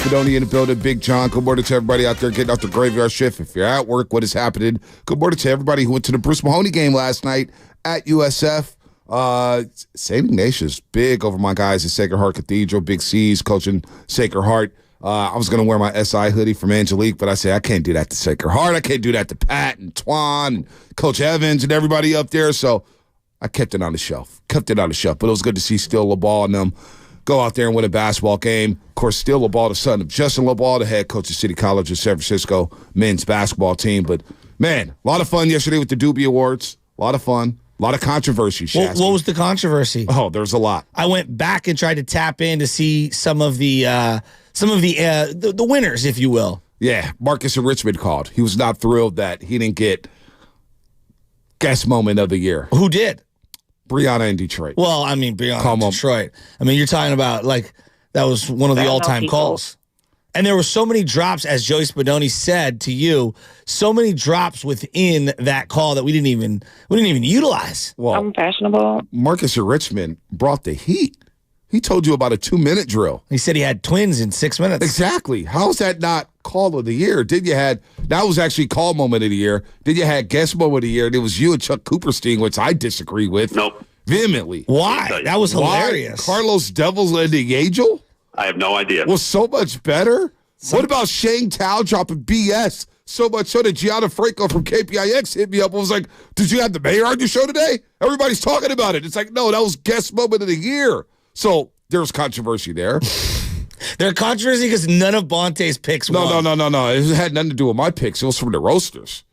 Spadoni in the building. Big John. Good morning to everybody out there getting out the graveyard shift. If you're at work, what is happening? Good morning to everybody who went to the Bruce Mahoney game last night at USF. St. Ignatius, big over my guys at Sacred Heart Cathedral. Big C's coaching Sacred Heart. I was going to wear my SI hoodie from Angelique, but I said, I can't do that to Sacred Heart. I can't do that to Pat and Twan and Coach Evans and everybody up there. So I kept it on the shelf. But it was good to see Steele LaBall and them go out there and win a basketball game. Of course, Steele LaBall, the son of Justin LaBall, the head coach of City College of San Francisco men's basketball team. But, man, a lot of fun yesterday with the Doobie Awards. A lot of fun. A lot of controversy, Shasta. What was the controversy? Oh, there's a lot. I went back and tried to tap in to see some of the winners, if you will. Yeah, Marcus in Richmond called. He was not thrilled that he didn't get guest moment of the year. Who did? Brianna in Detroit. Well, I mean, Brianna in Detroit. I mean, you're talking about, like, that was one of the all-time calls. And there were so many drops, as Joey Spadoni said to you, so many drops within that call that we didn't even utilize. Well, I'm fashionable. Marcus in Richmond brought the heat. He told you about a 2-minute drill. He said he had twins in 6 minutes. Exactly. How is that not call of the year? That was actually call moment of the year. Then you had guest moment of the year, and it was you and Chuck Cooperstein, which I disagree with. Nope. Vehemently. Why? That was hilarious. Carlos Devil's Landing Angel? I have no idea. Was so much better. What about Shane Tao dropping BS? So much so that Gianna Franco from KPIX hit me up and was like, did you have the mayor on your show today? Everybody's talking about it. It's like, no, that was guest moment of the year. So there's controversy there. There's controversy because none of Bonte's picks won. No. It had nothing to do with my picks. It was from the roasters.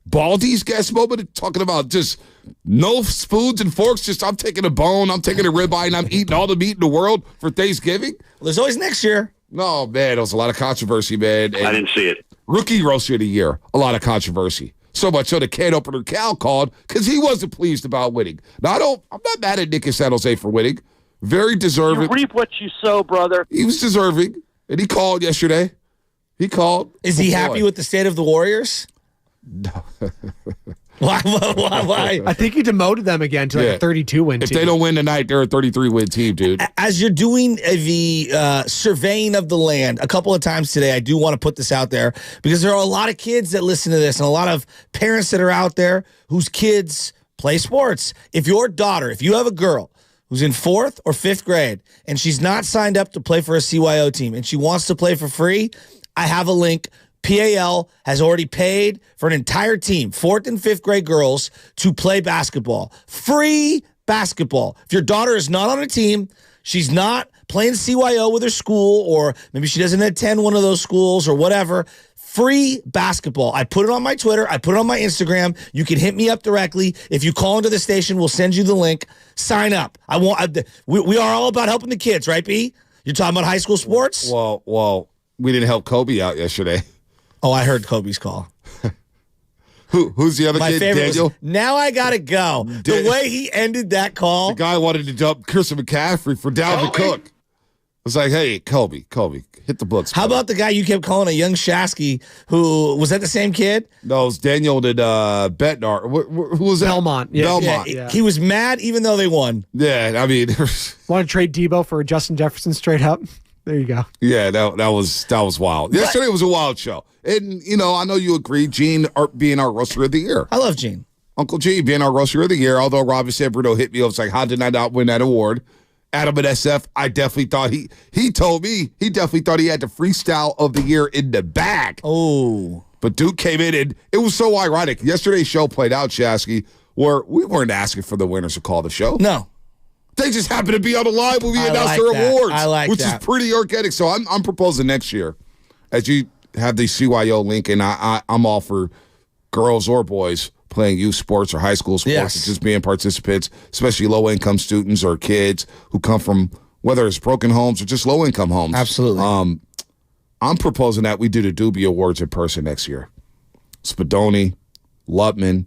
Baldy's guest moment, talking about just no spoons and forks. Just I'm taking a bone, I'm taking a ribeye, and I'm eating all the meat in the world for Thanksgiving. Well, there's always next year. No, man, there was a lot of controversy, man. And I didn't see it. Rookie roaster of the year, a lot of controversy. So much so the can opener Cal called because he wasn't pleased about winning. Now, I'm not mad at Nick in San Jose for winning. Very deserving. You reap what you sow, brother. He was deserving, and he called yesterday. He called. Is he happy with the state of the Warriors? No. Why? I think he demoted them again to like a 32-win team. If they don't win tonight, they're a 33-win team, dude. As you're doing the surveying of the land a couple of times today, I do want to put this out there because there are a lot of kids that listen to this and a lot of parents that are out there whose kids play sports. If you have a girl who's in 4th or 5th grade and she's not signed up to play for a CYO team and she wants to play for free, I have a link. PAL has already paid for an entire team, 4th and 5th grade girls, to play basketball. Free basketball. If your daughter is not on a team, she's not playing CYO with her school, or maybe she doesn't attend one of those schools or whatever, free basketball. I put it on my Twitter. I put it on my Instagram. You can hit me up directly. If you call into the station, we'll send you the link. Sign up. We are all about helping the kids, right, B? You're talking about high school sports? Well, we didn't help Kobe out yesterday. Oh, I heard Kobe's call. Who's the other My kid, favorite Daniel? was, now I got to go. The way he ended that call. The guy wanted to dump Christian McCaffrey for Dalvin Cook. I was like, hey, Kobe, hit the books. How about the guy you kept calling a young Shasky who, was that the same kid? No, it was Daniel did Betnar. Who was that? Belmont. Yeah. Belmont. Yeah. He was mad even though they won. Yeah, I mean. Want to trade Debo for Justin Jefferson straight up? There you go. Yeah, that was wild. Yesterday was a wild show. And, I know you agree, Gene being our roaster of the year. I love Gene. Uncle G being our roaster of the year, although Robin said Bruno hit me up. It's like, how did I not win that award? Adam at SF, I definitely thought he told me he definitely thought he had the freestyle of the year in the bag. Oh. But Duke came in, and it was so ironic. Yesterday's show played out, Shasky, where we weren't asking for the winners to call the show. No. They just happened to be on the line when we announced their awards, which is pretty organic. So I'm proposing next year, as you have the CYO link, and I'm all for girls or boys playing youth sports or high school sports, and just being participants, especially low-income students or kids who come from, whether it's broken homes or just low-income homes. Absolutely. I'm proposing that we do the Doobie Awards in person next year. Spadoni, Lutman.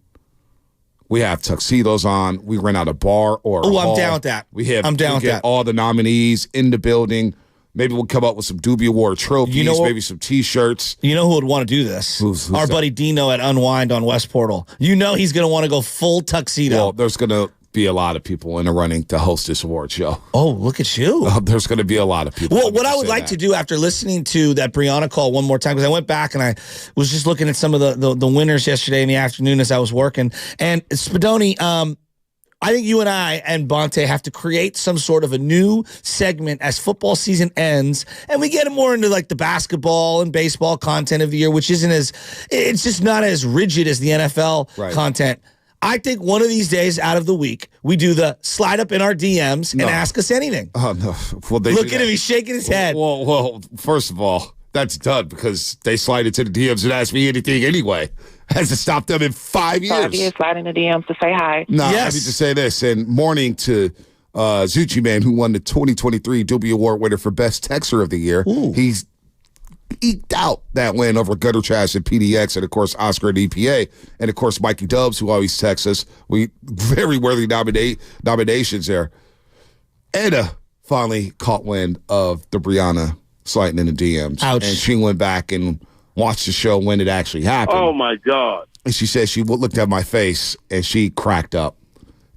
We have tuxedos on. We rent out a bar or a hall. I'm down with that. I'm down with that. All the nominees in the building. Maybe we'll come up with some Doobie Award trophies, maybe some T-shirts. You know who would want to do this? Who's Our buddy Dino at Unwind on West Portal. You know he's going to want to go full tuxedo. Well, there's going to be a lot of people in the running to host this award show. Oh, look at you. There's going to be a lot of people. Well, what I would like to do after listening to that Brianna call one more time, because I went back and I was just looking at some of the winners yesterday in the afternoon as I was working. And Spadoni, I think you and I and Bonte have to create some sort of a new segment as football season ends, and we get more into like the basketball and baseball content of the year, which it's just not as rigid as the NFL content. I think one of these days out of the week, we do the slide up in our DMs and ask us anything. Oh, no. Well, look at him. He's shaking his head. Well, first of all, that's done because they slide into the DMs and ask me anything anyway. Has to stop them in 5 years. 5 years sliding the DMs to say hi. No, I need to say this. And morning to Zucci Man, who won the 2023 W Award winner for Best Texter of the Year. Ooh. He's eked out that win over Gutter Trash and PDX, and of course Oscar and EPA, and of course Mikey Dubs, who always texts us. We very worthy nominations there. Edda finally caught wind of the Brianna sliding in the DMs. Ouch. And she went back and watched the show when it actually happened. Oh, my God. And she said she looked at my face and she cracked up.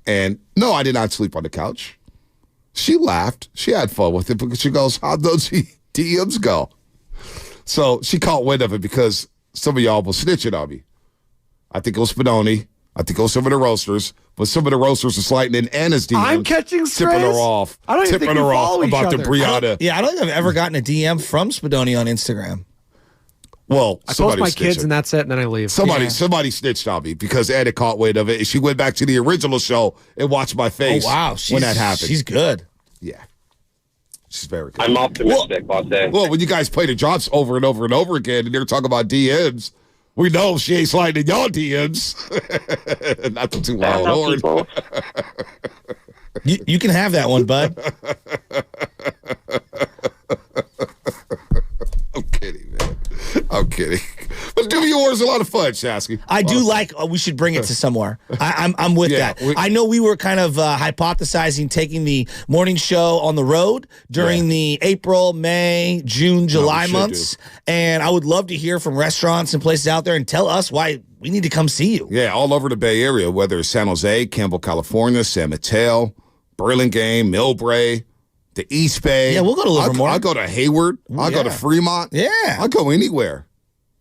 And no, I did not sleep on the couch. She laughed. She had fun with it because she goes, how'd those DMs go? So she caught wind of it because some of y'all was snitching on me. I think it was Spadoni. I think it was some of the roasters. But some of the roasters are sliding in Anna's DMs. I'm catching strays. Tipping her off. I don't even think we follow each about the other. Brianna. I don't think I've ever gotten a DM from Spadoni on Instagram. Well, I post my kids and that's it, and then I leave. Somebody snitched on me because Anna caught wind of it. And she went back to the original show and watched my face when that happened. She's good. Yeah. She's very good. I'm optimistic, Bonte. Well, when you guys play the drops over and over and over again and they're talking about DMs, we know she ain't sliding in y'all DMs. Not too long, Lord. You can have that one, bud. I'm kidding, man. I'm kidding. But the W Awards is a lot of fun, Shasky. I do like. We should bring it to somewhere. I'm with that. I know we were kind of hypothesizing taking the morning show on the road during the April, May, June, July months, and I would love to hear from restaurants and places out there and tell us why we need to come see you. Yeah, all over the Bay Area, whether it's San Jose, Campbell, California, San Mateo, Burlingame, Millbrae, the East Bay. Yeah, we'll go to Livermore. I'll go to Hayward. I'll go to Fremont. Yeah. I'll go anywhere.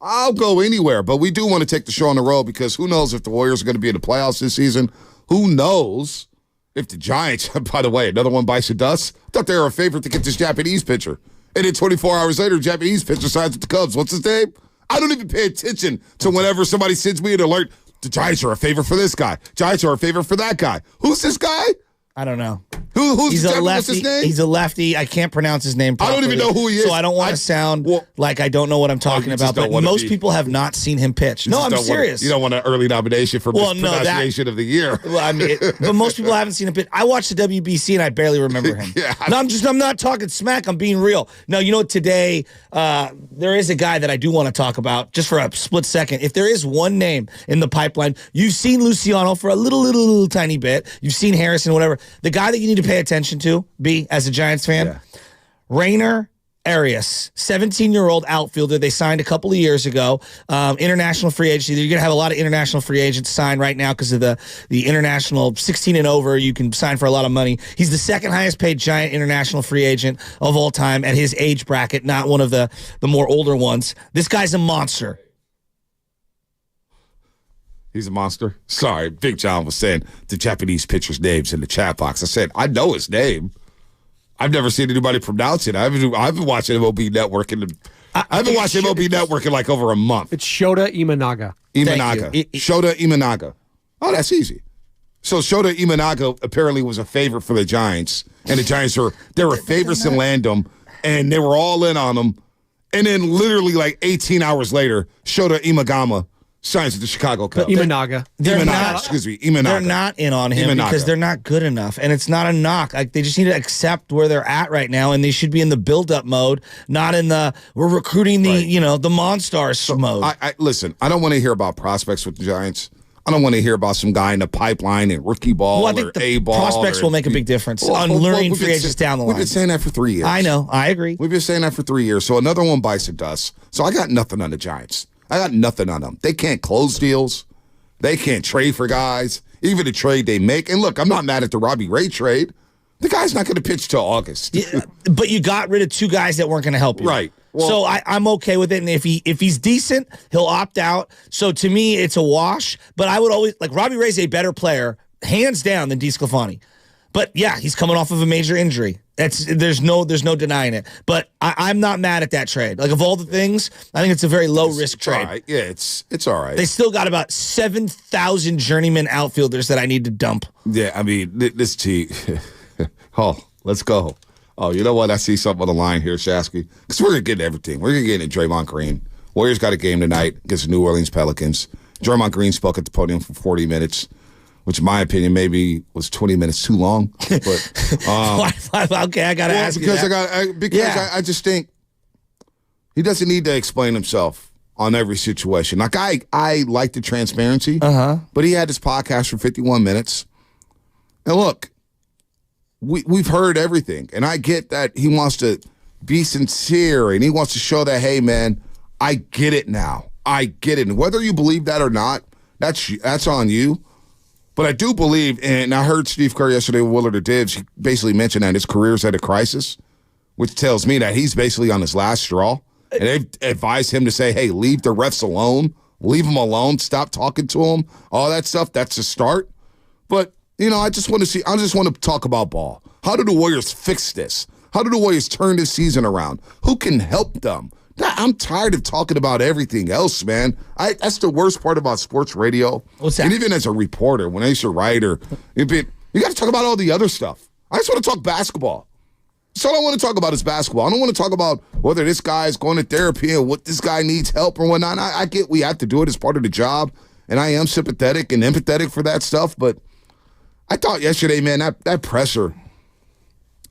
But we do want to take the show on the road because who knows if the Warriors are going to be in the playoffs this season. Who knows if the Giants, by the way, another one bites the dust. I thought they were a favorite to get this Japanese pitcher. And then 24 hours later, Japanese pitcher signs with the Cubs. What's his name? I don't even pay attention to whenever somebody sends me an alert. The Giants are a favorite for this guy. Giants are a favorite for that guy. Who's this guy? I don't know. Who's He's a lefty. What's his name? He's a lefty. I can't pronounce his name properly. I don't even know who he is. So I don't want to sound like I don't know what I'm talking about. But most people have not seen him pitch. No, I'm serious. You don't want an early nomination for pronunciation of the year. Well, I mean, but most people haven't seen him pitch. I watched the WBC and I barely remember him. No, I'm not talking smack. I'm being real. No, you know what? Today, there is a guy that I do want to talk about just for a split second. If there is one name in the pipeline, you've seen Luciano for a little tiny bit. You've seen Harrison, whatever. The guy that you need to pay attention to, as a Giants fan, Rainer Arias, 17-year-old outfielder. They signed a couple of years ago. International free agency. You're going to have a lot of international free agents signed right now because of the international 16 and over. You can sign for a lot of money. He's the second highest paid Giant international free agent of all time at his age bracket, not one of the more older ones. This guy's a monster. He's a monster. Sorry, Big John was saying the Japanese pitcher's names in the chat box. I said, I know his name. I've never seen anybody pronounce it. I've been watching MLB Network I haven't watched MLB Network in like over a month. It's Shota Imanaga. Shota Imanaga. Oh, that's easy. So Shota Imanaga apparently was a favorite for the Giants, and the Giants were favorites to land him, and they were all in on him. And then literally like 18 hours later, Shota Imagama signs with the Chicago Cubs. Imanaga. Imanaga. They're not in on him because they're not good enough, and it's not a knock. Like, they just need to accept where they're at right now, and they should be in the build-up mode, not in the we're recruiting the the Monstars mode. Listen, I don't want to hear about prospects with the Giants. I don't want to hear about some guy in the pipeline and rookie ball I think or A ball. Prospects will make a big difference on luring free agents down the line. We've been saying that for 3 years. I know. I agree. We've been saying that for 3 years. So another one bites the dust. So I got nothing on the Giants. I got nothing on them. They can't close deals. They can't trade for guys. even the trade they make. And look, I'm not mad at the Robbie Ray trade. The guy's not going to pitch till August. Yeah, but you got rid of two guys that weren't going to help you. Right. Well, so I'm okay with it. And if he's decent, he'll opt out. So to me, it's a wash. But I would always, like, Robbie Ray's a better player, hands down, than DeSclafani. But yeah, he's coming off of a major injury. There's no denying it. But I'm not mad at that trade. Like, of all the things, I think it's a very low risk trade. All right. Yeah, it's all right. They still got about 7,000 journeyman outfilders that I need to dump. Yeah, I mean, this team. Oh, let's go. Oh, you know what? I see something on the line here, Shasky. Because we're going to get everything. We're going to get into Draymond Green. Warriors got a game tonight against the New Orleans Pelicans. Draymond Green spoke at the podium for 40 minutes, which in my opinion maybe was 20 minutes too long. But okay, I got to ask because you that. I just think he doesn't need to explain himself on every situation. Like, I like the transparency, but he had his podcast for 51 minutes. And look, we've heard everything, and I get that he wants to be sincere, and he wants to show that, hey, man, I get it now. I get it. And whether you believe that or not, that's on you. But I do believe, and I heard Steve Kerr yesterday with Willard or Dibs, he basically mentioned that his career's at a crisis, which tells me that he's basically on his last straw. And they've advised him to say, hey, leave the refs alone. Leave them alone. Stop talking to them. All that stuff, that's a start. But you know, I just want to talk about ball. How do the Warriors fix this? How do the Warriors turn this season around? Who can help them? I'm tired of talking about everything else, man. That's the worst part about sports radio. What's that? And even as a reporter, when I used to write you got to talk about all the other stuff. I just want to talk basketball. So all I want to talk about is basketball. I don't want to talk about whether this guy is going to therapy and what this guy needs help or whatnot. I get we have to do it as part of the job, and I am sympathetic and empathetic for that stuff, but I thought yesterday, man, that presser,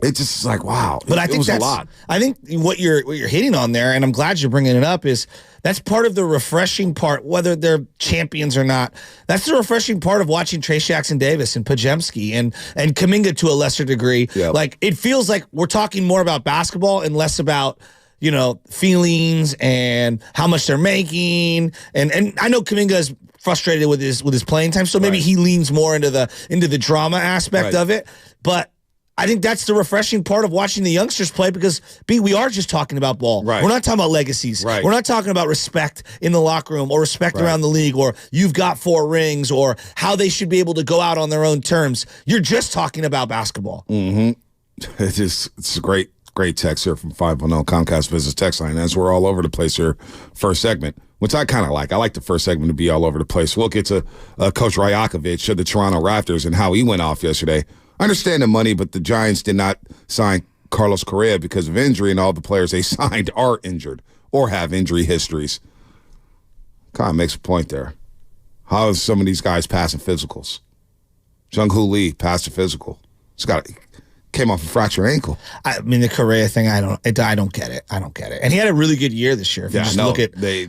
it just is like, wow. But I think was a lot. I think what you're hitting on there, and I'm glad you're bringing it up, is that's part of the refreshing part, whether they're champions or not. That's the refreshing part of watching Trayce Jackson-Davis and Pajemski and Kuminga to a lesser degree. Yep. Like, it feels like we're talking more about basketball and less about, you know, feelings and how much they're making. And I know Kuminga is frustrated with his playing time, so maybe he leans more into the drama aspect of it. But I think that's the refreshing part of watching the youngsters play, because we are just talking about ball. Right. We're not talking about legacies. Right. We're not talking about respect in the locker room or respect around the league, or you've got 4 rings, or how they should be able to go out on their own terms. You're just talking about basketball. It's a great text here from 510 Comcast Business Text Line, as we're all over the place here. First segment, which I kind of like. I like the first segment to be all over the place. We'll get to Coach Rajakovic of the Toronto Raptors and how he went off yesterday. I understand the money, but the Giants did not sign Carlos Correa because of injury, and all the players they signed are injured or have injury histories. Kind of makes a point there. How is some of these guys passing physicals? Jung-Hoo Lee passed a physical. Came off a fractured ankle. I mean, the Correa thing, I don't get it. I don't get it. And he had a really good year this year. If you just look at, they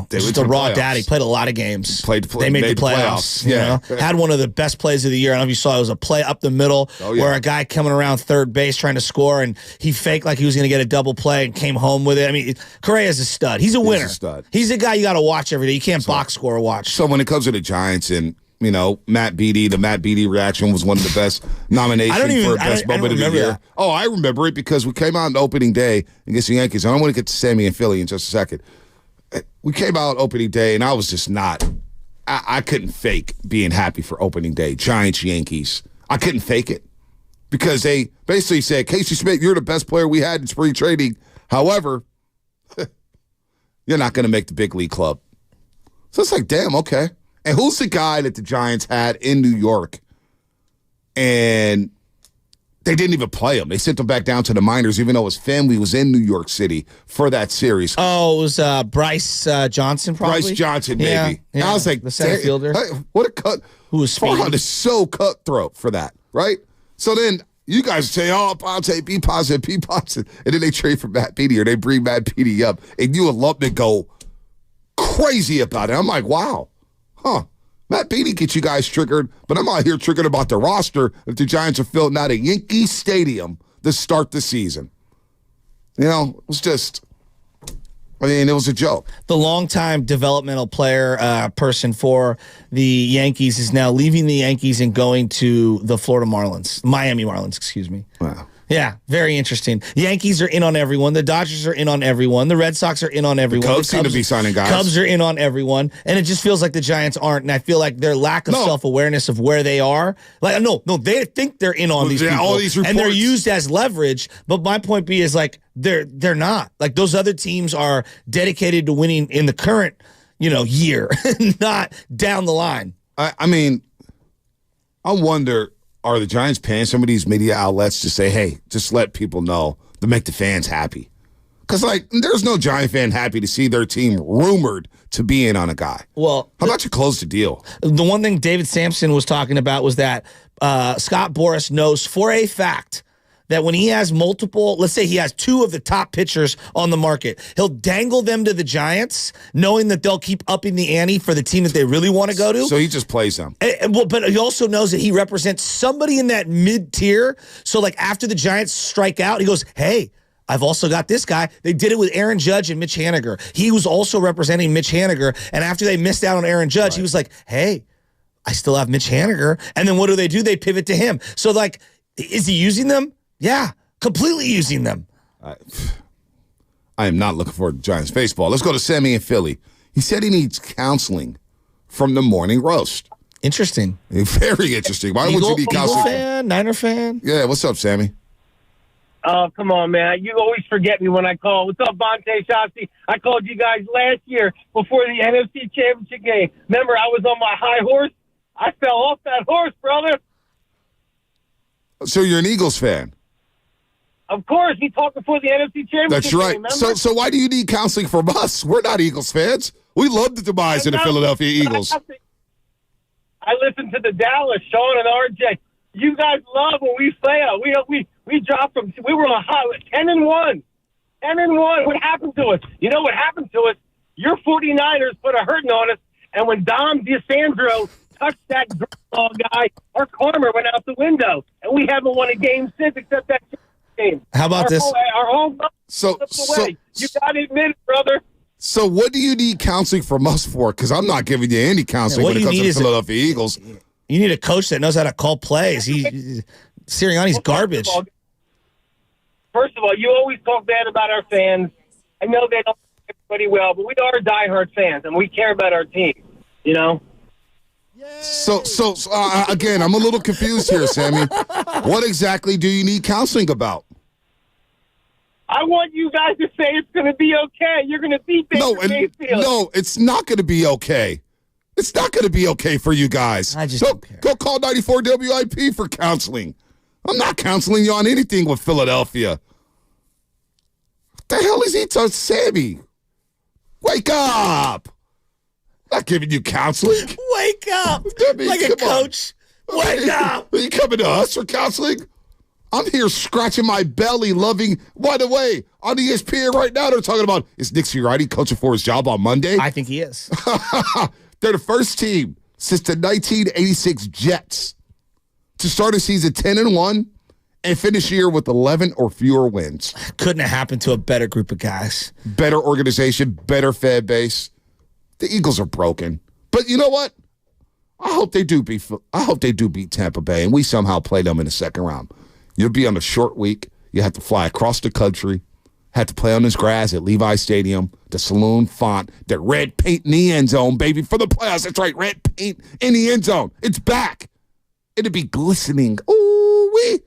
just a raw dad. He played a lot of games. They made the playoffs. You know, had one of the best plays of the year. I don't know if you saw, it was a play up the middle where a guy coming around third base trying to score, and he faked like he was going to get a double play and came home with it. I mean, Correa's a stud. He's a winner. He's a stud. He's a guy you got to watch every day. You can't box score or watch. So when it comes to the Giants and, you know, Matt Beattie, the Matt Beattie reaction was one of the best nominations for best moment of the year. That. Oh, I remember it because we came out on opening day against the Yankees. I don't want to get to Sammy and Philly in just a second. We came out opening day, and I was just I couldn't fake being happy for opening day. Giants, Yankees. I couldn't fake it because they basically said, Casey Smith, you're the best player we had in spring training. However, you're not going to make the big league club. So it's like, damn, okay. And who's the guy that the Giants had in New York, and they didn't even play him? They sent him back down to the minors, even though his family was in New York City for that series. Oh, it was Bryce Johnson, probably? Bryce Johnson, maybe. Yeah. I was like, the center fielder. What a cut. Who was speedy. Farhan is so cutthroat for that, right? So then you guys say, oh, Ponte, be positive, be positive. And then they trade for Matt Beattie, or they bring Matt Beattie up, and you and Lumpman go crazy about it. I'm like, wow. Huh. Matt Beattie gets you guys triggered, but I'm out here triggered about the roster if the Giants are filling out a Yankee Stadium to start the season. You know, it was just, I mean, it was a joke. The longtime developmental player person for the Yankees is now leaving the Yankees and going to the Miami Marlins, excuse me. Wow. Yeah, very interesting. The Yankees are in on everyone. The Dodgers are in on everyone. The Red Sox are in on everyone. The Cubs seem to be signing guys. Cubs are in on everyone. And it just feels like the Giants aren't. And I feel like their lack of self-awareness of where they are. Like, no, they think they're in on these people. All these reports. And they're used as leverage. But my point being is, like, they're not. Like, those other teams are dedicated to winning in the current, year, not down the line. I mean, I wonder, are the Giants paying some of these media outlets to say, hey, just let people know to make the fans happy? Because, there's no Giant fan happy to see their team rumored to be in on a guy. Well, how about you close the deal? The one thing David Sampson was talking about was that Scott Boras knows for a fact that when he has multiple, let's say he has two of the top pitchers on the market, he'll dangle them to the Giants, knowing that they'll keep upping the ante for the team that they really want to go to. So he just plays them. But he also knows that he represents somebody in that mid-tier. So, after the Giants strike out, he goes, hey, I've also got this guy. They did it with Aaron Judge and Mitch Haniger. He was also representing Mitch Haniger. And after they missed out on Aaron Judge, he was like, hey, I still have Mitch Haniger. And then what do? They pivot to him. So, is he using them? Yeah, completely using them. I am not looking forward to Giants baseball. Let's go to Sammy in Philly. He said he needs counseling from the morning roast. Interesting. Very interesting. Why would you need counseling? Eagle fan, Niner fan? Yeah, what's up, Sammy? Oh, come on, man. You always forget me when I call. What's up, Bonte Shosty? I called you guys last year before the NFC Championship game. Remember, I was on my high horse? I fell off that horse, brother. So you're an Eagles fan? Of course, we talked before the NFC Championship. That's right. Game, so why do you need counseling from us? We're not Eagles fans. We love the demise of the Philadelphia Eagles. I listen to the Dallas, Sean and RJ. You guys love when we fail. We dropped from. We were on high 10-1. 10-1. What happened to us? You know what happened to us? Your 49ers put a hurting on us, and when Dom DeSandro touched that guy, our karma went out the window, and we haven't won a game since except that game. How about this? Our home you got to admit it, brother. So what do you need counseling from us for? Because I'm not giving you any counseling when it comes to the Philadelphia Eagles. You need a coach that knows how to call plays. Sirianni's garbage. First of all, you always talk bad about our fans. I know they don't know everybody well, but we are diehard fans, and we care about our team, So again, I'm a little confused here, Sammy. What exactly do you need counseling about? I want you guys to say it's going to be okay. You're going to beat Baker Mayfield. No, it's not going to be okay. It's not going to be okay for you guys. I just don't care. Go call 94 WIP for counseling. I'm not counseling you on anything with Philadelphia. What the hell is he talking, Sammy? Wake up! Not giving you counseling. Wake up! Like a coach. Wake up! Are you coming to us for counseling? I'm here scratching my belly, loving. By the way, on ESPN right now, they're talking about, is Nick Sirianni coaching for his job on Monday? I think he is. They're the first team since the 1986 Jets to start a season 10-1 and finish the year with 11 or fewer wins. Couldn't have happened to a better group of guys. Better organization, better fan base. The Eagles are broken. But you know what? I hope they do beat Tampa Bay, and we somehow play them in the second round. You'll be on a short week. You have to fly across the country. Had to play on this grass at Levi Stadium, the saloon font, the red paint in the end zone, baby, for the playoffs. That's right, red paint in the end zone. It's back. It'll be glistening. Ooh-wee.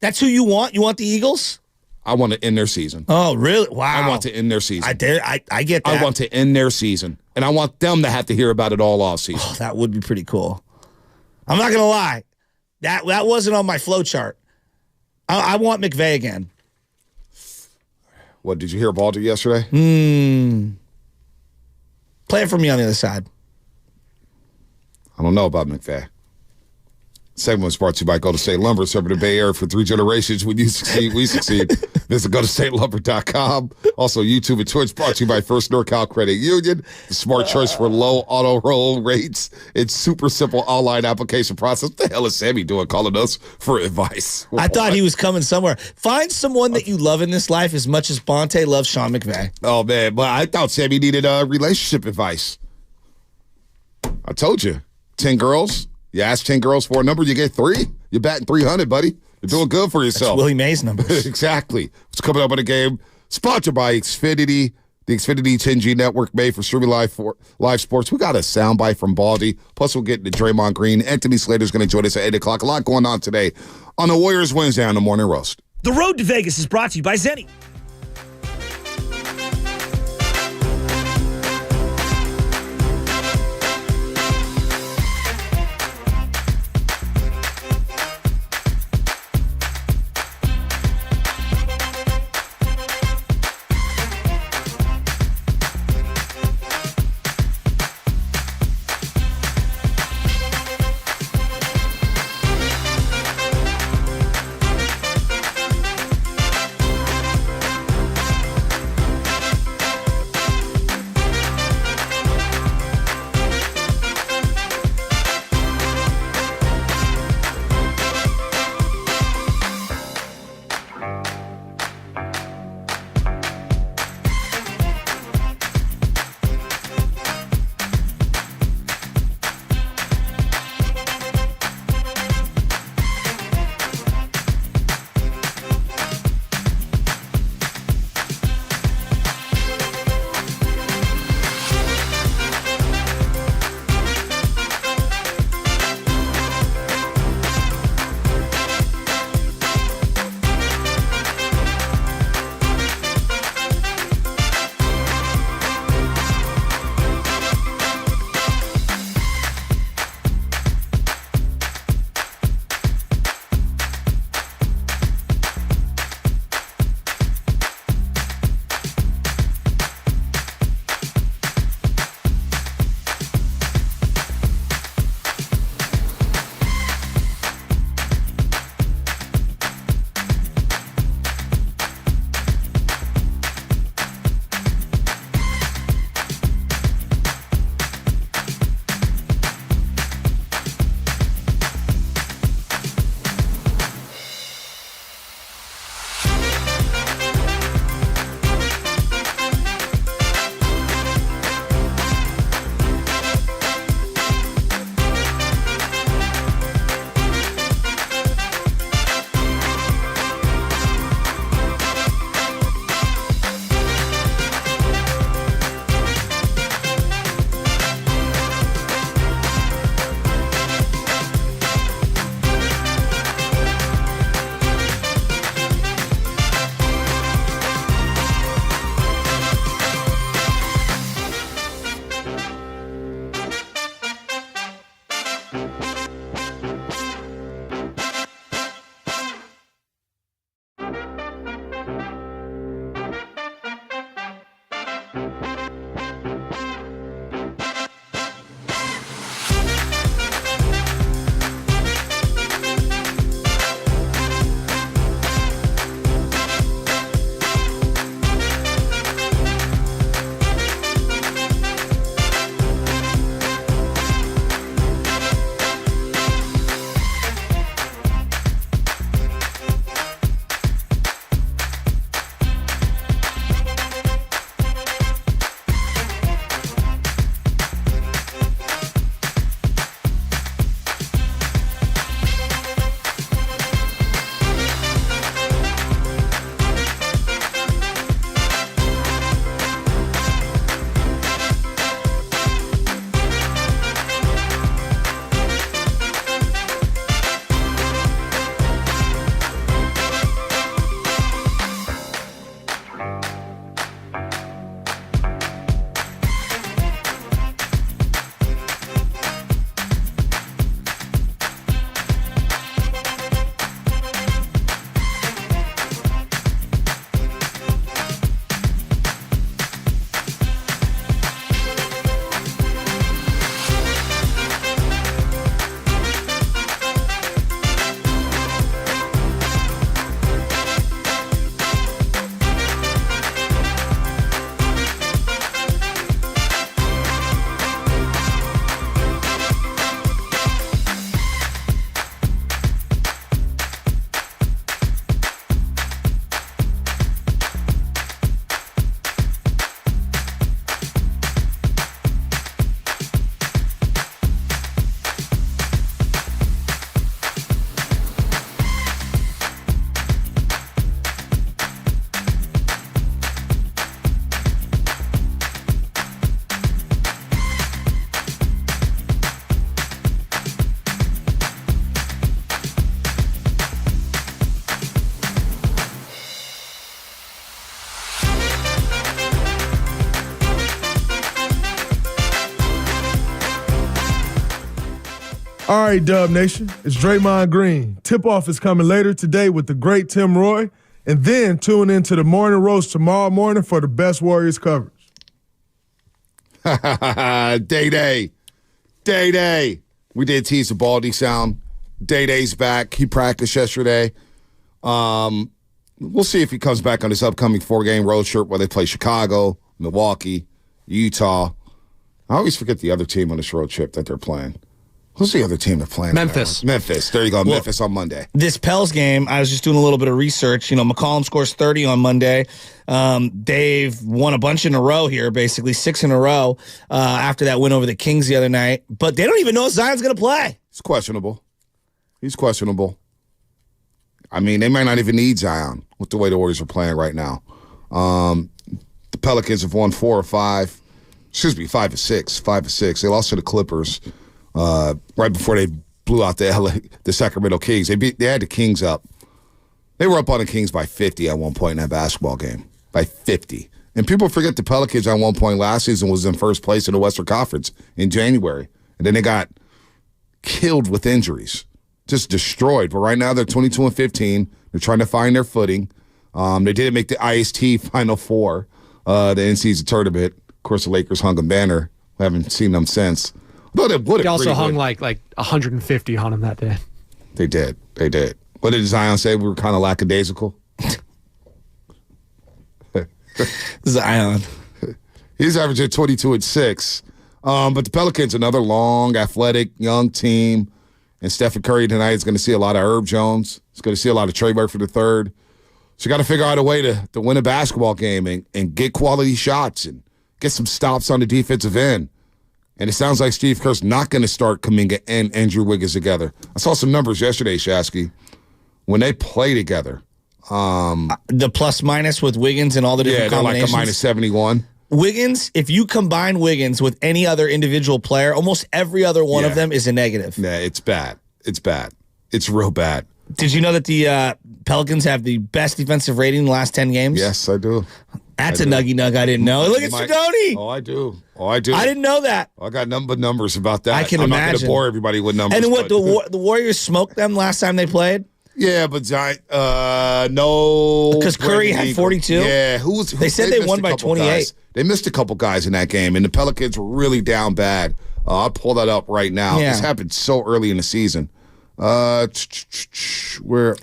That's who you want? You want the Eagles? I want to end their season. Oh, really? Wow. I want to end their season. I get that. I want to end their season, and I want them to have to hear about it all offseason. Oh, that would be pretty cool. I'm not going to lie. That wasn't on my flow chart. I want McVay again. What, did you hear Baldy yesterday? Play it for me on the other side. I don't know about McVay. Segment was brought to you by Golden State Lumber, serving the Bay Area for 3 generations. When you succeed, we succeed. Visit GoldenStateLumber.com. Also, YouTube and Twitch brought to you by First NorCal Credit Union, the smart choice for low auto roll rates. It's super simple online application process. What the hell is Sammy doing calling us for advice? I thought he was coming somewhere. Find someone that you love in this life as much as Bonte loves Sean McVay. Oh, man. But I thought Sammy needed relationship advice. I told you. 10 girls. You ask 10 girls for a number, you get 3. You're batting 300, buddy. You're doing good for yourself. That's Willie Mays numbers. Exactly. What's coming up in the game? Sponsored by Xfinity, the Xfinity 10G network made for streaming live sports. We got a soundbite from Baldy. Plus, we'll get to Draymond Green. Anthony Slater's going to join us at 8 o'clock. A lot going on today on the Warriors Wednesday on the Morning Roast. The Road to Vegas is brought to you by Zenni. All right, Dub Nation, it's Draymond Green. Tip-off is coming later today with the great Tim Roy, and then tune into the Morning Roast tomorrow morning for the best Warriors coverage. Day. We did tease the Baldy sound. Day-Day's back. He practiced yesterday. We'll see if he comes back on his upcoming 4-game road trip where they play Chicago, Milwaukee, Utah. I always forget the other team on this road trip that they're playing. Who's the other team they're playing? Memphis. Memphis. There you go. Memphis on Monday. This Pels game, I was just doing a little bit of research. McCollum scores 30 on Monday. They've won a bunch in a row here, basically 6 in a row after that win over the Kings the other night. But they don't even know if Zion's going to play. He's questionable. I mean, they might not even need Zion with the way the Warriors are playing right now. The Pelicans have won 4 or 5. Excuse me, 5 or 6. 5 or 6. They lost to the Clippers right before they blew out the Sacramento Kings. They had the Kings up. They were up on the Kings by 50 at one point in that basketball game. By 50. And people forget the Pelicans at one point last season was in first place in the Western Conference in January. And then they got killed with injuries. Just destroyed. But right now they're 22-15. They're trying to find their footing. They didn't make the IST Final Four, the in-season tournament. Of course, the Lakers hung a banner. We haven't seen them since. They also hung like 150 on him that day. They did. What did Zion say? We were kind of lackadaisical. Zion. He's averaging 22-6. But the Pelicans, another long, athletic, young team. And Stephen Curry tonight is going to see a lot of Herb Jones. He's going to see a lot of Trey Burke for the third. So you got to figure out a way to win a basketball game and get quality shots and get some stops on the defensive end. And it sounds like Steve Kerr's not going to start Kuminga and Andrew Wiggins together. I saw some numbers yesterday, Shasky. When they play together. The plus-minus with Wiggins and all the different combinations. Like a minus 71. Wiggins, if you combine Wiggins with any other individual player, almost every other one of them is a negative. Yeah, it's bad. It's real bad. Did you know that the Pelicans have the best defensive rating in the last 10 games? Yes, I do. That's a nuggy nug I didn't know. Look at Sidoni. Oh, I do. I didn't know that. I got numbers about that. I can imagine. I'm not going to bore everybody with numbers. And what, the Warriors smoked them last time they played? Yeah, but Zion, no. Because Curry had 42? Yeah. They said they won by 28. Guys. They missed a couple guys in that game, and the Pelicans were really down bad. I'll pull that up right now. Yeah. This happened so early in the season.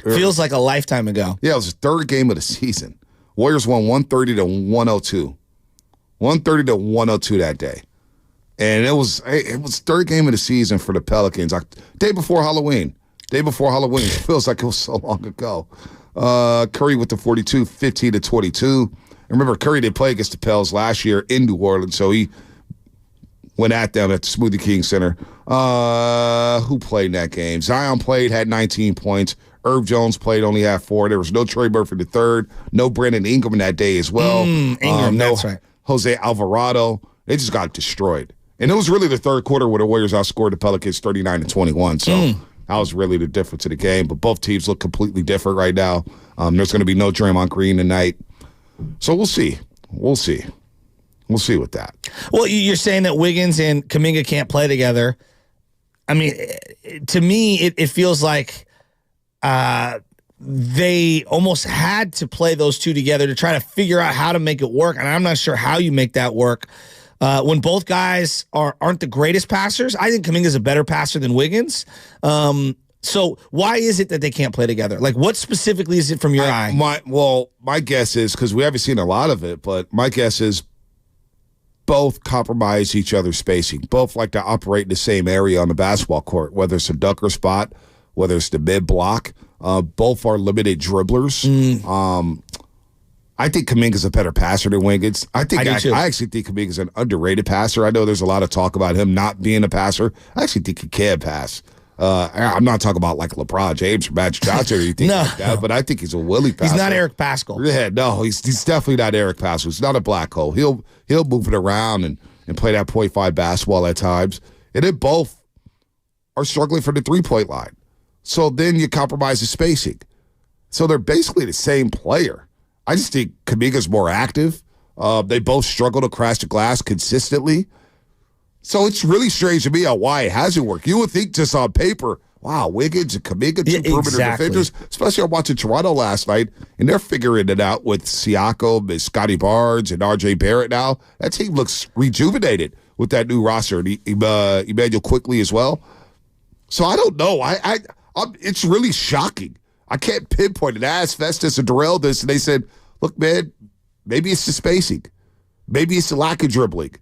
Feels like a lifetime ago. Yeah, it was the third game of the season. Warriors won 130-102. 130-102 that day. And it was third game of the season for the Pelicans. Day before Halloween. It feels like it was so long ago. Curry with the 42, 15-22. And remember, Curry did play against the Pels last year in New Orleans, so he went at them at the Smoothie King Center. Who played in that game? Zion played, had 19 points. Herb Jones played, only had 4. There was no Trey Burke the third. No Brandon Ingram that day as well. Ingram, no that's right. Jose Alvarado. They just got destroyed. And it was really the third quarter where the Warriors outscored the Pelicans 39-21. So that was really the difference of the game. But both teams look completely different right now. There's going to be no Draymond Green tonight. So we'll see. We'll see with that. Well, you're saying that Wiggins and Kuminga can't play together. I mean, to me, it feels like they almost had to play those two together to try to figure out how to make it work. And I'm not sure how you make that work. When both guys aren't the greatest passers, I think Kuminga's a better passer than Wiggins. So why is it that they can't play together? Like, what specifically is it from your eye? My guess is, because we haven't seen a lot of it, but my guess is both compromise each other's spacing. Both like to operate in the same area on the basketball court, whether it's a dunker spot, whether it's the mid-block. Both are limited dribblers. I think Kuminga's a better passer than Wiggins. I actually think Kuminga's an underrated passer. I know there's a lot of talk about him not being a passer. I actually think he can pass. I'm not talking about like LeBron James or Magic Johnson or anything like that, but I think he's a willy passer. He's not Eric Pascal. Yeah, no, he's definitely not Eric Pascal. He's not a black hole. He'll move it around and play that .5 basketball at times. And then both are struggling for the three-point line. So then you compromise the spacing. So they're basically the same player. I just think Kuminga's more active. They both struggle to crash the glass consistently. So it's really strange to me why it hasn't worked. You would think just on paper, wow, Wiggins and Kuminga, two perimeter defenders, especially I'm watching Toronto last night, and they're figuring it out with Siakam and Scotty Barnes and RJ Barrett now. That team looks rejuvenated with that new roster. And Emmanuel quickly as well. So I don't know. It's really shocking. I can't pinpoint it. I asked Festus and Darrell this, and they said, look, man, maybe it's the spacing. Maybe it's the lack of dribbling.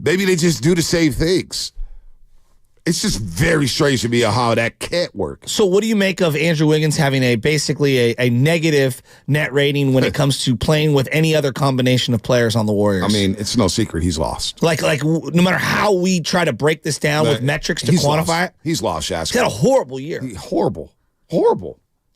Maybe they just do the same things. It's just very strange to me how that can't work. So what do you make of Andrew Wiggins having basically a negative net rating when it comes to playing with any other combination of players on the Warriors? I mean, it's no secret he's lost. Like no matter how we try to break this down with metrics to quantify it. He's lost, Shasky. He's had a horrible year. Horrible.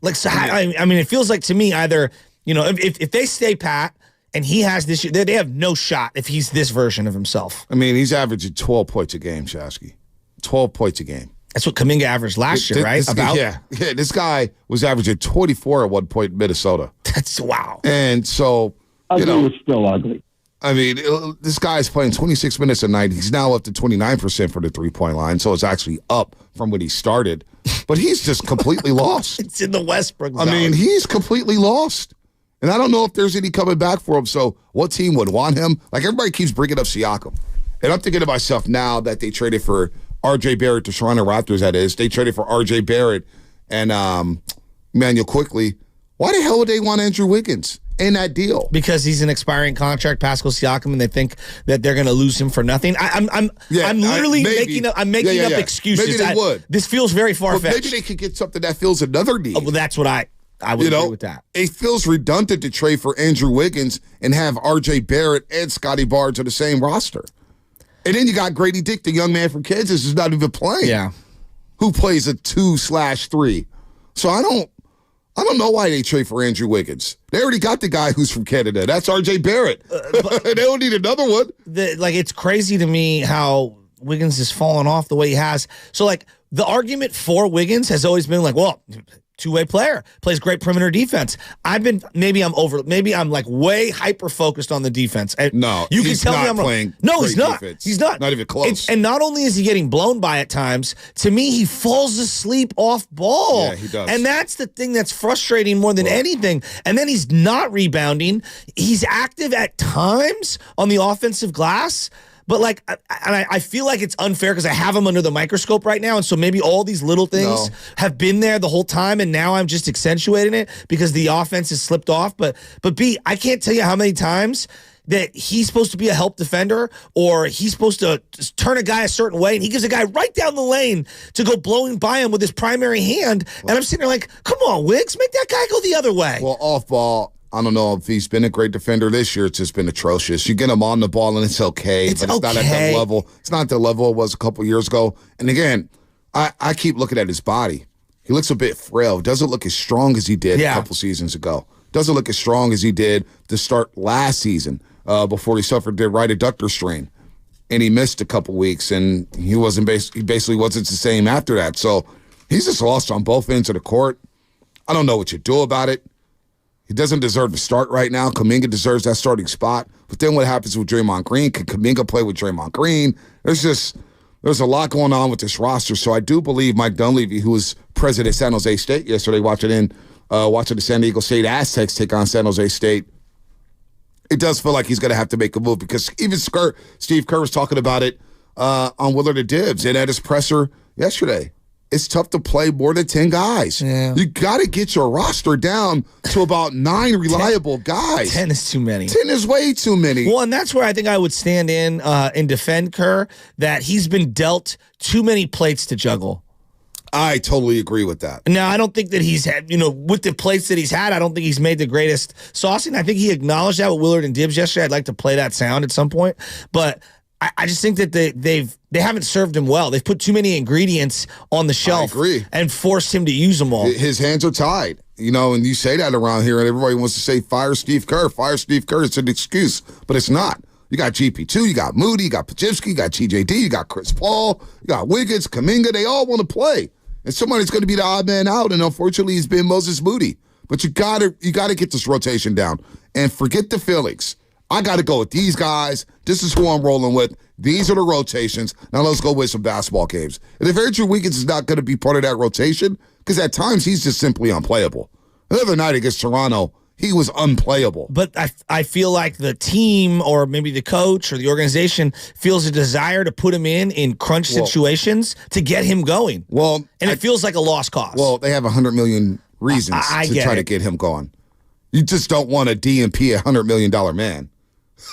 Like, so I mean, it feels like to me either, if they stay pat and he has this year, they have no shot if he's this version of himself. I mean, he's averaging 12 points a game, Shasky. 12 points a game. That's what Kuminga averaged last year, right? Yeah, this guy was averaging 24 at one point in Minnesota. That's wow. And so, It's still ugly. I mean, this guy's playing 26 minutes a night. He's now up to 29% for the three-point line, so it's actually up from when he started. But he's just completely lost. It's in the Westbrook zone. I mean, he's completely lost. And I don't know if there's any coming back for him. So what team would want him? Like, everybody keeps bringing up Siakam. And I'm thinking to myself now that they traded for RJ Barrett, the Toronto Raptors, that is. They traded for RJ Barrett and Emmanuel quickly. Why the hell would they want Andrew Wiggins in that deal? Because he's an expiring contract, Pascal Siakam, and they think that they're going to lose him for nothing. I'm literally making up excuses. Maybe they would. This feels very far-fetched. Maybe they could get something that fills another need. Well, that's what I would agree with that. It feels redundant to trade for Andrew Wiggins and have RJ Barrett and Scotty Barnes on the same roster. And then you got Grady Dick, the young man from Kansas, who's not even playing. Yeah. Who plays a 2/3. So I don't know why they trade for Andrew Wiggins. They already got the guy who's from Canada. That's RJ Barrett. They don't need another one. It's crazy to me how Wiggins has fallen off the way he has. So, the argument for Wiggins has always been well, two-way player, plays great perimeter defense. Maybe I'm way hyper focused on the defense. And no, you can tell me I'm playing. No, he's not. Defense. He's not. Not even close. And not only is he getting blown by at times, to me he falls asleep off ball. Yeah, he does. And that's the thing that's frustrating more than anything. And then he's not rebounding. He's active at times on the offensive glass. But I feel like it's unfair because I have him under the microscope right now, and so maybe all these little things have been there the whole time, and now I'm just accentuating it because the offense has slipped off. But B, I can't tell you how many times that he's supposed to be a help defender or he's supposed to turn a guy a certain way, and he gives a guy right down the lane to go blowing by him with his primary hand, and I'm sitting there come on, Wiggs, make that guy go the other way. Well, off ball, I don't know if he's been a great defender this year. It's just been atrocious. You get him on the ball and it's okay, but it's not at that level. It's not the level it was a couple years ago. And again, I keep looking at his body. He looks a bit frail. Doesn't look as strong as he did a couple seasons ago. Doesn't look as strong as he did to start last season before he suffered the right adductor strain. And he missed a couple weeks, and he basically wasn't the same after that. So he's just lost on both ends of the court. I don't know what you do about it. He doesn't deserve to start right now. Kuminga deserves that starting spot. But then what happens with Draymond Green? Can Kuminga play with Draymond Green? There's a lot going on with this roster. So I do believe Mike Dunleavy, who was president of San Jose State yesterday, watching the San Diego State Aztecs take on San Jose State, it does feel like he's going to have to make a move because even Steve Kerr was talking about it on Willard and Dibbs and at his presser yesterday. It's tough to play more than 10 guys. Yeah. You got to get your roster down to about 9 reliable guys. 10 is too many. 10 is way too many. Well, and that's where I think I would stand in defend Kerr, that he's been dealt too many plates to juggle. I totally agree with that. Now, I don't think that he's had, with the plates that he's had, I don't think he's made the greatest saucing. I think he acknowledged that with Willard and Dibbs yesterday. I'd like to play that sound at some point. But I just think that they haven't served him well. They've put too many ingredients on the shelf and forced him to use them all. His hands are tied, and you say that around here, and everybody wants to say, fire Steve Kerr. Fire Steve Kerr. It's an excuse, but it's not. You got GP2, you got Moody, you got Pajewski, you got TJD, you got Chris Paul, you got Wiggins, Kuminga. They all want to play. And somebody's going to be the odd man out, and unfortunately, he's been Moses Moody. But you gotta get this rotation down. And forget the feelings. I got to go with these guys. This is who I'm rolling with. These are the rotations. Now let's go win some basketball games. And if Andrew Wiggins is not going to be part of that rotation, because at times he's just simply unplayable. The other night against Toronto, he was unplayable. But I feel like the team or maybe the coach or the organization feels a desire to put him in crunch situations to get him going. Well, and it feels like a lost cause. Well, they have 100 million reasons to try to get him going. You just don't want a DMP $100 million man.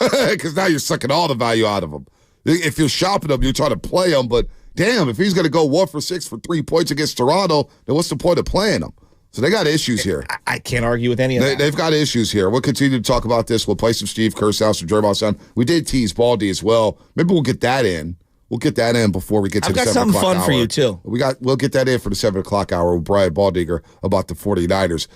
Because now you're sucking all the value out of him. If you're shopping him, you're trying to play him, but damn, if he's going to go 1 for 6 for 3 points against Toronto, then what's the point of playing him? So they got issues here. I can't argue with any of that. They've got issues here. We'll continue to talk about this. We'll play some Steve Kerr sounds from Draymond sound. We did tease Baldy as well. Maybe we'll get that in. We'll get that in before we get to the 7 o'clock hour. I've got something fun for you, too. We'll get that in for the 7 o'clock hour with Brian Baldinger about the 49ers.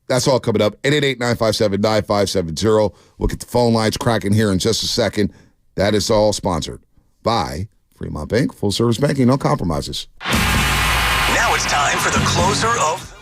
That's all coming up. 888-957-9570. We'll get the phone lines cracking here in just a second. That is all sponsored by Fremont Bank. Full service banking, no compromises. Now it's time for the closer of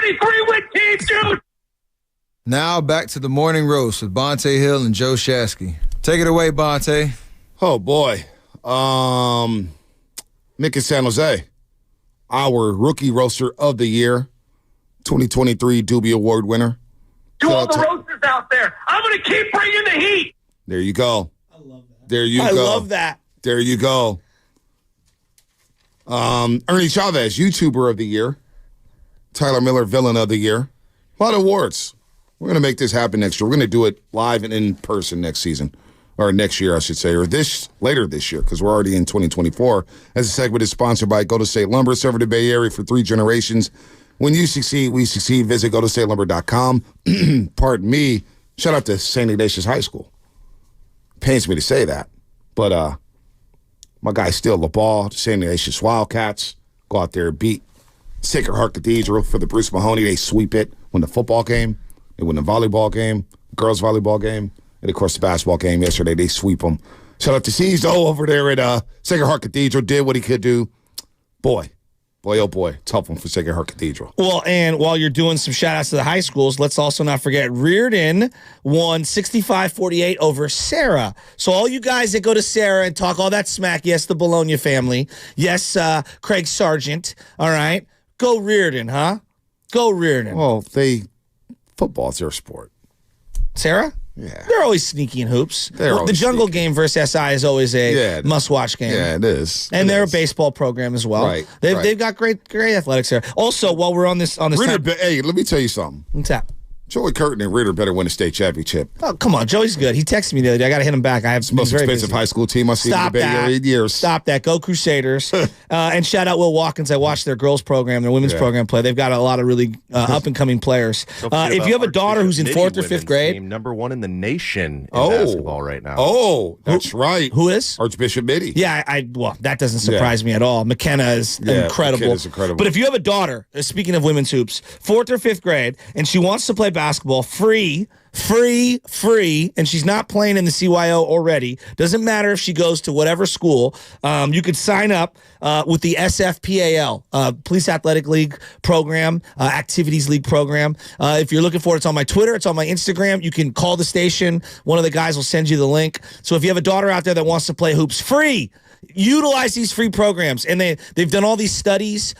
33-win team, dude. Now back to the morning roast with Bonte Hill and Joe Shasky. Take it away, Bonte. Oh, boy. Nick in San Jose, our rookie roaster of the year, 2023 Doobie Award winner. To all the roasters out there, I'm going to keep bringing the heat. There you go. I love that. There you I go. love that. There you go. Ernie Chavez, YouTuber of the year. Tyler Miller, Villain of the year. A lot of awards. We're going to make this happen next year. We're going to do it live and in person next season. Or next year, I should say. Or later this year, because we're already in 2024. As a segment is sponsored by Golden State Lumber, serving the Bay Area for 3 generations. When you succeed, we succeed. Visit GoldenStateLumber.com. Pardon me. Shout out to St. Ignatius High School. Pains me to say that. But my guys steal the ball. The St. Ignatius Wildcats go out there and beat Sacred Heart Cathedral for the Bruce Mahoney. They sweep it. Win the football game. They win the volleyball game. Girls volleyball game. And, of course, the basketball game yesterday. They sweep them. Shout out to Cizzo over there at Sacred Heart Cathedral. Did what he could do. Boy, oh boy, tough one for Sacred Heart Cathedral. Well, and while you're doing some shout-outs to the high schools, let's also not forget Reardon won 65-48 over Sarah. So all you guys that go to Sarah and talk all that smack, yes, the Bologna family, yes, Craig Sargent, all right, go Reardon, huh? Go Reardon. Well, football's their sport. Sarah? Yeah. They're always sneaky in hoops. The Jungle game versus SI is always a must-watch game. Yeah, it is. And they're a baseball program as well. Right. They've got great athletics there. Also, while we're on this Ritter, hey, let me tell you something. What's that? Joey Curtin and Ritter better win a state championship. Oh, come on. Joey's good. He texted me the other day. I got to hit him back. I have the most expensive high school team I've seen in the Bay Area in years. Stop that. Go Crusaders. And shout out Will Watkins. I watched their girls program, their women's program play. They've got a lot of really up-and-coming players. If you have a daughter who's in 4th or 5th grade. Team number 1 in the nation in basketball right now. Oh, that's right. Who is? Archbishop Mitty. Yeah, well, that doesn't surprise me at all. McKenna is incredible. McKenna's incredible. But if you have a daughter, speaking of women's hoops, 4th or 5th grade, and she wants to play basketball free, and she's not playing in the CYO already, doesn't matter if she goes to whatever school, you could sign up with the SFPAL, Police Athletic League program, Activities League program. If you're looking for it, it's on my Twitter, it's on my Instagram. You can call the station. One of the guys will send you the link. So if you have a daughter out there that wants to play hoops free, utilize these free programs. And they've done all these studies.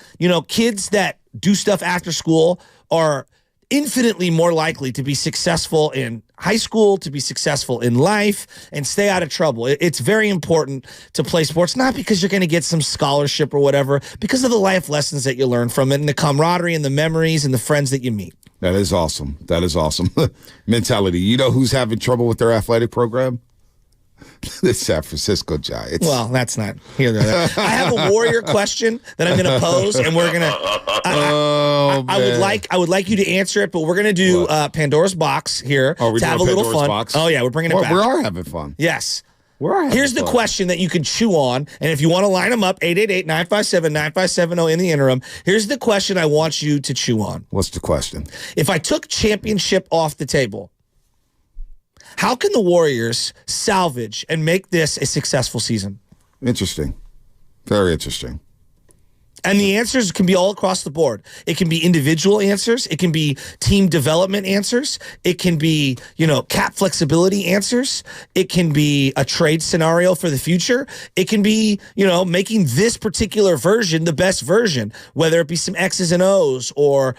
Kids that do stuff after school are infinitely more likely to be successful in high school, to be successful in life, and stay out of trouble. It's very important to play sports, not because you're going to get some scholarship or whatever, because of the life lessons that you learn from it and the camaraderie and the memories and the friends that you meet. That is awesome. That is awesome. Mentality. You know who's having trouble with their athletic program? The San Francisco Giants. Well, that's not here nor there. I have a Warrior question that I'm going to pose, and we're going to. I would like you to answer it, but we're going to do Pandora's box here to have a little fun. Box? Oh yeah, we're bringing it back. We are having fun. Yes. Here's the question that you can chew on, and if you want to line them up, 888-957-9570 in the interim. Here's the question I want you to chew on. What's the question? If I took championship off the table, how can the Warriors salvage and make this a successful season? Interesting. Very interesting. And the answers can be all across the board. It can be individual answers. It can be team development answers. It can be, cap flexibility answers. It can be a trade scenario for the future. It can be, making this particular version the best version, whether it be some X's and O's or,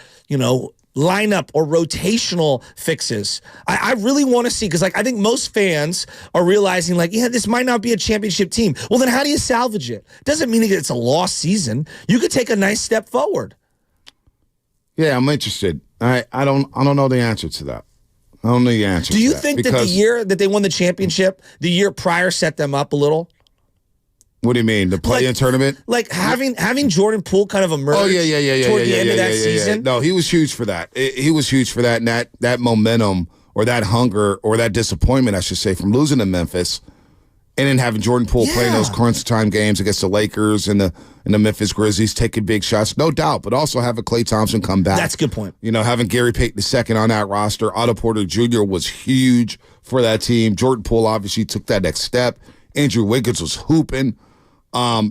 lineup or rotational fixes. I really want to see, because I think most fans are realizing this might not be a championship team. Well, then how do you salvage it? Doesn't mean it's a lost season. You could take a nice step forward. Yeah, I'm interested. I don't know the answer to that. I don't know the answer. Do you to that think that the year that they won the championship, the year prior set them up a little? What do you mean? The play-in tournament? Having Jordan Poole kind of emerge toward the end of that season? No, he was huge for that. He was huge for that, and that momentum or that hunger or that disappointment, I should say, from losing to Memphis and then having Jordan Poole playing those crunch time games against the Lakers and the Memphis Grizzlies, taking big shots, no doubt, but also having Klay Thompson come back. That's a good point. Having Gary Payton II on that roster. Otto Porter Jr. was huge for that team. Jordan Poole obviously took that next step. Andrew Wiggins was hooping. How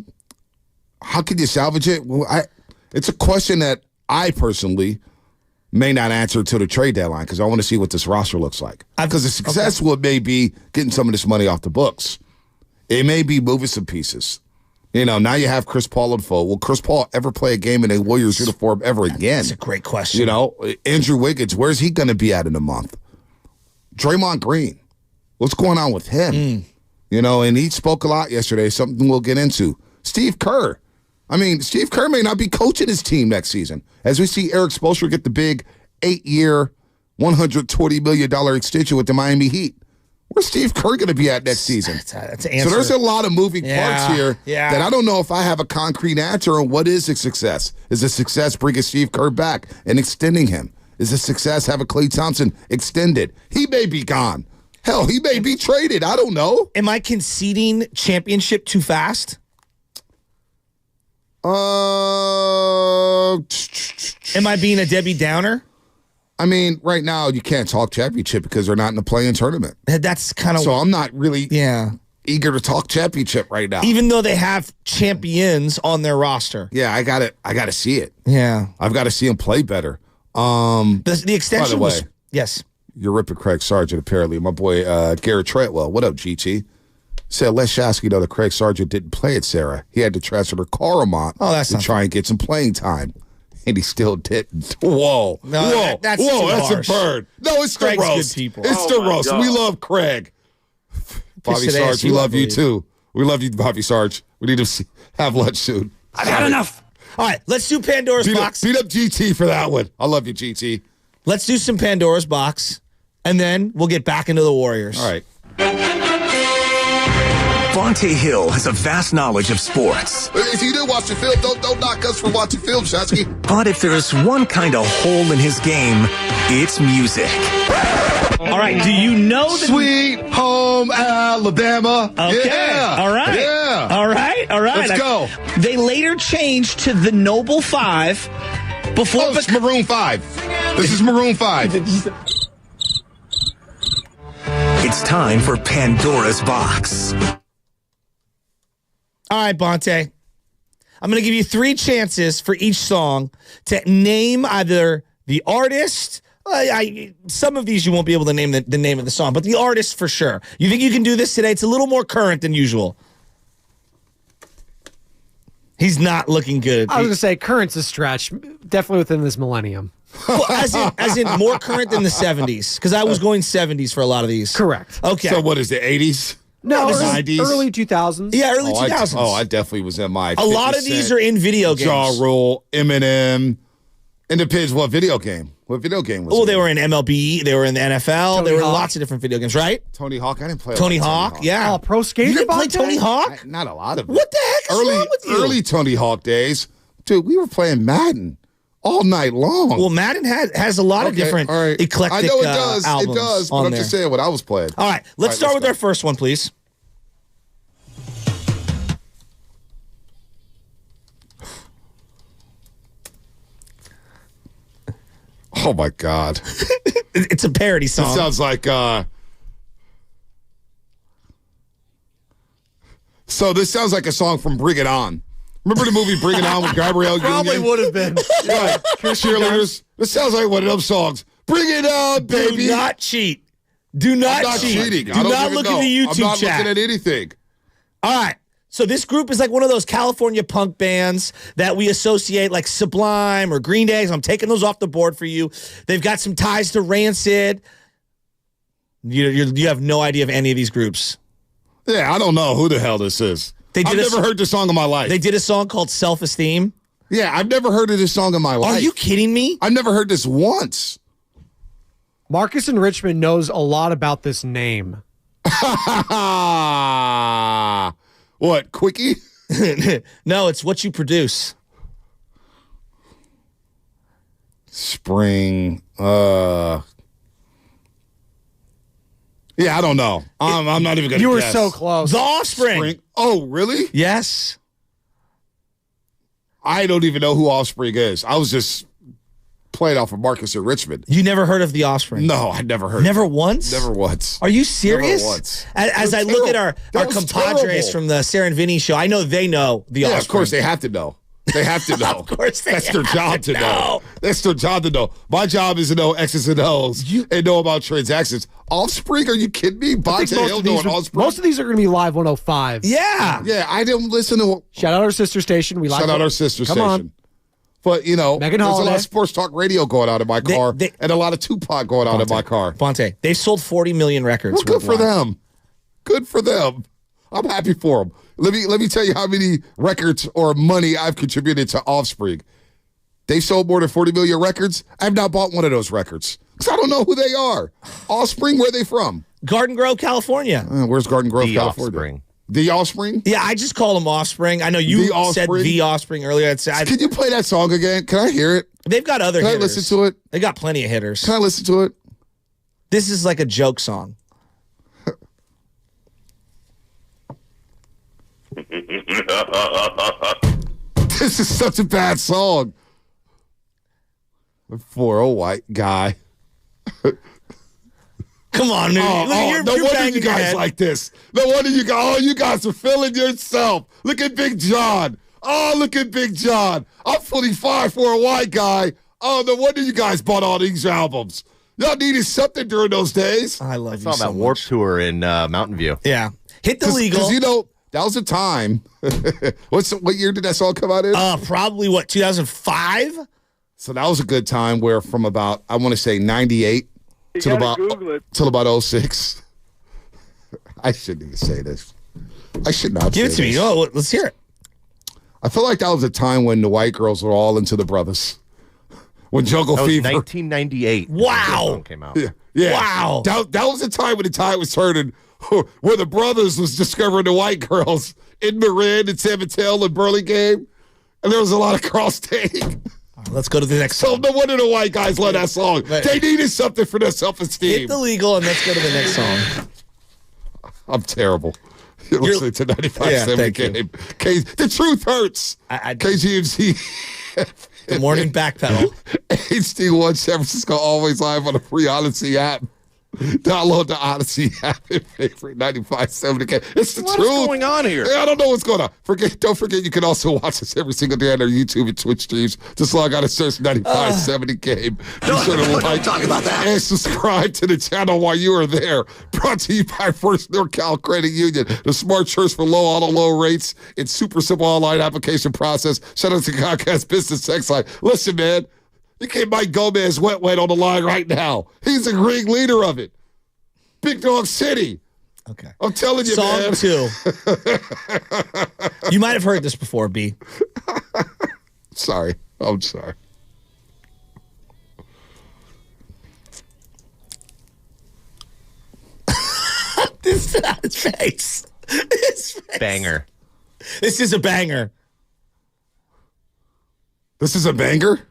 can you salvage it? Well, it's a question that I personally may not answer until the trade deadline because I want to see what this roster looks like. Because the success may be getting some of this money off the books. It may be moving some pieces. Now you have Chris Paul in full. Will Chris Paul ever play a game in a Warriors uniform ever again? That's a great question. Andrew Wiggins, where's he going to be at in a month? Draymond Green, what's going on with him? And he spoke a lot yesterday, something we'll get into. Steve Kerr. Steve Kerr may not be coaching his team next season. As we see Eric Spoelstra get the big 8-year, $120 million extension with the Miami Heat. Where's Steve Kerr going to be at next season? That's so there's a lot of moving parts here that I don't know if I have a concrete answer on what is a success. Is a success bringing Steve Kerr back and extending him? Is a success having Klay Thompson extended? He may be gone. Hell, he may be traded. I don't know. Am I conceding championship too fast? Am I being a Debbie Downer? Right now you can't talk championship because they're not in the play-in tournament. That's kind of so. I'm not really eager to talk championship right now, even though they have champions on their roster. Yeah, I got to see it. Yeah, I've got to see them play better. The extension by the way, yes. You're ripping Craig Sargent apparently. My boy Garrett Treadwell. What up, GT? Said let Shasky know that Craig Sargent didn't play at Sarah. He had to transfer to Carmont to try and get some playing time. And he still didn't. Whoa. No, that's a bird. No, it's Craig's the roast. Good people. It's the roast. God. We love Craig. Bobby Sarge, we love you too. We love you, Bobby Sarge. We need to have lunch soon. I've had enough. All right, let's do Pandora's box. Beat up GT for that one. I love you, GT. Let's do some Pandora's box, and then we'll get back into the Warriors. All right. Vontae Hill has a vast knowledge of sports. If you do watch the film, don't knock us for watching film, Shasky. But if there's one kind of hole in his game, it's music. All right, do you know the Sweet Home Alabama? Okay. Yeah. All right. Yeah. All right. Let's go. They later changed to the Noble Five before it's Maroon 5. This is Maroon 5. It's time for Pandora's Box. All right, Bonte. I'm going to give you 3 chances for each song to name either the artist. Some of these you won't be able to name the name of the song, but the artist for sure. You think you can do this today? It's a little more current than usual. He's not looking good. I was going to say current's a stretch, definitely within this millennium. Well, as in more current than the 70s, because I was going 70s for a lot of these. Correct. Okay. So what is the 80s? No, the 90s? early 2000s. Yeah, early 2000s. I definitely was in my. A lot of these are in video games. Ja Rule, Eminem. It depends what video game. What video game was it? Oh, they were in MLB. They were in the NFL. There were lots of different video games, right? Tony Hawk. I didn't play Tony Hawk. Yeah. Oh, Pro Skater. You didn't play Tony Hawk? Not a lot of it. What the heck is wrong with you? Early Tony Hawk days. Dude, we were playing Madden all night long. Well, Madden has a lot of different eclectic I know it does. albums. It does, but I'm just saying what I was playing. All right, let's start with our first one, please. Oh, my God. It's a parody song. It sounds like... So this sounds like a song from Bring It On. Remember the movie Bring It On with Gabrielle Union? Probably would have been. Right. Cheerleaders. This sounds like one of those songs. Bring it on, baby. Do not cheat. Do not I'm not cheat. cheating. Do I don't not even look know. at the YouTube I'm not chat. looking at anything. All right. So this group is like one of those California punk bands that we associate like Sublime or Green Day. So I'm taking those off the board for you. They've got some ties to Rancid. You have no idea of any of these groups. Yeah, I don't know who the hell this is. I've never heard this song in my life. They did a song called Self-Esteem. Yeah, I've never heard of this song in my life. Are you kidding me? I've never heard this once. Marcus in Richmond knows a lot about this name. What, Quickie? No, it's what you produce. Spring. Yeah, I don't know. I'm not even going to guess. You were so close. The Offspring. Oh, really? Yes. I don't even know who Offspring is. I was just playing off of Marcus in Richmond. You never heard of The Offspring? No, I never heard Never of it. once? Never once. Are you serious? Never once. As I look at our compadres from the Sarah and Vinny show, I know they know The Offspring. Yeah, of course, they have to know. They have to know. Of course they That's their have job to know. That's their job to know. My job is to know X's and O's and know about transactions. Offspring? Are you kidding me? Bonte Hill doing Offspring? Most of these are going to be live 105. Yeah. Yeah, I didn't listen to. Shout out our sister station. We Shout out our sister station. On. But, you know, Megan there's Holiday. a lot of sports talk radio going on in my car and a lot of Tupac going on in my car. Bonte, they've sold 40 million records. Well, good for them. Good for them. I'm happy for them. Let me tell you how many records or money I've contributed to Offspring. They sold more than 40 million records. I've not bought one of those records because I don't know who they are. Offspring, where are they from? Garden Grove, California. Where's Garden Grove, California? Offspring. The Offspring? Yeah, I just call them Offspring. I know you said The Offspring earlier. Can you play that song again? Can I hear it? They've got other hitters. Can I listen to it? They got plenty of hitters. Can I listen to it? This is like a joke song. This is such a bad song. For a white guy. Come on, dude. No wonder you guys like this. No wonder you guys are feeling yourself. Look at Big John. Oh, look at Big John. I'm 45 for a white guy. Oh, no wonder you guys bought all these albums. Y'all needed something during those days. I love you so much. I saw that Warped Tour in Mountain View. Yeah. Hit the legal. Because, you know, that was a time. What year did that song come out in? Probably, 2005? So that was a good time where from about, I want to say 98 till about 06. I shouldn't even say this. I should not Give it to me. Oh, let's hear it. I feel like that was a time when the white girls were all into the brothers. When Jungle Fever. 1998. Wow. Song came out. Yeah. Wow. That was a time when the tide was turning, where the brothers was discovering the white girls in Marin and San Mateo and Burlingame. And there was a lot of cross-taking. Let's go to the next song. So no wonder the white guys love that song. They needed something for their self-esteem. Hit the legal and let's go to the next song. I'm terrible. You're listening to 95.7 Game. The truth hurts. KGMZ. Good morning, backpedal. HD1 San Francisco, always live on the free Odyssey app. Download the Odyssey app and favorite 95.7 Game. It's the truth. What's going on here? I don't know what's going on. Don't forget you can also watch us every single day on our YouTube and Twitch streams. Just log on and search 95.7 Game. Be sure to like talk about that. and subscribe to the channel while you are there. Brought to you by First NorCal Credit Union, the smart choice for low auto low rates and super simple online application process. Shout out to Comcast Business Text Line. Listen, man. You get Mike Gomez wet on the line right now. He's the green leader of it. Big Dog City. Okay. I'm telling you, man. Song 2. You might have heard this before, B. Sorry. I'm sorry. This is his face. His face. Banger. This is a banger. This is a banger?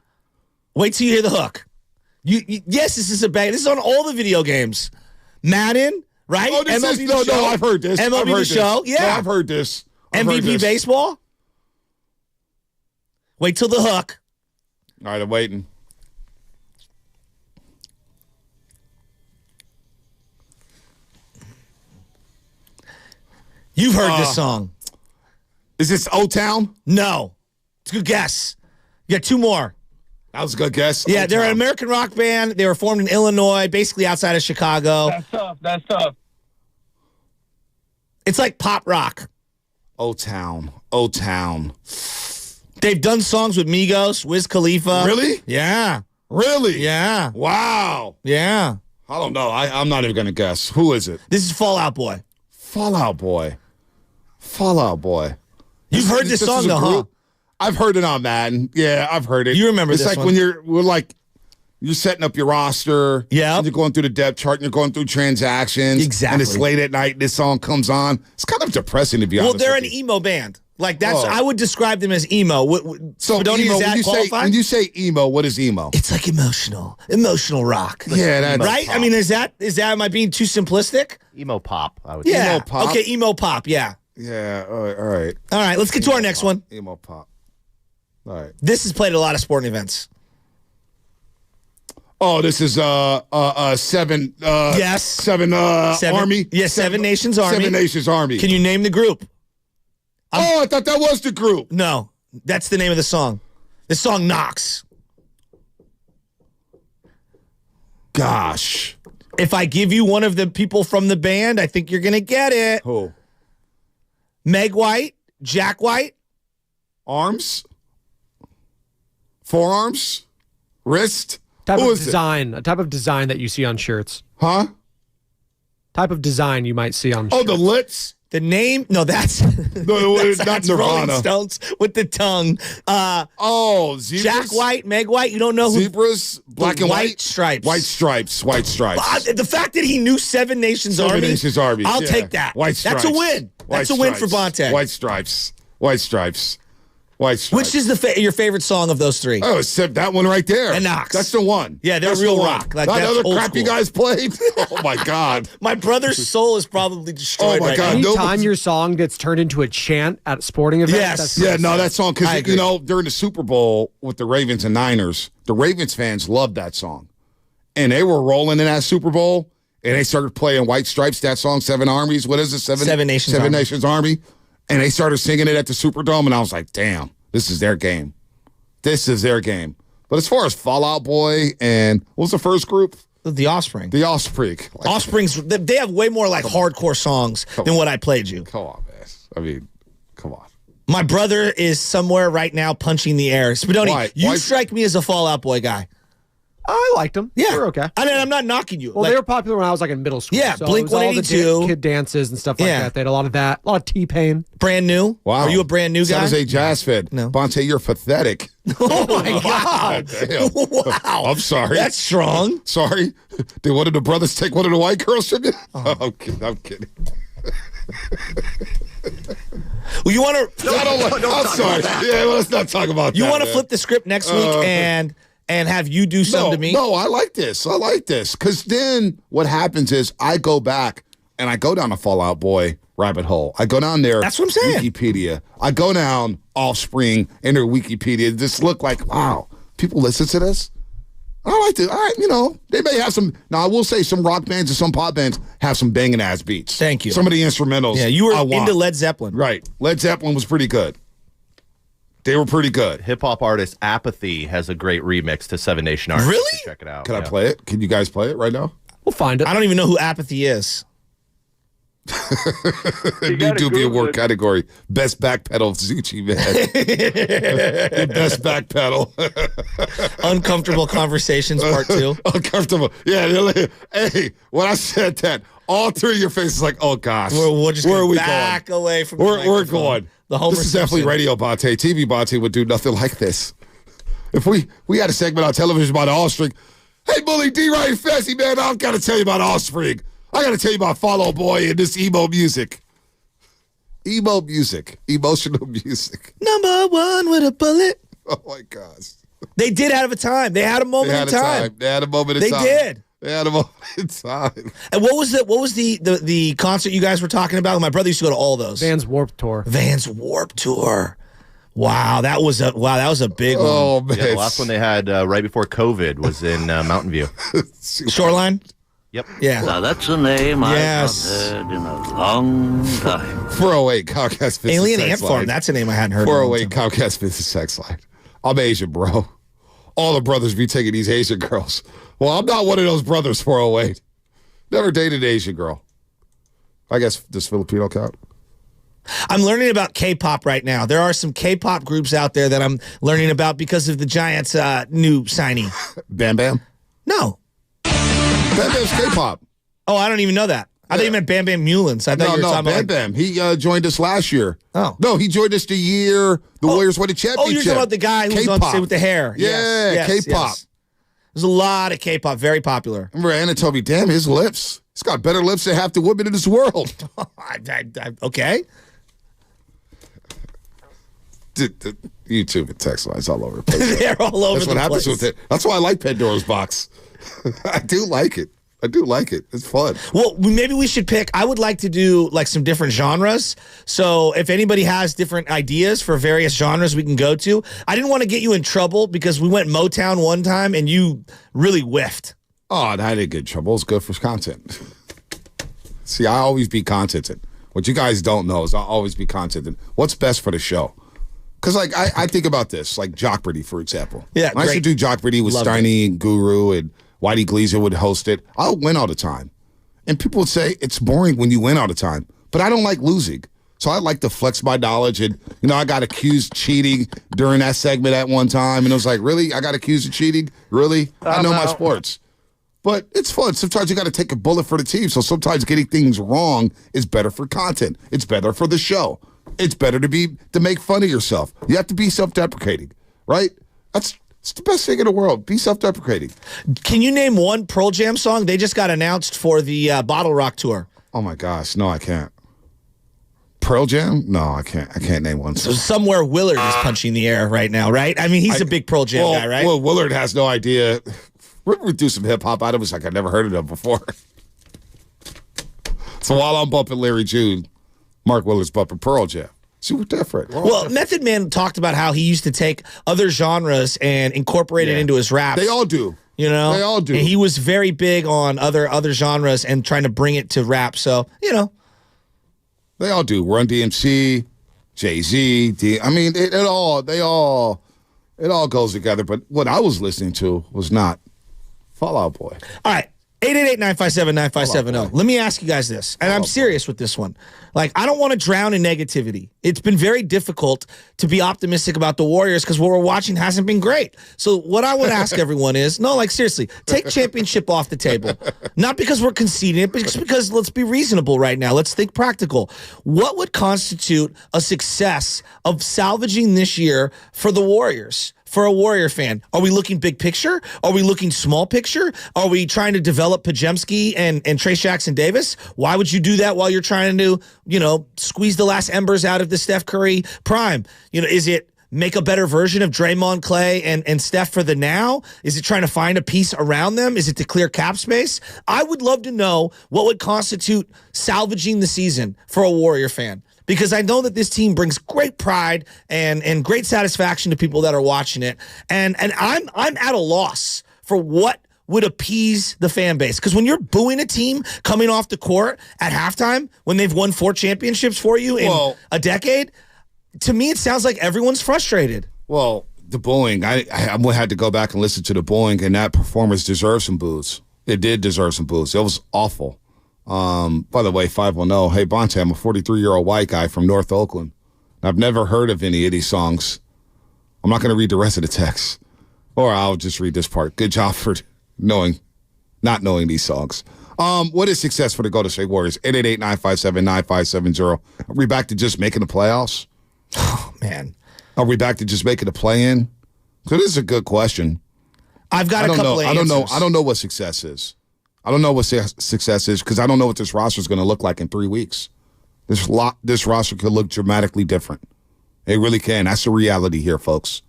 Wait till you hear the hook. Yes, this is a banger. This is on all the video games. Madden, right? Oh, no, I've heard this. MLB The Show, yeah. No, I've heard this. MVP Baseball. Wait till the hook. All right, I'm waiting. You've heard this song. Is this O-Town? No. It's a good guess. You got two more. That was a good guess. Yeah, they're an American rock band. They were formed in Illinois, basically outside of Chicago. That's tough. It's like pop rock. O-Town. They've done songs with Migos, Wiz Khalifa. Really? Yeah. Really? Yeah. Wow. Yeah. I don't know. I'm not even going to guess. Who is it? This is Fall Out Boy. Fall Out Boy. You've heard this song, though, huh? I've heard it on Madden. Yeah, I've heard it. You remember it's this like one. when you're setting up your roster. Yeah. And you're going through the depth chart and you're going through transactions. Exactly. And it's late at night and this song comes on. It's kind of depressing, to be honest. Well, they're with an you. emo band. Like, that's, I would describe them as emo. So don't emo, use that when you say emo, what is emo? It's like emotional rock. Yeah, that's right. pop. I mean, is that am I being too simplistic? Emo pop, I would Yeah. Emo pop? Okay, emo pop. Yeah. Yeah. All right. All right. Let's get to our next one. Emo pop. All right. This is played at a lot of sporting events. Oh, this is seven. Yes. Seven Army. Yes, Seven Nations Army. 7 Nations Army. Can you name the group? I thought that was the group. No. That's the name of the song. This song knocks. Gosh. If I give you one of the people from the band, I think you're going to get it. Who? Meg White, Jack White. Arms? Forearms? Wrist? Type Who of is it? design, a type of design that you see on shirts. Huh? Type of design you might see on Oh, shirts. the lips? The name? No, that's No, it's not that's Rolling Nirvana. Stones with the tongue. Oh, zebras? Jack White, Meg White. You don't know who? Zebras? Black and white? Stripes. White stripes. White stripes. The fact that he knew Seven Nations Seven Army, Nations Army. I'll Yeah. take that. White stripes. That's a win. That's a win for Bonte. White stripes. White stripes. White stripes. Which is your favorite song of those three? Oh, except that one right there. And Knox. That's the one. Yeah, they're That's real the one. rock. Like, Not that's the other old crap you school. guys played. Oh my God. My brother's soul is probably destroyed. Oh, my right God. now. Anytime your song gets turned into a chant at a sporting event, Yes. that's Yeah, no, that song, I because, agree. you know, during the Super Bowl with the Ravens and Niners, the Ravens fans loved that song. And they were rolling in that Super Bowl, and they started playing White Stripes, that song, Seven Armies. What is it? Seven Nations Seven Army. Nations Army. And they started singing it at the Superdome, and I was like, damn, this is their game. This is their game. But as far as Fall Out Boy and what was the first group? The Offspring. The Offspring. Like, Offspring's, they have way more like hardcore songs than what I played you. come on, man. I mean, come on. My brother is somewhere right now punching the air. Spadoni, Why? you Why- strike me as a Fall Out Boy guy. I liked them. Yeah. They're okay. I mean, I'm not knocking you. Well, Like, they were popular when I was like in middle school. Yeah, so Blink it was all the 182. kid dances and stuff like Yeah. that. They had a lot of that. A lot of T-Pain. brand new? Wow. Are you a brand new guy? San Jose Jazz fan. No. Bonte, you're pathetic. Oh my God. Damn. Wow. I'm sorry. That's strong. Sorry. Did one of the brothers take one of the white girls from you? Oh, I'm kidding. I'm kidding. Well, you want to I'm sorry. Yeah, well, let's not talk about that. you want to man. flip the script next week and have you do something to me? No, I like this. I like this. Because then what happens is I go back and I go down a Fall Out Boy rabbit hole. I go down there. That's what I'm saying. Wikipedia. I go down Offspring in their Wikipedia. Just look like, wow, people listen to this? I like to, you know, they may have some. Now, I will say some rock bands and some pop bands have some banging ass beats. Thank you. Some of the instrumentals. Yeah, you were I want. into Led Zeppelin. Right. Led Zeppelin was pretty good. They were pretty good. Hip hop artist Apathy has a great remix to Seven Nation Army. Really? Check it out. Can I play it? Can you guys play it right now? We'll find it. I don't even know who Apathy is. New Doobie Award category. Best back pedal Zucci, man. The best back pedal. Uncomfortable Conversations Part 2. Uncomfortable. Yeah. Hey, when I said that, all three of your faces like, oh gosh. We're just Where gonna are we back going? away from the We're microphone. going. The Homer This is definitely Simpson. radio Bonte. TV Bonte would do nothing like this. If we had a segment on television about Offspring, hey, Bully D. Right Fessy, man, I've got to tell you about Offspring. I got to tell you about Fall Out Boy and this emo music. Emo music. Emotional music. Number one with a bullet. Oh, my gosh. They did have a time. They had a moment They had in time. They had a moment in They time. did. They had a moment in time. And what was the concert you guys were talking about? My brother used to go to all those. Vans Warped Tour. Vans Warped Tour. Wow, that was a big one. Oh, man. Yeah, the last one they had right before COVID was in Mountain View. Shoreline? Yep. Yeah. Now that's a name Yes. I've not heard in a long time. 408 Comcast Business Alien Sex Ant Farm. Line. That's a name I hadn't heard. in a long 408 time. Comcast Business Sex Line. I'm Asian, bro. All the brothers be taking these Asian girls. Well, I'm not one of those brothers, 408. Never dated an Asian girl. I guess, does Filipino count? I'm learning about K-pop right now. There are some K-pop groups out there that I'm learning about because of the Giants' new signing. Bam Bam? No. Bam Bam's K-pop. Oh, I don't even know that. I thought you meant Bam Bam Mullins. I thought you were talking Bam about. Bam. He joined us last year. Oh. No, he joined us the year the Warriors won the championship. Oh, you're talking about the guy who was on K-pop. stage with the hair. Yeah, Yes, yes, K-pop. yes. There's a lot of K-pop, very popular. Remember Anna told me, damn, his lips. He's got better lips than half the women in this world. Okay. YouTube and text lines all over the place. They're all over That's the what happens place. with it. That's why I like Pandora's box. I do like it. I do like it. It's fun. Well, maybe we should pick. I would like to do like some different genres. So if anybody has different ideas for various genres we can go to. I didn't want to get you in trouble because we went Motown one time and you really whiffed. Oh, I didn't get in trouble. It's good for content. See, I always be contented. What you guys don't know is I always be contented. What's best for the show? Because, like, I think about this, like Jockberty, for example. Yeah, when I used to do Jockberty with Loved Steiny and Guru, and Whitey Gleaser would host it. I would win all the time. And people would say, it's boring when you win all the time. But I don't like losing. So I like to flex my knowledge. And, I got accused cheating during that segment at one time. And it was like, really? I got accused of cheating? Really? I know my sports. But it's fun. Sometimes you got to take a bullet for the team. So sometimes getting things wrong is better for content. It's better for the show. It's better to make fun of yourself. You have to be self-deprecating, right? It's the best thing in the world. Be self-deprecating. Can you name one Pearl Jam song? They just got announced for the Bottle Rock tour. Oh my gosh, no, I can't. Pearl Jam? No, I can't. I can't name one song. So somewhere Willard is punching the air right now, right? I mean, he's a big Pearl Jam guy, right? Well, Willard has no idea. We're going to do some hip-hop out of it like I've never heard of them before. So while I'm bumping Larry June, Mark Willard's bumping Pearl Jam. See, we're different. Well, Method Man talked about how he used to take other genres and incorporate it into his raps. They all do. They all do. And he was very big on other genres and trying to bring it to rap. So, They all do. Run DMC, Jay-Z. It all goes together. But what I was listening to was not Fall Out Boy. All right. 888-957-9570. Let me ask you guys this, and I'm serious with this one. Like, I don't want to drown in negativity. It's been very difficult to be optimistic about the Warriors because what we're watching hasn't been great. So what I would ask everyone is, seriously, take championship off the table. Not because we're conceding it, but just because let's be reasonable right now. Let's think practical. What would constitute a success of salvaging this year for the Warriors? For a Warrior fan, are we looking big picture? Are we looking small picture? Are we trying to develop Pajemski and Trace Jackson Davis? Why would you do that while you're trying to, squeeze the last embers out of the Steph Curry prime? Is it make a better version of Draymond, Clay, and Steph for the now? Is it trying to find a piece around them? Is it to clear cap space? I would love to know what would constitute salvaging the season for a Warrior fan. Because I know that this team brings great pride and great satisfaction to people that are watching it. And I'm at a loss for what would appease the fan base. Because when you're booing a team coming off the court at halftime, when they've won 4 championships for you in a decade, to me it sounds like everyone's frustrated. Well, the booing, I had to go back and listen to the booing, and that performance deserves some boos. It did deserve some boos. It was awful. By the way, 510, hey, Bonte, I'm a 43-year-old white guy from North Oakland. I've never heard of any of these songs. I'm not going to read the rest of the text, or I'll just read this part. Good job for not knowing these songs. What is success for the Golden State Warriors? 888-957-9570. Are we back to just making the playoffs? Oh, man. Are we back to just making the play-in? So this is a good question. I've got a couple of answers. I don't know what success is. I don't know what success is because I don't know what this roster is going to look like in 3 weeks. This roster could look dramatically different. It really can. That's the reality here, folks.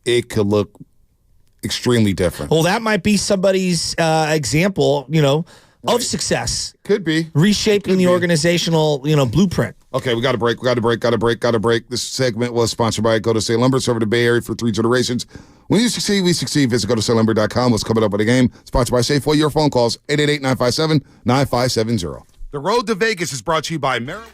It could look extremely different. Well, that might be somebody's example, of success. Could be. Reshaping the organizational, blueprint. Okay, we got to break. This segment was sponsored by Go to State Lumber. Serve the Bay Area for 3 generations. When you succeed, we succeed. Visit GoToStateLumber.com. What's coming up with the game? Sponsored by Safeway. Your phone calls, 888-957-9570. The road to Vegas is brought to you by Maryland.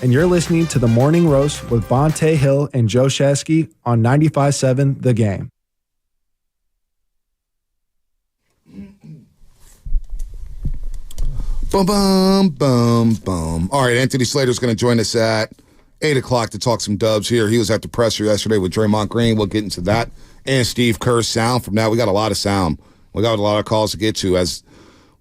And you're listening to The Morning Roast with Bonte Hill and Joe Shasky on 95.7 The Game. Boom, boom, boom, boom. All right, Anthony Slater's going to join us at 8 o'clock to talk some Dubs here. He was at the presser yesterday with Draymond Green. We'll get into that. And Steve Kerr's sound from now. We got a lot of sound. We got a lot of calls to get to. As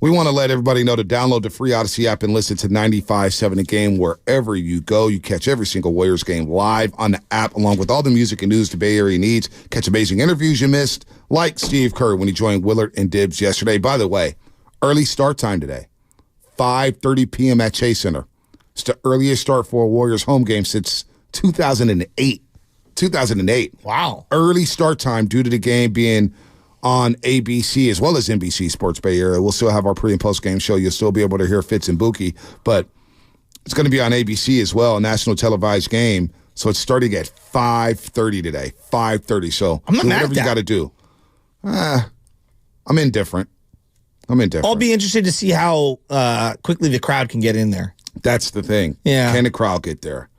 we want to let everybody know to download the free Odyssey app and listen to 95.7 The Game wherever you go. You catch every single Warriors game live on the app, along with all the music and news the Bay Area needs. Catch amazing interviews you missed, like Steve Kerr when he joined Willard and Dibbs yesterday. By the way, early start time today, 5:30 p.m. at Chase Center. It's the earliest start for a Warriors home game since 2008. 2008. Wow. Early start time due to the game being on ABC as well as NBC Sports Bay Area. We'll still have our pre- and post-game show. You'll still be able to hear Fitz and Buki, but it's going to be on ABC as well, a national televised game. So it's starting at 5:30 today, 5:30. So I'm not do mad whatever at you got to do. I'm indifferent. I'll be interested to see how quickly the crowd can get in there. That's the thing. Yeah. Can the crowd get there?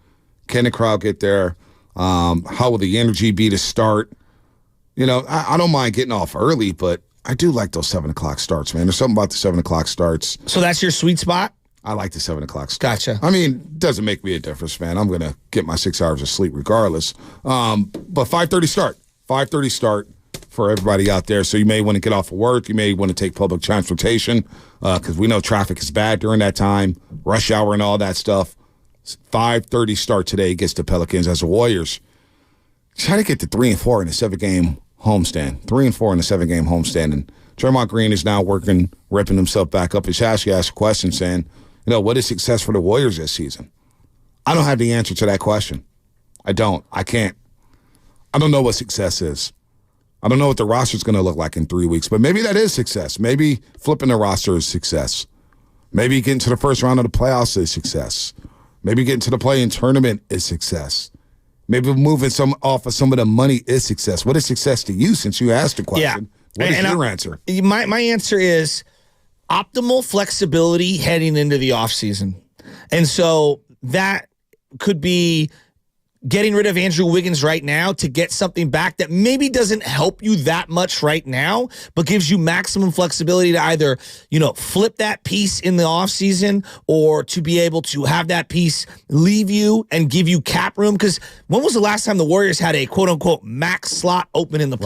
How will the energy be to start? You know, I don't mind getting off early, but I do like those 7 o'clock starts, man. There's something about the 7 o'clock starts. So that's your sweet spot? I like the 7 o'clock starts. Gotcha. I mean, it doesn't make me a difference, man. I'm going to get my 6 hours of sleep regardless. But 5:30 start. 5:30 start for everybody out there. So you may want to get off of work. You may want to take public transportation because we know traffic is bad during that time, rush hour and all that stuff. 5:30 start today against the Pelicans as the Warriors try to get to 3-4 in a 7-game homestand. 3-4 in a 7-game homestand. And Draymond Green is now repping himself back up. And Shasky asked a question saying, you know, what is success for the Warriors this season? I don't have the answer to that question. I don't. I can't. I don't know what success is. I don't know what the roster is going to look like in 3 weeks, but maybe that is success. Maybe flipping the roster is success. Maybe getting to the first round of the playoffs is success. Maybe getting to the play-in tournament is success. Maybe moving off of some of the money is success. What is success to you since you asked the question? Yeah. What is your answer? My answer is optimal flexibility heading into the offseason. And so that could be getting rid of Andrew Wiggins right now to get something back that maybe doesn't help you that much right now, but gives you maximum flexibility to either, flip that piece in the offseason or to be able to have that piece leave you and give you cap room. Because when was the last time the Warriors had a quote-unquote max slot open in the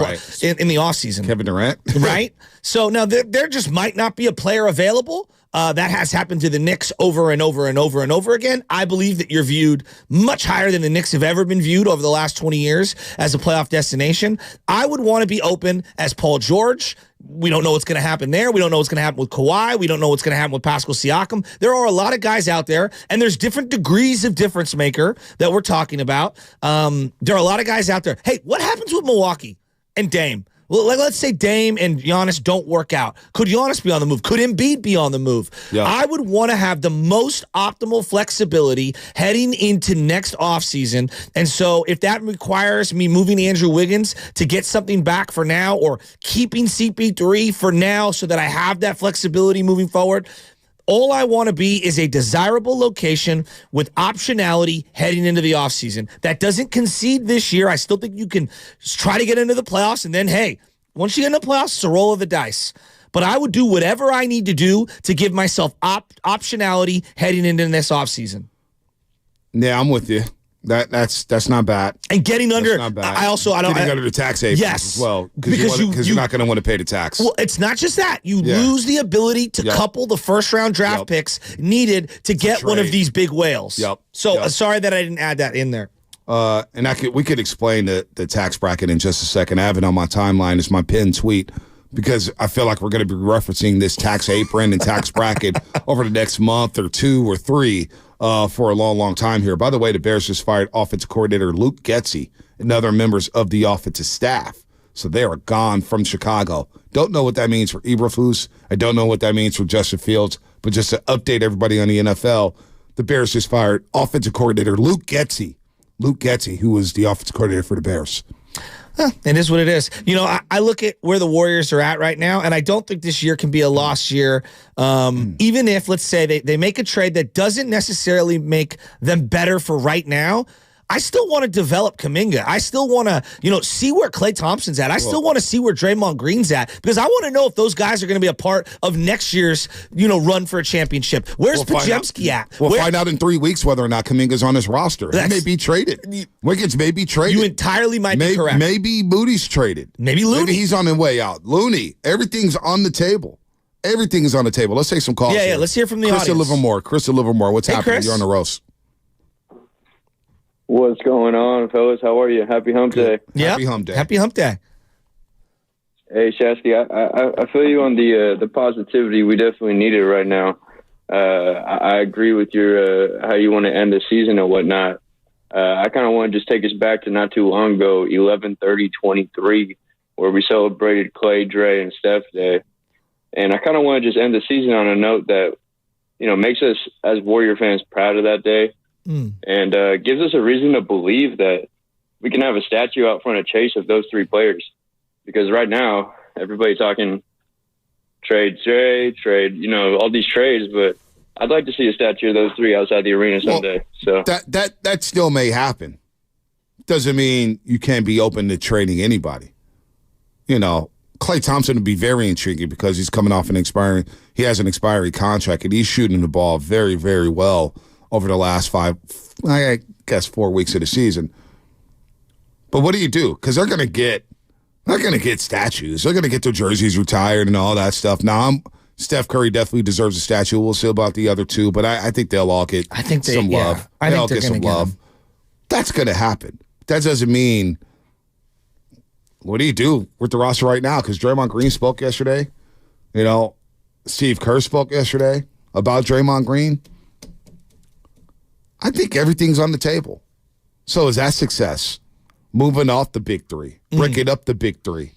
in the offseason? Kevin Durant. Right? So now there just might not be a player available. That has happened to the Knicks over and over and over and over again. I believe that you're viewed much higher than the Knicks have ever been viewed over the last 20 years as a playoff destination. I would want to be open as Paul George. We don't know what's going to happen there. We don't know what's going to happen with Kawhi. We don't know what's going to happen with Pascal Siakam. There are a lot of guys out there, and there's different degrees of difference maker that we're talking about. There are a lot of guys out there. Hey, what happens with Milwaukee and Dame? Well, let's say Dame and Giannis don't work out. Could Giannis be on the move? Could Embiid be on the move? Yeah. I would want to have the most optimal flexibility heading into next offseason. And so if that requires me moving Andrew Wiggins to get something back for now or keeping CP3 for now so that I have that flexibility moving forward, all I want to be is a desirable location with optionality heading into the offseason. That doesn't concede this year. I still think you can try to get into the playoffs, and then, hey, once you get into the playoffs, it's a roll of the dice. But I would do whatever I need to do to give myself optionality heading into this offseason. Yeah, I'm with you. That's not bad. And getting under, not bad. Getting under the tax aprons as well, because you're not going to want to pay the tax. Well, it's not just that. You lose the ability to couple the first-round draft picks needed to get one of these big whales. So sorry that I didn't add that in there. And we could explain the tax bracket in just a second. I have it on my timeline. It's my pinned tweet because I feel like we're going to be referencing this tax apron and tax bracket over the next month or 2 or 3. For a long, long time here. By the way, the Bears just fired offensive coordinator Luke Getsy and other members of the offensive staff. So they are gone from Chicago. Don't know what that means for Eberflus. I don't know what that means for Justin Fields. But just to update everybody on the NFL, the Bears just fired offensive coordinator Luke Getsy. Luke Getsy, who was the offensive coordinator for the Bears. It is what it is. I look at where the Warriors are at right now, and I don't think this year can be a lost year. Even if, let's say, they make a trade that doesn't necessarily make them better for right now, I still want to develop Kuminga. I still want to, see where Klay Thompson's at. I still want to see where Draymond Green's at because I want to know if those guys are going to be a part of next year's, run for a championship. Where's Pajemski at? We'll find out in 3 weeks whether or not Kuminga's on his roster. He may be traded. Wiggins may be traded. You entirely might be correct. Maybe Moody's traded. Maybe Looney. Maybe he's on the way out. Looney. Everything's on the table. Everything is on the table. Let's take some calls. Yeah, let's hear from the audience. Krista Livermore, what's happening? Chris. You're on the roast. What's going on, fellas? How are you? Happy Hump Day. Yeah, Happy Hump Day. Happy Hump Day. Hey, Shasky, I feel you on the positivity. We definitely need it right now. I agree with your how you want to end the season and whatnot. I kind of want to just take us back to not too long ago, 11/30/23, where we celebrated Clay, Dre, and Steph Day. And I kind of want to just end the season on a note that, makes us as Warrior fans proud of that day. And gives us a reason to believe that we can have a statue out front of Chase of those 3 players. Because right now, everybody's talking trade, all these trades, but I'd like to see a statue of those 3 outside the arena someday. So that still may happen. Doesn't mean you can't be open to trading anybody. Klay Thompson would be very intriguing because he's coming off he has an expiring contract, and he's shooting the ball very, very well over the last 4 weeks of the season. But what do you do? Because they're going to get statues. They're going to get their jerseys retired and all that stuff. Now, Steph Curry definitely deserves a statue. We'll see about the other 2, but I think they'll all get some love. They'll get some love. That's going to happen. That doesn't mean what do you do with the roster right now? Because Draymond Green spoke yesterday. Steve Kerr spoke yesterday about Draymond Green. I think everything's on the table. So is that success? Moving off the big 3. Breaking up the big 3.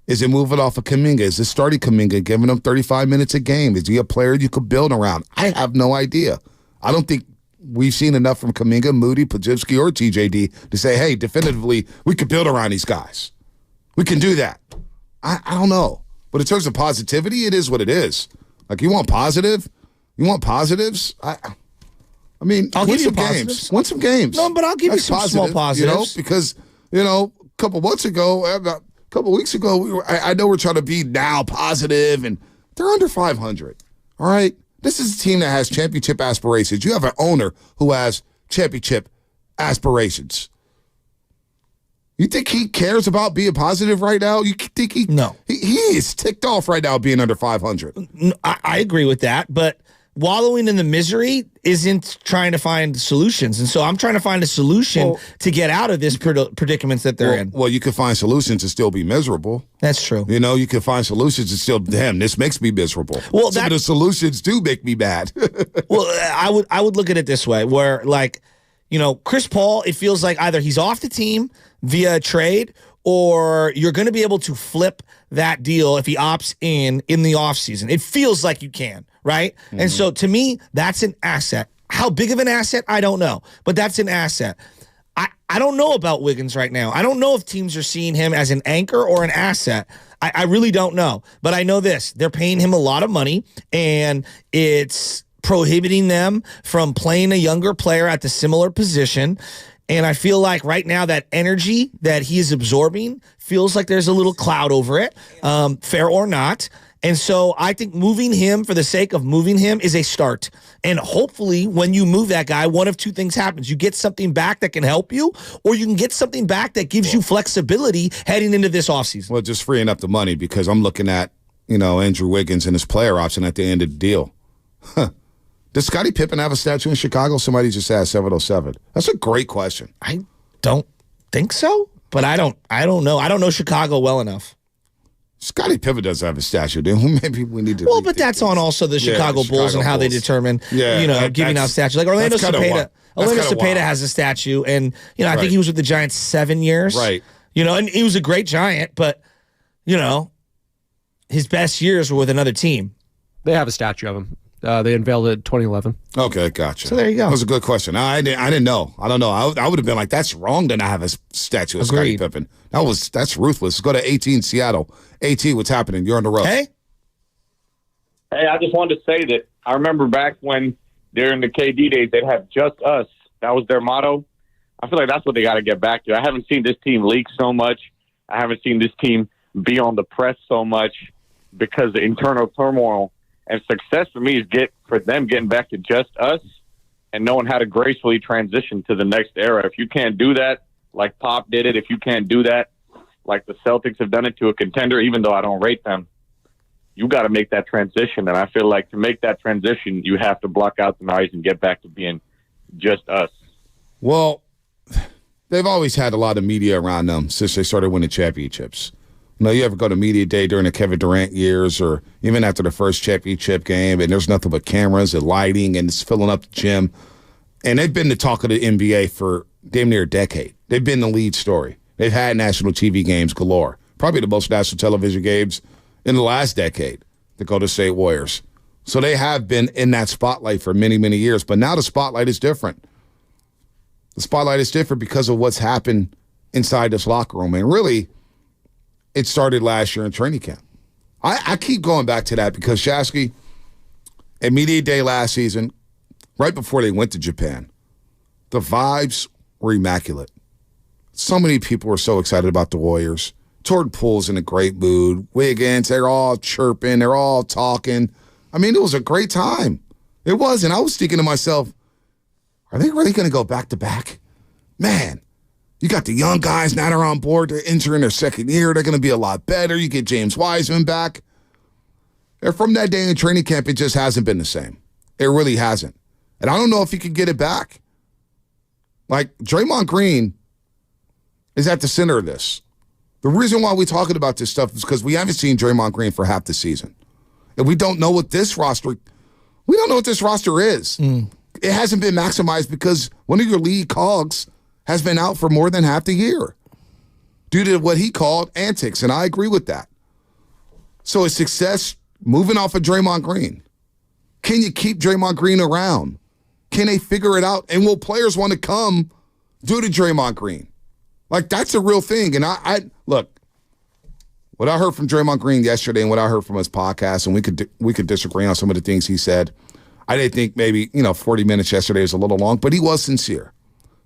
Is it moving off of Kuminga? Is it starting Kuminga, giving him 35 minutes a game? Is he a player you could build around? I have no idea. I don't think we've seen enough from Kuminga, Moody, Pajemski, or TJD to say, hey, definitively, we could build around these guys. We can do that. I don't know. But in terms of positivity, it is what it is. Like, you want positive? You want positives? I mean, I'll win give you some positives. games. Win some games. No, but I'll give you some small positives. Because, a couple months ago, a couple weeks ago, I know we're trying to be now positive, and they're under 500. All right? This is a team that has championship aspirations. You have an owner who has championship aspirations. You think he cares about being positive right now? You think he is ticked off right now being under 500. I agree with that, but wallowing in the misery isn't trying to find solutions. And so I'm trying to find a solution to get out of this predicaments that they're in. Well, you can find solutions and still be miserable. That's true. You can find solutions and still, damn, this makes me miserable. Well, some of the solutions do make me mad. Well, I would look at it this way, where Chris Paul, it feels like either he's off the team via trade, or you're going to be able to flip that deal if he opts in the offseason. It feels like you can, right? Mm-hmm. And so to me, that's an asset. How big of an asset? I don't know, but that's an asset. I don't know about Wiggins right now. I don't know if teams are seeing him as an anchor or an asset. I really don't know. But I know this. They're paying him a lot of money, and it's prohibiting them from playing a younger player at the similar position. And I feel like right now that energy that he's absorbing feels like there's a little cloud over it, fair or not. And so I think moving him for the sake of moving him is a start. And hopefully when you move that guy, one of two things happens. You get something back that can help you, or you can get something back that gives you flexibility heading into this offseason. Well, just freeing up the money, because I'm looking at, Andrew Wiggins and his player option at the end of the deal. Does Scottie Pippen have a statue in Chicago? Somebody just asked 707. That's a great question. I don't think so, but I don't know. I don't know Chicago well enough. Scottie Pippen does have a statue, dude. Maybe we need to. Well, but that's on also the Chicago Bulls and how they determine, giving out statues. Like Orlando Cepeda has a statue, and I think he was with the Giants 7 years, right? And he was a great Giant, but his best years were with another team. They have a statue of him. They unveiled it in 2011. Okay, gotcha. So there you go. That was a good question. I didn't know. I don't know. I would have been like, that's wrong to not have a statue of Scottie Pippen. That's ruthless. Let's go to 18 Seattle. AT, what's happening? You're on the road. Hey, I just wanted to say that I remember back when during the KD days, they'd have just us. That was their motto. I feel like that's what they got to get back to. I haven't seen this team leak so much. I haven't seen this team be on the press so much because the internal turmoil. And success for me is getting back to just us and knowing how to gracefully transition to the next era. If you can't do that, like Pop did it, if you can't do that, like the Celtics have done it to a contender, even though I don't rate them, you got to make that transition. And I feel like to make that transition, you have to block out the noise and get back to being just us. Well, they've always had a lot of media around them since they started winning championships. You ever go to media day during the Kevin Durant years, or even after the first championship game, and there's nothing but cameras and lighting, and it's filling up the gym. And they've been the talk of the NBA for damn near a decade. They've been the lead story. They've had national TV games galore. Probably the most national television games in the last decade, the Golden State Warriors. So they have been in that spotlight for many, many years. But now the spotlight is different. The spotlight is different because of what's happened inside this locker room. And really, it started last year in training camp. I keep going back to that because Shasky, at media day last season, right before they went to Japan, the vibes were immaculate. So many people were so excited about the Warriors. Jordan Poole's in a great mood. Wiggins, they're all chirping. They're all talking. I mean, it was a great time. It was, and I was thinking to myself, are they really going to go back-to-back? Man. You got the young guys now they're on board. They're entering their second year. They're going to be a lot better. You get James Wiseman back. And from that day in training camp, it just hasn't been the same. It really hasn't. And I don't know if he could get it back. Like, Draymond Green is at the center of this. The reason why we're talking about this stuff is because we haven't seen Draymond Green for half the season. And we don't know what this roster is. It hasn't been maximized because one of your lead cogs has been out for more than half the year due to what he called antics, and I agree with that. So is success moving off of Draymond Green? Can you keep Draymond Green around? Can they figure it out? And will players want to come due to Draymond Green? Like, that's a real thing. And I look, what I heard from Draymond Green yesterday and what I heard from his podcast, and we could disagree on some of the things he said, I didn't think maybe, 40 minutes yesterday was a little long, but he was sincere.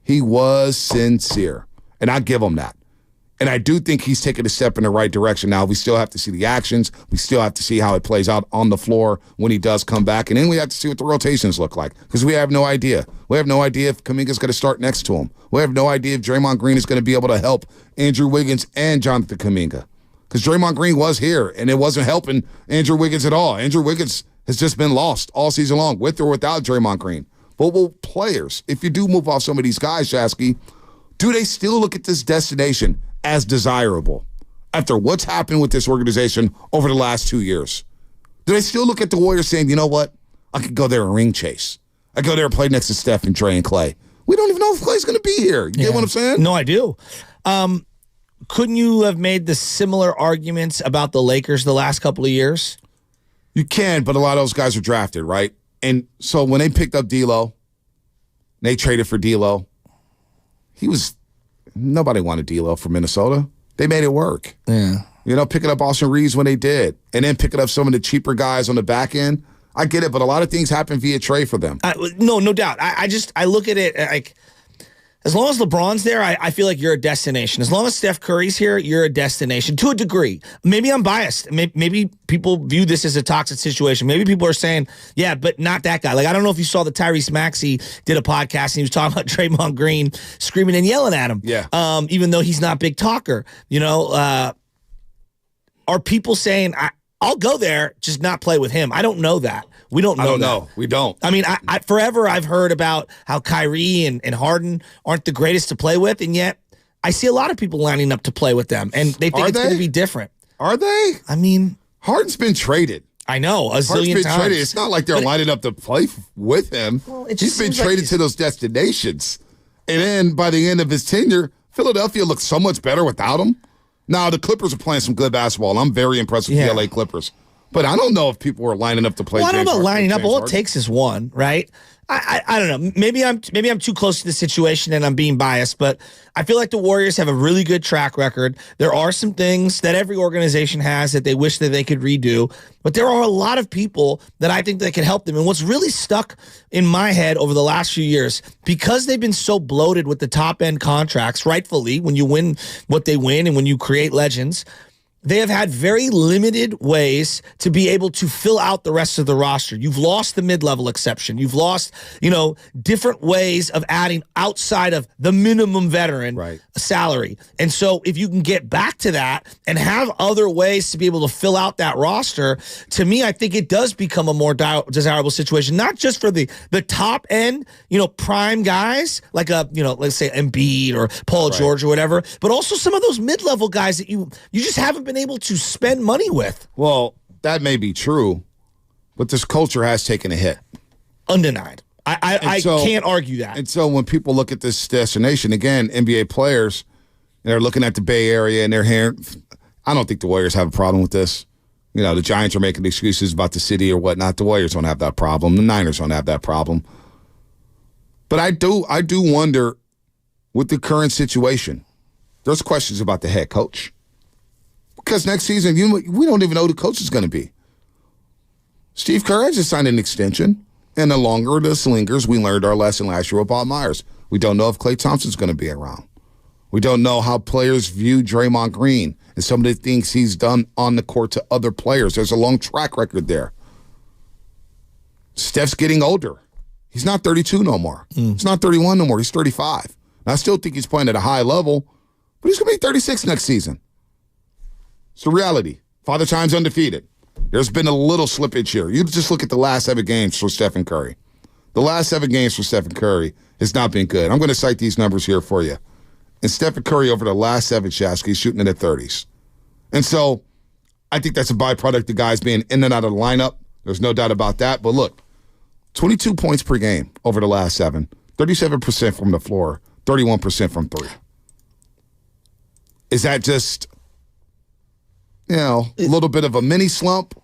He was sincere, and I give him that. And I do think he's taking a step in the right direction. Now, we still have to see the actions. We still have to see how it plays out on the floor when he does come back. And then we have to see what the rotations look like because we have no idea. We have no idea if Kuminga's going to start next to him. We have no idea if Draymond Green is going to be able to help Andrew Wiggins and Jonathan Kuminga because Draymond Green was here, and it wasn't helping Andrew Wiggins at all. Andrew Wiggins has just been lost all season long with or without Draymond Green. But will players, if you do move off some of these guys, Shasky, do they still look at this destination as desirable after what's happened with this organization over the last 2 years? Do they still look at the Warriors saying, you know what? I could go there and ring chase. I go there and play next to Steph and Dre and Clay. We don't even know if Clay's going to be here. You get what I'm saying? No, I do. Couldn't you have made the similar arguments about the Lakers the last couple of years? You can, but a lot of those guys are drafted, right? And so when they picked up D'Lo, they traded for D'Lo. Nobody wanted D'Lo from Minnesota. They made it work. Yeah. Picking up Austin Reeves when they did, and then picking up some of the cheaper guys on the back end. I get it, but a lot of things happen via trade for them. No doubt. I look at it like, as long as LeBron's there, I feel like you're a destination. As long as Steph Curry's here, you're a destination to a degree. Maybe I'm biased. Maybe people view this as a toxic situation. Maybe people are saying, yeah, but not that guy. Like, I don't know if you saw the Tyrese Maxey did a podcast and he was talking about Draymond Green screaming and yelling at him. Yeah. Even though he's not a big talker. Are people saying, I'll go there, just not play with him? I don't know that. We don't know. I don't know. We don't. I mean, I forever I've heard about how Kyrie and Harden aren't the greatest to play with, and yet I see a lot of people lining up to play with them, and they think it's going to be different. Are they? I mean, Harden's been traded. I know, a Harden's zillion been times. traded. It's not like they're lining up to play with him. Well, it He's just been seems like traded to those destinations. And then by the end of his tenure, Philadelphia looks so much better without him. Now, the Clippers are playing some good basketball, and I'm very impressed with the LA Clippers. But I don't know if people were lining up to play. Well, I don't know about lining up. James All Harden. it takes is one, right? I don't know. Maybe I'm too close to the situation and I'm being biased, but I feel like the Warriors have a really good track record. There are some things that every organization has that they wish that they could redo, but there are a lot of people that I think that can help them. And what's really stuck in my head over the last few years, because they've been so bloated with the top end contracts, rightfully, when you win what they win and when you create legends, they have had very limited ways to be able to fill out the rest of the roster. You've lost the mid-level exception. You've lost, different ways of adding outside of the minimum veteran salary. And so if you can get back to that and have other ways to be able to fill out that roster, to me, I think it does become a more desirable situation, not just for the top end, prime guys like let's say Embiid or Paul George or whatever, but also some of those mid-level guys that you just haven't been able to spend money with. Well, that may be true, but this culture has taken a hit. Undenied. I can't argue that. And so when people look at this destination, again, NBA players, they're looking at the Bay Area and they're hearing, I don't think the Warriors have a problem with this. The Giants are making excuses about the city or whatnot. The Warriors don't have that problem. The Niners don't have that problem. But I do wonder with the current situation, there's questions about the head coach. Because next season, we don't even know who the coach is going to be. Steve Kerr just signed an extension, and the longer this lingers, we learned our lesson last year with Bob Myers. We don't know if Klay Thompson's going to be around. We don't know how players view Draymond Green and some of the things he's done on the court to other players. There's a long track record there. Steph's getting older. He's not 32 no more. He's not 31 no more. He's 35. And I still think he's playing at a high level, but he's going to be 36 next season. It's the reality. Father Time's undefeated. There's been a little slippage here. You just look at the last 7 games for Stephen Curry. The last 7 games for Stephen Curry has not been good. I'm going to cite these numbers here for you. And Stephen Curry over the last 7, Shasky, he's shooting in the 30s. And so I think that's a byproduct of guys being in and out of the lineup. There's no doubt about that. But look, 22 points per game over the last 7, 37% from the floor, 31% from 3. Is that just a little bit of a mini slump,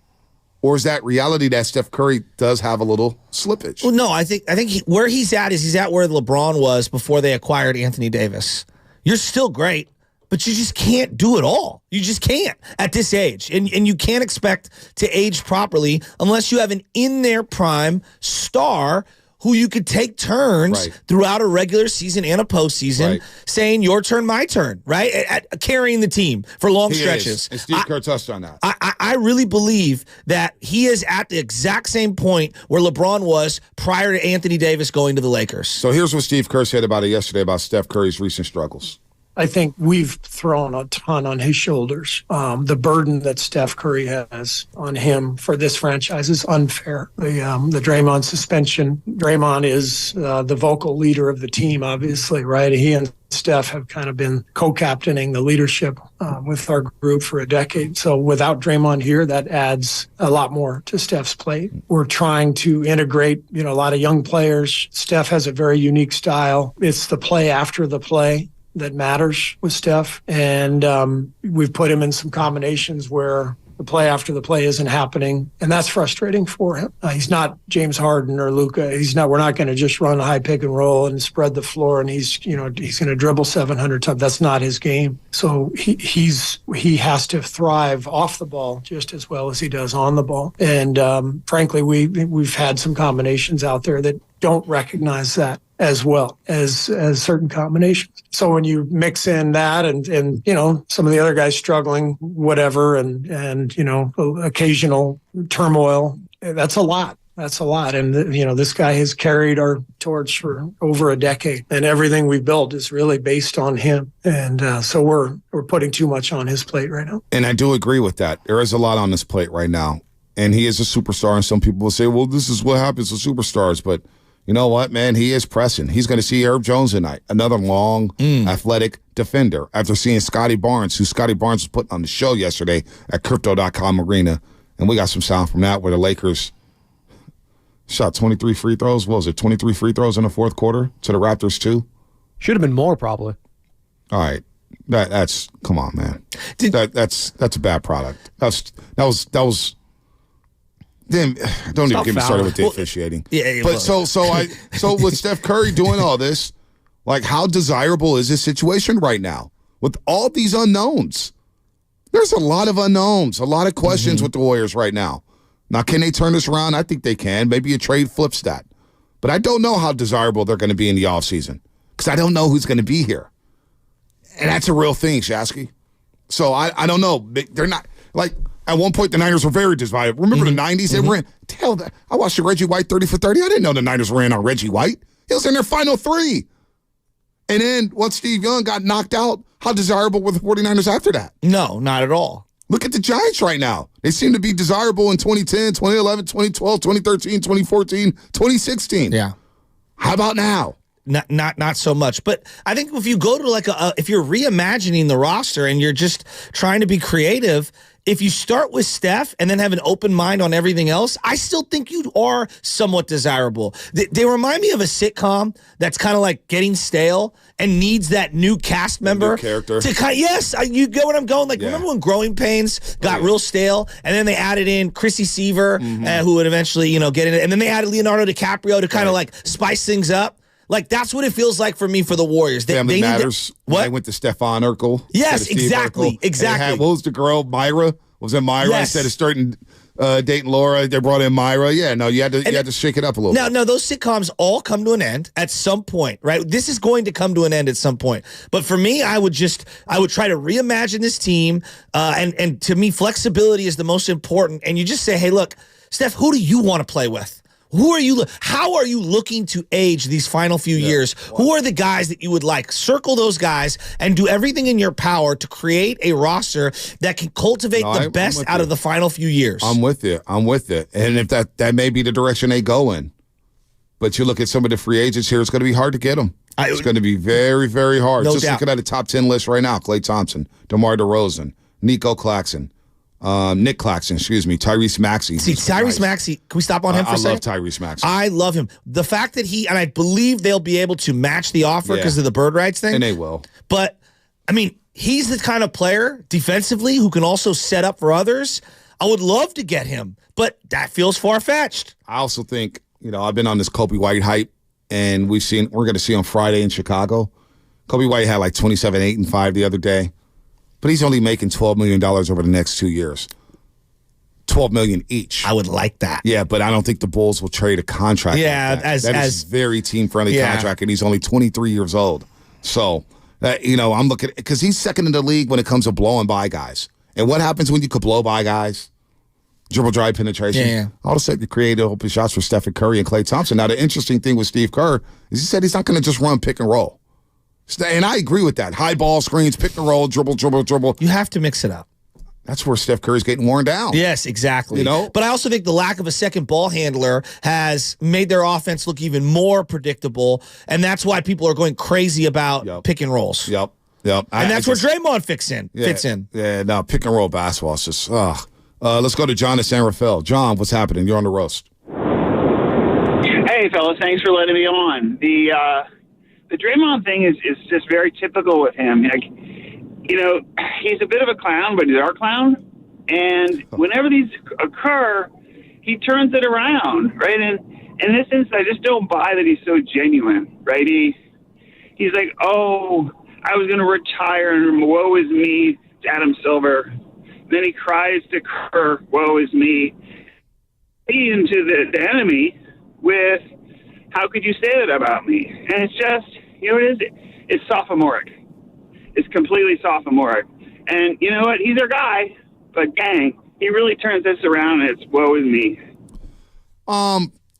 or is that reality that Steph Curry does have a little slippage? Well, no, I think where he's at where LeBron was before they acquired Anthony Davis. You're still great, but you just can't do it all. You just can't at this age. And you can't expect to age properly unless you have an in their prime star who you could take turns throughout a regular season and a postseason, saying your turn, my turn, right? At carrying the team for long stretches. And Steve Kerr touched on that. I really believe that he is at the exact same point where LeBron was prior to Anthony Davis going to the Lakers. So here's what Steve Kerr said about it yesterday about Steph Curry's recent struggles. I think we've thrown a ton on his shoulders. The burden that Steph Curry has on him for this franchise is unfair. The Draymond suspension. Draymond is the vocal leader of the team, obviously, right? He and Steph have kind of been co-captaining the leadership with our group for a decade. So without Draymond here, that adds a lot more to Steph's plate. We're trying to integrate, a lot of young players. Steph has a very unique style. It's the play after the play that matters with Steph. And we've put him in some combinations where the play after the play isn't happening. And that's frustrating for him. He's not James Harden or Luka. We're not going to just run a high pick and roll and spread the floor. And he's going to dribble 700 times. That's not his game. So he has to thrive off the ball just as well as he does on the ball. And frankly, we've had some combinations out there that don't recognize that as well as certain combinations. So when you mix in that and some of the other guys struggling, whatever, and occasional turmoil, that's a lot. That's a lot. And, this guy has carried our torch for over a decade, and everything we've built is really based on him. And so we're putting too much on his plate right now. And I do agree with that. There is a lot on his plate right now. And he is a superstar. And some people will say, well, this is what happens to superstars. But you know what, man? He is pressing. He's going to see Herb Jones tonight, another long, athletic defender, after seeing Scotty Barnes, who Scotty Barnes was putting on the show yesterday at Crypto.com Arena. And we got some sound from that where the Lakers shot 23 free throws. What was it, 23 free throws in the fourth quarter to the Raptors, too? Should have been more, probably. All right. That's come on, man. That's a bad product. That was. Then don't even get me started with the officiating. Yeah, but so with Steph Curry doing all this, like, how desirable is this situation right now with all these unknowns? There's a lot of unknowns, a lot of questions with the Warriors right now. Now, can they turn this around? I think they can. Maybe a trade flips that. But I don't know how desirable they're going to be in the offseason because I don't know who's going to be here. And that's a real thing, Shasky. So I don't know. They're not, like, at one point, the Niners were very desirable. Remember the 90s? They were in. Hell, I watched the Reggie White 30 for 30. I didn't know the Niners were in on Reggie White. He was in their final three. And then once Steve Young got knocked out, how desirable were the 49ers after that? No, not at all. Look at the Giants right now. They seem to be desirable in 2010, 2011, 2012, 2013, 2014, 2016. Yeah. How about now? Not so much. But I think if you go to if you're reimagining the roster and you're just trying to be creative, if you start with Steph and then have an open mind on everything else, I still think you are somewhat desirable. They remind me of a sitcom that's kind of like getting stale and needs that new cast member. New character. Yes, you get what I'm going. Like, remember when Growing Pains got real stale and then they added in Chrissy Seaver, who would eventually, get in it. And then they added Leonardo DiCaprio to kind of like spice things up. Like, that's what it feels like for me for the Warriors. Family Matters. What? They went to Stefan Urkel. Yes, exactly. Exactly. What was the girl? Myra? Was it Myra? Yes. Instead of starting dating Laura, they brought in Myra. Yeah, no, you had to shake it up a little bit. No, those sitcoms all come to an end at some point, right? This is going to come to an end at some point. But for me, I would try to reimagine this team. And to me, flexibility is the most important. And you just say, hey, look, Steph, who do you want to play with? How are you looking to age these final few years? Who are the guys that you would like? Circle those guys and do everything in your power to create a roster that can cultivate the best out of the final few years. I'm with you. And if that may be the direction they go in. But you look at some of the free agents here, it's going to be hard to get them. It's going to be very, very hard. No Just doubt. looking at a top 10 list right now, Klay Thompson, DeMar DeRozan, Nico Claxton. Nick Claxton, Tyrese Maxey. See, Tyrese Maxey, can we stop on him for a second? I love Tyrese Maxey. I love him. The fact that and I believe they'll be able to match the offer because of the bird rights thing. And they will. But, I mean, he's the kind of player defensively who can also set up for others. I would love to get him, but that feels far-fetched. I also think, I've been on this Kobe White hype, and we're going to see on Friday in Chicago. Kobe White had like 27, 8, and 5 the other day. but he's only making $12 million over the next 2 years. $12 million each. I would like that. Yeah, but I don't think the Bulls will trade a contract. Yeah, like that. That is very team-friendly contract, and he's only 23 years old. So, I'm looking, because he's second in the league when it comes to blowing by guys. And what happens when you could blow by guys? Dribble, drive, penetration. Yeah. All of a sudden, you create open shots for Stephen Curry and Klay Thompson. Now, the interesting thing with Steve Kerr is he said he's not going to just run pick and roll. And I agree with that. High ball screens, pick and roll, dribble, dribble, dribble. You have to mix it up. That's where Steph Curry's getting worn down. Yes, exactly. But I also think the lack of a second ball handler has made their offense look even more predictable, and that's why people are going crazy about pick and rolls. Yep. And that's where Draymond fits in. Yeah, no, pick and roll basketball is just, let's go to John at San Rafael. John, what's happening? You're on the roast. Hey, fellas, thanks for letting me on. The Draymond thing is just very typical with him. Like, he's a bit of a clown, but he's our clown. And whenever these occur, he turns it around, right? And in this instance, I just don't buy that he's so genuine, right? He's like, oh, I was going to retire, and woe is me, Adam Silver. Then he cries to Kerr, woe is me. Into the enemy with, how could you say that about me? And it's just, it's sophomoric. It's completely sophomoric. And you know what? He's our guy, but dang, he really turns this around, and it's woe is me.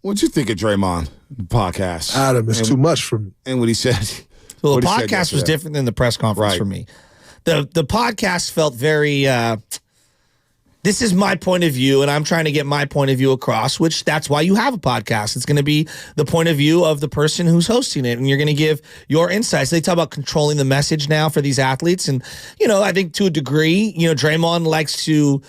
What'd you think of Draymond, the podcast? Adam, it's too much for me. And what he said. Well, the podcast was different than the press conference for me. The podcast felt very, this is my point of view, and I'm trying to get my point of view across, which that's why you have a podcast. It's going to be the point of view of the person who's hosting it, and you're going to give your insights. They talk about controlling the message now for these athletes, and, I think to a degree, Draymond likes to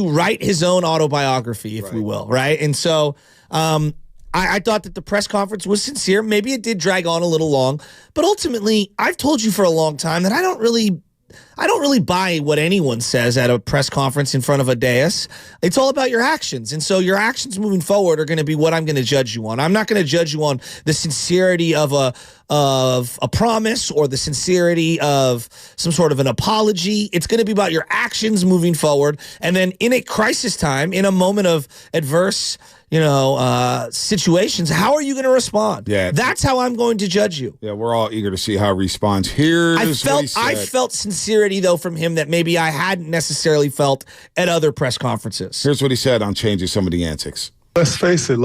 write his own autobiography, if we will, right? And so I thought that the press conference was sincere. Maybe it did drag on a little long, but ultimately, I've told you for a long time that I don't really buy what anyone says at a press conference in front of a dais. It's all about your actions. And so your actions moving forward are going to be what I'm going to judge you on. I'm not going to judge you on the sincerity of a promise or the sincerity of some sort of an apology. It's going to be about your actions moving forward. And then in a crisis time, in a moment of adverse situations, how are you going to respond? Yeah. That's how I'm going to judge you. Yeah, we're all eager to see how he responds. Here's what he said. I felt sincerity, though, from him that maybe I hadn't necessarily felt at other press conferences. Here's what he said on changing some of the antics. Let's face it,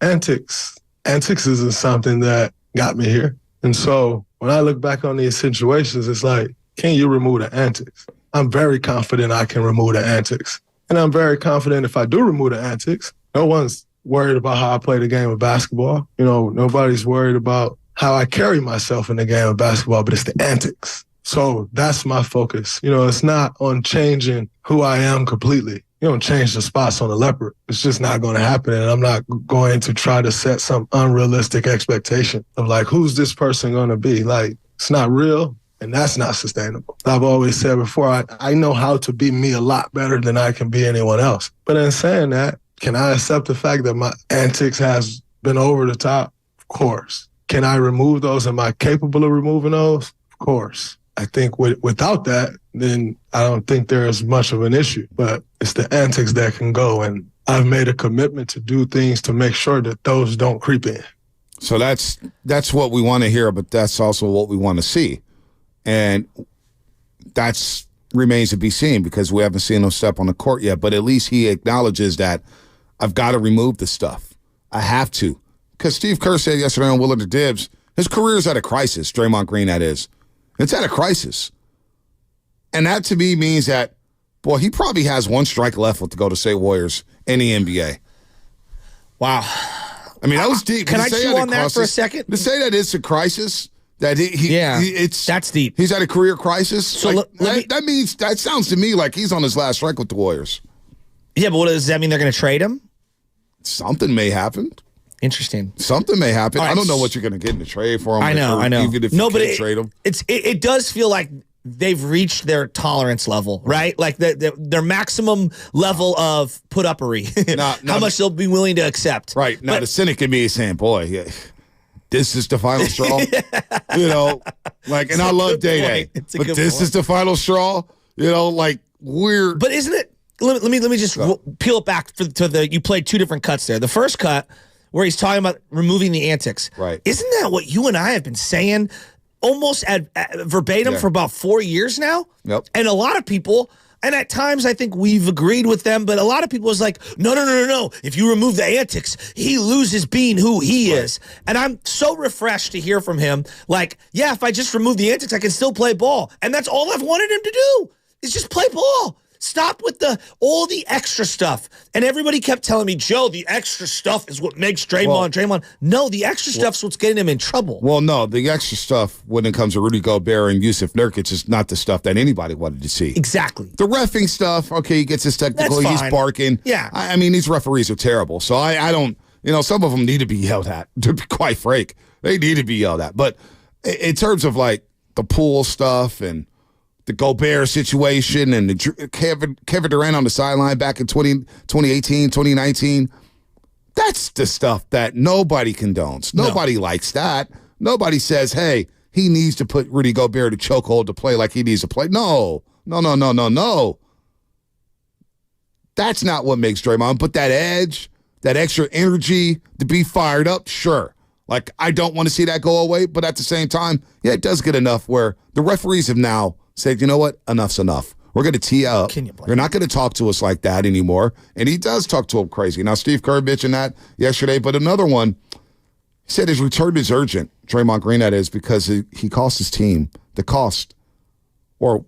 antics isn't something that got me here. And so when I look back on these situations, it's like, can you remove the antics? I'm very confident I can remove the antics. And I'm very confident if I do remove the antics, no one's worried about how I play the game of basketball. Nobody's worried about how I carry myself in the game of basketball, but it's the antics. So that's my focus. It's not on changing who I am completely. You don't change the spots on the leopard. It's just not going to happen. And I'm not going to try to set some unrealistic expectation of who's this person going to be? It's not real. And that's not sustainable. I've always said before, I know how to be me a lot better than I can be anyone else. But in saying that, can I accept the fact that my antics has been over the top? Of course. Can I remove those? Am I capable of removing those? Of course. I think without that, then I don't think there is much of an issue. But it's the antics that can go. And I've made a commitment to do things to make sure that those don't creep in. So that's what we want to hear, but that's also what we want to see. And that's remains to be seen because we haven't seen him step on the court yet. But at least he acknowledges that I've got to remove the stuff. I have to. Because Steve Kerr said yesterday on Willard to Dibs, his career is at a crisis, Draymond Green, that is. It's at a crisis. And that to me means that, boy, he probably has one strike left with the Golden State Warriors in the NBA. Wow. I mean, that was deep. Can I chew on that for a second? To say that it's a crisis, that that's deep. He's at a career crisis. So that sounds to me like he's on his last strike with the Warriors. Yeah, but what does that mean? They're going to trade him? Something may happen. Interesting. Something may happen. Right. I don't know what you're going to get in the trade for him. I know. Even if you can't trade him. It does feel like they've reached their tolerance level, right? Like their maximum level of put-uppery. How much they'll be willing to accept. Right. Now, the cynic in me is saying, boy, this is the final straw. Like, and I love Day-Day. But this is the final straw. You know, like, we're... But isn't it... Let me just peel it back to the... You played two different cuts there. The first cut, where he's talking about removing the antics. Right. Isn't that what you and I have been saying almost verbatim for about 4 years now? Yep. And a lot of people... And at times, I think we've agreed with them, but a lot of people was like, no. If you remove the antics, he loses being who he is. And I'm so refreshed to hear from him. Like, yeah, if I just remove the antics, I can still play ball. And that's all I've wanted him to do is just play ball. Stop with all the extra stuff. And everybody kept telling me, Joe, the extra stuff is what makes Draymond. No, the extra stuff's what's getting him in trouble. Well, no, the extra stuff when it comes to Rudy Gobert and Yusuf Nurkic is not the stuff that anybody wanted to see. Exactly. The reffing stuff, okay, he gets his technical, That's he's fine. barking. Yeah. I mean, these referees are terrible. So I don't, some of them need to be yelled at, to be quite frank. They need to be yelled at. But in terms of like the pool stuff and the Gobert situation and the Kevin Durant on the sideline back in 2018, 2019, that's the stuff that nobody condones. Nobody likes that. Nobody says, hey, he needs to put Rudy Gobert to chokehold to play like he needs to play. No. That's not what makes Draymond. But that edge, that extra energy to be fired up, sure. Like, I don't want to see that go away, but at the same time, yeah, it does get enough where the referees have now said, you know what, enough's enough. We're going to tee up. You're not going to talk to us like that anymore. And he does talk to him crazy. Now, Steve Kerr mentioned that yesterday, but another one, he said his return is urgent, Draymond Green, that is, because he cost his team the cost, or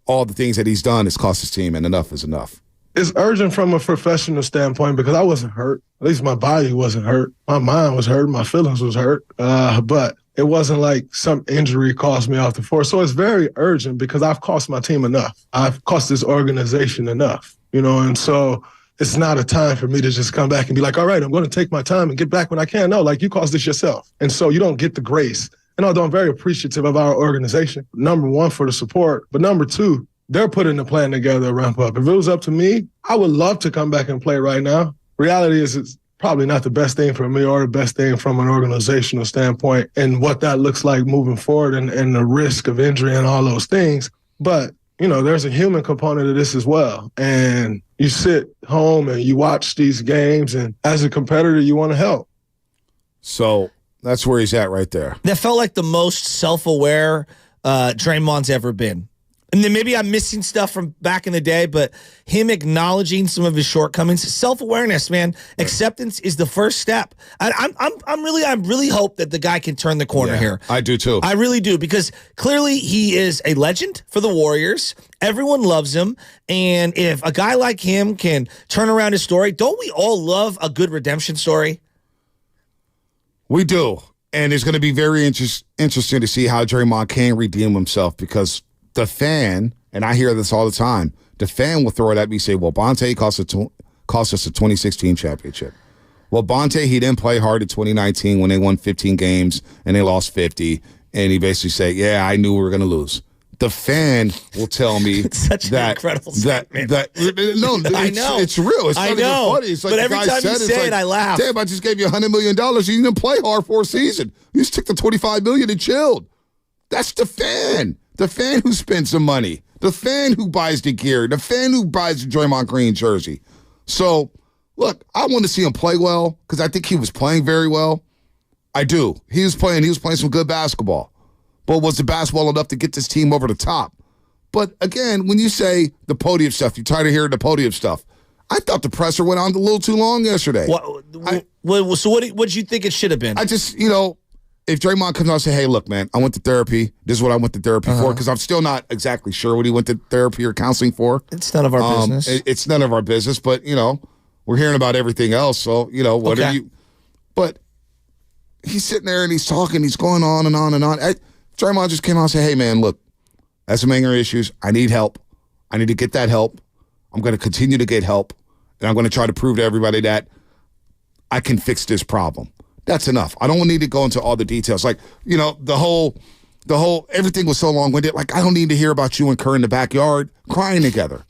all the things that he's done has cost his team, and enough is enough. It's urgent from a professional standpoint because I wasn't hurt. At least my body wasn't hurt. My mind was hurt. My feelings was hurt. But it wasn't like some injury cost me off the floor. So it's very urgent because I've cost my team enough. I've cost this organization enough, and so it's not a time for me to just come back and be like, all right, I'm going to take my time and get back when I can. No, like, you caused this yourself. And so you don't get the grace. And although I'm very appreciative of our organization, number one, for the support, but number two, they're putting the plan together to ramp up. If it was up to me, I would love to come back and play right now. Reality is it's probably not the best thing for me or the best thing from an organizational standpoint and what that looks like moving forward and the risk of injury and all those things. But, there's a human component of this as well. And you sit home and you watch these games, and as a competitor, you want to help. So that's where he's at right there. That felt like the most self-aware Draymond's ever been. And then maybe I'm missing stuff from back in the day, but him acknowledging some of his shortcomings, self-awareness, man, acceptance is the first step. I really hope that the guy can turn the corner here. I do too. I really do, because clearly he is a legend for the Warriors. Everyone loves him, and if a guy like him can turn around his story, don't we all love a good redemption story? We do, and it's going to be very interesting to see how Draymond can redeem himself, because the fan, and I hear this all the time, the fan will throw it at me and say, well, Bonte cost us a 2016 championship. Well, Bonte, he didn't play hard in 2019 when they won 15 games and they lost 50. And he basically said, yeah, I knew we were going to lose. The fan will tell me it's such an incredible statement. I know. It's real. It's not even funny. It's like, but every time you say it, I laugh. Damn, I just gave you $100 million. You didn't play hard for a season. You just took the $25 million and chilled. That's the fan. The fan who spends the money, the fan who buys the gear, the fan who buys the Draymond Green jersey. So, look, I want to see him play well because I think he was playing very well. I do. He was playing some good basketball. But was the basketball enough to get this team over the top? But again, when you say the podium stuff, you're tired of hearing the podium stuff. I thought the presser went on a little too long yesterday. So what did you think it should have been? I just, if Draymond comes out and say, hey, look, man, I went to therapy. This is what I went to therapy for, because I'm still not exactly sure what he went to therapy or counseling for. It's none of our business. It's none of our business, but, we're hearing about everything else. So, what are you? But he's sitting there and he's talking. He's going on and on and on. Draymond just came out and said, hey, man, look, I have some anger issues. I need help. I need to get that help. I'm going to continue to get help. And I'm going to try to prove to everybody that I can fix this problem. That's enough. I don't need to go into all the details. Like, the whole everything was so long-winded. Like, I don't need to hear about you and Kerr in the backyard crying together.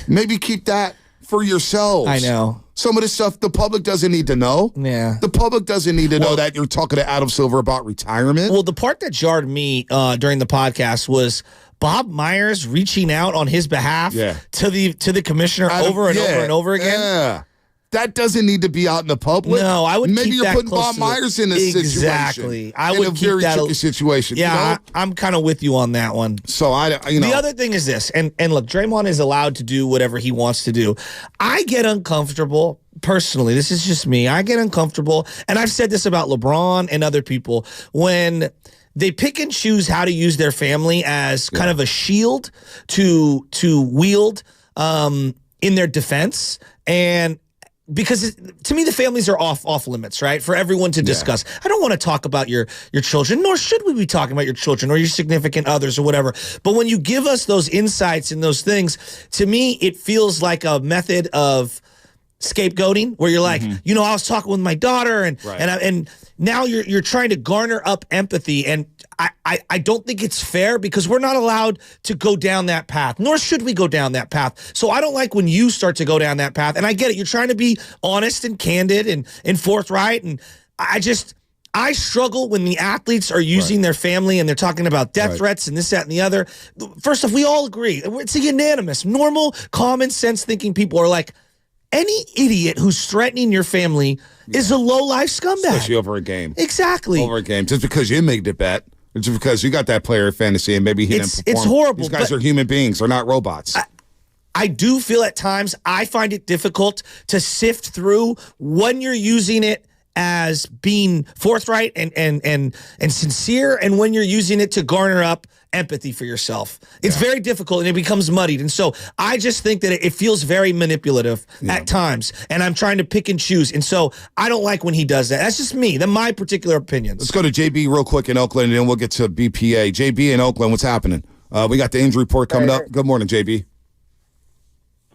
Maybe keep that for yourselves. I know. Some of this stuff the public doesn't need to know. Yeah. The public doesn't need to know that you're talking to Adam Silver about retirement. Well, the part that jarred me during the podcast was Bob Myers reaching out on his behalf to the commissioner over and over and over again. Yeah. That doesn't need to be out in the public. No, I would Maybe keep you're that putting close Bob Myers in this situation. Exactly. I in would a keep very that tricky situation. Yeah, I'm kind of with you on that one. So the other thing is this, and look, Draymond is allowed to do whatever he wants to do. I get uncomfortable personally. This is just me. I get uncomfortable, and I've said this about LeBron and other people when they pick and choose how to use their family as kind of a shield to wield in their defense. And because to me, the families are off limits, right? For everyone to discuss. I don't want to talk about your children, nor should we be talking about your children or your significant others or whatever. But when you give us those insights and those things, to me, it feels like a method of scapegoating where you're like, I was talking with my daughter and now you're trying to garner up empathy. And I don't think it's fair because we're not allowed to go down that path, nor should we go down that path. So I don't like when you start to go down that path. And I get it. You're trying to be honest and candid and forthright. And I struggle when the athletes are using their family and they're talking about death threats and this, that, and the other. First off, we all agree. It's a unanimous, normal, common sense thinking people are like, any idiot who's threatening your family is a low-life scumbag. Especially over a game. Exactly. Over a game. Just because you made the bet. It's because you got that player in fantasy and maybe he didn't perform. It's horrible. These guys are human beings. They're not robots. I do feel at times I find it difficult to sift through when you're using it as being forthright and sincere and when you're using it to garner up empathy for yourself. It's very difficult and it becomes muddied. And so I just think that it feels very manipulative at times and I'm trying to pick and choose. And so I don't like when he does that. That's just me. That's my particular opinions. Let's go to JB real quick in Oakland and then we'll get to BPA. JB in Oakland, what's happening? We got the injury report coming up. Good morning, JB.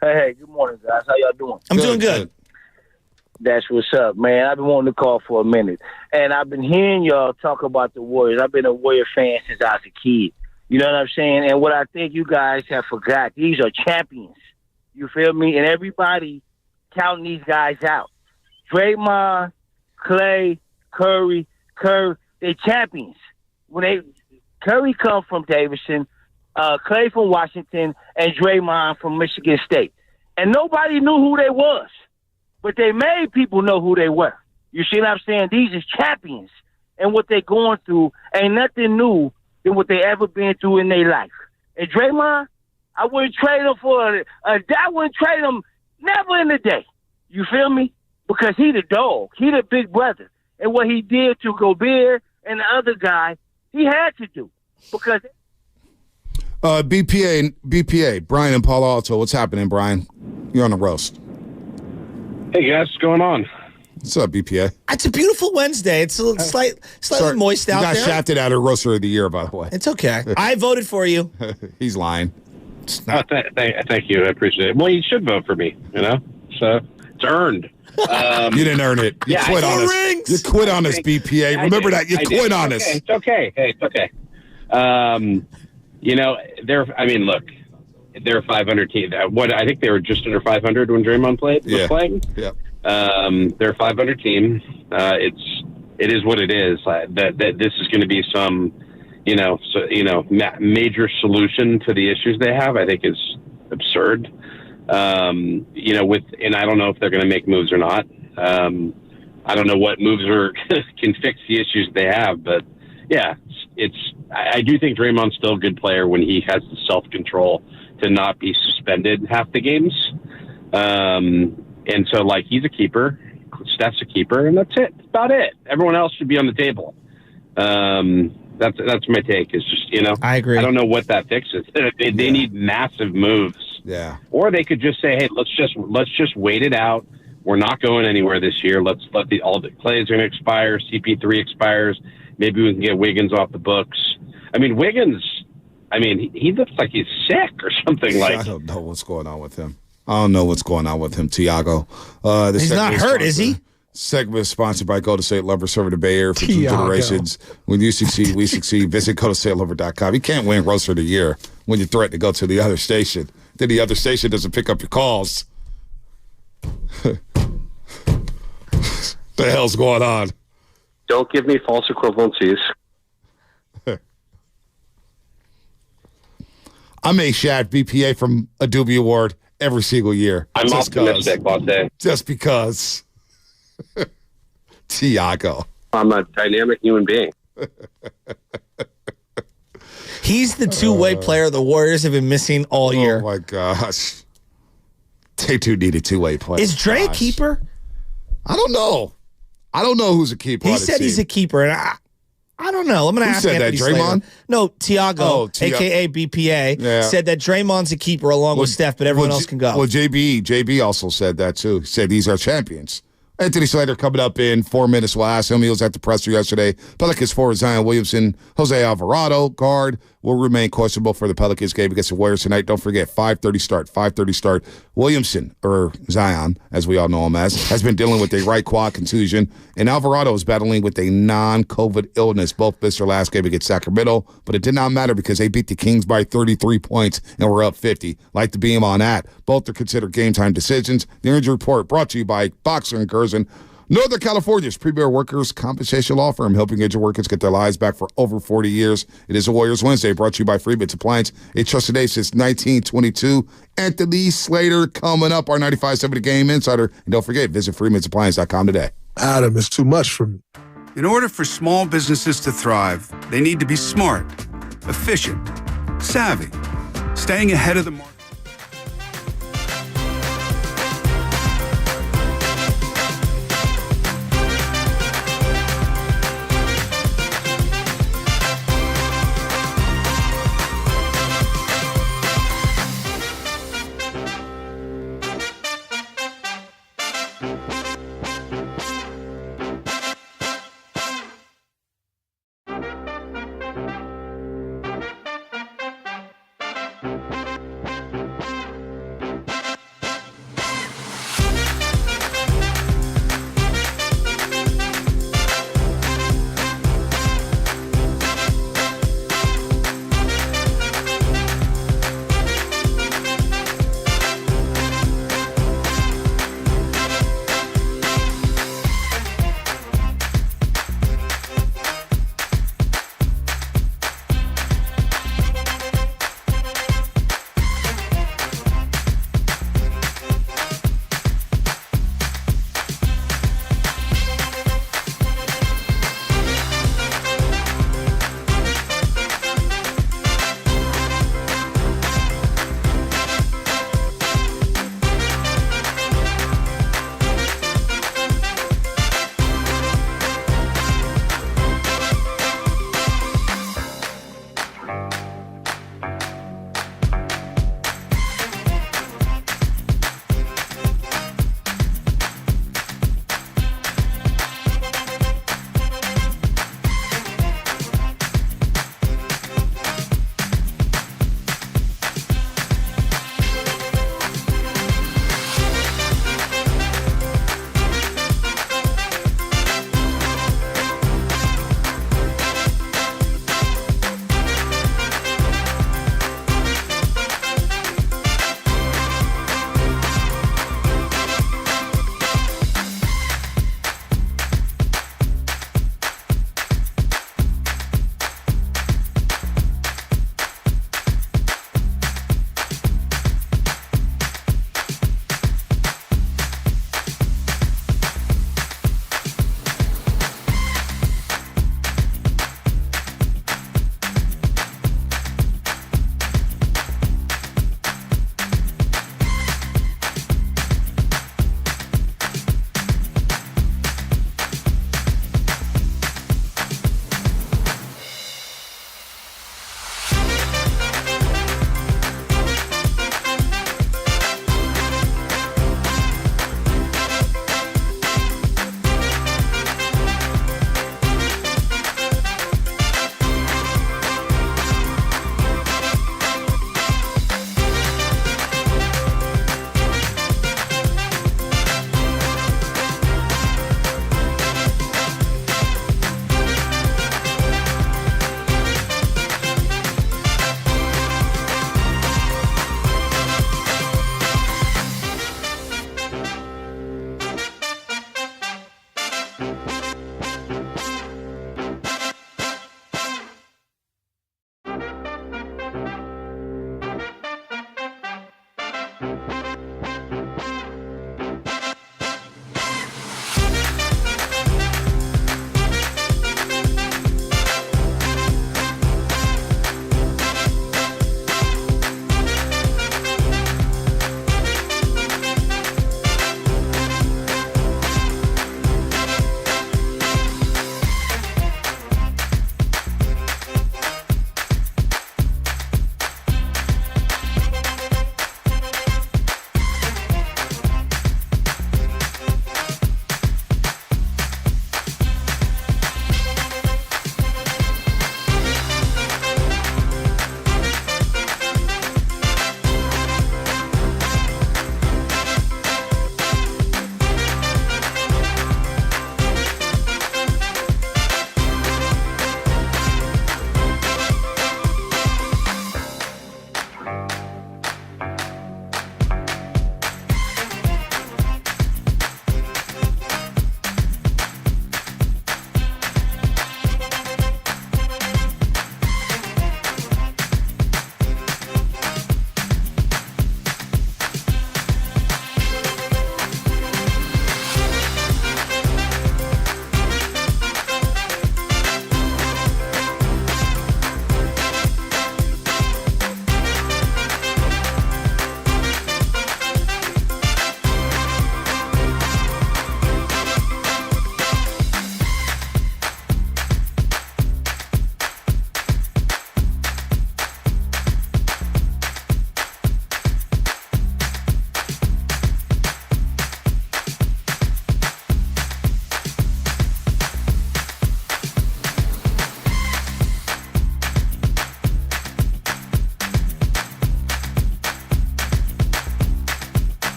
Hey, good morning, guys. How y'all doing? I'm doing good. That's what's up, man. I've been wanting to call for a minute. And I've been hearing y'all talk about the Warriors. I've been a Warrior fan since I was a kid. You know what I'm saying? And what I think you guys have forgot, these are champions. You feel me? And everybody counting these guys out. Draymond, Clay, Curry, Kerr, they champions. Curry come from Davidson, Clay from Washington, and Draymond from Michigan State. And nobody knew who they was. But they made people know who they were. You see what I'm saying? These is champions. And what they're going through ain't nothing new than what they ever been through in their life. And Draymond, I wouldn't trade him I wouldn't trade him never in the day. You feel me? Because he the dog. He the big brother. And what he did to Gobert and the other guy, he had to do. Because BPA, Brian and Palo Alto. What's happening, Brian? You're on the roast. Hey guys, what's going on? What's up, BPA? It's a beautiful Wednesday. It's a little slightly moist out there. You got shafted out of Roaster of the Year, by the way. It's okay. I voted for you. He's lying. Thank you. I appreciate it. Well, you should vote for me, so it's earned. You didn't earn it. You quit on us. Rings. You quit on us, BPA. Remember that. You quit on us. It's okay. Hey, it's okay. Look, they're a 500 team. I think they were just under 500 when Draymond was playing. Yeah. They're a 500 team. It is what it is. That this is going to be some, major solution to the issues they have. I think is absurd. And I don't know if they're going to make moves or not. I don't know what moves can fix the issues they have, but yeah, I do think Draymond's still a good player when he has the self-control to not be suspended half the games. And so, he's a keeper. Steph's a keeper, and that's it. That's about it. Everyone else should be on the table. That's my take. It's just, I agree. I don't know what that fixes. They need massive moves. Yeah. Or they could just say, hey, let's just wait it out. We're not going anywhere this year. Let's let all the Clay's going to expire. CP3 expires. Maybe we can get Wiggins off the books. Wiggins, he looks like he's sick or something. I don't know what's going on with him. I don't know what's going on with him, Tiago. He's not hurt, is he? Segment is sponsored by Golden State Lovers, serving the Bay Area for 2 generations. When you succeed, we succeed. Visit GoldenStateLover.com. You can't win Roaster of the Year when you threaten to go to the other station. Then the other station doesn't pick up your calls. The hell's going on? Don't give me false equivalencies. I make Shad BPA from a Doobie Award every single year. I'm optimistic, Bonte. Just because. Tiago. I'm a dynamic human being. He's the two-way player the Warriors have been missing all year. Oh, my gosh. They do need a two-way player. Is Dre a keeper? I don't know. I don't know who's a keeper. He said he's a keeper, and I don't know. I'm going to ask said Anthony that, Draymond? Slater. No, Tiago, a.k.a. BPA, said that Draymond's a keeper along with Steph, but everyone else can go. Well, JB also said that, too. He said these are champions. Anthony Slater coming up in 4 minutes. We'll ask him. He was at the presser yesterday. Pelicans forward Zion Williamson, Jose Alvarado, guard, will remain questionable for the Pelicans game against the Warriors tonight. Don't forget, 5:30 start. Williamson, or Zion, as we all know him as, has been dealing with a right quad contusion, and Alvarado is battling with a non-COVID illness. Both missed their last game against Sacramento, but it did not matter because they beat the Kings by 33 points and were up 50. Like to beam on that. Both are considered game-time decisions. The injury report brought to you by Boxer and Curzon, Northern California's premier workers' compensation law firm, helping injured workers get their lives back for over 40 years. It is a Warriors Wednesday, brought to you by Freeman's Appliance, a trusted name since 1922. Anthony Slater coming up, our 95.7 Game Insider. And don't forget, visit freemansappliance.com today. Adam, it's too much for me. In order for small businesses to thrive, they need to be smart, efficient, savvy, staying ahead of the market.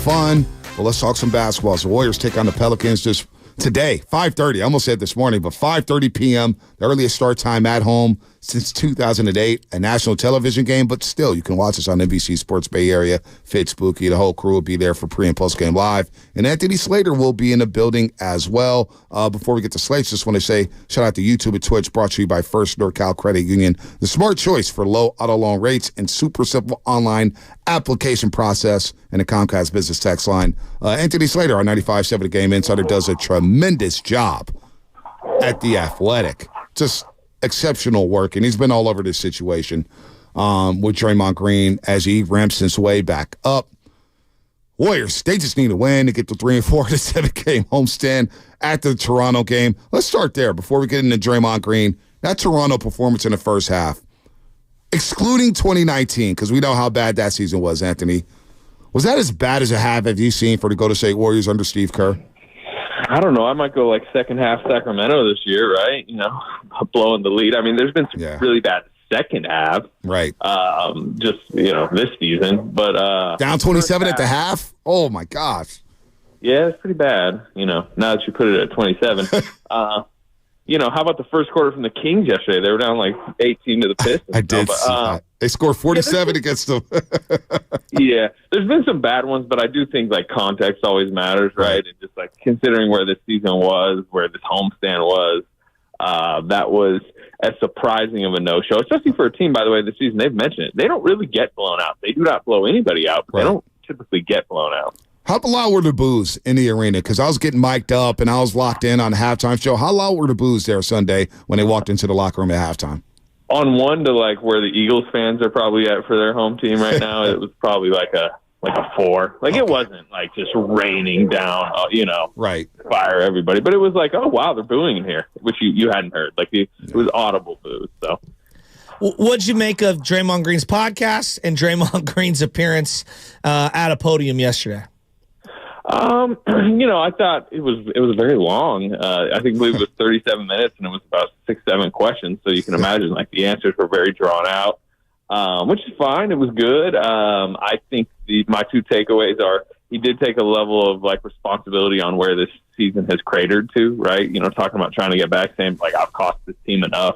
fun. Well, let's talk some basketball. So the Warriors take on the Pelicans just today, 5:30. I almost said this morning, but 5:30 p.m., the earliest start time at home since 2008, a national television game, but still, you can watch us on NBC Sports Bay Area. Fit Spooky, the whole crew will be there for pre- and post-game live. And Anthony Slater will be in the building as well. Before we get to Slater, just want to say shout out to YouTube and Twitch, brought to you by First NorCal Credit Union, the smart choice for low auto loan rates and super simple online application process, and the Comcast Business Text line. Anthony Slater, our 95.7 The Game Insider, does a tremendous job at The Athletic. Just exceptional work, and he's been all over this situation with Draymond Green as he ramps his way back up. Warriors, they just need a win to get the 3-4 to 7-game homestand at the Toronto game. Let's start there before we get into Draymond Green. That Toronto performance in the first half, excluding 2019, because we know how bad that season was, Anthony. Was that as bad as a half have you seen for the Golden State Warriors under Steve Kerr? I don't know. I might go like second half Sacramento this year, right? Blowing the lead. I mean, there's been some really bad second half. Right. Just, this season. But down 27 at the half? Oh, my gosh. Yeah, it's pretty bad, now that you put it at 27. How about the first quarter from the Kings yesterday? They were down like 18 to the Pistons. I did see that. They scored 47 against them. Yeah, there's been some bad ones, but I do think like context always matters, right? And just like considering where this season was, where this homestand was, that was as surprising of a no-show, especially for a team, by the way, this season. They've mentioned it. They don't really get blown out. They do not blow anybody out, but they don't typically get blown out. How loud were the boos in the arena? Because I was getting mic'd up and I was locked in on the halftime show. How loud were the boos there Sunday when they walked into the locker room at halftime? On one to like where the Eagles fans are probably at for their home team right now, it was probably like a 4. Like it wasn't like just raining down, right, fire everybody. But it was like, oh wow, they're booing in here, which you hadn't heard. Like it was audible boos. So. What'd you make of Draymond Green's podcast and Draymond Green's appearance at a podium yesterday? I thought it was very long. I believe it was 37 minutes, and it was about 6-7 questions. So you can imagine, like the answers were very drawn out, which is fine. It was good. I think my two takeaways are he did take a level of like responsibility on where this season has cratered to. Right, talking about trying to get back, saying like I've cost this team enough.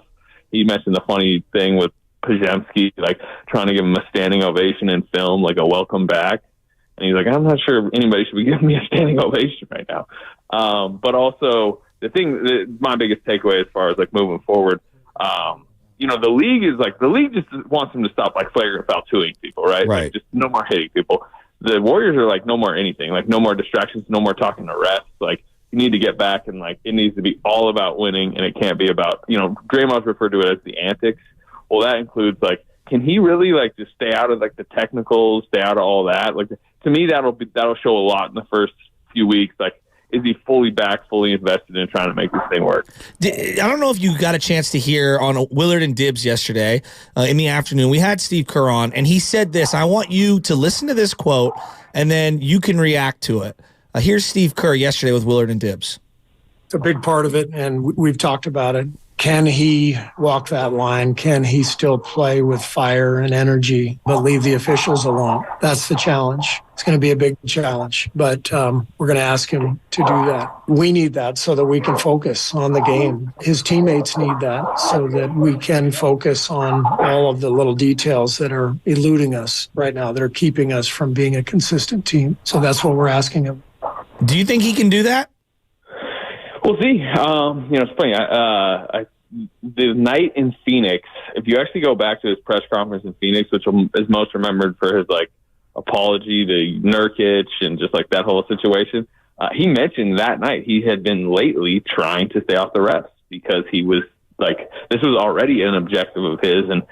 He mentioned the funny thing with Pajemski, like trying to give him a standing ovation in film, like a welcome back. And he's like, I'm not sure anybody should be giving me a standing ovation right now. But also, my biggest takeaway as far as like moving forward, the league just wants them to stop like flagrant foul twoing people, right? Right. Like, just no more hitting people. The Warriors are like, no more anything, like no more distractions, no more talking to refs. Like, you need to get back and like it needs to be all about winning, and it can't be about Draymond's referred to it as the antics. Well, that includes like, can he really like just stay out of like the technicals, stay out of all that? Like to me, that'll show a lot in the first few weeks. Like, is he fully back, fully invested in trying to make this thing work? I don't know if you got a chance to hear on Willard and Dibs yesterday in the afternoon. We had Steve Kerr on, and he said this. I want you to listen to this quote, and then you can react to it. Here's Steve Kerr yesterday with Willard and Dibs. It's a big part of it, and we've talked about it. Can he walk that line? Can he still play with fire and energy, but leave the officials alone? That's the challenge. It's going to be a big challenge, but we're going to ask him to do that. We need that so that we can focus on the game. His teammates need that so that we can focus on all of the little details that are eluding us right now, that are keeping us from being a consistent team. So that's what we're asking him. Do you think he can do that? We'll see. It's funny. The night in Phoenix, if you actually go back to his press conference in Phoenix, which is most remembered for his like apology to Nurkic and just like that whole situation, he mentioned that night he had been lately trying to stay off the refs because he was like, this was already an objective of his. And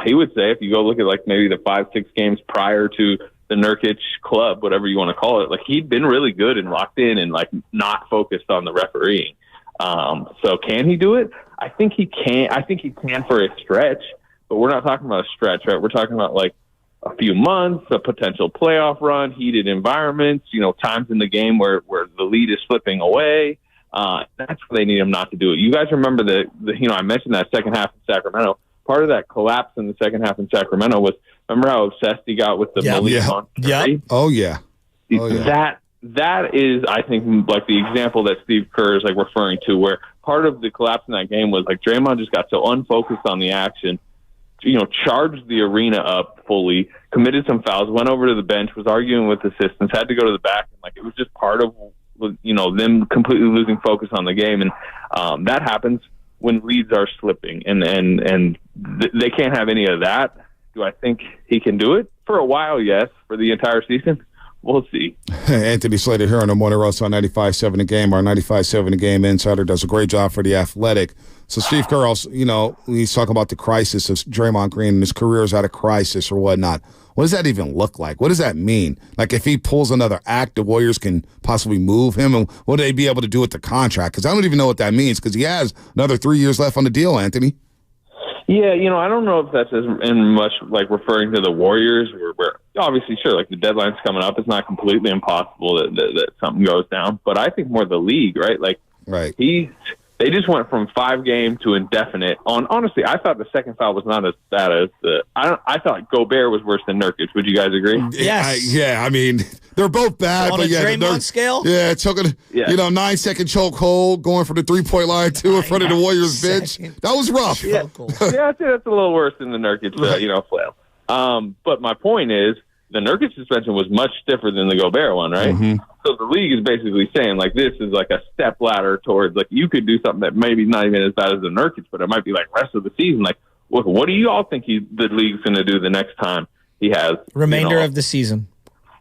he would say, if you go look at like maybe the 5-6 games prior to the Nurkic club, whatever you want to call it, like he'd been really good and locked in and like not focused on the refereeing. So can he do it? I think he can. I think he can for a stretch, but we're not talking about a stretch, right? We're talking about like a few months, a potential playoff run, heated environments, times in the game where the lead is slipping away. That's where they need him not to do it. You guys remember I mentioned that second half in Sacramento. Part of that collapse in the second half in Sacramento was, remember how obsessed he got with the Malik on Curry? Oh, yeah. Oh, yeah. That is, I think, like the example that Steve Kerr is like referring to, where part of the collapse in that game was like Draymond just got so unfocused on the action, charged the arena up fully, committed some fouls, went over to the bench, was arguing with assistants, had to go to the back, and like it was just part of them completely losing focus on the game, and that happens when leads are slipping, and they can't have any of that. Do I think he can do it for a while? Yes. For the entire season, we'll see. Anthony Slater here on the Morning Roast on 95.7 The Game. Our 95.7 The Game insider does a great job for The Athletic. So Steve Kerr, he's talking about the crisis of Draymond Green and his career is at a crisis or whatnot. What does that even look like? What does that mean? Like if he pulls another act, the Warriors can possibly move him, and what do they be able to do with the contract? Because I don't even know what that means because he has another 3 years left on the deal, Anthony. Yeah, I don't know if that's as in much like referring to the Warriors, where obviously, sure, like the deadline's coming up. It's not completely impossible that something goes down. But I think more the league, right? Like, right. They just went from 5 game to indefinite. Honestly, I thought the second foul was not as bad as I thought Gobert was worse than Nurkic. Would you guys agree? Yes. I mean, they're both bad. On but a Draymond scale? Yeah, choking, 9-second choke hold, going for the 3-point line, in front of the Warriors bench. That was rough. Yeah, I'd say that's a little worse than the Nurkic, flail. But my point is, the Nurkic suspension was much stiffer than the Gobert one, right? Mm-hmm. So the league is basically saying, like, this is like a step ladder towards, like, you could do something that maybe not even as bad as the Nurkic, but it might be like rest of the season. Like, what do you all think the league's going to do the next time he has remainder of the season?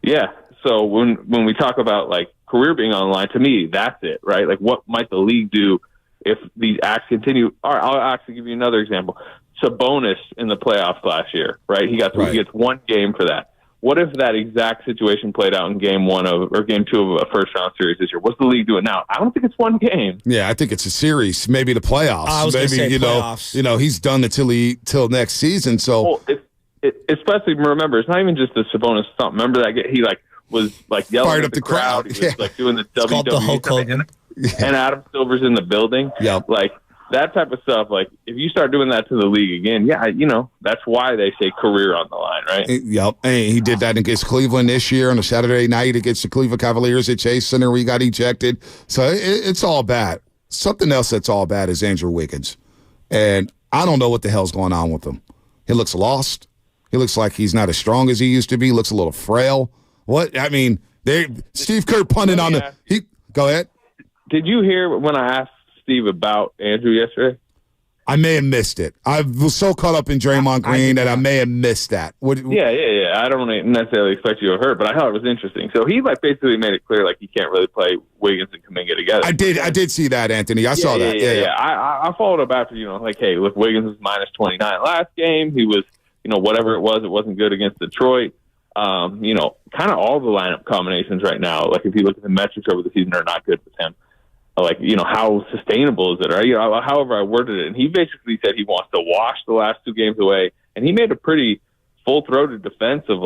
Yeah. So when we talk about like career being on the line, to me, that's it, right? Like, what might the league do if these acts continue? All right, I'll actually give you another example. Sabonis in the playoffs last year, right? He gets 1 game for that. What if that exact situation played out in game 2 of a first-round series this year? What's the league doing now? I don't think it's 1 game. Yeah, I think it's a series, maybe the playoffs. I was maybe say playoffs. He's done it till next season. So, especially remember, it's not even just the Sabonis stunt. Remember that he was yelling fired at up the crowd. He was doing the it's called the Hulk WWE Hogan. and Adam Silver's in the building. Yep. Like that type of stuff. Like if you start doing that to the league again, that's why they say career on the line, right? Yep. Hey, he did that against Cleveland this year on a Saturday night against the Cleveland Cavaliers at Chase Center where he got ejected. So it's all bad. Something else that's all bad is Andrew Wiggins. And I don't know what the hell's going on with him. He looks lost. He looks like he's not as strong as he used to be. He looks a little frail. Steve Kerr punted on the – go ahead. Did you hear when I asked Steve about Andrew yesterday? I may have missed it. I was so caught up in Draymond Green that I may have missed that. Yeah. I don't necessarily expect you to hurt, but I thought it was interesting. So he basically made it clear he can't really play Wiggins and Kuminga together. I did see that, Anthony. I saw that. Yeah. I followed up after hey, look, Wiggins was minus 29 last game. He was whatever it wasn't good against Detroit. Kind of all the lineup combinations right now. Like if you look at the metrics over the season, are not good with him. Like, how sustainable is it? Or, however I worded it. And he basically said he wants to wash the last 2 games away. And he made a pretty full-throated defense of,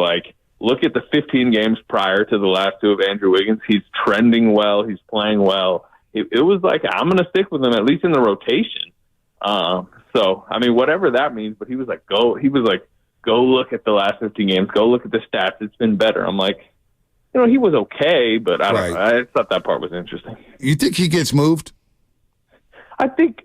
look at the 15 games prior to the last 2 of Andrew Wiggins. He's trending well. He's playing well. It was like, I'm going to stick with him, at least in the rotation. So, whatever that means. But he was like, go look at the last 15 games. Go look at the stats. It's been better. I'm like, he was okay, but I don't know. I thought that part was interesting. You think he gets moved? I think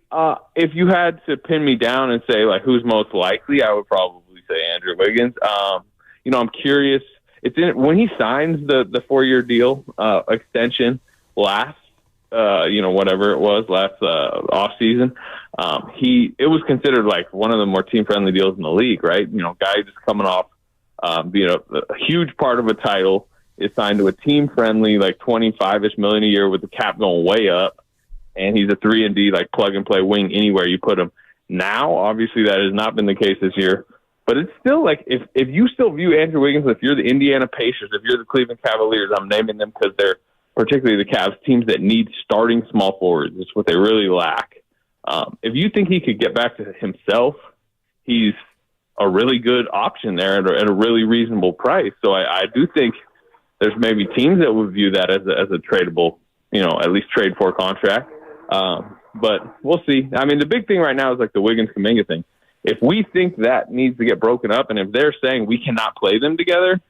if you had to pin me down and say, who's most likely, I would probably say Andrew Wiggins. I'm curious. When he signs the 4-year deal extension last, whatever it was, last offseason, it was considered one of the more team-friendly deals in the league, right? Guy just coming off being a huge part of a title, is signed to a team-friendly, $25-ish million a year with the cap going way up, and he's a 3-and-D, plug-and-play wing anywhere you put him. Now, obviously, that has not been the case this year, but it's still if you still view Andrew Wiggins, if you're the Indiana Pacers, if you're the Cleveland Cavaliers, I'm naming them because they're particularly the Cavs, teams that need starting small forwards. It's what they really lack. If you think he could get back to himself, he's a really good option there at a really reasonable price. So I do think there's maybe teams that would view that as a tradable, at least trade for contract. But we'll see. The big thing right now is the Wiggins-Kuminga thing. If we think that needs to get broken up, and if they're saying we cannot play them together,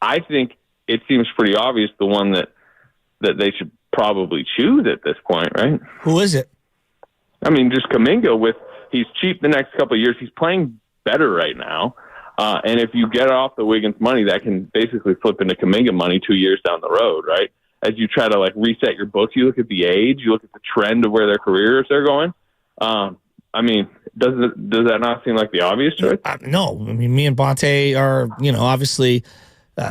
I think it seems pretty obvious the one that they should probably choose at this point, right? Who is it? I mean, just Kuminga. He's cheap the next couple of years. He's playing better right now. And if you get off the Wiggins money, that can basically flip into Kuminga money 2 years down the road, right? As you try to like reset your books, you look at the age, you look at the trend of where their careers are going. I mean, does that not seem like the obvious choice? No. I mean, me and Bonte are, obviously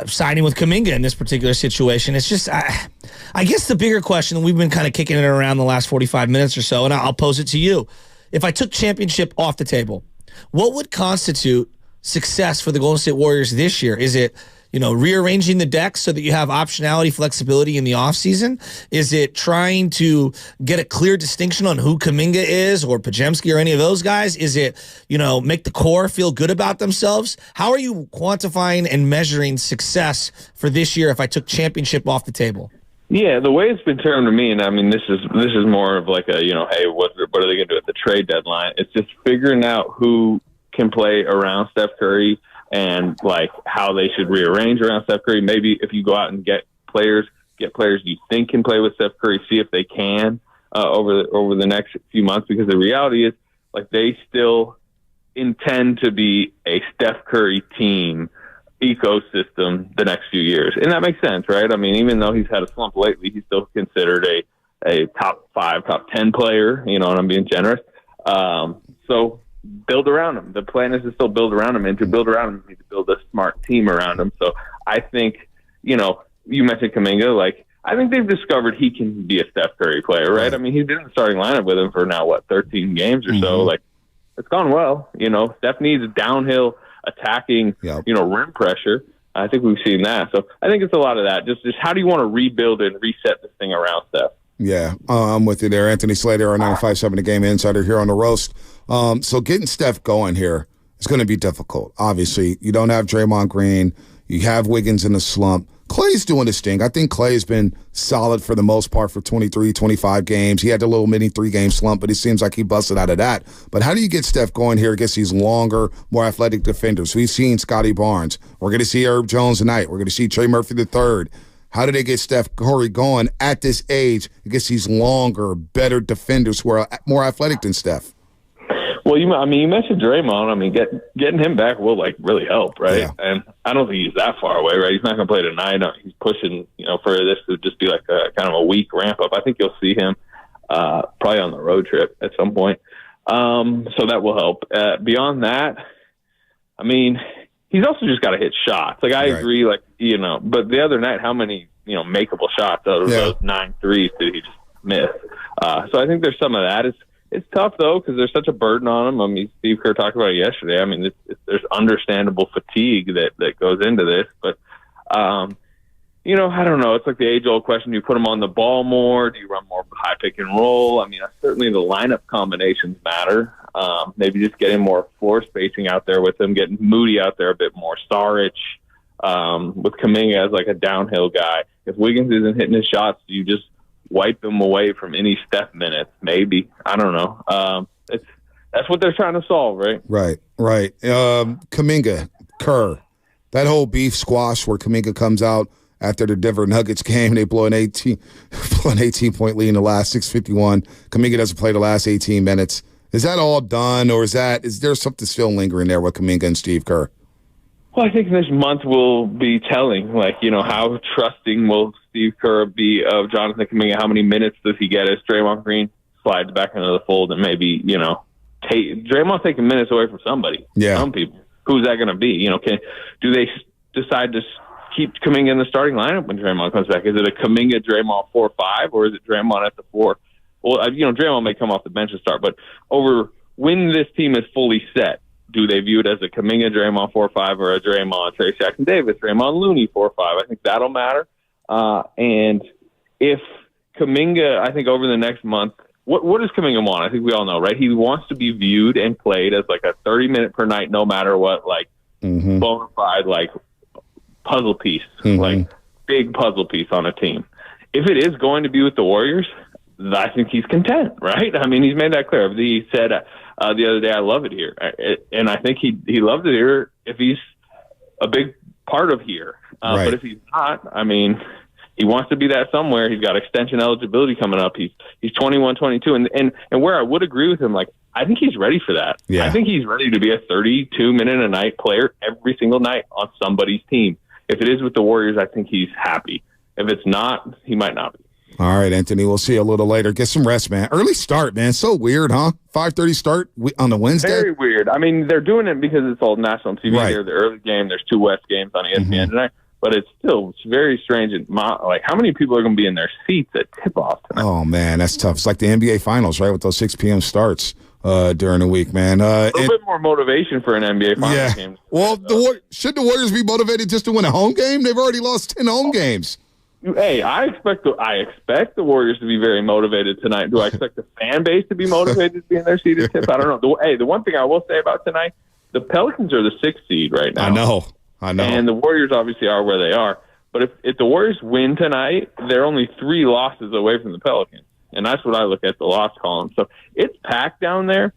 siding with Kuminga in this particular situation. It's just, I guess the bigger question, and we've been kind of kicking it around the last 45 minutes or so, and I'll pose it to you. If I took championship off the table, what would constitute success for the Golden State Warriors this year? Is it, rearranging the deck so that you have optionality, flexibility in the offseason? Is it trying to get a clear distinction on who Kuminga is or Podziemski or any of those guys? Is it, make the core feel good about themselves? How are you quantifying and measuring success for this year if I took championship off the table? Yeah, the way it's been termed to me, and I mean, this is more of like a, hey, what are they going to do at the trade deadline? It's just figuring out who can play around Steph Curry and like how they should rearrange around Steph Curry. Maybe if you go out and get players you think can play with Steph Curry, see if they can over the next few months, because the reality is like they still intend to be a Steph Curry team ecosystem the next few years. And that makes sense, right? I mean, even though he's had a slump lately, he's still considered a top 5, top 10 player, and I'm being generous. So build around him. The plan is to still build around him, and to build around him, you need to build a smart team around him. So I think, you mentioned Kuminga, like I think they've discovered he can be a Steph Curry player, right? I mean, he's been in the starting lineup with him for now, 13 games or so. Like it's gone well. Steph needs downhill attacking, rim pressure. I think we've seen that. So I think it's a lot of that. Just how do you want to rebuild and reset this thing around Steph? Yeah, I'm with you there. Anthony Slater, our 95.7 The Game Insider here on the Roast. So getting Steph going here is going to be difficult. Obviously, you don't have Draymond Green. You have Wiggins in the slump. Clay's doing his thing. I think Clay's been solid for the most part for 23, 25 games. He had the little mini 3-game slump, but it seems like he busted out of that. But how do you get Steph going here against these longer, more athletic defenders? We've seen Scotty Barnes. We're going to see Herb Jones tonight. We're going to see Trey Murphy III. How do they get Steph Curry going at this age against these longer, better defenders who are more athletic than Steph? Well, you mentioned Draymond. I mean, getting him back will really help, right? Yeah. And I don't think he's that far away, right? He's not going to play tonight. He's pushing, for this to just be like a kind of a weak ramp up. I think you'll see him probably on the road trip at some point. So that will help. Beyond that, I mean, he's also just got to hit shots. Like I agree, but the other night, how many makeable shots out of those 9 threes did he just miss? So I think there's some of that. It's tough, though, because there's such a burden on him. I mean, Steve Kerr talked about it yesterday. I mean, there's understandable fatigue that goes into this. But, I don't know. It's like the age-old question. Do you put him on the ball more? Do you run more high pick and roll? I mean, certainly the lineup combinations matter. Maybe just getting more floor spacing out there with him, getting Moody out there a bit more. Saric with Kuminga as like a downhill guy. If Wiggins isn't hitting his shots, do you just wipe him away from any Steph minutes? Maybe. I don't know. That's what they're trying to solve, right? Right. Kuminga, Kerr, that whole beef squash where Kuminga comes out after the Denver Nuggets game, they blow an 18-point lead in the last 6:51. Kuminga doesn't play the last 18 minutes. Is that all done, or is there something still lingering there with Kuminga and Steve Kerr? Well, I think this month will be telling. How trusting will Steve Kerr be of Jonathan Kuminga? How many minutes does he get as Draymond Green slides back into the fold and maybe, Draymond's taking minutes away from somebody. Yeah. Some people. Who's that going to be? Do they decide to keep Kuminga in the starting lineup when Draymond comes back? Is it a Kuminga Draymond 4-5, or is it Draymond at the 4? Well, Draymond may come off the bench and start, but when this team is fully set, do they view it as a Kuminga Draymond 4-5 or a Draymond Trace Jackson Davis, Draymond Looney 4-5? I think that'll matter. And if Kuminga, I think over the next month, what does Kuminga want? I think we all know, right? He wants to be viewed and played as like a 30-minute per night, no matter what, bona fide, puzzle piece, big puzzle piece on a team. If it is going to be with the Warriors, I think he's content, right? I mean, he's made that clear. He said the other day, I love it here. And I think he loves it here if he's a big part of here. Right. But if he's not, I mean, he wants to be that somewhere. He's got extension eligibility coming up. He's 21, 22. And where I would agree with him, like, I think he's ready for that. Yeah. I think he's ready to be a 32-minute-a-night player every single night on somebody's team. If it is with the Warriors, I think he's happy. If it's not, he might not be. All right, Anthony, we'll see you a little later. Get some rest, man. Early start, man. So weird, huh? 5:30 start on the Wednesday? Very weird. I mean, they're doing it because it's all national TV. Right. They're the early game. There's 2 West games on ESPN tonight. But it's very strange. Like, how many people are going to be in their seats at tip-off tonight? Oh, man, that's tough. It's like the NBA Finals, right, with those 6 p.m. starts during the week, man. A little bit more motivation for an NBA Finals game. Well, should the Warriors be motivated just to win a home game? They've already lost 10 home games. Hey, I expect the Warriors to be very motivated tonight. Do I expect the fan base to be motivated to be in their seated tip? I don't know. The one thing I will say about tonight, the Pelicans are the 6th seed right now. I know. And the Warriors obviously are where they are. But if the Warriors win tonight, they're only 3 losses away from the Pelicans. And that's what I look at the loss column. So it's packed down there.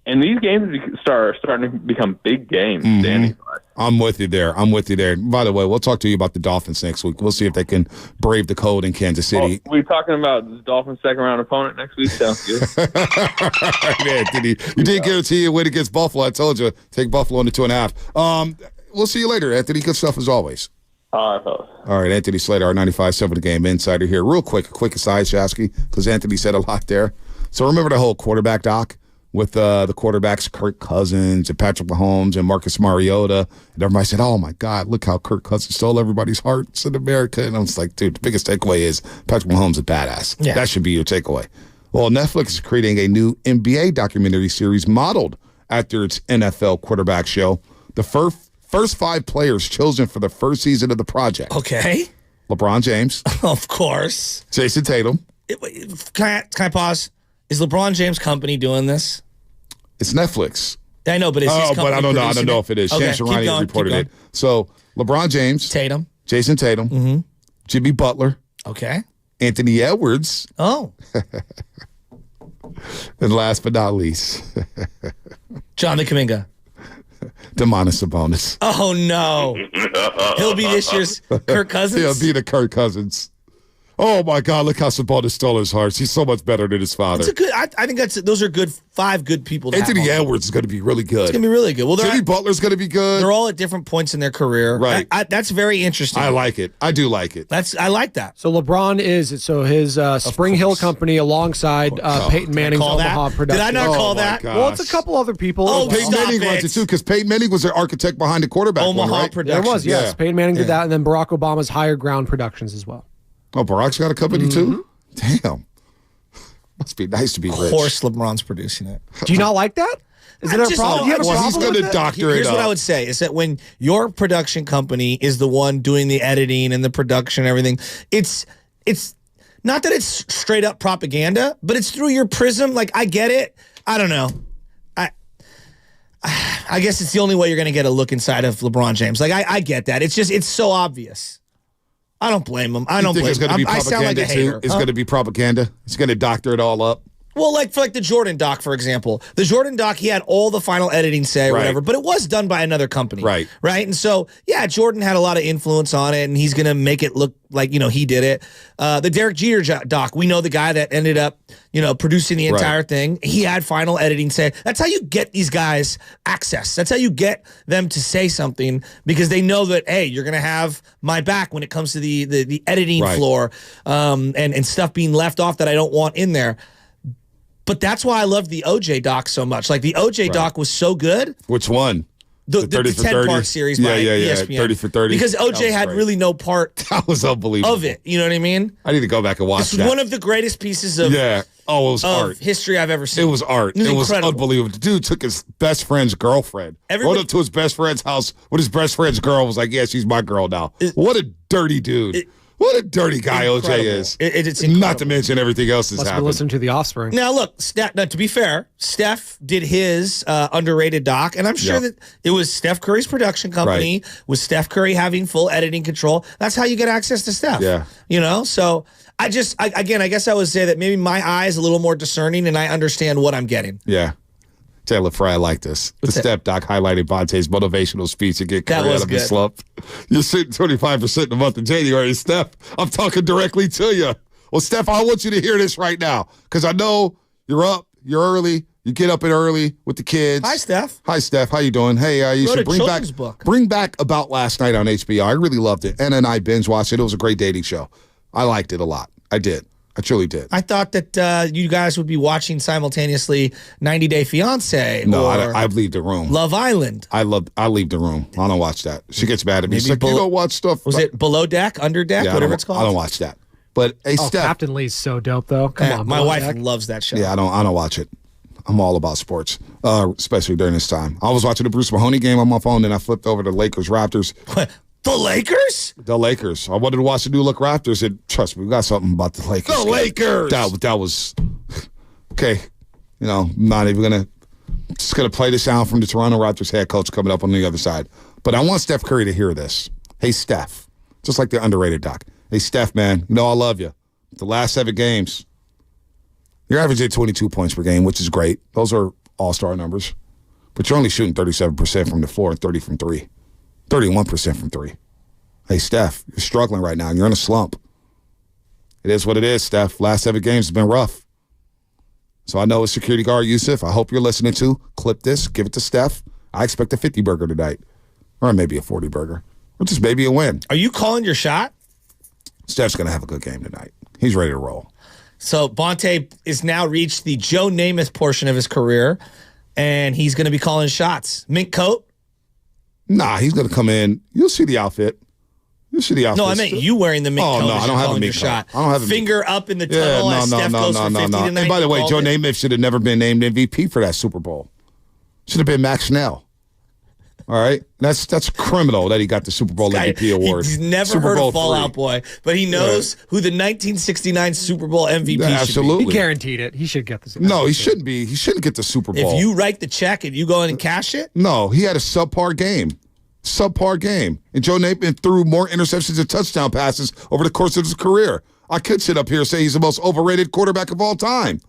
And these games are starting to become big games. I'm with you there. By the way, we'll talk to you about the Dolphins next week. We'll see if they can brave the cold in Kansas City. We're talking about the Dolphins' second-round opponent next week. Sounds good. Anthony, you did guarantee a win against Buffalo. I told you, take Buffalo into 2.5. We'll see you later, Anthony. Good stuff as always. All right, fellas. All right, Anthony Slater, our 95.7 The Game Insider here. Real quick, a quick aside, Shasky, because Anthony said a lot there. So remember the whole quarterback doc with the quarterbacks, Kirk Cousins and Patrick Mahomes and Marcus Mariota. And everybody said, oh, my God, look how Kirk Cousins stole everybody's hearts in America. And I was like, dude, the biggest takeaway is Patrick Mahomes is a badass. Yeah. That should be your takeaway. Well, Netflix is creating a new NBA documentary series modeled after its NFL quarterback show. The first 5 players chosen for the first season of the project. Okay. LeBron James. Of course. Jason Tatum. Can I pause? Is LeBron James' company doing this? It's Netflix. I know, but is his company but I don't know if it is. Okay, Shan Sharani reported it. So LeBron James. Tatum. Jason Tatum. Jimmy Butler. Okay. Anthony Edwards. Oh. And last but not least. Jonathan Kuminga. Demonis Sabonis. Oh, no. He'll be this year's Kirk Cousins? He'll be the Kirk Cousins. Oh, my God, look how Sabonis stole his hearts. He's so much better than his father. I think those are 5 good people to Anthony have Edwards is going to be really good. It's going to be really good. Well, Jimmy Butler's going to be good. They're all at different points in their career. Right. That's very interesting. I like it. I do like it. I like that. So LeBron is his Spring Hill company alongside Peyton Manning's Omaha production. Did I not call that? Well, it's a couple other people. Oh, Peyton Manning runs it too, because Peyton Manning was the architect behind the quarterback. Omaha production. There was, yes. Peyton Manning did that, and then Barack Obama's Higher Ground Productions as well. Oh, Barack's got a company too? Damn. Must be nice to be rich. Of course LeBron's producing it. Do you not like that? Is it a problem? He's going to doctor it up. Here's what I would say, is that when your production company is the one doing the editing and the production and everything, it's not that it's straight up propaganda, but it's through your prism. Like, I get it. I don't know. I guess it's the only way you're going to get a look inside of LeBron James. Like, I get that. It's so obvious. I don't blame him. I don't blame him. I sound like a hater. It's going to be propaganda. It's going to doctor it all up. Well, like the Jordan doc, for example. The Jordan doc, he had all the final editing say or whatever, but it was done by another company. Right. And so, yeah, Jordan had a lot of influence on it, and he's going to make it look like, he did it. The Derek Jeter doc, we know the guy that ended up, producing the entire thing. He had final editing say. That's how you get these guys access. That's how you get them to say something, because they know that, hey, you're going to have my back when it comes to the editing floor and stuff being left off that I don't want in there. But that's why I loved the OJ doc so much. Like, the OJ doc was so good. Which one? The 10-part series by ESPN. 30 for 30. Because OJ had really no part that was unbelievable. of it. You know what I mean? I need to go back and watch that. It's one of the greatest pieces of it was art. History I've ever seen. It was art. It was unbelievable. The dude took his best friend's girlfriend, rode up to his best friend's house with his best friend's girl, was like, yeah, she's my girl now. What a dirty dude. What a dirty guy OJ is. It's not to mention everything else that's happened. happened. Listen to The Offspring. Now, look, to be fair, Steph did his underrated doc, and I'm sure that it was Steph Curry's production company, with Steph Curry having full editing control. That's how you get access to Steph. Yeah. So I guess I would say that maybe my eye is a little more discerning, and I understand what I'm getting. Yeah. Taylor Fry, I like this. The Steph doc highlighted Vontae's motivational speech to get Kerr out of his slump. You're sitting 25% in the month of January. Steph, I'm talking directly to you. Well, Steph, I want you to hear this right now because I know you're up, you're early, you get up early with the kids. Hi, Steph. Hi, Steph. How you doing? Hey, you should bring back About Last Night on HBO. I really loved it. Anna and I binge watched it. It was a great dating show. I liked it a lot. I did. I truly did. I thought that you guys would be watching simultaneously 90 Day Fiancé. No, I'd leave the room. Love Island. I leave the room. I don't watch that. She gets mad at me. She's like, you don't watch stuff. Was it Below Deck, Under Deck, whatever it's called? I don't watch that. But hey, Steph. Captain Lee's so dope, though. Come on, my wife loves that show. Yeah, I don't watch it. I'm all about sports, especially during this time. I was watching the Bruce Mahoney game on my phone, then I flipped over to Lakers Raptors. The Lakers? The Lakers. I wanted to watch the new look Raptors, and trust me, we got something about the Lakers. The Lakers! That was okay. You know, not even gonna just gonna play the sound from the Toronto Raptors head coach coming up on the other side. But I want Steph Curry to hear this. Hey, Steph, just like the underrated doc. Hey, Steph, man, you know I love you. The last 7 games, you're averaging 22 points per game, which is great. Those are all-star numbers. But you're only shooting 37% from the floor and 30 from 3. 31% from 3. Hey, Steph, you're struggling right now. You're in a slump. It is what it is, Steph. Last 7 games has been rough. So I know as security guard Yusuf, I hope you're listening to. Clip this, give it to Steph. I expect a 50 burger tonight. Or maybe a 40 burger. Or just maybe a win. Are you calling your shot? Steph's going to have a good game tonight. He's ready to roll. So Bonte is now reached the Joe Namath portion of his career, and he's going to be calling shots. Mink coat? Nah, he's going to come in. You'll see the outfit. You'll see the outfit. No, I meant you wearing the mink coat. Oh, no, I don't have a mink shot. coat. I don't have a Finger up in the tunnel as Steph goes for 50 tonight. And by the way, Joe Namath should have never been named MVP for that Super Bowl. Should have been Max Snell. All right? That's criminal that he got the Super Bowl MVP award. He's never heard of Fall Out Boy, but he knows who the 1969 Super Bowl MVP absolutely. should be. He guaranteed it. He should get the Super Bowl. No, he shouldn't be. He shouldn't get the Super Bowl. If you write the check and you go in and cash it? No, he had a subpar game. And Joe Namath threw more interceptions and touchdown passes over the course of his career. I could sit up here and say he's the most overrated quarterback of all time,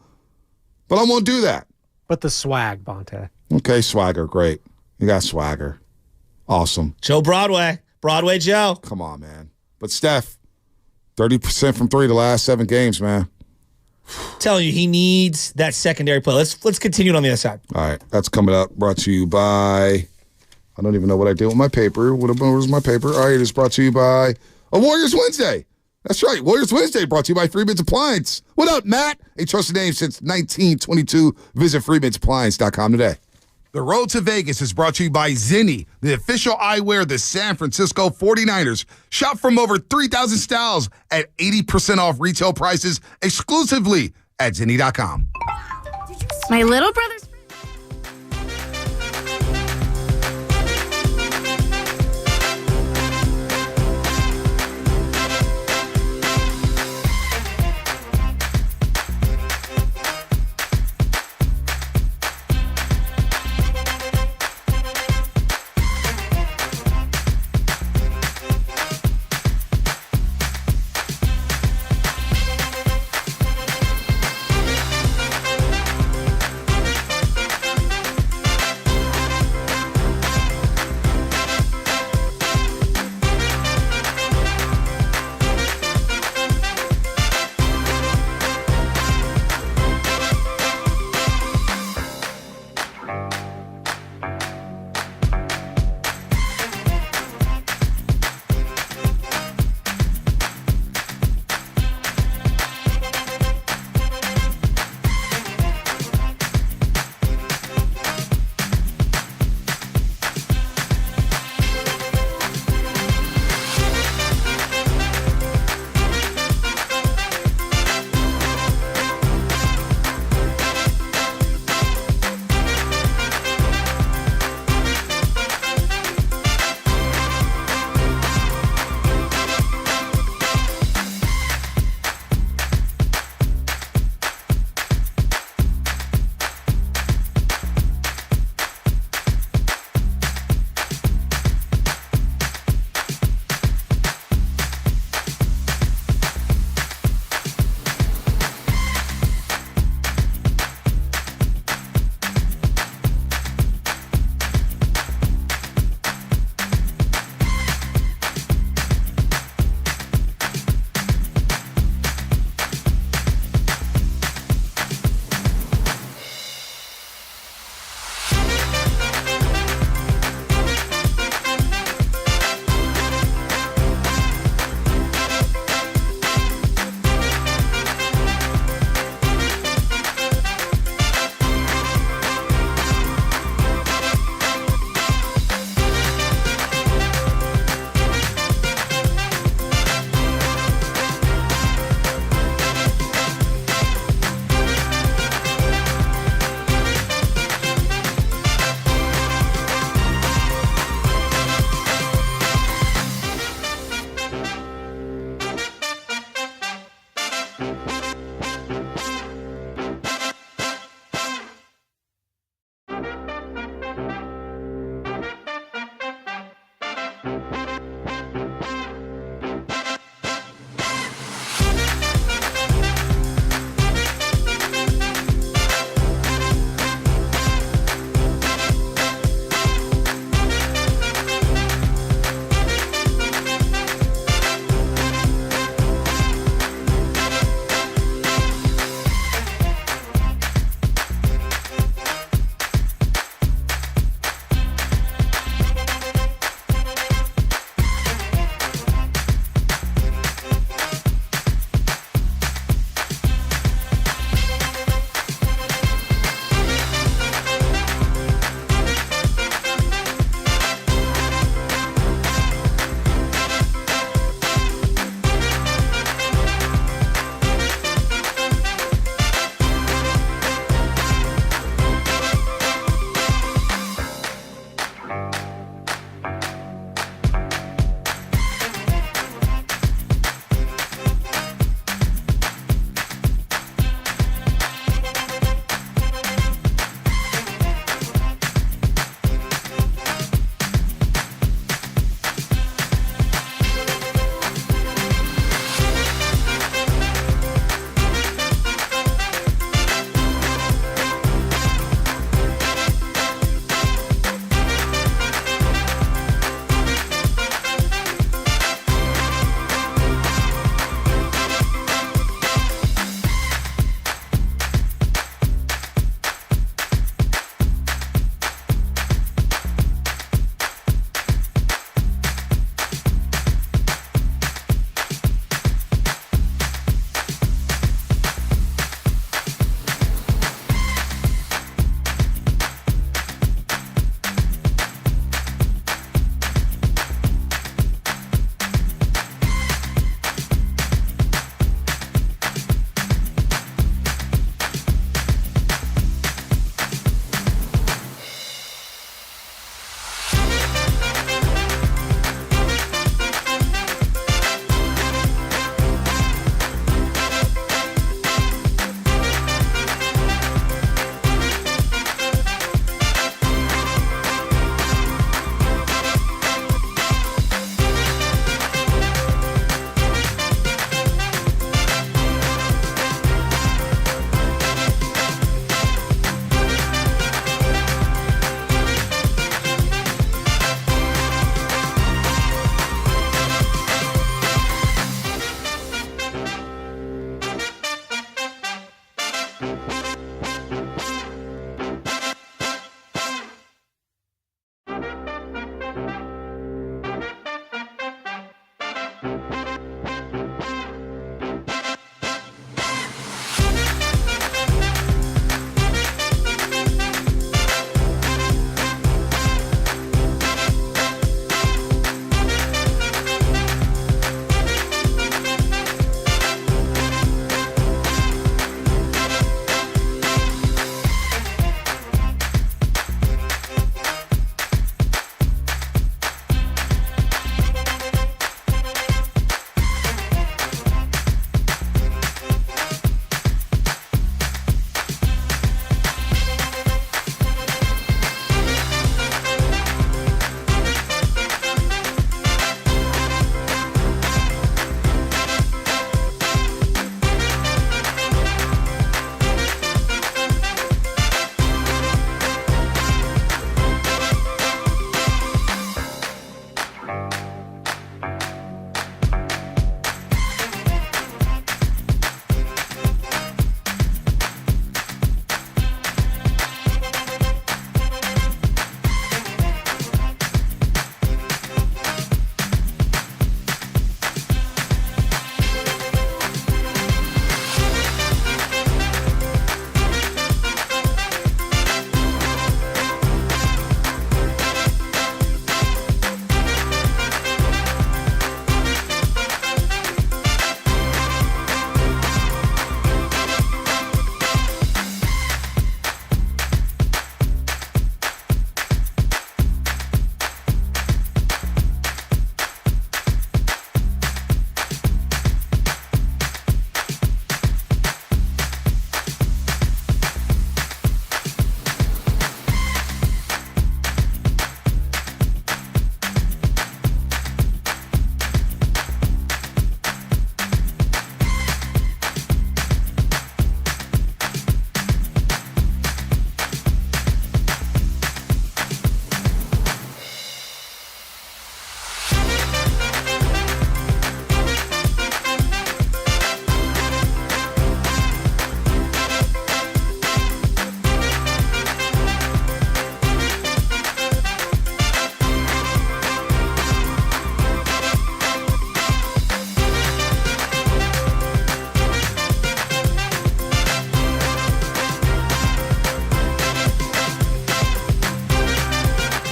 but I won't do that. But the swag, Bonte. Okay, swagger, great. You got swagger. Awesome. Joe Broadway. Broadway Joe. Come on, man. But Steph, 30% from 3 the last 7 games, man. Telling you, he needs that secondary play. Let's continue it on the other side. All right, that's coming up. Brought to you by... I don't even know what I did with my paper. Where's my paper? All right, it is brought to you by a Warriors Wednesday. That's right. Warriors Wednesday brought to you by Freeman's Appliance. What up, Matt? A trusted name since 1922. Visit freemansappliance.com today. The Road to Vegas is brought to you by Zinni, the official eyewear of the San Francisco 49ers. Shop from over 3,000 styles at 80% off retail prices exclusively at Zinni.com. My little brother's...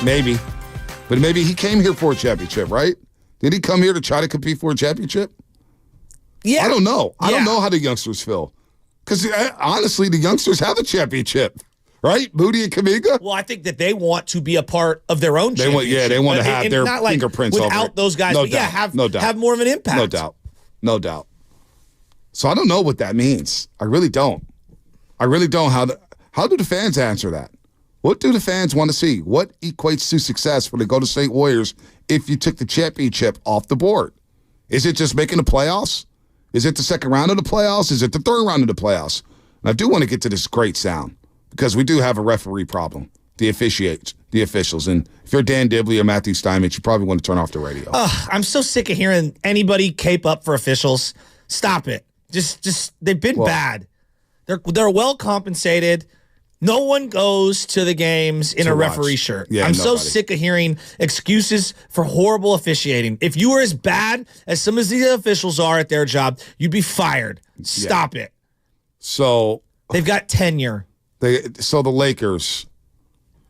Maybe. But maybe he came here for a championship, right? Did he come here to try to compete for a championship? Yeah. I don't know. I don't know how the youngsters feel. Because, honestly, the youngsters have a championship, right? Moody and Kuminga? Well, I think that they want to be a part of their own championship. They want to have their not like fingerprints over it. without those guys, but have more of an impact. No doubt. No doubt. So I don't know what that means. I really don't. How do the fans answer that? What do the fans want to see? What equates to success for the Golden State Warriors if you took the championship off the board? Is it just making the playoffs? Is it the second round of the playoffs? Is it the third round of the playoffs? And I do want to get to this great sound because we do have a referee problem, the officials. And if you're Dan Dibley or Matthew Steinmetz, you probably want to turn off the radio. I'm so sick of hearing anybody cape up for officials. Stop it. Just they've been bad. They're well compensated. No one goes to the games in a referee shirt. Yeah, I'm so sick of hearing excuses for horrible officiating. If you were as bad as some of these officials are at their job, you'd be fired. Stop it. So they've got tenure. So the Lakers,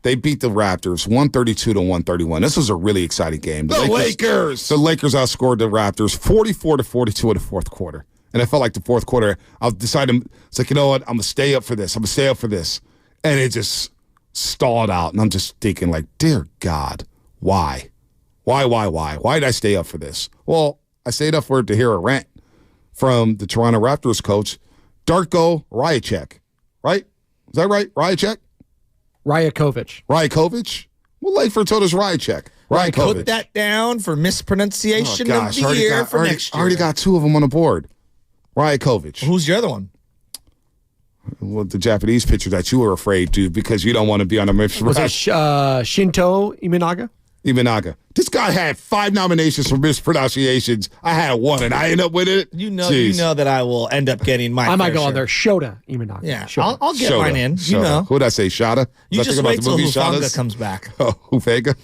they beat the Raptors 132-131. This was a really exciting game. The Lakers outscored the Raptors 44-42 in the fourth quarter. And I felt like the fourth quarter, I decided, it's like, you know what? I'm going to stay up for this. And it just stalled out. And I'm just thinking, like, dear God, why? Why did I stay up for this? Well, I stayed up for it to hear a rant from the Toronto Raptors coach, Darko Rajacic. Right? Is that right? Rajacic? Rajakovic. Well, Langford told us Rajacic. Rajakovic. Put that down for mispronunciation of the year for next year. I already got two of them on the board. Rajakovic. Who's your other one? Well, the Japanese pitcher that you were afraid to because you don't want to be on a mispronunciation. Was it Shinto Imanaga? This guy had 5 nominations for mispronunciations. I had 1, and I ended up with it. You know that I will end up getting my. I might go on there. Shota Imanaga. Yeah, I'll get mine in. You know. Who did I say? Shota? You just wait till Hufanga comes back. Oh, Hufanga?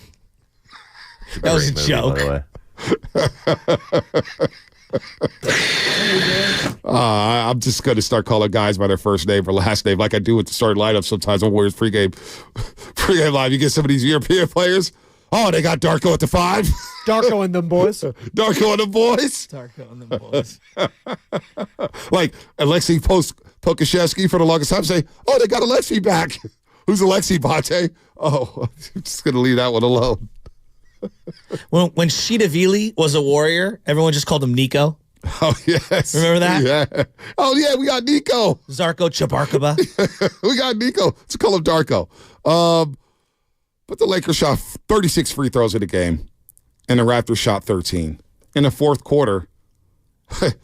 That was a joke. I'm just going to start calling guys by their first name or last name like I do with the starting lineup sometimes on Warriors pregame live. You get some of these European players. Oh, they got Darko at the 5. Darko and them boys. Darko and them boys. Darko and them boys. Like Alexei Pokashevsky for the longest time say, oh, they got Alexei back. Who's Alexei, Bate? Oh, I'm just going to leave that one alone. When Shidavili was a Warrior, everyone just called him Nico. Oh, yes. Remember that? Yeah. Oh, yeah, we got Nico. Zarko Chabarkaba. We got Nico. Let's call him Darko. But the Lakers shot 36 free throws in the game, and the Raptors shot 13. In the fourth quarter,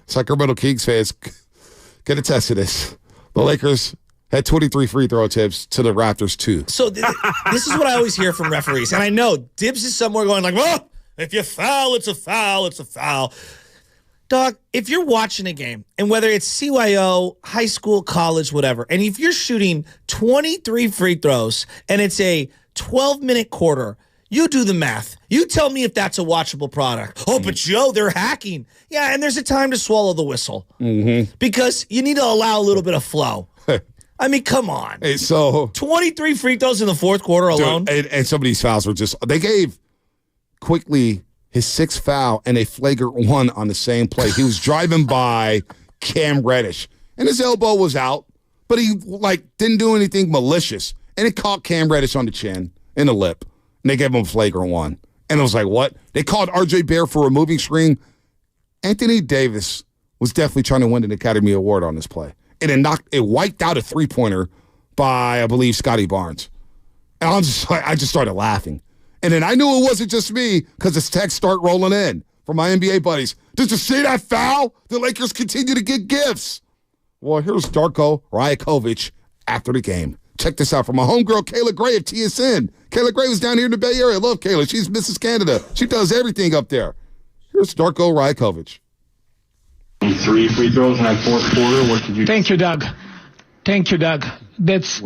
Sacramento Kings fans can attest to this. The Lakers had 23 free throw attempts to the Raptors 2. So this is what I always hear from referees. And I know Dibs is somewhere going like, well, if you foul, it's a foul, it's a foul. Dog, if you're watching a game, and whether it's CYO, high school, college, whatever, and if you're shooting 23 free throws and it's a 12-minute quarter, you do the math. You tell me if that's a watchable product. Oh, but Joe, they're hacking. Yeah, and there's a time to swallow the whistle. Mm-hmm. Because you need to allow a little bit of flow. I mean, come on. Hey, so 23 free throws in the fourth quarter alone. Dude, and some of these fouls were just, they gave Quickly his 6th foul and a flagrant 1 on the same play. He was driving by Cam Reddish, and his elbow was out, but he didn't do anything malicious, and it caught Cam Reddish on the chin and the lip, and they gave him a flagrant 1. And it was like, what? They called R.J. Bear for a moving screen. Anthony Davis was definitely trying to win an Academy Award on this play. And it wiped out a three-pointer by, I believe, Scotty Barnes. And I just started laughing. And then I knew it wasn't just me because the texts start rolling in from my NBA buddies. Did you see that foul? The Lakers continue to get gifts. Well, here's Darko Rajakovic after the game. Check this out from my homegirl, Kayla Gray of TSN. Kayla Gray was down here in the Bay Area. I love Kayla. She's Mrs. Canada. She does everything up there. Here's Darko Rajakovic. 3 free throws in that fourth quarter. What did you? Thank you, Doug. Thank you, Doug. That's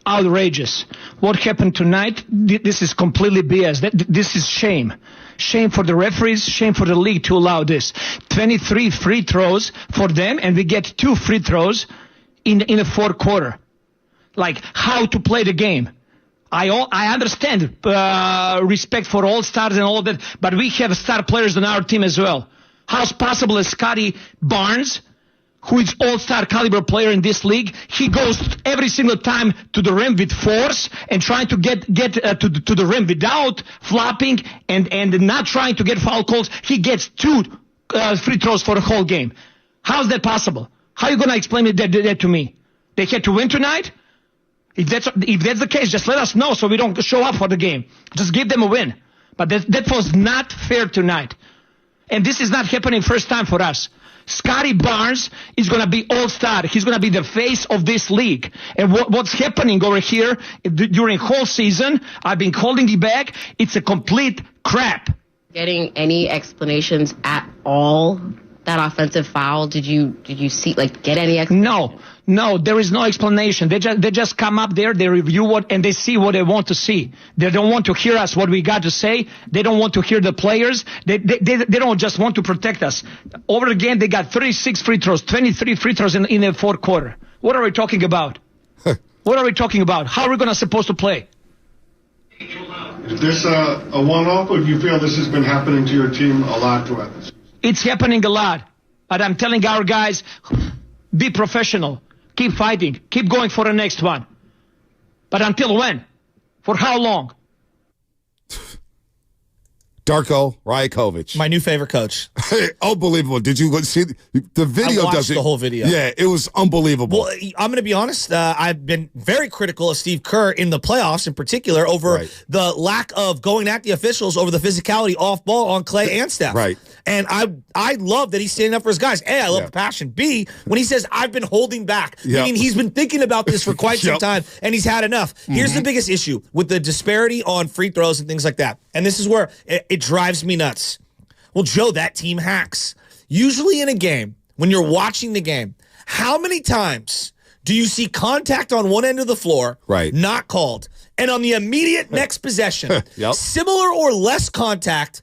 outrageous. What happened tonight? This is completely BS. This is shame. Shame for the referees. Shame for the league to allow this. 23 free throws for them, and we get 2 free throws in the fourth quarter. Like how to play the game. I understand respect for all stars and all that, but we have star players on our team as well. How's possible as Scotty Barnes, who is all-star caliber player in this league, he goes every single time to the rim with force and trying to get to the rim without flopping and not trying to get foul calls. He gets 2 free throws for the whole game. How's that possible? How are you going to explain that to me? They had to win tonight? If that's the case, just let us know so we don't show up for the game. Just give them a win. But that was not fair tonight. And this is not happening first time for us. Scotty Barnes is going to be all-star. He's going to be the face of this league. And what's happening over here during whole season, I've been calling it back, it's a complete crap. Getting any explanations at all? That offensive foul, did you see, get any explanation? No, there is no explanation. They just come up there, they review and they see what they want to see. They don't want to hear us, what we got to say. They don't want to hear the players. They don't just want to protect us. Over again, they got 36 free throws, 23 free throws in the fourth quarter. What are we talking about? What are we talking about? How are we supposed to play? Is this a one-off, or do you feel this has been happening to your team a lot throughout this season? It's happening a lot. But I'm telling our guys, be professional. Keep fighting. Keep going for the next one. But until when? For how long? Darko Rajakovic. My new favorite coach. Unbelievable. Did you see the video? I watched the whole video. Yeah, it was unbelievable. Well, I'm going to be honest. I've been very critical of Steve Kerr in the playoffs in particular over the lack of going at the officials over the physicality off ball on Clay and Steph. Right. And I love that he's standing up for his guys. A, I love the passion. B, when he says, I've been holding back, meaning he's been thinking about this for quite some time, and he's had enough. Here's the biggest issue with the disparity on free throws and things like that. And this is where it drives me nuts. Well, Joe, that team hacks. Usually in a game, when you're watching the game, how many times do you see contact on one end of the floor, not called, and on the immediate next possession, similar or less contact,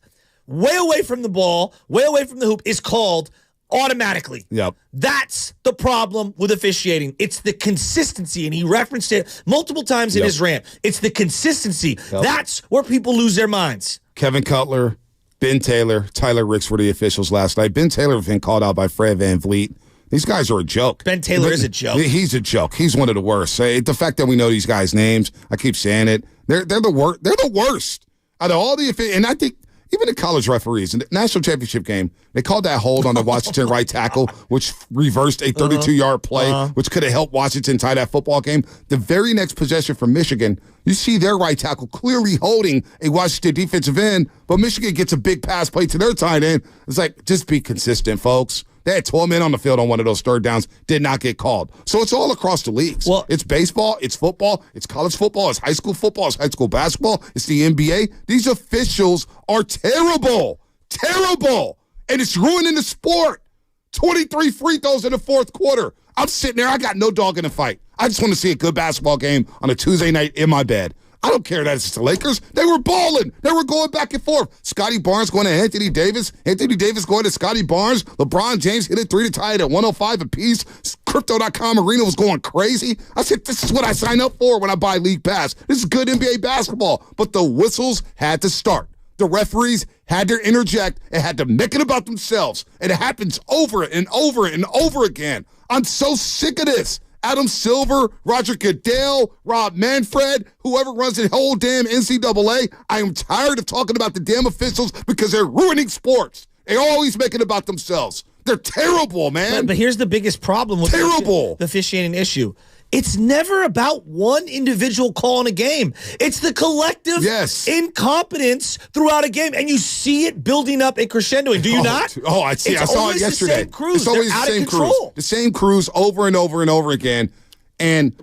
way away from the ball, way away from the hoop is called automatically. Yep. That's the problem with officiating. It's the consistency, and he referenced it multiple times in his rant. It's the consistency. Yep. That's where people lose their minds. Kevin Cutler, Ben Taylor, Tyler Ricks were the officials last night. Ben Taylor was been called out by Fred VanVleet. These guys are a joke. Ben Taylor is a joke. He's a joke. He's one of the worst. The fact that we know these guys' names, I keep saying it. They're the worst. They're the worst out of all the. And I think even the college referees in the national championship game, they called that hold on the Washington right tackle, which reversed a 32-yard play, which could have helped Washington tie that football game. The very next possession from Michigan, you see their right tackle clearly holding a Washington defensive end, but Michigan gets a big pass play to their tight end. It's like, just be consistent, folks. They had 12 men on the field on one of those third downs, did not get called. So it's all across the leagues. Well, it's baseball, it's football, it's college football, it's high school football, it's high school basketball, it's the NBA. These officials are terrible, terrible, and it's ruining the sport. 23 free throws in the fourth quarter. I'm sitting there, I got no dog in the fight. I just want to see a good basketball game on a Tuesday night in my bed. I don't care that it's the Lakers. They were balling. They were going back and forth. Scotty Barnes going to Anthony Davis. Anthony Davis going to Scotty Barnes. LeBron James hit a 3 to tie it at 105 apiece. Crypto.com arena was going crazy. I said, this is what I sign up for when I buy League Pass. This is good NBA basketball. But the whistles had to start. The referees had to interject and had to make it about themselves. And it happens over and over and over again. I'm so sick of this. Adam Silver, Roger Goodell, Rob Manfred, whoever runs the whole damn NCAA. I am tired of talking about the damn officials because they're ruining sports. They always make it about themselves. They're terrible, man. But here's the biggest problem with the officiating issue. It's never about one individual call in a game. It's the collective incompetence throughout a game, and you see it building up and crescendoing. Do you not? Oh, I see. I saw it yesterday. It's always the same crews. The same crews over and over and over again. And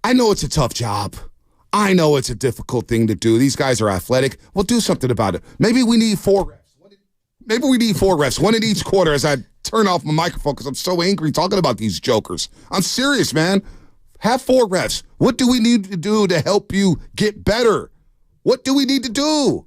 I know it's a tough job. I know it's a difficult thing to do. These guys are athletic. We'll do something about it. Maybe we need 4 refs. Maybe we need 4 refs, one in each quarter as I turn off my microphone because I'm so angry talking about these jokers. I'm serious, man. Have 4 refs. What do we need to do to help you get better? What do we need to do?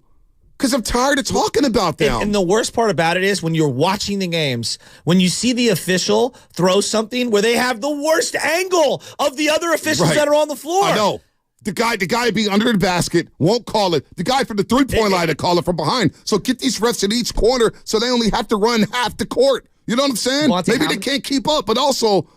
Because I'm tired of talking about them. And the worst part about it is when you're watching the games, when you see the official throw something where they have the worst angle of the other officials that are on the floor. I know. The guy being under the basket won't call it. The guy from the three-point line to call it from behind. So get these refs in each corner so they only have to run half the court. You know what I'm saying? Maybe they can't keep up. But also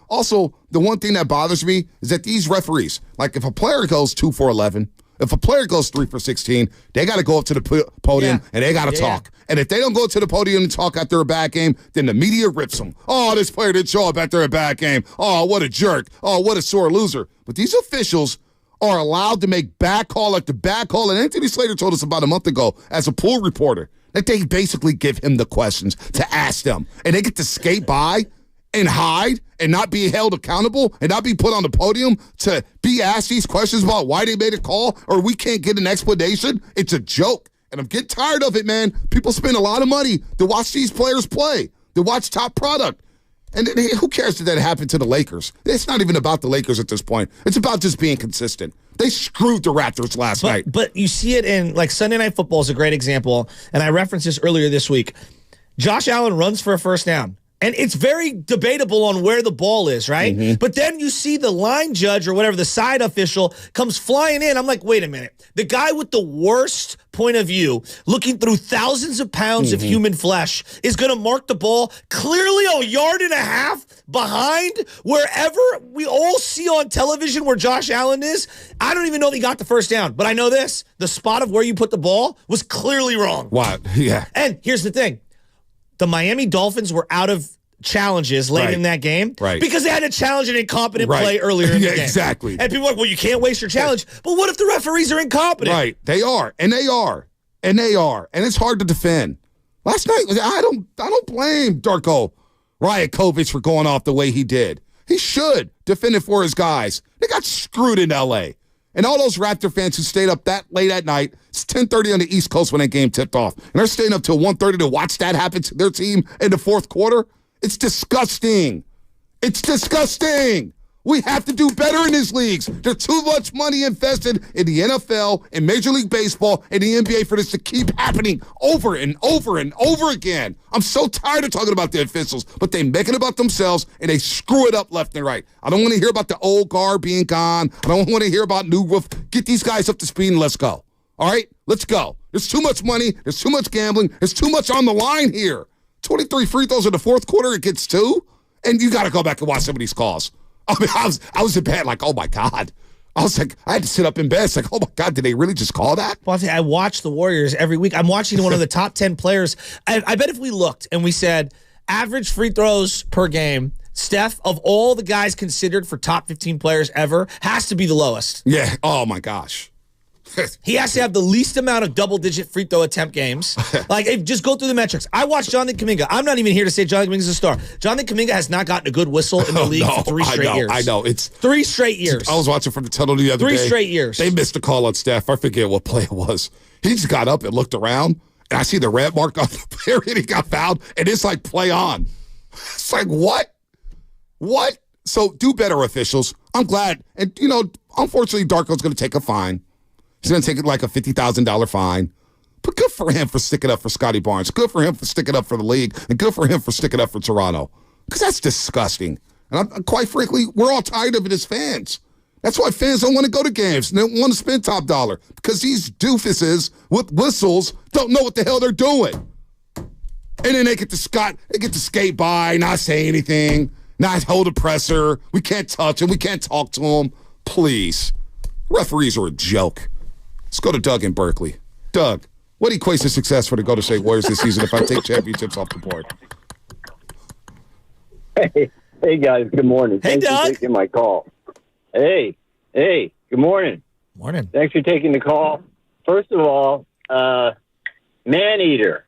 the one thing that bothers me is that these referees, like if a player goes 2 for 11, if a player goes 3 for 16, they got to go up to the podium and they got to talk. And if they don't go to the podium and talk after a bad game, then the media rips them. Oh, this player didn't show up after a bad game. Oh, what a jerk. Oh, what a sore loser. But these officials are allowed to make bad call after bad call. And Anthony Slater told us about a month ago as a pool reporter that they basically give him the questions to ask them. And they get to skate by and hide and not be held accountable and not be put on the podium to be asked these questions about why they made a call or we can't get an explanation. It's a joke. And I'm getting tired of it, man. People spend a lot of money to watch these players play, to watch top product. And who cares that that happened to the Lakers? It's not even about the Lakers at this point. It's about just being consistent. They screwed the Raptors last night. But you see it in, like, Sunday Night Football is a great example, and I referenced this earlier this week. Josh Allen runs for a first down. And it's very debatable on where the ball is, right? Mm-hmm. But then you see the line judge or whatever, the side official comes flying in. I'm like, wait a minute. The guy with the worst point of view, looking through thousands of pounds of human flesh, is going to mark the ball clearly a yard and a half behind wherever we all see on television where Josh Allen is. I don't even know if he got the first down, but I know this. The spot of where you put the ball was clearly wrong. Wow. Yeah. And here's the thing. The Miami Dolphins were out of challenges late in that game because they had to challenge an incompetent play earlier in the game. Exactly. And people are like, well, you can't waste your challenge. But what if the referees are incompetent? Right. They are. And they are. And they are. And it's hard to defend. Last night, I don't blame Darko Rajakovic for going off the way he did. He should defend it for his guys. They got screwed in L.A. And all those Raptor fans who stayed up that late at night, it's 10:30 on the East Coast when that game tipped off, and they're staying up till 1:30 to watch that happen to their team in the fourth quarter. It's disgusting. It's disgusting. We have to do better in these leagues. There's too much money invested in the NFL, in Major League Baseball, and the NBA for this to keep happening over and over and over again. I'm so tired of talking about the officials, but they make it about themselves, and they screw it up left and right. I don't want to hear about the old guard being gone. I don't want to hear about new roof. Get these guys up to speed and let's go. All right? Let's go. There's too much money. There's too much gambling. There's too much on the line here. 23 free throws in the fourth quarter. It gets 2. And you got to go back and watch some of these calls. I mean, I was in bed like, oh, my God. I was like, I had to sit up in bed. It's like, oh, my God, did they really just call that? Well, I watch the Warriors every week. I'm watching one of the top 10 players. I bet if we looked and we said average free throws per game, Steph, of all the guys considered for top 15 players ever, has to be the lowest. Yeah. Oh, my gosh. He has to have the least amount of double-digit free throw attempt games. Just go through the metrics. I watched Jonathan Kuminga. I'm not even here to say Jonathan Kuminga is a star. Jonathan Kuminga has not gotten a good whistle in the league for 3 straight years. I know. It's 3 straight years. I was watching from the tunnel the other day. 3 straight years. They missed a call on Steph. I forget what play it was. He just got up and looked around, and I see the red mark on the player, and he got fouled, and it's like, play on. It's like, what? What? So do better, officials. I'm glad. And, unfortunately, Darko's going to take a fine. He's going to take it like a $50,000 fine. But good for him for sticking up for Scotty Barnes. Good for him for sticking up for the league. And good for him for sticking up for Toronto. Because that's disgusting. And quite frankly, we're all tired of it as fans. That's why fans don't want to go to games and don't want to spend top dollar. Because these doofuses with whistles don't know what the hell they're doing. And then they get to skate by, not say anything, not hold a presser. We can't touch him. We can't talk to him. Please. Referees are a joke. Let's go to Doug in Berkeley. Doug, what equates to success for the Golden State Warriors this season if I take championships off the board? Hey guys, good morning. Hey, Thanks Doug. for taking my call. Hey, good morning. Morning. Thanks for taking the call. First of all, man-eater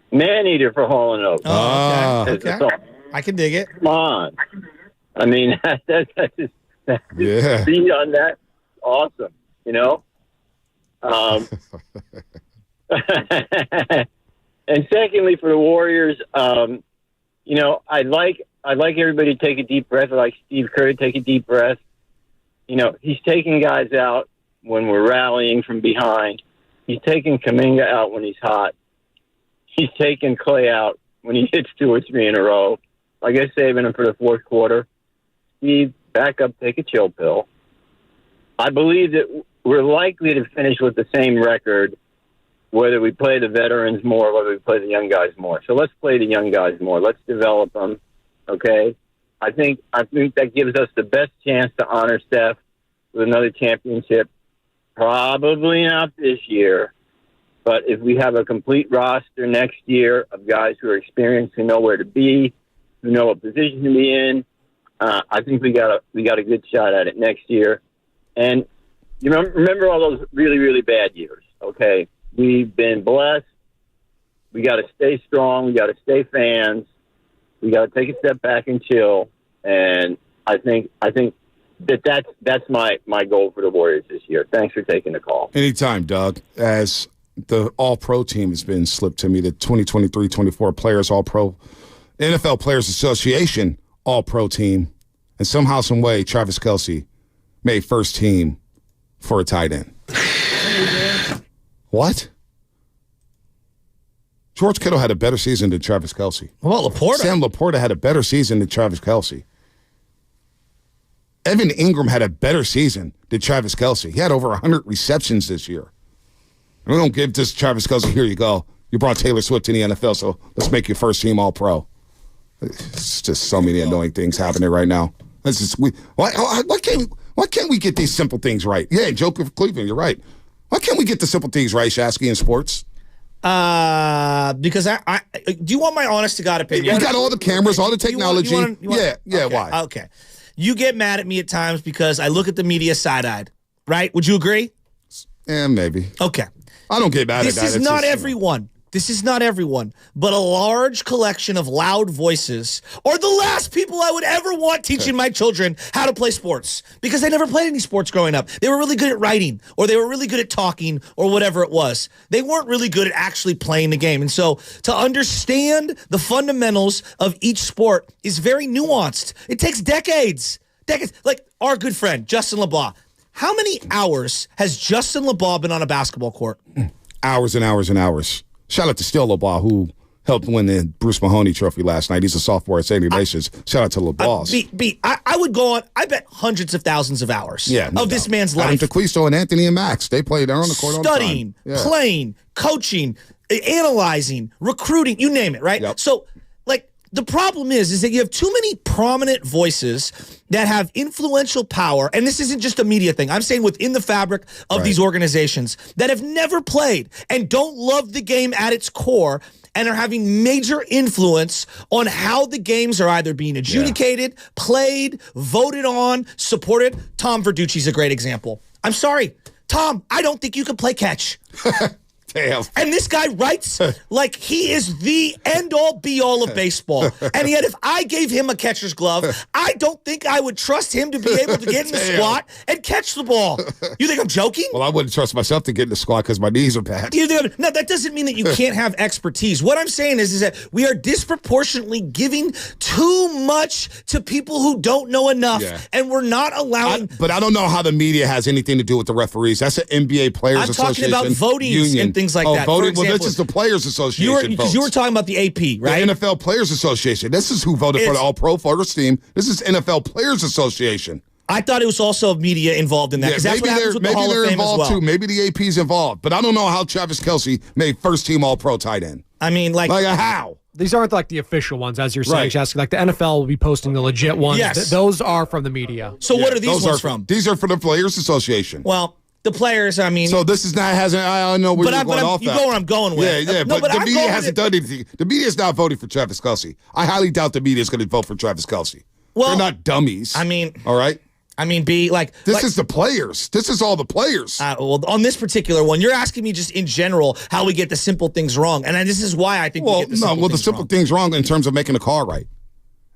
for Hall and Oak. Oh, okay. I can dig it. Come on. I mean, that's yeah. Beat on that, awesome. And secondly, for the Warriors, I'd like everybody to take a deep breath. I'd like Steve Kerr to take a deep breath. He's taking guys out when we're rallying from behind. He's taking Kuminga out when he's hot. He's taking Clay out when he hits 2 or 3 in a row. I guess saving him for the fourth quarter. Steve, back up, take a chill pill. I believe that we're likely to finish with the same record, whether we play the veterans more, whether we play the young guys more. So let's play the young guys more. Let's develop them, okay? I think that gives us the best chance to honor Steph with another championship. Probably not this year, but if we have a complete roster next year of guys who are experienced, who know where to be, who know what position to be in, I think we got a good shot at it next year. And you remember all those really, really bad years, okay? We've been blessed. We got to stay strong. We got to stay fans. We got to take a step back and chill. And I think that's my goal for the Warriors this year. Thanks for taking the call. Anytime, Doug. As the All-Pro team has been slipped to me, the 2023-24 Players All-Pro, NFL Players Association All-Pro team, and somehow, some way, Travis Kelce made first team for a tight end. What? George Kittle had a better season than Travis Kelce. Well, Laporta. Sam Laporta had a better season than Travis Kelce. Evan Ingram had a better season than Travis Kelce. He had over 100 receptions this year. And we don't give this Travis Kelce, here you go. You brought Taylor Swift to the NFL, so let's make you first team All-Pro. It's just so many annoying things happening right now. Why can't we get these simple things right? Yeah, joke of Cleveland, you're right. Why can't we get the simple things right, Shasky, in sports? Because I do you want my honest to God opinion? We got all the cameras, all the technology. You want, okay, why? Okay. You get mad at me at times because I look at the media side-eyed, right? Would you agree? Yeah, maybe. Okay. I don't get mad at that. This is not everyone. This is not everyone, but a large collection of loud voices are the last people I would ever want teaching my children how to play sports, because they never played any sports growing up. They were really good at writing, or they were really good at talking, or whatever it was. They weren't really good at actually playing the game. And so to understand the fundamentals of each sport is very nuanced. It takes decades. Decades. Like our good friend, Justin LeBlanc. How many hours has Justin LeBlanc been on a basketball court? Hours and hours and hours. Shout out to Still LeBlanc, who helped win the Bruce Mahoney Trophy last night. He's a sophomore at St. Ignatius. Shout out to LeBlanc. I would go on, I bet hundreds of thousands of hours of this man's life. Adam DeQuisto and Anthony and Max, they played there on the court all the time. Studying, playing, coaching, analyzing, recruiting, you name it, right? Yep. So, like, the problem is that you have too many prominent voices that have influential power, and this isn't just a media thing. I'm saying within the fabric of these organizations that have never played and don't love the game at its core and are having major influence on how the games are either being adjudicated, played, voted on, supported. Tom Verducci's a great example. I'm sorry, Tom, I don't think you can play catch. Damn. And this guy writes like he is the end-all, be-all of baseball. And yet if I gave him a catcher's glove, I don't think I would trust him to be able to get in the squat and catch the ball. You think I'm joking? Well, I wouldn't trust myself to get in the squat because my knees are bad. No, that doesn't mean that you can't have expertise. What I'm saying is that we are disproportionately giving too much to people who don't know enough, and we're not allowing... But I don't know how the media has anything to do with the referees. That's an NBA Players Association. I'm talking about votings and things like that. Voting. Well, this is the Players Association. You were talking about the AP, right? The NFL Players Association. This is who voted for the All-Pro first team. This is NFL Players Association. I thought it was also media involved in that because that's what happens with the Hall of Fame as well. Too. Maybe the AP's involved, but I don't know how Travis Kelce made first-team All-Pro tight end. I mean, like how? These aren't like the official ones, as you're saying, Chesky. Like the NFL will be posting the legit ones. Yes. Those are from the media. So what are these ones from? These are from the Players Association. Well, the players, I mean. So this is not I know where you're going off you go where I'm going with. Yeah, but the media hasn't done anything. The media is not voting for Travis Kelce. I highly doubt the media is going to vote for Travis Kelce. Well, they're not dummies. I mean, all right. I mean, this is the players. This is all the players. Well, on this particular one, you're asking me just in general how we get the simple things wrong, and this is why I think we get the simple things wrong. The simple things wrong in terms of making a call right,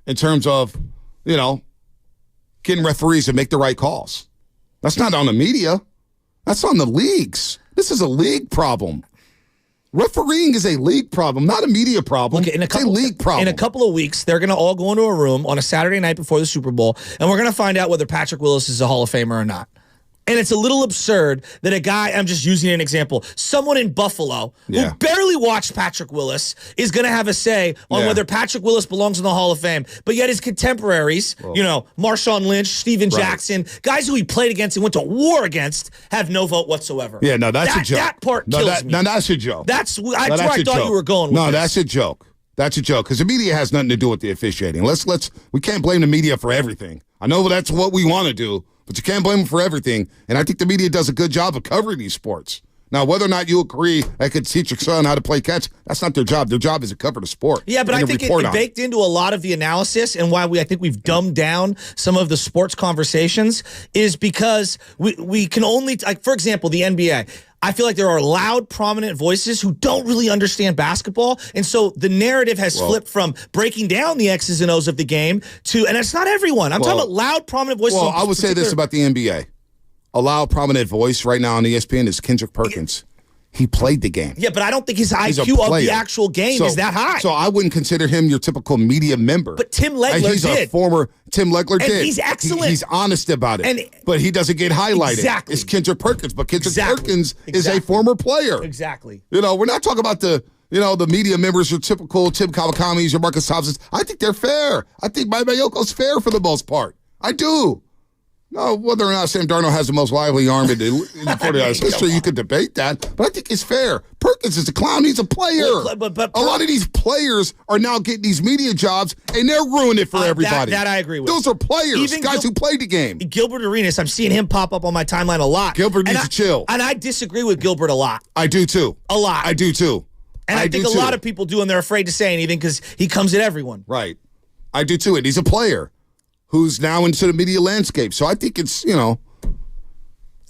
in terms of getting referees to make the right calls. That's not on the media. That's on the leagues. This is a league problem. Refereeing is a league problem, not a media problem. Okay, it's a league problem. In a couple of weeks, they're going to all go into a room on a Saturday night before the Super Bowl, and we're going to find out whether Patrick Willis is a Hall of Famer or not. And it's a little absurd that a guy, I'm just using an example, someone in Buffalo who barely watched Patrick Willis is going to have a say on whether Patrick Willis belongs in the Hall of Fame. But yet his contemporaries, Marshawn Lynch, Steven Jackson, guys who he played against and went to war against, have no vote whatsoever. Yeah, no, that's a joke. That part kills me. No, that's a joke. That's where I thought you were going with No, this. that's a joke. That's a joke because the media has nothing to do with the officiating. We can't blame the media for everything. I know that's what we want to do, but you can't blame them for everything. And I think the media does a good job of covering these sports. Now, whether or not you agree I could teach your son how to play catch, that's not their job. Their job is to cover the sport. Yeah, but I think it baked into a lot of the analysis and why I think we've dumbed down some of the sports conversations is because we can only, like, for example, the NBA. I feel like there are loud, prominent voices who don't really understand basketball. And so the narrative has flipped from breaking down the X's and O's of the game to, and it's not everyone. I'm talking about loud, prominent voices. Well, I would say this about the NBA. A loud, prominent voice right now on ESPN is Kendrick Perkins. He played the game. Yeah, but I don't think his IQ of the actual game is that high. So I wouldn't consider him your typical media member. But Tim Legler He's a former Tim Legler and did. He's excellent. He's honest about it. But he doesn't get highlighted. Exactly. It's Kendrick Perkins. But Kendrick Perkins is a former player. Exactly. We're not talking about the media members, your typical Tim Kawakamis, your Marcus Thompsons. I think they're fair. I think Mike Mayoko's fair for the most part. I do. No, whether or not Sam Darnold has the most lively arm in the 49ers history, you could debate that. But I think it's fair. Perkins is a clown. He's a player. But a lot of these players are now getting these media jobs, and they're ruining it for everybody. That I agree with. Those are players, even guys who played the game. Gilbert Arenas, I'm seeing him pop up on my timeline a lot. Gilbert needs to chill. And I disagree with Gilbert a lot. I do, too. A lot. I do, too. And I think a lot of people do, and they're afraid to say anything because he comes at everyone. Right. I do, too. And he's a player who's now into the media landscape. So I think it's, And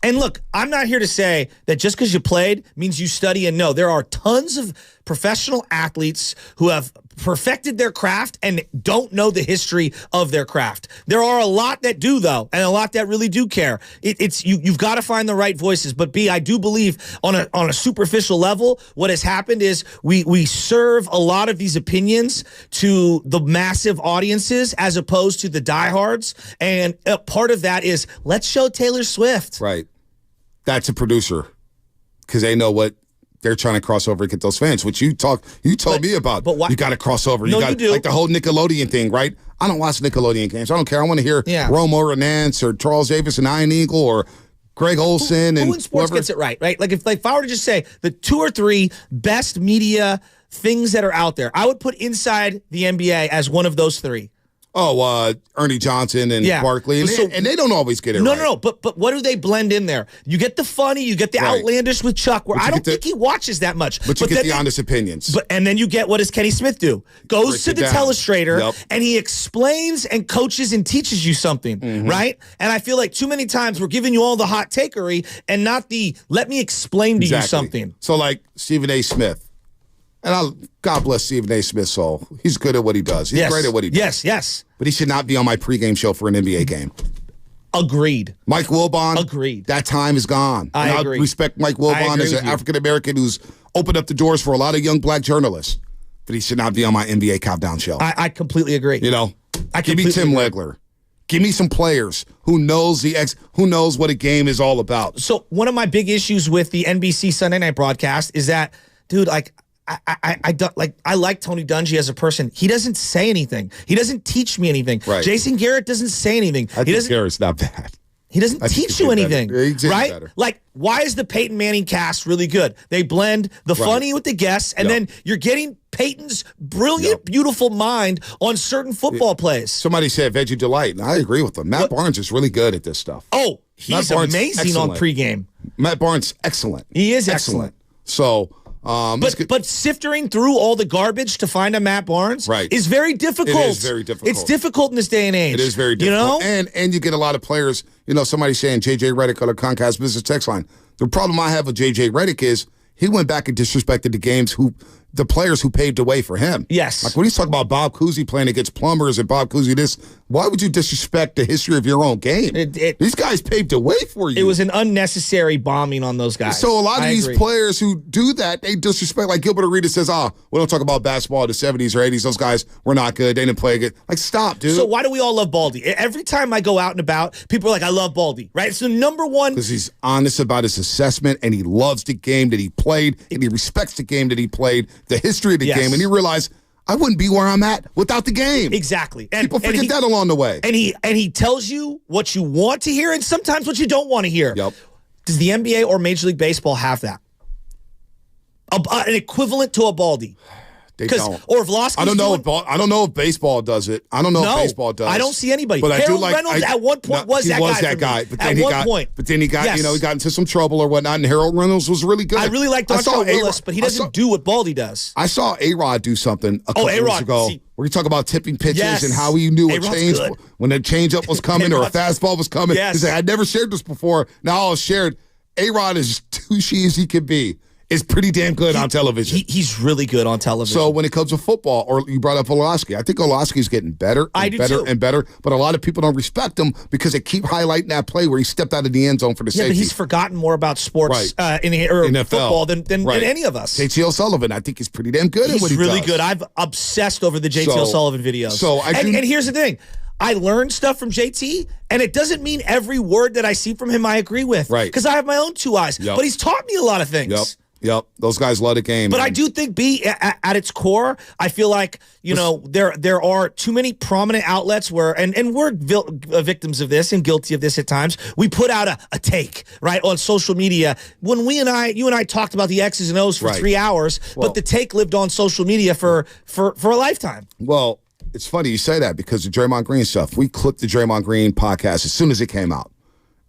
look, I'm not here to say that just because you played means you study and know. There are tons of professional athletes who have perfected their craft and don't know the history of their craft. There are a lot that do, though, and a lot that really do care. You've got to find the right voices. But B, I do believe on a superficial level, what has happened is we serve a lot of these opinions to the massive audiences as opposed to the diehards. And part of that is let's show Taylor Swift. Right. That's a producer because they know what they're trying to cross over and get those fans, which you told me about. But why? You got to cross over. No, you do. Like the whole Nickelodeon thing, right? I don't watch Nickelodeon games. I don't care. I want to hear Romo Renance or Charles Davis and Iron Eagle or Greg Olson. Who in sports gets it right? Like if I were to just say the 2 or 3 best media things that are out there, I would put inside the NBA as one of those 3. Oh, Ernie Johnson and Barkley. And they don't always get it right. No. But what do they blend in there? You get the funny, you get the outlandish with Chuck, where I don't think he watches that much. But you get the honest opinions. And then you get, what does Kenny Smith do? Goes to the telestrator, and he explains and coaches and teaches you something, right? And I feel like too many times we're giving you all the hot takery and not the, let me explain to you something. So like Stephen A. Smith. And God bless Stephen A. Smith's soul. He's good at what he does. He's great at what he does. Yes. But he should not be on my pregame show for an NBA game. Agreed. Mike Wilbon. Agreed. That time is gone. I agree. I respect Mike Wilbon as an African-American who's opened up the doors for a lot of young black journalists. But he should not be on my NBA countdown show. I completely agree. You know? Give me Tim Legler. Give me some players who knows what a game is all about. So one of my big issues with the NBC Sunday night broadcast is that, dude, like, I don't I like Tony Dungy as a person. He doesn't say anything. He doesn't teach me anything. Right. Jason Garrett doesn't say anything. I think Garrett's not bad. He doesn't teach you anything, right? Better. Like, why is the Peyton Manning cast really good? They blend the funny with the guests, and then you're getting Peyton's brilliant, beautiful mind on certain football plays. Somebody said Veggie Delight, and I agree with them. Matt Barnes is really good at this stuff. Oh, he's amazing on pregame. Matt Barnes, excellent. He is excellent. So... but sifting through all the garbage to find a Matt Barnes is very difficult. It is very difficult. It's difficult in this day and age. It is very difficult. You know? And you get a lot of players, somebody saying J.J. Redick on the Comcast Business Text Line. The problem I have with J.J. Redick is he went back and disrespected the players who paved the way for him. Yes. Like when he's talking about Bob Cousy playing against plumbers and Bob Cousy this, why would you disrespect the history of your own game? These guys paved the way for you. It was an unnecessary bombing on those guys. So a lot of these players who do that, they disrespect. Like Gilbert Arenas says, we don't talk about basketball in the 70s or 80s. Those guys were not good. They didn't play good. Like, stop, dude. So why do we all love Baldy? Every time I go out and about, people are like, I love Baldy, right? So number one. Because he's honest about his assessment, and he loves the game that he played, and he respects the game that he played, the history of the game, and he realized, I wouldn't be where I'm at without the game. Exactly. People forget that along the way. And he tells you what you want to hear and sometimes what you don't want to hear. Yep. Does the NBA or Major League Baseball have that? An equivalent to a Baldy? They don't. Or Vlasky's I don't know if baseball does it. I don't know if baseball does. I don't see anybody. But Harold Reynolds at one point was that guy. But then he got he got into some trouble or whatnot, and Harold Reynolds was really good. I really like Dontrell Willis, but he doesn't do what Baldy does. I saw A-Rod do something a couple years ago. Where he talk about tipping pitches and how he knew when a changeup was coming or a fastball was coming. He said, "I never shared this before. Now I'll share it." A-Rod is douchey as he can be. Is pretty damn good on television. He's really good on television. So when it comes to football, or you brought up Olowski, I think Olowski's getting better and better, but a lot of people don't respect him because they keep highlighting that play where he stepped out of the end zone for the safety. But he's forgotten more about sports in football than any of us. JT O'Sullivan, I think he's pretty damn good at what he does. He's really good. I've obsessed over the JT O'Sullivan videos. And here's the thing. I learned stuff from JT, and it doesn't mean every word that I see from him I agree with. Right. Because I have my own two eyes. But he's taught me a lot of things. Yep, those guys love the game. But I do think, B, at its core, I feel like, there are too many prominent outlets where, and we're victims of this and guilty of this at times, we put out a take, right, on social media. When you and I talked about the X's and O's for 3 hours, but the take lived on social media for a lifetime. Well, it's funny you say that because the Draymond Green stuff, we clipped the Draymond Green podcast as soon as it came out.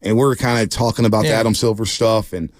And we were kind of talking about the Adam Silver stuff and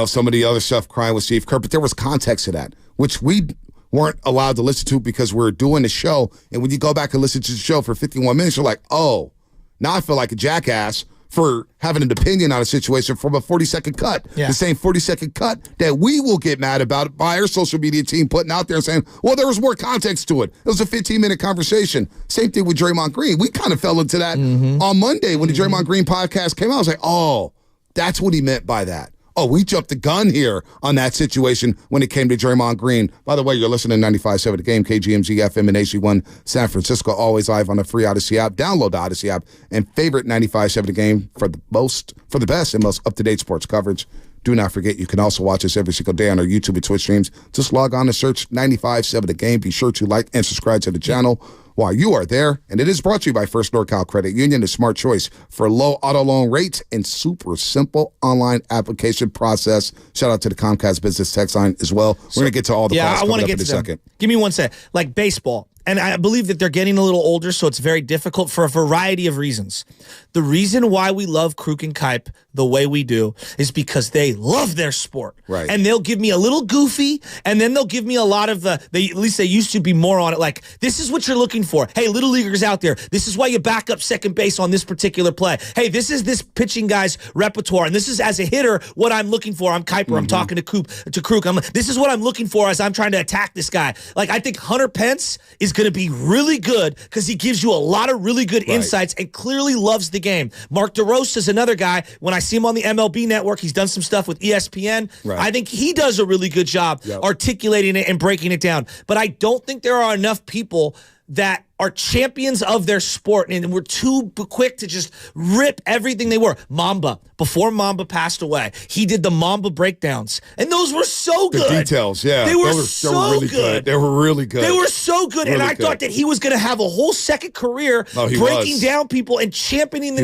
some of the other stuff, crying with Steve Kerr, but there was context to that, which we weren't allowed to listen to because we were doing the show. And when you go back and listen to the show for 51 minutes, you're like, oh, now I feel like a jackass for having an opinion on a situation from a 40-second cut. Yeah. The same 40-second cut that we will get mad about by our social media team putting out there and saying, well, there was more context to it. It was a 15-minute conversation. Same thing with Draymond Green. We kind of fell into that on Monday when the Draymond Green podcast came out. I was like, oh, that's what he meant by that. Oh, we jumped the gun here on that situation when it came to Draymond Green. By the way, you're listening to 95.7 The Game, KGMZ FM and HG1 San Francisco, always live on the free Odyssey app. Download the Odyssey app and favorite 95.7 The Game for the best and most up-to-date sports coverage. Do not forget, you can also watch us every single day on our YouTube and Twitch streams. Just log on and search 95.7 The Game. Be sure to like and subscribe to the channel while you are there. And it is brought to you by First NorCal Credit Union, the smart choice for low auto loan rates and super simple online application process. Shout out to the Comcast Business Text line as well. We're going to get to all the yeah, I want to get in a to them. second. Give me one second. Like baseball. And I believe that they're getting a little older, so it's very difficult for a variety of reasons. The reason why we love Kruk and Kipe the way we do is because they love their sport. Right. And they'll give me a little goofy, and then they'll give me a lot of at least they used to be more on it, like, this is what you're looking for. Hey, little leaguers out there, this is why you back up second base on this particular play. Hey, this is this pitching guy's repertoire, and this is, as a hitter, what I'm looking for. I'm Kuiper. I'm talking to Kruk. This is what I'm looking for as I'm trying to attack this guy. Like, I think Hunter Pence is going to be really good because he gives you a lot of really good insights and clearly loves the game. Mark DeRosa is another guy. When I see him on the MLB Network, he's done some stuff with ESPN. Right. I think he does a really good job articulating it and breaking it down. But I don't think there are enough people that are champions of their sport, and we're too quick to just rip everything they were. Mamba, before Mamba passed away, he did the Mamba breakdowns, and those were so good. The details, yeah. They were really good. They were really good. They were so good, and I thought that he was going to have a whole second career breaking down people and championing the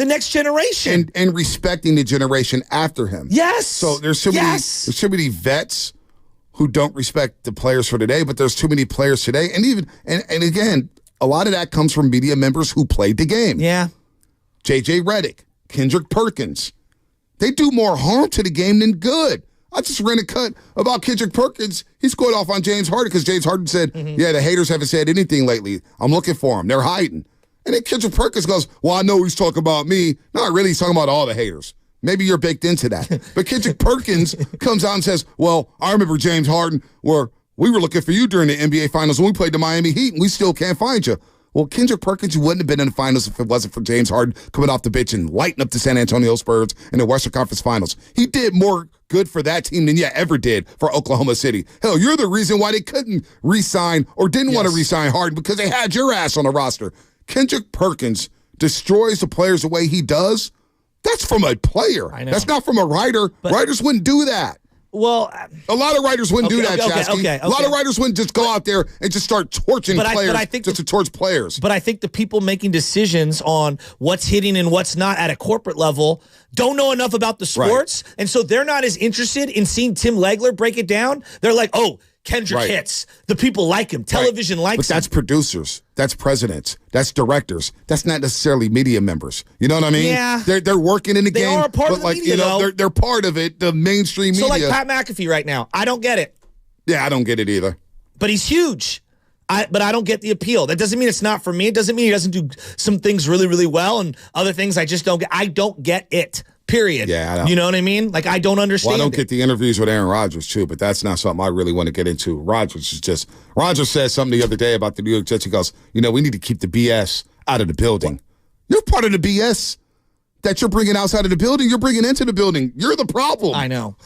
next generation. And respecting the generation after him. Yes. So there's too many vets who don't respect the players for today, but there's too many players today. And again, a lot of that comes from media members who played the game. Yeah. J.J. Redick, Kendrick Perkins. They do more harm to the game than good. I just ran a cut about Kendrick Perkins. He's going off on James Harden because James Harden said, yeah, the haters haven't said anything lately. I'm looking for them. They're hiding. And then Kendrick Perkins goes, well, I know he's talking about me. Not really. He's talking about all the haters. Maybe you're baked into that. But Kendrick Perkins comes out and says, well, I remember James Harden where we were looking for you during the NBA Finals when we played the Miami Heat, and we still can't find you. Well, Kendrick Perkins, you wouldn't have been in the Finals if it wasn't for James Harden coming off the bench and lighting up the San Antonio Spurs in the Western Conference Finals. He did more good for that team than you ever did for Oklahoma City. Hell, you're the reason why they couldn't re-sign or didn't want to re-sign Harden because they had your ass on the roster. Kendrick Perkins destroys the players the way he does. That's from a player. I know. That's not from a writer. Writers wouldn't do that. Well, a lot of writers wouldn't do that, Chasky. A lot of writers wouldn't just go out there and just start torching players just to torch players. But I think the people making decisions on what's hitting and what's not at a corporate level don't know enough about the sports, and so they're not as interested in seeing Tim Legler break it down. They're like, oh, Kendrick hits. The people like him. Television likes him. But that's producers. That's presidents. That's directors. That's not necessarily media members. You know what I mean? Yeah. They're working in the game. They are a part of the media, though. They're part of it, the mainstream media. So like Pat McAfee right now. I don't get it. Yeah, I don't get it either. But he's huge. But I don't get the appeal. That doesn't mean it's not for me. It doesn't mean he doesn't do some things really, really well and other things I just don't get. I don't get it. Period. Yeah, you know what I mean? Like, I don't understand. Well, I don't get the interviews with Aaron Rodgers, too, but that's not something I really want to get into. Rodgers said something the other day about the New York Jets. He goes, we need to keep the BS out of the building. You're part of the BS that you're bringing outside of the building. You're bringing into the building. You're the problem. I know.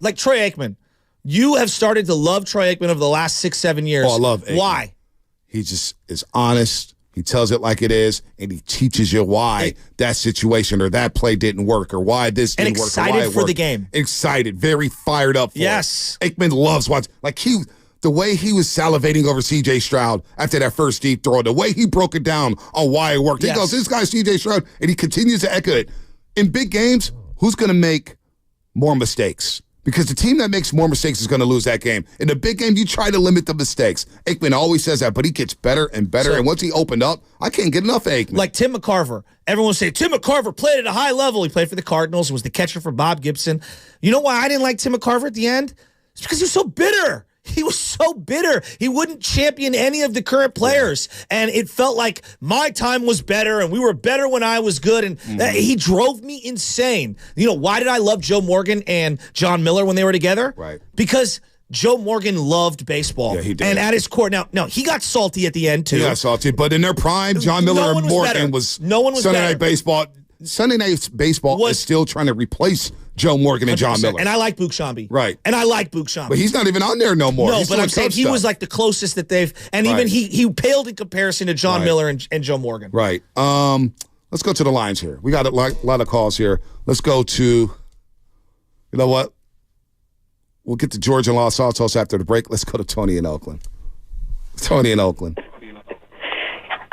like Troy Aikman. You have started to love Troy Aikman over the last 6-7 years. Oh, I love Aikman. Why? He just is honest. He tells it like it is, and he teaches you why that situation or that play didn't work or why this didn't work. And excited for the game. Excited, very fired up for it. Aikman loves watching. Like the way he was salivating over C.J. Stroud after that first deep throw, the way he broke it down on why it worked. He goes, this guy's C.J. Stroud, and he continues to echo it. In big games, who's going to make more mistakes? Because the team that makes more mistakes is going to lose that game. In a big game, you try to limit the mistakes. Aikman always says that, but he gets better and better. And once he opened up, I can't get enough of Aikman. Like Tim McCarver. Everyone will say, Tim McCarver played at a high level. He played for the Cardinals and was the catcher for Bob Gibson. You know why I didn't like Tim McCarver at the end? It's because he was so bitter. he was so bitter. He wouldn't champion any of the current players. And it felt like my time was better and we were better when I was good. And he drove me insane. You know, why did I love Joe Morgan and John Miller when they were together? Right. Because Joe Morgan loved baseball. Yeah, he did. And at his core, now, he got salty at the end, too. He got salty, but in their prime, John Miller and Morgan was no one was Sunday better. Night Baseball. Sunday Night Baseball is still trying to replace Joe Morgan and John 100%. Miller. And I like Book Shambi. Right. And I like Book Shambi. But he's not even on there no more. No, He's but doing I'm saying club he stuff. was like the closest that they've, and even he paled in comparison to John Miller and Joe Morgan. Right. Let's go to the lines here. We got a lot of calls here. Let's go to, you know what? We'll get to George and Los Altos after the break. Let's go to Tony in Oakland. Tony in Oakland.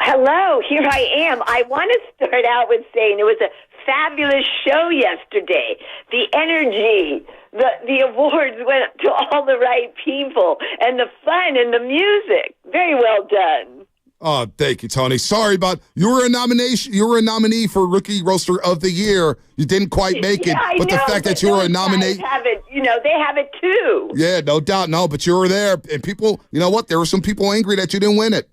Hello, here I am. I want to start out with saying it was a fabulous show yesterday. The energy, the awards went to all the right people, and the fun and the music. Very well done. Oh, thank you, Tony. Sorry about you were a nomination. You were a nominee for Rookie Roaster of the Year. You didn't quite make it, I but the know, fact but that you were a those nominee. guys have it, they have it too. Yeah, no doubt. No, but you were there, and people. You know what? There were some people angry that you didn't win it.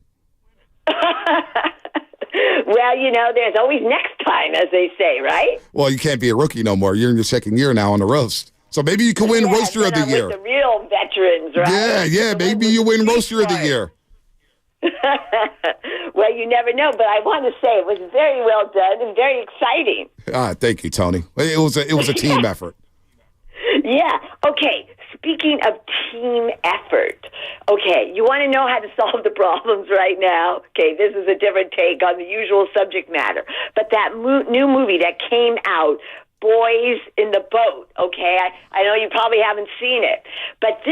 Well, there's always next time, as they say, right? Well, you can't be a rookie no more. You're in your second year now on the roast. So maybe you can win Roaster of the Year. With the real veterans, right? Yeah. Maybe you win Roaster of the Year. Well, you never know, but I want to say it was very well done and very exciting. Thank you, Tony. It was a team effort. Yeah. Okay. Speaking of team effort, okay, you want to know how to solve the problems right now? Okay, this is a different take on the usual subject matter. But that new movie that came out, Boys in the Boat, okay? I know you probably haven't seen it, but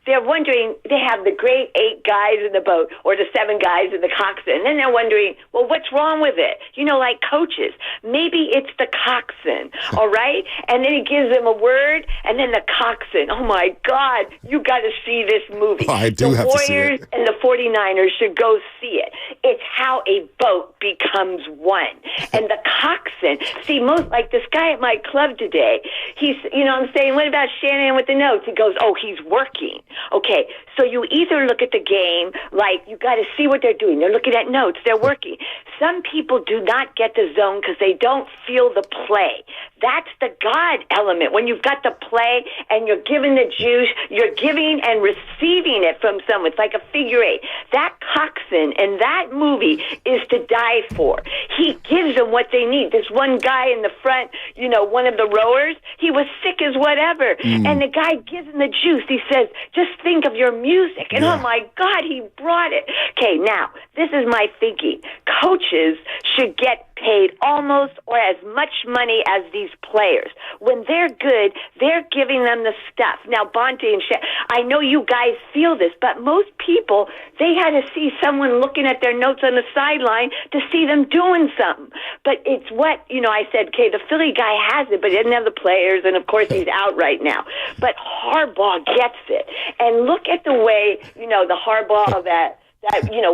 they're wondering, they have the great 8 guys in the boat or the 7 guys in the coxswain, and then they're wondering, well, what's wrong with it? Like coaches. Maybe it's the coxswain, all right? And then he gives them a word, and then the coxswain. Oh, my God, you got to see this movie. I do have to see it. The Warriors and the 49ers should go see it. It's how a boat becomes one. And the coxswain, see, most like this guy at my club today, he's, I'm saying, what about Shanahan with the notes? He goes, oh, he's working. Okay, so you either look at the game like you got to see what they're doing. They're looking at notes. They're working. Some people do not get the zone because they don't feel the play. That's the God element. When you've got the play and you're giving the juice, you're giving and receiving it from someone. It's like a figure 8. That coxswain in that movie is to die for. He gives them what they need. This one guy in the front, one of the rowers, he was sick as whatever. And the guy gives him the juice. He says, just think of your music. And oh my God, he brought it. Okay, now, this is my thinking. Coaches should get paid almost or as much money as these players. When they're good, they're giving them the stuff. Now, Bonte and Shaq, I know you guys feel this, but most people, they had to see someone looking at their notes on the sideline to see them doing something. But it's what, I said, okay, the Philly guy has it, but he doesn't have the players, and of course he's out right now. But Harbaugh gets it. And look at the way, the Harbaugh that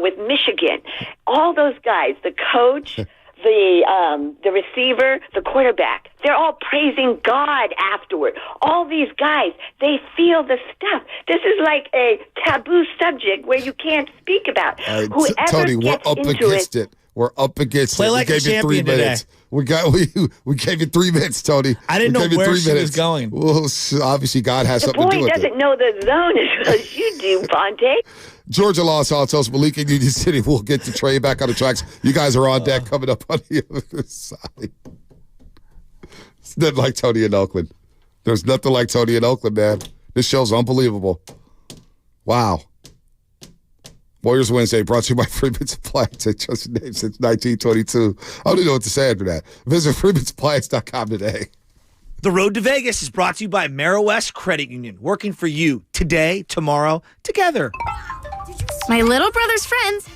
with Michigan, all those guys, the coach, the receiver, the quarterback, they're all praising God afterward. All these guys, they feel the stuff. This is like a taboo subject where you can't speak about. Whoever Tony, we're gets up into against it. We're up against Play it. like We a gave you 3 champion today. minutes. We gave you 3 minutes, Tony. I didn't know gave you where 3 she was minutes. going. Well, obviously God has The something to do boy with doesn't it. know the zone as well as you do, Bonte. Georgia Los Altos, Malik in Union City. We'll get the Trey back on the tracks. You guys are on deck coming up on the other side. It's nothing like Tony in Oakland. There's nothing like Tony in Oakland, man. This show's unbelievable. Wow. Warriors Wednesday brought to you by Freeman's Appliance. They trusted name since 1922. I don't even know what to say after that. Visit freemansappliance.com today. The Road to Vegas is brought to you by Merrill West Credit Union, working for you today, tomorrow, together. My little brother's friends.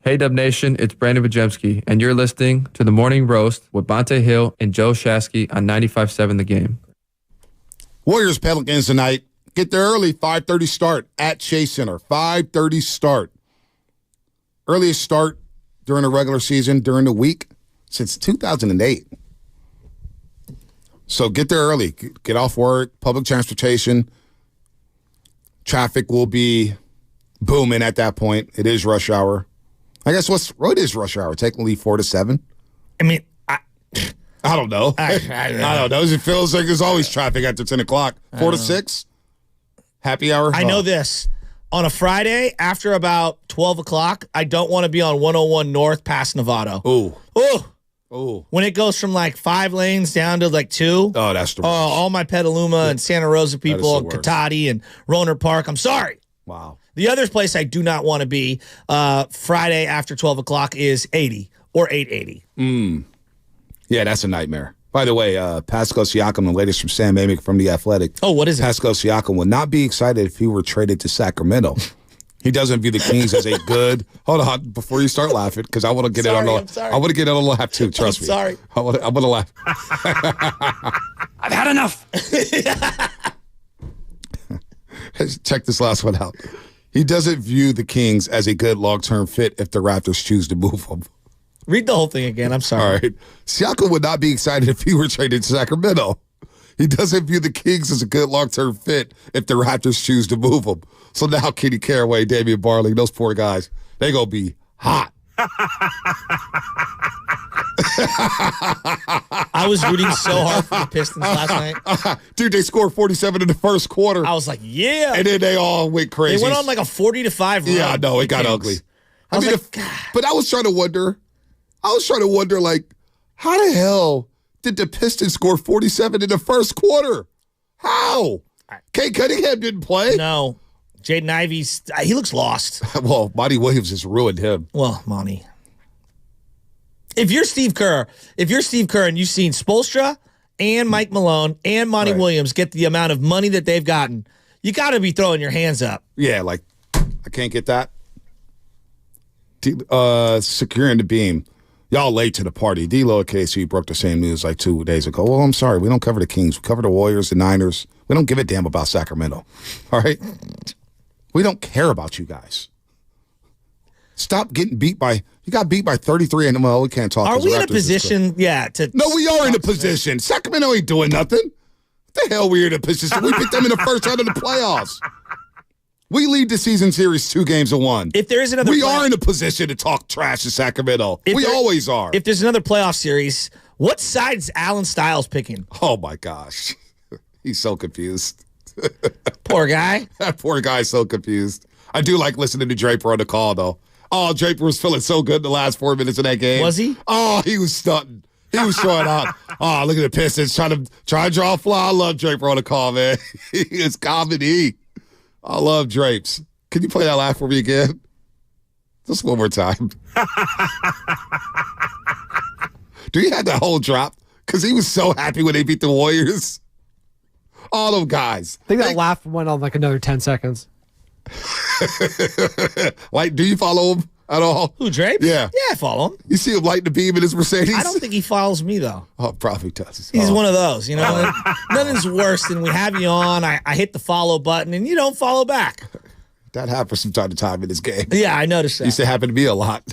Hey, Dub Nation, it's Brandon Wajemski, and you're listening to The Morning Roast with Bonte Hill and Joe Shasky on 95.7 The Game. Warriors Pelicans tonight. Get there early, 5:30 start at Chase Center. 5:30 start. Earliest start during the regular season, during the week, since 2008. So get there early. Get off work, public transportation. Traffic will be booming at that point. It is rush hour. I guess what is rush hour? Technically 4 to 7? I mean, I don't know. I don't know. It feels like there's always traffic after 10 o'clock. 4 to 6? Happy hour? I know this. On a Friday, after about 12 o'clock, I don't want to be on 101 North past Novato. Ooh. Ooh. Ooh. When it goes from like 5 lanes down to like 2. Oh, that's the worst. All my Petaluma and Santa Rosa people and Katati and Roner Park. I'm sorry. Wow. The other place I do not want to be Friday after 12 o'clock is 80 or 880. Yeah, that's a nightmare. By the way, Pascal Siakam, the latest from Sam Amick from The Athletic. Oh, what is it? Pascal Siakam would not be excited if he were traded to Sacramento. He doesn't view the Kings as a good. Hold on, before you start laughing, because I want to get it on the. I want to get it on the laugh too. Trust me. Sorry. I'm gonna laugh. I've had enough. Check this last one out. He doesn't view the Kings as a good long-term fit if the Raptors choose to move him. Read the whole thing again. I'm sorry. All right. Siakam would not be excited if he were traded to Sacramento. He doesn't view the Kings as a good long-term fit if the Raptors choose to move him. So now Kenny Caraway, Damian Barley, those poor guys, they going to be hot. I was rooting so hard for the Pistons last night. Dude, they scored 47 in the first quarter. I was like, yeah. And then they all went crazy. They went on like a 40-5 run. Yeah, I know. It got ugly. I mean, but I was trying to wonder, like, how the hell did the Pistons score 47 in the first quarter? How? Kate Cunningham didn't play? No. Jaden Ivey's, he looks lost. Well, Monty Williams has ruined him. Well, Monty. If you're Steve Kerr and you've seen Spoelstra and Mike Malone and Monty Williams get the amount of money that they've gotten, you got to be throwing your hands up. Yeah, like, I can't get that. Securing the beam. Y'all late to the party. D-Lo at KC broke the same news like 2 days ago. Well, I'm sorry. We don't cover the Kings. We cover the Warriors, the Niners. We don't give a damn about Sacramento. All right? We don't care about you guys. Stop getting beat by – you got beat by 33 and well, we can't talk. Are we in a position, to no, we are in a position. Sacramento ain't doing nothing. What the hell we in a position? We picked them in the first round of the playoffs. We lead the season series 2-1. If there is another we are in a position to talk trash to Sacramento. We always are. If there's another playoff series, what side's Alan Stiles picking? Oh, my gosh. He's so confused. Poor guy. That poor guy's so confused. I do like listening to Draper on the call, though. Oh, Draper was feeling so good in the last 4 minutes of that game. Was he? Oh, he was stunting. He was showing out. Oh, look at the Pistons trying to draw a fly. I love Draper on the call, man. He is comedy. I love Drapes. Can you play that laugh for me again? Just one more time. Do you have that whole drop? Because he was so happy when they beat the Warriors. All those guys. I think that laugh went on like another 10 seconds. Like, do you follow him at all? Who, Drapes? Yeah. Yeah, I follow him. You see him light the beam in his Mercedes? I don't think he follows me, though. Oh, probably does. He's one of those, you know. Nothing's worse than we have you on, I hit the follow button, and you don't follow back. That happens from time to time in this game. Yeah, I noticed that. Used to happen to me a lot.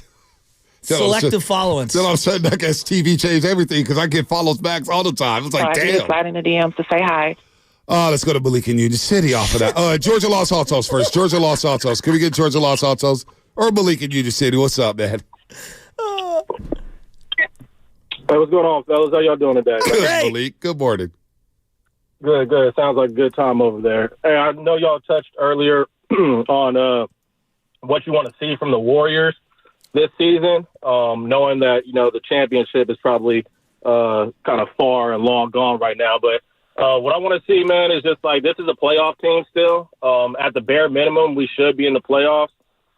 Selective following. Then all of a sudden, I guess TV changed everything because I get follows backs all the time. It's like, damn. Slide in the DMs to say hi. Oh, let's go to Malik and Union City off of that. Georgia Los Altos first. Georgia Los Altos. Can we get Georgia Los Altos or Malik and Union City? What's up, man? Hey, what's going on, fellas? How y'all doing today? Good, Malik. Good morning. Good. Sounds like a good time over there. Hey, I know y'all touched earlier on what you want to see from the Warriors this season, knowing that, the championship is probably kind of far and long gone right now. But what I want to see, man, is just like this is a playoff team still. At the bare minimum, we should be in the playoffs.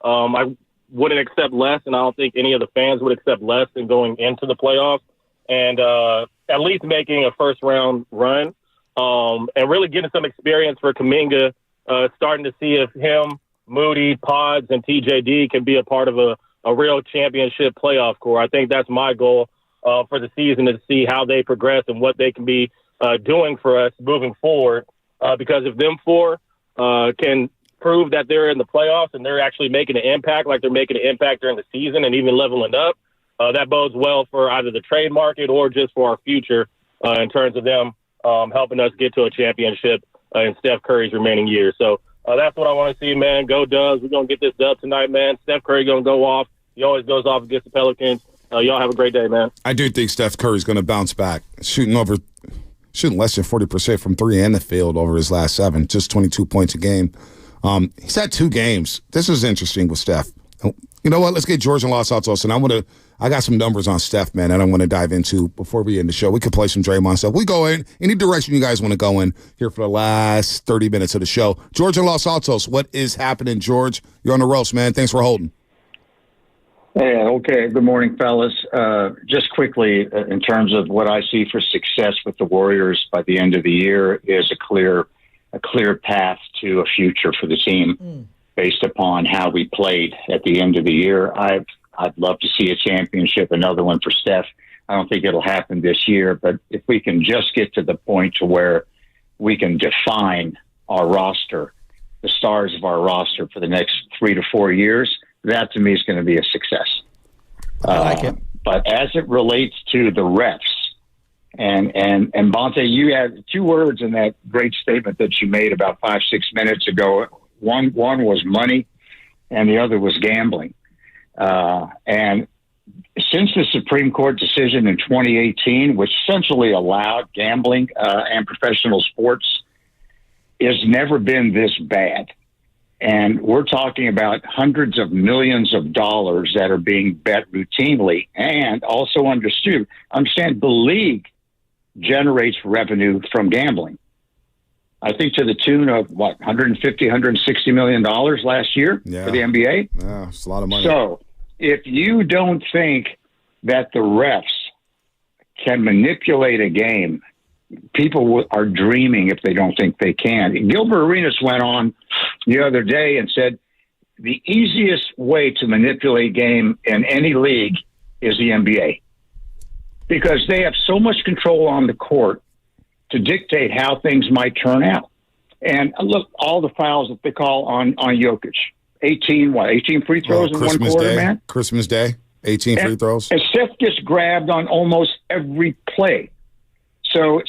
I wouldn't accept less, and I don't think any of the fans would accept less than going into the playoffs and at least making a first-round run and really getting some experience for Kuminga, starting to see if him, Moody, Pods, and TJD can be a part of a a real championship playoff core. I think that's my goal for the season, to see how they progress and what they can be doing for us moving forward. Because if them four can prove that they're in the playoffs and they're actually making an impact like they're making an impact during the season and even leveling up, that bodes well for either the trade market or just for our future in terms of them helping us get to a championship in Steph Curry's remaining years. So that's what I want to see, man. Go Dubs. We're going to get this dub tonight, man. Steph Curry going to go off. He always goes off against the Pelicans. Y'all have a great day, man. I do think Steph Curry's going to bounce back, shooting less than 40% from three in the field over his last 7, just 22 points a game. He's had 2 games. This is interesting with Steph. You know what? Let's get George and Los Altos, and I got some numbers on Steph, man, and I want to dive into before we end the show. We could play some Draymond stuff. We go in any direction you guys want to go in here for the last 30 minutes of the show. George and Los Altos, what is happening, George? You're on the roast, man. Thanks for holding. Hey, okay. Good morning, fellas. Just quickly, in terms of what I see for success with the Warriors by the end of the year, is a clear path to a future for the team based upon how we played at the end of the year. I'd love to see a championship, another one for Steph. I don't think it'll happen this year, but if we can just get to the point to where we can define our roster, the stars of our roster for the next 3 to 4 years, that to me is going to be a success. I like it. But as it relates to the refs, and Bonte, you had 2 words in that great statement that you made about 5-6 minutes ago. One was money, and the other was gambling. And since the Supreme Court decision in 2018, which essentially allowed gambling and professional sports, has never been this bad. And we're talking about hundreds of millions of dollars that are being bet routinely. And also understand the league generates revenue from gambling. I think to the tune of, $150, $160 million last year for the NBA? Yeah, it's a lot of money. So if you don't think that the refs can manipulate a game, people are dreaming if they don't think they can. Gilbert Arenas went on the other day and said the easiest way to manipulate game in any league is the NBA, because they have so much control on the court to dictate how things might turn out. And look, all the fouls that they call on Jokic. 18 free throws in one quarter, man? Christmas Day, 18 free throws. And Steph gets grabbed on almost every play. So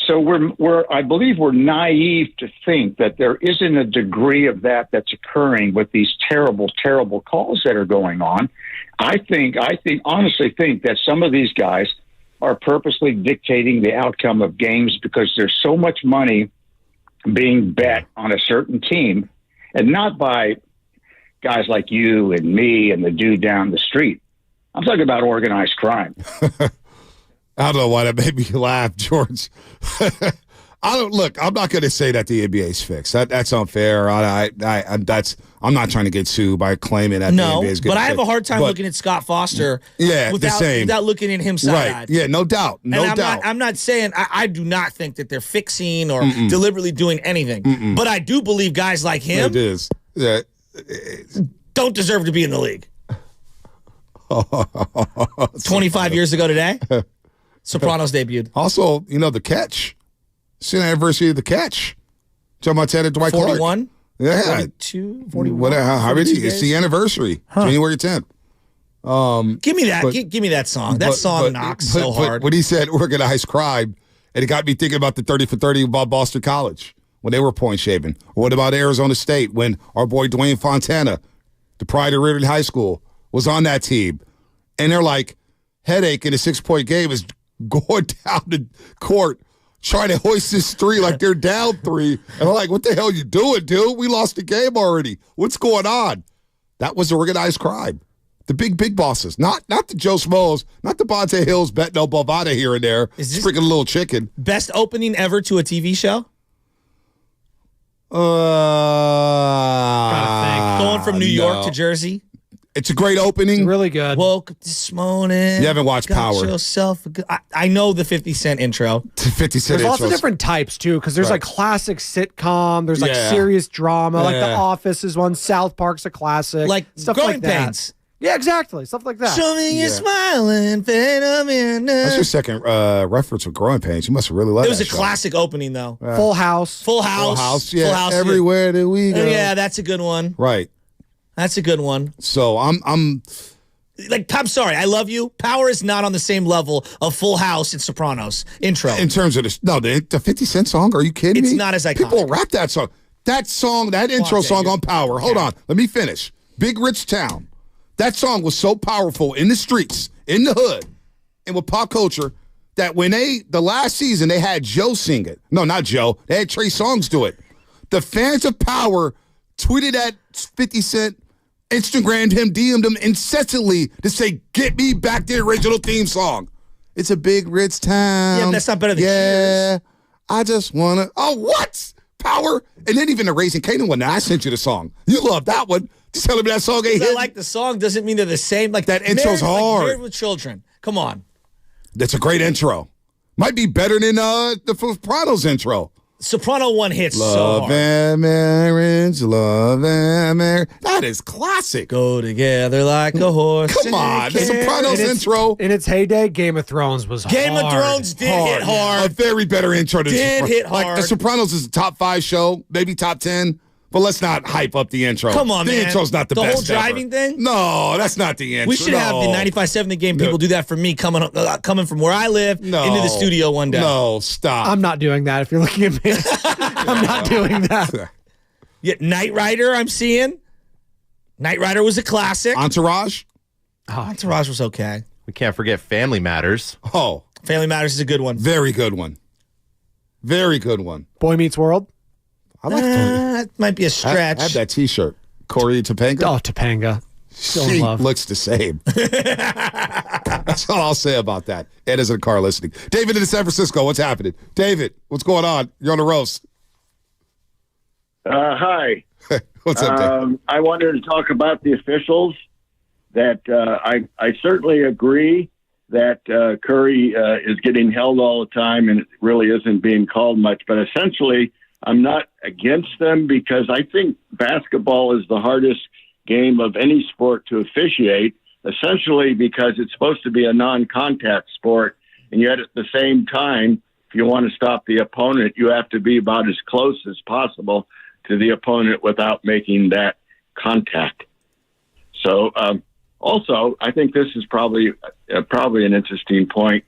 I believe we're naive to think that there isn't a degree of that's occurring with these terrible, terrible calls that are going on. I honestly think that some of these guys are purposely dictating the outcome of games because there's so much money being bet on a certain team, and not by guys like you and me and the dude down the street. I'm talking about organized crime. I don't know why that made me laugh, George. I'm not going to say that the NBA's fixed. That's unfair. I'm not trying to get sued by claiming that the NBA is getting but I have fixed. a hard time looking at Scott Foster without looking at him side-eyed. Right. Yeah, no doubt. I'm not saying I do not think that they're fixing or deliberately doing anything. But I do believe guys like him don't deserve to be in the league. 25 years ago today, Sopranos debuted. Also, The Catch. It's the anniversary of The Catch. Talking about Ted and Dwight Clark. 41? Yeah. 42? 41? Whatever. It's the anniversary. January 10th. Give me that. Give me that song. That song knocks so hard. When he said organized crime, and it got me thinking about the 30 for 30 about Boston College when they were point shaving. Or what about Arizona State when our boy Dwayne Fontana, the pride of Ridley High School, was on that team? And they're like, headache in a 6-point game is going down the court trying to hoist this 3 like they're down 3. And I'm like, what the hell you doing, dude? We lost the game already. What's going on? That was organized crime. The big bosses. Not the Joe Schmoes, not the Bonte Hills betting no Bovada here and there. Is this freaking little chicken. Best opening ever to a TV show? Going from New York to Jersey? It's a great opening. It's really good. Woke up this morning. You haven't watched Power. Yourself I know the 50 Cent intro. 50 Cent There's lots of different types, too, because there's like classic sitcom. There's serious drama. Like The Office is one. South Park's a classic. Like stuff Growing like that. Pains. Yeah, exactly. Stuff like that. Show me you smiling, phenomenon. That's your second reference of Growing Pains. You must have really loved It was that a show. classic opening, though. Full House. Full House. Yeah. Full House. Everywhere that we go. Yeah, that's a good one. Right. That's a good one. So I'm sorry, I love you. Power is not on the same level of Full House and Sopranos intro. in terms of the 50 Cent song. Are you kidding me? It's not as iconic. People rap that song. That intro song on Power. Hold on. Let me finish. Big Rich Town. That song was so powerful in the streets, in the hood, and with pop culture that when the last season, they had Joe sing it. No, not Joe. They had Trey Songz do it. The fans of Power tweeted at 50 Cent, Instagrammed him, DM'd him incessantly to say, get me back the original theme song. It's a big rich town. Yeah, but that's not better than Yeah, I just want to. Oh, what? Power? And then even the Raising Canaan one. Now, I sent you the song. You love that one. Just telling me that song ain't I hit. like the song doesn't mean they're the same. Like that intro's hard. Married with Children. Come on. That's a great intro. Might be better than the Sopranos intro. Soprano one hits so Love hard. and marriage, love and marriage. That is classic. Go together like a horse. Come on, the Sopranos intro. In its heyday, Game of Thrones was Game hard. of Thrones did hit hard. A very better intro than Did hit Like hard. The Sopranos is a top 5 show, maybe top 10. But let's not hype up the intro. Come on, the man. The intro's not the best whole driving ever. thing? No, that's not the intro. We should have the 95.7 The Game people do that for me coming from where I live into the studio one day. No, stop. I'm not doing that if you're looking at me. I'm not doing that. Yeah, Knight Rider I'm seeing. Knight Rider was a classic. Entourage? Entourage was okay. We can't forget Family Matters. Oh. Family Matters is a good one. Very good one. Very good one. Boy Meets World? I like that might be a stretch. I have that T-shirt. Corey Topanga. Oh, Topanga. Still She in love. looks the same. That's all I'll say about that. Ed is in the car listening. David in San Francisco, what's happening? David, what's going on? You're on the roast. Hi. What's up, Dave? I wanted to talk about the officials. That I certainly agree that Curry is getting held all the time and it really isn't being called much. But essentially, I'm not against them because I think basketball is the hardest game of any sport to officiate, essentially because it's supposed to be a non-contact sport. And yet at the same time, if you want to stop the opponent, you have to be about as close as possible to the opponent without making that contact. So also, I think this is probably an interesting point.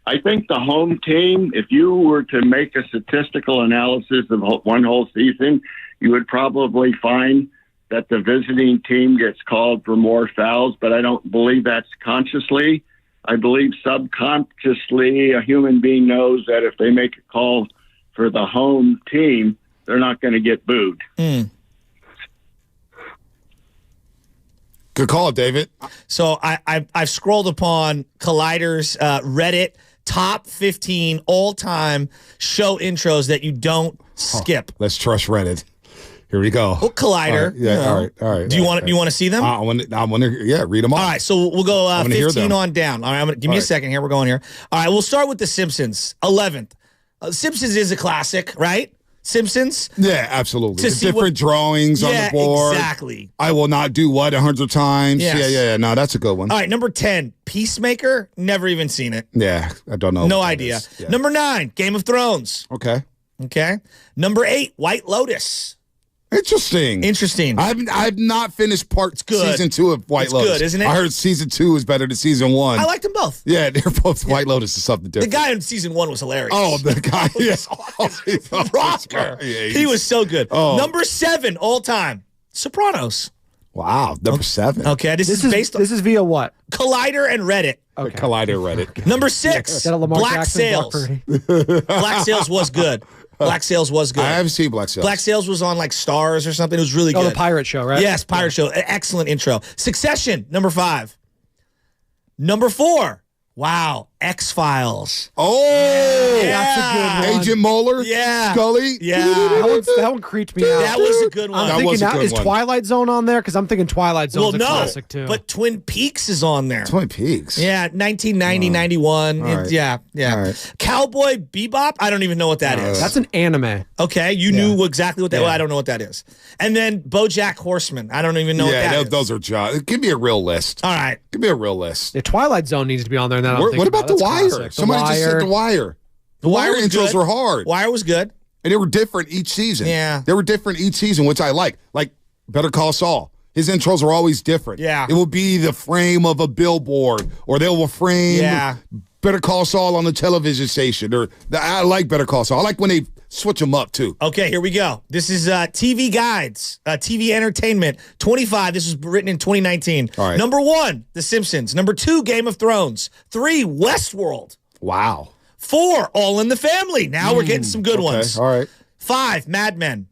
I think the home team, if you were to make a statistical analysis of one whole season, you would probably find that the visiting team gets called for more fouls, but I don't believe that's consciously. I believe subconsciously a human being knows that if they make a call for the home team, they're not going to get booed. Good call, David. So I've scrolled upon Collider's Reddit top 15 all-time show intros that you don't skip. Let's trust Reddit. Here we go. Well, Collider. All right, yeah, all right. Do you want to see them? I want to read them all. All right, so we'll go 15 on down. All right, give me a second here. We're going here. All right, we'll start with The Simpsons, 11th. Simpsons is a classic, right? Simpsons? Yeah, absolutely. To The see different what- drawings on Yeah, the board. exactly. I will not do what 100 times. Yes. Yeah. No, that's a good one. All right, number 10, Peacemaker. Never even seen it. Yeah, I don't know. No what that idea. is. Yeah. Number 9, Game of Thrones. Okay. Okay. Number 8, White Lotus. Interesting. I've not finished good. season 2 of White It's Lotus. good, isn't it? I heard season 2 is better than season 1. I liked them both. Yeah, they're both White Lotus is something The different. guy in season 1 was hilarious. Oh, the guy. Yes. Rocker. He was so good. Oh. Number 7 all time, Sopranos. Wow, number 7. Okay, this is based on This is via what? Collider and Reddit. Okay. Collider Reddit. Number 6, Is that a Lamar Black Jackson Sails. block party? Black Sails was good. Black Sails was good. I haven't seen Black Sails. Black Sails was on like Stars or something. It was really Oh, good. the pirate show, right? Yes, pirate show. Excellent intro. Succession, number 5. Number 4. Wow. X-Files. Oh, that's a good one. Agent Moeller? Yeah. Scully? Yeah. That one creeped me out. That was a good one. I'm That thinking was a now, good is one. Twilight Zone on there? Because I'm thinking Twilight Zone's a no, classic, too. but Twin Peaks is on there. Twin Peaks. Yeah, 1990, 91. All right. Yeah. All right. Cowboy Bebop, I don't even know what that is. That's an anime. Okay, you knew exactly what that was. Yeah. I don't know what that is. And then BoJack Horseman, I don't even know what that is. Those are jobs. Give me a real list. All right. Give me a real list. Yeah, Twilight Zone needs to be on there. Now What about The Wire? Somebody just said The Wire. The Wire was intros good. were hard. Wire was good. And they were different each season. Yeah. They were different each season, which I like. Like Better Call Saul. His intros were always different. Yeah. It will be the frame of a billboard, or they will frame Better Call Saul on the television station. I like Better Call Saul. I like when they switch them up, too. Okay, here we go. This is TV Guides, TV Entertainment, 25. This was written in 2019. All right. Number 1, The Simpsons. Number 2, Game of Thrones. 3, Westworld. Wow. 4, All in the Family. Now we're getting some good ones. All right. 5, Mad Men.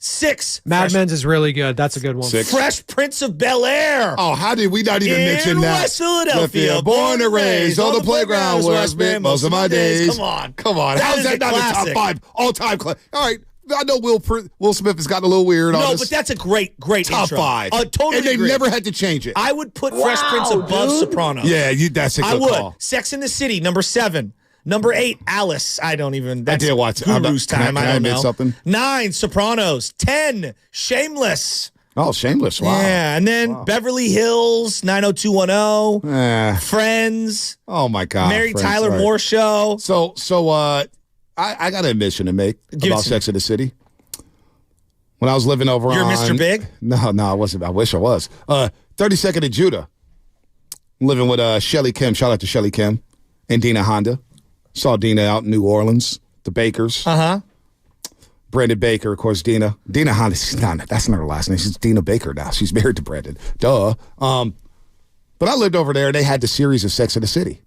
6, Mad Men's is really good. That's a good one. 6. Fresh Prince of Bel-Air. Oh, how did we not even mention that? West Philadelphia, born and raised on the playground where I spent most of my days. Come on. How is that not a top 5 all-time class? All right, I know Will Smith has gotten a little weird on No, this. but that's a great top intro. 5. Totally and they agree. never had to change it. I would put Fresh Prince above Sopranos. Yeah, that's a good I would. call. Sex and the City, number 7. Number 8, Alice. I don't even. That's I did watch it. Guru's Can I- time. can I I don't admit know. something? 9, Sopranos. 10, Shameless. Oh, Shameless. Wow. Yeah, and then Beverly Hills, 90210. Friends. Oh my God. Mary Friends, Tyler right. Moore Show. So I got an admission to make Give it about to Sex and the City. When I was living over You're on Mr. Big? No, I wasn't. I wish I was. 32nd and Judah. Living with Shelly Kim. Shout out to Shelly Kim and Dina Honda. Saw Dina out in New Orleans. The Bakers. Brandon Baker, of course, Dina. Dina Honda, that's not her last name. She's Dina Baker now. She's married to Brandon. Duh. But I lived over there, and they had the series of Sex and the City.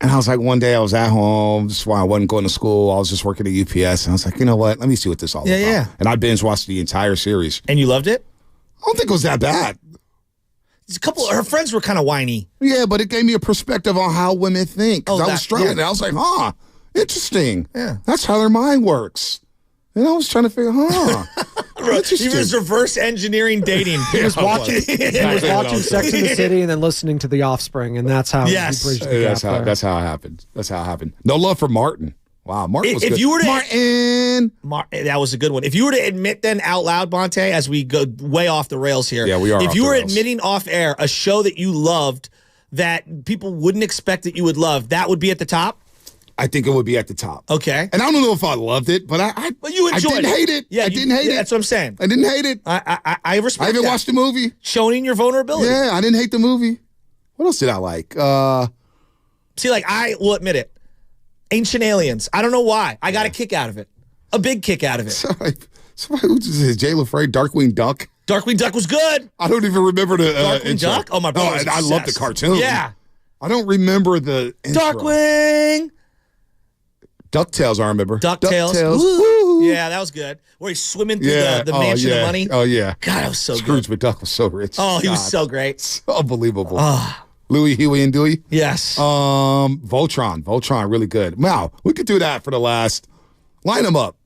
And I was like, one day I was at home. This is why I wasn't going to school. I was just working at UPS. And I was like, you know what? Let me see what this is all about. Yeah. And I binge watched the entire series. And you loved it? I don't think it was that bad. A couple her friends were kind of whiny. Yeah, but it gave me a perspective on how women think. 'Cause I was struggling. yeah. I was like, interesting. Yeah. That's how their mind works. And I was trying to figure, He was reverse engineering dating. He was watching Sex and the City and then listening to The Offspring, and that's how Yes. he bridged the gap there. That's how it happened. That's how it happened. No love for Martin. Wow, Martin was If good. you were to Martin. that was a good one. If you were to admit then out loud, Bonte, as we go way off the rails here. Yeah, we are If off you the were rails. admitting off air a show that you loved that people wouldn't expect that you would love, that would be at the top? I think it would be at the top. Okay. And I don't know if I loved it, but you enjoyed I didn't hate it. Yeah, I didn't hate it. That's what I'm saying. I didn't hate it. I respect I even that. watched the movie. Showing your vulnerability. Yeah, I didn't hate the movie. What else did I like? See, like, I will admit it. Ancient Aliens. I don't know why. I got a kick out of it. A big kick out of it. Somebody who just Jay LaFrey, Darkwing Duck. Darkwing Duck was good. I don't even remember the Darkwing intro. Duck? Oh, my brother was I love the obsessed. cartoon. Yeah. I don't remember the intro. Darkwing. DuckTales, I remember. DuckTales. Woo. Yeah, that was good. Where he's swimming through the mansion of money. Oh, yeah. God, that was so Scrooge good. McDuck was so rich. Oh, he was God. so great. So unbelievable. Ah. Louis, Huey, and Dewey. Yes. Voltron, really good. Wow, we could do that for the last. Line them up.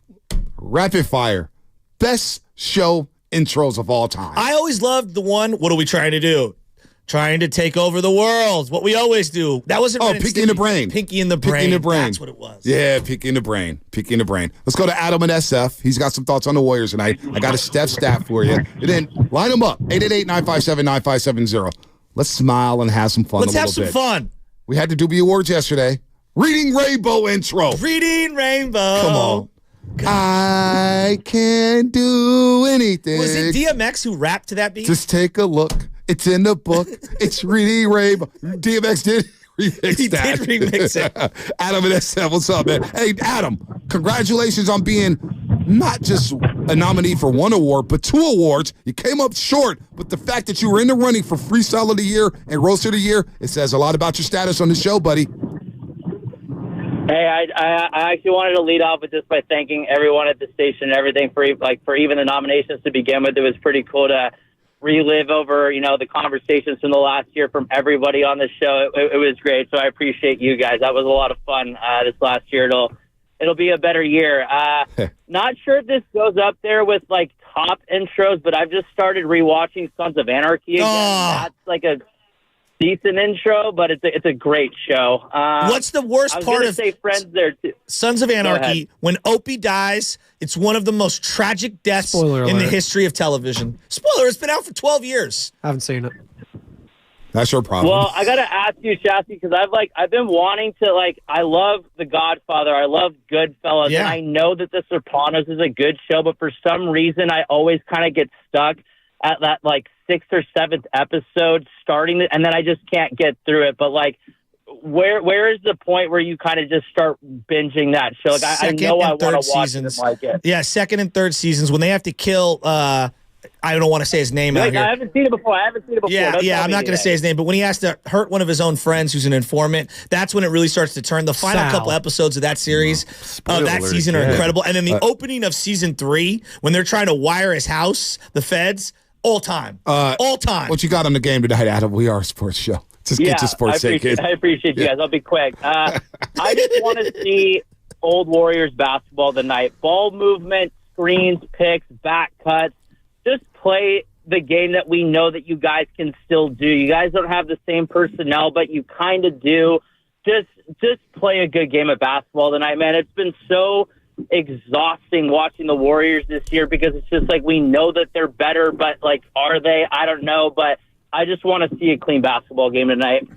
Rapid fire. Best show intros of all time. I always loved the one, what are we trying to do? Trying to take over the world. What we always do. That wasn't Pinky in the Brain. Pinky in the Brain. Pinky in the Brain. That's what it was. Yeah, Pinky in the Brain. Pinky in the Brain. Let's go to Adam and SF. He's got some thoughts on the Warriors tonight. I got a Steph stat for you. And then line them up. 888-957-9570. Let's smile and have some fun Let's a have little some bit. fun. We had the Doobie Awards yesterday. Reading Rainbow intro. Reading Rainbow. Come on. I can do anything. Was it DMX who rapped to that beat? Just take a look. It's in the book. It's Reading Rainbow. DMX did remix that. He did remix it. Adam and SF, what's up, man? Hey, Adam, congratulations on being not just a nominee for one award, but 2 awards. You came up short, but the fact that you were in the running for Freestyle of the Year and Roaster of the Year, it says a lot about your status on the show, buddy. Hey, I actually wanted to lead off with just by thanking everyone at the station and everything for even the nominations to begin with. It was pretty cool to relive over, the conversations from the last year from everybody on the show. It was great. So I appreciate you guys. That was a lot of fun this last year. It'll be a better year. Not sure if this goes up there with like top intros, but I've just started rewatching Sons of Anarchy again. That's like a decent intro, but it's a great show. What's the worst part of Friends there too? Sons of Anarchy? When Opie dies, it's one of the most tragic deaths in the history of television. Spoiler: it's been out for 12 years. I haven't seen it. That's your problem. Well, I gotta ask you, Shasky, because I've been wanting to I love The Godfather, I love Goodfellas, and I know that The Sopranos is a good show, but for some reason I always kind of get stuck at that 6th or 7th episode starting it, and then I just can't get through it. But where is the point where you kind of just start binging that show? I know I want to watch it and like it. Yeah, second and third seasons when they have to kill. I don't want to say his name out here. I haven't seen it before. Yeah, I'm not going to say his name, but when he has to hurt one of his own friends who's an informant, that's when it really starts to turn. The final couple episodes of that series, that season are incredible. And then the opening of season 3, when they're trying to wire his house, the feds, all time. What you got on the game tonight, Adam? We are a sports show. Just get your sports taken. I appreciate you guys. I'll be quick. I just want to see old Warriors basketball tonight. Ball movement, screens, picks, back cuts. Just play the game that we know that you guys can still do. You guys don't have the same personnel, but you kind of do. Just play a good game of basketball tonight, man. It's been so exhausting watching the Warriors this year because it's just we know that they're better, but are they? I don't know, but I just want to see a clean basketball game tonight.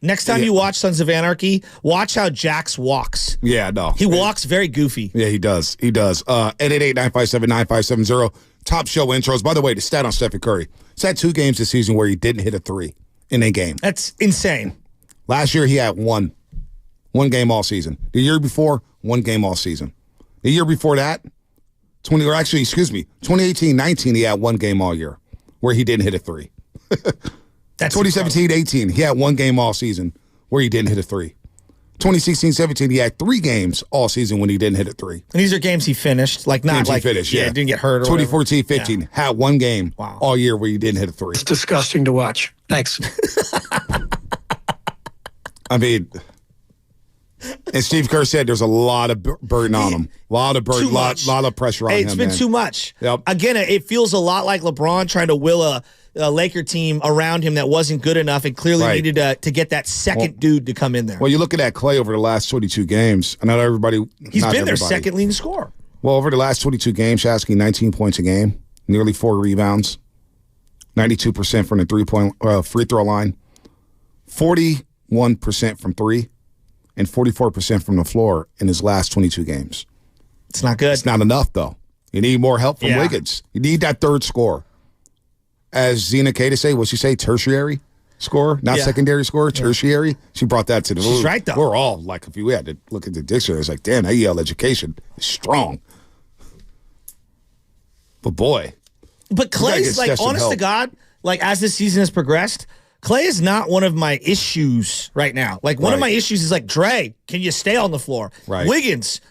Next time you watch Sons of Anarchy, watch how Jax walks. Yeah, no. He walks very goofy. Yeah, he does. 888-957-9570. Top show intros. By the way, the stat on Stephen Curry. He's had 2 games this season where he didn't hit a 3 in a game. That's insane. Last year, he had one game all season. The year before, 1 game all season. The year before that, 2018-19, he had 1 game all year where he didn't hit a 3. That's 2017-18, he had 1 game all season where he didn't hit a 3. 2016-17, he had 3 games all season when he didn't hit a 3. And these are games he finished, games he finished, didn't get hurt. 2014-15, had 1 game all year where he didn't hit a 3. It's disgusting to watch. Thanks. I mean, and Steve Kerr said there's a lot of burden on him. A lot of burden, lot of pressure on him. It's been too much. Yep. Again, it feels a lot like LeBron trying to will a Laker team around him that wasn't good enough and clearly needed to get that second dude to come in there. Well, you're looking at Clay over the last 22 games. I know everybody. He's been their second leading scorer. Well, over the last 22 games, Shasky, 19 points a game, nearly 4 rebounds, 92% from the free throw line, 41% from 3, and 44% from the floor in his last 22 games. It's not good. It's not enough, though. You need more help from Wiggins. You need that third scorer. As Zena Kata say, what'd she say? Tertiary scorer, not secondary scorer, tertiary. She brought that to the She's right, though. We're all if we had to look at the dictionary, it's damn, that Yale education is strong. But boy. But Clay's honest to God, as this season has progressed, Clay is not one of my issues right now. One of my issues is Dre, can you stay on the floor? Right. Wiggins,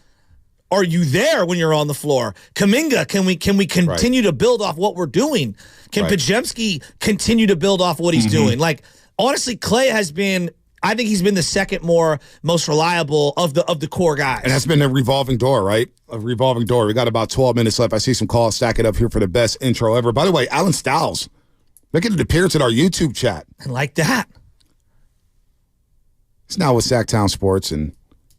are you there when you're on the floor? Kuminga, can we continue to build off what we're doing? Can Podziemski continue to build off what he's doing? Honestly, Clay has been, I think he's been the second most reliable of the core guys. And that's been a revolving door, right? A revolving door. We got about 12 minutes left. I see some calls stacking up here for the best intro ever. By the way, Alan Stiles, look at the appearance in our YouTube chat. I like that. He's now with Sacktown Sports, and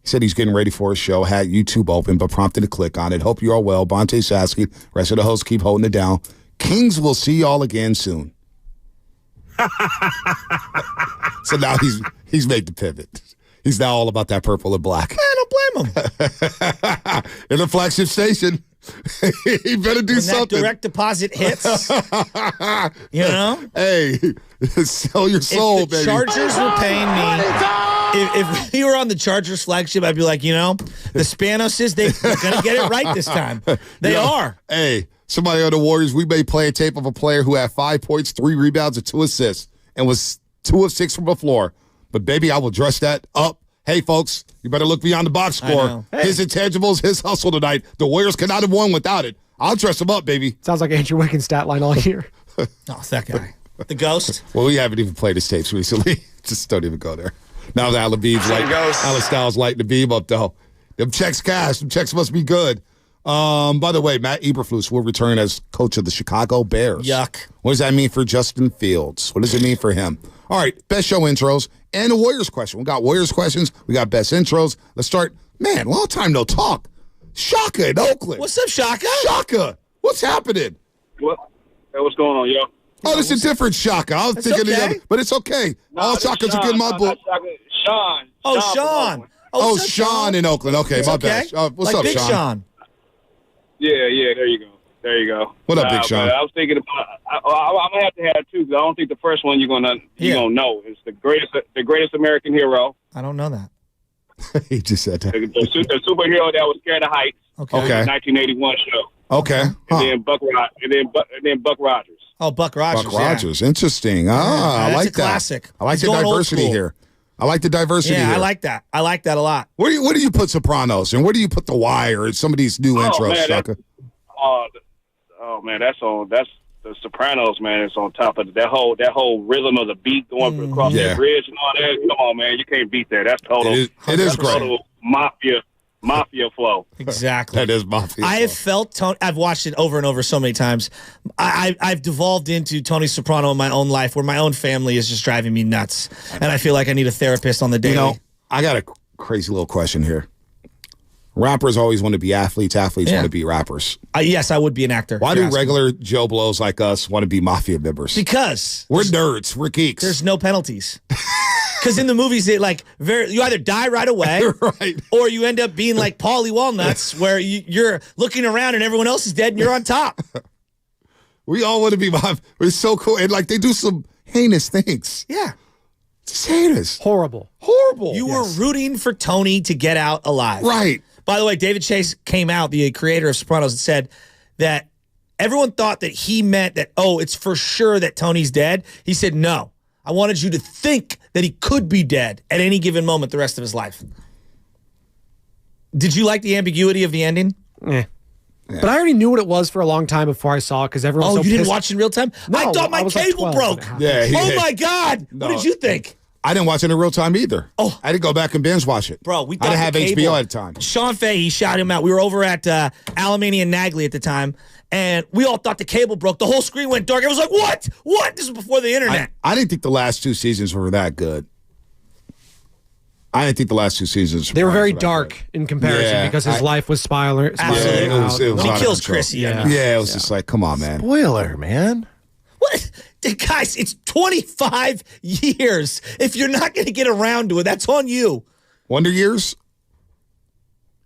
he said he's getting ready for a show, had YouTube open, but prompted to click on it. Hope you are well. Bonte Shasky, rest of the hosts keep holding it down. Kings will see y'all again soon. So now he's made the pivot. He's now all about that purple and black. I don't blame him. In a flagship station. He better do something. That direct deposit hits, Hey, sell your soul, baby. If the Chargers were paying me, if we were on the Chargers flagship, I'd be like, the Spanoses, they're going to get it right this time. They are. Hey, somebody on the Warriors, we may play a tape of a player who had 5 points, 3 rebounds, and 2 assists, and was 2 of 6 from the floor. But, baby, I will dress that up. Hey, folks, you better look beyond the box score. Hey. His intangibles, his hustle tonight. The Warriors could not have won without it. I'll dress him up, baby. Sounds like Andrew Wiggins' stat line all year. Oh, that guy. The ghost? Well, we haven't even played his tapes recently. Just don't even go there. Now that Alice Styles lighting the beam up, though. Them checks cash. Them checks must be good. By the way, Matt Eberflus will return as coach of the Chicago Bears. Yuck. What does that mean for Justin Fields? What does it mean for him? All right, best show intros and a Warriors question. We got Warriors questions. We got best intros. Let's start. Man, long time no talk. Shaka in Oakland. What's up, Shaka? Shaka, what's happening? What? Hey, what's going on, yo? Oh, this is a different Shaka. I was thinking of the other, but it's okay. All Shakas are good in my book. Sean. Oh, Sean. Oh, Sean in Oakland. Okay, my bad. What's up, Big Sean? Yeah, there you go. What up, Big Sean? I was thinking about. I'm gonna have to have two because I don't think the first one you're gonna know. It's the greatest American hero. I don't know that. He just said that. The superhero that was scared of heights. Okay. The 1981 show. Okay. And then Buck Rogers. Oh, Buck Rogers. Buck Rogers. Interesting. I that's like a that. classic. I like He's the going old diversity school. here. I like the diversity here. I like that. I like that a lot. Where do you put Sopranos and where do you put The Wire and some of these new intros, man, Shaka? That's the Sopranos, man. It's on top of that whole rhythm of the beat going across the bridge and all that. Come on, man, you can't beat that. That's total. It is great. Total mafia flow. Exactly. That is mafia. I have felt Tony. I've watched it over and over so many times. I've devolved into Tony Soprano in my own life, where my own family is just driving me nuts, and I feel like I need a therapist on the daily. You know, I got a crazy little question here. Rappers always want to be athletes. Athletes want to be rappers. Yes, I would be an actor. Why do regular Joe Blows like us want to be mafia members? Because we're nerds. We're geeks. There's no penalties. Because in the movies, you either die right away, right, or you end up being like Paulie Walnuts, where you're looking around and everyone else is dead and you're on top. We all want to be mafia. It's so cool, and like they do some heinous things. Yeah. Just heinous. Horrible. You were rooting for Tony to get out alive. Right. By the way, David Chase came out, the creator of Sopranos, and said that everyone thought that he meant that, it's for sure that Tony's dead. He said, no, I wanted you to think that he could be dead at any given moment the rest of his life. Did you like the ambiguity of the ending? Yeah. But I already knew what it was for a long time before I saw it because everyone was so you didn't pissed. watch in real time? No, I thought my was like cable 12 broke. and a half. Yeah. Oh, my God. No. What did you think? I didn't watch it in real time either. Oh, I didn't go back and binge watch it. Bro, we I didn't have cable. HBO at the time. Sean Fahey shot him out. We were over at Alamany and Nagley at the time, and we all thought the cable broke. The whole screen went dark. I was like, what? What? This was before the internet. I didn't think the last two seasons were that good. I didn't think the last two seasons They were very dark in comparison because his life was spiraling. Absolutely. Yeah, it was when he out of kills control. Chrissy. Yeah, it was just like, come on, man. Spoiler, man. What? Guys, it's 25 years. If you're not going to get around to it, that's on you. Wonder Years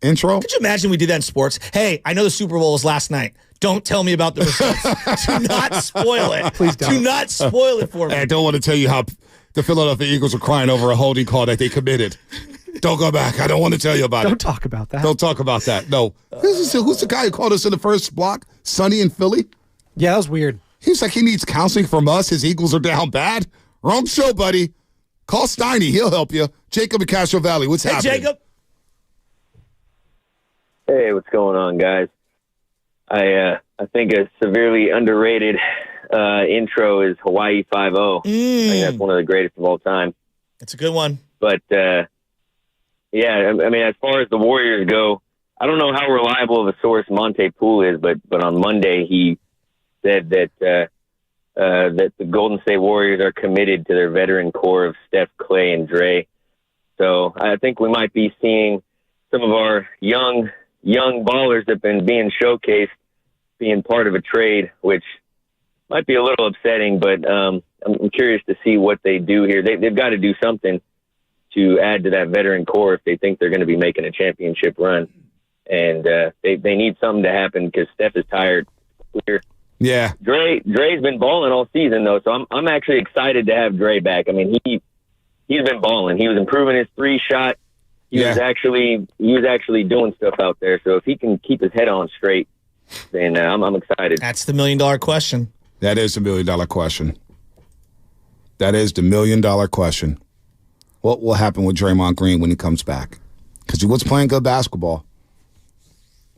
intro? Could you imagine we did that in sports? Hey, I know the Super Bowl was last night. Don't tell me about the results. Do not spoil it. Please don't. Do not spoil it for me. I don't want to tell you how the Philadelphia Eagles are crying over a holding call that they committed. Don't go back. I don't want to tell you about it. Don't talk about that. Don't talk about that. No. Who's the guy who called us in the first block? Sonny in Philly? Yeah, that was weird. He's like, he needs counseling from us. His Eagles are down bad. Wrong show, buddy. Call Steiny. He'll help you. Jacob in Castro Valley. What's happening? Hey, Jacob. Hey, what's going on, guys? I think a severely underrated intro is Hawaii 5-0. I think that's one of the greatest of all time. It's a good one. But, yeah, I mean, as far as the Warriors go, I don't know how reliable of a source Monte Poole is, but on Monday he said that that the Golden State Warriors are committed to their veteran core of Steph, Clay, and Dre. So I think we might be seeing some of our young ballers that have been being showcased being part of a trade, which might be a little upsetting, but I'm curious to see what they do here. They've got to do something to add to that veteran core if they think they're going to be making a championship run. And they need something to happen because Steph is tired. Clear. Yeah. Dre's been balling all season though, so I'm actually excited to have Dre back. I mean, he's been balling. He was improving his 3-shot. He was actually doing stuff out there. So if he can keep his head on straight, then I'm excited. That's the $1 million question. That is the $1 million question. That is the $1 million question. What will happen with Draymond Green when he comes back? Because he was playing good basketball.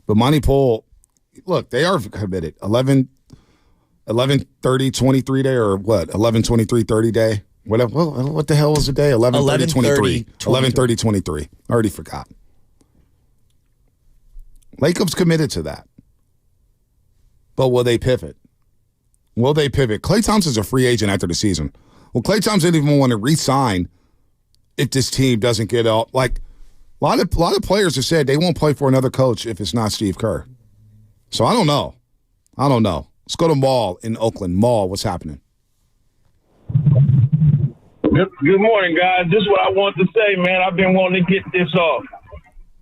But Monte Poole, look, they are committed. 11 11/30/23 day or what? 11/23/30 day. What the hell was the day? 11/30/23. 11/30/23. Already forgot. Lacob's committed to that. But will they pivot? Will they pivot? Klay Thompson's a free agent after the season. Well, Klay Thompson didn't even want to re-sign if this team doesn't get out. Like, a lot of players have said they won't play for another coach if it's not Steve Kerr. So I don't know. Let's go to Maul in Oakland. Maul, what's happening? Good morning, guys. This is what I want to say, man. I've been wanting to get this off.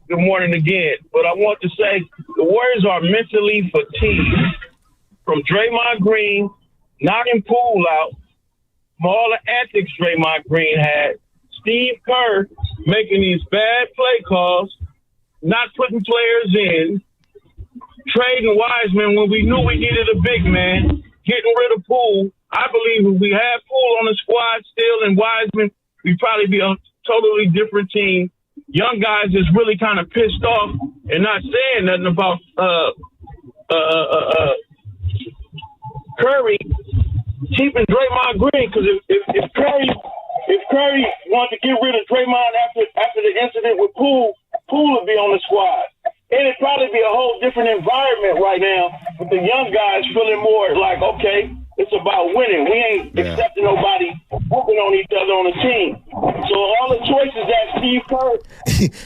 Good morning again. But I want to say the Warriors are mentally fatigued from Draymond Green knocking Poole out, from all the antics Draymond Green had, Steve Kerr making these bad play calls, not putting players in, trading Wiseman when we knew we needed a big man, getting rid of Poole. I believe if we had Poole on the squad still and Wiseman, we'd probably be a totally different team. Young guys is really kind of pissed off and not saying nothing about Curry keeping Draymond Green, because if Curry wanted to get rid of Draymond after the incident with Poole would be on the squad. And it'd probably be a whole different environment right now with the young guys feeling more like, okay, it's about winning. We ain't accepting nobody whooping on each other on the team. So all the choices that Steve Kerr...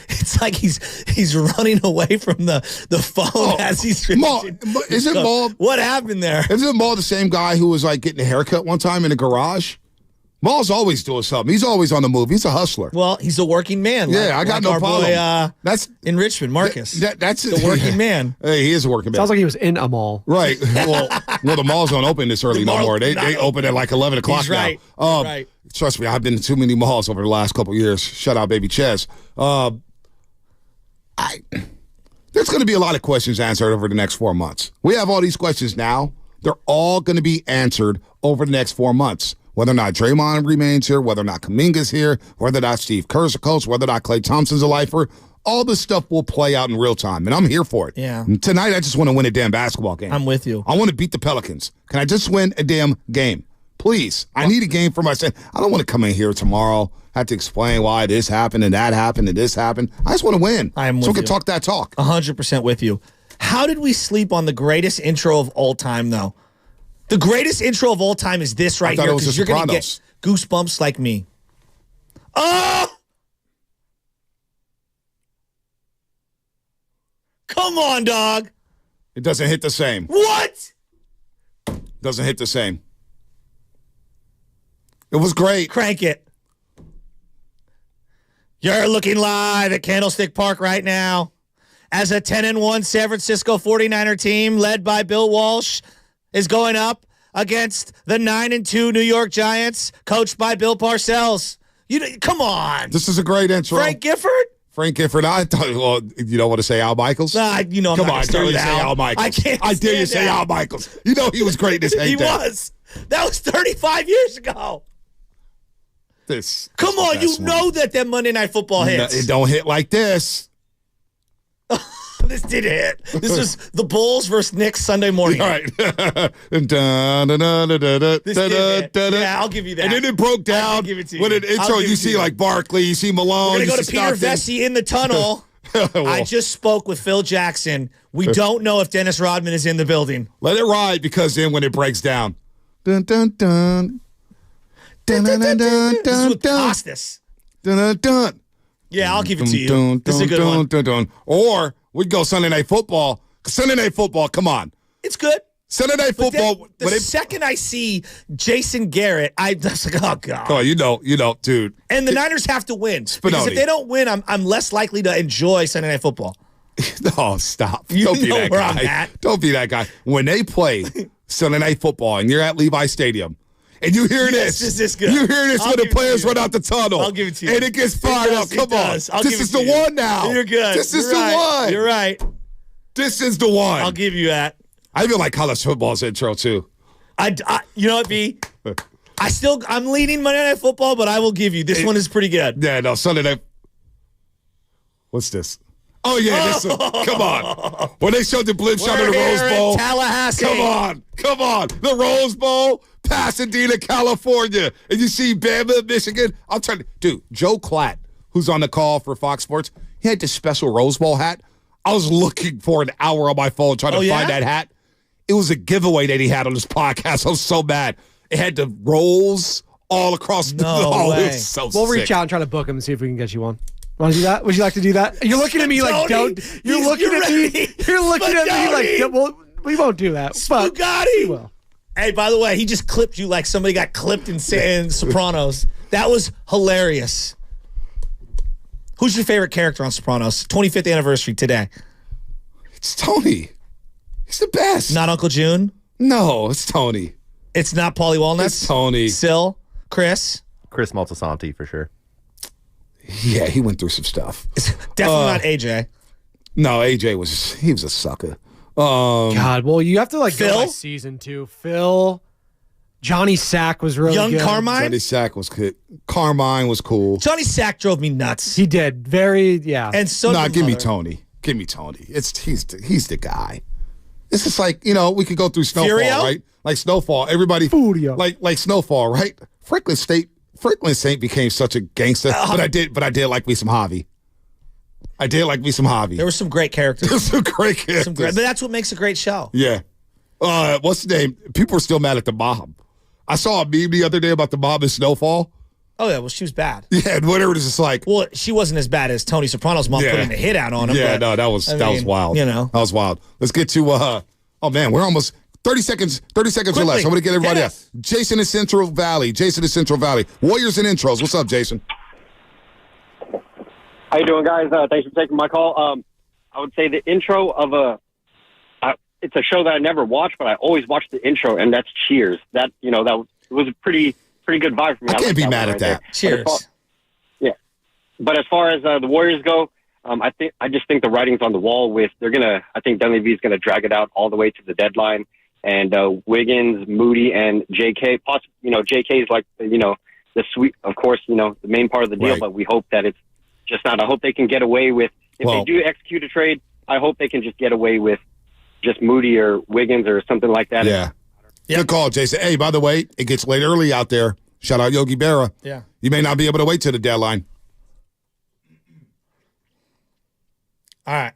It's like he's running away from the phone as he's... Isn't Maul... What happened there? Isn't Maul the same guy who was like getting a haircut one time in a garage? Maul's always doing something. He's always on the move. He's a hustler. Well, he's a working man. Yeah, I got no problem. Boy, that's in Richmond, Marcus. That's the working man. Hey, he is a working man. Sounds like he was in a mall. Right. Well, the malls don't open this early no more. They open at like 11 o'clock now. Right. Right. Trust me, I've been to too many malls over the last couple of years. Shout out, baby Ches. There's going to be a lot of questions answered over the next 4 months. We have all these questions now. They're all going to be answered over the next 4 months. Whether or not Draymond remains here, whether or not Kuminga's here, whether or not Steve Kerr's a coach, whether or not Klay Thompson's a lifer, all this stuff will play out in real time, and I'm here for it. Yeah. And tonight, I just want to win a damn basketball game. I'm with you. I want to beat the Pelicans. Can I just win a damn game? Please. I need a game for myself. I don't want to come in here tomorrow, have to explain why this happened and that happened and this happened. I just want to win. I'm with so we you. can talk that talk. 100% with you. How did we sleep on the greatest intro of all time, though? The greatest intro of all time is this right here, because you're going to get goosebumps like me. Oh! Come on, dog. It doesn't hit the same. What? Doesn't hit the same. It was great. Crank it. You're looking live at Candlestick Park right now as a 10-1 San Francisco 49er team led by Bill Walsh is going up against the 9-2 New York Giants, coached by Bill Parcells. Come on. This is a great intro. Frank Gifford? Frank Gifford. I thought, well, you don't want to say Al Michaels? I'm Come on, not dare you say Al Michaels. I can't. I dare you say Al Michaels. You know he was great in his heyday. He was. That was 35 years ago. Come on, you know that Monday Night Football hits. No, it don't hit like this. This did hit. This was the Bulls versus Knicks Sunday morning. All right. This did hit. Yeah, I'll give you that. And then it broke down. Give it to you. When it intro, you see like Barkley, you see Malone. We're going to go to Peter Vesey in the tunnel. I just spoke with Phil Jackson. We don't know if Dennis Rodman is in the building. Let it ride, because then when it breaks down. Dun, dun, dun. Dun, dun, dun, dun, This is with dun. Costas. Dun, dun, dun. Yeah, I'll give it to you. Dun, This is a good dun, one. dun, dun. Or we'd go Sunday Night Football. Sunday Night Football, come on. It's good. Sunday Night But Football. then, the second I see Jason Garrett, I was like, oh, God. Oh, you know, dude. And the Niners have to win. Because if they don't win, I'm less likely to enjoy Sunday Night Football. No, stop. You Don't be know that where guy. I'm at. Don't be that guy. When they play Sunday Night Football and you're at Levi Stadium and you hear this, This is good. you hear this I'll when the give it to players you. run out the tunnel. I'll give it to you. And it gets fired up. Come on. This This is the one now. You're good. This is You're right. the one. You're right. This is the one. I'll give you that. I feel like college football's intro too. You know what, B? I'm leaning Monday Night Football, but I will give you. This one is pretty good. Yeah, no, Sunday Night. What's this? Oh, yeah. Come on. When they showed the blimp shot of the Rose Bowl. Tallahassee. Come on. The Rose Bowl, Pasadena, California. And you see Bama, Michigan. I'm telling you, dude, Joe Klatt, who's on the call for Fox Sports, he had this special Rose Bowl hat. I was looking for an hour on my phone trying to find that hat. It was a giveaway that he had on his podcast. I was so mad. It had the rolls all across the hall. It was so We'll sick. reach out and try to book him and see if we can get you one. Want to do that? Would you like to do that? You're looking at me like, don't. You're looking at me like, well, we won't do that. Bugatti. Well. Hey, by the way, he just clipped you like somebody got clipped in Sopranos. That was hilarious. Who's your favorite character on Sopranos? 25th anniversary today. It's Tony. He's the best. Not Uncle June? No, it's Tony. It's not Paulie Walnuts? It's Tony. Sil? Chris Maltasanti for sure. Yeah, he went through some stuff. Definitely not AJ. No, AJ was a sucker. God, well, you have to like Phil? go by season 2. Phil, Johnny Sack was really Young good. Carmine? Johnny Sack was good. Carmine was cool. Johnny Sack drove me nuts. He did. And so did give me Mother. Tony. Give me Tony. He's the guy. It's just like, we could go through Snowfall, Furio? right? Like Snowfall. Everybody like Snowfall, right? Franklin Saint became such a gangster, but I did like me some Javi. There were some great characters. There's some great characters. But that's what makes a great show. Yeah. What's the name? People are still mad at the mom. I saw a meme the other day about the mom in Snowfall. Oh, yeah. Well, she was bad. Yeah, and whatever. It's just like. Well, she wasn't as bad as Tony Soprano's mom putting the hit out on him. Yeah, but, no, that was wild. That was wild. Let's get to. Oh man, we're almost 30 seconds. 30 seconds or less. I'm going to get everybody out. Jason in Central Valley. Warriors and intros. What's up, Jason? How you doing, guys? Thanks for taking my call. I would say the intro of it's a show that I never watched, but I always watch the intro, and that's Cheers. That was a pretty good vibe for me. I can't be mad at that. Cheers. But as far as the Warriors go, I just think the writing's on the wall. I think Dunleavy's gonna drag it out all the way to the deadline, and Wiggins, Moody, and J.K. J.K. is like the sweet, of course, the main part of the deal. Right. But we hope that it's just not. I hope they can get away with if they do execute a trade. I hope they can just get away with just Moody or Wiggins or something like that. Yeah. Good call, Jason. Hey, by the way, it gets late early out there. Shout out Yogi Berra. Yeah. You may not be able to wait till the deadline. All right.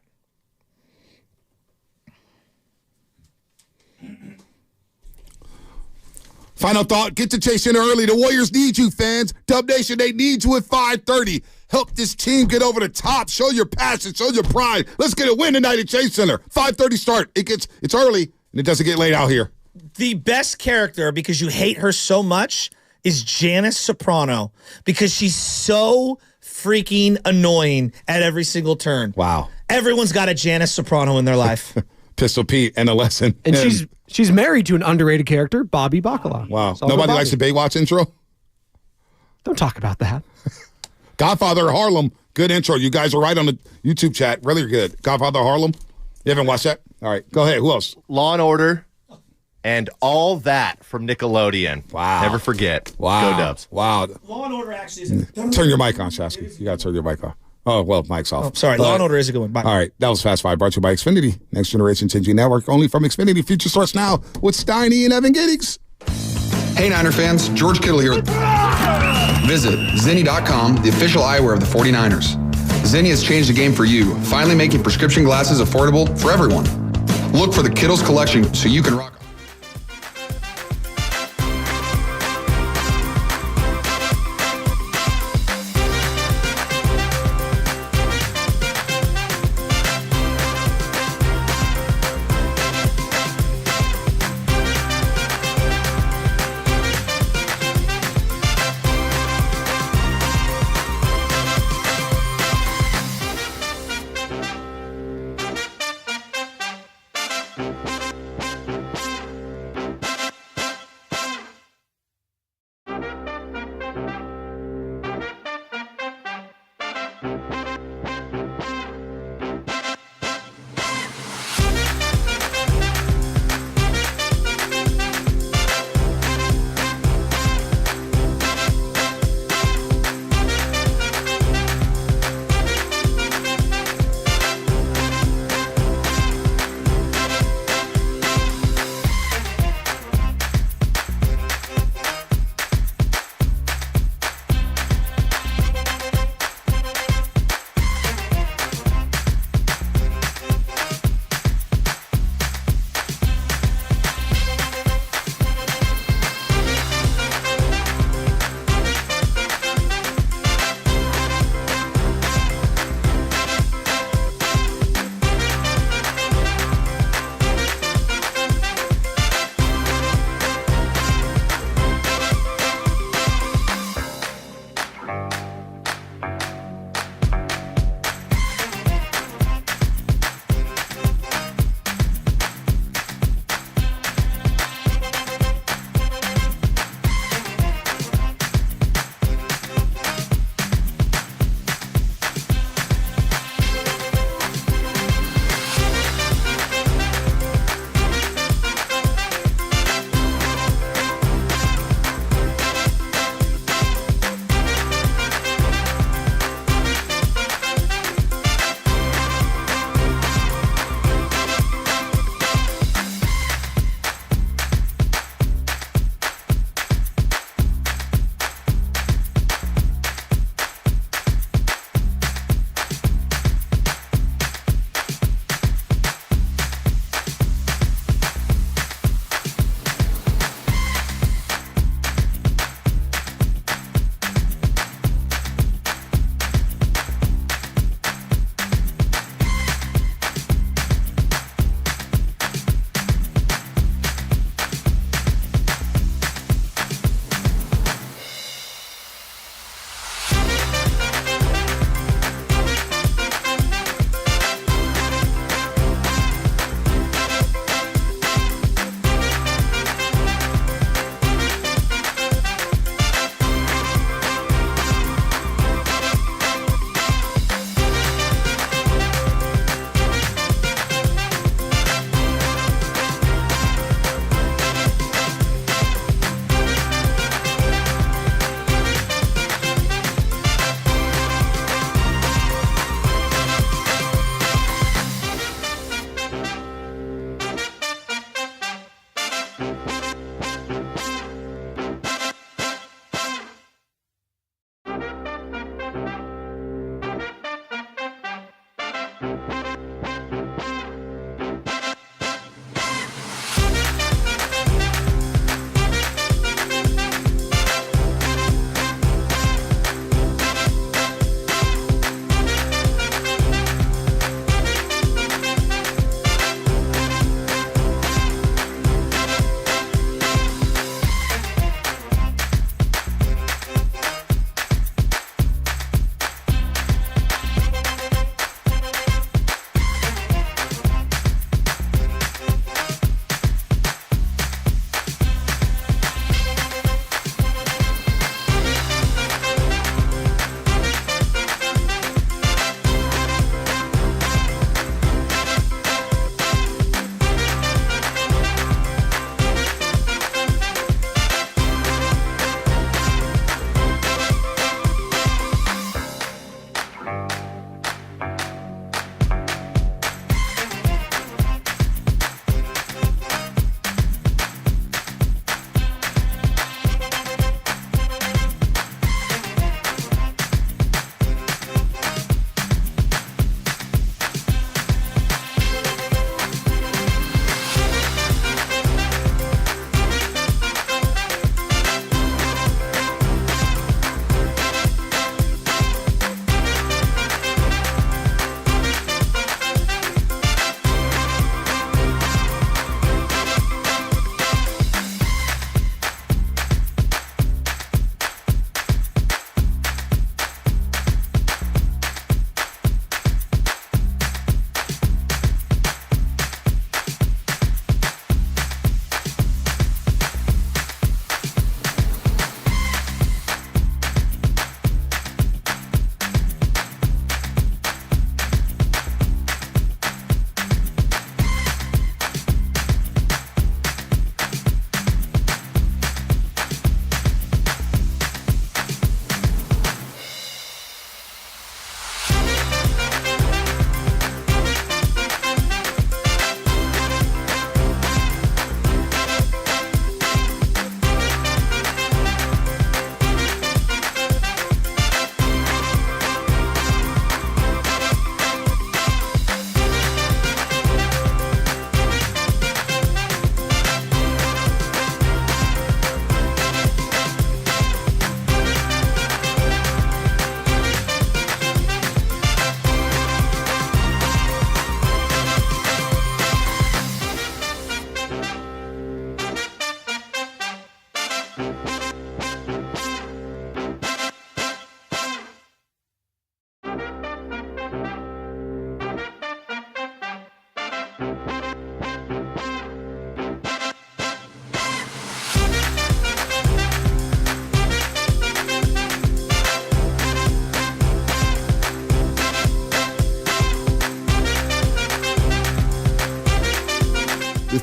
Final thought, get to Chase in early. The Warriors need you, fans. Dub Nation, they need you at 5:30. Help this team get over the top. Show your passion. Show your pride. Let's get a win tonight at Chase Center. 5:30 start. It's early, and it doesn't get late out here. The best character, because you hate her so much, is Janice Soprano, because she's so freaking annoying at every single turn. Wow. Everyone's got a Janice Soprano in their life. Pistol Pete and a lesson. And she's married to an underrated character, Bobby Bacala. Wow. Nobody likes the Baywatch intro? Don't talk about that. Godfather of Harlem. Good intro. You guys are right on the YouTube chat. Really good. Godfather of Harlem. You haven't watched that? All right. Go ahead. Who else? Law and Order and All That from Nickelodeon. Wow. Never forget. Wow. Go Dubs. Wow. Law and Order actually is Turn your mic on, Shasky. You got to turn your mic on. Oh, well, mic's off. Oh, sorry. Law and Order is a good one. Bye. All right. That was Fast Five brought to you by Xfinity. Next generation changing network only from Xfinity. Future source now with Steiny and Evan Giddings. Hey, Niner fans. George Kittle here. Visit Zenni.com, the official eyewear of the 49ers. Zenni has changed the game for you, finally making prescription glasses affordable for everyone. Look for the Kittles collection so you can rock.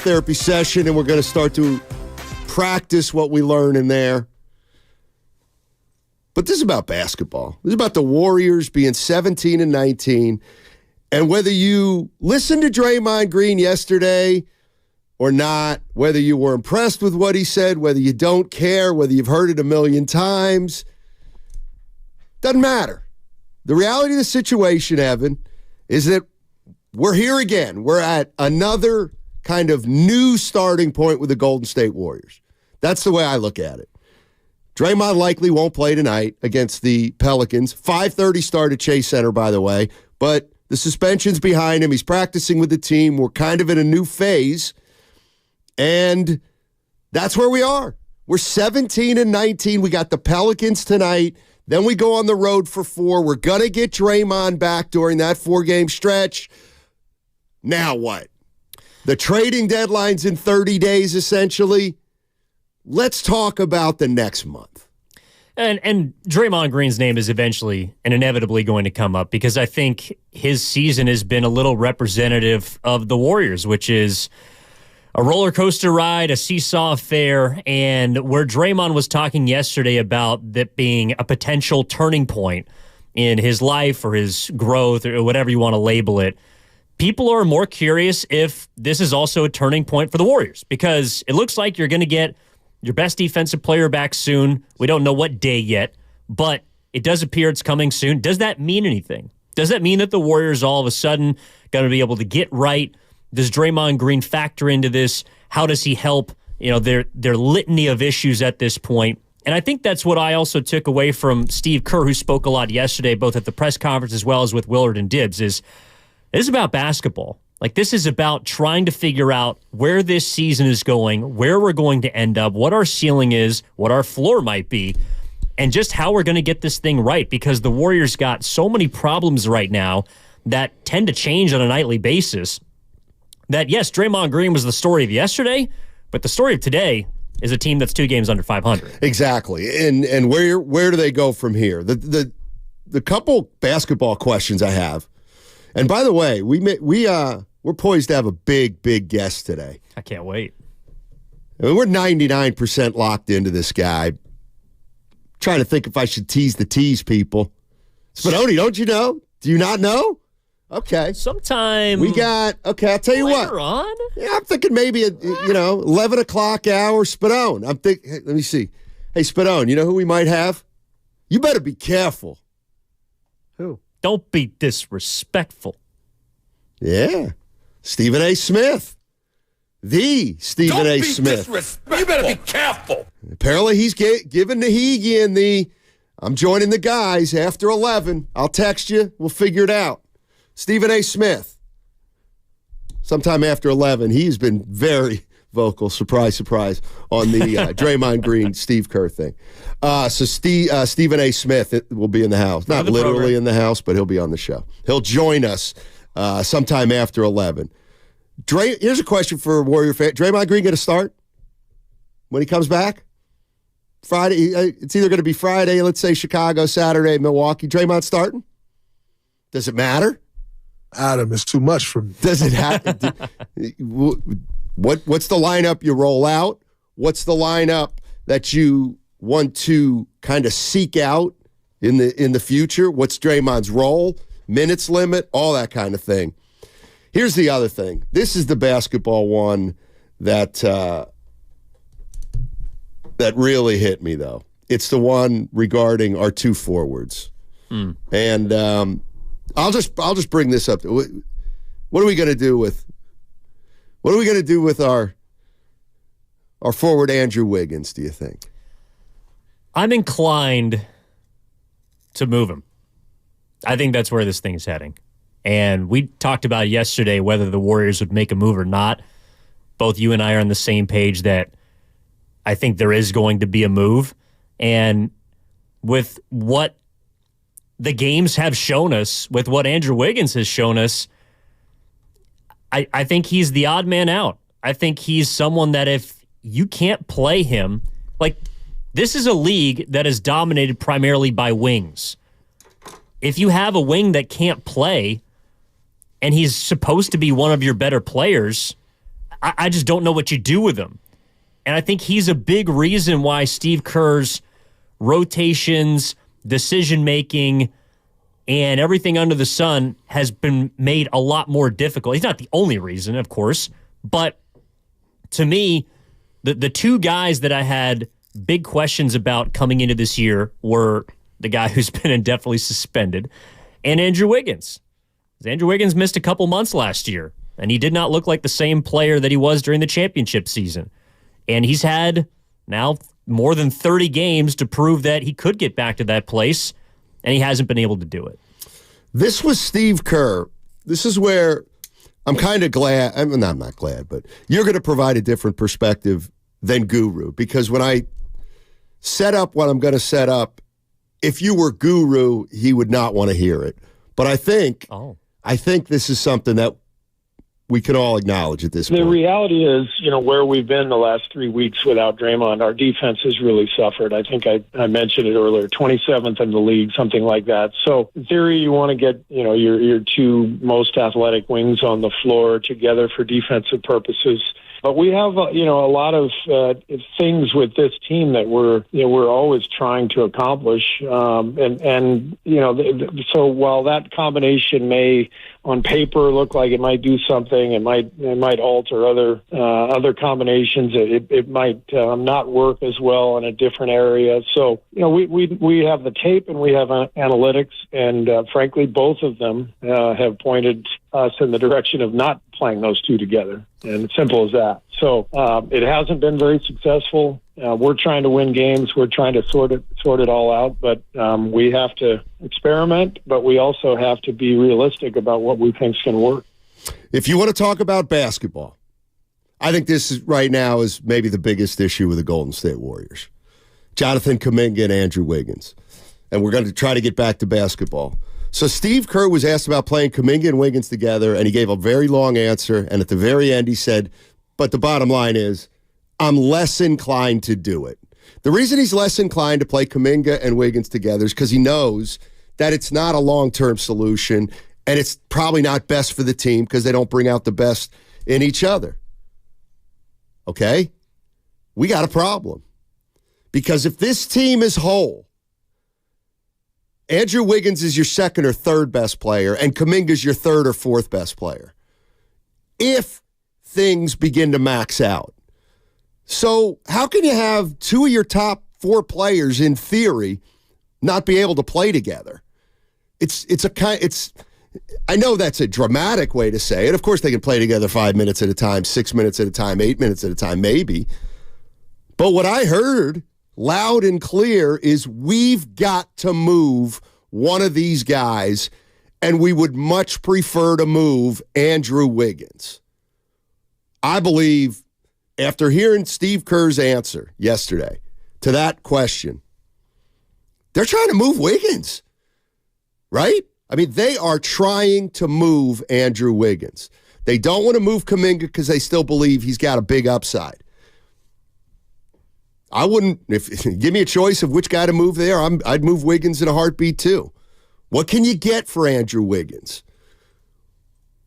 therapy session, and we're going to start to practice what we learn in there. But this is about basketball. This is about the Warriors being 17-19. And whether you listened to Draymond Green yesterday or not, whether you were impressed with what he said, whether you don't care, whether you've heard it a million times, doesn't matter. The reality of the situation, Evan, is that we're here again. We're at another kind of new starting point with the Golden State Warriors. That's the way I look at it. Draymond likely won't play tonight against the Pelicans. 5:30 start at Chase Center, by the way. But the suspension's behind him. He's practicing with the team. We're kind of in a new phase. And that's where we are. We're 17-19. We got the Pelicans tonight. Then we go on the road for 4. We're going to get Draymond back during that 4-game stretch. Now what? The trading deadline's in 30 days, essentially. Let's talk about the next month. And Draymond Green's name is eventually and inevitably going to come up because I think his season has been a little representative of the Warriors, which is a roller coaster ride, a seesaw affair, and where Draymond was talking yesterday about that being a potential turning point in his life or his growth or whatever you want to label it. People are more curious if this is also a turning point for the Warriors because it looks like you're going to get your best defensive player back soon. We don't know what day yet, but it does appear it's coming soon. Does that mean anything? Does that mean that the Warriors all of a sudden going to be able to get right? Does Draymond Green factor into this? How does he help, their litany of issues at this point? And I think that's what I also took away from Steve Kerr, who spoke a lot yesterday, both at the press conference as well as with Willard and Dibbs, is this is about basketball. Like, this is about trying to figure out where this season is going, where we're going to end up, what our ceiling is, what our floor might be, and just how we're going to get this thing right, because the Warriors got so many problems right now that tend to change on a nightly basis that, yes, Draymond Green was the story of yesterday, but the story of today is a team that's 2 games under 500. Exactly. And where do they go from here? The couple basketball questions I have, and by the way, we're poised to have a big guest today. I can't wait. I mean, we're 99% locked into this guy. Trying to think if I should tease the tease people. Spadoni, don't you know? Do you not know? Okay. Sometime we got, I'll tell you what. Later on? Yeah, I'm thinking maybe, 11 o'clock hour Spadone. I'm thinking, let me see. Hey, Spadone, you know who we might have? You better be careful. Who? Don't be disrespectful. Yeah. Stephen A. Smith. The Stephen A. Smith. You better be careful. Apparently he's giving Nahegian the, I'm joining the guys after 11. I'll text you. We'll figure it out. Stephen A. Smith. Sometime after 11. He's been very vocal, surprise, on the Draymond Green, Steve Kerr thing. So Stephen A. Smith will be in the house. Not literally in the house, but he'll be on the show. He'll join us sometime after 11. Here's a question for a Warrior fan. Draymond Green going to start when he comes back? Friday. It's either going to be Friday, let's say Chicago, Saturday, Milwaukee. Draymond starting? Does it matter? Adam, it's too much for me. Does it happen? What's the lineup you roll out? What's the lineup that you want to kind of seek out in the future? What's Draymond's role? Minutes limit? All that kind of thing. Here's the other thing. This is the basketball one that really hit me, though. It's the one regarding our 2 forwards. And I'll just bring this up. What are we going to do with our forward Andrew Wiggins, do you think? I'm inclined to move him. I think that's where this thing is heading. And we talked about yesterday whether the Warriors would make a move or not. Both you and I are on the same page that I think there is going to be a move. And with what the games have shown us, with what Andrew Wiggins has shown us, I think he's the odd man out. I think he's someone that if you can't play him, like, this is a league that is dominated primarily by wings. If you have a wing that can't play and he's supposed to be one of your better players, I just don't know what you do with him. And I think he's a big reason why Steve Kerr's rotations, decision-making, and everything under the sun has been made a lot more difficult. He's not the only reason, of course, but to me, the two guys that I had big questions about coming into this year were the guy who's been indefinitely suspended and Andrew Wiggins. Andrew Wiggins missed a couple months last year, and he did not look like the same player that he was during the championship season. And he's had now more than 30 games to prove that he could get back to that place, and he hasn't been able to do it. This was Steve Kerr. This is where I'm kind of glad. I'm not glad, but you're going to provide a different perspective than Guru, because when I set up what I'm going to set up, if you were Guru, he would not want to hear it. But I think this is something that we can all acknowledge at this point. The reality is, where we've been the last 3 weeks without Draymond, our defense has really suffered. I think I mentioned it earlier, 27th in the league, something like that. So in theory, you want to get, your two most athletic wings on the floor together for defensive purposes. But we have, a lot of things with this team that we're always trying to accomplish. So while that combination may, on paper, look like it might do something, it might alter other combinations. It might not work as well in a different area. So we have the tape and we have analytics, and frankly, both of them have pointed us in the direction of not playing those two together. And it's simple as that. So it hasn't been very successful. We're trying to win games. We're trying to sort it all out. But we have to experiment, but we also have to be realistic about what we think can work. If you want to talk about basketball, I think this is right now is maybe the biggest issue with the Golden State Warriors. Jonathan Kuminga and Andrew Wiggins. And we're going to try to get back to basketball. So Steve Kerr was asked about playing Kuminga and Wiggins together, and he gave a very long answer. And at the very end, he said, but the bottom line is, I'm less inclined to do it. The reason he's less inclined to play Kuminga and Wiggins together is because he knows that it's not a long-term solution, and it's probably not best for the team because they don't bring out the best in each other. Okay? We got a problem. Because if this team is whole, Andrew Wiggins is your second or third best player, and Kuminga's your third or fourth best player. If things begin to max out. So how can you have two of your top four players, in theory, not be able to play together? I know that's a dramatic way to say it. Of course, they can play together 5 minutes at a time, 6 minutes at a time, 8 minutes at a time, maybe. But what I heard loud and clear is we've got to move one of these guys, and we would much prefer to move Andrew Wiggins. I believe, after hearing Steve Kerr's answer yesterday to that question, they're trying to move Wiggins, right? I mean, they are trying to move Andrew Wiggins. They don't want to move Kuminga because they still believe he's got a big upside. I wouldn't, give me a choice of which guy to move there, I'd move Wiggins in a heartbeat too. What can you get for Andrew Wiggins?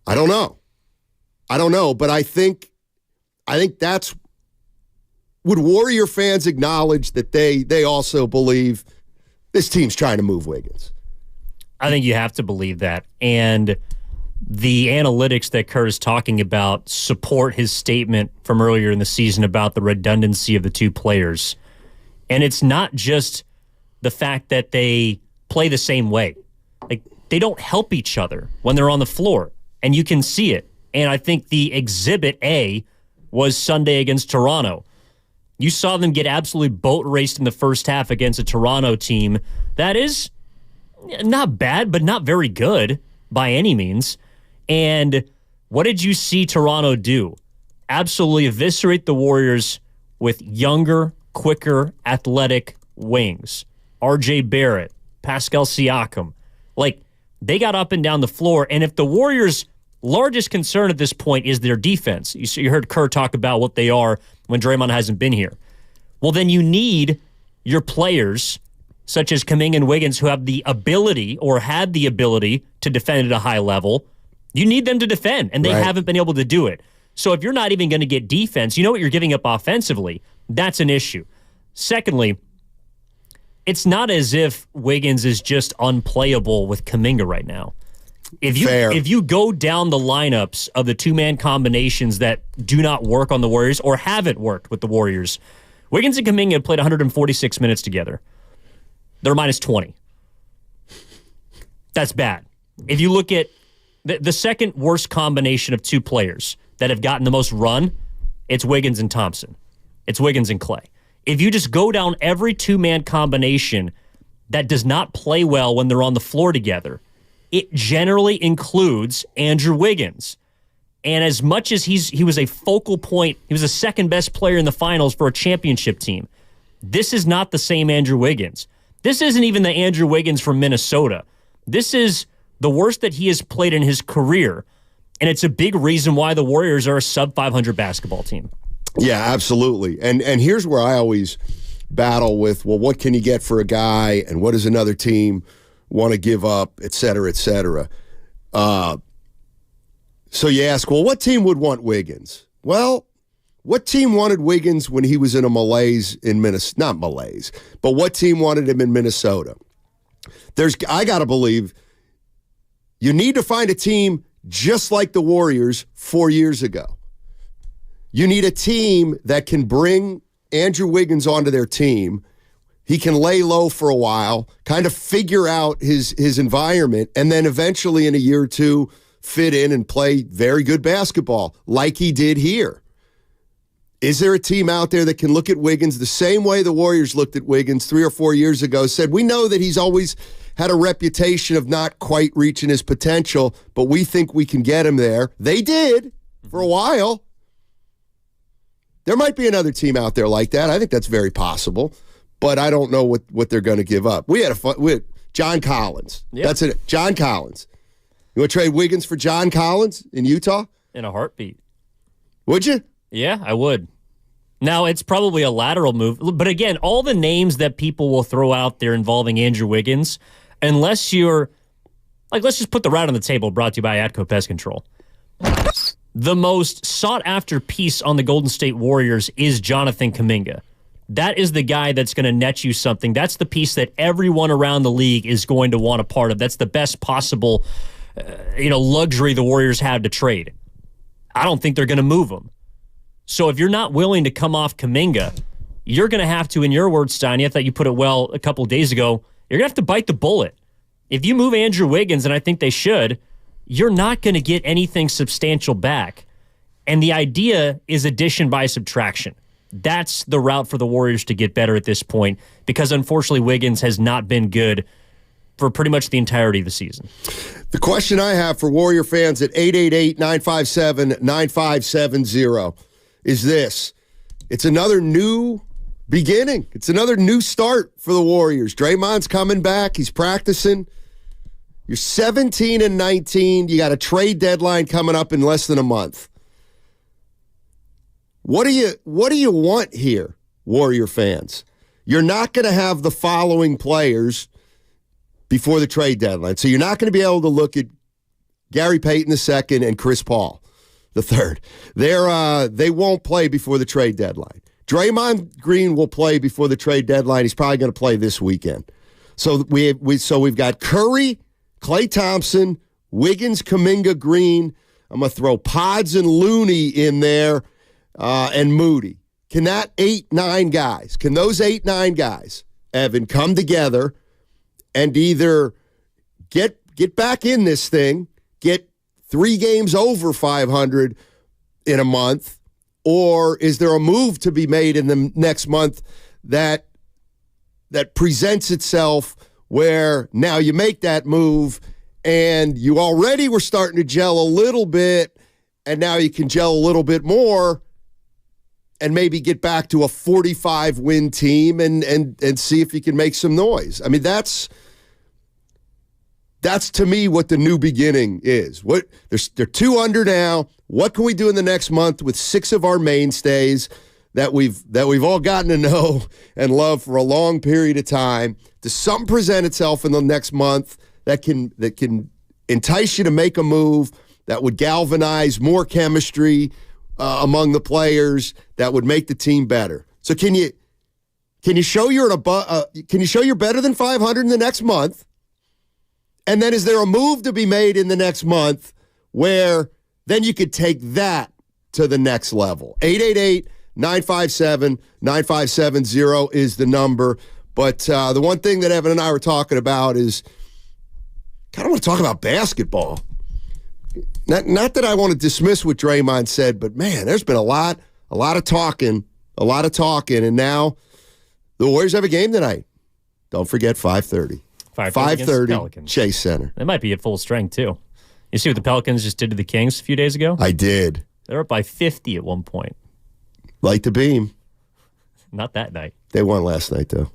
I don't know, but I think that's, would Warrior fans acknowledge that they also believe this team's trying to move Wiggins? I think you have to believe that. And the analytics that Kerr is talking about support his statement from earlier in the season about the redundancy of the two players. And it's not just the fact that they play the same way. Like, they don't help each other when they're on the floor, and you can see it. And I think the exhibit A was Sunday against Toronto. You saw them get absolutely boat raced in the first half against a Toronto team that is not bad, but not very good by any means. And what did you see Toronto do? Absolutely eviscerate the Warriors with younger, quicker, athletic wings. RJ Barrett, Pascal Siakam. Like, they got up and down the floor, and if the Warriors' largest concern at this point is their defense, you heard Kerr talk about what they are when Draymond hasn't been here. Well, then you need your players, such as Kuminga and Wiggins, who have the ability or had the ability to defend at a high level. You need them to defend, and they haven't been able to do it. So if you're not even going to get defense, you know what you're giving up offensively. That's an issue. Secondly, it's not as if Wiggins is just unplayable with Kuminga right now. If you go down the lineups of the two-man combinations that do not work on the Warriors or haven't worked with the Warriors, Wiggins and Kuminga have played 146 minutes together. They're minus 20. That's bad. If you look at the second worst combination of two players that have gotten the most run, it's Wiggins and Thompson. It's Wiggins and Clay. If you just go down every two-man combination that does not play well when they're on the floor together, it generally includes Andrew Wiggins. And as much as he was a focal point, he was the second best player in the finals for a championship team, this is not the same Andrew Wiggins. This isn't even the Andrew Wiggins from Minnesota. This is the worst that he has played in his career. And it's a big reason why the Warriors are a sub-500 basketball team. Yeah, absolutely. And here's where I always battle with, well, what can you get for a guy, and what does another team want to give up, et cetera, et cetera. So you ask, well, what team would want Wiggins? Well, what team wanted Wiggins when he was in a malaise in Minnesota? Not malaise, but what team wanted him in Minnesota? I got to believe you need to find a team just like the Warriors 4 years ago. You need a team that can bring Andrew Wiggins onto their team. He can lay low for a while, kind of figure out his environment, and then eventually in a year or two fit in and play very good basketball like he did here. Is there a team out there that can look at Wiggins the same way the Warriors looked at Wiggins 3 or 4 years ago, said, we know that he's always had a reputation of not quite reaching his potential, but we think we can get him there. They did for a while. There might be another team out there like that. I think that's very possible, but I don't know what they're going to give up. We had John Collins. Yep. That's it. John Collins. You want to trade Wiggins for John Collins in Utah? In a heartbeat. Would you? Yeah, I would. Now, it's probably a lateral move. But again, all the names that people will throw out there involving Andrew Wiggins, unless you're, like, let's just put the route on the table, brought to you by Atco Pest Control. The most sought-after piece on the Golden State Warriors is Jonathan Kuminga. That is the guy that's going to net you something. That's the piece that everyone around the league is going to want a part of. That's the best possible luxury the Warriors have to trade. I don't think they're going to move him. So if you're not willing to come off Kuminga, you're going to have to, in your words, Steiny, I thought you put it well a couple of days ago, you're going to have to bite the bullet. If you move Andrew Wiggins, and I think they should, you're not going to get anything substantial back. And the idea is addition by subtraction. That's the route for the Warriors to get better at this point, because unfortunately Wiggins has not been good for pretty much the entirety of the season. The question I have for Warrior fans at 888-957-9570 is this. It's another new beginning. It's another new start for the Warriors. Draymond's coming back. He's practicing. You're 17-19. You got a trade deadline coming up in less than a month. What do you want here, Warrior fans? You're not going to have the following players before the trade deadline. So you're not going to be able to look at Gary Payton II and Chris Paul III. They won't play before the trade deadline. Draymond Green will play before the trade deadline. He's probably going to play this weekend. So we've got Curry, Klay Thompson, Wiggins, Kuminga, Green. I'm going to throw Pods and Looney in there, and Moody. Can those 8-9 guys, Evan, come together and either get back in this thing, get 3 games over 500 in a month, or is there a move to be made in the next month that presents itself where now you make that move and you already were starting to gel a little bit, and now you can gel a little bit more and maybe get back to a 45-win team and see if you can make some noise. I mean, that's to me what the new beginning is. They're 2 under now. What can we do in the next month with 6 of our mainstays that we've all gotten to know and love for a long period of time? Does something present itself in the next month that can entice you to make a move that would galvanize more chemistry among the players that would make the team better. So can you show you're better than 500 in the next month? And then is there a move to be made in the next month where then you could take that to the next level? 888-957-9570 is the number. But the one thing that Evan and I were talking about is kind of want to talk about basketball. Not that I want to dismiss what Draymond said, but man, there's been a lot of talking, and now the Warriors have a game tonight. Don't forget 5:30. 5:30, Chase Center. They might be at full strength, too. You see what the Pelicans just did to the Kings a few days ago? I did. They were up by 50 at one point. Light the beam. Not that night. They won last night, though.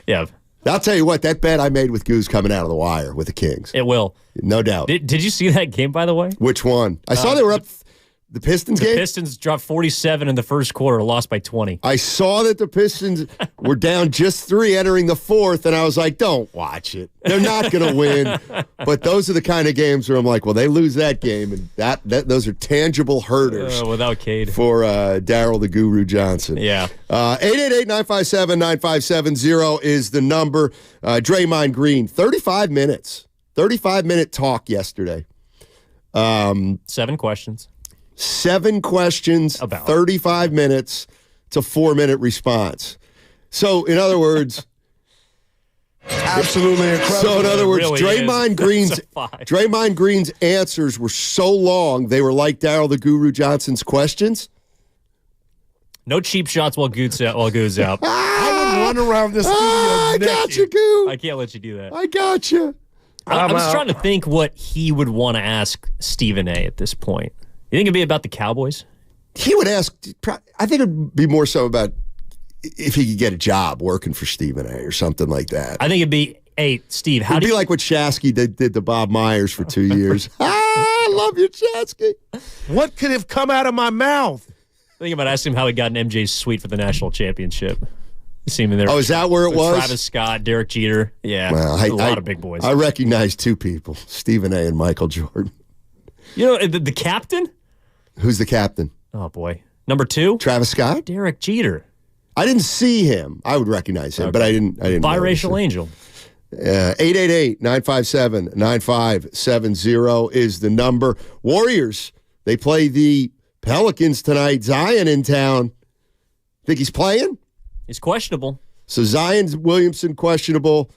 Yeah. I'll tell you what, that bet I made with Goose coming out of the wire with the Kings. It will. No doubt. Did you see that game, by the way? Which one? I saw they were up the Pistons game. The Pistons dropped 47 in the first quarter, lost by 20. I saw that the Pistons were down just 3 entering the fourth, and I was like, don't watch it. They're not going to win. But those are the kind of games where I'm like, well, they lose that game, and those are tangible hurters. Without Cade. For Daryl the Guru Johnson. Yeah. 888-957-9570 is the number. Draymond Green, 35 minutes. 35-minute talk yesterday. 7 questions. 7 questions, about 35 minutes to 4-minute response. So, in other words, absolutely incredible. So, in other words, really Draymond Green's answers were so long they were like Daryl the Guru Johnson's questions. No cheap shots while Goose out. I would run around this studio. I got you, Goo. I can't let you do that. I got you. I'm just trying to think what he would want to ask Stephen A. at this point. You think it'd be about the Cowboys? He would ask, I think it'd be more so about if he could get a job working for Stephen A. or something like that. I think it'd be, hey, Steve, it'd be like what Shasky did to Bob Myers for 2 years. I love you, Shasky. What could have come out of my mouth? I think about asking him how he got an MJ's suite for the national championship. You see him in there. Oh, is that where it was? Travis Scott, Derek Jeter. Yeah, well, a lot of big boys. I recognize 2 people, Stephen A. and Michael Jordan. You know, the captain? Who's the captain? Oh, boy. Number 2? Travis Scott? Derek Jeter. I didn't see him. I would recognize him, but I didn't. Biracial angel. 888-957-9570 is the number. Warriors, they play the Pelicans tonight. Zion in town. Think he's playing? He's questionable. So Zion Williamson questionable.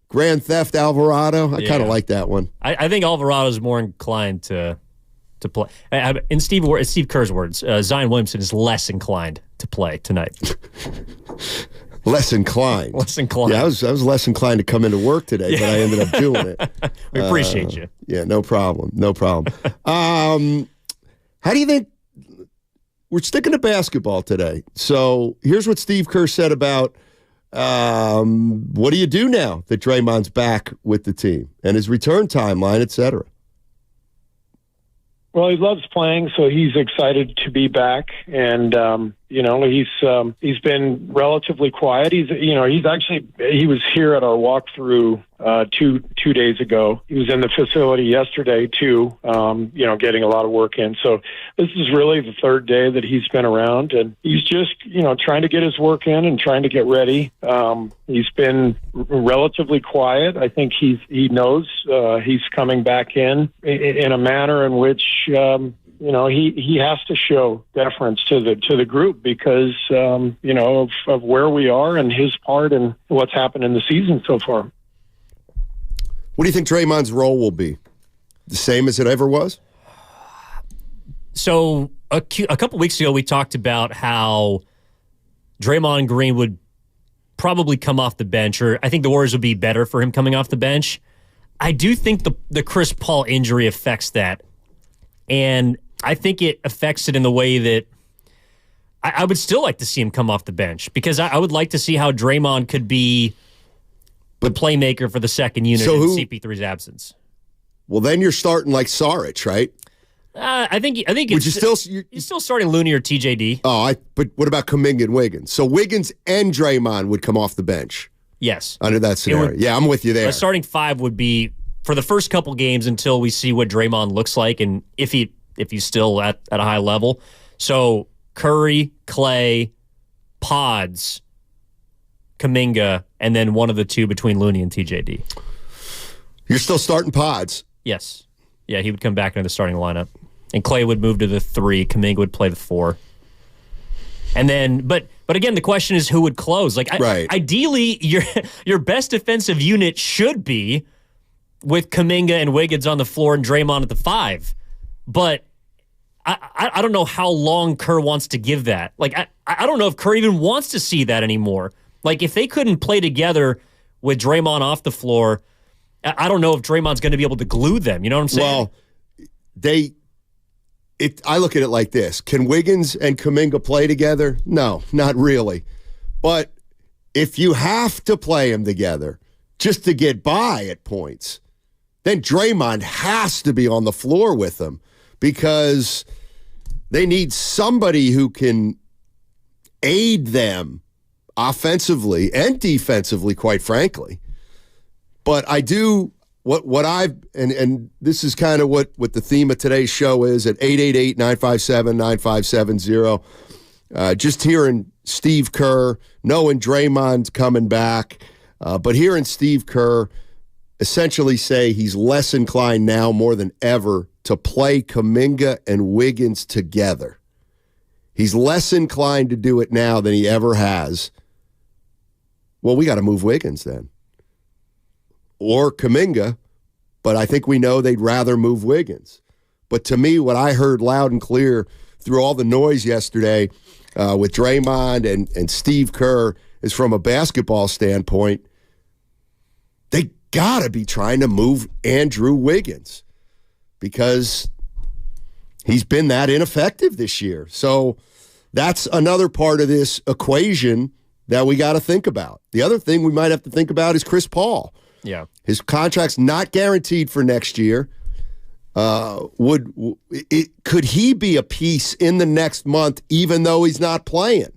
Grand Theft Alvarado. I kind of like that one. I think Alvarado's more inclined to play. In Steve Kerr's words, Zion Williamson is less inclined to play tonight. Less inclined. Less inclined. Yeah, I was less inclined to come into work today, but I ended up doing it. We appreciate you. Yeah, no problem. How do you think? We're sticking to basketball today. So here's what Steve Kerr said about what do you do now that Draymond's back with the team and his return timeline, et cetera. Well, he loves playing, so he's excited to be back, and he's been relatively quiet. He was here at our walkthrough two days ago. He was in the facility yesterday too, getting a lot of work in. So this is really the 3rd day that he's been around, and he's just trying to get his work in and trying to get ready. He's been relatively quiet. I think he knows he's coming back in a manner in which he has to show deference to the group because of where we are and his part and what's happened in the season so far. What do you think Draymond's role will be? The same as it ever was? So a couple weeks ago, we talked about how Draymond Green would probably come off the bench, or I think the Warriors would be better for him coming off the bench. I do think the Chris Paul injury affects that. And I think it affects it in the way that I would still like to see him come off the bench because I would like to see how Draymond could be the playmaker for the second unit in CP3's absence. Well, then you're starting like Saric, right? I think you're still starting Looney or TJD. But what about Kuminga and Wiggins? So Wiggins and Draymond would come off the bench. Yes, under that scenario. I'm with you there. A starting 5 would be for the first couple games until we see what Draymond looks like and if he's still at a high level. So Curry, Clay, Pods, Kuminga, and then one of the two between Looney and TJD. You're still starting Pods. Yes. Yeah, he would come back into the starting lineup. And Clay would move to the 3. Kuminga would play the 4. And then, but again, the question is who would close? Like, right. Ideally, your best defensive unit should be with Kuminga and Wiggins on the floor and Draymond at the 5. But I don't know how long Kerr wants to give that. Like, I don't know if Kerr even wants to see that anymore. Like, if they couldn't play together with Draymond off the floor, I don't know if Draymond's going to be able to glue them. You know what I'm saying? Well, I look at it like this. Can Wiggins and Kuminga play together? No, not really. But if you have to play them together just to get by at points, then Draymond has to be on the floor with them because they need somebody who can aid them offensively and defensively, quite frankly. But I do what I've and this is kind of what the theme of today's show is at 888-957-9570. Just hearing Steve Kerr, knowing Draymond's coming back, but hearing Steve Kerr essentially say he's less inclined now more than ever to play Kuminga and Wiggins together. He's less inclined to do it now than he ever has. Well, we got to move Wiggins then. Or Kuminga, but I think we know they'd rather move Wiggins. But to me, what I heard loud and clear through all the noise yesterday with Draymond and Steve Kerr is from a basketball standpoint, they got to be trying to move Andrew Wiggins because he's been that ineffective this year. So that's another part of this equation that we got to think about. The other thing we might have to think about is Chris Paul. Yeah, his contract's not guaranteed for next year. Could he be a piece in the next month, even though he's not playing?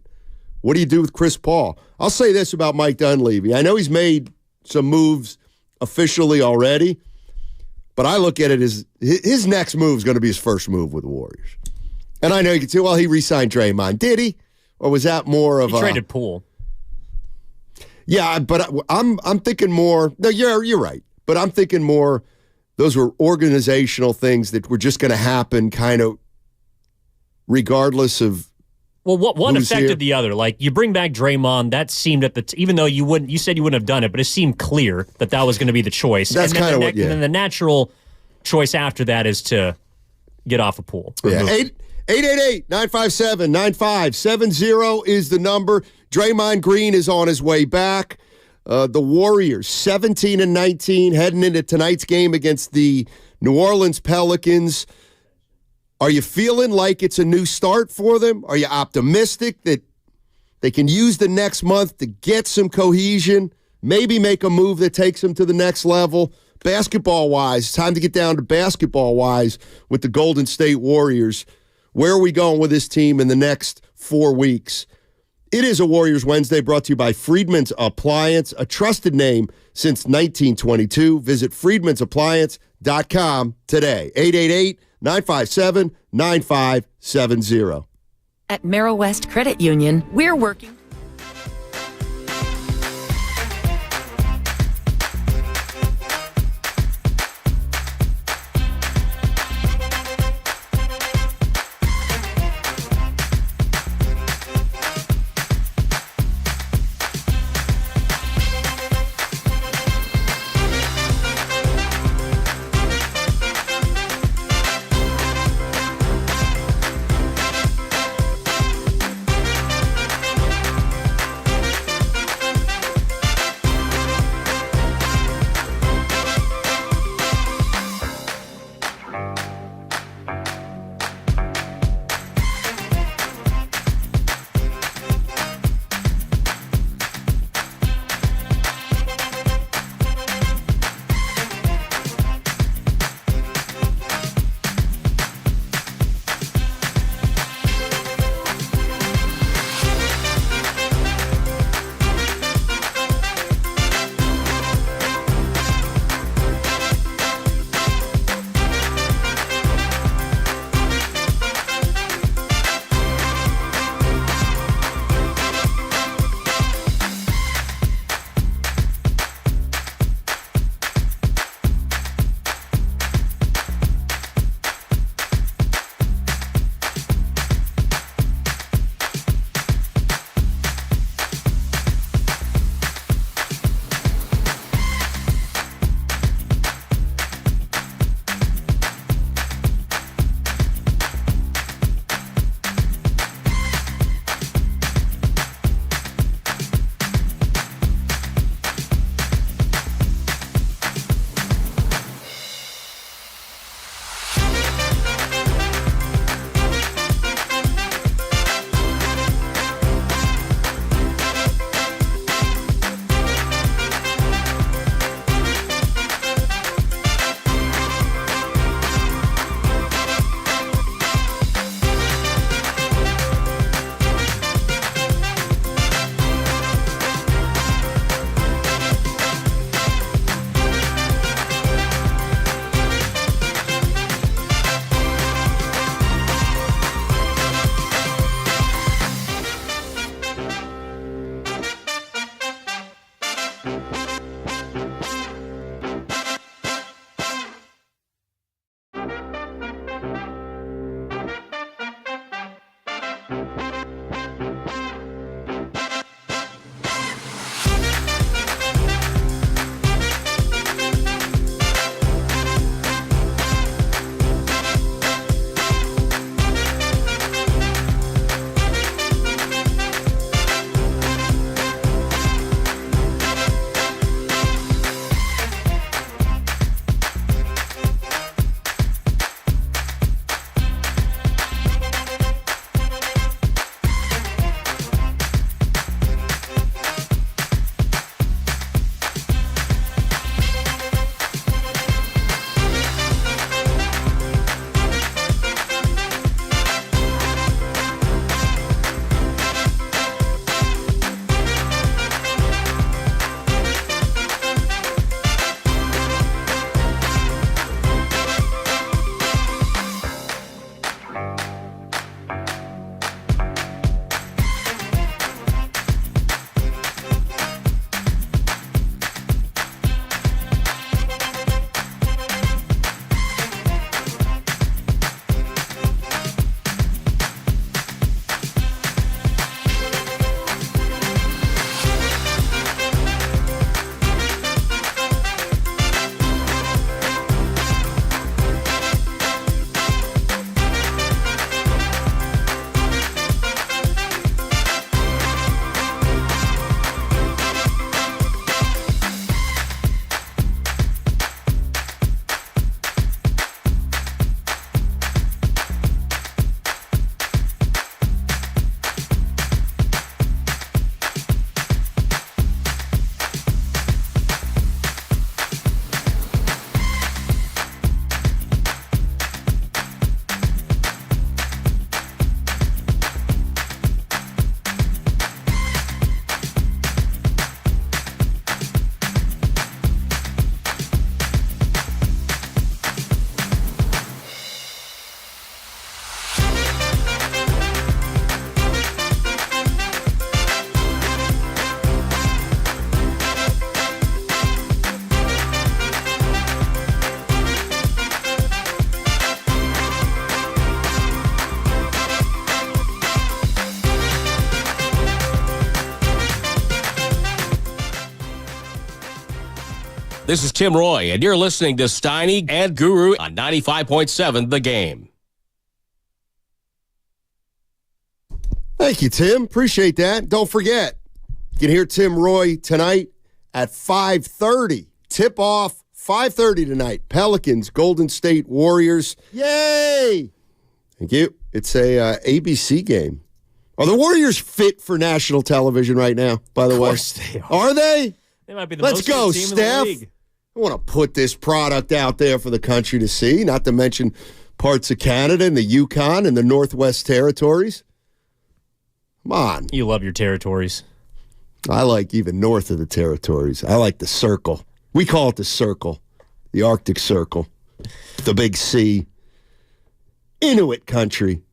What do you do with Chris Paul? I'll say this about Mike Dunleavy. I know he's made some moves officially already, but I look at it as his next move is going to be his first move with the Warriors. And I know you can say, well, he re-signed Draymond. Did he? Or was that more of he traded Poole. Yeah, but I'm thinking more. No, you're right. But I'm thinking more. Those were organizational things that were just going to happen, kind of, regardless of. Well, one affected here. the other. Like you bring back Draymond, that seemed even though you said you wouldn't have done it, but it seemed clear that was going to be the choice. That's kind of what. Yeah. And then the natural choice after that is to get off a Pool. Yeah. 888-957-9570 is the number. Draymond Green is on his way back. The Warriors, 17-19, heading into tonight's game against the New Orleans Pelicans. Are you feeling like it's a new start for them? Are you optimistic that they can use the next month to get some cohesion, maybe make a move that takes them to the next level? Basketball-wise, it's time to get down to basketball-wise with the Golden State Warriors. Where are we going with this team in the next 4 weeks? It is a Warriors Wednesday brought to you by Friedman's Appliance, a trusted name since 1922. Visit friedmansappliance.com today. 888-957-9570. At Merrill West Credit Union, we're working. This is Tim Roy, and you're listening to Steiny and Guru on 95.7 The Game. Thank you, Tim. Appreciate that. Don't forget, you can hear Tim Roy tonight at 5:30. Tip off 5:30 tonight. Pelicans, Golden State Warriors. Yay! Thank you. It's a ABC game. Are the Warriors fit for national television right now, by the way? Of course they are. Are they? They might be the Let's most go, team in the Steph. league. I want to put this product out there for the country to see, not to mention parts of Canada and the Yukon and the Northwest Territories. Come on. You love your territories. I like even north of the territories. I like the circle. We call it the circle, the Arctic Circle, the big C. Inuit country,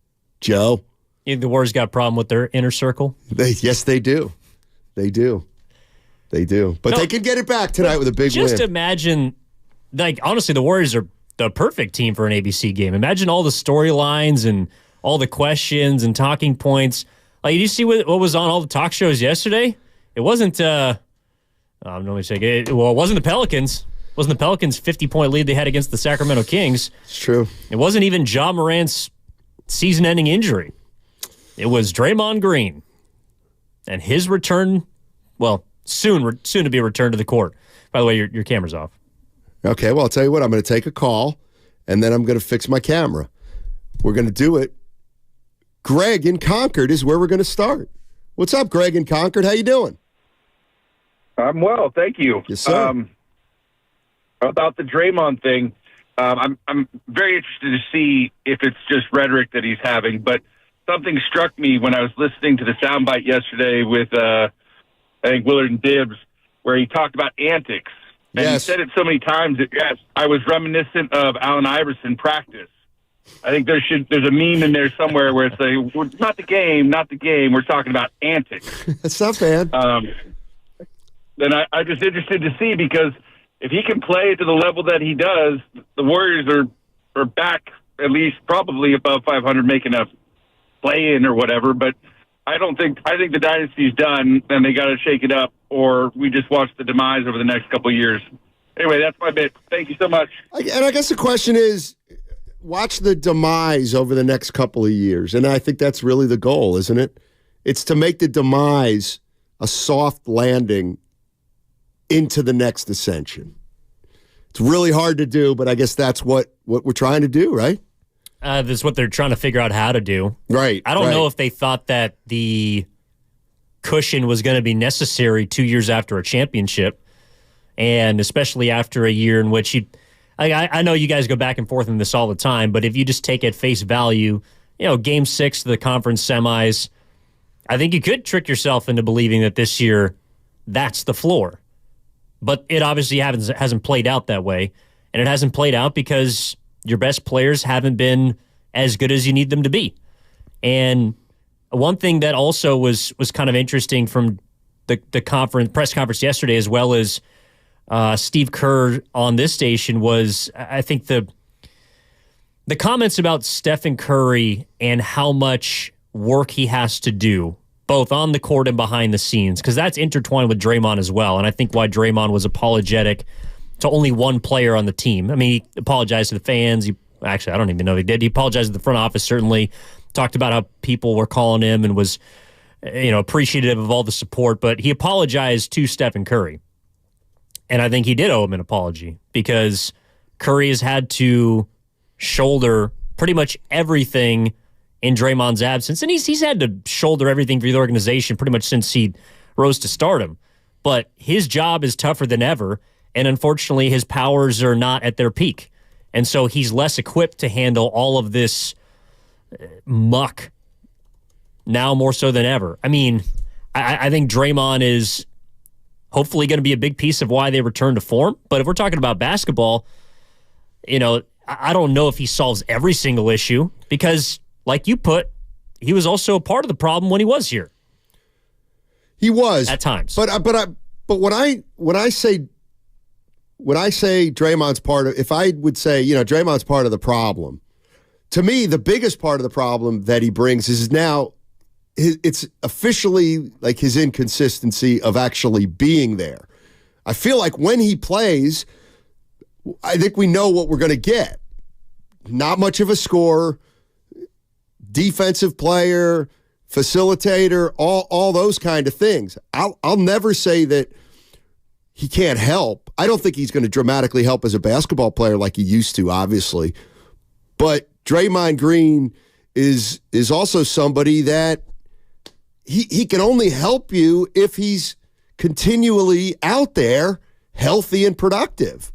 Joe. You think the Warriors got a problem with their inner circle? Yes, they do. They do. They do. But they can get it back tonight with a big win. Just imagine, like, honestly, the Warriors are the perfect team for an ABC game. Imagine all the storylines and all the questions and talking points. Like, did you see what was on all the talk shows yesterday? It wasn't, it wasn't the Pelicans. It wasn't the Pelicans' 50-point lead they had against the Sacramento Kings. It's true. It wasn't even Ja Morant's season-ending injury. It was Draymond Green and his return, soon to be returned to the court. By the way, your camera's off. Okay, well, I'll tell you what. I'm going to take a call, and then I'm going to fix my camera. We're going to do it. Greg in Concord is where we're going to start. What's up, Greg in Concord? How you doing? I'm well, thank you. Yes, sir. About the Draymond thing, I'm very interested to see if it's just rhetoric that he's having, but something struck me when I was listening to the soundbite yesterday with, I think, Willard and Dibbs, where he talked about antics. And he said it so many times that, yes, I was reminiscent of Allen Iverson practice. I think there's a meme in there somewhere where it's like, not the game, we're talking about antics. That's not bad. Then I'm just interested to see, because if he can play to the level that he does, the Warriors are back at least probably above 500, making a play-in or whatever. But I think the dynasty's done, and they got to shake it up, or we just watch the demise over the next couple of years. Anyway, that's my bit. Thank you so much. And I guess the question is, watch the demise over the next couple of years. And I think that's really the goal, isn't it? It's to make the demise a soft landing into the next ascension. It's really hard to do, but I guess that's what we're trying to do, right? That's what they're trying to figure out how to do. Right. I don't know if they thought that the cushion was going to be necessary 2 years after a championship, and especially after a year in which I know you guys go back and forth in this all the time, but if you just take at face value, Game 6 of the conference semis, I think you could trick yourself into believing that this year that's the floor. But it obviously hasn't played out that way, and it hasn't played out because your best players haven't been as good as you need them to be. And one thing that also was kind of interesting from the press conference yesterday, as well as Steve Kerr on this station, was I think the comments about Stephen Curry and how much work he has to do, both on the court and behind the scenes, because that's intertwined with Draymond as well. And I think why Draymond was apologetic to only one player on the team. I mean, he apologized to the fans. Actually, I don't even know if he did. He apologized to the front office, certainly. Talked about how people were calling him and was, appreciative of all the support. But he apologized to Stephen Curry. And I think he did owe him an apology, because Curry has had to shoulder pretty much everything in Draymond's absence. And he's had to shoulder everything for the organization pretty much since he rose to stardom. But his job is tougher than ever, and unfortunately his powers are not at their peak. And so he's less equipped to handle all of this muck now more so than ever. I mean, I think Draymond is hopefully going to be a big piece of why they return to form. But if we're talking about basketball, I don't know if he solves every single issue, because like you put, he was also a part of the problem when he was here. He was at times. But when I say Draymond's part of, if I would say, Draymond's part of the problem, to me, the biggest part of the problem that he brings is now it's officially like his inconsistency of actually being there. I feel like when he plays, I think we know what we're going to get. Not much of a scorer, defensive player, facilitator, all those kind of things. I'll never say that he can't help. I don't think he's going to dramatically help as a basketball player like he used to, obviously. But Draymond Green is also somebody that he can only help you if he's continually out there, healthy and productive.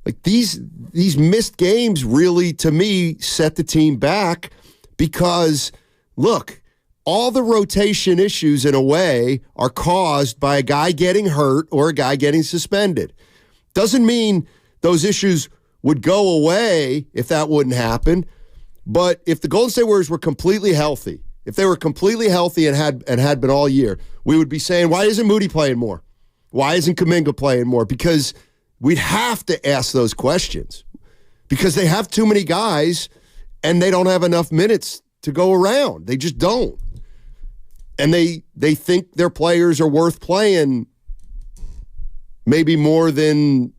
Like these missed games really, to me, set the team back because, look, all the rotation issues in a way are caused by a guy getting hurt or a guy getting suspended. Doesn't mean those issues would go away if that wouldn't happen. But if the Golden State Warriors were completely healthy, if they were completely healthy and had been all year, we would be saying, why isn't Moody playing more? Why isn't Kuminga playing more? Because we'd have to ask those questions because they have too many guys and they don't have enough minutes to go around. They just don't. And they think their players are worth playing maybe more than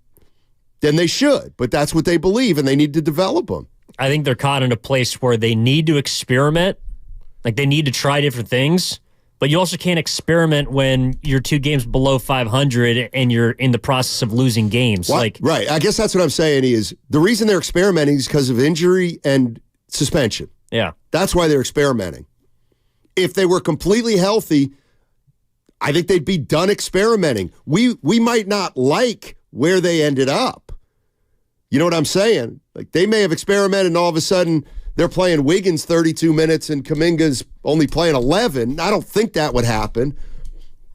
they should. But that's what they believe, and they need to develop them. I think they're caught in a place where they need to experiment. Like, they need to try different things. But you also can't experiment when you're 2 games below 500 and you're in the process of losing games. Right. I guess that's what I'm saying is the reason they're experimenting is because of injury and suspension. Yeah. That's why they're experimenting. If they were completely healthy, I think they'd be done experimenting. We might not like where they ended up. You know what I'm saying? Like, they may have experimented and all of a sudden they're playing Wiggins 32 minutes and Kuminga's only playing 11. I don't think that would happen,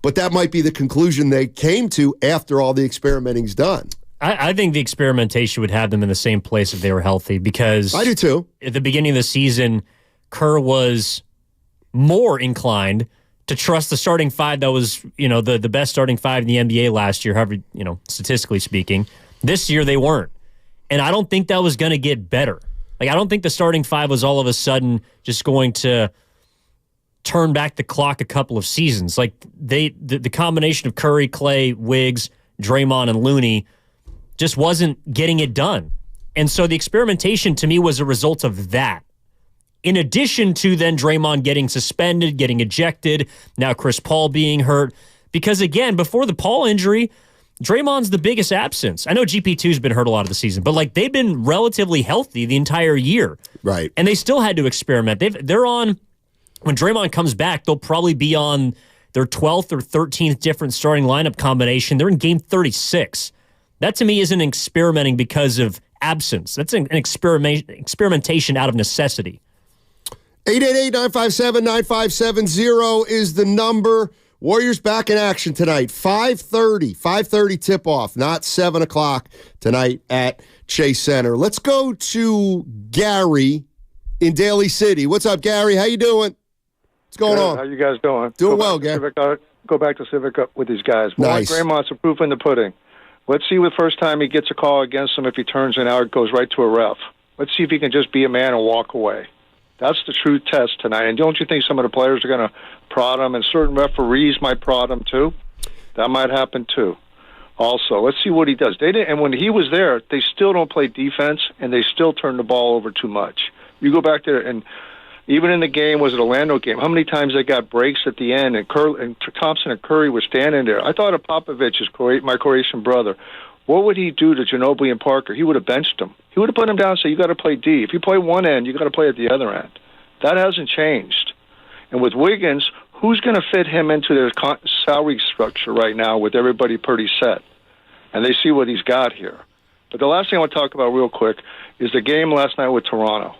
but that might be the conclusion they came to after all the experimenting's done. I think the experimentation would have them in the same place if they were healthy because I do too. At the beginning of the season, Kerr was more inclined to trust the starting 5 that was, the best starting 5 in the NBA last year, however, statistically speaking. This year they weren't. And I don't think that was going to get better. Like, I don't think the starting 5 was all of a sudden just going to turn back the clock a couple of seasons. Like, the combination of Curry, Clay, Wiggs, Draymond, and Looney just wasn't getting it done. And so the experimentation to me was a result of that. In addition to then Draymond getting suspended, getting ejected, now Chris Paul being hurt. Because again, before the Paul injury, Draymond's the biggest absence. I know GP2's been hurt a lot of the season, but like they've been relatively healthy the entire year. Right. And they still had to experiment. They're on, when Draymond comes back, they'll probably be on their 12th or 13th different starting lineup combination. They're in game 36. That to me isn't experimenting because of absence. That's an experimentation out of necessity. 888-957-9570 is the number. Warriors back in action tonight. 5:30 tip-off, not 7 o'clock tonight at Chase Center. Let's go to Gary in Daly City. What's up, Gary? How you doing? What's going on? How you guys doing? Doing well, Gary. Go back to Civic Up with these guys. Nice. Draymond's the proof in the pudding. Let's see the first time he gets a call against him, if he turns it out, it goes right to a ref. Let's see if he can just be a man and walk away. That's the true test tonight. And don't you think some of the players are going to prod him, and certain referees might prod him too? That might happen too. Also, let's see what he does. They didn't, and when he was there, they still don't play defense, and they still turn the ball over too much. You go back there, and even in the game, was it Orlando game? How many times they got breaks at the end, and Thompson and Curry were standing there? I thought of Popovich, my Croatian brother. What would he do to Ginobili and Parker? He would have benched them. He would have put them down and said, you got to play D. If you play one end, you got to play at the other end. That hasn't changed. And with Wiggins, who's going to fit him into their salary structure right now with everybody pretty set? And they see what he's got here. But the last thing I want to talk about real quick is the game last night with Toronto.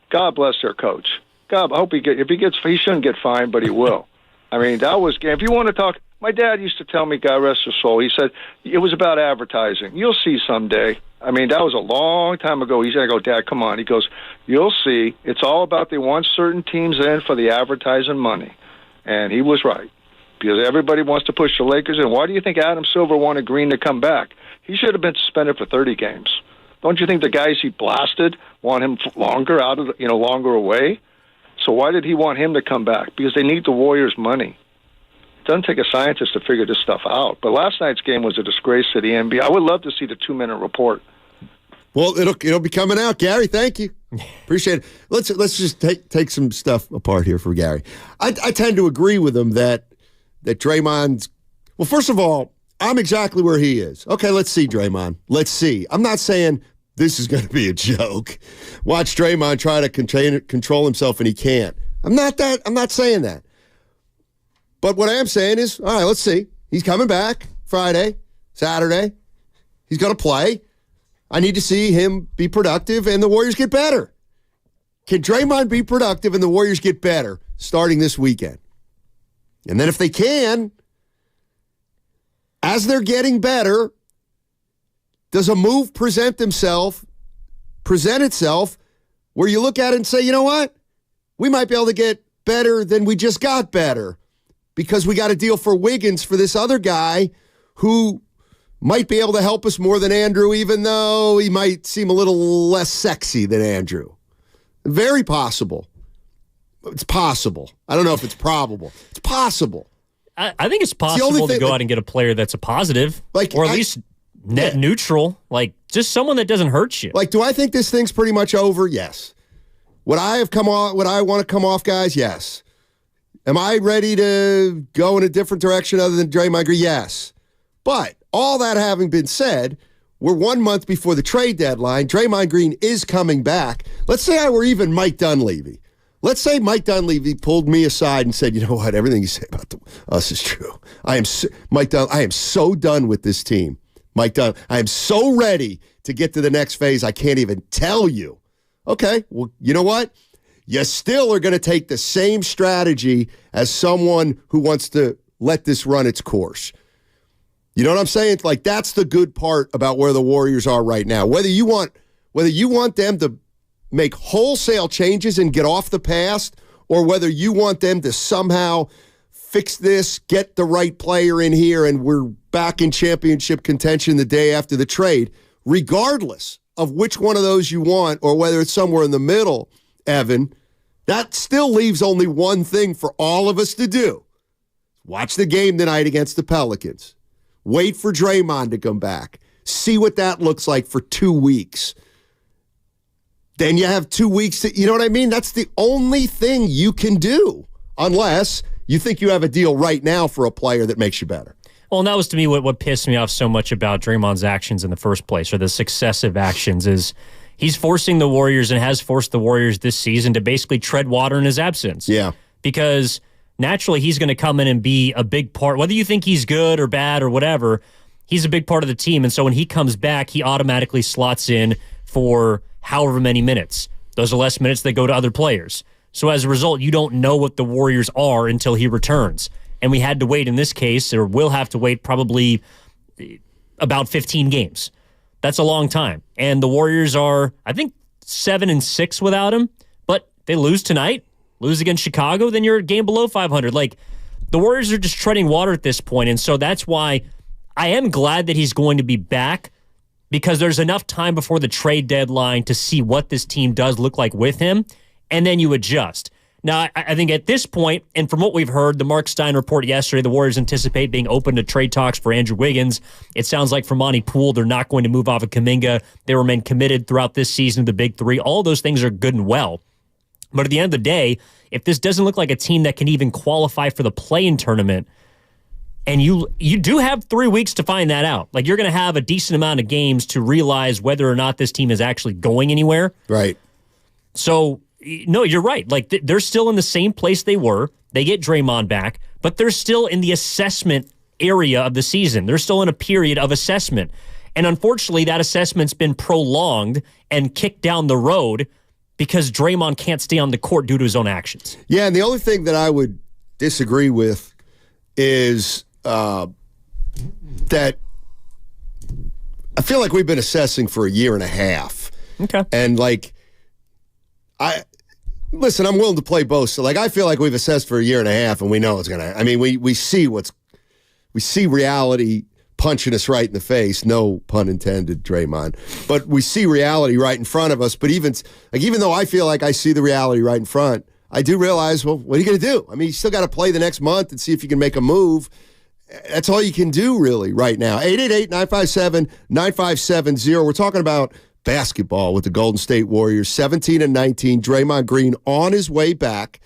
God bless their coach. God, I hope he shouldn't get fined, but he will. I mean, that was, if you want to talk, my dad used to tell me, God rest his soul, he said, it was about advertising. You'll see someday. I mean, that was a long time ago. He said, I go, Dad, come on. He goes, you'll see. It's all about they want certain teams in for the advertising money. And he was right, because everybody wants to push the Lakers in. Why do you think Adam Silver wanted Green to come back? He should have been suspended for 30 games. Don't you think the guys he blasted want him longer longer away? So why did he want him to come back? Because they need the Warriors' money. doesn't take a scientist to figure this stuff out. But last night's game was a disgrace to the NBA. I would love to see the 2-minute report. Well, it'll be coming out. Gary, thank you. Appreciate it. Let's just take some stuff apart here for Gary. I tend to agree with him that Draymond's. Well, first of all, I'm exactly where he is. Okay, let's see, Draymond. Let's see. I'm not saying this is going to be a joke. Watch Draymond try to control himself and he can't. I'm not saying that. But what I am saying is, all right, let's see. He's coming back Friday, Saturday. He's going to play. I need to see him be productive and the Warriors get better. Can Draymond be productive and the Warriors get better starting this weekend? And then if they can, as they're getting better, does a move present itself where you look at it and say, you know what? We might be able to get better than we just got better because we got a deal for Wiggins for this other guy who might be able to help us more than Andrew, even though he might seem a little less sexy than Andrew. Very possible. It's possible. I don't know if it's probable. It's possible. I think it's possible to go out and get a player that's a positive, or at least net neutral, just someone that doesn't hurt you. Do I think this thing's pretty much over? Yes. Would I want to come off, guys? Yes. Am I ready to go in a different direction other than Draymond Green? Yes. But all that having been said, we're 1 month before the trade deadline. Draymond Green is coming back. Let's say I were even Mike Dunleavy. Let's say Mike Dunleavy pulled me aside and said, you know what, everything you say about us is true. I am so done with this team. Mike Dunn, I am so ready to get to the next phase, I can't even tell you. Okay, well, you know what? You still are going to take the same strategy as someone who wants to let this run its course. You know what I'm saying? That's the good part about where the Warriors are right now. Whether you want them to make wholesale changes and get off the past, or whether you want them to somehow fix this, get the right player in here, and we're back in championship contention the day after the trade, regardless of which one of those you want, or whether it's somewhere in the middle, Evan, that still leaves only one thing for all of us to do. Watch the game tonight against the Pelicans. Wait for Draymond to come back. See what that looks like for 2 weeks. Then you have 2 weeks to, you know what I mean? That's the only thing you can do, unless you think you have a deal right now for a player that makes you better. Well, and that was to me what pissed me off so much about Draymond's actions in the first place, or the successive actions, is he's forcing the Warriors and has forced the Warriors this season to basically tread water in his absence. Yeah. Because naturally he's going to come in and be a big part, whether you think he's good or bad or whatever, he's a big part of the team. And so when he comes back, he automatically slots in for however many minutes. Those are less minutes that go to other players. So as a result, you don't know what the Warriors are until he returns. And we had to wait in this case, or will have to wait probably about 15 games. That's a long time. And the Warriors are, I think, 7-6 without him. But they lose tonight, lose against Chicago, then you're a game below 500. The Warriors are just treading water at this point. And so that's why I am glad that he's going to be back, because there's enough time before the trade deadline to see what this team does look like with him, and then you adjust. Now, I think at this point, and from what we've heard, the Mark Stein report yesterday, the Warriors anticipate being open to trade talks for Andrew Wiggins. It sounds like for Monty Poole, they're not going to move off of Kuminga. They remain committed throughout this season to the Big Three. All those things are good and well. But at the end of the day, if this doesn't look like a team that can even qualify for the play-in tournament, and you do have 3 weeks to find that out. You're going to have a decent amount of games to realize whether or not this team is actually going anywhere. Right. So, no, you're right. They're still in the same place they were. They get Draymond back, but they're still in the assessment area of the season. They're still in a period of assessment. And unfortunately, that assessment's been prolonged and kicked down the road because Draymond can't stay on the court due to his own actions. Yeah, and the only thing that I would disagree with is that I feel like we've been assessing for a year and a half. Okay. And listen, I'm willing to play both. So I feel like we've assessed for a year and a half, and we know it's gonna. I mean, we see reality punching us right in the face. No pun intended, Draymond. But we see reality right in front of us. But even though I feel like I see the reality right in front, I do realize, well, what are you going to do? I mean, you still got to play the next month and see if you can make a move. That's all you can do, really, right now. 888-957-9570. We're talking about basketball with the Golden State Warriors, 17-19. Draymond Green on his way back.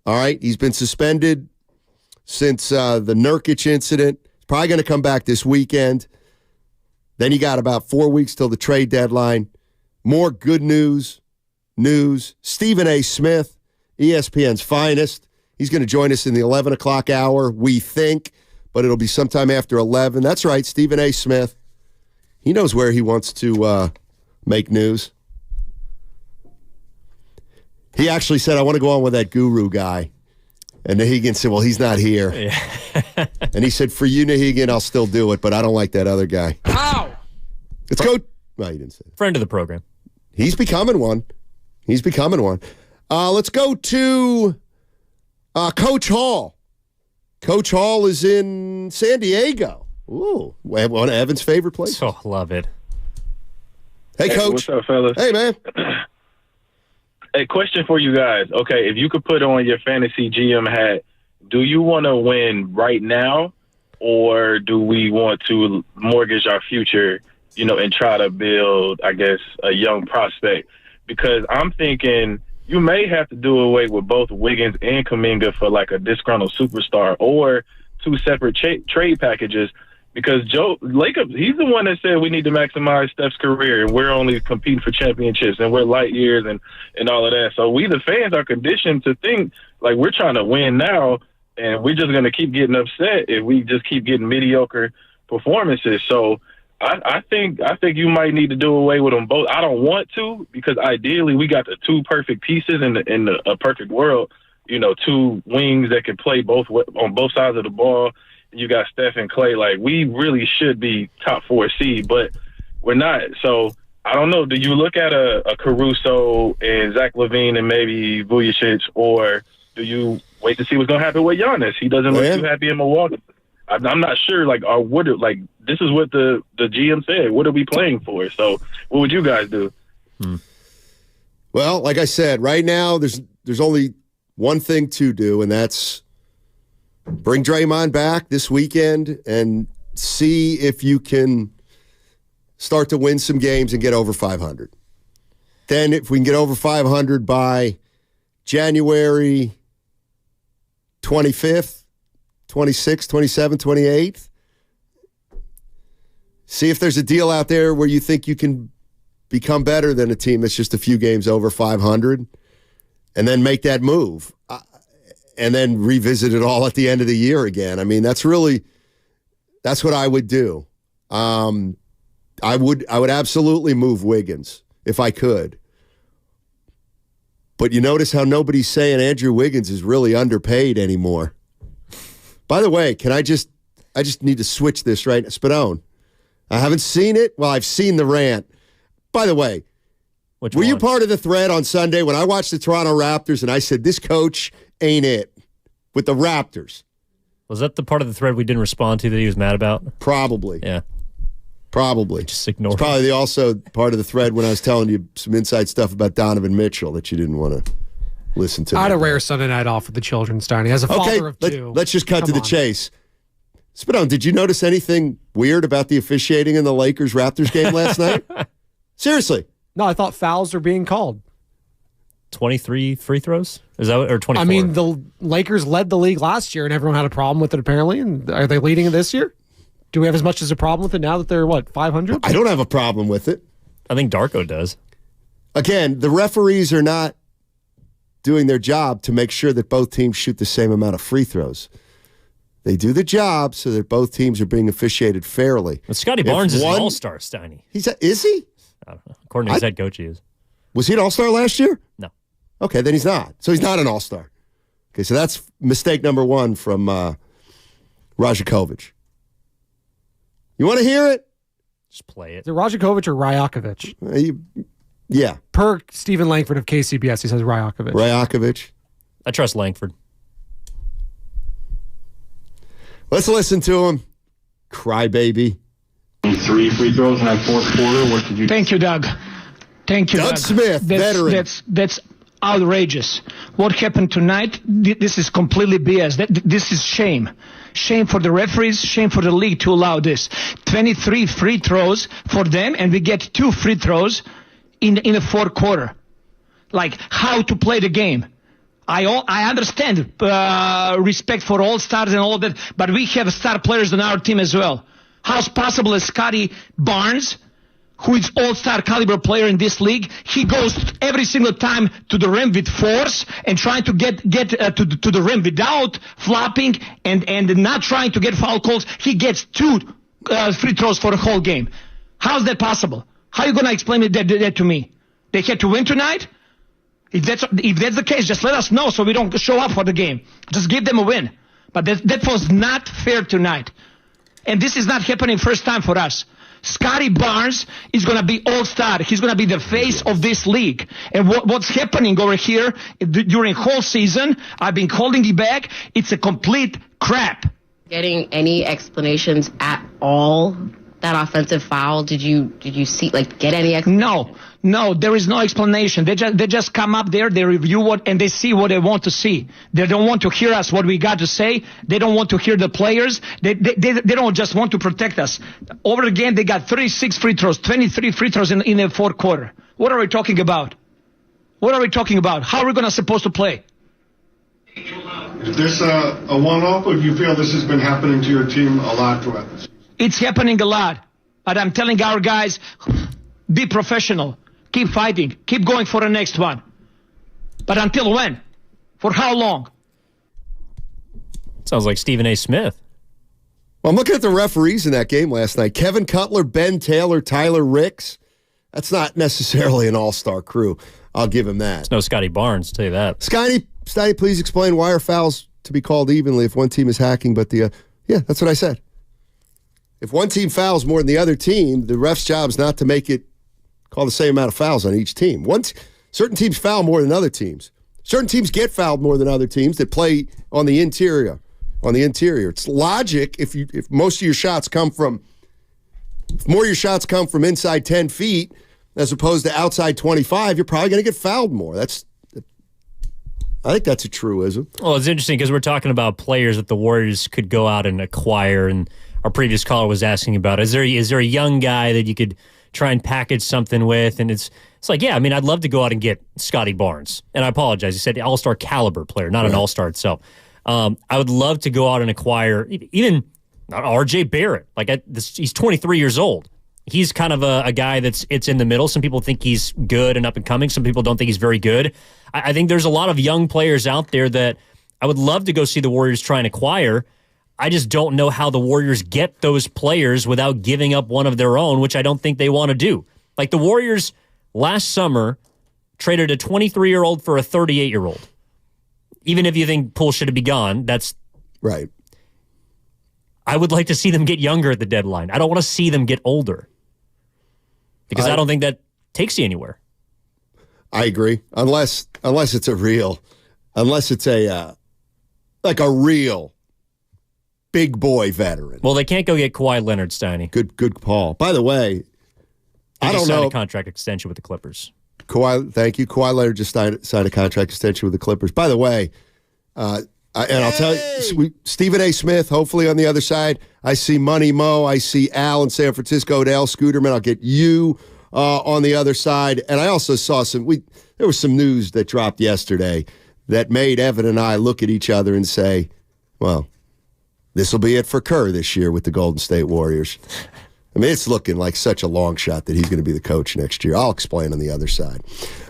All right, he's been suspended since the Nurkic incident. He's probably going to come back this weekend. Then you got about 4 weeks till the trade deadline. More good news. Stephen A. Smith, ESPN's finest. He's going to join us in the 11 o'clock hour, we think, but it'll be sometime after 11. That's right, Stephen A. Smith. He knows where he wants to make news. He actually said, I want to go on with that guru guy. And Nahegan said, well, he's not here. Yeah. And he said, for you, Nahegan, I'll still do it, but I don't like that other guy. Ow! Let's go. Well, you didn't say it. Friend of the program. He's becoming one. Let's go to Coach Hall. Coach Hall is in San Diego. Ooh, one of Evan's favorite places. Oh, love it. Hey, Coach. What's up, fellas? Hey, man. Hey, question for you guys. Okay, if you could put on your fantasy GM hat, do you want to win right now, or do we want to mortgage our future, and try to build, I guess, a young prospect? Because I'm thinking you may have to do away with both Wiggins and Kuminga for like a disgruntled superstar, or two separate trade packages. Because Joe Lacob, he's the one that said we need to maximize Steph's career, and we're only competing for championships, and we're light years and all of that. So we, the fans, are conditioned to think like we're trying to win now, and we're just going to keep getting upset if we just keep getting mediocre performances. So I think you might need to do away with them both. I don't want to, because ideally we got the two perfect pieces in a perfect world. Two wings that can play on both sides of the ball. You got Steph and Clay. Like, we really should be top 4 seed, but we're not. So I don't know. Do you look at a Caruso and Zach LaVine and maybe Vujacic, or do you wait to see what's going to happen with Giannis? He doesn't look too happy in Milwaukee. I'm not sure. Like, this is what the GM said. What are we playing for? So what would you guys do? Well, like I said, right now there's only one thing to do, and that's bring Draymond back this weekend and see if you can start to win some games and get over 500. Then if we can get over 500 by January 25th, 26th, 27th, 28th, see if there's a deal out there where you think you can become better than a team that's just a few games over 500, and then make that move. And then revisit it all at the end of the year again. I mean, that's what I would do. I would absolutely move Wiggins if I could. But you notice how nobody's saying Andrew Wiggins is really underpaid anymore. By the way, I just need to switch this right now. Spadone, I haven't seen it. Well, I've seen the rant. By the way, were you part of the thread on Sunday when I watched the Toronto Raptors and I said, this coach ain't it with the Raptors? Was that the part of the thread we didn't respond to that he was mad about? Probably. Yeah. Probably. Just ignore it. It's probably also part of the thread when I was telling you some inside stuff about Donovan Mitchell that you didn't want to listen to. I had a rare Sunday night off with the children, Steiny. As a father of two. Let's just cut to the chase. Spadone, did you notice anything weird about the officiating in the Lakers-Raptors game last night? Seriously. No, I thought fouls are being called. 23 free throws? Is that or 24? I mean, the Lakers led the league last year, and everyone had a problem with it, apparently. And are they leading it this year? Do we have as much as a problem with it now that they're, 500? I don't have a problem with it. I think Darko does. Again, the referees are not doing their job to make sure that both teams shoot the same amount of free throws. They do the job so that both teams are being officiated fairly. But Scotty Barnes is an all-star, Steiny. Is he? I don't know. According to his head coach, he is. Was he an all-star last year? No. Okay, then he's not. So he's not an all-star. Okay, so that's mistake number one from Rajakovic. You want to hear it? Just play it. Is it Rajakovic or Ryakovich? Yeah. Per Stephen Langford of KCBS, he says Ryakovich. Ryakovich. I trust Langford. Let's listen to him. Crybaby. 3 free throws in that fourth quarter. What did you? Thank you, Doug. Thank you, Doug. Smith, veteran. That's outrageous. What happened tonight, this is completely BS. This is shame. Shame for the referees, shame for the league to allow this. 23 free throws for them, and we get 2 free throws in the fourth quarter. Like, how to play the game. I understand respect for all stars and all that, but we have star players on our team as well. How's possible that Scotty Barnes, who is all-star caliber player in this league, he goes every single time to the rim with force and trying to get to the rim without flopping and not trying to get foul calls. He gets 2 free throws for the whole game. How's that possible? How are you going to explain that to me? They had to win tonight? If that's the case, just let us know so we don't show up for the game. Just give them a win. But that was not fair tonight. And this is not happening first time for us. Scotty Barnes is going to be all-star. He's going to be the face of this league. And what's happening over here during whole season, I've been calling it back, it's a complete crap. Getting any explanations at all? That offensive foul, did you see, get any explanation? No, there is no explanation. They just come up there, they review and they see what they want to see. They don't want to hear us, what we got to say. They don't want to hear the players. They don't just want to protect us. Over the game, they got 36 free throws, 23 free throws in the fourth quarter. What are we talking about? How are we supposed to play? Is this a one-off, or do you feel this has been happening to your team a lot throughout this? It's happening a lot, but I'm telling our guys, be professional, keep fighting, keep going for the next one. But until when? For how long? Sounds like Stephen A. Smith. Well, I'm looking at the referees in that game last night. Kevin Cutler, Ben Taylor, Tyler Ricks. That's not necessarily an all-star crew. I'll give him that. It's no Scotty Barnes, tell you that. Steiny, please explain why are fouls to be called evenly if one team is hacking, but yeah, that's what I said. If one team fouls more than the other team, the ref's job is not to make it call the same amount of fouls on each team. Certain teams foul more than other teams. Certain teams get fouled more than other teams that play on the interior. It's logic if most of your shots come from inside 10 feet as opposed to outside 25, you're probably going to get fouled more. I think that's a truism. Well, it's interesting because we're talking about players that the Warriors could go out and acquire, and our previous caller was asking about, is there a young guy that you could try and package something with? And it's like, yeah, I mean, I'd love to go out and get Scotty Barnes. And I apologize. You said all-star caliber player, not an all-star itself. I would love to go out and acquire even R.J. Barrett. He's 23 years old. He's kind of a guy it's in the middle. Some people think he's good and up and coming. Some people don't think he's very good. I think there's a lot of young players out there that I would love to go see the Warriors try and acquire. I just don't know how the Warriors get those players without giving up one of their own, which I don't think they want to do. Like the Warriors last summer traded a 23-year-old for a 38-year-old. Even if you think Poole should be gone, that's right. I would like to see them get younger at the deadline. I don't want to see them get older because I don't think that takes you anywhere. I agree. Unless it's a real big boy veteran. Well, they can't go get Kawhi Leonard, Steiny. Good call. By the way, I don't know. Signed a contract extension with the Clippers. Thank you. Kawhi Leonard just signed a contract extension with the Clippers. By the way, I'll tell you, Stephen A. Smith, hopefully on the other side. I see Money Mo. I see Al in San Francisco, Dale Scooterman. I'll get you on the other side. And I also saw there was some news that dropped yesterday that made Evan and I look at each other and say, well, this will be it for Kerr this year with the Golden State Warriors. I mean, it's looking like such a long shot that he's going to be the coach next year. I'll explain on the other side.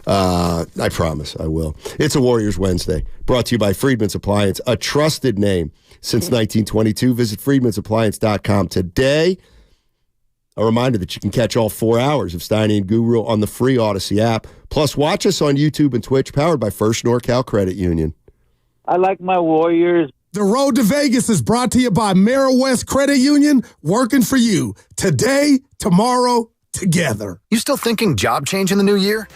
I promise I will. It's a Warriors Wednesday, brought to you by Friedman's Appliance, a trusted name since 1922. Visit friedmansappliance.com today. A reminder that you can catch all 4 hours of Steiny and Guru on the free Odyssey app. Plus, watch us on YouTube and Twitch, powered by First NorCal Credit Union. I like my Warriors. The road to Vegas is brought to you by West Credit Union, working for you today, tomorrow, together. You still thinking job change in the new year?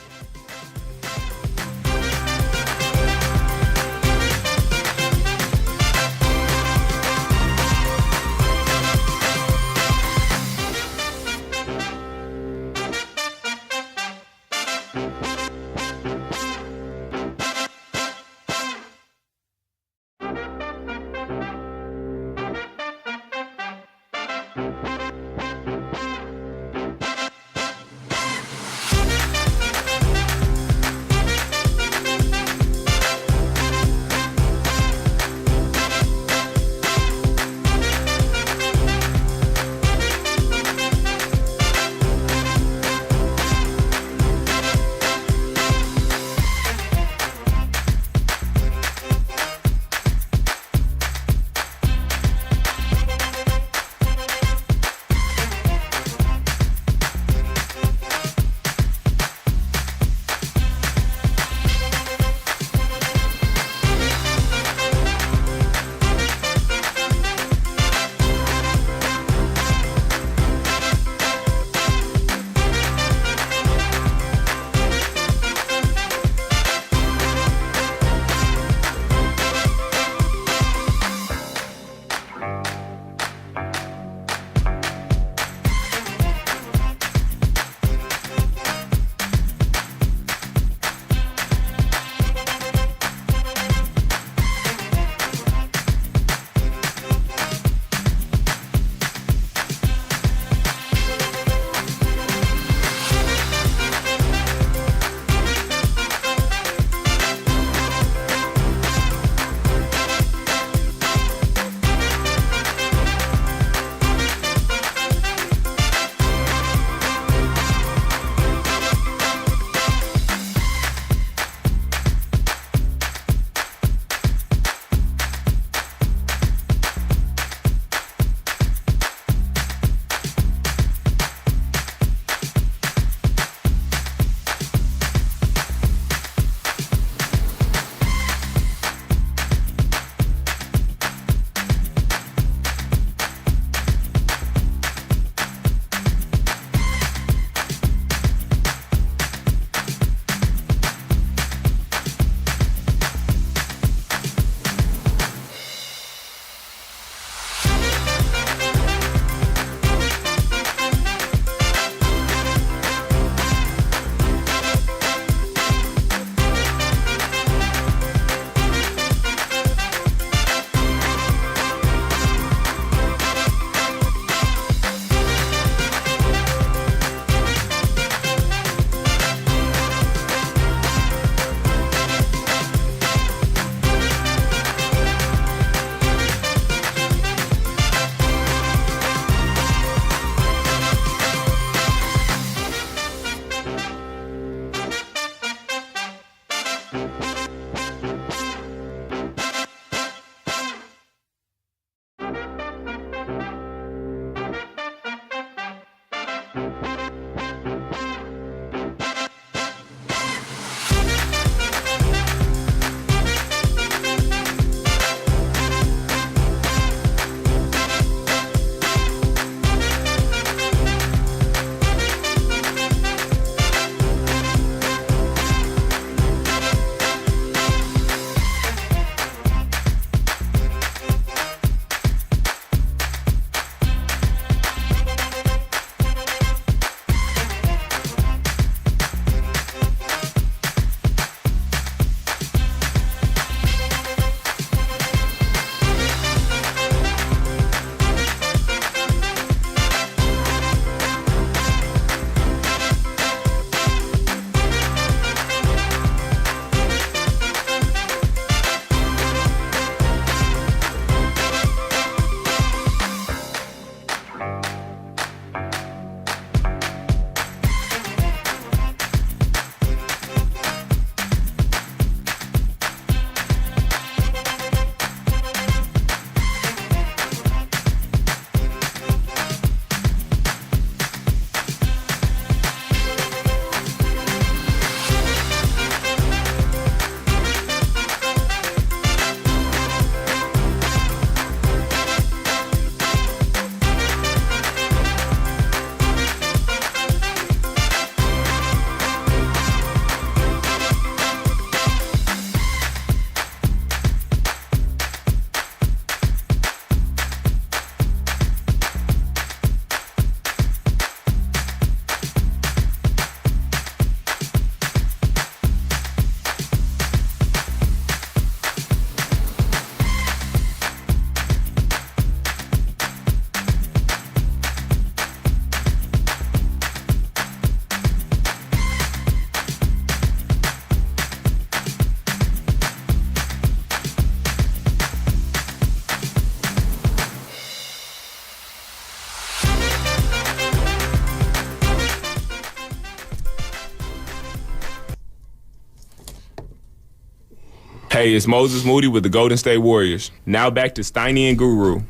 Hey, it's Moses Moody with the Golden State Warriors. Now back to Steiny and Guru.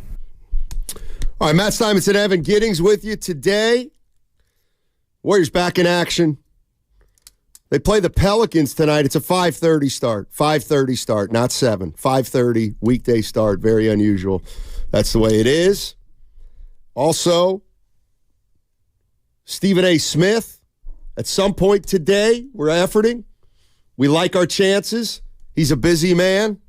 All right, Matt Stuyvesant, Evan Giddings with you today. Warriors back in action. They play the Pelicans tonight. It's a 5:30 start. 5:30 start, not 7. 5:30 weekday start. Very unusual. That's the way it is. Also, Stephen A. Smith, at some point today, we're efforting. We like our chances. He's a busy man,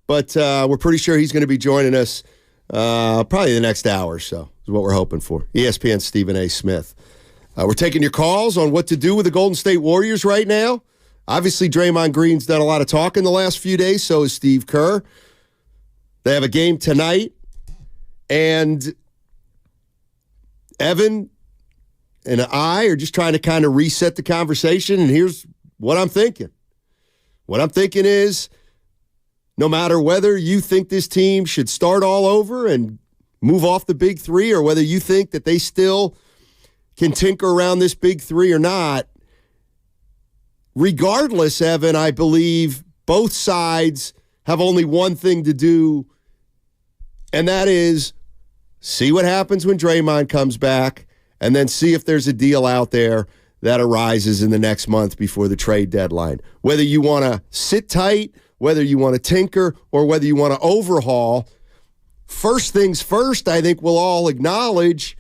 but we're pretty sure he's going to be joining us probably the next hour or so is what we're hoping for. ESPN Stephen A. Smith. We're taking your calls on what to do with the Golden State Warriors right now. Obviously, Draymond Green's done a lot of talking the last few days. So is Steve Kerr. They have a game tonight. And Evan and I are just trying to kind of reset the conversation. And here's what I'm thinking. What I'm thinking is, no matter whether you think this team should start all over and move off the big three, or whether you think that they still can tinker around this big three or not, regardless, Evan, I believe both sides have only one thing to do, and that is see what happens when Draymond comes back, and then see if there's a deal out there that arises in the next month before the trade deadline. Whether you want to sit tight, whether you want to tinker, or whether you want to overhaul, first things first, I think we'll all acknowledge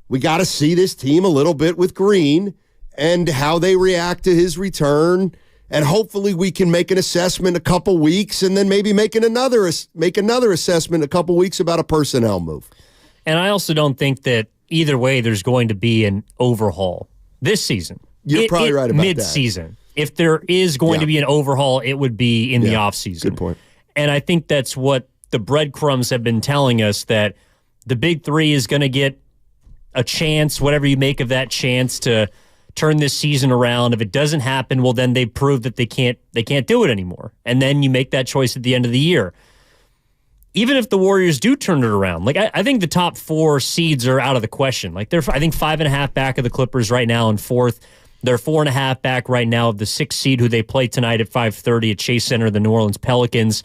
we got to see this team a little bit with Green and how they react to his return. And hopefully we can make an assessment a couple weeks and then maybe make another assessment a couple weeks about a personnel move. And I also don't think that either way there's going to be an overhaul this season. You're probably right about mid-season. If there is going to be an overhaul, it would be in the offseason. Good point. And I think that's what the breadcrumbs have been telling us, that the big three is going to get a chance, whatever you make of that chance, to turn this season around. If it doesn't happen, well, then they prove that they can't do it anymore. And then you make that choice at the end of the year. Even if the Warriors do turn it around, like I think the top 4 seeds are out of the question. Like they're, I think, 5.5 back of the Clippers right now in 4th. They're 4.5 back right now of the 6th seed, who they play tonight at 5:30 at Chase Center, the New Orleans Pelicans.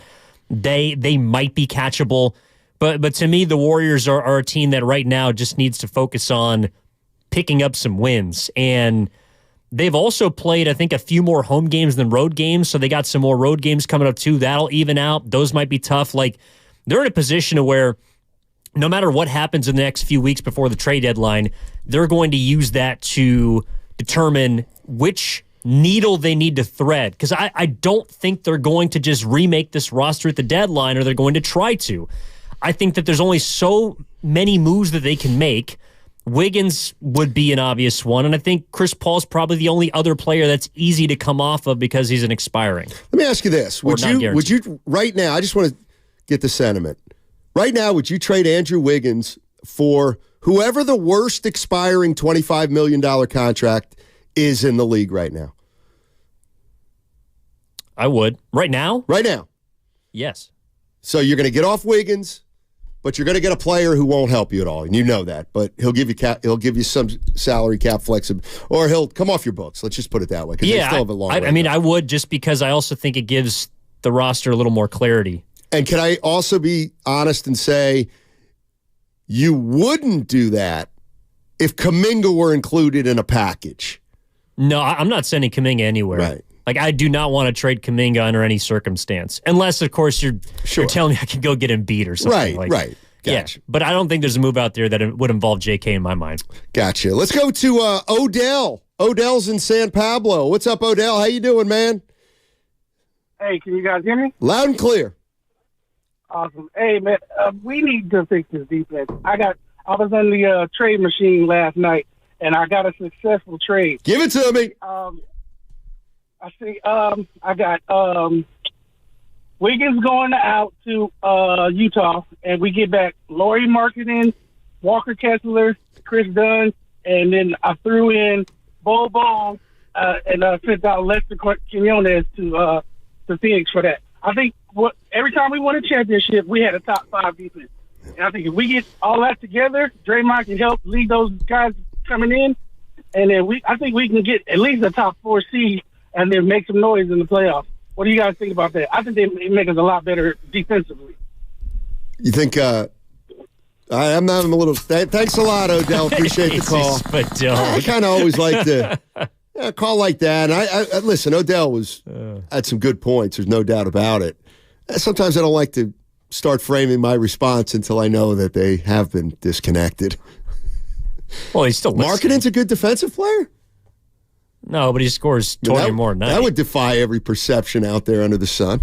They might be catchable. But to me, the Warriors are a team that right now just needs to focus on picking up some wins. And they've also played, I think, a few more home games than road games, so they got some more road games coming up too. That'll even out. Those might be tough. Like, they're in a position where no matter what happens in the next few weeks before the trade deadline, they're going to use that to determine which needle they need to thread. Because I don't think they're going to just remake this roster at the deadline, or they're going to try to. I think that there's only so many moves that they can make. Wiggins would be an obvious one, and I think Chris Paul's probably the only other player that's easy to come off of because he's an expiring. Let me ask you this. Would you right now, I just want to get the sentiment. Right now, would you trade Andrew Wiggins for whoever the worst expiring $25 million contract is in the league right now? I would. Right now? Right now. Yes. So you're going to get off Wiggins, but you're going to get a player who won't help you at all, and you know that. But he'll give you some salary cap flexibility, or he'll come off your books. Let's just put it that way. Yeah, they still have a long I mean, I would, just because I also think it gives the roster a little more clarity. And can I also be honest and say you wouldn't do that if Kuminga were included in a package? No, I'm not sending Kuminga anywhere. Right. Like, I do not want to trade Kuminga under any circumstance. Unless, of course, you're telling me I can go get him beat or something. Right. Gotcha. Yeah, but I don't think there's a move out there that would involve JK in my mind. Gotcha. Let's go to Odell. Odell's in San Pablo. What's up, Odell? How you doing, man? Hey, can you guys hear me? Loud and clear. Awesome. Hey, man, we need to fix this defense. I was on the trade machine last night, and I got a successful trade. Give it to me. I got Wiggins going out to Utah, and we get back Lauri Markkanen, Walker Kessler, Chris Dunn, and then I threw in Bobo and sent out Lester Quinones to Phoenix for that. I think every time we won a championship, we had a top 5 defense. And I think if we get all that together, Draymond can help lead those guys coming in, and then I think we can get at least a top 4 seed and then make some noise in the playoffs. What do you guys think about that? I think they make us a lot better defensively. You think? I'm a little. Thanks a lot, Odell. Appreciate the call. I kind of always like to call like that. And I listen. Odell had some good points. There's no doubt about it. Sometimes I don't like to start framing my response until I know that they have been disconnected. Well, he's still listening. Markkanen's a good defensive player. No, but he scores 20 more than that. That would defy every perception out there under the sun.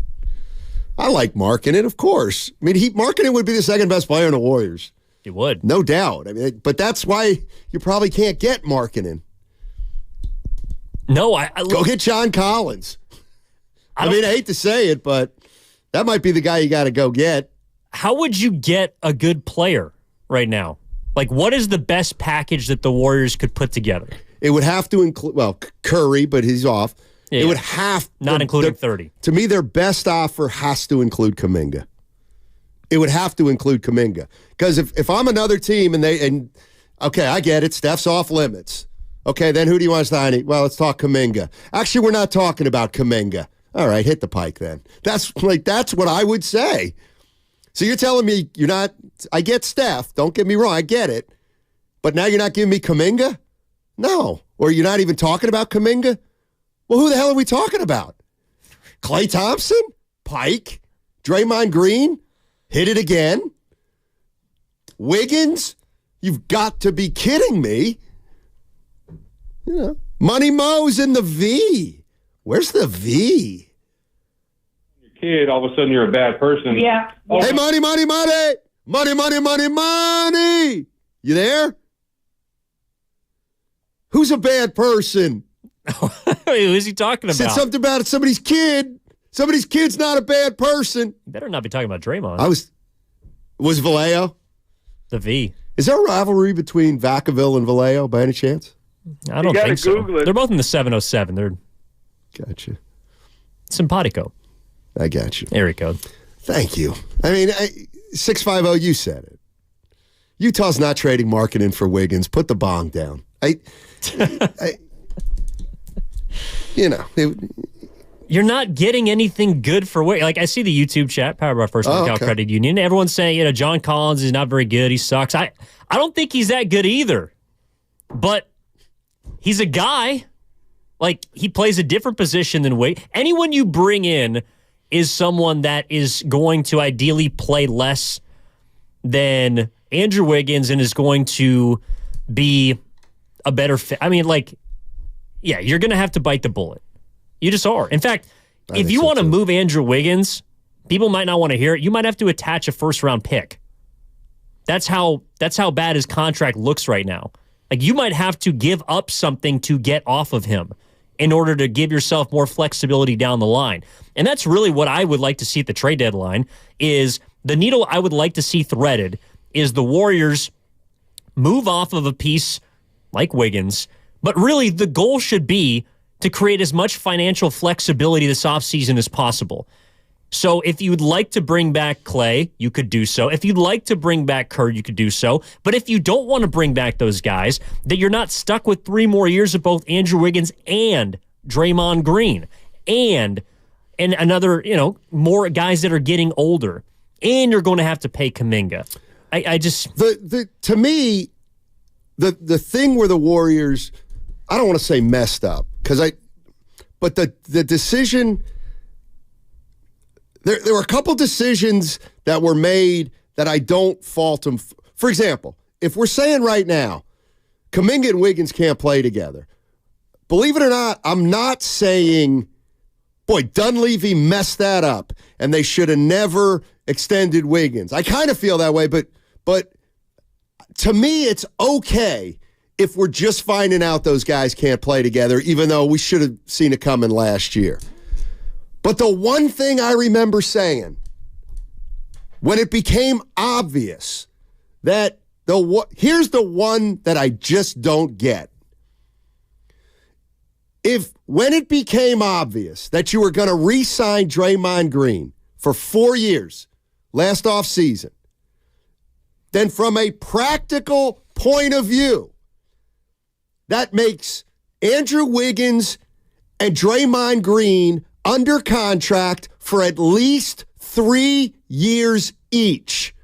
I like Markkanen, of course. I mean, Markkanen would be the second best player in the Warriors. He would. No doubt. I mean, but that's why you probably can't get Markkanen. No, go get John Collins. I hate to say it, but that might be the guy you got to go get. How would you get a good player right now? Like, what is the best package that the Warriors could put together? It would have to include, Curry, but he's off. Yeah, it would have not including 30. To me, their best offer has to include Kuminga. It would have to include Kuminga. Because if I'm another team okay, I get it, Steph's off limits. Okay, then who do you want to sign? Well, let's talk Kuminga. Actually, we're not talking about Kuminga. All right, hit the pike then. That's what I would say. So you're telling me you're not, I get Steph, don't get me wrong, I get it. But now you're not giving me Kuminga? No. Or you're not even talking about Kuminga? Well, who the hell are we talking about? Klay Thompson? Pike? Draymond Green? Hit it again? Wiggins? You've got to be kidding me. Money Mo's in the V. Where's the V? Kid, all of a sudden you're a bad person. Yeah. Hey, money. You there? Who's a bad person? Who's he talking about? Said something about somebody's kid. Somebody's kid's not a bad person. You better not be talking about Draymond. Was Vallejo? The V. Is there a rivalry between Vacaville and Vallejo by any chance? I don't think so. They're both in the 707. They're Gotcha. Simpatico. I got you. Area code. Thank you. I mean, 650, you said it. Utah's not trading Markkanen for Wiggins. Put the bong down. You're not getting anything good for Wiggins. Like, I see the YouTube chat, powered by First Workout Credit Union. Everyone's saying, John Collins is not very good. He sucks. I don't think he's that good either. But he's a guy. Like, he plays a different position than Wiggins. Anyone you bring in is someone that is going to ideally play less than Andrew Wiggins and is going to be a better fit. I mean, you're going to have to bite the bullet. You just are. In fact, if you want to move Andrew Wiggins, people might not want to hear it. You might have to attach a first-round pick. That's how bad his contract looks right now. Like, you might have to give up something to get off of him in order to give yourself more flexibility down the line. And that's really what I would like to see at the trade deadline, is the needle I would like to see threaded is the Warriors move off of a piece like Wiggins, but really the goal should be to create as much financial flexibility this offseason as possible. So if you'd like to bring back Klay, you could do so. If you'd like to bring back Kerr, you could do so. But if you don't want to bring back those guys, that you're not stuck with 3 more years of both Andrew Wiggins and Draymond Green and another, more guys that are getting older, and you're going to have to pay Kuminga. I just... To me, the thing where the Warriors, I don't want to say messed up, but the decision... There were a couple decisions that were made that I don't fault them. For example, if we're saying right now, Kuminga and Wiggins can't play together, believe it or not, I'm not saying, boy, Dunleavy messed that up, and they should have never extended Wiggins. I kind of feel that way, but to me, it's okay if we're just finding out those guys can't play together, even though we should have seen it coming last year. But the one thing I remember saying, when it became obvious that here's the one that I just don't get. When it became obvious that you were going to re-sign Draymond Green for 4 years last offseason, then from a practical point of view, that makes Andrew Wiggins and Draymond Green under contract for at least 3 years each.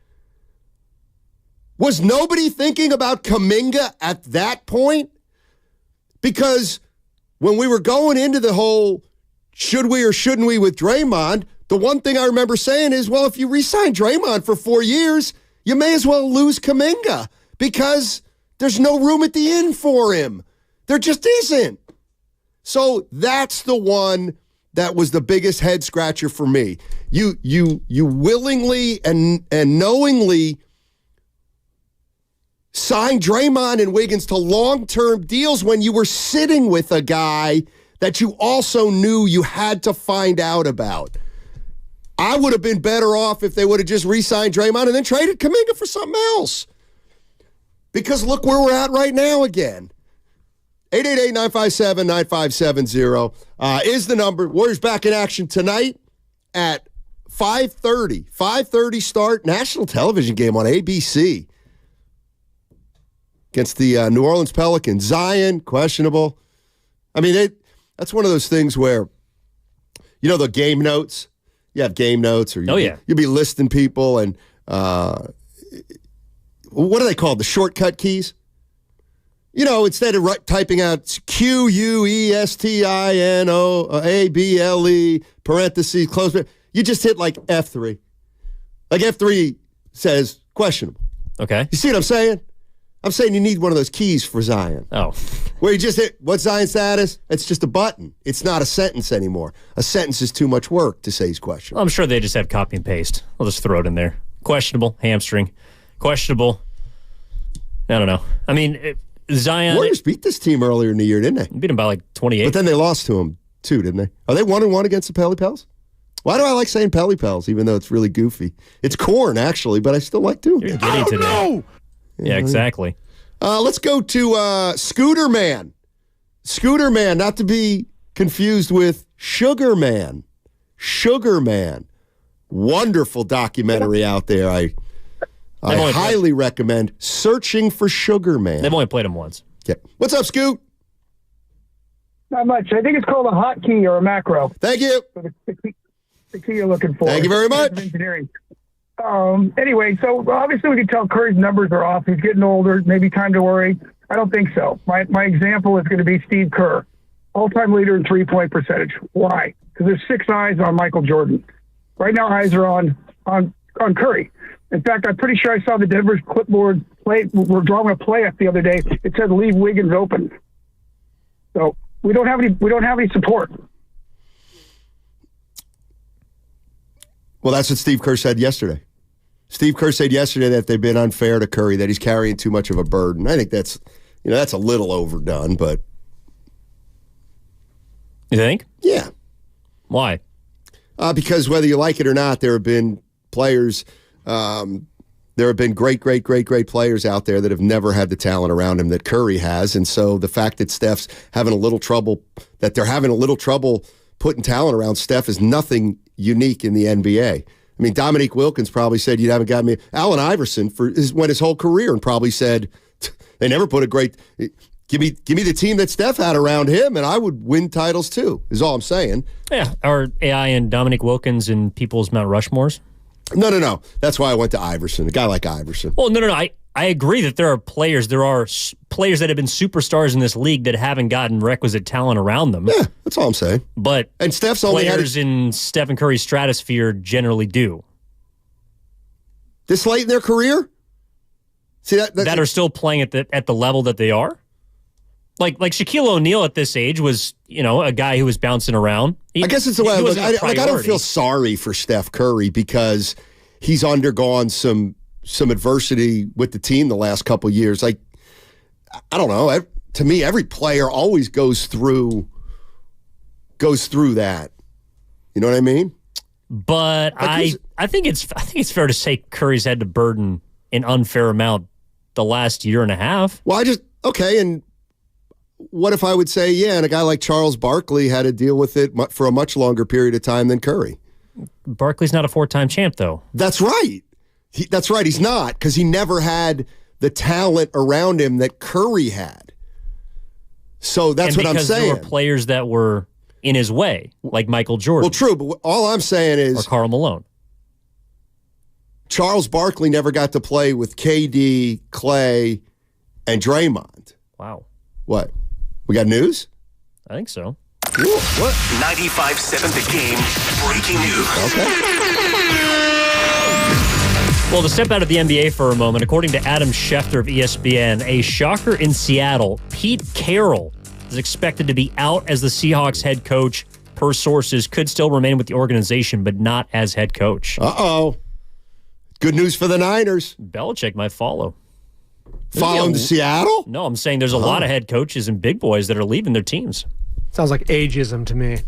Was nobody thinking about Kuminga at that point? Because when we were going into the whole should we or shouldn't we with Draymond, the one thing I remember saying is, well, if you re-sign Draymond for 4 years, you may as well lose Kuminga because there's no room at the end for him. There just isn't. So that's the one that was the biggest head scratcher for me. You willingly and knowingly signed Draymond and Wiggins to long-term deals when you were sitting with a guy that you also knew you had to find out about. I would have been better off if they would have just re-signed Draymond and then traded Kuminga for something else. Because look where we're at right now again. 888-957-9570 is the number. Warriors back in action tonight at 5:30. 5:30 start. National television game on ABC against the New Orleans Pelicans. Zion, questionable. I mean, that's one of those things where, you know, the game notes. You have game notes, or you'll be listing people, and what are they called? The shortcut keys? You know, instead of typing out QUESTINOABLE, parentheses, close, you just hit like F3. Like F3 says questionable. Okay. You see what I'm saying? I'm saying you need one of those keys for Zion. Oh. Where you just hit, what's Zion's status? It's just a button. It's not a sentence anymore. A sentence is too much work to say he's questionable. I'm sure they just have copy and paste. I'll just throw it in there. Questionable, hamstring. Questionable. I don't know. I mean, Zion. Warriors beat this team earlier in the year, didn't they? Beat them by like 28. But then they lost to them too, didn't they? Are they 1-1 against the Pelicans? Why do I like saying Pelicans, even though it's really goofy? It's corn, actually, but I still like to. You're giddy today. No! Yeah, exactly. Let's go to Scooter Man. Scooter Man, not to be confused with Sugar Man. Sugar Man. Wonderful documentary out there. I highly recommend Searching for Sugar Man. They've only played him once. Yeah. What's up, Scoot? Not much. I think it's called a hotkey or a macro. Thank you. For the key you're looking for. Thank you very much. Engineering. Anyway, so obviously we can tell Curry's numbers are off. He's getting older. Maybe time to worry. I don't think so. My example is going to be Steve Kerr, all-time leader in three-point percentage. Why? Because there's 6 eyes on Michael Jordan. Right now, eyes are on Curry. In fact, I'm pretty sure I saw the Denver's clipboard play. We're drawing a play up the other day. It said leave Wiggins open. So we don't have any support. Well, that's what Steve Kerr said yesterday. Steve Kerr said yesterday that they've been unfair to Curry, that he's carrying too much of a burden. I think that's a little overdone, but. You think? Yeah. Why? Because whether you like it or not, there have been players, there have been great players out there that have never had the talent around him that Curry has. And so the fact that Steph's having a little trouble putting talent around Steph is nothing unique in the NBA. I mean, Dominique Wilkins probably said, you haven't got me. Allen Iverson went his whole career and probably said, they never put a great, give me the team that Steph had around him and I would win titles too, is all I'm saying. Yeah. Are AI and Dominique Wilkins in people's Mount Rushmores? No. That's why I went to Iverson, a guy like Iverson. Well, no. I agree that there are players that have been superstars in this league that haven't gotten requisite talent around them. Yeah, that's all I'm saying. And Steph's players in Stephen Curry's stratosphere generally do. This late in their career? See that are still playing at the level that they are? Like Shaquille O'Neal at this age was, a guy who was bouncing around. I guess it's the way I look. I don't feel sorry for Steph Curry because he's undergone some adversity with the team the last couple of years. Like, I don't know. To me, every player always goes through that. You know what I mean? But I think it's fair to say Curry's had to burden an unfair amount the last year and a half. Well, and what if I would say, yeah, and a guy like Charles Barkley had to deal with it for a much longer period of time than Curry? Barkley's not a 4-time champ, though. That's right. That's right. He's not, because he never had the talent around him that Curry had. So that's what I'm saying. There were players that were in his way, like Michael Jordan. Well, true, but all I'm saying is... Or Karl Malone. Charles Barkley never got to play with KD, Clay, and Draymond. Wow. What? We got news? I think so. Ooh, what? 95.7 The Game breaking news. Okay. Well, to step out of the NBA for a moment, according to Adam Schefter of ESPN, a shocker in Seattle, Pete Carroll is expected to be out as the Seahawks head coach. Per sources, could still remain with the organization, but not as head coach. Uh-oh. Good news for the Niners. Belichick might follow. Follow him to Seattle? No, I'm saying there's a lot of head coaches and big boys that are leaving their teams. Sounds like ageism to me.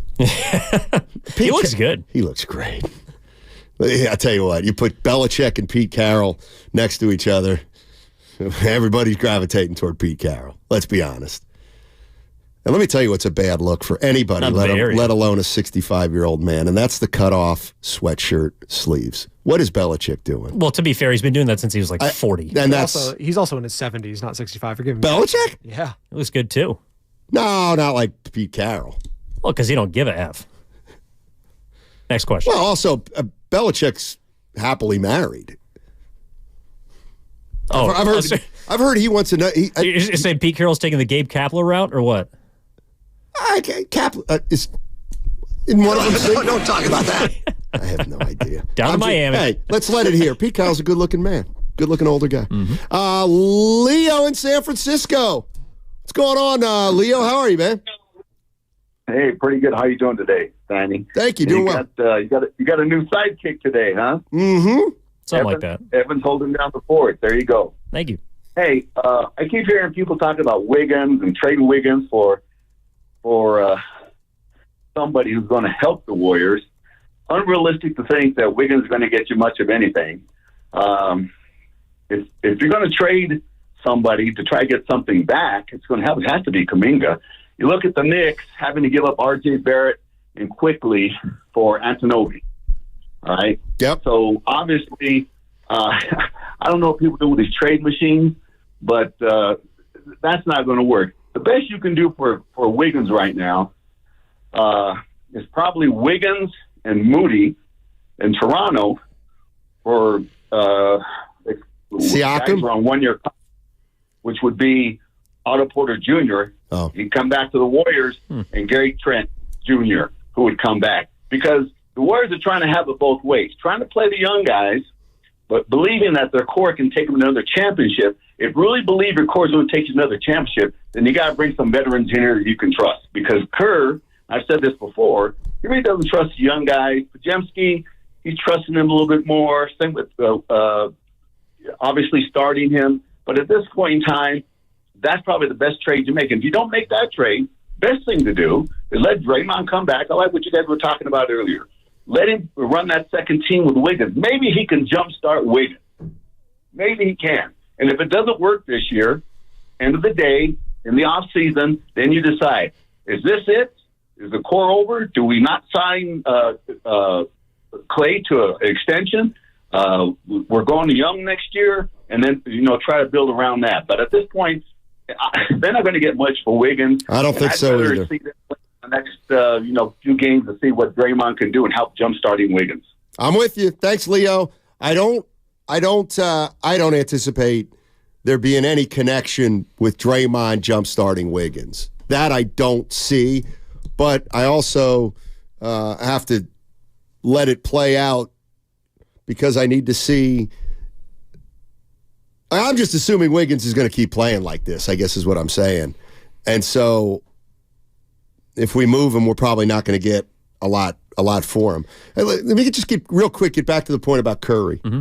He looks good. He looks great. I tell you what, you put Belichick and Pete Carroll next to each other, everybody's gravitating toward Pete Carroll. Let's be honest. And let me tell you what's a bad look for anybody, let alone a 65-year-old man, and that's the cut-off sweatshirt sleeves. What is Belichick doing? Well, to be fair, he's been doing that since he was like 40. And he's also in his 70s, not 65. Forgive me. Belichick? Yeah. He looks good, too. No, not like Pete Carroll. Well, because he don't give a F. Next question. Well, also, Belichick's happily married. Oh, I've heard he wants to know. You're saying Pete Carroll's taking the Gabe Kapler route, or what? Kapler is in one of them. Don't talk about that. I have no idea. Down to Miami. Hey, let's let it here. Pete Carroll's a good-looking man. Good-looking older guy. Mm-hmm. Leo in San Francisco. What's going on, Leo? How are you, man? Hey, pretty good. How you doing today, Danny? Thank you. Doing well. You got a new sidekick today, huh? Mm-hmm. Something like that. Evan's holding down the fort. There you go. Thank you. Hey, I keep hearing people talking about Wiggins and trading Wiggins for somebody who's going to help the Warriors. Unrealistic to think that Wiggins is going to get you much of anything. If you're going to trade somebody to try to get something back, it's going to have to be Kuminga. You look at the Knicks having to give up R.J. Barrett and quickly for Ananobi. All right? Yep. So, obviously, I don't know what people do with these trade machines, but that's not going to work. The best you can do for Wiggins right now is probably Wiggins and Moody in Toronto for Siakam on 1 year, which would be Otto Porter Jr. Oh. He'd come back to the Warriors, and Gary Trent Jr., who would come back. Because the Warriors are trying to have it both ways, trying to play the young guys, but believing that their core can take them another championship. If you really believe your core is going to take you another championship, then you got to bring some veterans in here that you can trust. Because Kerr, I've said this before, he really doesn't trust the young guys. Pajemski, he's trusting him a little bit more. Same with obviously starting him. But at this point in time, that's probably the best trade you make. And if you don't make that trade, best thing to do is let Draymond come back. I like what you guys were talking about earlier. Let him run that second team with Wiggins. Maybe he can jumpstart Wiggins. Maybe he can. And if it doesn't work this year, end of the day, in the off season, then you decide, is this it? Is the core over? Do we not sign Clay to an extension? We're going to Young next year, and then, try to build around that. But at this point, they're not going to get much for Wiggins. I don't think so either. See them the next, few games to see what Draymond can do and help jumpstarting Wiggins. I'm with you. Thanks, Leo. I don't anticipate there being any connection with Draymond jumpstarting Wiggins. That I don't see, but I also have to let it play out because I need to see. I'm just assuming Wiggins is going to keep playing like this, I guess is what I'm saying. And so if we move him, we're probably not going to get a lot for him. Let me just get back to the point about Curry. Mm-hmm.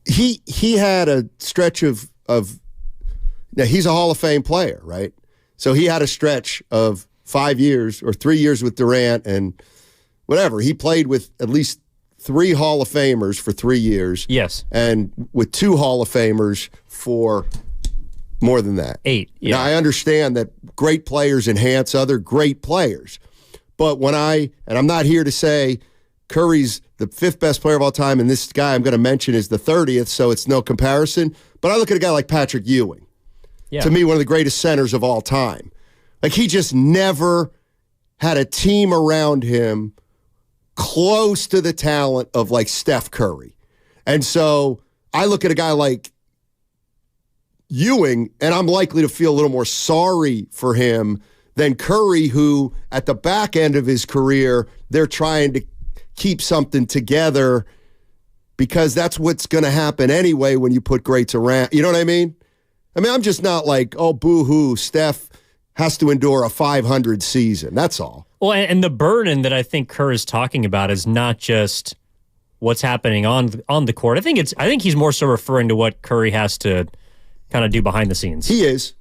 He had a stretch of now he's a Hall of Fame player, right? So he had a stretch of 5 years or 3 years with Durant and whatever. He played with at least 3 Hall of Famers for 3 years. Yes. And with 2 Hall of Famers for more than that. 8. Yeah. Now, I understand that great players enhance other great players. But I'm not here to say Curry's the 5th best player of all time, and this guy I'm going to mention is the 30th, so it's no comparison. But I look at a guy like Patrick Ewing. Yeah. To me, one of the greatest centers of all time. Like, he just never had a team around him close to the talent of, like, Steph Curry. And so I look at a guy like Ewing, and I'm likely to feel a little more sorry for him than Curry, who, at the back end of his career, they're trying to keep something together because that's what's going to happen anyway when you put greats around. You know what I mean? I'm just not like, oh, boo-hoo, Steph has to endure a 500 season. That's all. Well, and the burden that I think Kerr is talking about is not just what's happening on the court. I think he's more so referring to what Curry has to kind of do behind the scenes. He is.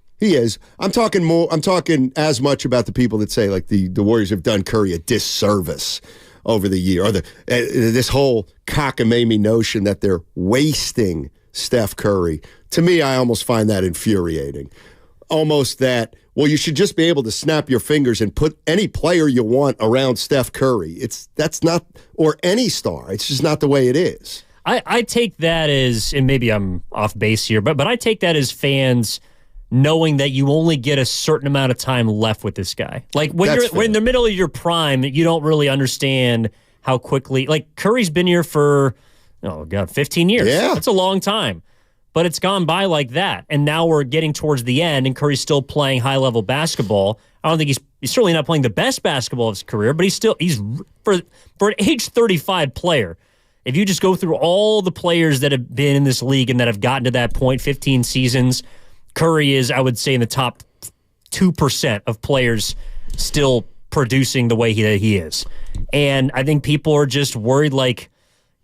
I'm talking as much about the people that say, like, the Warriors have done Curry a disservice over the year, or this whole cockamamie notion that they're wasting Steph Curry. To me, I almost find that infuriating. Almost that, well, you should just be able to snap your fingers and put any player you want around Steph Curry. That's not, or any star. It's just not the way it is. I take that as, and maybe I'm off base here, but I take that as fans knowing that you only get a certain amount of time left with this guy. Like, when you're in the middle of your prime, you don't really understand how quickly, like, Curry's been here for, 15 years. Yeah. That's a long time. But it's gone by like that. And now we're getting towards the end, and Curry's still playing high-level basketball. I don't think he's certainly not playing the best basketball of his career, but he's for an age 35 player, if you just go through all the players that have been in this league and that have gotten to that point, 15 seasons, Curry is, I would say, in the top 2% of players still producing the way he is. And I think people are just worried, like,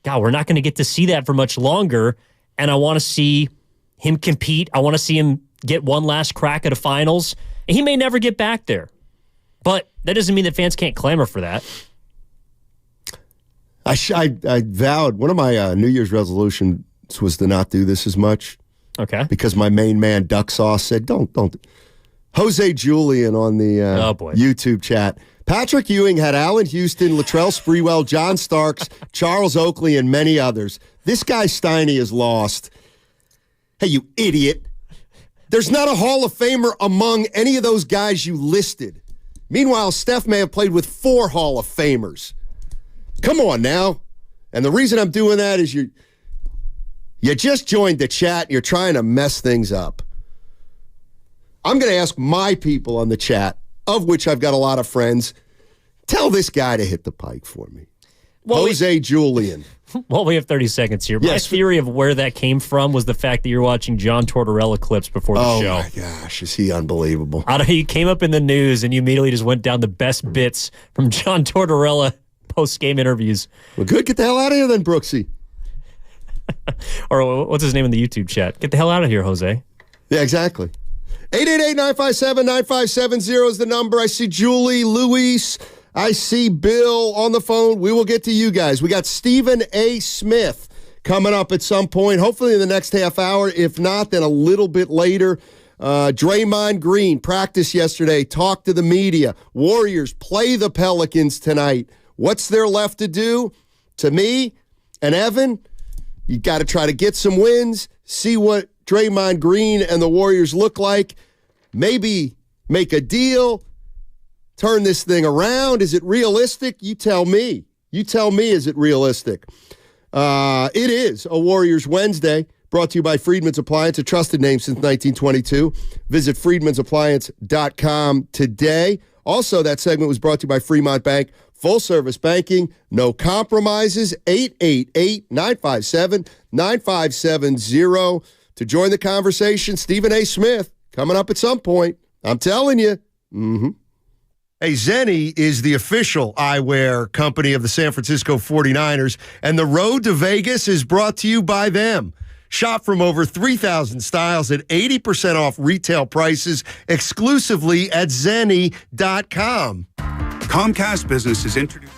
God, we're not going to get to see that for much longer. And I want to see him compete. I want to see him get one last crack at a finals. And he may never get back there. But that doesn't mean that fans can't clamor for that. I vowed, one of my New Year's resolutions was to not do this as much. Okay. Because my main man, Duck Sauce, said, don't. Jose Julian on the YouTube chat. Patrick Ewing had Allen Houston, Latrell Sprewell, John Starks, Charles Oakley, and many others. This guy Steiny is lost. Hey, you idiot. There's not a Hall of Famer among any of those guys you listed. Meanwhile, Steph may have played with 4 Hall of Famers. Come on now. And the reason I'm doing that is you just joined the chat and you're trying to mess things up. I'm going to ask my people on the chat, of which I've got a lot of friends, tell this guy to hit the pike for me. Well, Jose Julian. Well, we have 30 seconds here. Yes. My theory of where that came from was the fact that you're watching John Tortorella clips before the show. Oh, my gosh. Is he unbelievable? I don't know, you came up in the news and you immediately just went down the best bits from John Tortorella post-game interviews. Well, good. Get the hell out of here then, Brooksy. Or what's his name in the YouTube chat? Get the hell out of here, Jose. Yeah, exactly. 888-957-9570 is the number. I see Julie, Luis, I see Bill on the phone. We will get to you guys. We got Stephen A. Smith coming up at some point, hopefully in the next half hour. If not, then a little bit later. Draymond Green practiced yesterday, talked to the media. Warriors play the Pelicans tonight. What's there left to do? To me and Evan, you got to try to get some wins, see what Draymond Green and the Warriors look like, maybe make a deal, turn this thing around. Is it realistic? You tell me. You tell me, is it realistic? It is a Warriors Wednesday, brought to you by Friedman's Appliance, a trusted name since 1922. Visit friedmansappliance.com today. Also, that segment was brought to you by Fremont Bank. Full-service banking, no compromises, 888-957-9570. To join the conversation, Stephen A. Smith, coming up at some point. I'm telling you. Mm-hmm. Hey, Zenni is the official eyewear company of the San Francisco 49ers, and the road to Vegas is brought to you by them. Shop from over 3,000 styles at 80% off retail prices exclusively at Zenni.com. Comcast Business is introduced.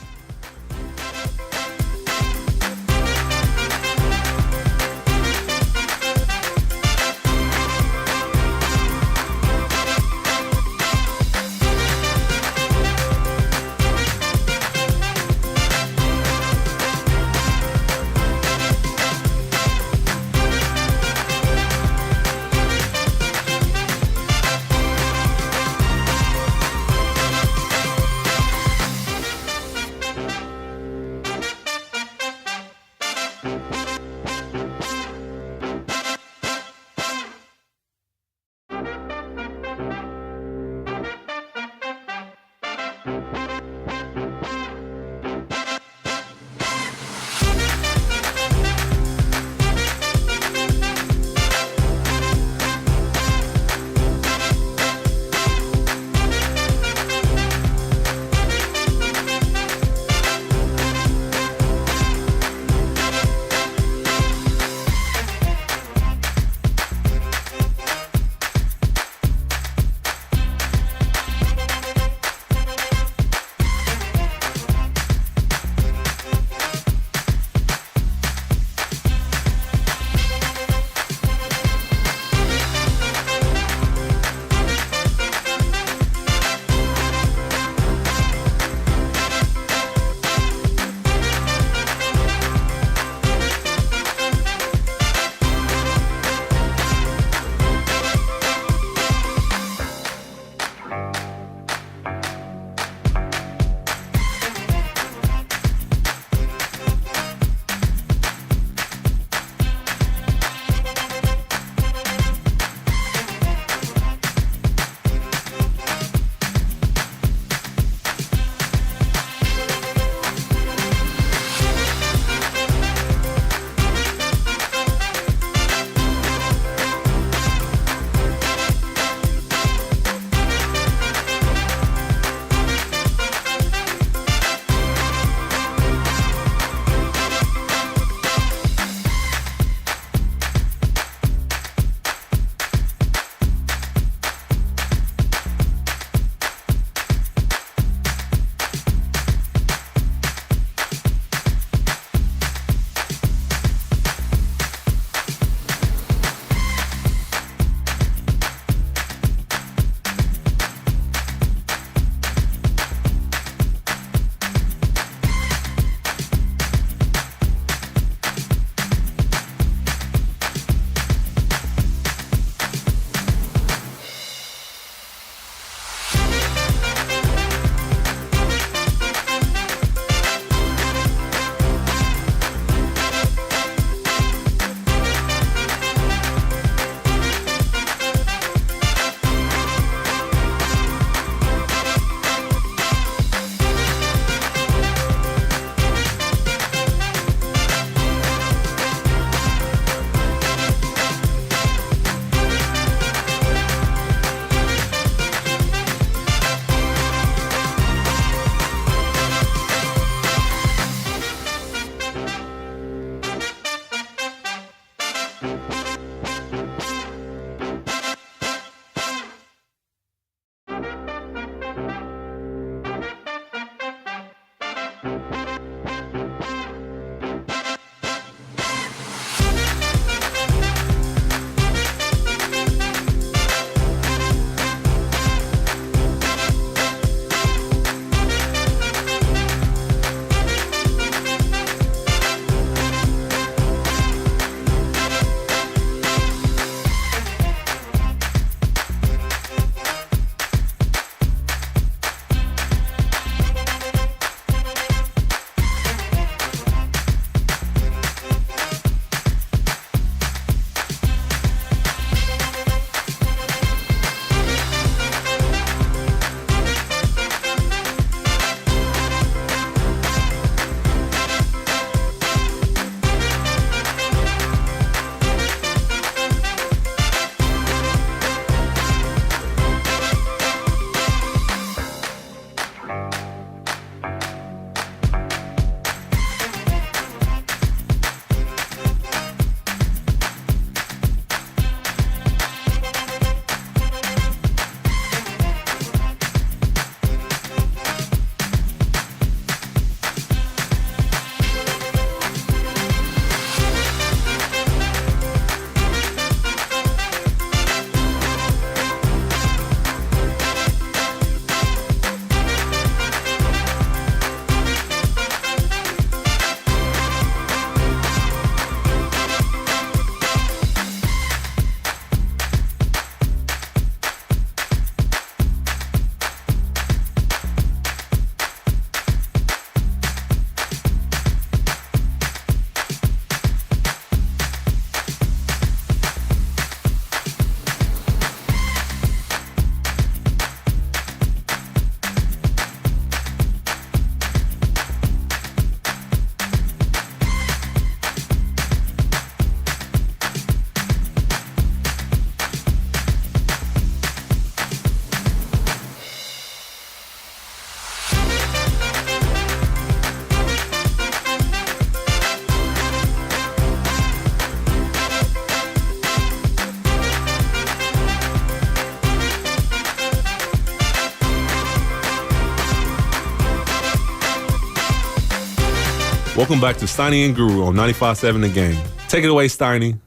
Welcome back to Steiny and Guru on 95.7 The Game. Take it away, Steiny.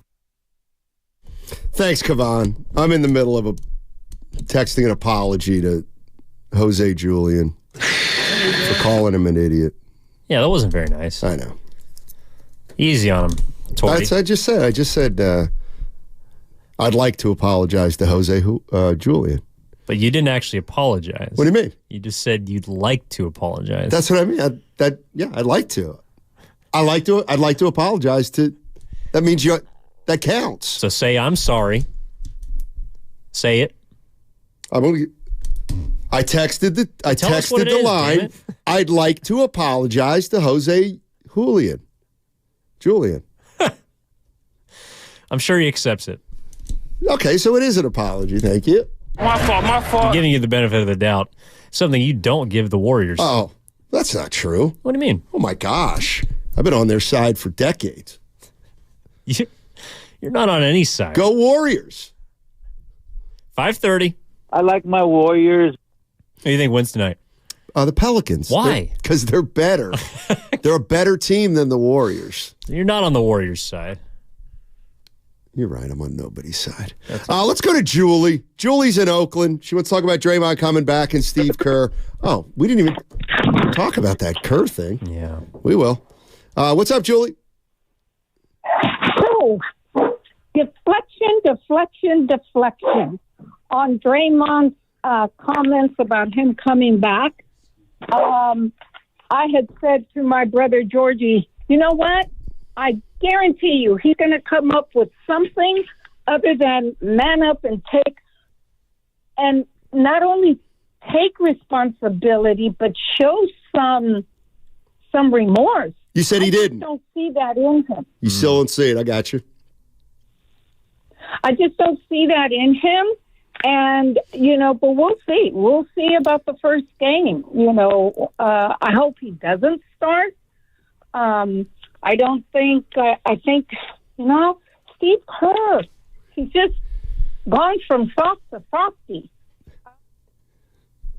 Thanks, Kavan. I'm in the middle of texting an apology to Jose Julian for calling him an idiot. Yeah, that wasn't very nice. I know. Easy on him, Tori. I just said I'd like to apologize to Jose Julian. But you didn't actually apologize. What do you mean? You just said you'd like to apologize. That's what I mean. I'd like to. I'd like to apologize to. That means that counts. So say I'm sorry. Say it. I texted the line. I'd like to apologize to Jose Julian. I'm sure he accepts it. Okay, so it is an apology. Thank you. My fault. I'm giving you the benefit of the doubt. Something you don't give the Warriors. Oh, that's not true. What do you mean? Oh, my gosh. I've been on their side for decades. You're not on any side. Go Warriors. 5:30. I like my Warriors. Who do you think wins tonight? The Pelicans. Why? Because they're better. They're a better team than the Warriors. You're not on the Warriors' side. You're right. I'm on nobody's side. Let's go to Julie. Julie's in Oakland. She wants to talk about Draymond coming back and Steve Kerr. Oh, we didn't even talk about that Kerr thing. Yeah. We will. What's up, Julie? So, deflection on Draymond's comments about him coming back. I had said to my brother Georgie, you know what? I guarantee you he's going to come up with something other than man up and take, and not only take responsibility, but show some remorse. You said he didn't. I don't see that in him. You still don't see it. I got you. I just don't see that in him. And, but we'll see. We'll see about the first game. I hope he doesn't start. I don't think, I think, Steve Kerr, he's just gone from soft to frosty.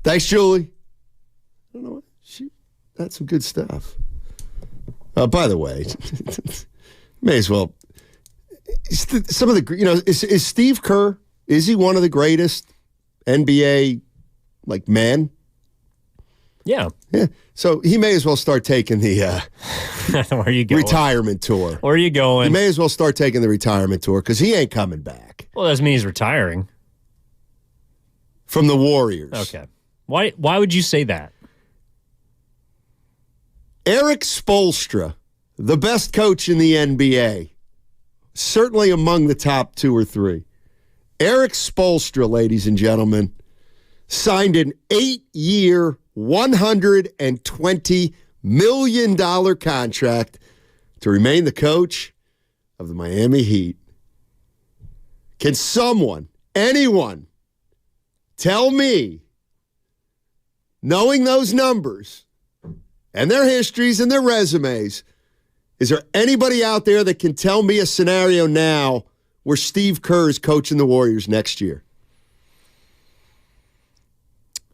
Thanks, Julie. I don't know. That's some good stuff. By the way, may as well. Some of the, is Steve Kerr, is he one of the greatest NBA, men? Yeah. Yeah. So he may as well start taking the Where are you going? retirement tour. Where are you going? He may as well start taking the retirement tour because he ain't coming back. Well, that doesn't mean he's retiring. From the Warriors. Okay. Why would you say that? Eric Spoelstra, the best coach in the NBA, certainly among the top 2 or 3. Eric Spoelstra, ladies and gentlemen, signed an 8-year, $120 million contract to remain the coach of the Miami Heat. Can anyone, tell me, knowing those numbers and their histories and their resumes, is there anybody out there that can tell me a scenario now where Steve Kerr is coaching the Warriors next year?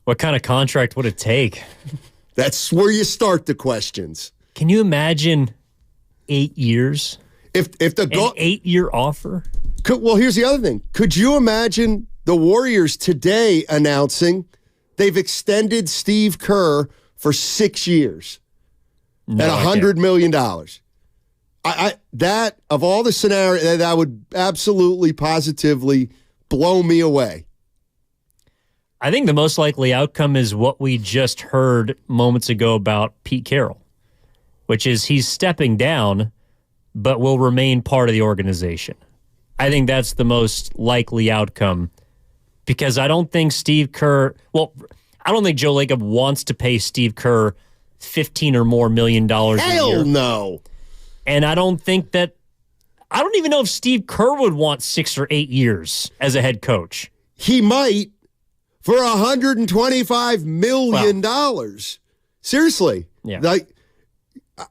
What kind of contract would it take? That's where you start the questions. Can you imagine 8 years? If the an 8-year offer? Well, here's the other thing. Could you imagine the Warriors today announcing they've extended Steve Kerr for 6 years at $100 million? That of all the scenarios, that would absolutely, positively blow me away. I think the most likely outcome is what we just heard moments ago about Pete Carroll, which is he's stepping down, but will remain part of the organization. I think that's the most likely outcome because I don't think Steve Kerr, I don't think Joe Lacob wants to pay Steve Kerr $15 or more million a year. Hell no. And I don't even know if Steve Kerr would want 6 or 8 years as a head coach. He might. For $125 million. Seriously. Yeah.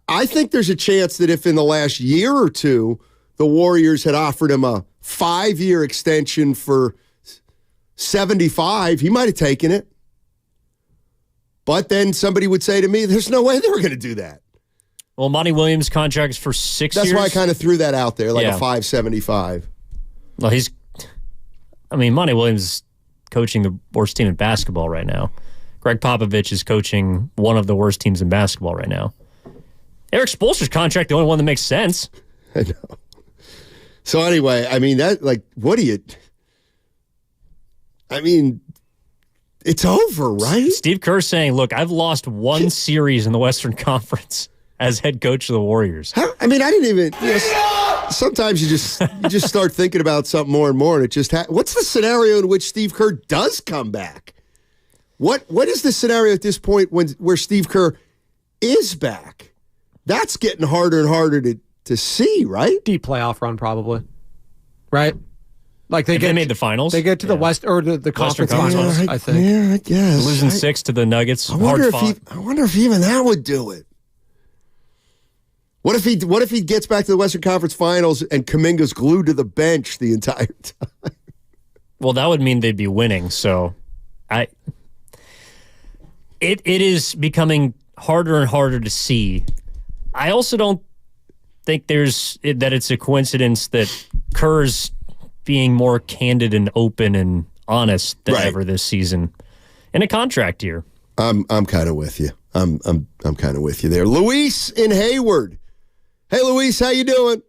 I think there's a chance that if in the last year or two, the Warriors had offered him a 5-year extension for 75, he might have taken it. But then somebody would say to me, there's no way they were going to do that. Well, Monty Williams' contract is for 6 years. That's why I kind of threw that out there, like Yeah. a 575. Well, Monty Williams is coaching the worst team in basketball right now. Greg Popovich is coaching one of the worst teams in basketball right now. Eric Spoelstra's contract, the only one that makes sense. I know. So anyway, I mean, what do you... I mean, it's over, right? Steve Kerr saying, look, I've lost one series in the Western Conference as head coach of the Warriors. I mean, I didn't even... sometimes you just start thinking about something more and more, and it just... what's the scenario in which Steve Kerr does come back? What is the scenario at this point where Steve Kerr is back? That's getting harder and harder to see, right? Deep playoff run, probably. Right? Like they made the finals. They get to the West or the conference finals, I think. Yeah, I guess. Losing 6 to the Nuggets. I wonder if even that would do it. What if he gets back to the Western Conference Finals and Kuminga's glued to the bench the entire time? Well, that would mean they'd be winning. So, it is becoming harder and harder to see. I also don't think that it's a coincidence that Kerr's being more candid and open and honest than ever this season in a contract year. I'm kind of with you. I'm kind of with you there. Luis in Hayward. Hey, Luis, how you doing?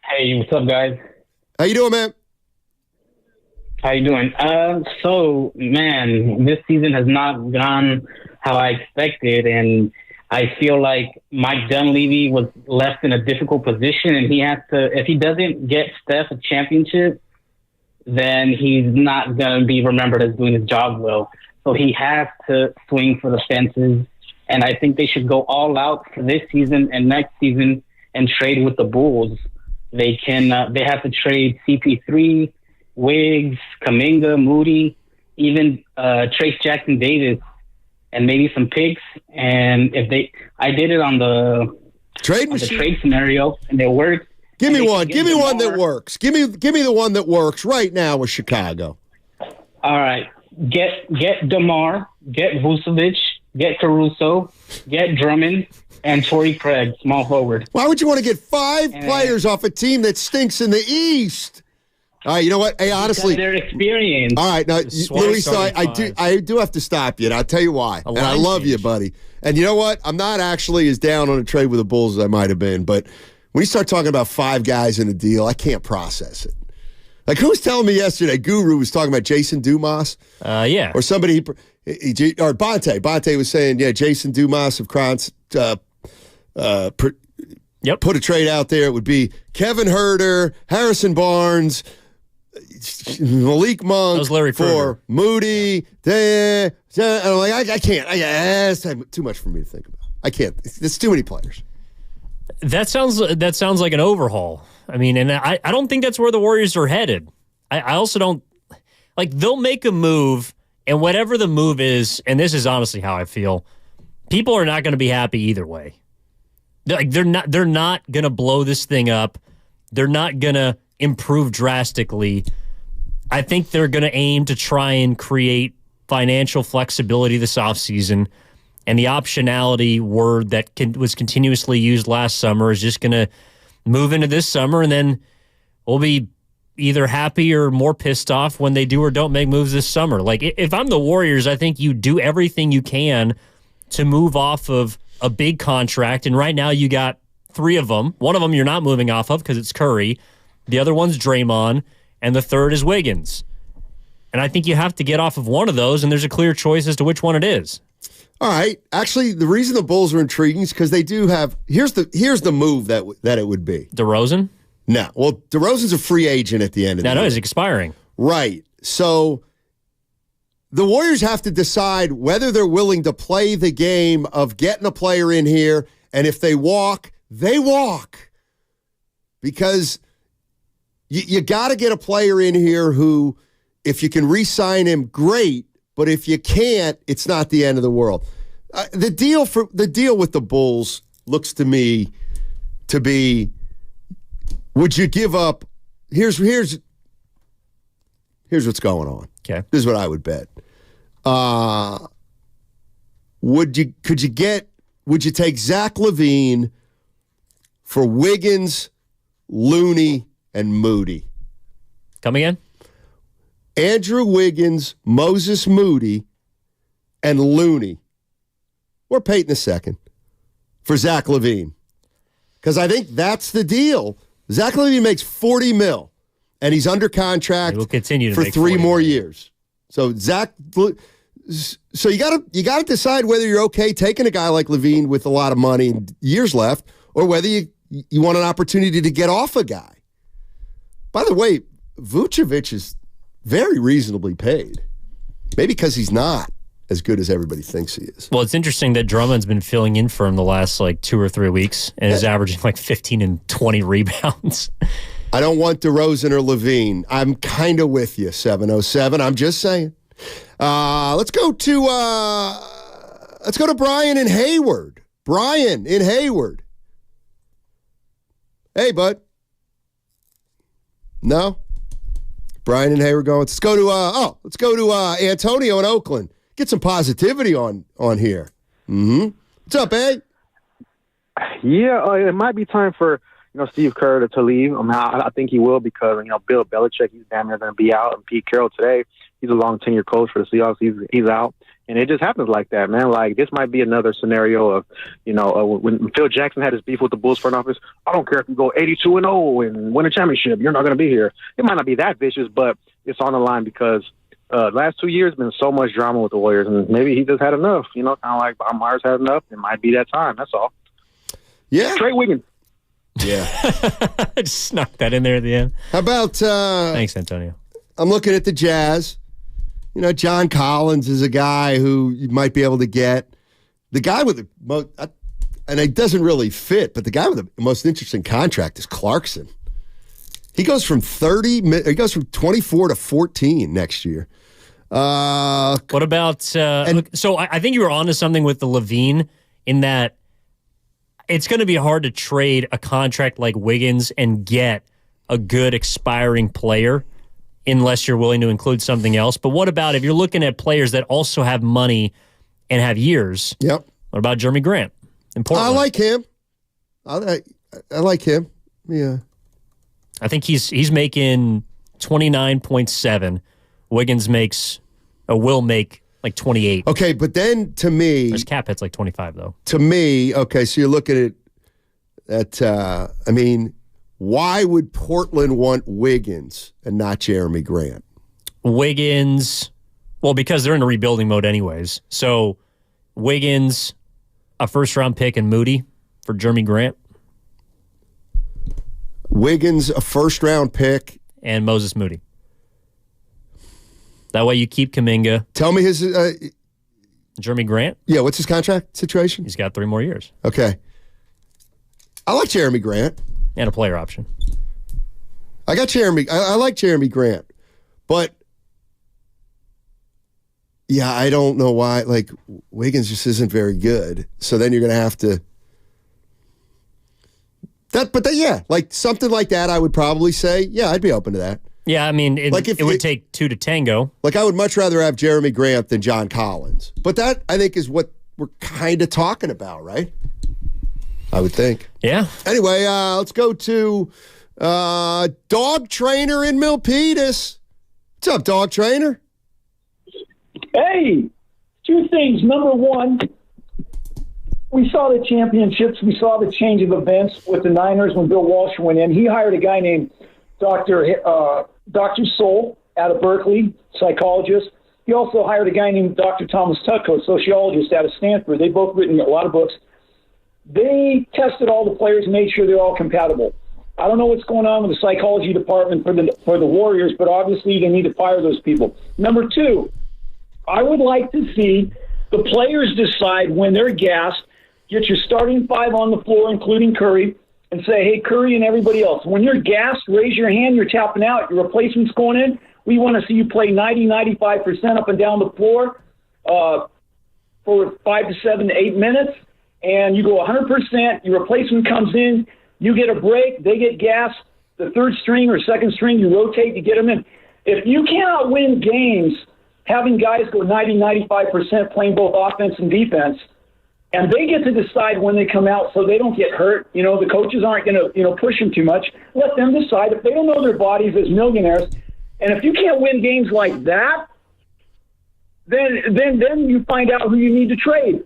Hey, what's up, guys? How you doing, man? How you doing? So, man, this season has not gone how I expected, and I feel like Mike Dunleavy was left in a difficult position, and he has to, if he doesn't get Steph a championship, then he's not going to be remembered as doing his job well. So he has to swing for the fences, and I think they should go all out for this season and next season and trade with the Bulls. They have to trade CP3, Wiggs, Kuminga, Moody, even Trace Jackson Davis, and maybe some picks. And I did it on the trade scenario, and it worked. Give me one. Give me one that works. Give me the one that works right now with Chicago. All right, get DeMar, get Vucevic, get Caruso, get Drummond, and Torrey Craig, small forward. Why would you want to get 5 players off a team that stinks in the East? All right, you know what? Hey, honestly, their experience. All right, now, Luis, I do have to stop you, and I'll tell you why. And I love you, buddy. And you know what? I'm not actually as down on a trade with the Bulls as I might have been, but when you start talking about 5 guys in a deal, I can't process it. Like, who was telling me yesterday? Guru was talking about Jason Dumas. Yeah. Or somebody, or Bonte. Bonte was saying, yeah, Jason Dumas of Krantz put a trade out there. It would be Kevin Herter, Harrison Barnes, Malik Monk for Moody. And I'm like, I can't. It's too much for me to think about. I can't. There's too many players. That sounds like an overhaul. I mean, and I don't think that's where the Warriors are headed. I also don't like they'll make a move, and whatever the move is, and this is honestly how I feel, people are not going to be happy either way. They're not going to blow this thing up. They're not going to improve drastically. I think they're going to aim to try and create financial flexibility this offseason. And the optionality word that was continuously used last summer is just going to move into this summer, and then we'll be either happy or more pissed off when they do or don't make moves this summer. Like, if I'm the Warriors, I think you do everything you can to move off of a big contract, and right now you got 3 of them. One of them you're not moving off of because it's Curry. The other one's Draymond, and the third is Wiggins. And I think you have to get off of one of those, and there's a clear choice as to which one it is. All right. Actually, the reason the Bulls are intriguing is because they do have. Here's the move that it would be. DeRozan? No. Well, DeRozan's a free agent at the end of the year. No, he's expiring. Right. So the Warriors have to decide whether they're willing to play the game of getting a player in here, and if they walk, they walk. Because you got to get a player in here who, if you can re-sign him, great. But if you can't, it's not the end of the world. The deal with the Bulls looks to me to be: would you give up? Here's what's going on. Okay, this is what I would bet. Could you get would you take Zach LaVine for Wiggins, Looney, and Moody? Come again? Andrew Wiggins, Moses Moody, and Looney. Or Peyton II for Zach LaVine. Because I think that's the deal. Zach LaVine makes $40 million, and he's under contract He will continue to for make 3 $40 more million. years. So you gotta decide whether you're okay taking a guy like LaVine with a lot of money and years left, or whether you want an opportunity to get off a guy. By the way, Vucevic is very reasonably paid. Maybe because he's not as good as everybody thinks he is. Well, it's interesting that Drummond's been filling in for him the last 2 or 3 weeks and is averaging 15 and 20 rebounds. I don't want DeRozan or LaVine. I'm kind of with you, 707. I'm just saying. Let's go to Brian in Hayward. Brian in Hayward. Hey, bud. No? Brian in Hayward going. Let's go to Antonio in Oakland. Get some positivity on here. What's up, eh? Yeah, it might be time for Steve Kerr to leave. I think he will because Bill Belichick, he's damn near going to be out, and Pete Carroll today, he's a long tenure coach for the Seahawks. He's out, and it just happens like that, man. This might be another scenario of when Phil Jackson had his beef with the Bulls front office. I don't care if you go 82-0 and win a championship, you're not going to be here. It might not be that vicious, but it's on the line because. Last 2 years been so much drama with the Warriors, and maybe he just had enough. Kind of like Bob Myers had enough. It might be that time. That's all. Yeah, Trey Wiggins. Yeah, just snuck that in there at the end. How about? Thanks, Antonio. I'm looking at the Jazz. John Collins is a guy who you might be able to get. The guy with the most, and it doesn't really fit, but the guy with the most interesting contract is Clarkson. He goes from 24 to 14 next year. What about? So I think you were onto something with the LaVine in that it's going to be hard to trade a contract like Wiggins and get a good expiring player unless you're willing to include something else. But what about if you're looking at players that also have money and have years? Yep. What about Jeremy Grant in Portland? I like him. I like him. Yeah. I think he's making 29.7. Wiggins will make 28. Okay, but then to me, his cap hit's 25 though. To me, okay, so you're looking at why would Portland want Wiggins and not Jeremy Grant? Wiggins, well, because they're in a rebuilding mode anyways. So Wiggins, a first-round pick, and Moody for Jeremy Grant. Wiggins, a first-round pick. And Moses Moody. That way you keep Kuminga. Tell me his... Jeremy Grant? Yeah, what's his contract situation? He's got 3 more years. Okay. I like Jeremy Grant. And a player option. I like Jeremy Grant. But, yeah, I don't know why. Wiggins just isn't very good. So then you're going to have to... something like that, I would probably say, yeah, I'd be open to that. Yeah, I mean, it would take 2 to tango. I would much rather have Jeremy Grant than John Collins. But that, I think, is what we're kind of talking about, right? I would think. Yeah. Anyway, let's go to Dog Trainer in Milpitas. What's up, Dog Trainer? Hey, 2 things. Number one, we saw the championships. We saw the change of events with the Niners when Bill Walsh went in. He hired a guy named Dr. Soul out of Berkeley, psychologist. He also hired a guy named Dr. Thomas Tutko, sociologist out of Stanford. They've both written a lot of books. They tested all the players and made sure they're all compatible. I don't know what's going on with the psychology department for the Warriors, but obviously they need to fire those people. Number 2, I would like to see the players decide when they're gassed, get your starting 5 on the floor, including Curry, and say, hey, Curry and everybody else, when you're gassed, raise your hand, you're tapping out, your replacement's going in. We want to see you play 90, 95% up and down the floor for 5 to 7 to 8 minutes, and you go 100%, your replacement comes in, you get a break, they get gassed, the third string or second string, you rotate, you get them in. If you cannot win games having guys go 90, 95% playing both offense and defense, And they get to decide when they come out so they don't get hurt. The coaches aren't going to, push them too much. Let them decide. If they don't know their bodies as millionaires, and if you can't win games like that, then you find out who you need to trade.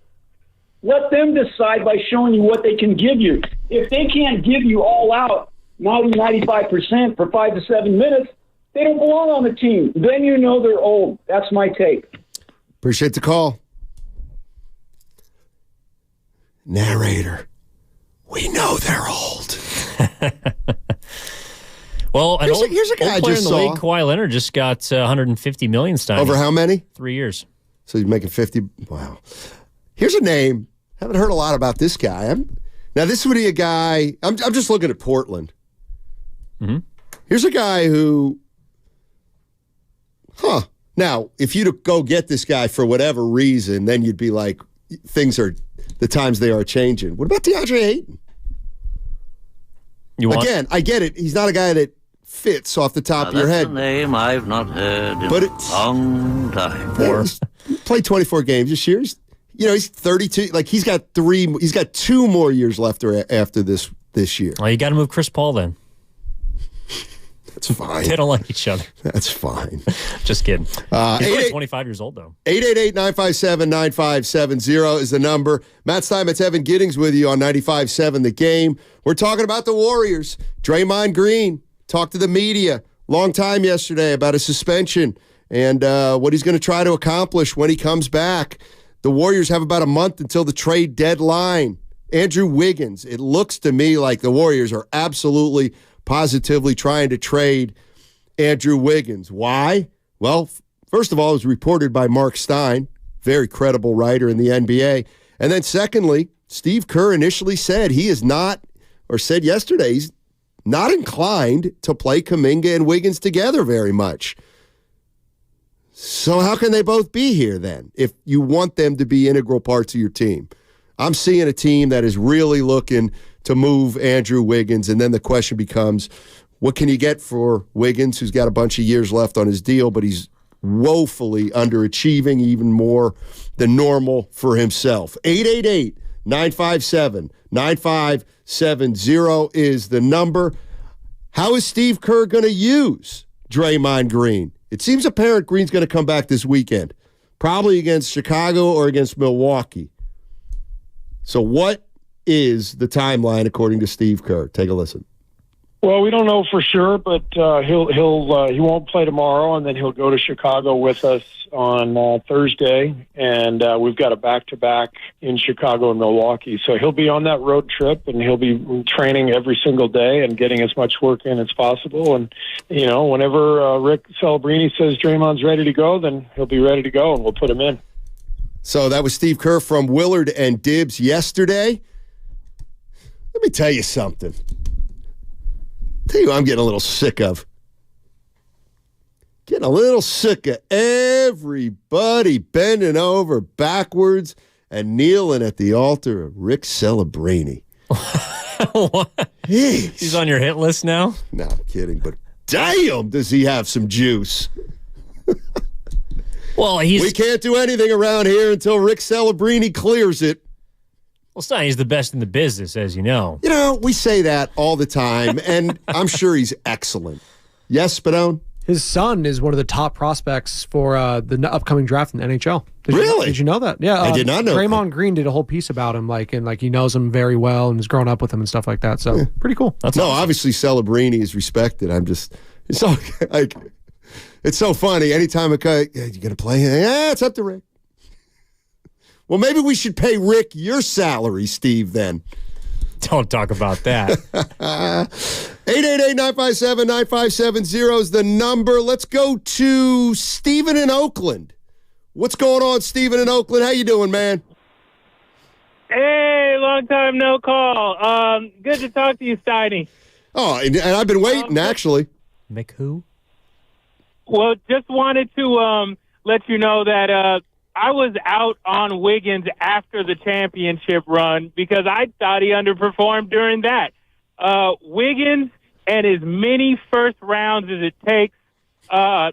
Let them decide by showing you what they can give you. If they can't give you all out 90-95% for 5 to 7 minutes, they don't belong on the team. Then you know they're old. That's my take. Appreciate the call. Narrator, we know they're old. Well, here's a guy I player just in the saw. league, Kawhi Leonard, just got $150 million signed. Over how many? 3 years. So he's making 50. Wow. Here's a name. Haven't heard a lot about this guy. Now, this would be a guy. I'm just looking at Portland. Mm-hmm. Here's a guy who. Now, if you to go get this guy for whatever reason, then you'd be like, the times they are changing. What about DeAndre Ayton? Again, I get it. He's not a guy that fits off the top of your head. That's a name I've not heard in But a long time. He played 24 games this year. He's 32. Like he's got 2 more years left after this year. Well, you got to move Chris Paul then. That's fine. They don't like each other. That's fine. Just kidding. He's only 25 years old, though. 888-957-9570 is the number. Matt Steinmetz, Evan Giddings with you on 95.7 The Game. We're talking about the Warriors. Draymond Green talked to the media long time yesterday about his suspension and what he's going to try to accomplish when he comes back. The Warriors have about a month until the trade deadline. Andrew Wiggins, it looks to me like the Warriors are absolutely positively trying to trade Andrew Wiggins. Why? Well, first of all, it was reported by Mark Stein, very credible writer in the NBA. And then secondly, Steve Kerr initially said said yesterday, he's not inclined to play Kuminga and Wiggins together very much. So how can they both be here then if you want them to be integral parts of your team? I'm seeing a team that is really looking to move Andrew Wiggins, and then the question becomes, what can you get for Wiggins, who's got a bunch of years left on his deal, but he's woefully underachieving even more than normal for himself. 888-957-9570 is the number. How is Steve Kerr going to use Draymond Green? It seems apparent Green's going to come back this weekend, probably against Chicago or against Milwaukee. So what is the timeline according to Steve Kerr? Take a listen. Well, we don't know for sure, but he won't play tomorrow, and then he'll go to Chicago with us on Thursday, and we've got a back-to-back in Chicago and Milwaukee. So he'll be on that road trip, and he'll be training every single day and getting as much work in as possible. And whenever Rick Celebrini says Draymond's ready to go, then he'll be ready to go, and we'll put him in. So that was Steve Kerr from Willard and Dibbs yesterday. Let me tell you something. Tell you what I'm getting a little sick of. Getting a little sick of everybody bending over backwards and kneeling at the altar of Rick Celebrini. What? He's on your hit list now? No, I'm kidding, but damn, does he have some juice. Well, we can't do anything around here until Rick Celebrini clears it. Well, Stein, he's the best in the business, as you know. We say that all the time, and I'm sure he's excellent. Yes, Spadone? His son is one of the top prospects for the upcoming draft in the NHL. Did you know that? Yeah, I did not know Draymond Green did a whole piece about him, and he knows him very well and has grown up with him and stuff like that. So pretty cool. Obviously Celebrini is respected. It's so funny. Anytime a guy, you gonna play? Yeah, it's up to Rick. Well, maybe we should pay Rick your salary, Steve, then. Don't talk about that. 888-957-9570 is the number. Let's go to Stephen in Oakland. What's going on, Stephen in Oakland? How you doing, man? Hey, long time no call. Good to talk to you, Steiny. Oh, and I've been waiting, actually. Mick who? Well, just wanted to let you know that I was out on Wiggins after the championship run because I thought he underperformed during that. Wiggins and as many first rounds as it takes,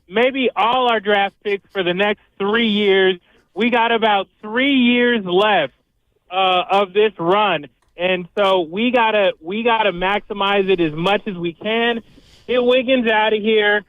maybe all our draft picks for the next 3 years. We got about 3 years left. of this run. And so we gotta maximize it as much as we can. Get Wiggins out of here.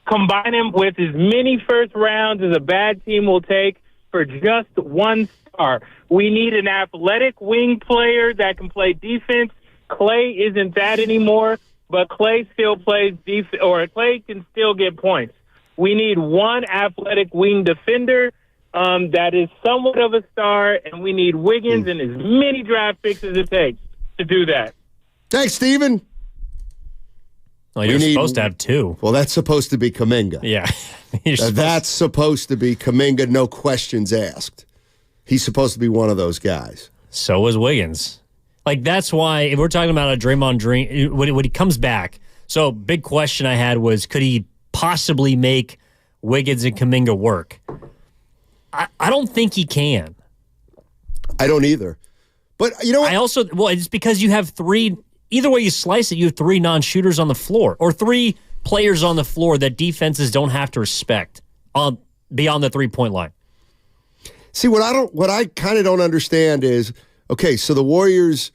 Combine him with as many first rounds as a bad team will take for just one star. We need an athletic wing player that can play defense. Clay isn't that anymore, but Clay still plays defense, or Clay can still get points. We need one athletic wing defender that is somewhat of a star, and we need Wiggins and as many draft picks as it takes to do that. Thanks, Steven. Well, you're supposed to have two. Well, that's supposed to be Kuminga. Yeah. That's supposed to be Kuminga, no questions asked. He's supposed to be one of those guys. So is Wiggins. Like, that's why, if we're talking about a Draymond Green, when he comes back, so big question I had was, could he possibly make Wiggins and Kuminga work? I don't think he can. I don't either. But you know what? It's because you have three, either way you slice it, you have three non-shooters on the floor, or three players on the floor that defenses don't have to respect beyond the three-point line. See, what I kind of don't understand is, okay, so the Warriors,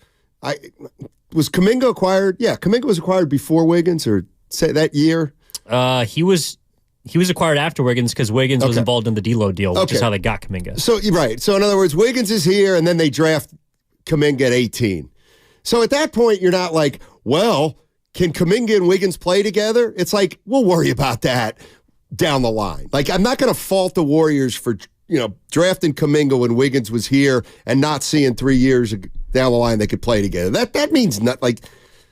was Kuminga acquired? Yeah, Kuminga was acquired before Wiggins, or say that year? He was acquired after Wiggins because Wiggins was involved in the D-Lo deal, which is how they got Kuminga. So you're right. So in other words, Wiggins is here, and then they draft Kuminga at 18. So at that point, you're not like, well, can Kuminga and Wiggins play together? It's like, we'll worry about that down the line. Like, I'm not going to fault the Warriors for, drafting Kuminga when Wiggins was here and not seeing 3 years down the line they could play together. That means not, like,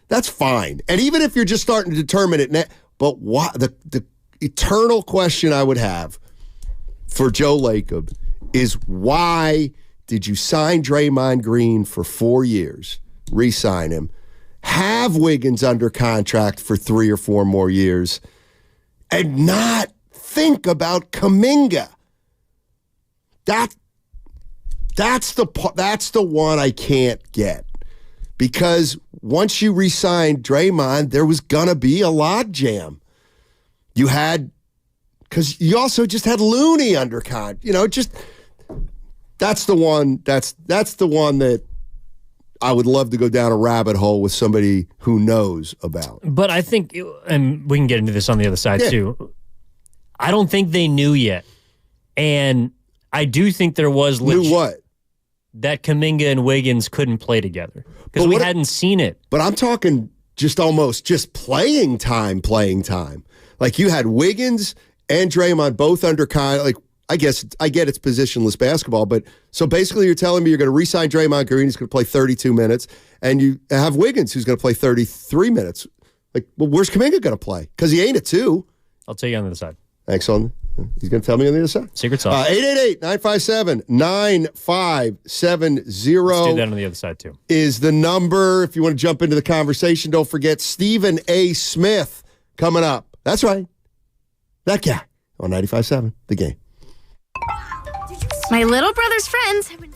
that's fine. And even if you're just starting to determine it, but what the eternal question I would have for Joe Lacob is, why did you sign Draymond Green for 4 years, re-sign him, have Wiggins under contract for 3 or 4 more years, and not think about Kuminga? That's the one I can't get. Because once you re-signed Draymond, there was gonna be a logjam. You had, because you also just had Looney under contract. That's the one. That's the one that I would love to go down a rabbit hole with somebody who knows about. But I think, and we can get into this on the other side too, I don't think they knew yet. And I do think there was knew what? That Kuminga and Wiggins couldn't play together because we hadn't seen it. But I'm talking just playing time. Like, you had Wiggins and Draymond both under contract. Like, I guess I get it's positionless basketball, but so basically you're telling me you're going to re-sign Draymond Green, he's going to play 32 minutes, and you have Wiggins who's going to play 33 minutes. Like, well, where's Kuminga going to play? Because he ain't at 2. I'll tell you on the other side. Thanks, on. He's going to tell me on the other side. Secret sauce. 888-957-9570. Let's do that on the other side, too. Is the number. If you want to jump into the conversation, don't forget Stephen A. Smith coming up. That's right. That guy on 95.7, The Game. My little brother's friends have been...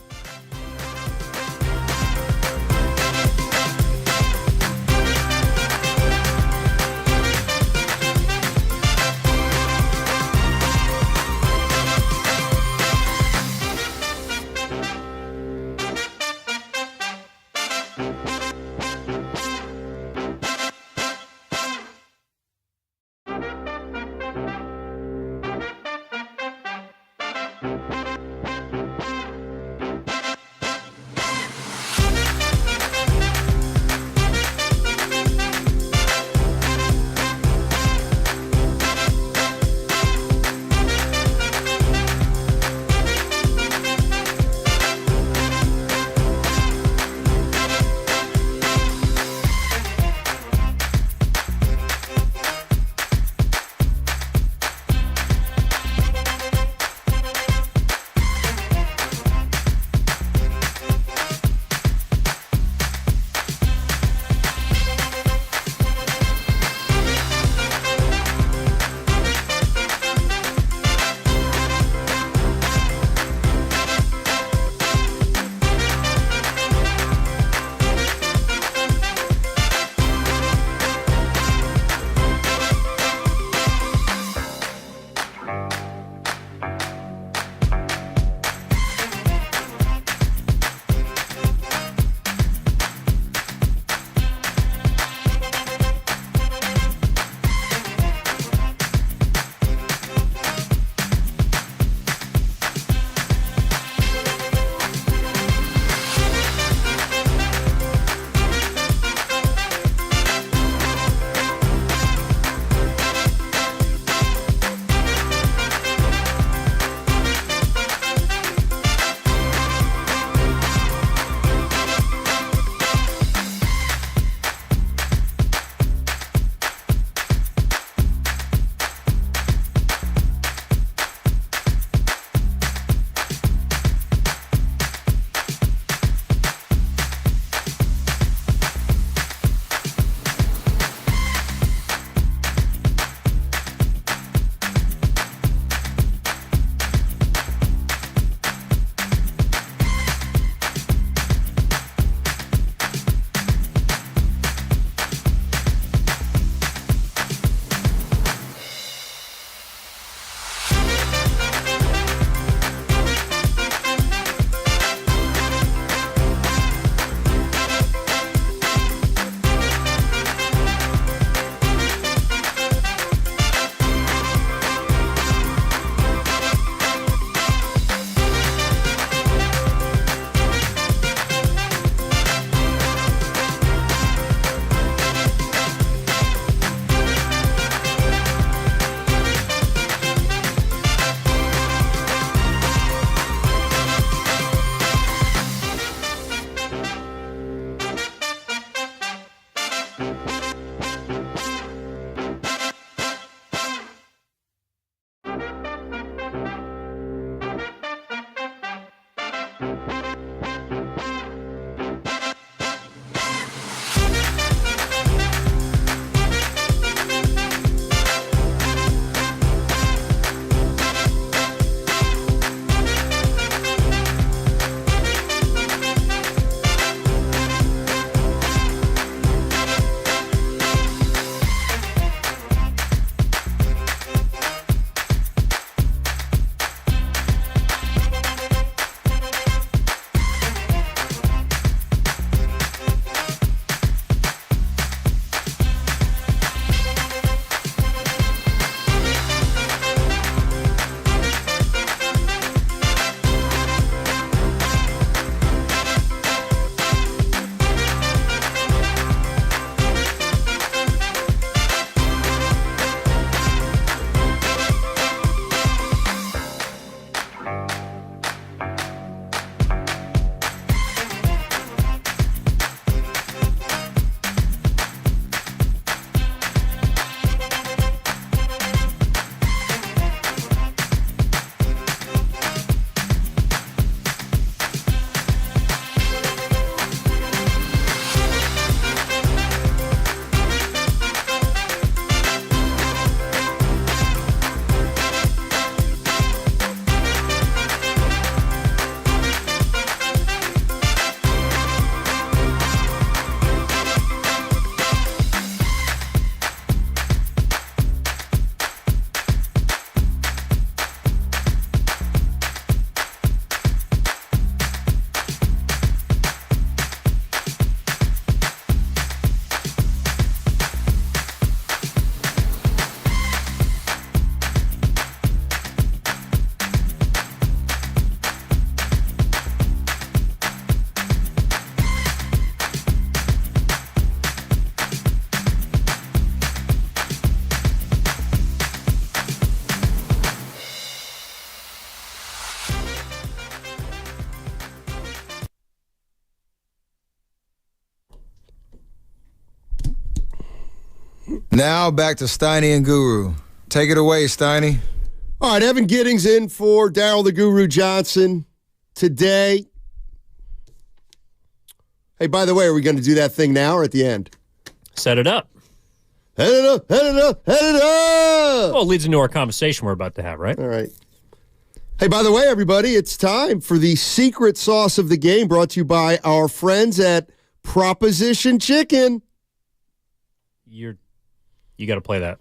Now back to Steiny and Guru. Take it away, Steiny. All right, Evan Giddings in for Daryl the Guru Johnson today. Hey, by the way, are we going to do that thing now or at the end? Set it up. Head it up, head it up, head it up! Well, it leads into our conversation we're about to have, right? All right. Hey, by the way, everybody, it's time for the secret sauce of the game brought to you by our friends at Proposition Chicken. You got to play that.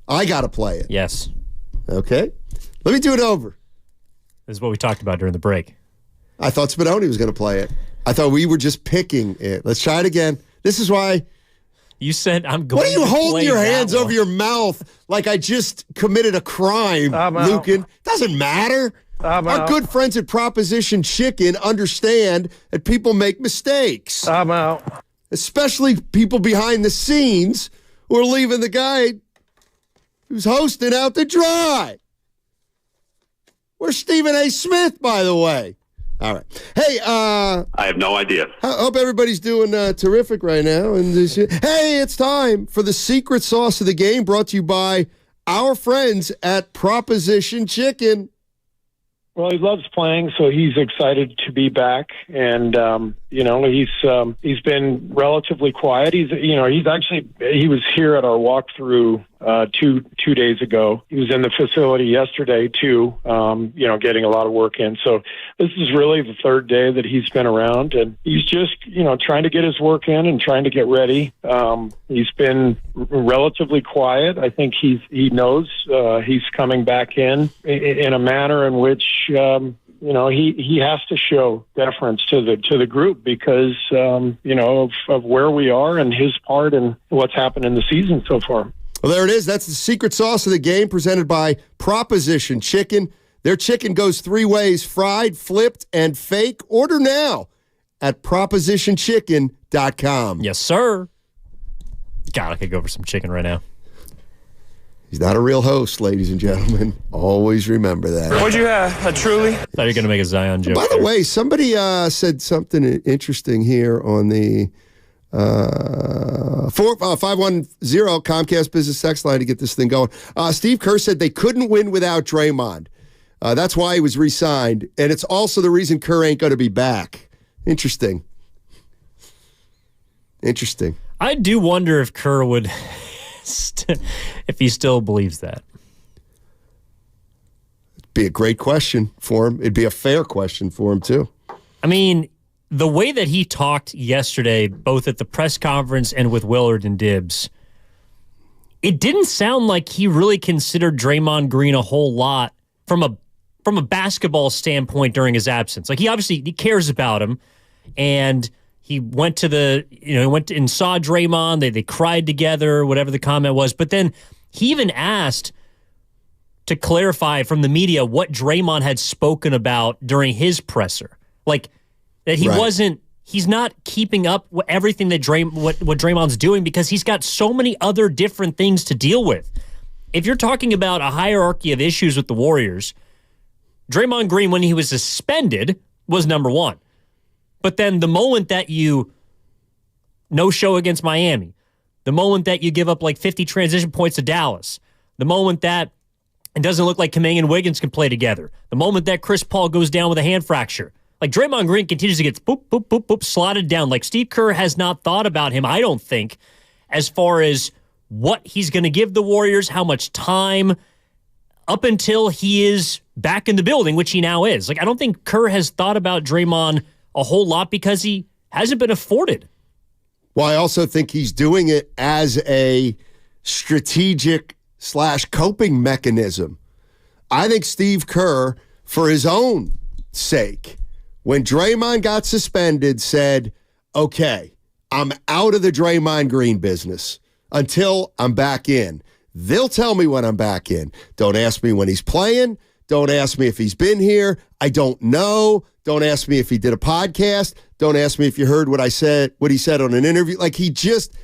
I got to play it. Yes. Okay. Let me do it over. This is what we talked about during the break. I thought Spadoni was going to play it. I thought we were just picking it. Let's try it again. This is why... You said I'm going to play. What are you holding your hands one? over your mouth like I just committed a crime, Lucan? Doesn't matter. Our good friends at Proposition Chicken understand that people make mistakes. I'm out. Especially people behind the scenes who are leaving the guy who's hosting out to dry. Where's Stephen A. Smith, by the way? All right. Hey, I have no idea. I hope everybody's doing terrific right now. And hey, it's time for the secret sauce of the game brought to you by our friends at Proposition Chicken. Well, he loves playing, so he's excited to be back. And, he's been relatively quiet. He was here at our walkthrough two days ago. He was in the facility yesterday too, getting a lot of work in. So this is really the third day that he's been around, and he's just, trying to get his work in and trying to get ready. He's been relatively quiet. I think he knows he's coming back in a manner in which, he has to show deference to the group because, of where we are and his part and what's happened in the season so far. Well, there it is. That's the secret sauce of the game presented by Proposition Chicken. Their chicken goes 3 ways: fried, flipped, and fake. Order now at propositionchicken.com. Yes, sir. God, I could go for some chicken right now. He's not a real host, ladies and gentlemen. Always remember that. What'd you have? A truly? Thought you were going to make a Zion joke. By the way, somebody said something interesting here on the 510 Comcast Business Text line to get this thing going. Steve Kerr said they couldn't win without Draymond. That's why he was re-signed. And it's also the reason Kerr ain't going to be back. Interesting. I do wonder if Kerr would... if he still believes that. It'd be a great question for him. It'd be a fair question for him, too. I mean, the way that he talked yesterday, both at the press conference and with Willard and Dibbs, it didn't sound like he really considered Draymond Green a whole lot from a basketball standpoint during his absence. Like, he cares about him, and he went to went and saw Draymond. They cried together, whatever the comment was. But then he even asked to clarify from the media what Draymond had spoken about during his presser. Like, that he's not keeping up with everything that what Draymond's doing because he's got so many other different things to deal with. If you're talking about a hierarchy of issues with the Warriors, Draymond Green, when he was suspended, was number one. But then the moment that you no-show against Miami, the moment that you give up like 50 transition points to Dallas, the moment that it doesn't look like Kuminga and Wiggins can play together, the moment that Chris Paul goes down with a hand fracture, like Draymond Green continues to get boop, boop, boop, boop, slotted down. Like Steve Kerr has not thought about him, I don't think, as far as what he's going to give the Warriors, how much time, up until he is back in the building, which he now is. Like, I don't think Kerr has thought about Draymond a whole lot because he hasn't been afforded. Well, I also think he's doing it as a strategic / coping mechanism. I think Steve Kerr, for his own sake, when Draymond got suspended, said, okay, I'm out of the Draymond Green business until I'm back in. They'll tell me when I'm back in. Don't ask me when he's playing. Don't ask me if he's been here. I don't know. Don't ask me if he did a podcast. Don't ask me if you heard what he said on an interview. Like, he just,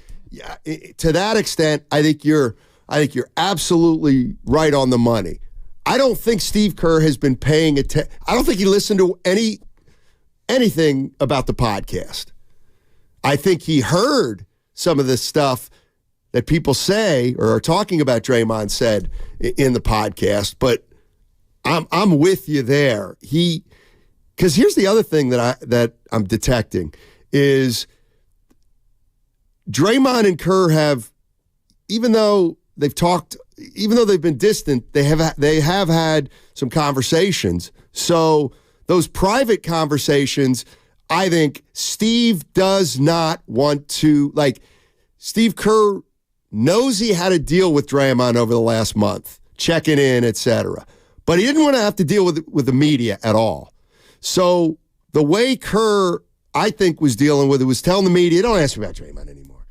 to that extent, I think you're absolutely right on the money. I don't think Steve Kerr has been paying attention. I don't think he listened to anything about the podcast. I think he heard some of the stuff that people say or are talking about Draymond said in the podcast, but I'm with you there. Because here's the other thing that I'm detecting is Draymond and Kerr have, even though they've been distant, they have had some conversations. So those private conversations, I think Steve does not want to, like, Steve Kerr knows he had to deal with Draymond over the last month, checking in, etc. But he didn't want to have to deal with the media at all. So the way Kerr, I think, was dealing with it was telling the media, don't ask me about Draymond anymore.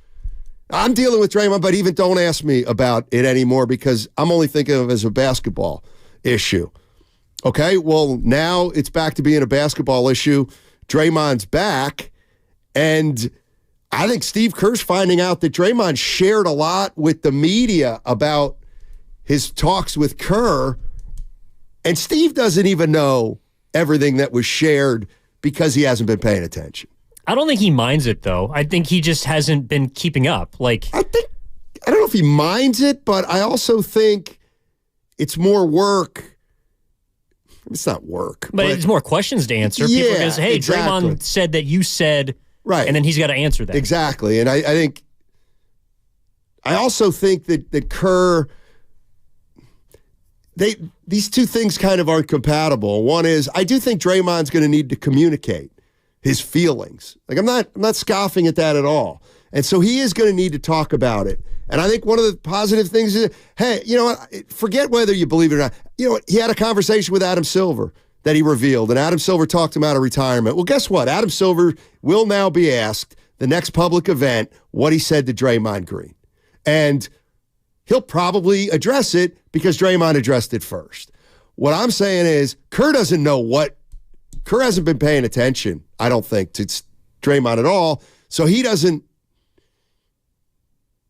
I'm dealing with Draymond, but even don't ask me about it anymore because I'm only thinking of it as a basketball issue. Okay, well, now it's back to being a basketball issue. Draymond's back, and I think Steve Kerr's finding out that Draymond shared a lot with the media about his talks with Kerr, and Steve doesn't even know everything that was shared because he hasn't been paying attention. I don't think he minds it, though. I think he just hasn't been keeping up. I don't know if he minds it, but I also think it's more work. It's not work. But it's more questions to answer. Yeah, people goes, hey, exactly. Draymond said that you said, right, and then he's got to answer that. Exactly. And I also think that Kerr, these two things kind of aren't compatible. One is, I do think Draymond's going to need to communicate his feelings. Like, I'm not scoffing at that at all. And so he is going to need to talk about it. And I think one of the positive things is, hey, you know what? Forget whether you believe it or not. You know what? He had a conversation with Adam Silver that he revealed, and Adam Silver talked him out of retirement. Well, guess what? Adam Silver will now be asked the next public event what he said to Draymond Green. And he'll probably address it because Draymond addressed it first. What I'm saying is Kerr doesn't know Kerr hasn't been paying attention, I don't think, to Draymond at all. So he doesn't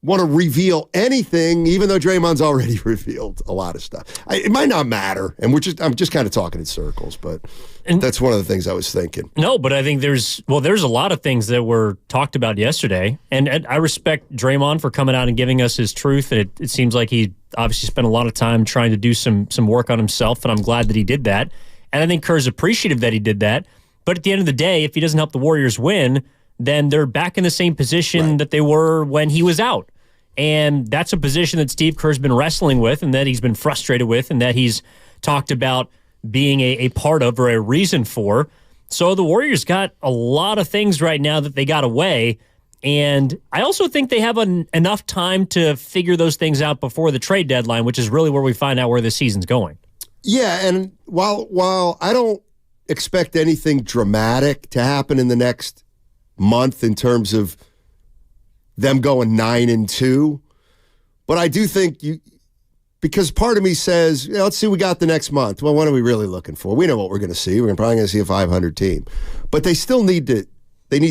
want to reveal anything, even though Draymond's already revealed a lot of stuff. It might not matter, and I'm just kind of talking in circles, but that's one of the things I was thinking. No, but I think there's a lot of things that were talked about yesterday, and I respect Draymond for coming out and giving us his truth, and it seems like he obviously spent a lot of time trying to do some work on himself, and I'm glad that he did that. And I think Kerr's appreciative that he did that. But at the end of the day, if he doesn't help the Warriors win, then they're back in the same position that they were when he was out. And that's a position that Steve Kerr's been wrestling with and that he's been frustrated with and that he's talked about being a part of or a reason for. So the Warriors got a lot of things right now that they got away. And I also think they have enough time to figure those things out before the trade deadline, which is really where we find out where the season's going. Yeah, and while I don't expect anything dramatic to happen in the next month in terms of them going 9-2, but I do think because part of me says, let's see what we got the next month. Well, what are we really looking for? We know what we're going to see. We're probably going to see a 500 team. But they still need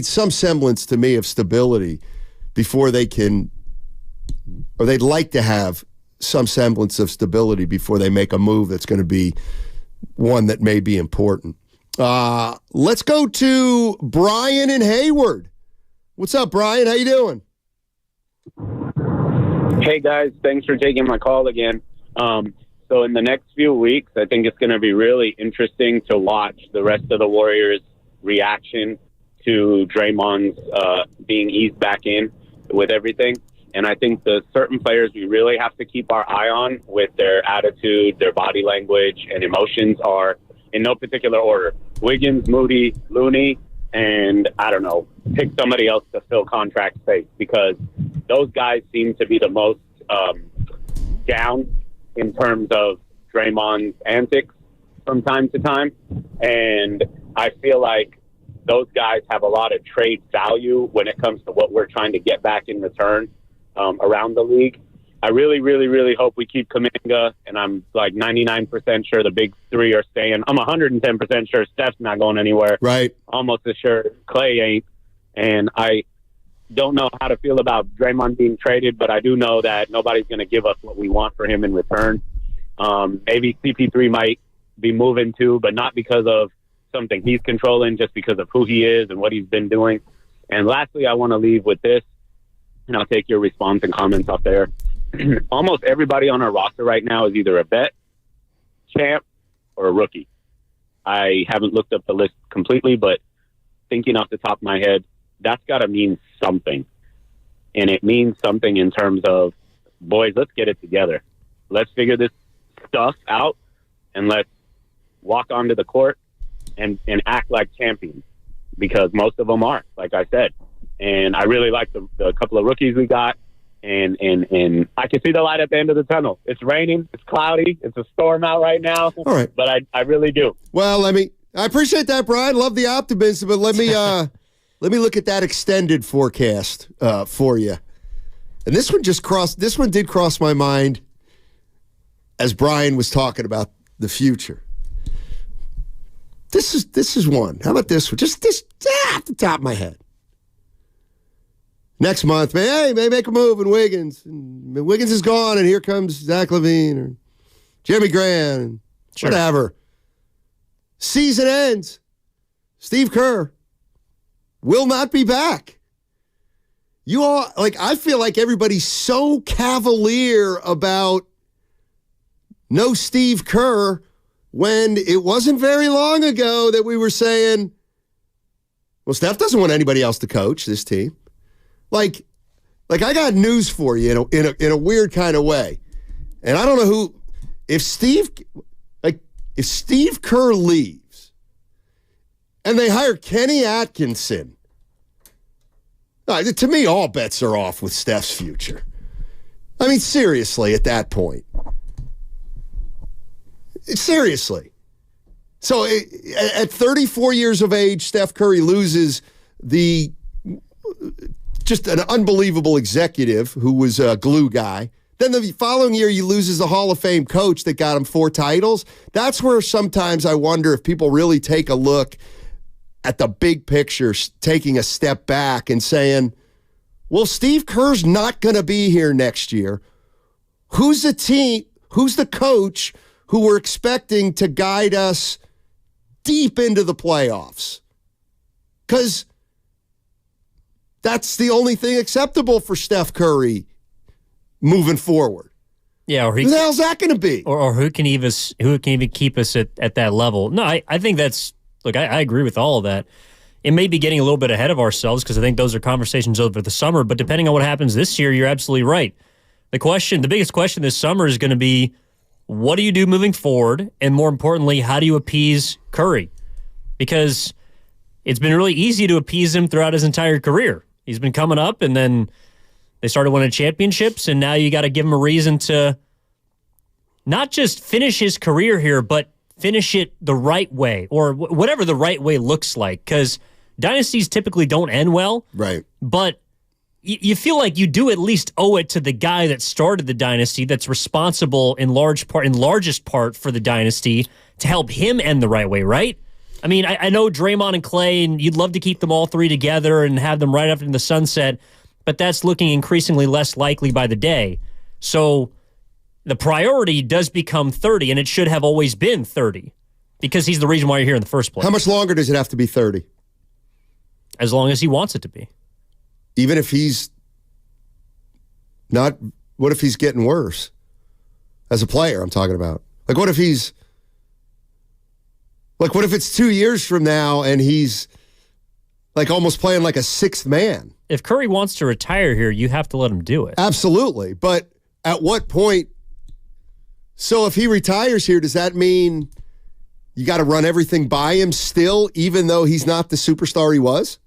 some semblance to me of stability before they can, or they'd like to have some semblance of stability before they make a move that's going to be one that may be important. Let's go to Brian in Hayward. What's up, Brian? How you doing? Hey, guys. Thanks for taking my call again. So in the next few weeks, I think it's going to be really interesting to watch the rest of the Warriors' reaction to Draymond's being eased back in with everything. And I think the certain players we really have to keep our eye on with their attitude, their body language, and emotions are in no particular order. Wiggins, Moody, Looney, and I don't know, pick somebody else to fill contract space because those guys seem to be the most down in terms of Draymond's antics from time to time. And I feel like those guys have a lot of trade value when it comes to what we're trying to get back in return around the league. I really, really, really hope we keep Kuminga, and I'm like 99% sure the big three are staying. I'm 110% sure Steph's not going anywhere. Right. Almost as sure Clay ain't. And I don't know how to feel about Draymond being traded, but I do know that nobody's going to give us what we want for him in return. Maybe CP3 might be moving too, but not because of something he's controlling, just because of who he is and what he's been doing. And lastly, I want to leave with this. and I'll take your response and comments off there. Almost everybody on our roster right now is either a vet, champ, or a rookie. I haven't looked up the list completely, but thinking off the top of my head, that's got to mean something. And it means something in terms of, boys, let's get it together. Let's figure this stuff out, and let's walk onto the court and act like champions, because most of them are, like I said. And I really like the couple of rookies we got, and I can see the light at the end of the tunnel. It's raining, it's cloudy, it's a storm out right now. All right. But I really do. Well, I appreciate that, Brian. Love the optimism, but let me look at that extended forecast for you. And this one did cross my mind as Brian was talking about the future. This is one. How about this one? Just this off the top of my head. Next month, may make a move in Wiggins. And Wiggins is gone, and here comes Zach LaVine or Jimmy Grant, and whatever. Season ends. Steve Kerr will not be back. You all, I feel like everybody's so cavalier about no Steve Kerr when it wasn't very long ago that we were saying, well, Steph doesn't want anybody else to coach this team. Like I got news for you in a weird kind of way. And I don't know if Steve Kerr leaves and they hire Kenny Atkinson, to me, all bets are off with Steph's future. I mean, seriously, at that point. Seriously. So at 34 years of age, Steph Curry loses just an unbelievable executive who was a glue guy. Then the following year, he loses the Hall of Fame coach that got him 4 titles. That's where sometimes I wonder if people really take a look at the big picture, taking a step back and saying, well, Steve Kerr's not going to be here next year. Who's the coach who we're expecting to guide us deep into the playoffs? Because that's the only thing acceptable for Steph Curry moving forward. Yeah, or who the hell's that going to be? Or who can even keep us at that level? No, I think that's, look, I agree with all of that. It may be getting a little bit ahead of ourselves because I think those are conversations over the summer, but depending on what happens this year, you're absolutely right. The biggest question this summer is going to be, what do you do moving forward? And more importantly, how do you appease Curry? Because it's been really easy to appease him throughout his entire career. He's been coming up, and then they started winning championships, and now you got to give him a reason to not just finish his career here, but finish it the right way, or whatever the right way looks like, because dynasties typically don't end well. Right. But you feel like you do at least owe it to the guy that started the dynasty, that's responsible in largest part for the dynasty, to help him end the right way, right? I mean, I know Draymond and Clay, and you'd love to keep them all three together and have them right up in the sunset, but that's looking increasingly less likely by the day. So the priority does become 30, and it should have always been 30, because he's the reason why you're here in the first place. How much longer does it have to be 30? As long as he wants it to be. Even if he's not, what if he's getting worse? As a player, I'm talking about. What if it's 2 years from now and he's almost playing like a sixth man? If Curry wants to retire here, you have to let him do it. Absolutely. But at what point? So if he retires here, does that mean you got to run everything by him still, even though he's not the superstar he was?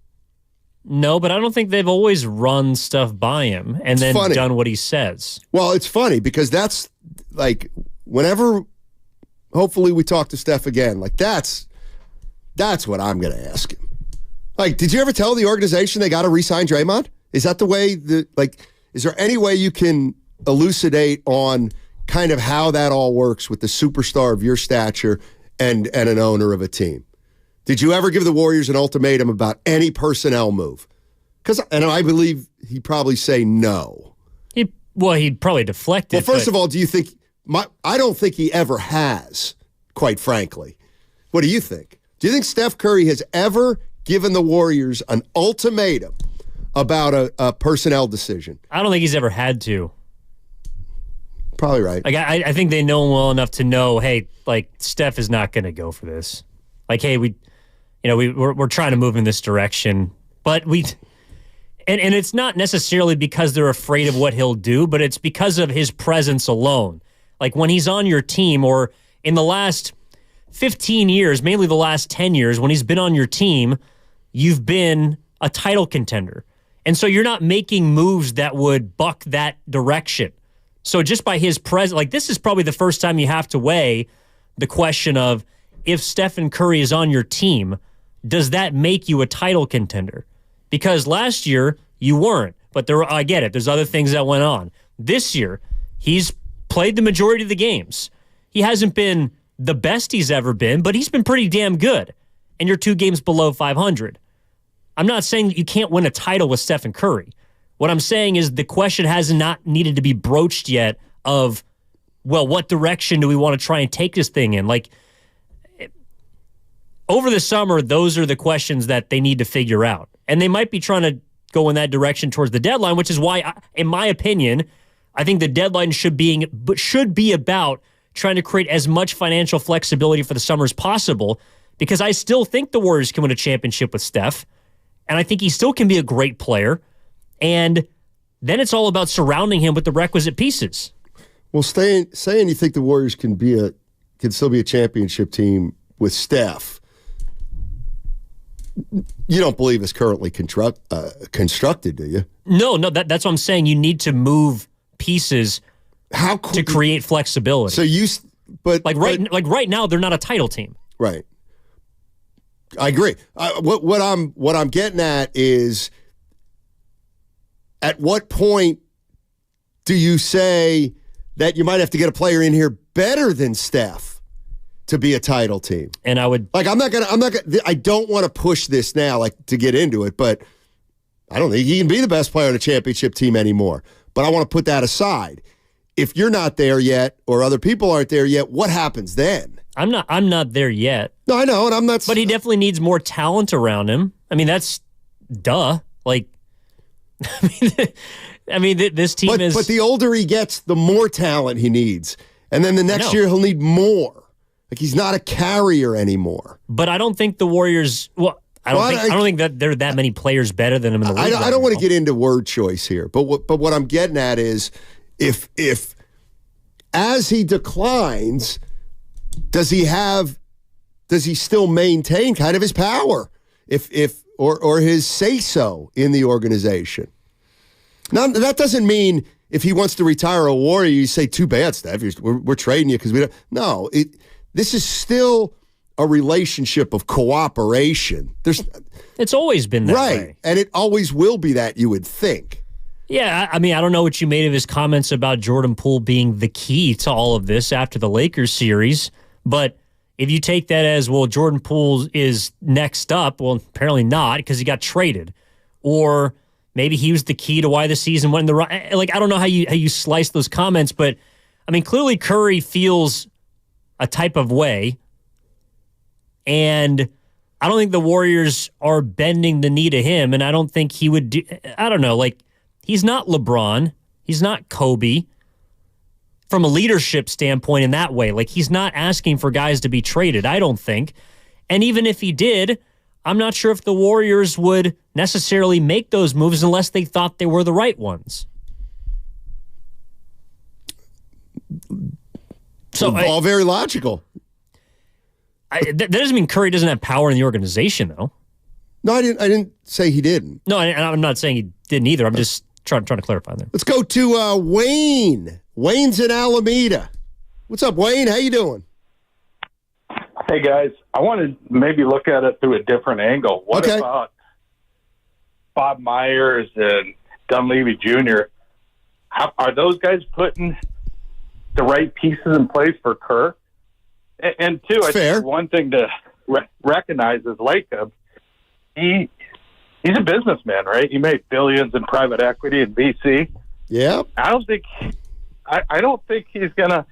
No, but I don't think they've always run stuff by him and then done what he says. Well, it's funny because that's whenever hopefully we talk to Steph again, that's what I'm going to ask him. Did you ever tell the organization they got to re-sign Draymond? Is that the way is there any way you can elucidate on kind of how that all works with the superstar of your stature and an owner of a team? Did you ever give the Warriors an ultimatum about any personnel move? And I believe he'd probably say no. He'd probably deflect it. Well, first of all, do you think I don't think he ever has, quite frankly. What do you think? Do you think Steph Curry has ever given the Warriors an ultimatum about a personnel decision. I don't think he's ever had to. Probably right. Like I think they know him well enough to know, hey, like Steph is not going to go for this. Like, hey, we're trying to move in this direction, but and it's not necessarily because they're afraid of what he'll do, but it's because of his presence alone. Like when he's on your team, or in the last 15 years, mainly the last 10 years, when he's been on your team, you've been a title contender. And so you're not making moves that would buck that direction. So just by his presence, like this is probably the first time you have to weigh the question of, if Stephen Curry is on your team, does that make you a title contender? Because last year you weren't, but I get it. There's other things that went on. This year, he's played the majority of the games. He hasn't been the best he's ever been, but he's been pretty damn good. And you're 2 games below 500. I'm not saying that you can't win a title with Stephen Curry. What I'm saying is the question has not needed to be broached yet of, well, what direction do we want to try and take this thing in? Like, over the summer, those are the questions that they need to figure out. And they might be trying to go in that direction towards the deadline, which is why, in my opinion, I think the deadline should be about trying to create as much financial flexibility for the summer as possible, because I still think the Warriors can win a championship with Steph, and I think he still can be a great player. And then it's all about surrounding him with the requisite pieces. Well, saying you think the Warriors can still be a championship team with Steph, you don't believe it's currently constructed, do you? No, that's what I'm saying. You need to move pieces to create flexibility. So right now, they're not a title team. Right. I agree. What I'm getting at is, at what point do you say that you might have to get a player in here better than Steph to be a title team? And I would I don't want to push this now, like, to get into it, but I don't think he can be the best player on a championship team anymore. But I want to put that aside. If you're not there yet, or other people aren't there yet, what happens then? I'm not there yet. No, I know, and I'm not. But he definitely needs more talent around him. I mean, that's duh. Like, I mean, this team is. But the older he gets, the more talent he needs, and then the next year he'll need more. Like, he's not a carrier anymore. But I don't think the Warriors. Well, I don't think that there are that many players better than him in the league. I don't want to get into word choice here, but what I'm getting at is, if as he declines, does he still maintain kind of his power, or his say-so in the organization? Now, that doesn't mean if he wants to retire a Warrior, you say, too bad, Steph, we're trading you because we don't. No, this is still a relationship of cooperation. It's always been that way. Right, and it always will be that, you would think. Yeah, I mean, I don't know what you made of his comments about Jordan Poole being the key to all of this after the Lakers series, but if you take that as, well, Jordan Poole is next up, well, apparently not, because he got traded. Or maybe he was the key to why the season went in the right. Like, I don't know how you slice those comments, but, I mean, clearly Curry feels a type of way, and I don't think the Warriors are bending the knee to him, and I don't think he would do, I don't know, like, he's not LeBron. He's not Kobe. From a leadership standpoint in that way. Like, he's not asking for guys to be traded, I don't think. And even if he did, I'm not sure if the Warriors would necessarily make those moves unless they thought they were the right ones. So all very logical. That doesn't mean Curry doesn't have power in the organization, though. No, I didn't say he didn't. No, I'm not saying he didn't either. I'm just trying to clarify there. Let's go to Wayne. Wayne's in Alameda. What's up, Wayne? How you doing? Hey, guys. I want to maybe look at it through a different angle. What about Bob Myers and Dunleavy Jr.? Are those guys putting the right pieces in place for Kerr? And two, I think one thing to recognize is Lacob, he's a businessman, right? He made billions in private equity in BC. Yeah. I don't think he's gonna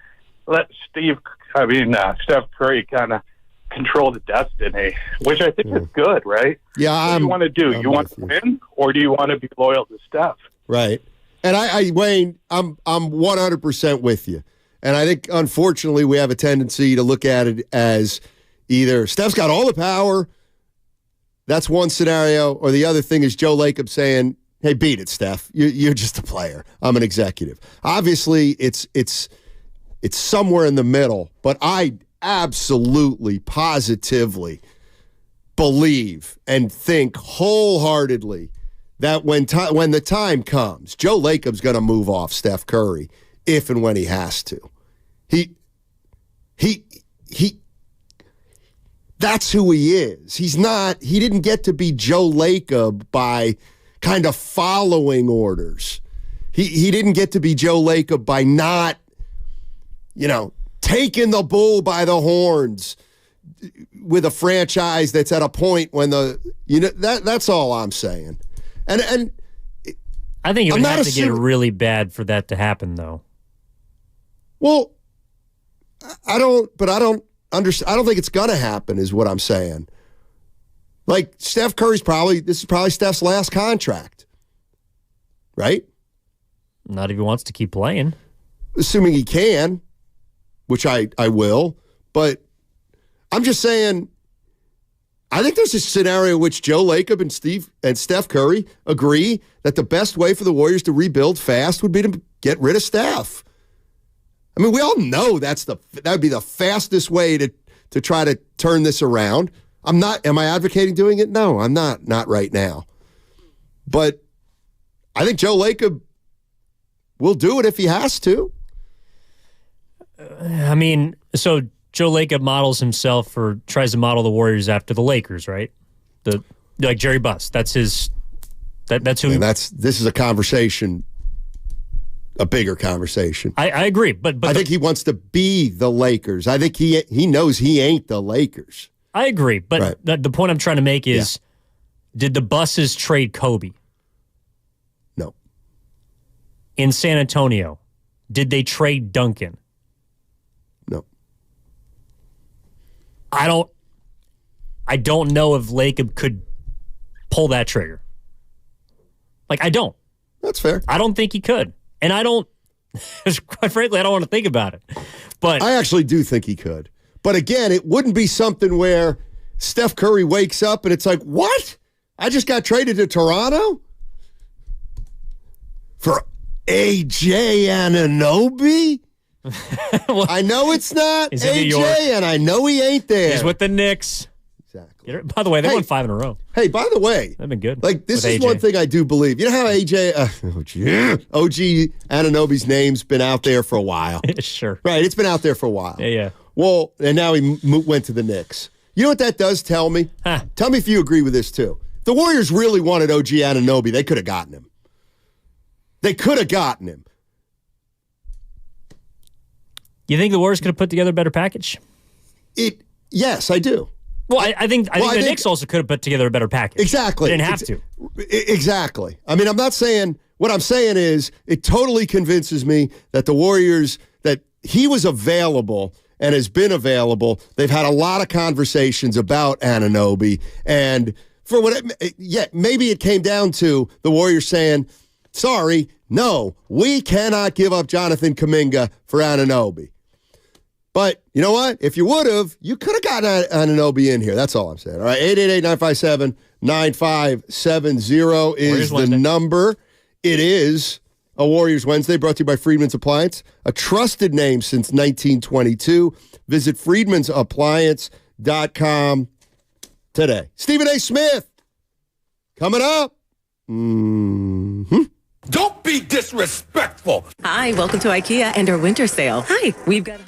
let Steph Curry kind of control the destiny, which I think is good, right? Yeah, what do you want to do? You want to win, or do you want to be loyal to Steph? Right. And I Wayne, I'm 100% with you. And I think, unfortunately, we have a tendency to look at it as either Steph's got all the power, that's one scenario, or the other thing is Joe Lacob saying, hey, beat it, Steph. You're just a player. I'm an executive. Obviously, it's somewhere in the middle, but I absolutely, positively believe and think wholeheartedly that when the time comes, Joe Lacob's going to move off Steph Curry if and when he has to. He that's who he is. He didn't get to be Joe Lacob by kind of following orders. He didn't get to be Joe Lacob by not, taking the bull by the horns with a franchise that's at a point when that's all I'm saying. And I think it would have to get really bad for that to happen, though. Well, I don't understand. I don't think it's going to happen is what I'm saying. Like Steph Curry's this is probably Steph's last contract. Right? Not if he wants to keep playing. Assuming he can, which I will, but I'm just saying I think there's a scenario in which Joe Lacob and Steph Curry agree that the best way for the Warriors to rebuild fast would be to get rid of Steph. I mean, we all know that would be the fastest way to try to turn this around. Am I advocating doing it? No, I'm not right now. But I think Joe Lacob will do it if he has to. I mean, so Joe Lacob models himself or tries to model the Warriors after the Lakers, right? Like Jerry Buss. That's his. That's who. This is a conversation. A bigger conversation. I agree, but I think he wants to be the Lakers. I think he knows he ain't the Lakers. I agree, but the point I'm trying to make is, did the Busses trade Kobe? No. In San Antonio, did they trade Duncan? No. I don't know if Lacob could pull that trigger. Like, I don't. That's fair. I don't think he could. And I don't, quite frankly, I don't want to think about it. But I actually do think he could. But again, it wouldn't be something where Steph Curry wakes up and it's like, what? I just got traded to Toronto? For A.J. Anunoby? Well, I know it's not A.J., and I know he ain't there. He's with the Knicks. Exactly. By the way, they won 5 in a row. Hey, by the way. They've been good. Like, this is AJ. one thing I do believe. You know how OG Anunoby's name's been out there for a while? Sure. Right, it's been out there for a while. Yeah. Well, and now he went to the Knicks. You know what that does tell me? Huh. Tell me if you agree with this, too. If the Warriors really wanted OG Anunoby, they could have gotten him. They could have gotten him. You think the Warriors could have put together a better package? Yes, I do. Well, I think the Knicks also could have put together a better package. Exactly. They didn't have to. Exactly. I mean, I'm not saying, what I'm saying is it totally convinces me that the Warriors, that he was available and has been available. They've had a lot of conversations about Anunoby. And for maybe it came down to the Warriors saying, sorry, no, we cannot give up Jonathan Kuminga for Anunoby. But you know what? If you would have, you could have gotten Anunoby in here. That's all I'm saying. All right, 888-957-9570 is the number. It is a Warriors Wednesday brought to you by Friedman's Appliance, a trusted name since 1922. Visit friedmansappliance.com today. Stephen A. Smith coming up. Don't be disrespectful. Hi, welcome to IKEA and our winter sale. Hi, we've got...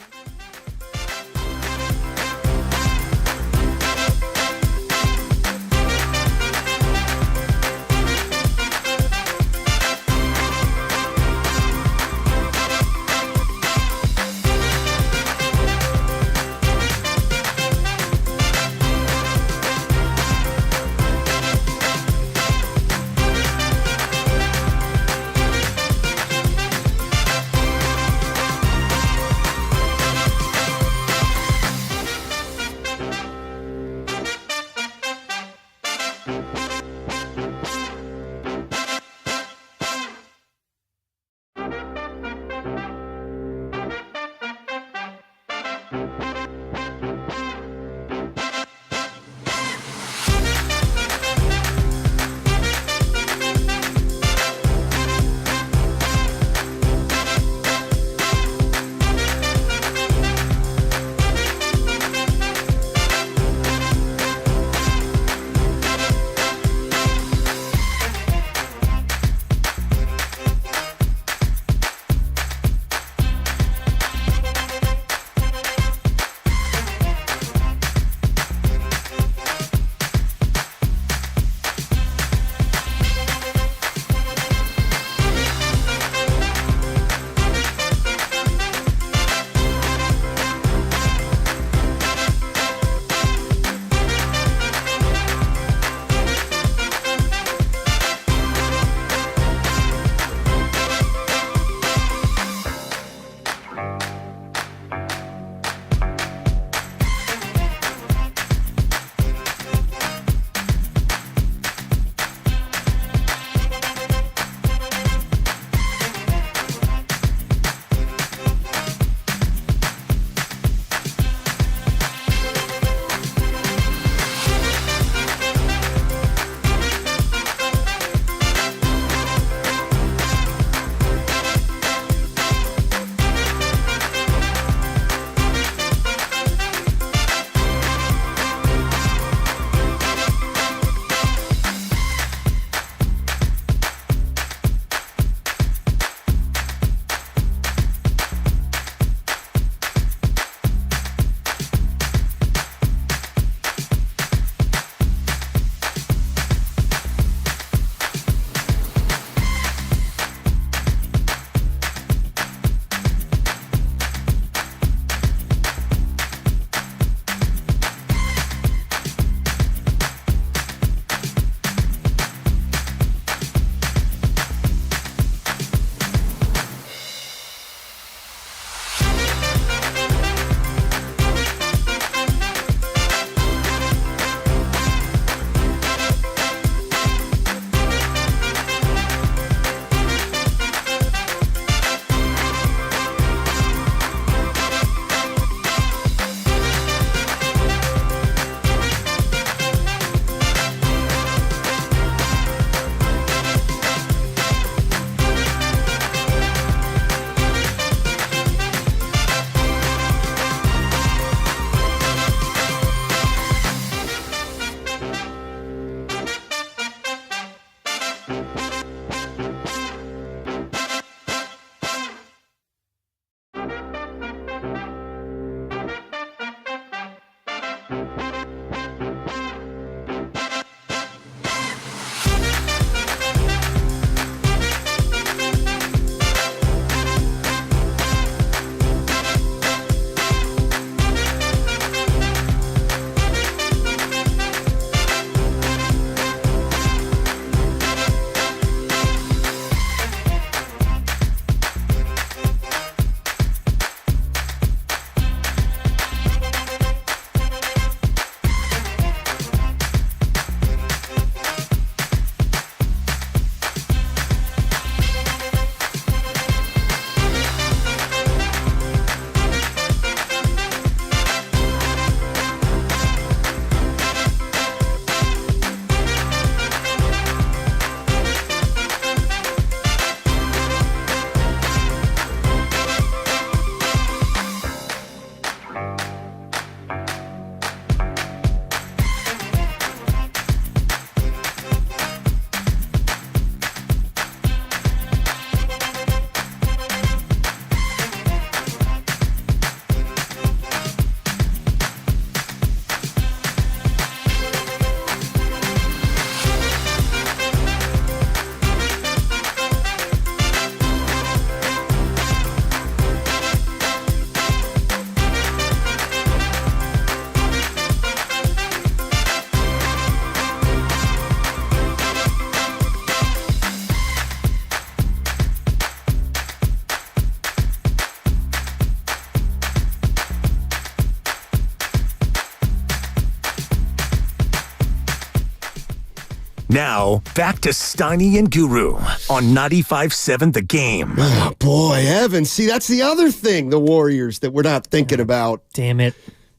Now, back to Steiny and Guru on 95.7 The Game. Oh, boy, Evan. See, that's the other thing, the Warriors, that we're not thinking about. Damn it.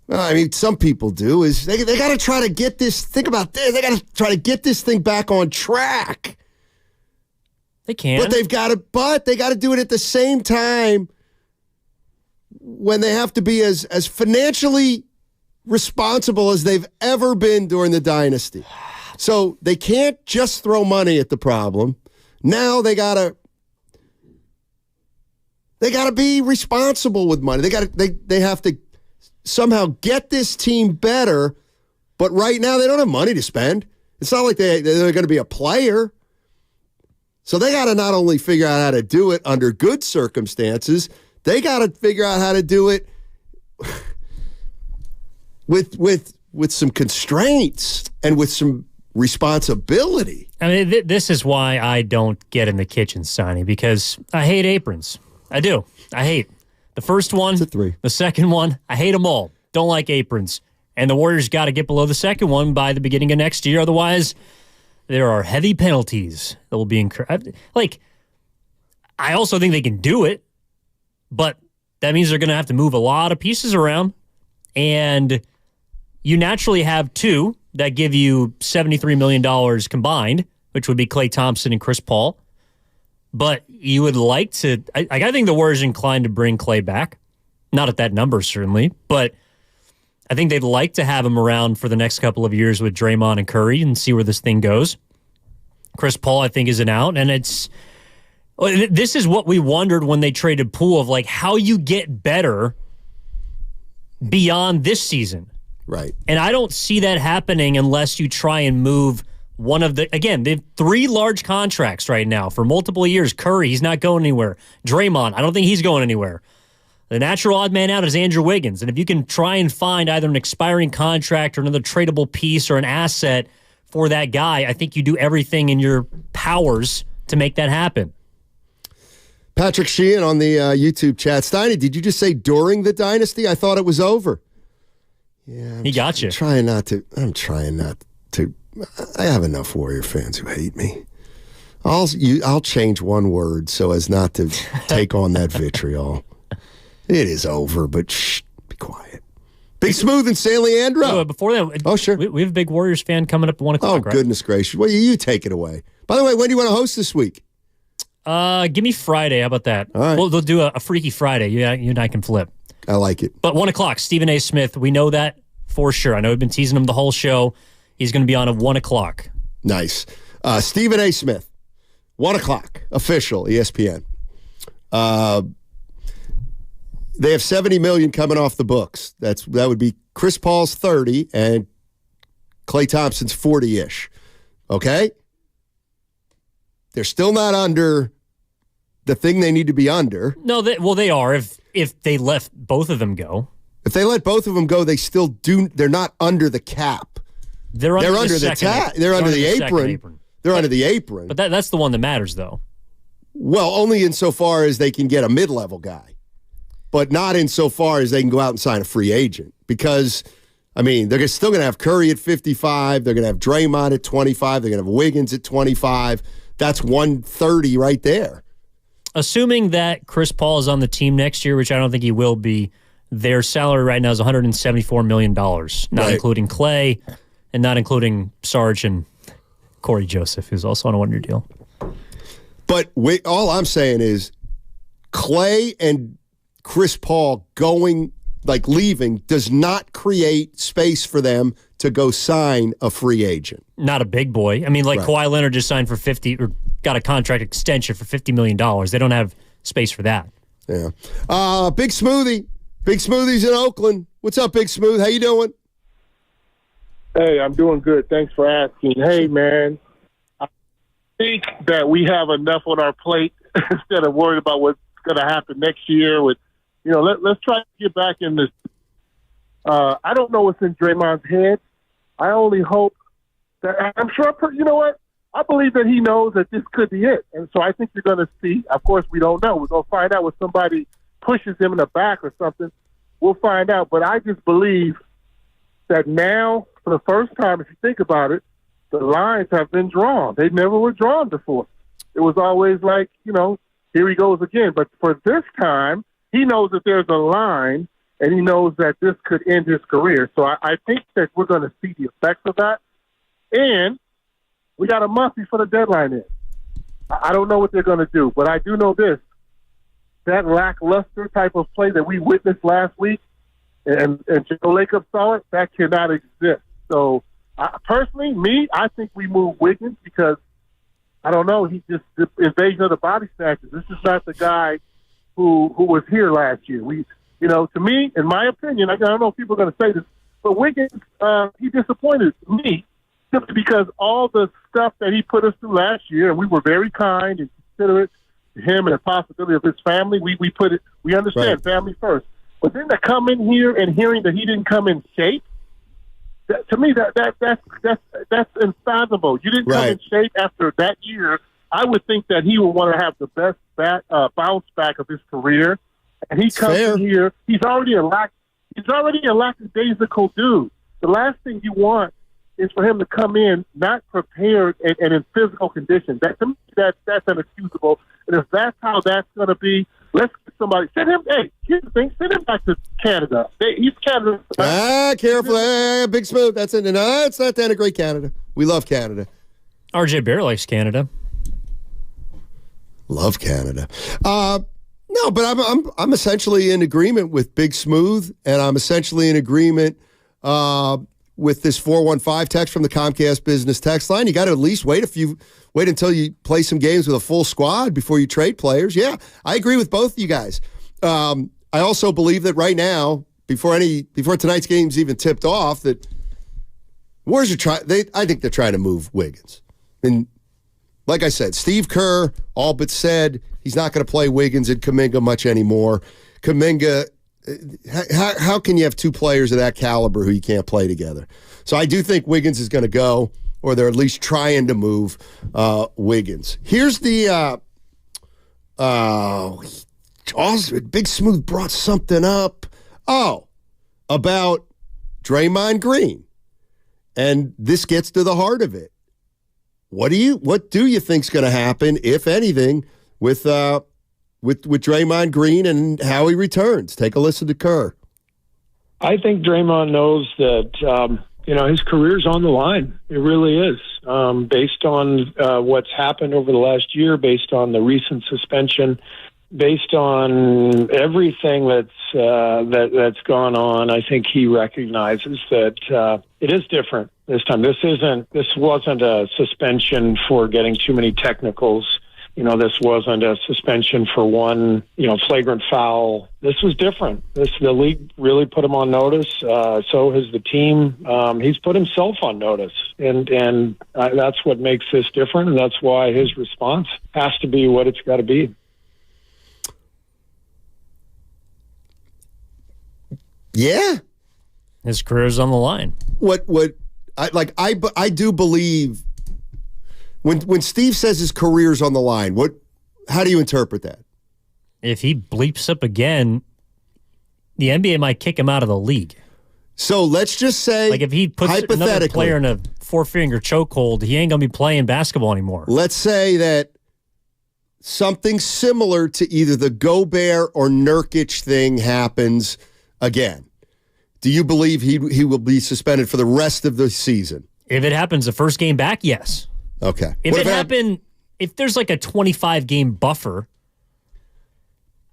I mean, some people do, is they got to try to get this, think about this, they got to try to get this thing back on track. They can. But they got to do it at the same time when they have to be as financially responsible as they've ever been during the dynasty. So they can't just throw money at the problem. Now they gotta be responsible with money. They have to somehow get this team better, but right now they don't have money to spend. It's not like they're going to be a player. So they got to not only figure out how to do it under good circumstances, they got to figure out how to do it with some constraints and with some responsibility. I mean, this is why I don't get in the kitchen, Sonny, because I hate aprons. I do. I hate the first one, it's a 3. The second one. I hate them all. Don't like aprons. And the Warriors got to get below the second one by the beginning of next year. Otherwise, there are heavy penalties that will be incurred. Like, I also think they can do it, but that means they're going to have to move a lot of pieces around. And you naturally have 2 that give you $73 million combined, which would be Klay Thompson and Chris Paul. But you would like to... I think the Warriors are inclined to bring Klay back. Not at that number, certainly. But I think they'd like to have him around for the next couple of years with Draymond and Curry and see where this thing goes. Chris Paul, I think, is an out. And this is what we wondered when they traded Poole, of like how you get better beyond this season. Right. And I don't see that happening unless you try and move one of the... Again, they have 3 large contracts right now for multiple years. Curry, he's not going anywhere. Draymond, I don't think he's going anywhere. The natural odd man out is Andrew Wiggins. And if you can try and find either an expiring contract or another tradable piece or an asset for that guy, I think you do everything in your powers to make that happen. Patrick Sheehan on the YouTube chat. Steiny, did you just say during the dynasty? I thought it was over. Yeah, he got you. I'm trying not to. I have enough Warrior fans who hate me. I'll change one word so as not to take on that vitriol. It is over, but shh, be quiet. Big Smooth and San Leandro. Before that, sure. We have a big Warriors fan coming up at 1 o'clock, right? Goodness gracious. Well, you take it away. By the way, when do you want to host this week? Give me Friday. How about that? All right. They'll do a Freaky Friday. You and I can flip. I like it. But 1 o'clock, Stephen A. Smith. We know that for sure. I know we've been teasing him the whole show. He's going to be on at 1 o'clock. Nice. Stephen A. Smith, 1 o'clock, official, ESPN. They have $70 million coming off the books. That would be Chris Paul's 30 and Klay Thompson's 40-ish. Okay? They're still not under the thing they need to be under. No, they are if they let both of them go. If they let both of them go, they still do. They're not under the cap. They're under the apron. They're under the apron. But that's the one that matters, though. Well, only insofar as they can get a mid-level guy. But not insofar as they can go out and sign a free agent. Because, I mean, they're still going to have Curry at 55. They're going to have Draymond at 25. They're going to have Wiggins at 25. That's 130 right there. Assuming that Chris Paul is on the team next year, which I don't think he will be, their salary right now is $174 million, not including Klay and not including Sarge and Corey Joseph, who's also on a one-year deal. But all I'm saying is Klay and Chris Paul leaving does not create space for them to go sign a free agent. Not a big boy. I mean, Kawhi Leonard just signed for 50 or got a contract extension for $50 million. They don't have space for that. Yeah. Big Smoothie. Big Smoothie's in Oakland. What's up, Big Smooth? How you doing? Hey, I'm doing good. Thanks for asking. Hey, man, I think that we have enough on our plate instead of worried about what's going to happen next year. Let's try to get back in this. I don't know what's in Draymond's head. I only hope that I'm sure. You know what? I believe that he knows that this could be it, and so I think you're going to see. Of course, we don't know. We're going to find out when somebody pushes him in the back or something. We'll find out. But I just believe that now, for the first time, if you think about it, the lines have been drawn. They never were drawn before. It was always like, here he goes again. But for this time, he knows that there's a line, and he knows that this could end his career. So I think that we're going to see the effects of that. And we got a month before the deadline is. I don't know what they're going to do, but I do know this. That lackluster type of play that we witnessed last week, and Joe Lacob saw it, that cannot exist. So, personally, I think we move Wiggins because, I don't know, he just invasion of the body snatchers. This is not the guy who was here last year. To me, in my opinion, I don't know if people are going to say this, but Wiggins, he disappointed me simply because all the stuff that he put us through last year, and we were very kind and considerate to him and the possibility of his family. We understand family first. But then to come in here and hearing that he didn't come in shape, to me, that's unfathomable. You didn't come in shape after that year. I would think that he would want to have the best bounce back of his career. And he comes in here. He's already a lackadaisical dude. The last thing you want is for him to come in not prepared and in physical condition. That's inexcusable. And if that's how that's going to be, let's get somebody. Send him. Hey, here's the thing. Send him back to Canada. He's Canada. Careful. Big Smooth. That's it. No, it's not denigrate Canada. We love Canada. RJ Bear likes Canada. Love Canada. No, but I'm essentially in agreement with Big Smooth, and I'm essentially in agreement with this 415 text from the Comcast Business text line. You got to at least wait until you play some games with a full squad before you trade players. Yeah, I agree with both of you guys. I also believe that right now, before tonight's game's even tipped off, that Warriors I think they're trying to move Wiggins. And like I said, Steve Kerr all but said he's not going to play Wiggins and Kuminga much anymore. Kuminga, how can you have two players of that caliber who you can't play together? So I do think Wiggins is going to go, or they're at least trying to move Wiggins. Here's the Big Smooth brought something up. About Draymond Green. And this gets to the heart of it. What do you think's going to happen, if anything, with Draymond Green and how he returns? Take a listen to Kerr. I think Draymond knows that his career's on the line. It really is, based on what's happened over the last year, based on the recent suspension, based on everything that's gone on. I think he recognizes that it is different this time. This wasn't a suspension for getting too many technicals. This wasn't a suspension for one, flagrant foul. This was different. The league really put him on notice. So has the team. He's put himself on notice, and that's what makes this different. And that's why his response has to be what it's got to be. Yeah, his career's on the line. I do believe. When Steve says his career's on the line, how do you interpret that? If he bleeps up again, the NBA might kick him out of the league. So let's just say, if he puts another player in a four-finger chokehold, he ain't going to be playing basketball anymore. Let's say that something similar to either the Gobert or Nurkic thing happens again. Do you believe he will be suspended for the rest of the season? If it happens the first game back, yes. Okay. If there's like a 25-game buffer,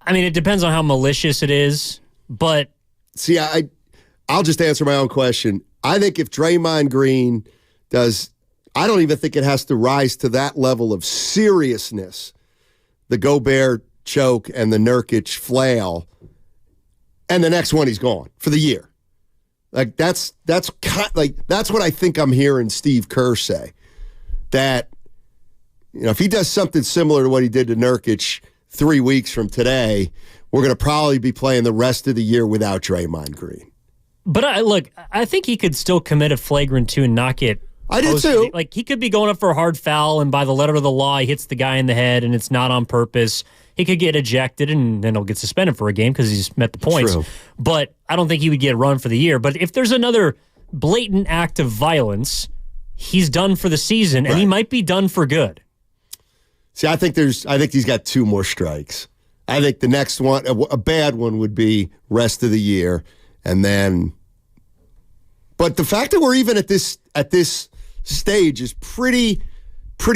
it depends on how malicious it is, but... See, I'll just answer my own question. I think if Draymond Green does... I don't even think it has to rise to that level of seriousness, the Gobert choke and the Nurkic flail, and the next one he's gone for the year. That's what I think I'm hearing Steve Kerr say. That, if he does something similar to what he did to Nurkic 3 weeks from today, we're going to probably be playing the rest of the year without Draymond Green. But I think he could still commit a flagrant 2 and not get I do too. He could be going up for a hard foul, and by the letter of the law, he hits the guy in the head, and it's not on purpose. He could get ejected, and then he'll get suspended for a game because he's met the points. True. But I don't think he would get run for the year. But if there's another blatant act of violence, he's done for the season, and he might be done for good. See, I think he's got 2 more strikes. I think the next one, a bad one, would be rest of the year, and then. But the fact that we're even at this stage is pretty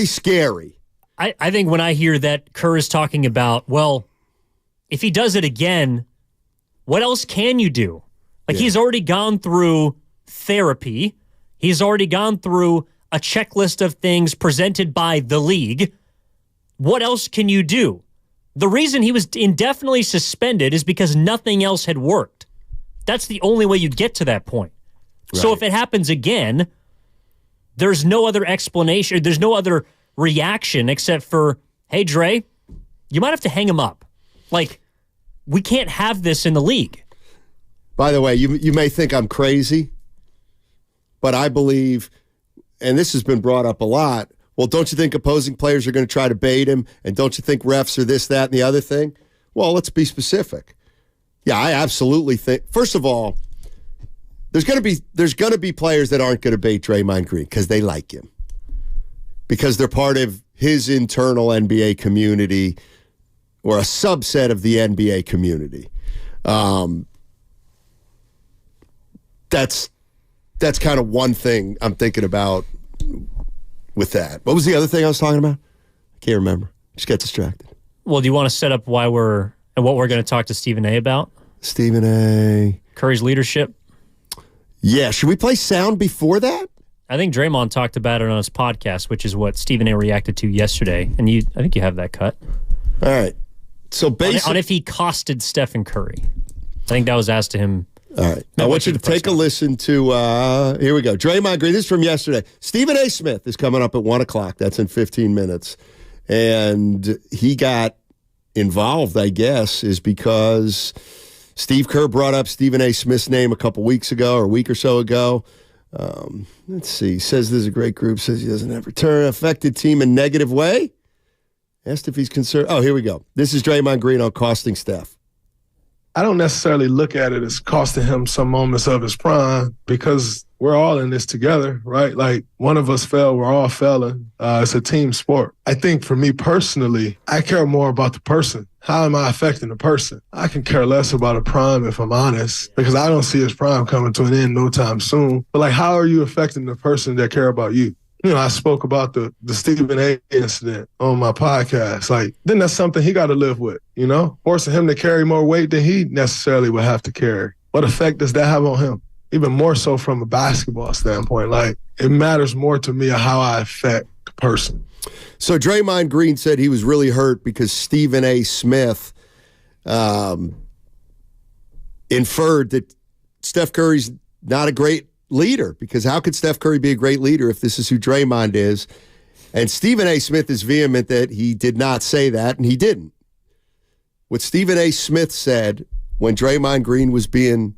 scary. I think when I hear that Kerr is talking about, well, if he does it again, what else can you do? He's already gone through therapy. He's already gone through a checklist of things presented by the league. What else can you do? The reason he was indefinitely suspended is because nothing else had worked. That's the only way you get to that point. Right. So if it happens again, there's no other explanation. There's no other reaction except for, hey, Dre, you might have to hang him up. We can't have this in the league. By the way, you may think I'm crazy, but I believe, and this has been brought up a lot, well, don't you think opposing players are going to try to bait him? And don't you think refs are this, that, and the other thing? Well, let's be specific. Yeah, I absolutely think, first of all, there's going to be players that aren't going to bait Draymond Green because they like him. Because they're part of his internal NBA community or a subset of the NBA community. That's kind of one thing I'm thinking about with that. What was the other thing I was talking about? I can't remember. Just got distracted. Well, do you want to set up what we're going to talk to Stephen A. about? Stephen A. Curry's leadership? Yeah. Should we play sound before that? I think Draymond talked about it on his podcast, which is what Stephen A. reacted to yesterday. And I think you have that cut. All right. So basically, on if he costed Stephen Curry. I think that was asked to him. All right. I want you to take a listen to, here we go. Draymond Green, this is from yesterday. Stephen A. Smith is coming up at 1 o'clock. That's in 15 minutes. And he got involved, I guess, is because Steve Kerr brought up Stephen A. Smith's name a couple weeks ago or a week or so ago. Let's see. He says this is a great group. Says he doesn't have return. Affected team in negative way. Asked if he's concerned. Oh, here we go. This is Draymond Green on costing Steph. I don't necessarily look at it as costing him some moments of his prime because we're all in this together, right? Like, one of us fell, we're all failing. It's a team sport. I think for me personally, I care more about the person. How am I affecting the person? I can care less about a prime if I'm honest, because I don't see his prime coming to an end no time soon. But how are you affecting the person that care about you? I spoke about the Stephen A. incident on my podcast. Then that's something he got to live with, forcing him to carry more weight than he necessarily would have to carry. What effect does that have on him? Even more so from a basketball standpoint. It matters more to me how I affect the person. So Draymond Green said he was really hurt because Stephen A. Smith inferred that Steph Curry's not a great leader, because how could Steph Curry be a great leader if this is who Draymond is? And Stephen A. Smith is vehement that he did not say that, and he didn't. What Stephen A. Smith said when Draymond Green was being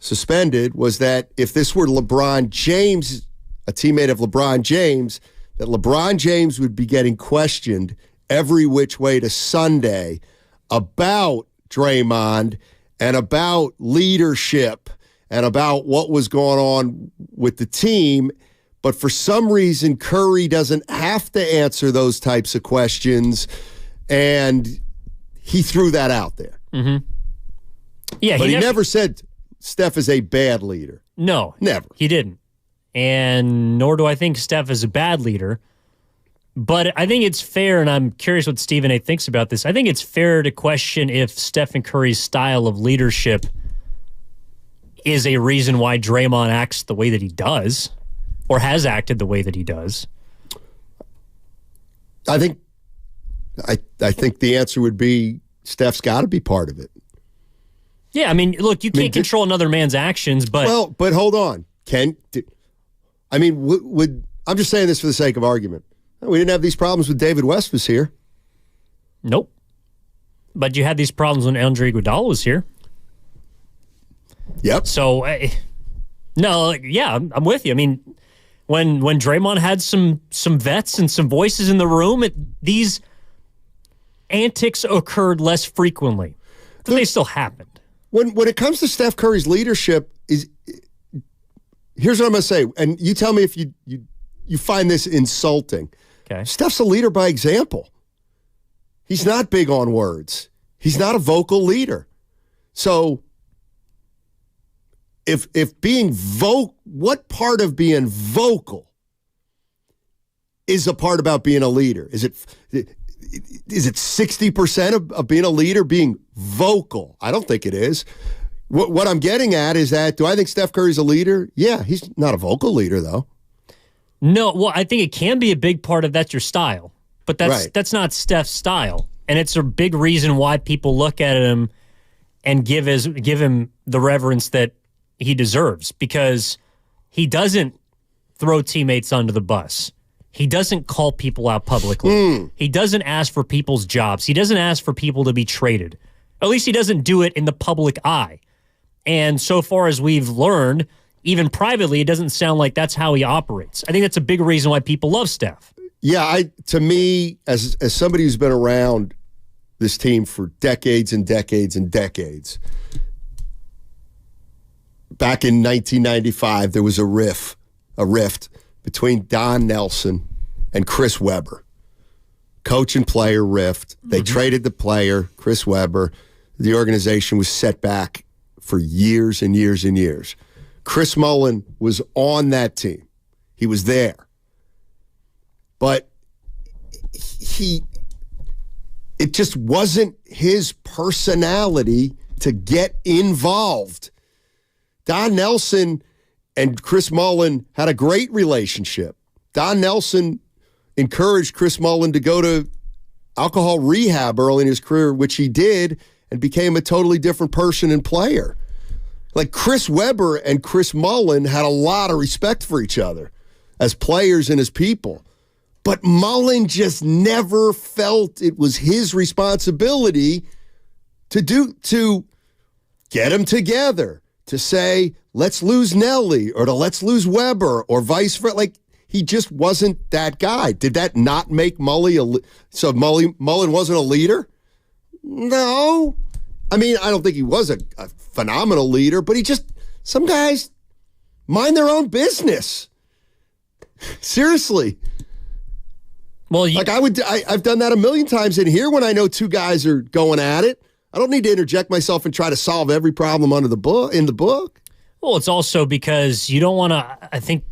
suspended was that if this were LeBron James, a teammate of LeBron James, that LeBron James would be getting questioned every which way to Sunday about Draymond and about leadership and about what was going on with the team. But for some reason, Curry doesn't have to answer those types of questions, and he threw that out there. Mm-hmm. Yeah, but he never said Steph is a bad leader. No. Never. He didn't. And nor do I think Steph is a bad leader. But I think it's fair, and I'm curious what Stephen A. thinks about this. I think it's fair to question if Stephen Curry's style of leadership is a reason why Draymond acts the way that he does, or has acted the way that he does. I think the answer would be Steph's got to be part of it. Yeah, look, you can't control another man's actions, but... Well, but hold on. I'm just saying this for the sake of argument. We didn't have these problems when David West was here. Nope. But you had these problems when Andre Iguodala was here. Yep. So, I'm with you. When Draymond had some vets and some voices in the room, these antics occurred less frequently. But they still happened. When it comes to Steph Curry's leadership, here's what I'm going to say, and you tell me if you you find this insulting. Okay. Steph's a leader by example. He's not big on words. He's not a vocal leader. So if being what part of being vocal is a part about being a leader? Is it 60% of being a leader being vocal? I don't think it is. What I'm getting at is that, do I think Steph Curry's a leader? Yeah, he's not a vocal leader, though. No, well, I think it can be a big part of that's your style, but that's not Steph's style, and it's a big reason why people look at him and give him the reverence that he deserves, because he doesn't throw teammates under the bus. He doesn't call people out publicly. He doesn't ask for people's jobs. He doesn't ask for people to be traded. At least he doesn't do it in the public eye. And so far as we've learned, even privately, it doesn't sound like that's how he operates. I think that's a big reason why people love Steph. Yeah, to me, as somebody who's been around this team for decades and decades and decades, back in 1995, there was a rift between Don Nelson and Chris Webber. Coach and player rift. They traded the player, Chris Webber. The organization was set back for years and years and years. Chris Mullin was on that team. He was there. But it just wasn't his personality to get involved. Don Nelson and Chris Mullin had a great relationship. Don Nelson encouraged Chris Mullin to go to alcohol rehab early in his career, which he did, and became a totally different person and player. Like, Chris Webber and Chris Mullin had a lot of respect for each other as players and as people. But Mullin just never felt it was his responsibility to get them together, to say, let's lose Nelly, or to let's lose Webber, or vice versa. Like, he just wasn't that guy. Did that not make Mullin wasn't a leader? No. I mean, I don't think he was a phenomenal leader, but some guys mind their own business. Seriously. Well, I've done that a million times in here when I know two guys are going at it. I don't need to interject myself and try to solve every problem in the book. Well, it's also because you don't want to, I think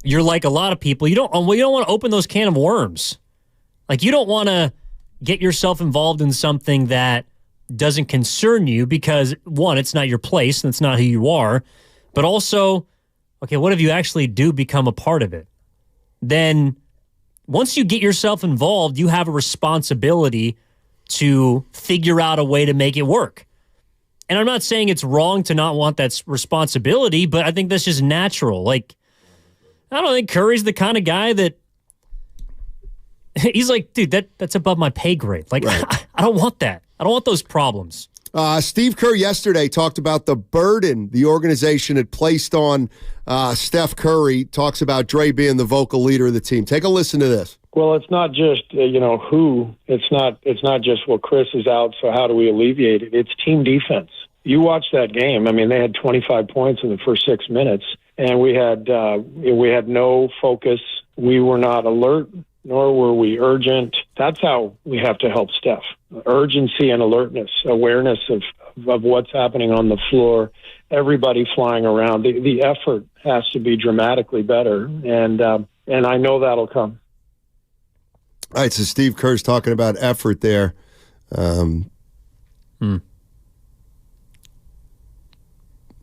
you're like a lot of people, you don't want to open those can of worms. Like, you don't want to get yourself involved in something that doesn't concern you because, one, it's not your place and it's not who you are, but also, okay, what if you actually do become a part of it? Then once you get yourself involved, you have a responsibility to figure out a way to make it work. And I'm not saying it's wrong to not want that responsibility, but I think that's just natural. Like, I don't think Curry's the kind of guy that he's like, dude, that's above my pay grade. Like, right. I don't want that. I don't want those problems. Steve Kerr yesterday talked about the burden the organization had placed on Steph Curry. Talks about Dre being the vocal leader of the team. Take a listen to this. Well, it's not just who. It's not just, well, Chris is out, so how do we alleviate it? It's team defense. You watch that game. I mean, they had 25 points in the first 6 minutes, and we had no focus. We were not alert, nor were we urgent. That's how we have to help Steph. Urgency and alertness, awareness of what's happening on the floor, everybody flying around. The effort has to be dramatically better, and I know that'll come. All right, so Steve Kerr's talking about effort there.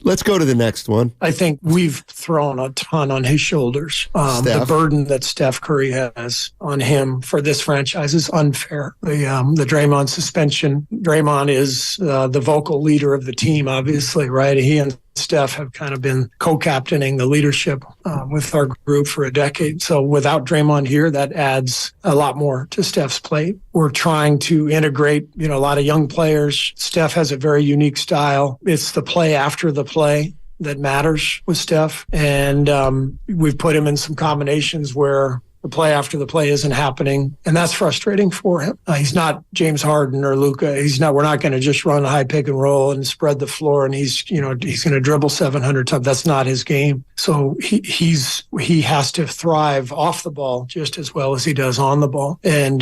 Let's go to the next one. I think we've thrown a ton on his shoulders. The burden that Steph Curry has on him for this franchise is unfair. The Draymond suspension. Draymond is the vocal leader of the team, obviously, right? He and Steph have kind of been co-captaining the leadership with our group for a decade. So without Draymond here, that adds a lot more to Steph's plate. We're trying to integrate, a lot of young players. Steph has a very unique style. It's the play after the play that matters with Steph. And we've put him in some combinations where the play after the play isn't happening, and that's frustrating for him. He's not James Harden or Luka. We're not going to just run a high pick and roll and spread the floor, and he's going to dribble 700 times. That's not his game. So he has to thrive off the ball just as well as he does on the ball. And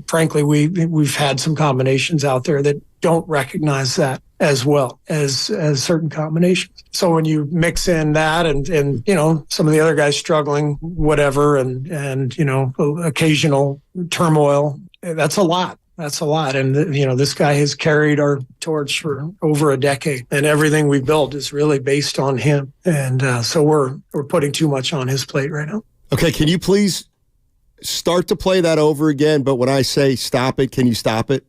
frankly, we've had some combinations out there that don't recognize that as well as certain combinations. So when you mix in that and some of the other guys struggling, whatever, and occasional turmoil, that's a lot. That's a lot. And this guy has carried our torch for over a decade, and everything we built is really based on him. And so we're putting too much on his plate right now. Okay, can you please start to play that over again? But when I say stop it, can you stop it?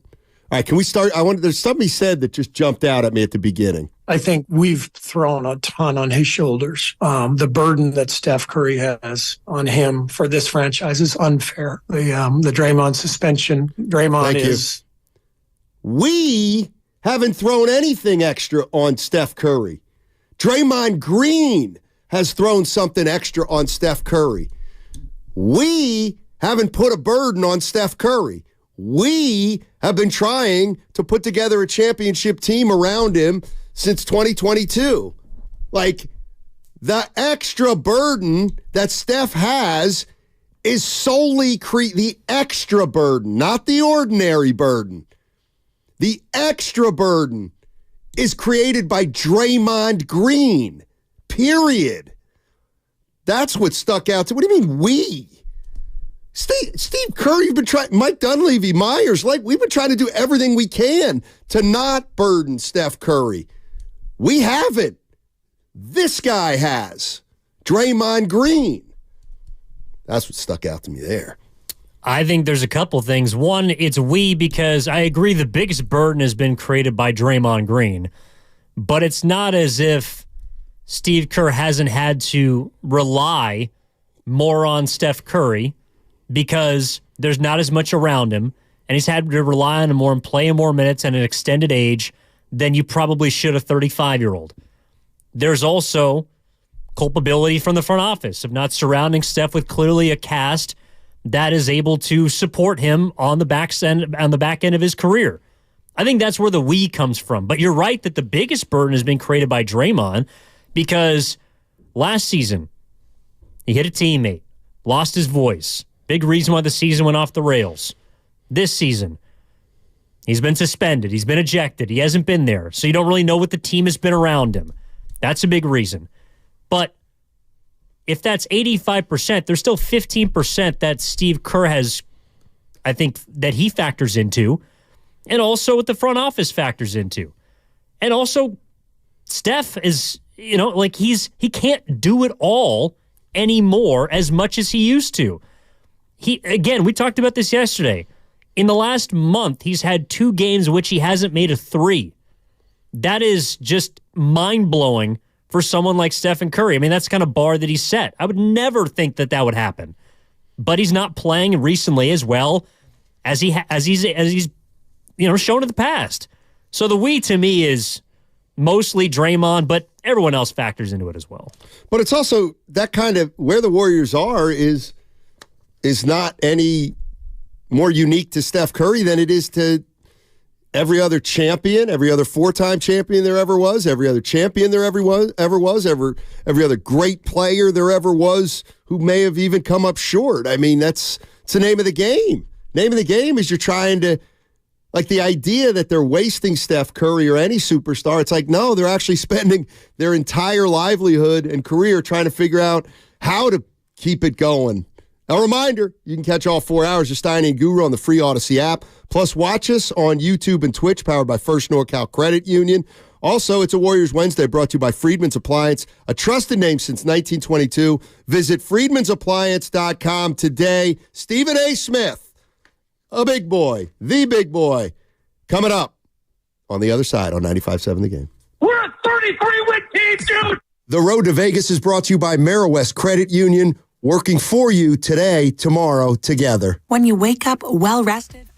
All right, can we start? There's something he said that just jumped out at me at the beginning. I think we've thrown a ton on his shoulders. The burden that Steph Curry has on him for this franchise is unfair. The Draymond suspension. Draymond is. We haven't thrown anything extra on Steph Curry. Draymond Green has thrown something extra on Steph Curry. We haven't put a burden on Steph Curry. We have been trying to put together a championship team around him since 2022. Like, the extra burden that Steph has is solely the extra burden, not the ordinary burden. The extra burden is created by Draymond Green, period. That's what stuck out to. What do you mean we? Steve Kerr, you've been trying, Mike Dunleavy, Myers, we've been trying to do everything we can to not burden Steph Curry. We haven't. This guy has. Draymond Green. That's what stuck out to me there. I think there's a couple things. One, it's we because I agree the biggest burden has been created by Draymond Green, but it's not as if Steve Kerr hasn't had to rely more on Steph Curry because there's not as much around him, and he's had to rely on him more and play him more minutes at an extended age than you probably should a 35-year-old. There's also culpability from the front office of not surrounding Steph with clearly a cast that is able to support him on the back end of his career. I think that's where the we comes from. But you're right that the biggest burden has been created by Draymond because last season he hit a teammate, lost his voice. Big reason why the season went off the rails. This season, he's been suspended. He's been ejected. He hasn't been there. So you don't really know what the team has been around him. That's a big reason. But if that's 85%, there's still 15% that Steve Kerr has, I think, that he factors into, and also what the front office factors into. And also, Steph is, he can't do it all anymore as much as he used to. Again, we talked about this yesterday. In the last month, he's had 2 games in which he hasn't made a 3. That is just mind-blowing for someone like Stephen Curry. I mean, that's the kind of bar that he's set. I would never think that would happen. But he's not playing recently as well as he's shown in the past. So the we to me is mostly Draymond, but everyone else factors into it as well. But it's also that kind of where the Warriors are is not any more unique to Steph Curry than it is to every other champion, every other 4-time champion there ever was, every other champion there ever was, every other great player there ever was who may have even come up short. I mean, it's the name of the game. Name of the game is you're trying to, like the idea that they're wasting Steph Curry or any superstar, it's like, no, they're actually spending their entire livelihood and career trying to figure out how to keep it going. A reminder, you can catch all 4 hours of Steiny and Guru on the free Odyssey app. Plus, watch us on YouTube and Twitch, powered by First NorCal Credit Union. Also, it's a Warriors Wednesday brought to you by Friedman's Appliance, a trusted name since 1922. Visit friedmansappliance.com today. Stephen A. Smith, a big boy, the big boy, coming up on the other side on 95.7 The Game. We're a 33-win team, dude! The road to Vegas is brought to you by Ameriwest Credit Union. Working for you today, tomorrow, together. When you wake up well-rested.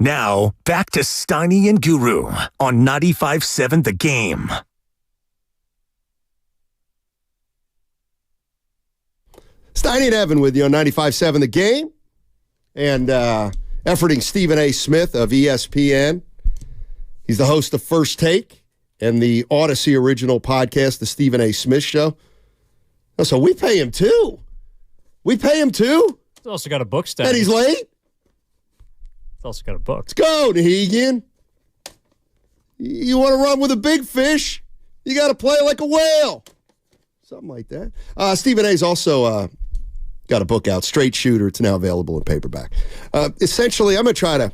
Now, back to Steiny and Guru on 95.7 The Game. Steiny and Evan with you on 95.7 The Game. And efforting Stephen A. Smith of ESPN He's the host of First Take and the Odyssey original podcast, The Stephen A. Smith Show. Oh, so we pay him too. We pay him too? He's also got a book study. And he's late? He's also got a book. Let's go, Nahegan. You want to run with a big fish? You got to play like a whale. Something like that. Stephen A's also got a book out, Straight Shooter. It's now available in paperback. Essentially, I'm going to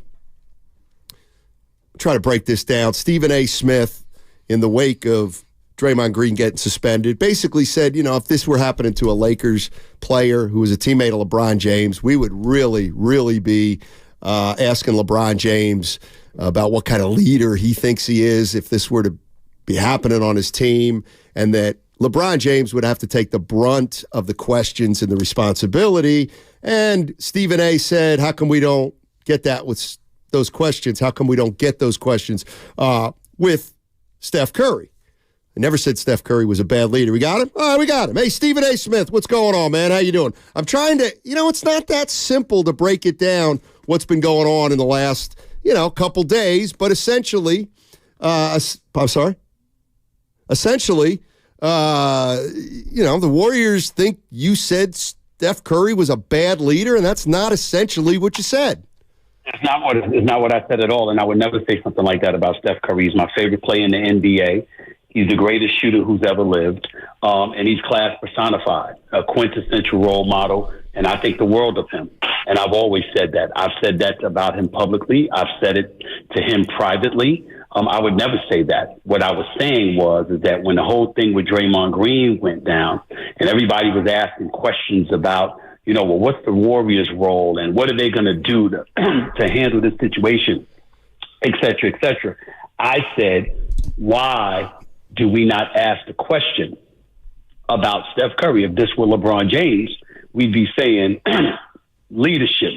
try to break this down. Stephen A. Smith, in the wake of Draymond Green getting suspended, basically said, if this were happening to a Lakers player who was a teammate of LeBron James, we would really, really be asking LeBron James about what kind of leader he thinks he is if this were to be happening on his team, and that LeBron James would have to take the brunt of the questions and the responsibility. And Stephen A. said, how come we don't get that with those questions? How come we don't get those questions with Steph Curry? I never said Steph Curry was a bad leader. We got him? All right, we got him. Hey, Stephen A. Smith, what's going on, man? How you doing? I'm trying to, it's not that simple to break it down, what's been going on in the last, couple days, but essentially, the Warriors think you said Steph Curry was a bad leader, and that's not essentially what you said. It's not what I said at all, and I would never say something like that about Steph Curry. He's my favorite player in the NBA. He's the greatest shooter who's ever lived, and he's class personified, a quintessential role model, and I think the world of him. And I've always said that. I've said that about him publicly. I've said it to him privately. I would never say that. What I was saying is that when the whole thing with Draymond Green went down and everybody was asking questions about, what's the Warriors' role and what are they going to do to handle this situation, et cetera, I said, why do we not ask the question about Steph Curry? If this were LeBron James, we'd be saying, leadership.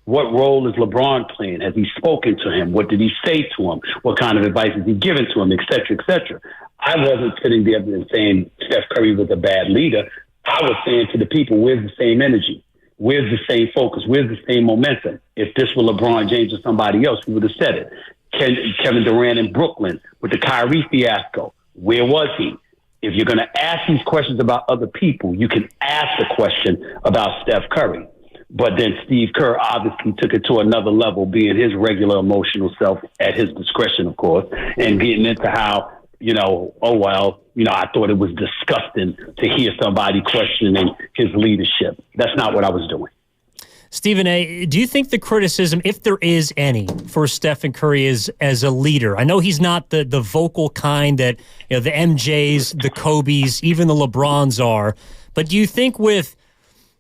What role is LeBron playing? Has he spoken to him? What did he say to him? What kind of advice has he given to him, et cetera? I wasn't sitting there and saying Steph Curry was a bad leader. I was saying to the people, where's the same energy? Where's the same focus? Where's the same momentum? If this were LeBron James or somebody else, we would have said it. Kevin Durant in Brooklyn with the Kyrie fiasco, where was he? If you're going to ask these questions about other people, you can ask the question about Steph Curry. But then Steve Kerr obviously took it to another level, being his regular emotional self at his discretion, of course, and getting into how, I thought it was disgusting to hear somebody questioning his leadership. That's not what I was doing. Stephen A., do you think the criticism, if there is any, for Stephen Curry is as a leader? I know he's not the vocal kind that the MJs, the Kobes, even the LeBrons are, but do you think with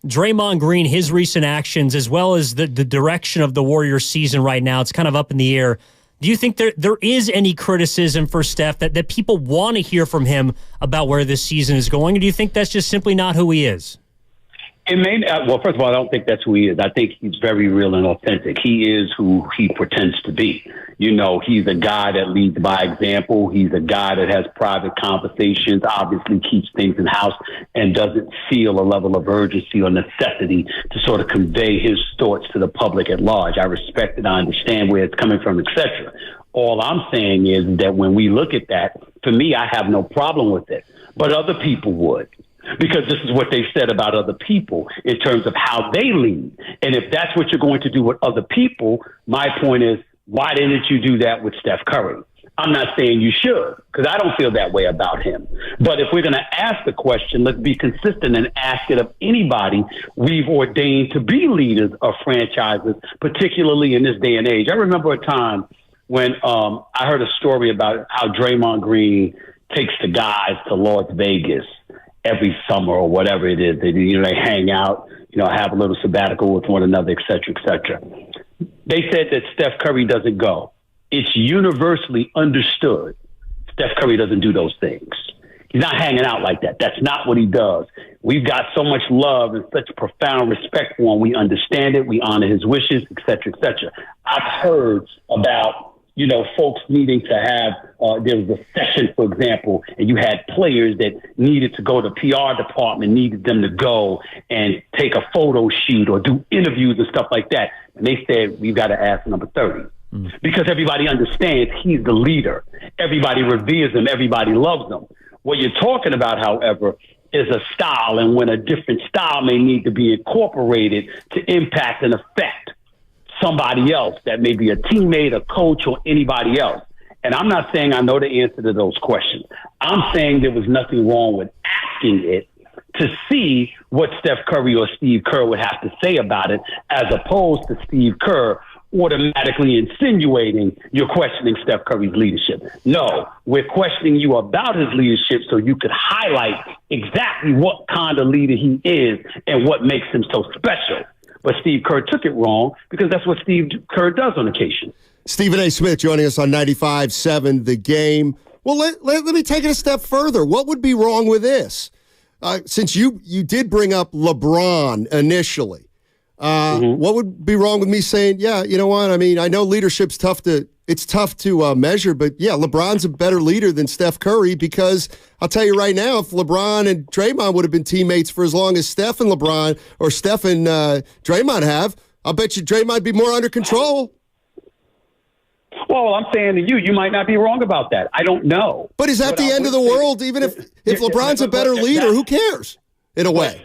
Draymond Green, his recent actions, as well as the direction of the Warriors season right now, it's kind of up in the air. Do you think there is any criticism for Steph that people want to hear from him about where this season is going? Or do you think that's just simply not who he is? It may not, well, first of all, I don't think that's who he is. I think he's very real and authentic. He is who he pretends to be. He's a guy that leads by example. He's a guy that has private conversations, obviously keeps things in house, and doesn't feel a level of urgency or necessity to sort of convey his thoughts to the public at large. I respect it. I understand where it's coming from, etc. All I'm saying is that when we look at that, for me, I have no problem with it, but other people would. Because this is what they've said about other people in terms of how they lead. And if that's what you're going to do with other people, my point is, why didn't you do that with Steph Curry? I'm not saying you should, because I don't feel that way about him. But if we're going to ask the question, let's be consistent and ask it of anybody we've ordained to be leaders of franchises, particularly in this day and age. I remember a time when I heard a story about how Draymond Green takes the guys to Las Vegas every summer or whatever it is. They hang out, have a little sabbatical with one another, et cetera, et cetera. They said that Steph Curry doesn't go. It's universally understood Steph Curry doesn't do those things. He's not hanging out like that. That's not what he does. We've got so much love and such profound respect for him. We understand it. We honor his wishes, et cetera, et cetera. I've heard about folks needing to have, there was a session, for example, and you had players that needed to go to PR department, needed them to go and take a photo shoot or do interviews and stuff like that. And they said, we've got to ask number 30. because everybody understands he's the leader. Everybody reveres him. Everybody loves him. What you're talking about, however, is a style, and when a different style may need to be incorporated to impact and affect somebody else, that may be a teammate, a coach, or anybody else. And I'm not saying I know the answer to those questions. I'm saying there was nothing wrong with asking it to see what Steph Curry or Steve Kerr would have to say about it, as opposed to Steve Kerr automatically insinuating you're questioning Steph Curry's leadership. No, we're questioning you about his leadership so you could highlight exactly what kind of leader he is and what makes him so special. But Steve Kerr took it wrong because that's what Steve Kerr does on occasion. Stephen A. Smith joining us on 95.7 The Game. Well, let me take it a step further. What would be wrong with this? Since you did bring up LeBron initially, what would be wrong with me saying, yeah, you know what? I mean, I know leadership's tough to measure, but yeah, LeBron's a better leader than Steph Curry, because I'll tell you right now, if LeBron and Draymond would have been teammates for as long as Steph and LeBron or Steph and Draymond have, I'll bet you Draymond would be more under control. Well, I'm saying to you, you might not be wrong about that. I don't know. But is that the end of the world? Even if LeBron's a better leader, who cares? In a way.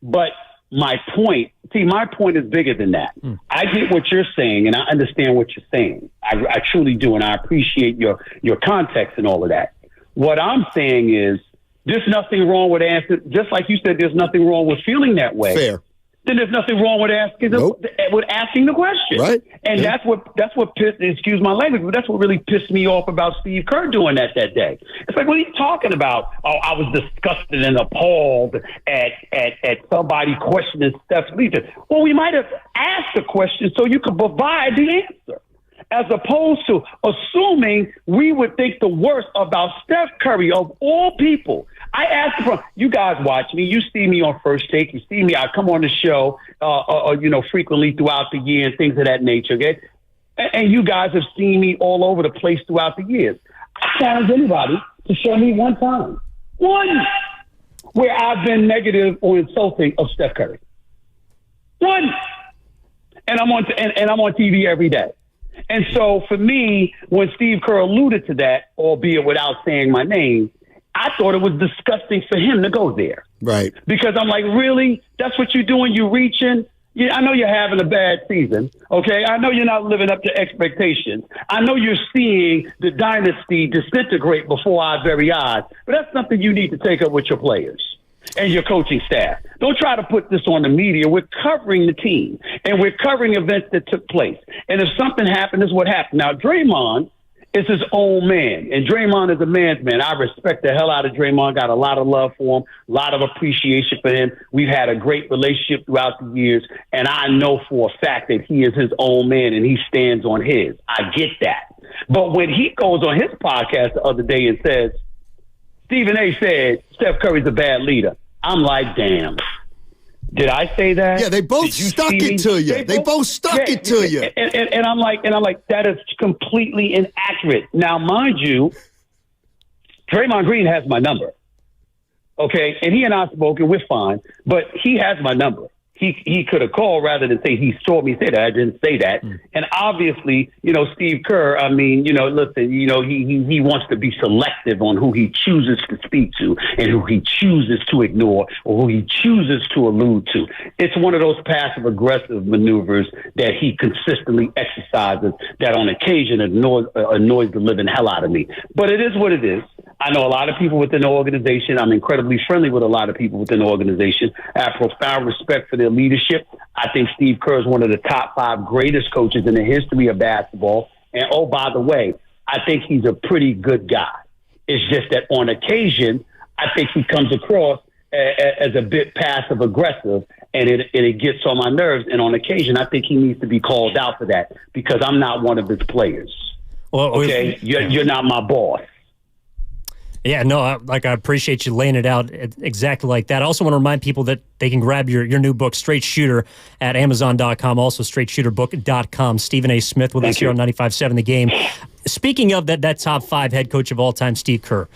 But my point is bigger than that. I get what you're saying, and I understand what you're saying. I truly do, and I appreciate your context and all of that. What I'm saying is there's nothing wrong with answering, just like you said, there's nothing wrong with feeling that way. Fair. Then there's nothing wrong with asking the question. Right. And that's what pissed, excuse my language, but that's what really pissed me off about Steve Kerr doing that day. It's like, what are you talking about? Oh, I was disgusted and appalled at somebody questioning Steph's leadership. Well, we might have asked the question so you could provide the answer, as opposed to assuming we would think the worst about Steph Curry of all people. I asked him, you guys watch me. You see me on First Take. You see me. I come on the show, frequently throughout the year and things of that nature. Okay? And you guys have seen me all over the place throughout the years. I challenge anybody to show me one time, where I've been negative or insulting of Steph Curry. One. And I'm on TV every day. And so for me, when Steve Kerr alluded to that, albeit without saying my name, I thought it was disgusting for him to go there. Right. Because I'm like, really? That's what you're doing? You're reaching? Yeah, I know you're having a bad season, okay? I know you're not living up to expectations. I know you're seeing the dynasty disintegrate before our very eyes, but that's something you need to take up with your players and your coaching staff. Don't try to put this on the media. We're covering the team, and we're covering events that took place. And if something happened, this is what happened. Now, Draymond is his own man, and Draymond is a man's man. I respect the hell out of Draymond, got a lot of love for him, a lot of appreciation for him. We've had a great relationship throughout the years, and I know for a fact that he is his own man, and he stands on his. I get that. But when he goes on his podcast the other day and says, Stephen A. said Steph Curry's a bad leader, I'm like, damn. Did I say that? Yeah, they both stuck it to you. They both stuck it to you. And I'm like, that is completely inaccurate. Now, mind you, Draymond Green has my number. Okay, and he and I spoke, and we're fine. But he has my number. He could have called rather than say he saw me say that. I didn't say that. And obviously, Steve Kerr, listen, he wants to be selective on who he chooses to speak to and who he chooses to ignore or who he chooses to allude to. It's one of those passive aggressive maneuvers that he consistently exercises that on occasion annoys the living hell out of me. But it is what it is. I know a lot of people within the organization. I'm incredibly friendly with a lot of people within the organization. I have profound respect for their leadership. I think Steve Kerr is one of the top 5 greatest coaches in the history of basketball. And, oh, by the way, I think he's a pretty good guy. It's just that on occasion, I think he comes across as a bit passive aggressive, and it gets on my nerves. And on occasion, I think he needs to be called out for that because I'm not one of his players. Well, okay, you're not my boss. Yeah, no, I appreciate you laying it out exactly like that. I also want to remind people that they can grab your new book, Straight Shooter, at Amazon.com, also straightshooterbook.com. Stephen A. Smith with us here on 95.7 The Game. Speaking of that top 5 head coach of all time, Steve Kerr,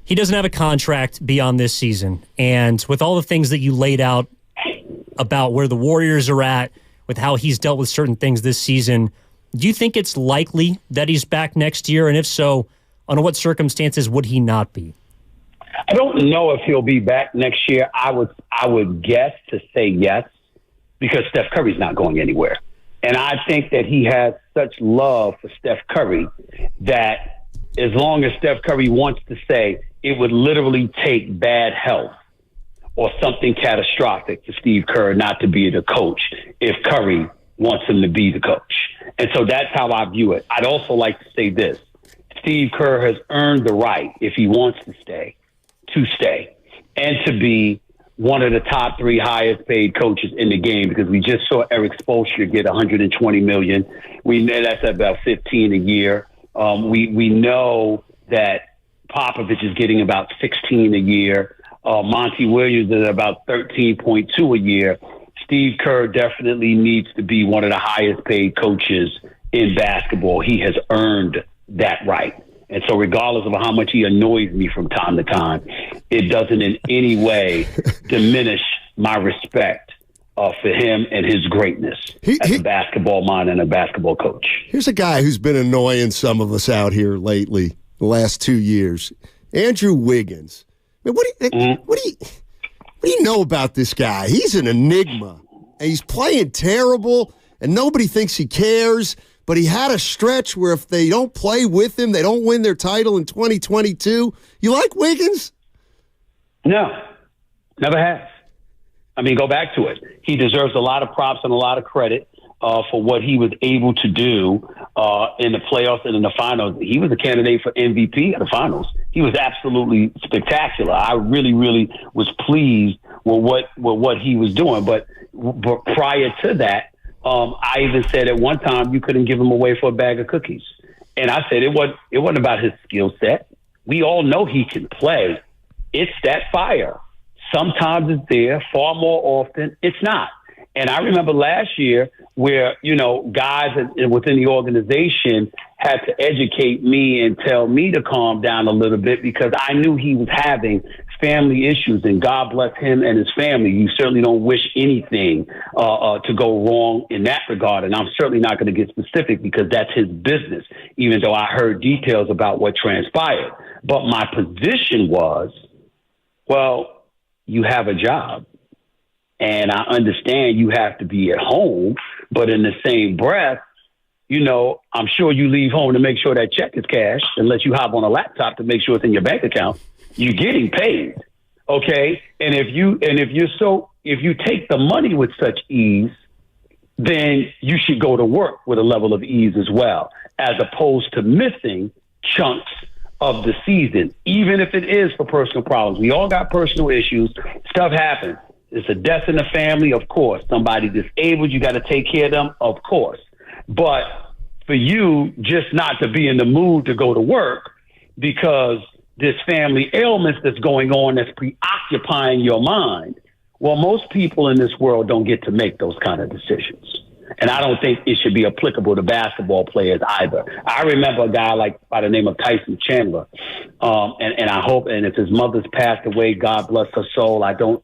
he doesn't have a contract beyond this season. And with all the things that you laid out about where the Warriors are at, with how he's dealt with certain things this season, Do you think it's likely that he's back next year? And if so, under what circumstances would he not be? I don't know if he'll be back next year. I would guess to say yes, because Steph Curry's not going anywhere. And I think that he has such love for Steph Curry that as long as Steph Curry wants to stay, it would literally take bad health or something catastrophic for Steve Kerr not to be the coach if Curry wants him to be the coach. And so that's how I view it. I'd also like to say this. Steve Kerr has earned the right, if he wants to stay and to be one of the top 3 highest paid coaches in the game, because we just saw Eric Spoelstra get $120 million. We know that's about $15 a year. We know that Popovich is getting about $16 a year. Monty Williams is about $13.2 a year. Steve Kerr definitely needs to be one of the highest paid coaches in basketball. He has earned that right. And so regardless of how much he annoys me from time to time, it doesn't in any way diminish my respect for him and his greatness as a basketball mind and a basketball coach. Here's a guy who's been annoying some of us out here lately, the last 2 years. Andrew Wiggins. I mean, what do you know about this guy? He's an enigma. And he's playing terrible, and nobody thinks he cares. But he had a stretch where if they don't play with him, they don't win their title in 2022. You like Wiggins? No, never have. I mean, go back to it. He deserves a lot of props and a lot of credit for what he was able to do in the playoffs and in the finals. He was a candidate for MVP in the finals. He was absolutely spectacular. I really, really was pleased with what he was doing. But prior to that, I even said at one time you couldn't give him away for a bag of cookies. And I said it wasn't about his skill set. We all know he can play. It's that fire. Sometimes it's there. Far more often, it's not. And I remember last year where, guys within the organization had to educate me and tell me to calm down a little bit because I knew he was having family issues, and God bless him and his family. You certainly don't wish anything to go wrong in that regard. And I'm certainly not going to get specific because that's his business, even though I heard details about what transpired. But my position was, well, you have a job. And I understand you have to be at home, but in the same breath, I'm sure you leave home to make sure that check is cashed, unless you hop on a laptop to make sure it's in your bank account. You're getting paid, okay? And if you take the money with such ease, then you should go to work with a level of ease as well, as opposed to missing chunks of the season, even if it is for personal problems. We all got personal issues. Stuff happens. It's a death in the family, of course. Somebody disabled, you got to take care of them, of course. But for you just not to be in the mood to go to work because this family ailment that's going on that's preoccupying your mind, well, most people in this world don't get to make those kind of decisions. And I don't think it should be applicable to basketball players either. I remember a guy by the name of Tyson Chandler, and I hope, and if his mother's passed away, God bless her soul. I don't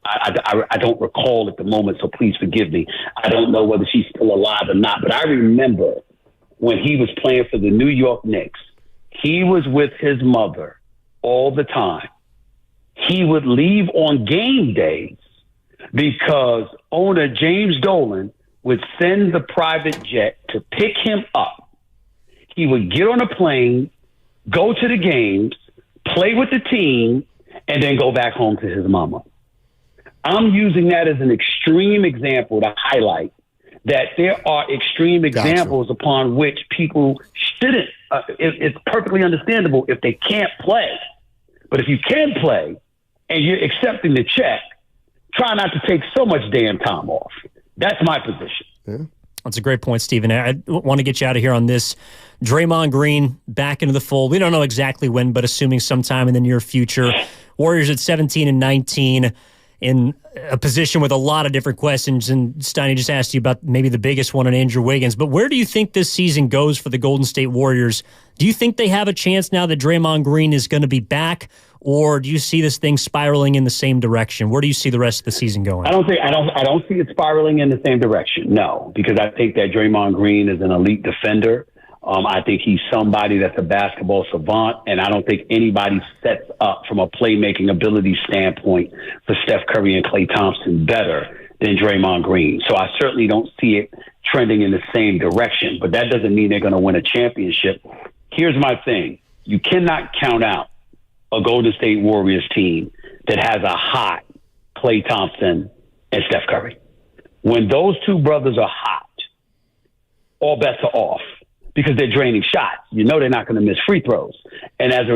recall at the moment, so please forgive me. I don't know whether she's still alive or not, but I remember when he was playing for the New York Knicks, he was with his mother all the time. He would leave on game days because owner James Dolan would send the private jet to pick him up. He would get on a plane, go to the games, play with the team, and then go back home to his mama. I'm using that as an extreme example to highlight that there are extreme examples upon which people shouldn't. It's perfectly understandable if they can't play. But if you can play and you're accepting the check, try not to take so much damn time off. That's my position. Yeah. That's a great point, Stephen. I want to get you out of here on this. Draymond Green back into the fold. We don't know exactly when, but assuming sometime in the near future. Warriors at 17 and 19 in a position with a lot of different questions. And Steiny just asked you about maybe the biggest one on Andrew Wiggins. But where do you think this season goes for the Golden State Warriors? Do you think they have a chance now that Draymond Green is going to be back? or do you see this thing spiraling in the same direction? Where do you see the rest of the season going? I don't see it spiraling in the same direction. No, because I think that Draymond Green is an elite defender. I think he's somebody that's a basketball savant, and I don't think anybody sets up from a playmaking ability standpoint for Steph Curry and Klay Thompson better than Draymond Green. So I certainly don't see it trending in the same direction, but that doesn't mean they're going to win a championship. Here's my thing. You cannot count out a Golden State Warriors team that has a hot Klay Thompson and Steph Curry. When those two brothers are hot, all bets are off because they're draining shots. You know they're not going to miss free throws. And as a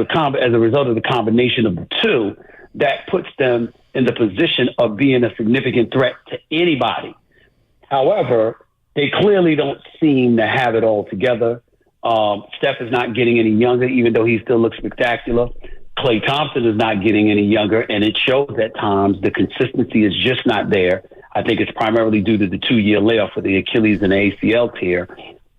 result of the combination of the two, that puts them in the position of being a significant threat to anybody. However, they clearly don't seem to have it all together. Steph is not getting any younger, even though he still looks spectacular. Klay Thompson is not getting any younger, and it shows at times the consistency is just not there. I think it's primarily due to the 2-year layoff for the Achilles and the ACL tear.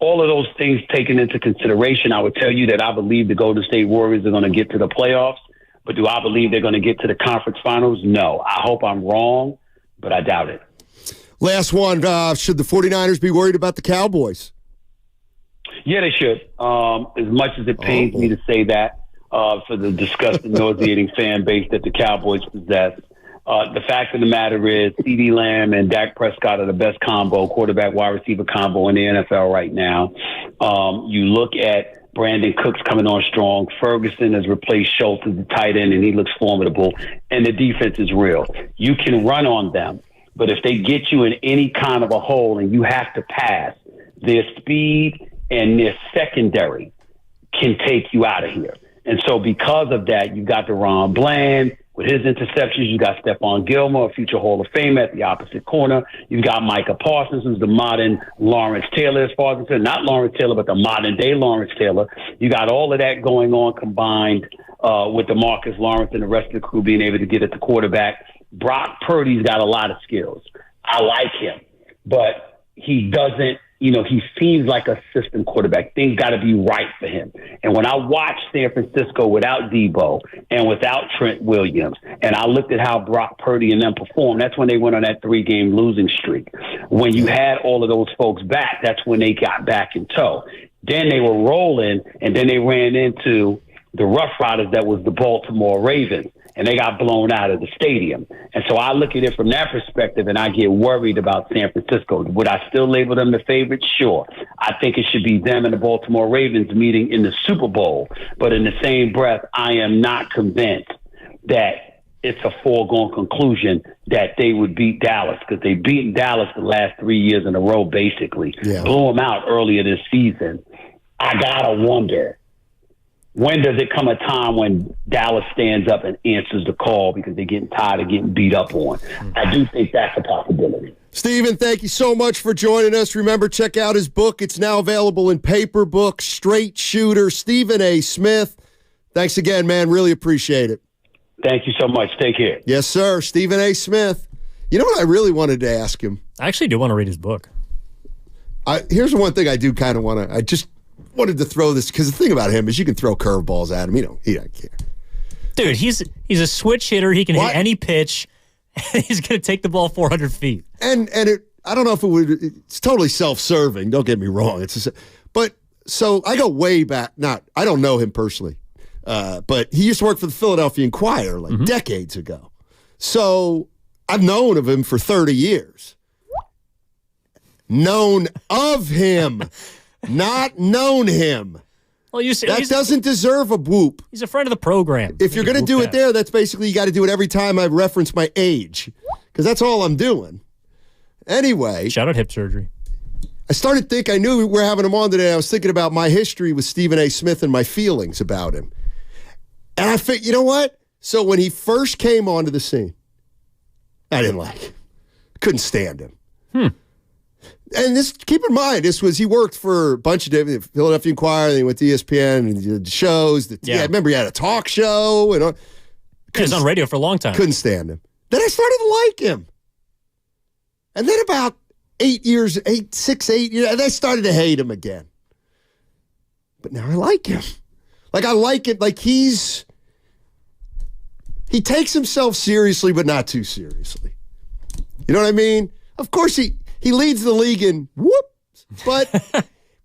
All of those things taken into consideration, I would tell you that I believe the Golden State Warriors are going to get to the playoffs, but do I believe they're going to get to the conference finals? No. I hope I'm wrong, but I doubt it. Last one. Should the 49ers be worried about the Cowboys? Yeah, they should. As much as it pains me to say that for the disgusting, nauseating fan base that the Cowboys possess, the fact of the matter is CeeDee Lamb and Dak Prescott are the best quarterback-wide receiver combo in the NFL right now. You look at Brandon Cooks coming on strong. Ferguson has replaced Schultz as the tight end, and he looks formidable. And the defense is real. You can run on them, but if they get you in any kind of a hole and you have to pass, their speed and their secondary can take you out of here. And so because of that, you got DeRon Bland with his interceptions. You got Stephon Gilmore, a future Hall of Famer at the opposite corner. You've got Micah Parsons, who's the modern Lawrence Taylor, as far as I'm concerned. Not Lawrence Taylor, but the modern-day Lawrence Taylor. You got all of that going on combined with DeMarcus Lawrence and the rest of the crew being able to get at the quarterback. Brock Purdy's got a lot of skills. I like him, but he doesn't, he seems like a system quarterback. Things got to be right for him. And when I watched San Francisco without Debo and without Trent Williams, and I looked at how Brock Purdy and them performed, that's when they went on that 3-game losing streak. When you had all of those folks back, that's when they got back in tow. Then they were rolling, and then they ran into the Rough Riders that was the Baltimore Ravens, and they got blown out of the stadium. And so I look at it from that perspective, and I get worried about San Francisco. Would I still label them the favorite? Sure. I think it should be them and the Baltimore Ravens meeting in the Super Bowl. But in the same breath, I am not convinced that it's a foregone conclusion that they would beat Dallas, because they've beaten Dallas the last 3 years in a row, basically. Yeah. Blew them out earlier this season. I got to wonder, when does it come a time when Dallas stands up and answers the call because they're getting tired of getting beat up on? I do think that's a possibility. Stephen, thank you so much for joining us. Remember, check out his book. It's now available in paper book, Straight Shooter. Stephen A. Smith, thanks again, man. Really appreciate it. Thank you so much. Take care. Yes, sir. Stephen A. Smith. You know what I really wanted to ask him? I actually do want to read his book. Here's the one thing I do kind of want to. I just wanted to throw this, because the thing about him is you can throw curveballs at him. He don't care. Dude, he's a switch hitter. He can hit any pitch. And he's going to take the ball 400 feet. And I don't know if it's totally self-serving. Don't get me wrong. But so I go way back. I don't know him personally, but he used to work for the Philadelphia Inquirer decades ago. So I've known of him for 30 years. Known of him. Not known him. Well, that doesn't deserve a whoop. He's a friend of the program. If you're going to do it there, that's basically you got to do it every time I reference my age, because that's all I'm doing. Anyway. Shout out hip surgery. I started thinking, I knew we were having him on today. I was thinking about my history with Stephen A. Smith and my feelings about him. And I think, you know what? So when he first came onto the scene, I didn't like him. Couldn't stand him. And this, keep in mind, he worked for a bunch of different, Philadelphia Inquirer, then he went to ESPN and he did shows. I remember he had a talk show. And he was on radio for a long time. Couldn't stand him. Then I started to like him. And then about 6, 8 years, and I started to hate him again. But now I like him. I like it. he takes himself seriously, but not too seriously. You know what I mean? Of course, he leads the league in whoops,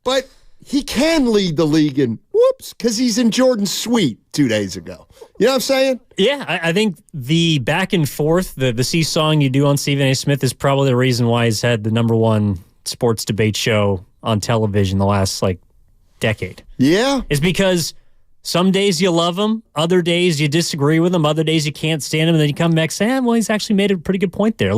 but he can lead the league in whoops because he's in Jordan's suite 2 days ago. You know what I'm saying? Yeah, I think the back and forth, the seesawing you do on Stephen A. Smith is probably the reason why he's had the #1 sports debate show on television the last, decade. Yeah. It's because some days you love him, other days you disagree with him, other days you can't stand him, and then you come back saying, well, he's actually made a pretty good point there.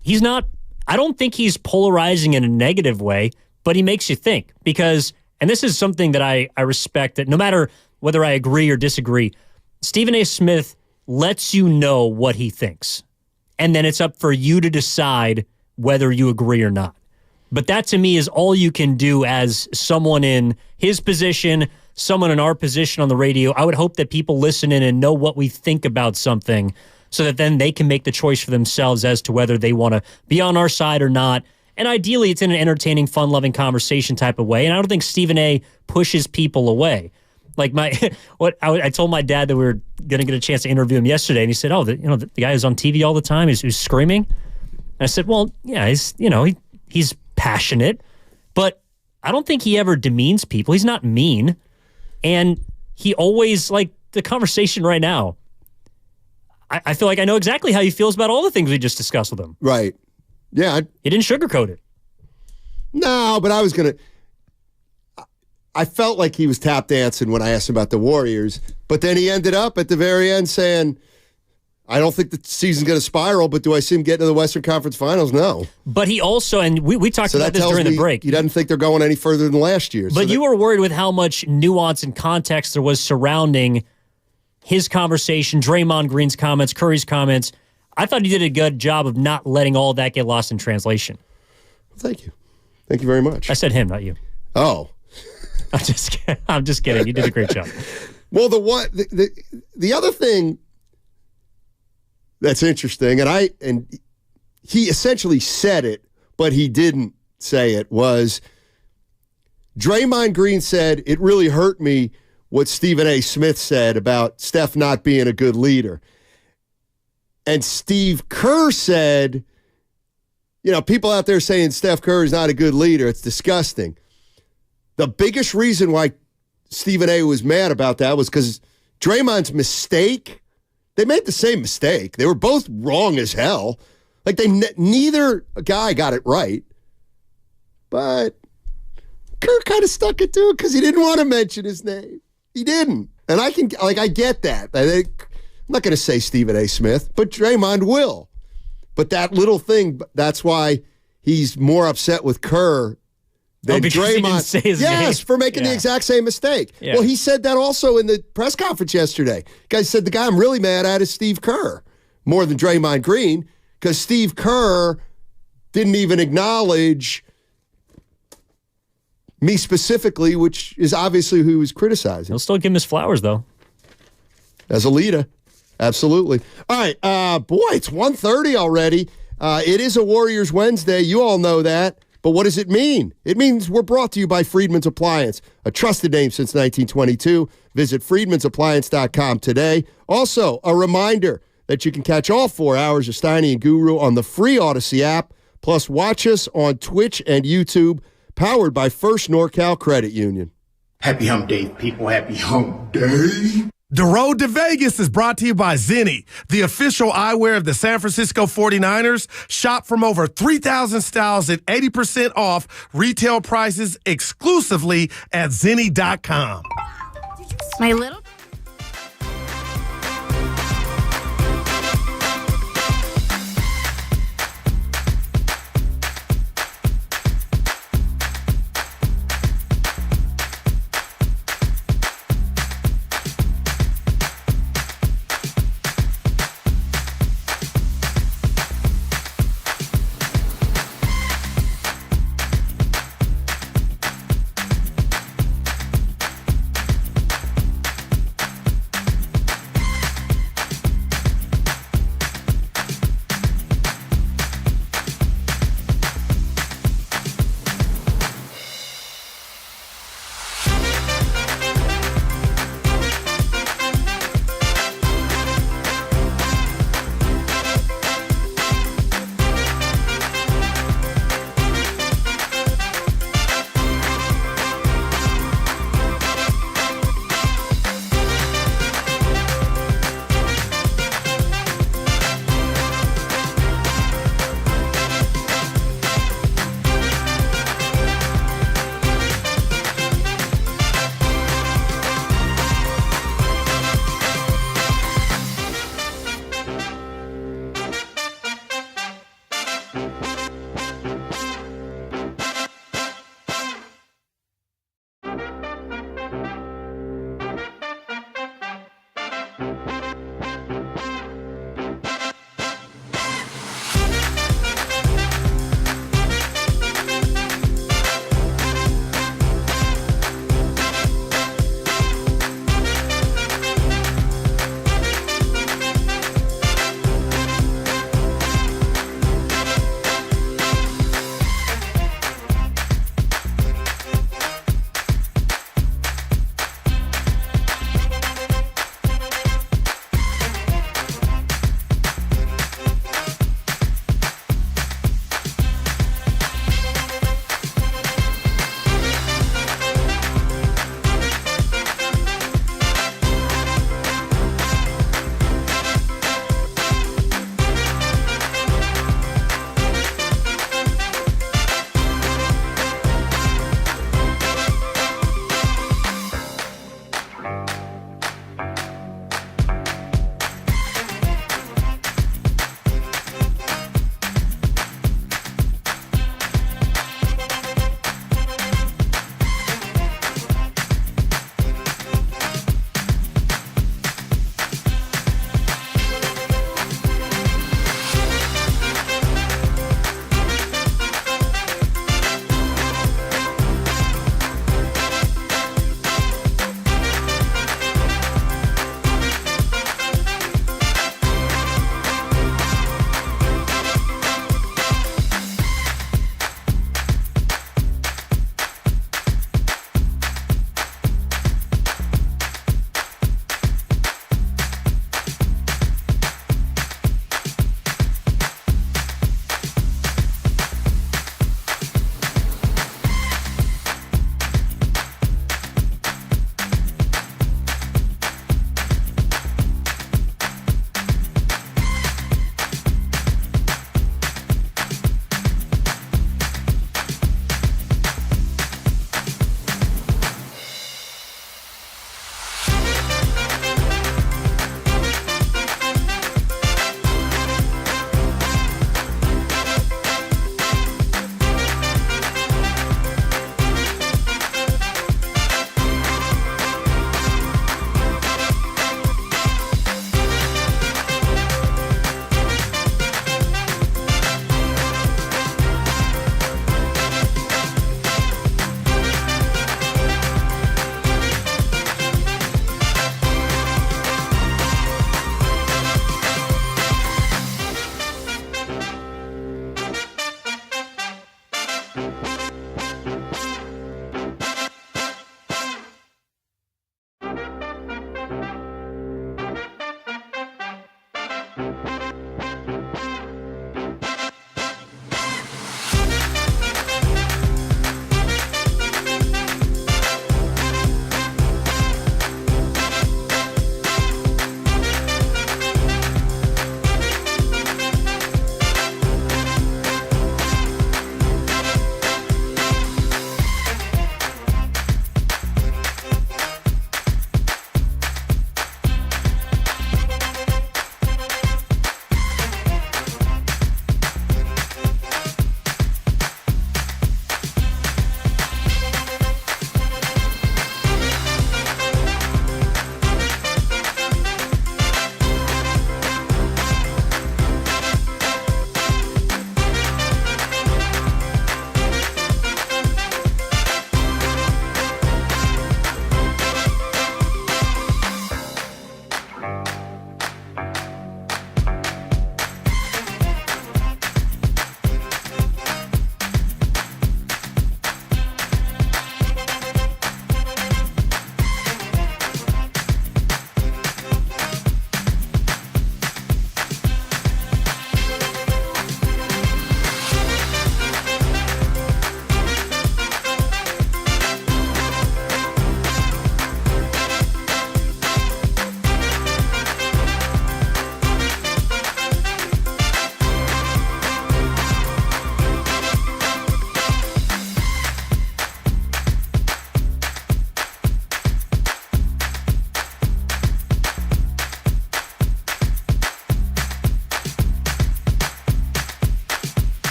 He's not, I don't think he's polarizing in a negative way, but he makes you think because, and this is something that I respect, that no matter whether I agree or disagree, Stephen A. Smith lets you know what he thinks. And then it's up for you to decide whether you agree or not. But that to me is all you can do as someone in his position, someone in our position on the radio. I would hope that people listen in and know what we think about something so that then they can make the choice for themselves as to whether they want to be on our side or not. And ideally, it's in an entertaining, fun-loving conversation type of way. And I don't think Stephen A. pushes people away. I told my dad that we were going to get a chance to interview him yesterday, and he said, the guy who's on TV all the time, who's screaming. And I said, well, yeah, he's passionate, but I don't think he ever demeans people. He's not mean. And he always, the conversation right now, I feel like I know exactly how he feels about all the things we just discussed with him. Right. Yeah. He didn't sugarcoat it. No, but I felt like he was tap dancing when I asked him about the Warriors, but then he ended up at the very end saying, I don't think the season's going to spiral, but do I see him get to the Western Conference Finals? No. But he also, and we talked about this during the break. He doesn't think they're going any further than last year. But you were worried with how much nuance and context there was surrounding his conversation, Draymond Green's comments, Curry's comments. I thought he did a good job of not letting all that get lost in translation. Thank you. Thank you very much. I said him, not you. Oh. I'm just kidding. You did a great job. Well, the other thing that's interesting, and he essentially said it, but he didn't say it, was Draymond Green said, it really hurt me what Stephen A. Smith said about Steph not being a good leader. And Steve Kerr said, people out there saying Steph Curry is not a good leader, it's disgusting. The biggest reason why Stephen A. was mad about that was because Draymond's mistake, they made the same mistake. They were both wrong as hell. Neither guy got it right. But Kerr kind of stuck it to it because he didn't want to mention his name. He didn't. And I get that. I'm not going to say Stephen A. Smith, but Draymond will. But that little thing, that's why he's more upset with Kerr than Draymond. He didn't say his name. For making the exact same mistake. Yeah. Well, he said that also in the press conference yesterday. Guy said the guy I'm really mad at is Steve Kerr more than Draymond Green because Steve Kerr didn't even acknowledge me specifically, which is obviously who he was criticizing. He'll still give him his flowers, though. As a leader. Absolutely. All right. It's 1:30 already. It is a Warriors Wednesday. You all know that. But what does it mean? It means we're brought to you by Friedman's Appliance, a trusted name since 1922. Visit friedmansappliance.com today. Also, a reminder that you can catch all 4 hours of Steiny and Guru on the free Odyssey app. Plus, watch us on Twitch and YouTube, powered by First NorCal Credit Union. Happy Hump Day, people. Happy Hump Day. The Road to Vegas is brought to you by Zenni, the official eyewear of the San Francisco 49ers. Shop from over 3,000 styles at 80% off retail prices exclusively at Zenni.com. My little...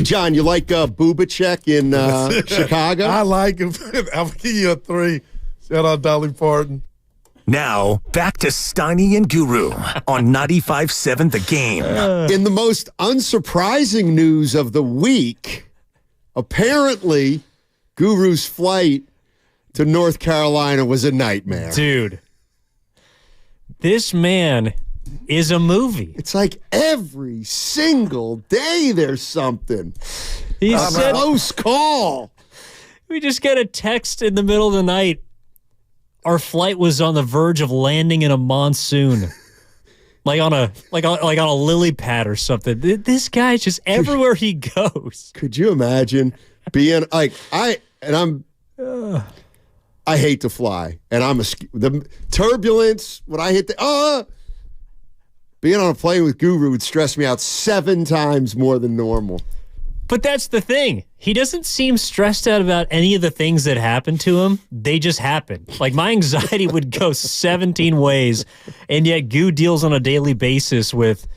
Hey, John, you like Bubacek in Chicago? I like him. I'll give you a 3. Shout out Dolly Parton. Now, back to Steiny and Guru on 95.7 The Game. In the most unsurprising news of the week, apparently Guru's flight to North Carolina was a nightmare. Dude, this man is a movie. It's like every single day there's something. He said, close call. We just got a text in the middle of the night. Our flight was on the verge of landing in a monsoon. Like on a lily pad or something. This guy's just everywhere he goes. Could you imagine being like I hate to fly, and the turbulence when I hit being on a plane with Guru would stress me out 7 times more than normal. But that's the thing. He doesn't seem stressed out about any of the things that happen to him. They just happen. Like, my anxiety would go 17 ways, and yet Goo deals on a daily basis with,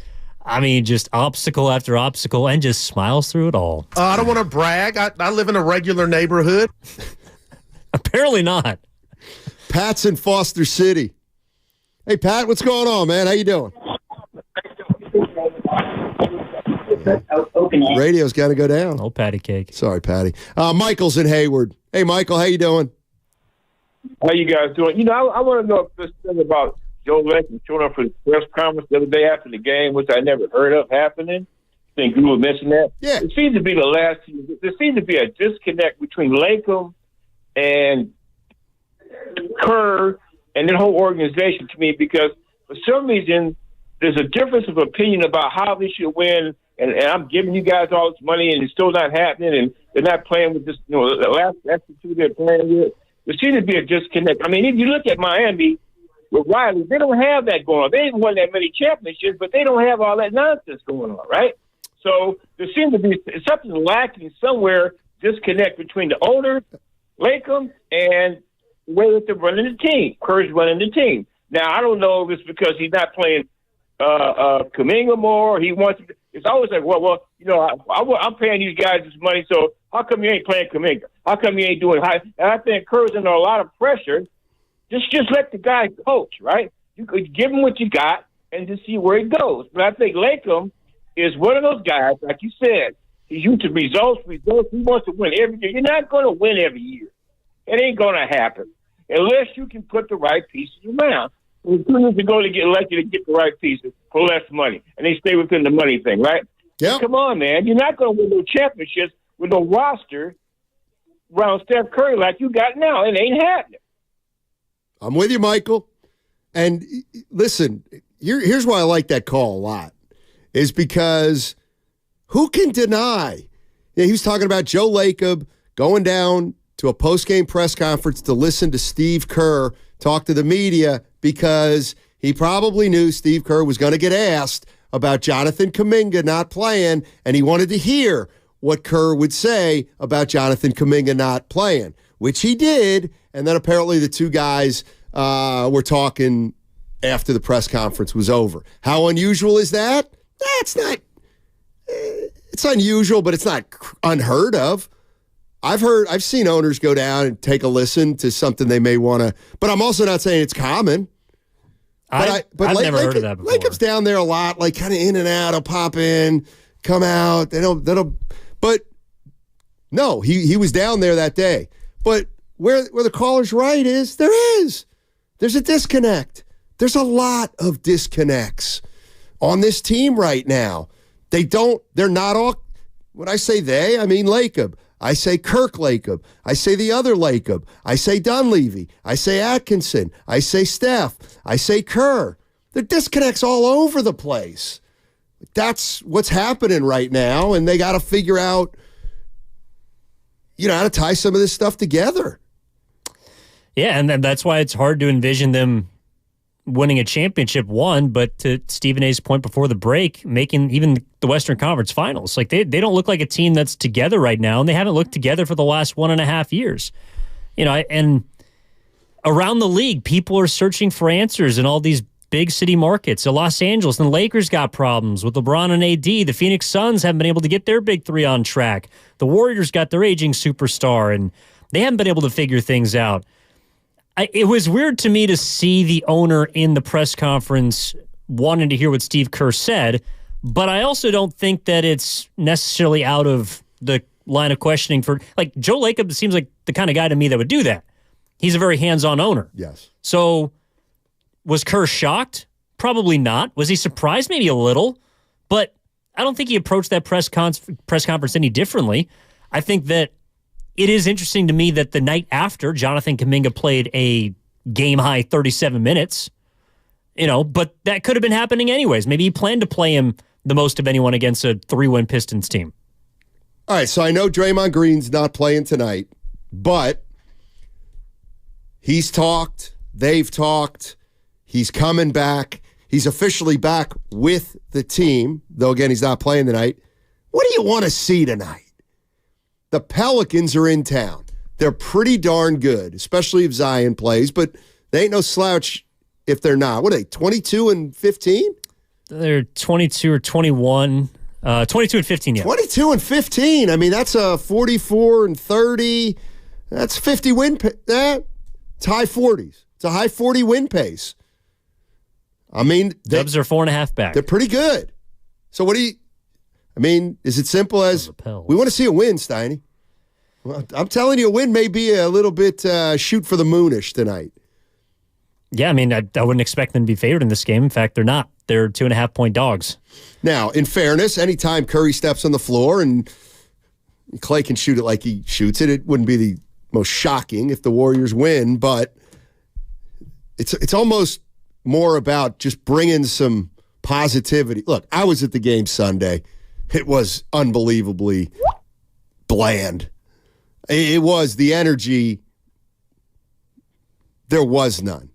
just obstacle after obstacle and just smiles through it all. I don't want to brag. I live in a regular neighborhood. Apparently not. Pat's in Foster City. Hey, Pat, what's going on, man? How you doing? Radio's got to go down. Oh, patty cake. Sorry, Patty. Michael's in Hayward. Hey, Michael, how you doing? How you guys doing? I want to know if this thing about Joe Latham showing up for the press conference the other day after the game, which I never heard of happening. I think you would mention that. Yeah. It seems to be there seems to be a disconnect between Latham and Kerr and the whole organization to me, because for some reason there's a difference of opinion about how they should win. And I'm giving you guys all this money, and it's still not happening, and they're not playing with this, the last attitude they're playing with. There seems to be a disconnect. If you look at Miami with Riley, they don't have that going on. They ain't won that many championships, but they don't have all that nonsense going on, right? So there seems to be something lacking somewhere, disconnect between the owner, Latham, and the way that they're running the team. Kerr's running the team. Now, I don't know if it's because he's not playing Kuminga more. He wants to. It's always like, I'm paying these guys this money, so how come you ain't playing Kuminga? How come you ain't doing high? And I think Kerr's under a lot of pressure. Just let the guy coach, right? You could give him what you got and just see where he goes. But I think Latham is one of those guys, like you said. He's used to results. He wants to win every year. You're not going to win every year. It ain't going to happen unless you can put the right pieces around. We're 2 years ago to get elected to get the right pieces for less money, and they stay within the money thing, right? Yeah. Come on, man. You're not going to win no championships with no roster around Steph Curry like you got now. It ain't happening. I'm with you, Michael. And listen, here's why I like that call a lot, is because who can deny? He was talking about Joe Lacob going down to a post-game press conference to listen to Steve Kerr talk to the media because he probably knew Steve Kerr was going to get asked about Jonathan Kuminga not playing, and he wanted to hear what Kerr would say about Jonathan Kuminga not playing, which he did, and then apparently the two guys were talking after the press conference was over. How unusual is that? It's unusual, but it's not unheard of. I've seen owners go down and take a listen to something they may want to, but I'm also not saying it's common. I've never heard of that before. Lacob's down there a lot, like kind of in and out. He'll pop in, come out. But no, he was down there that day. But where the caller's right is, there's a disconnect. There's a lot of disconnects on this team right now. They're not all, when I say they, I mean Lacob. I say Kirk Lacob. I say the other Lacob. I say Dunleavy. I say Atkinson. I say Steph. I say Kerr. The disconnects all over the place. That's what's happening right now, and they got to figure out, how to tie some of this stuff together. Yeah, and that's why it's hard to envision them winning a championship, one, but to Stephen A's point before the break, making even the Western Conference Finals. Like, they don't look like a team that's together right now, and they haven't looked together for the last 1.5 years. And around the league, people are searching for answers in all these big city markets. So Los Angeles and the Lakers got problems with LeBron and AD. The Phoenix Suns haven't been able to get their big three on track. The Warriors got their aging superstar, and they haven't been able to figure things out. It was weird to me to see the owner in the press conference wanting to hear what Steve Kerr said, but I also don't think that it's necessarily out of the line of questioning for, like, Joe Lacob seems like the kind of guy to me that would do that. He's a very hands-on owner. Yes. So was Kerr shocked? Probably not. Was he surprised? Maybe a little. But I don't think he approached that press conference any differently. I think that it is interesting to me that the night after, Jonathan Kuminga played a game-high 37 minutes, but that could have been happening anyways. Maybe he planned to play him the most of anyone against a 3-win Pistons team. All right, so I know Draymond Green's not playing tonight, but he's talked, they've talked, he's coming back, he's officially back with the team, though again he's not playing tonight. What do you want to see tonight? The Pelicans are in town. They're pretty darn good, especially if Zion plays, but they ain't no slouch if they're not. What are they, 22-15? They're 22 or 21. 22 and 15, yeah. 22 and 15. I mean, that's a 44 and 30. That's 50 win. It's high 40s. It's a high 40 win pace. I mean, Dubs are 4.5 back. They're pretty good. So what do you? I mean, is it simple as we want to see a win, Steiny? Well, I'm telling you, a win may be a little bit shoot for the moonish tonight. Yeah, I mean, I wouldn't expect them to be favored in this game. In fact, they're not. They're 2.5-point dogs. Now, in fairness, anytime Curry steps on the floor and Clay can shoot it like he shoots it, it wouldn't be the most shocking if the Warriors win, but it's almost more about just bringing some positivity. Look, I was at the game Sunday. It was unbelievably bland. It was the energy. There was none.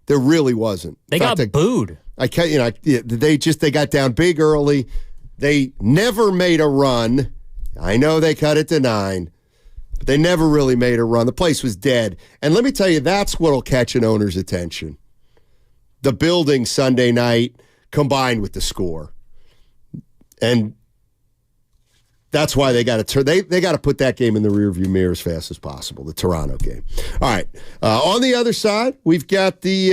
There really wasn't. They got booed. They got down big early. They never made a run. I know they cut it to 9, but they never really made a run. The place was dead. And let me tell you, that's what'll catch an owner's attention. The building Sunday night combined with the score. And that's why they got to they got to put that game in the rearview mirror as fast as possible, the Toronto game. All right. On the other side, we've got the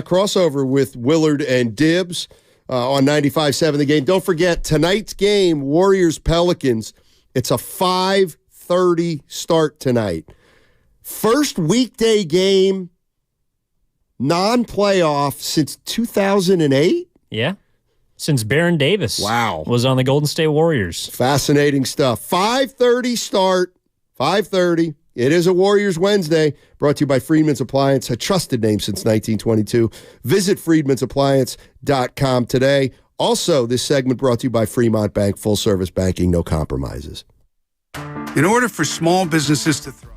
crossover with Willard and Dibbs on 95.7 The Game. Don't forget, tonight's game, Warriors-Pelicans, it's a 5:30 start tonight. First weekday game, non-playoff since 2008? Yeah. Since Baron Davis was on the Golden State Warriors. Fascinating stuff. 5:30 start. 5:30. It is a Warriors Wednesday. Brought to you by Freedman's Appliance, a trusted name since 1922. Visit freedmansappliance.com today. Also, this segment brought to you by Fremont Bank, full service banking, no compromises. In order for small businesses to thrive,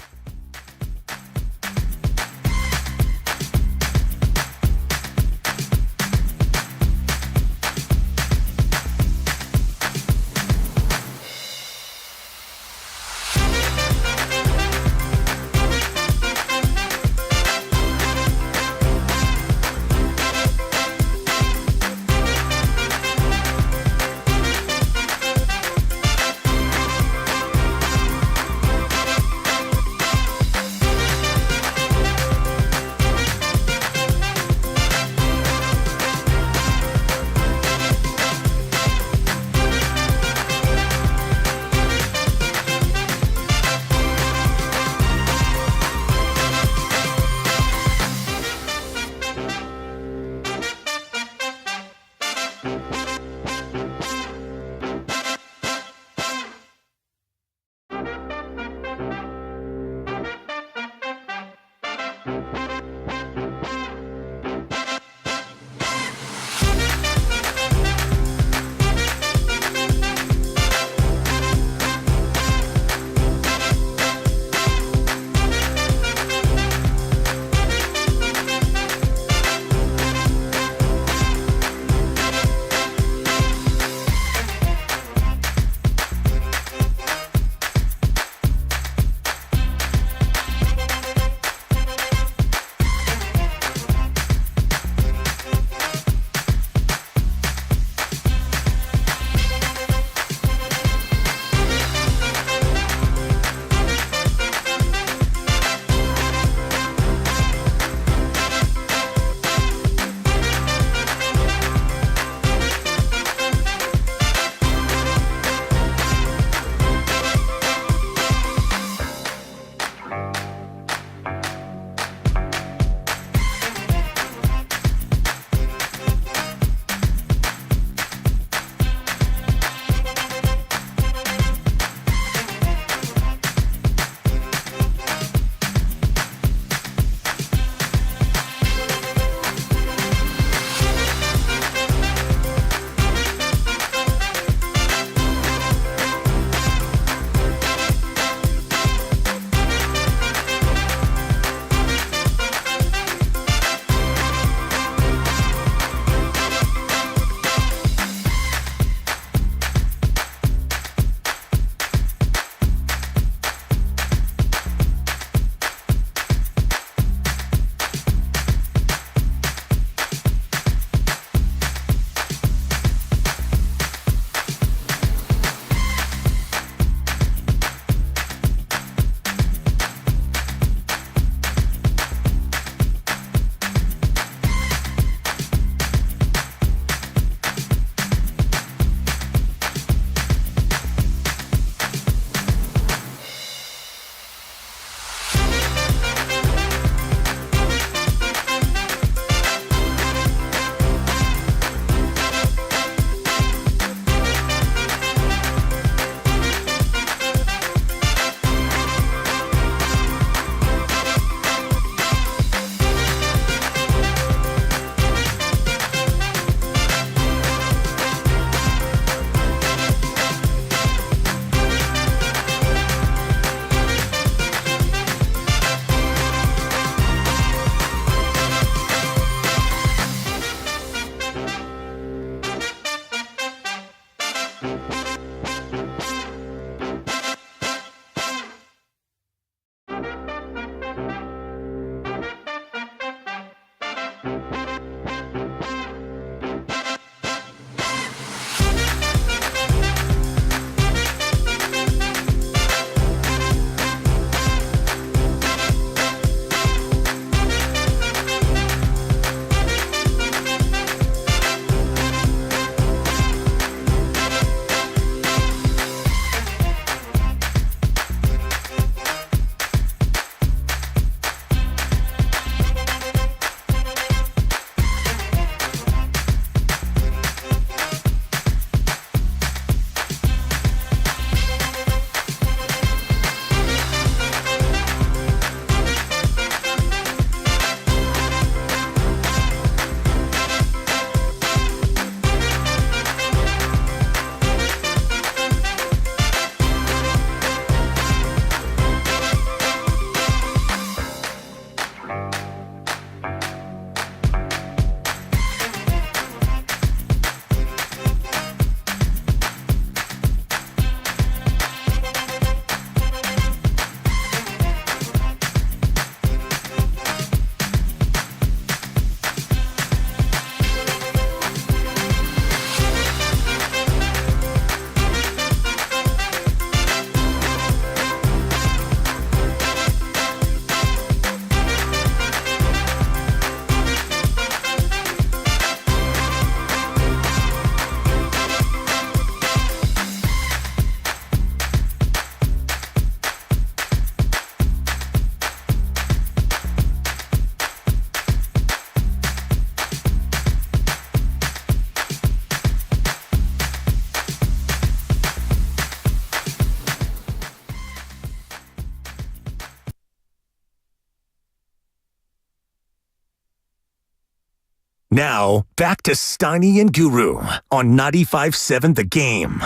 Now, back to Steiny and Guru on 95.7 The Game.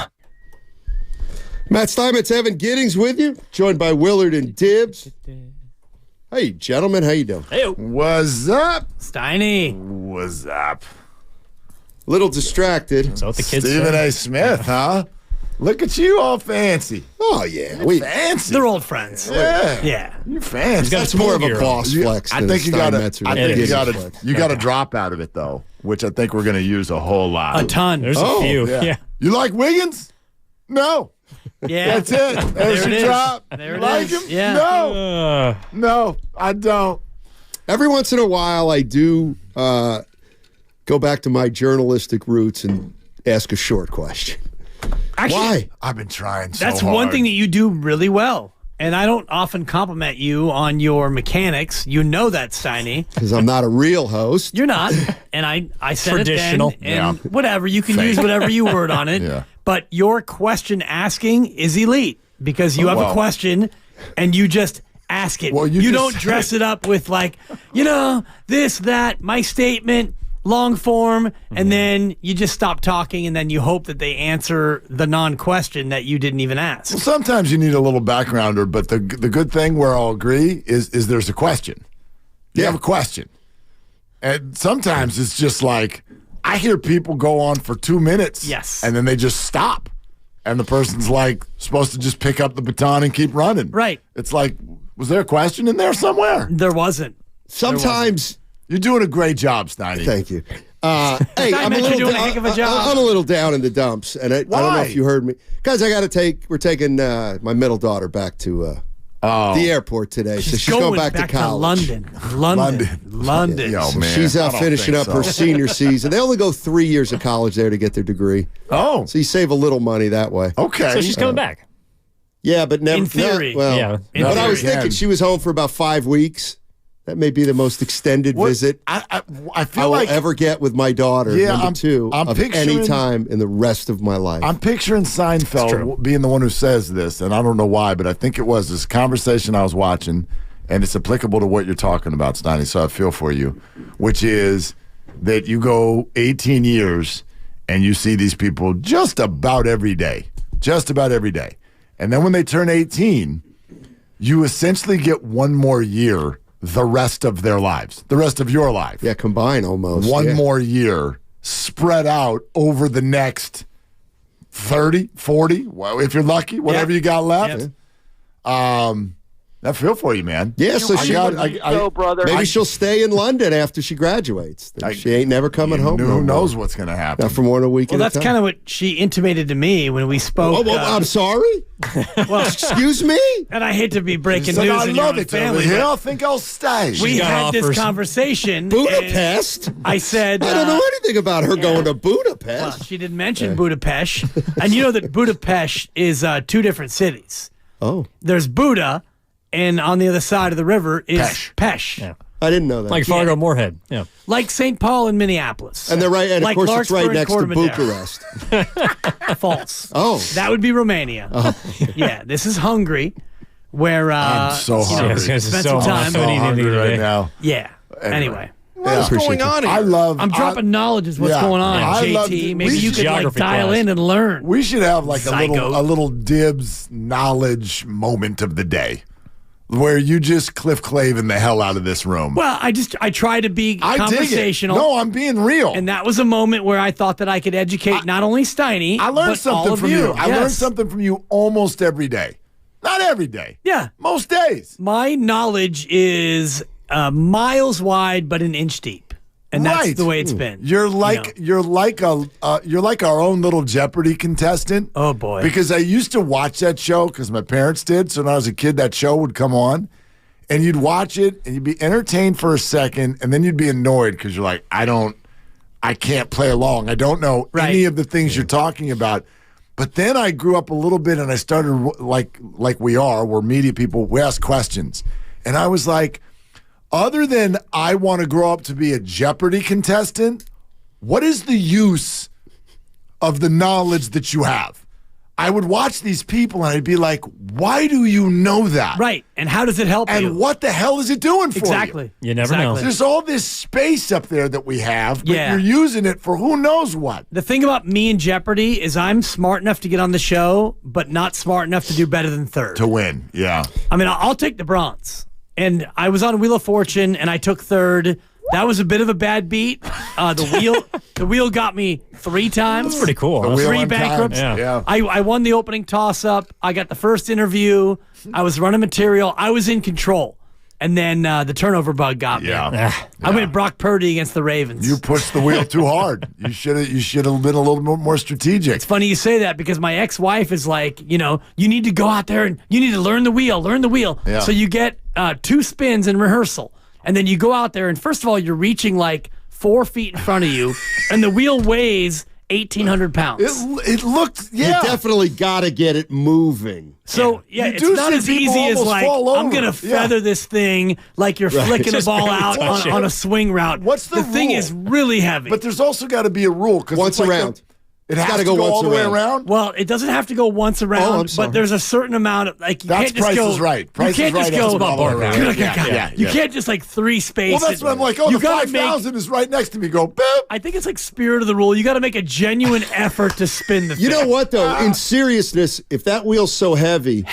Matt Steinmetz, Evan Giddings with you, joined by Willard and Dibbs. Hey, gentlemen, how you doing? Hey, what's up? Steiny. What's up? Little distracted. So what the kids Stephen say. A. Smith, huh? Look at you, all fancy. Oh, yeah. Fancy. They're old friends. Yeah. Yeah. You're fancy. That's more of a boss flex. I than think you got Steinmetz or you got a drop out of it, though, which I think we're going to use a whole lot. A ton. There's a few. Yeah. You like Wiggins? No. Yeah. That's it. There's There it your is. drop. There You it like is. him? Yeah. No. No, I don't. Every once in a while, I do go back to my journalistic roots and ask a short question. Actually, Why? I've been trying so That's hard. one thing that you do really well. And I don't often compliment you on your mechanics. You know that, Steiny. Because I'm not a real host. You're not. And I said Traditional. it then. And whatever, you can use whatever you word on it. Yeah. But your question asking is elite because you have a question and you just ask it. Well, you you just don't dress it up with like, this, that, my statement, long form, and then you just stop talking and then you hope that they answer the non-question that you didn't even ask. Well, sometimes you need a little backgrounder, but the good thing where I'll agree is there's a question. You have a question. And sometimes it's just like, I hear people go on for 2 minutes. Yes. And then they just stop. And the person's like supposed to just pick up the baton and keep running. Right. It's like, was there a question in there somewhere? There wasn't. Sometimes you're doing a great job, Steiny. Thank you. Hey, I'm a little doing a heck of a job. I'm a little down in the dumps, and I don't know if you heard me, guys. We're taking my middle daughter back to the airport today, so she's going back to college. London. Yo, So man. she's I out don't finishing think up her so. senior season. They only go 3 years of college there to get their degree. Oh, so you save a little money that way. Okay, So she's coming back. Yeah, but never. In theory. Yeah. But I was thinking she was home for about 5 weeks. That may be the most extended visit I I feel will like ever get with my daughter. Yeah, number I'm- two I'm of picturing- any time in the rest of my life. I'm picturing Seinfeld being the one who says this, and I don't know why, but I think it was this conversation I was watching, and it's applicable to what you're talking about, Steiny, so I feel for you, which is that you go 18 years and you see these people just about every day. And then when they turn 18, you essentially get one more year the rest of their lives, the rest of your life. Yeah, combine almost. One yeah. more year spread out over the next 30, 40, well, if you're lucky, whatever you got left. I feel for you, man. Yeah, so brother. Maybe she'll stay in London after she graduates. She ain't never coming home. Who knows what's going to happen? Not for more than a week. Well, that's kind of what she intimated to me when we spoke. I'm sorry. Well, excuse me. And I hate to be breaking Said, news I in your love own it family. over here. but I think I'll stay. We had this conversation. Budapest. and I said, I don't know anything about her going to Budapest. Well, she didn't mention Budapest, and you know that Budapest is 2 different cities. Oh, there's Buda, and on the other side of the river is Pesh. Yeah. I didn't know that. Like Fargo Moorhead. Yeah. Like St. Paul and Minneapolis. And they're right, and like of course it's right Larkspur and next to Coromandel. Bucharest. False. Oh, that would be Romania. Yeah, this is Hungary, where I'm so hungry. spent some time. so hungry right now. Yeah. Anyway. What's going on here? I'm dropping knowledge is what's going on, JT. Maybe you could like dial in and learn. We should have like a Zygote. little Dibs knowledge moment of the day, where you just Cliff Clavin the hell out of this room. Well, I try to be conversational. No, I'm being real. And that was a moment where I thought that I could educate not only Steiny, I learned but something all of from you. I Yes. learned something from you almost every day. Not every day. Yeah. Most days. My knowledge is miles wide but an inch deep. And that's the way it's been. You're like you're like our own little Jeopardy contestant. Oh boy! Because I used to watch that show because my parents did. So when I was a kid, that show would come on, and you'd watch it and you'd be entertained for a second, and then you'd be annoyed because you're like, I can't play along. I don't know any of the things you're talking about. But then I grew up a little bit, and I started like we're media people. We ask questions, and I was like, other than I want to grow up to be a Jeopardy contestant, what is the use of the knowledge that you have? I would watch these people and I'd be like, why do you know that? Right. And how does it help you? And what the hell is it doing for you? Exactly. You never know. There's all this space up there that we have, but Yeah. you're using it for who knows what. The thing about me and Jeopardy is I'm smart enough to get on the show, but not smart enough to do better than third. To win, yeah. I mean, I'll take the bronze. And I was on Wheel of Fortune, and I took third. That was a bit of a bad beat. The wheel got me 3 times. That's pretty cool. The wheel 3 on bankrupts. time, yeah. I won the opening toss-up. I got the first interview. I was running material. I was in control. And then the turnover bug got me. Yeah. I went Brock Purdy against the Ravens. You pushed the wheel too hard. You should have been a little more strategic. It's funny you say that because my ex-wife is like, you need to go out there and you need to learn the wheel. Yeah. So you get 2 spins in rehearsal. And then you go out there and first of all, you're reaching like 4 feet in front of you and the wheel weighs 1,800 pounds. It looked, yeah. You definitely got to get it moving. So, it's not as easy as like, I'm going to feather this thing like you're flicking the ball out on a swing route. What's the thing rule? is really heavy. But there's also got to be a rule. Once around. It has to go all the way around? Well, it doesn't have to go once around, but there's a certain amount of, like, you can't just go. Is right. Price you can't is right. just go All the way around. You can't just, like, 3 spaces. Well, that's what I'm like, the 5,000 is right next to me. Go, boop. I think it's like spirit of the rule. You got to make a genuine effort to spin the thing. You know what, though? In seriousness, if that wheel's so heavy,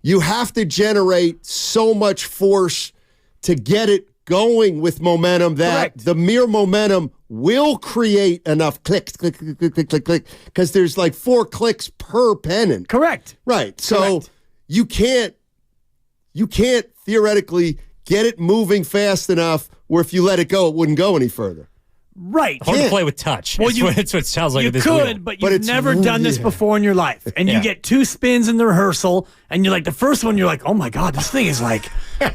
you have to generate so much force to get it going with momentum that the mere momentum will create enough clicks, click, because there's like 4 clicks per pennant. Correct. Right. So you can't theoretically get it moving fast enough where if you let it go, it wouldn't go any further. Right. Hard to play with touch. Well, It's what it sounds like. You with this could, wheel. but you've never done this before in your life. And you get 2 spins in the rehearsal, and you're like, the first one, you're like, oh my God, this thing is like,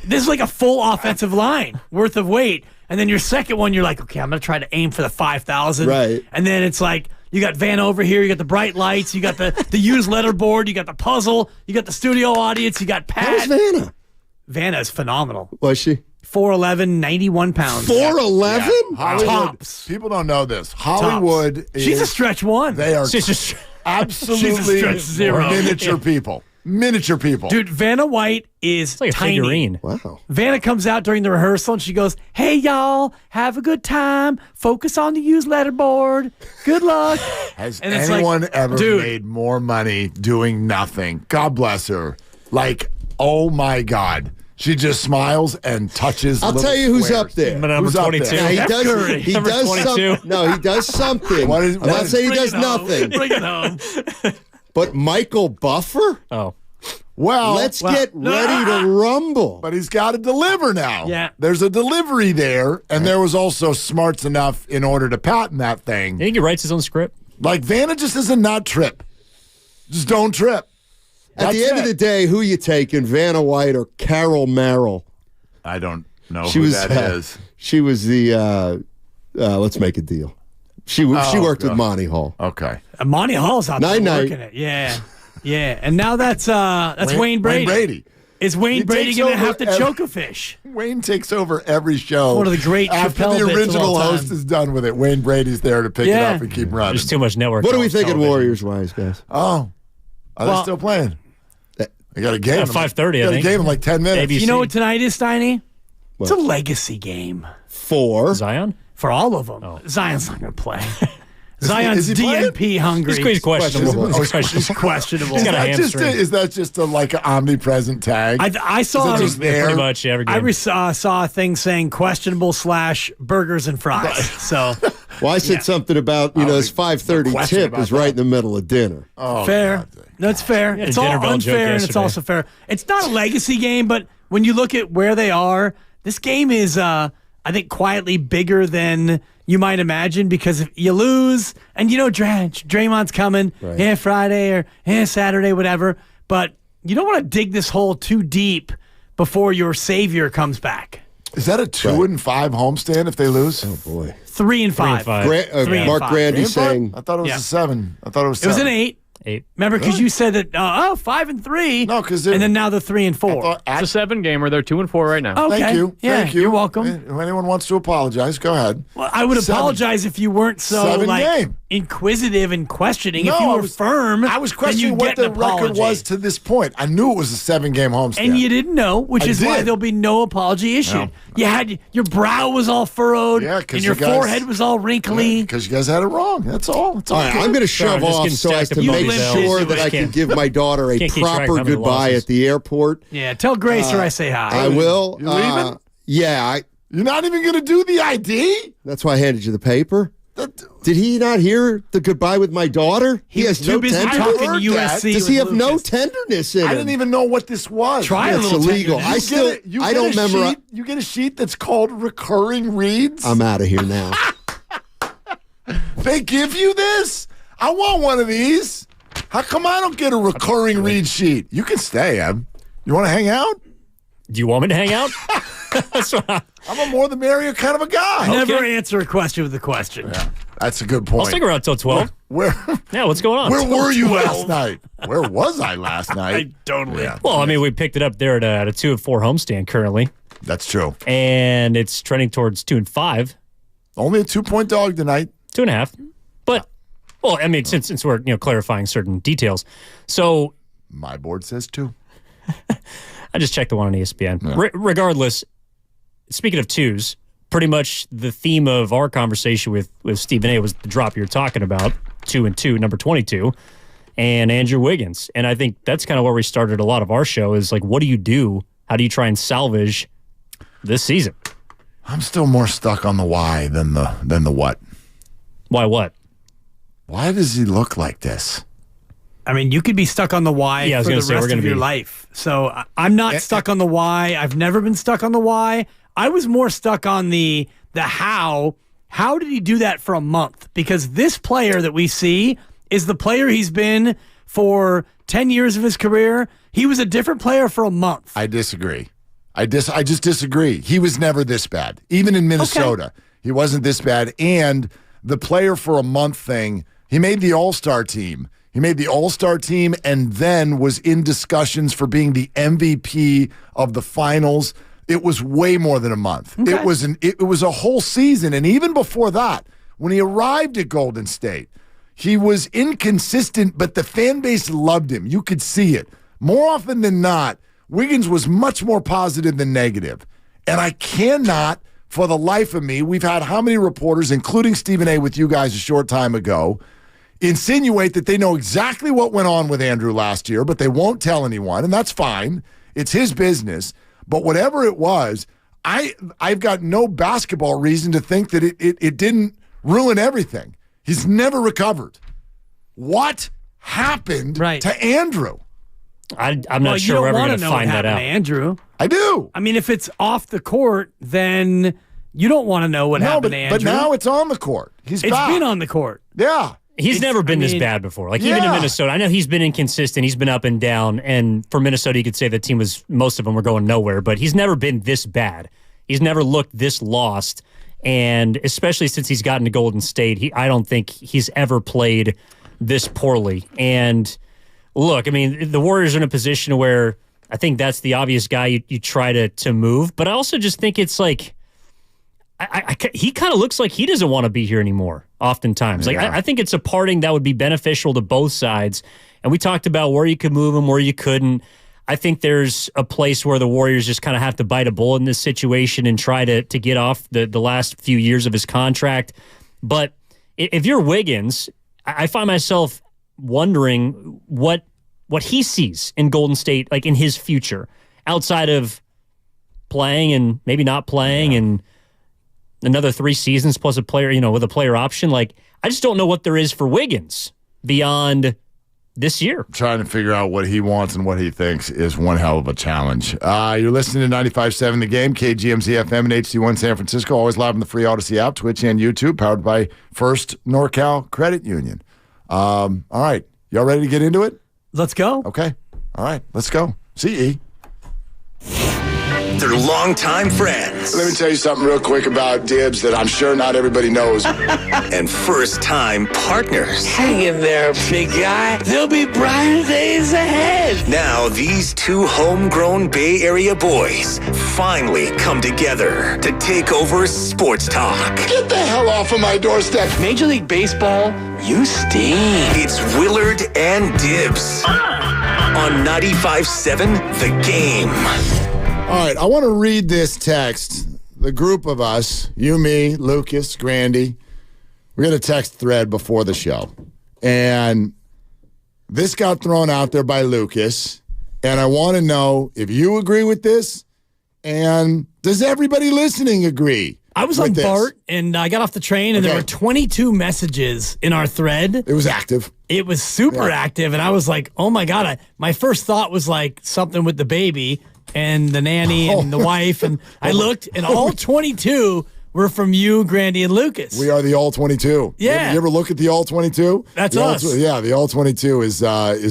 this is like a full offensive line worth of weight. And then your second one, you're like, okay, I'm going to try to aim for the 5,000. Right. And then it's like, you got Vanna over here, you got the bright lights, you got the used letterboard, you got the puzzle, you got the studio audience, you got Pat. How's Vanna? Vanna is phenomenal. Was she? 4'11", 91 pounds. 4'11"? Hollywood. Tops. People don't know this. Hollywood is... She's a stretch 1. They are absolutely She's a stretch 0. miniature people. Miniature people. Dude, Vanna White is like a tiny. figurine. Wow. Vanna comes out during the rehearsal and she goes, hey, y'all, have a good time. Focus on the used letterboard. Good luck. Has and it's anyone like, ever dude, made more money doing nothing? God bless her. Like, oh my God. She just smiles and touches. I'll tell you who's up there. Number 22. Yeah, he does. Curry. He Number does 22. No, he does something. I'm not saying he does nothing. Bring it home. But Michael Buffer? Oh. Well, let's get ready to rumble. But he's got to deliver now. Yeah. There's a delivery there, and there was also smarts enough in order to patent that thing. You think he writes his own script? Like, Vanna just doesn't not trip. Just don't trip. At the end of the day, who you taking, Vanna White or Carroll Merrill? I don't know who that is. She was the, let's make a deal. She worked with Monty Hall. Okay. Monty Hall's out there Night-night. working it. Yeah. Yeah. And now that's Wayne Brady. Wayne Brady. Is Wayne Brady takes going to over have to choke a fish? Wayne takes over every show. One of the great after Chappelle the bits of original all time. host is done with it. Wayne Brady's there to pick it Yeah. up and keep running. There's too much network. What are we thinking television. Warriors-wise, guys? Oh. Are they still playing? I got a game. At 5:30, I think. A game in like 10 minutes. ABC. You know what tonight is, Steiny? What? It's a legacy game. For Zion? For all of them. Zion's not going to play. Zion's is he DNP hungry. He's questionable. He's questionable. He's got a hamstring. Is that just like an omnipresent tag? I saw Is it just there? Pretty much every game. saw a thing saying questionable / burgers and fries. So, Well, I said something about, this 5:30 tip is right in the middle of dinner. Oh, fair. God. That's fair. had a It's dinner all bell joke unfair and it's yesterday. also fair. It's not a legacy game, but when you look at where they are, this game is, I think, quietly bigger than you might imagine because if you lose, and Draymond's coming, Friday or Saturday, whatever, but you don't want to dig this hole too deep before your savior comes back. Is that a 2-5 homestand if they lose? Oh, boy. 3-5. 3-5. Three and Mark five. Grandy 3-5? saying I thought it was a 7. I thought it was 7. It was an 8. 8. Remember, because you said that 5-3. No, because and then now they're 3-4. It's a 7-gamer. They're 2-4 right now. Okay. Thank you. Yeah, Thank you. You're welcome. If anyone wants to apologize, go ahead. Well, I would apologize if you weren't so 7-game. inquisitive and questioning. No, if you were firm, I was questioning what the record was to this point. I knew it was a 7-game homestand. And you didn't know, which is why there'll be no apology issued. No. You had your brow was all furrowed, and your forehead was all wrinkly. Because you guys had it wrong. That's all. It's all right, I'm going to shove off so as to make sure that I can give my daughter a proper goodbye at the airport. Yeah, tell Grace or I say hi. I will. You leaving? Yeah. You're not even going to do the ID? That's why I handed you the paper. Did he not hear the goodbye with my daughter? He has too no busy tenderness. talking USC. Does he have no tenderness in him? I didn't even know what this was. Try a little illegal. tenderness. I don't remember. You get a sheet that's called recurring reads? I'm out of here now. They give you this? I want one of these. How come I don't get a recurring read sheet? You can stay, Em. You want to hang out? Do you want me to hang out? I'm a more the merrier kind of a guy. Never answer a question with a question. Yeah, that's a good point. I'll stick around till 12. Yeah, what's going on? Where were you last night? Where was I last night? I totally. Yeah. Well, I mean, we picked it up there at a 2-4 homestand currently. That's true. And it's trending towards 2-5. Only a 2-point dog tonight. 2.5. But, well, I mean, since we're clarifying certain details. So my board says 2. I just checked the one on ESPN. Yeah. Regardless, speaking of 2s, pretty much the theme of our conversation with Stephen A. was the drop you're talking about, 2-2, number 22, and Andrew Wiggins. And I think that's kind of where we started a lot of our show is like, what do you do? How do you try and salvage this season? I'm still more stuck on the why than the what. Why what? Why does he look like this? I mean, you could be stuck on the why for the rest of your life. So I'm not stuck on the why. I've never been stuck on the why. I was more stuck on the how. How did he do that for a month? Because this player that we see is the player he's been for 10 years of his career. He was a different player for a month. I disagree. I just disagree. He was never this bad. Even in Minnesota, he wasn't this bad. And the player for a month thing, he made the All-Star team. He made the All-Star team and then was in discussions for being the MVP of the finals. It was way more than a month. Okay. It was a whole season. And even before that, when he arrived at Golden State, he was inconsistent, but the fan base loved him. You could see it. More often than not, Wiggins was much more positive than negative. And I cannot, for the life of me, we've had how many reporters, including Stephen A. with you guys a short time ago, insinuate that they know exactly what went on with Andrew last year, but they won't tell anyone, and that's fine. It's his business. But whatever it was, I've got no basketball reason to think that it didn't ruin everything. He's never recovered. What happened to Andrew? I'm not sure we're ever going to find that out. Andrew. I do. I mean, if it's off the court, then you don't want to know what happened to Andrew. But now it's on the court. It's been on the court. Yeah. He's never been this bad before. Like, even in Minnesota, I know he's been inconsistent. He's been up and down. And for Minnesota, you could say the team most of them were going nowhere, but he's never been this bad. He's never looked this lost. And especially since he's gotten to Golden State, I don't think he's ever played this poorly. And look, I mean, the Warriors are in a position where I think that's the obvious guy you try to move. But I also just think it's like, he kind of looks like he doesn't want to be here anymore oftentimes. Like, I think it's a parting that would be beneficial to both sides. And we talked about where you could move him, where you couldn't. I think there's a place where the Warriors just kind of have to bite a bullet in this situation and try to get off the last few years of his contract. But if you're Wiggins, I find myself wondering what he sees in Golden State, like in his future, outside of playing and maybe not playing and another 3 seasons plus a player, with a player option. Like, I just don't know what there is for Wiggins beyond this year. Trying to figure out what he wants and what he thinks is one hell of a challenge. You're listening to 95.7 The Game, KGMZ FM and HD1 San Francisco, always live on the free Odyssey app, Twitch and YouTube, powered by First NorCal Credit Union. All right. Y'all ready to get into it? Let's go. Okay. All right. Let's go. CE. They're longtime friends. Let me tell you something real quick about Dibs that I'm sure not everybody knows. And first-time partners. Hang in there, big guy. There'll be brighter days ahead. Now, these two homegrown Bay Area boys finally come together to take over sports talk. Get the hell off of my doorstep. Major League Baseball, you stink. It's Willard and Dibs on 95.7 The Game. All right, I want to read this text. The group of us, you, me, Lucas, Grandy, we had a text thread before the show. And this got thrown out there by Lucas. And I want to know if you agree with this. And does everybody listening agree? I was on BART, and I got off the train, and there were 22 messages in our thread. It was active. It was super active, and I was like, oh, my God. My first thought was like something with the baby and the nanny and the wife. And I looked, and all 22 were from you, Grandy, and Lucas. We are the All 22. Yeah. You ever look at the All 22? That's the us. The All 22 is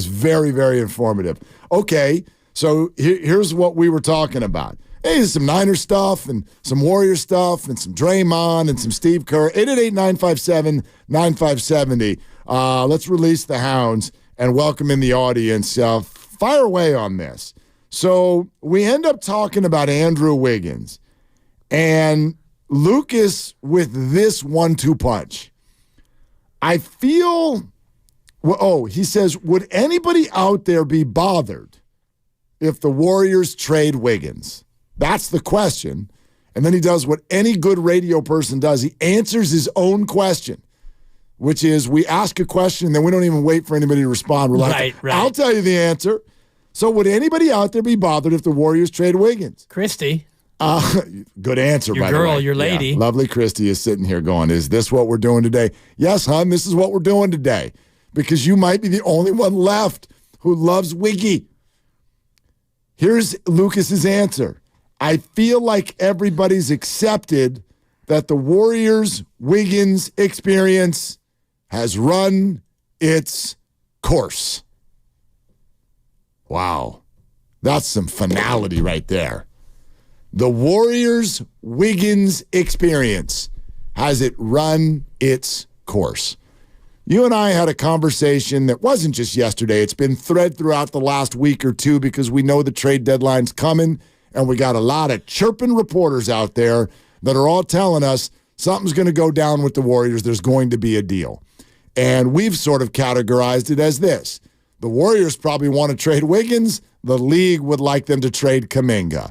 very, very informative. Okay, so here's what we were talking about. Hey, there's some Niner stuff and some Warrior stuff and some Draymond and some Steve Kerr. 888-957-9570. Let's release the hounds and welcome in the audience. Fire away on this. So we end up talking about Andrew Wiggins and Lucas with this 1-2 punch. I feel, he says, would anybody out there be bothered if the Warriors trade Wiggins? That's the question. And then he does what any good radio person does. He answers his own question, which is we ask a question and then we don't even wait for anybody to respond. We're like, right. I'll tell you the answer. So would anybody out there be bothered if the Warriors trade Wiggins? Christy. Good answer, your by the way. Your girl, your lady. Yeah, lovely Christy is sitting here going, is this what we're doing today? Yes, hon, this is what we're doing today. Because you might be the only one left who loves Wiggy. Here's Lucas's answer. I feel like everybody's accepted that the Warriors-Wiggins experience has run its course. Wow. That's some finality right there. The Warriors-Wiggins experience, has it run its course? You and I had a conversation that wasn't just yesterday. It's been thread throughout the last week or two because we know the trade deadline's coming. And we got a lot of chirping reporters out there that are all telling us something's going to go down with the Warriors. There's going to be a deal. And we've sort of categorized it as this. The Warriors probably want to trade Wiggins. The league would like them to trade Kuminga.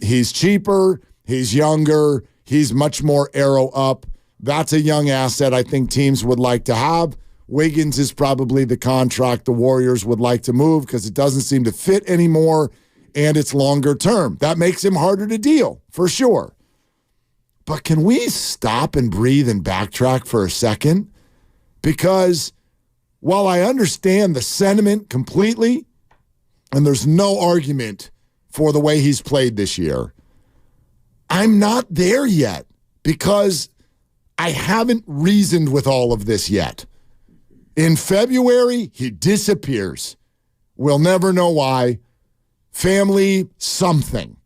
He's cheaper. He's younger. He's much more arrow up. That's a young asset I think teams would like to have. Wiggins is probably the contract the Warriors would like to move because it doesn't seem to fit anymore. And it's longer term. That makes him harder to deal, for sure. But can we stop and breathe and backtrack for a second? Because while I understand the sentiment completely, and there's no argument for the way he's played this year, I'm not there yet because I haven't reasoned with all of this yet. In February, he disappears. We'll never know why. Family something,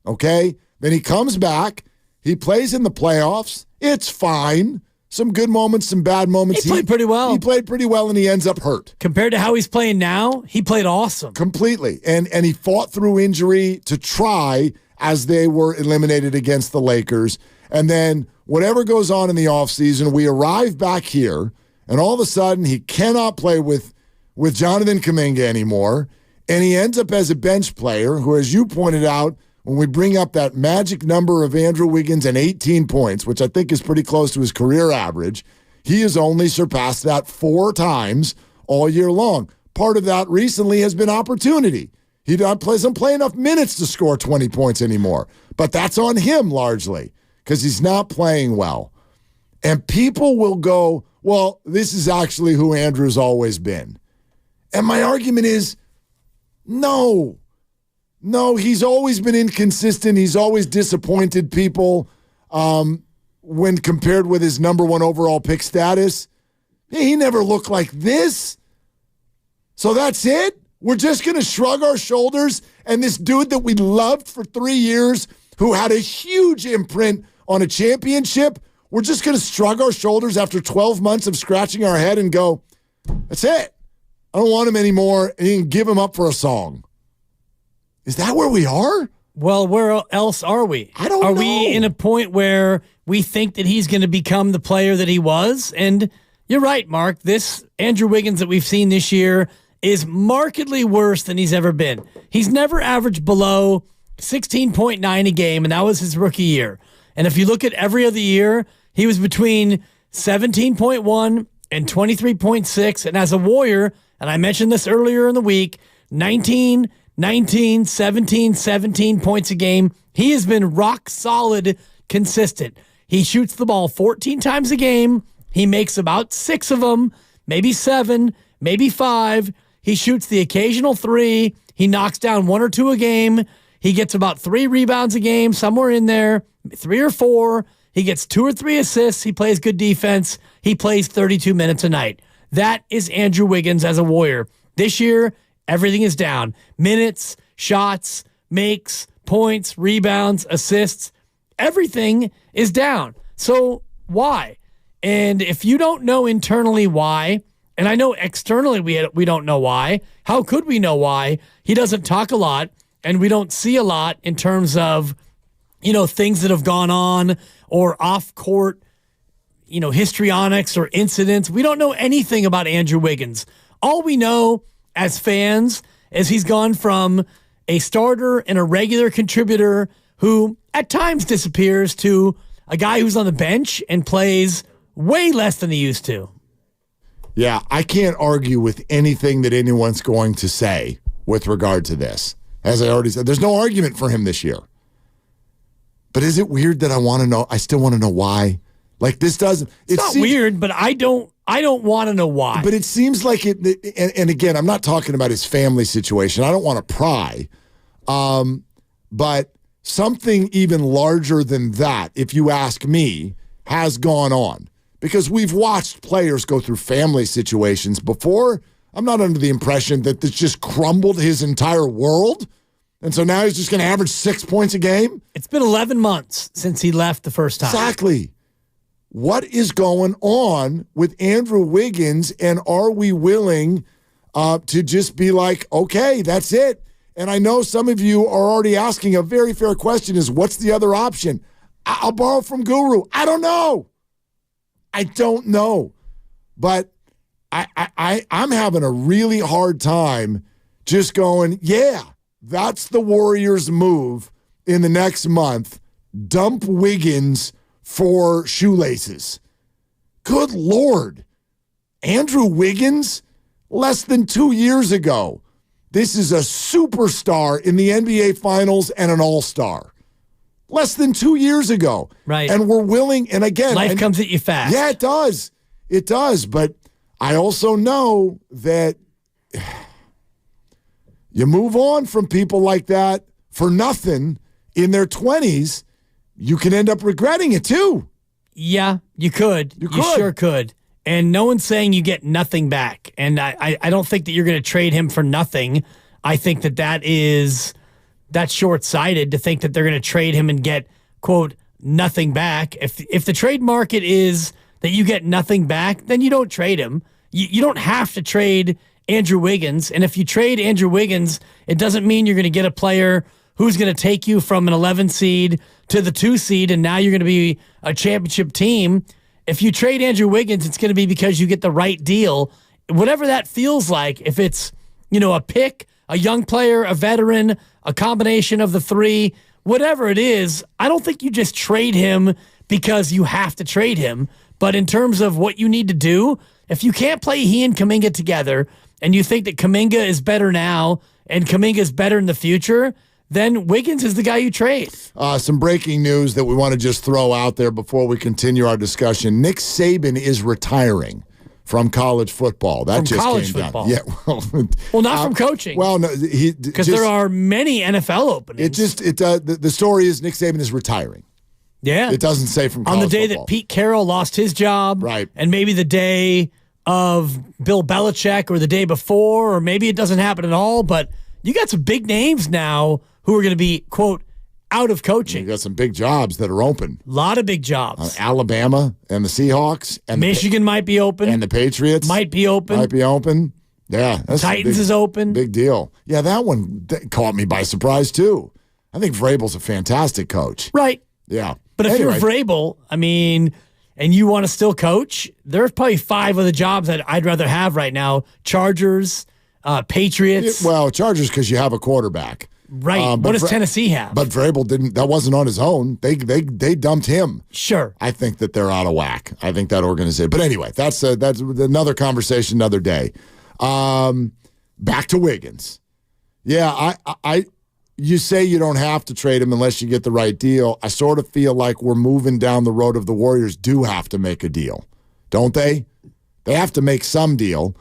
okay? Then he comes back. He plays in the playoffs. It's fine. Some good moments, some bad moments. He played pretty well. He played pretty well, and he ends up hurt. Compared to how he's playing now, he played awesome. Completely. And he fought through injury to try as they were eliminated against the Lakers. And then whatever goes on in the offseason, we arrive back here, and all of a sudden he cannot play with Jonathan Kuminga anymore. And he ends up as a bench player who, as you pointed out, when we bring up that magic number of Andrew Wiggins and 18 points, which I think is pretty close to his career average, he has only surpassed that 4 times all year long. Part of that recently has been opportunity. He doesn't play enough minutes to score 20 points anymore. But that's on him largely because he's not playing well. And people will go, well, this is actually who Andrew's always been. And my argument is, no, he's always been inconsistent. He's always disappointed people when compared with his number 1 overall pick status. He never looked like this. So that's it? We're just going to shrug our shoulders, and this dude that we loved for 3 years, who had a huge imprint on a championship, we're just going to shrug our shoulders after 12 months of scratching our head and go, that's it. I don't want him anymore, and you can give him up for a song. Is that where we are? Well, where else are we? I don't know. Are we in a point where we think that he's going to become the player that he was? And you're right, Mark. This Andrew Wiggins that we've seen this year is markedly worse than he's ever been. He's never averaged below 16.9 a game, and that was his rookie year. And if you look at every other year, he was between 17.1 and 23.6. And as a Warrior, and I mentioned this earlier in the week, 19, 17 points a game. He has been rock solid, consistent. He shoots the ball 14 times a game. He makes about 6 of them, maybe 7, maybe 5. He shoots the occasional 3. He knocks down 1 or 2 a game. He gets about 3 rebounds a game, somewhere in there, 3 or 4. He gets 2 or 3 assists. He plays good defense. He plays 32 minutes a night. That is Andrew Wiggins as a Warrior. This year, everything is down. Minutes, shots, makes, points, rebounds, assists. Everything is down. So why? And if you don't know internally why, and I know externally we don't know why, how could we know why? He doesn't talk a lot, and we don't see a lot in terms of, things that have gone on or off-court, histrionics or incidents. We don't know anything about Andrew Wiggins. All we know as fans is he's gone from a starter and a regular contributor who at times disappears to a guy who's on the bench and plays way less than he used to. Yeah, I can't argue with anything that anyone's going to say with regard to this. As I already said, there's no argument for him this year. But is it weird that I still want to know why? Like, this doesn't... It's not weird, but I don't want to know why. But it seems like it... And again, I'm not talking about his family situation. I don't want to pry. But something even larger than that, if you ask me, has gone on. Because we've watched players go through family situations before. I'm not under the impression that this just crumbled his entire world. And so now he's just going to average 6 points a game? It's been 11 months since he left the first time. Exactly. What is going on with Andrew Wiggins, and are we willing to just be like, okay, that's it? And I know some of you are already asking a very fair question is, what's the other option? I'll borrow from Guru. I don't know. But I'm having a really hard time just going, yeah, that's the Warriors' move in the next month. Dump Wiggins for shoelaces. Good Lord. Andrew Wiggins, less than 2 years ago. This is a superstar in the NBA Finals and an all-star. Less than 2 years ago. Right. And we're willing, and again... Life comes at you fast. Yeah, it does. It does, but I also know that you move on from people like that for nothing in their 20s, you can end up regretting it too. Yeah, you could. You sure could. And no one's saying you get nothing back. And I don't think that you're going to trade him for nothing. I think that's short-sighted to think that they're going to trade him and get, quote, nothing back. If the trade market is that you get nothing back, then you don't trade him. You don't have to trade Andrew Wiggins. And if you trade Andrew Wiggins, it doesn't mean you're going to get a player who's going to take you from an 11 seed to the 2 seed, and now you're going to be a championship team. If you trade Andrew Wiggins, it's going to be because you get the right deal, whatever that feels like. If it's, a pick, a young player, a veteran, a combination of the 3, whatever it is, I don't think you just trade him because you have to trade him. But in terms of what you need to do, if you can't play he and Kuminga together, and you think that Kuminga is better now and Kuminga is better in the future, then Wiggins is the guy you trade. Some breaking news that we want to just throw out there before we continue our discussion. Nick Saban is retiring from college football. That just college came football. down. Yeah, well, not from coaching. Well, no, because there are many NFL openings. The story is Nick Saban is retiring. Yeah, it doesn't say from college on the day football. that Pete Carroll lost his job, right, and maybe the day of Bill Belichick or the day before, or maybe it doesn't happen at all, but you got some big names now who are going to be, quote, out of coaching. You got some big jobs that are open. A lot of big jobs. Alabama and the Seahawks. And Michigan might be open. And the Patriots. Might be open. Yeah. Titans is open. Big deal. Yeah, that one caught me by surprise, too. I think Vrabel's a fantastic coach. Right. Yeah. But if you're Vrabel, and you want to still coach, there's probably 5 of the jobs that I'd rather have right now. Chargers, Patriots. Chargers because you have a quarterback. Right. What does Tennessee have? But Vrabel didn't. That wasn't on his own. They dumped him. Sure. I think that they're out of whack. I think that organization. But anyway, that's another conversation, another day. Back to Wiggins. Yeah, you say you don't have to trade him unless you get the right deal. I sort of feel like we're moving down the road of the Warriors do have to make a deal, don't they? They have to make some deal.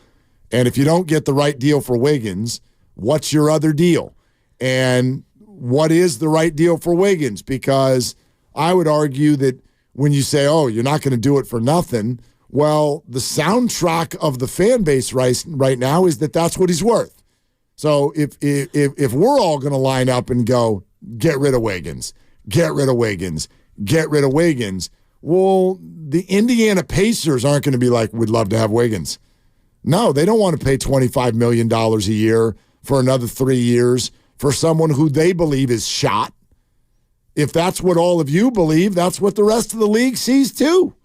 And if you don't get the right deal for Wiggins, what's your other deal? And what is the right deal for Wiggins? Because I would argue that when you say, oh, you're not going to do it for nothing, well, the soundtrack of the fan base right now is that that's what he's worth. So if we're all going to line up and go, get rid of Wiggins, get rid of Wiggins, get rid of Wiggins, well, the Indiana Pacers aren't going to be like, we'd love to have Wiggins. No, they don't want to pay $25 million a year for another 3 years for someone who they believe is shot. If that's what all of you believe, that's what the rest of the league sees too.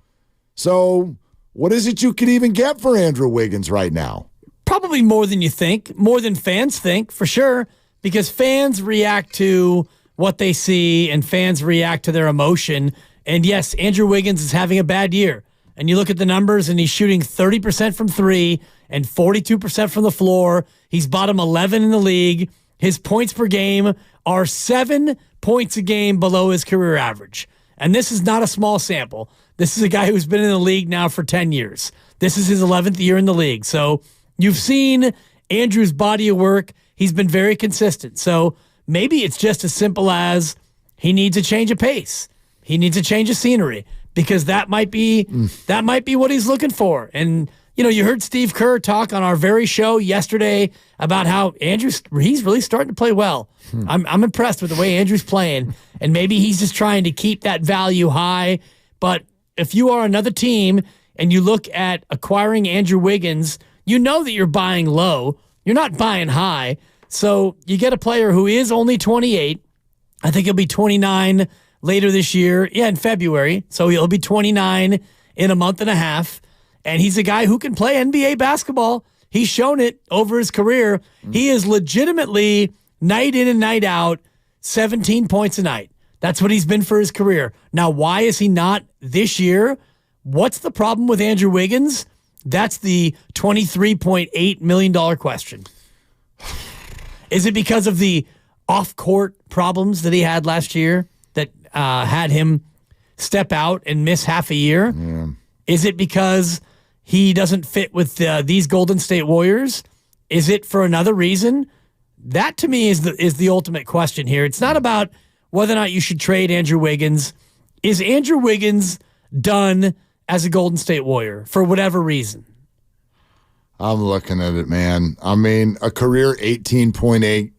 So what is it you could even get for Andrew Wiggins right now? Probably more than you think, more than fans think, for sure, because fans react to what they see and fans react to their emotion. And yes, Andrew Wiggins is having a bad year. And you look at the numbers, and he's shooting 30% from 3 and 42% from the floor. He's bottom 11 in the league. His points per game are 7 points a game below his career average. And this is not a small sample. This is a guy who's been in the league now for 10 years. This is his 11th year in the league. So you've seen Andrew's body of work. He's been very consistent. So maybe it's just as simple as he needs a change of pace. He needs a change of scenery, because that might be what he's looking for. And you heard Steve Kerr talk on our very show yesterday about how he's really starting to play well. I'm impressed with the way Andrew's playing, and maybe he's just trying to keep that value high. But if you are another team and you look at acquiring Andrew Wiggins, you know that you're buying low. You're not buying high. So you get a player who is only 28. I think he'll be 29 later this year. Yeah, in February. So he'll be 29 in a month and a half. And he's a guy who can play NBA basketball. He's shown it over his career. He is legitimately, night in and night out, 17 points a night. That's what he's been for his career. Now, why is he not this year? What's the problem with Andrew Wiggins? That's the $23.8 million question. Is it because of the off-court problems that he had last year that had him step out and miss half a year? Yeah. Is it because he doesn't fit with these Golden State Warriors? Is it for another reason? That, to me, is the ultimate question here. It's not about whether or not you should trade Andrew Wiggins. Is Andrew Wiggins done as a Golden State Warrior for whatever reason? I'm looking at it, man. I mean, a career 18.8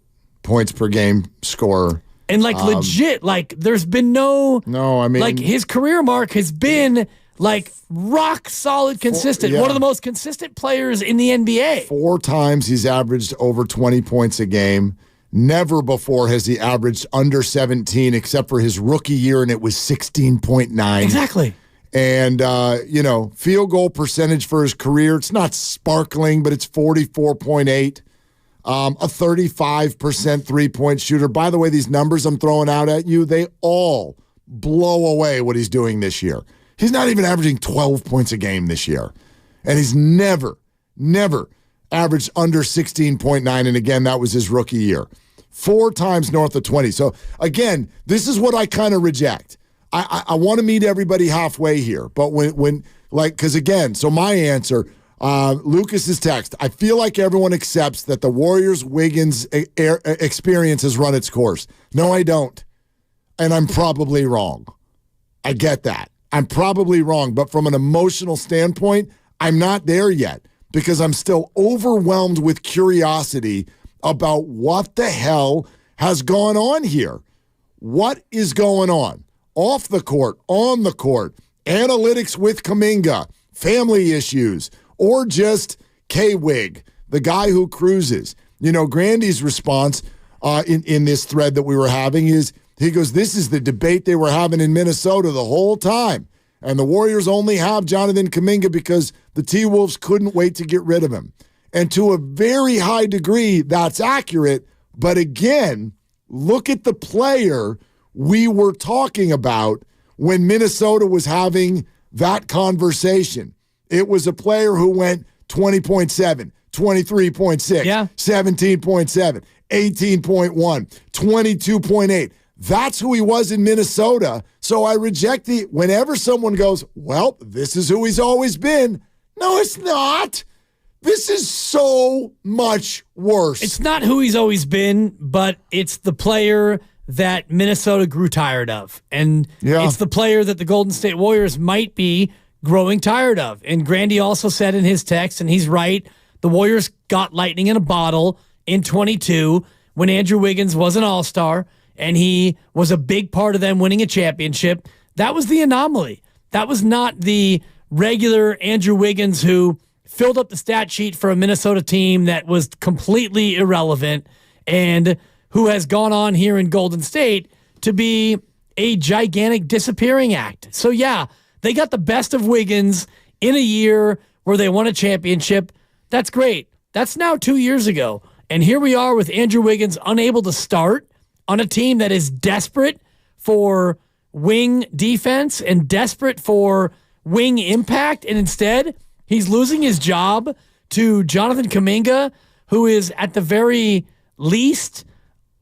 points per game scorer. And legit, there's been no, I mean, his career mark has been rock solid consistent. One of the most consistent players in the NBA. 4 times he's averaged over 20 points a game. Never before has he averaged under 17 except for his rookie year, and it was 16.9. Exactly. And, field goal percentage for his career, it's not sparkling, but it's 44.8. A 35% three-point shooter. By the way, these numbers I'm throwing out at you, they all blow away what he's doing this year. He's not even averaging 12 points a game this year. And he's never averaged under 16.9. And again, that was his rookie year. 4 times north of 20. So again, this is what I kind of reject. I want to meet everybody halfway here. But because again, so my answer, Lucas's text, I feel like everyone accepts that the Warriors-Wiggins experience has run its course. No, I don't. And I'm probably wrong. I get that. I'm probably wrong. But from an emotional standpoint, I'm not there yet because I'm still overwhelmed with curiosity about what the hell has gone on here. What is going on? Off the court, on the court, analytics with Kuminga, family issues, or just K-Wig, the guy who cruises. Grandy's response in this thread that we were having is, he goes, this is the debate they were having in Minnesota the whole time. And the Warriors only have Jonathan Kuminga because the T-Wolves couldn't wait to get rid of him. And to a very high degree, that's accurate. But again, look at the player we were talking about when Minnesota was having that conversation. It was a player who went 20.7, 23.6, 17.7, 18.1, 22.8. That's who he was in Minnesota. So I reject whenever someone goes, well, this is who he's always been. No, it's not. This is so much worse. It's not who he's always been, but it's the player that Minnesota grew tired of. And it's the player that the Golden State Warriors might be growing tired of. And Grandy also said in his text, and he's right, the Warriors got lightning in a bottle in 22 when Andrew Wiggins was an all-star and he was a big part of them winning a championship. That was the anomaly. That was not the regular Andrew Wiggins who filled up the stat sheet for a Minnesota team that was completely irrelevant and who has gone on here in Golden State to be a gigantic disappearing act. So yeah, they got the best of Wiggins in a year where they won a championship. That's great. That's now 2 years ago. And here we are with Andrew Wiggins unable to start on a team that is desperate for wing defense and desperate for wing impact. And instead, he's losing his job to Jonathan Kuminga, who is at the very least,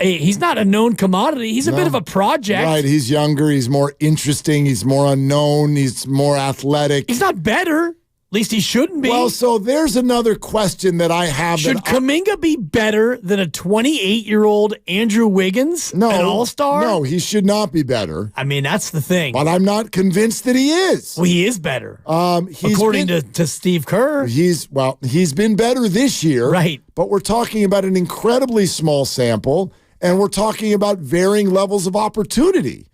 he's not a known commodity. He's a bit of a project. Right, he's younger, he's more interesting, he's more unknown, he's more athletic. He's not better. At least he shouldn't be. Well, so there's another question that I have. Should Kuminga be better than a 28-year-old Andrew Wiggins, an all-star? No, he should not be better. I mean, that's the thing. But I'm not convinced that he is. Well, he is better. According to Steve Kerr. He's been better this year. Right. But we're talking about an incredibly small sample, and we're talking about varying levels of opportunity.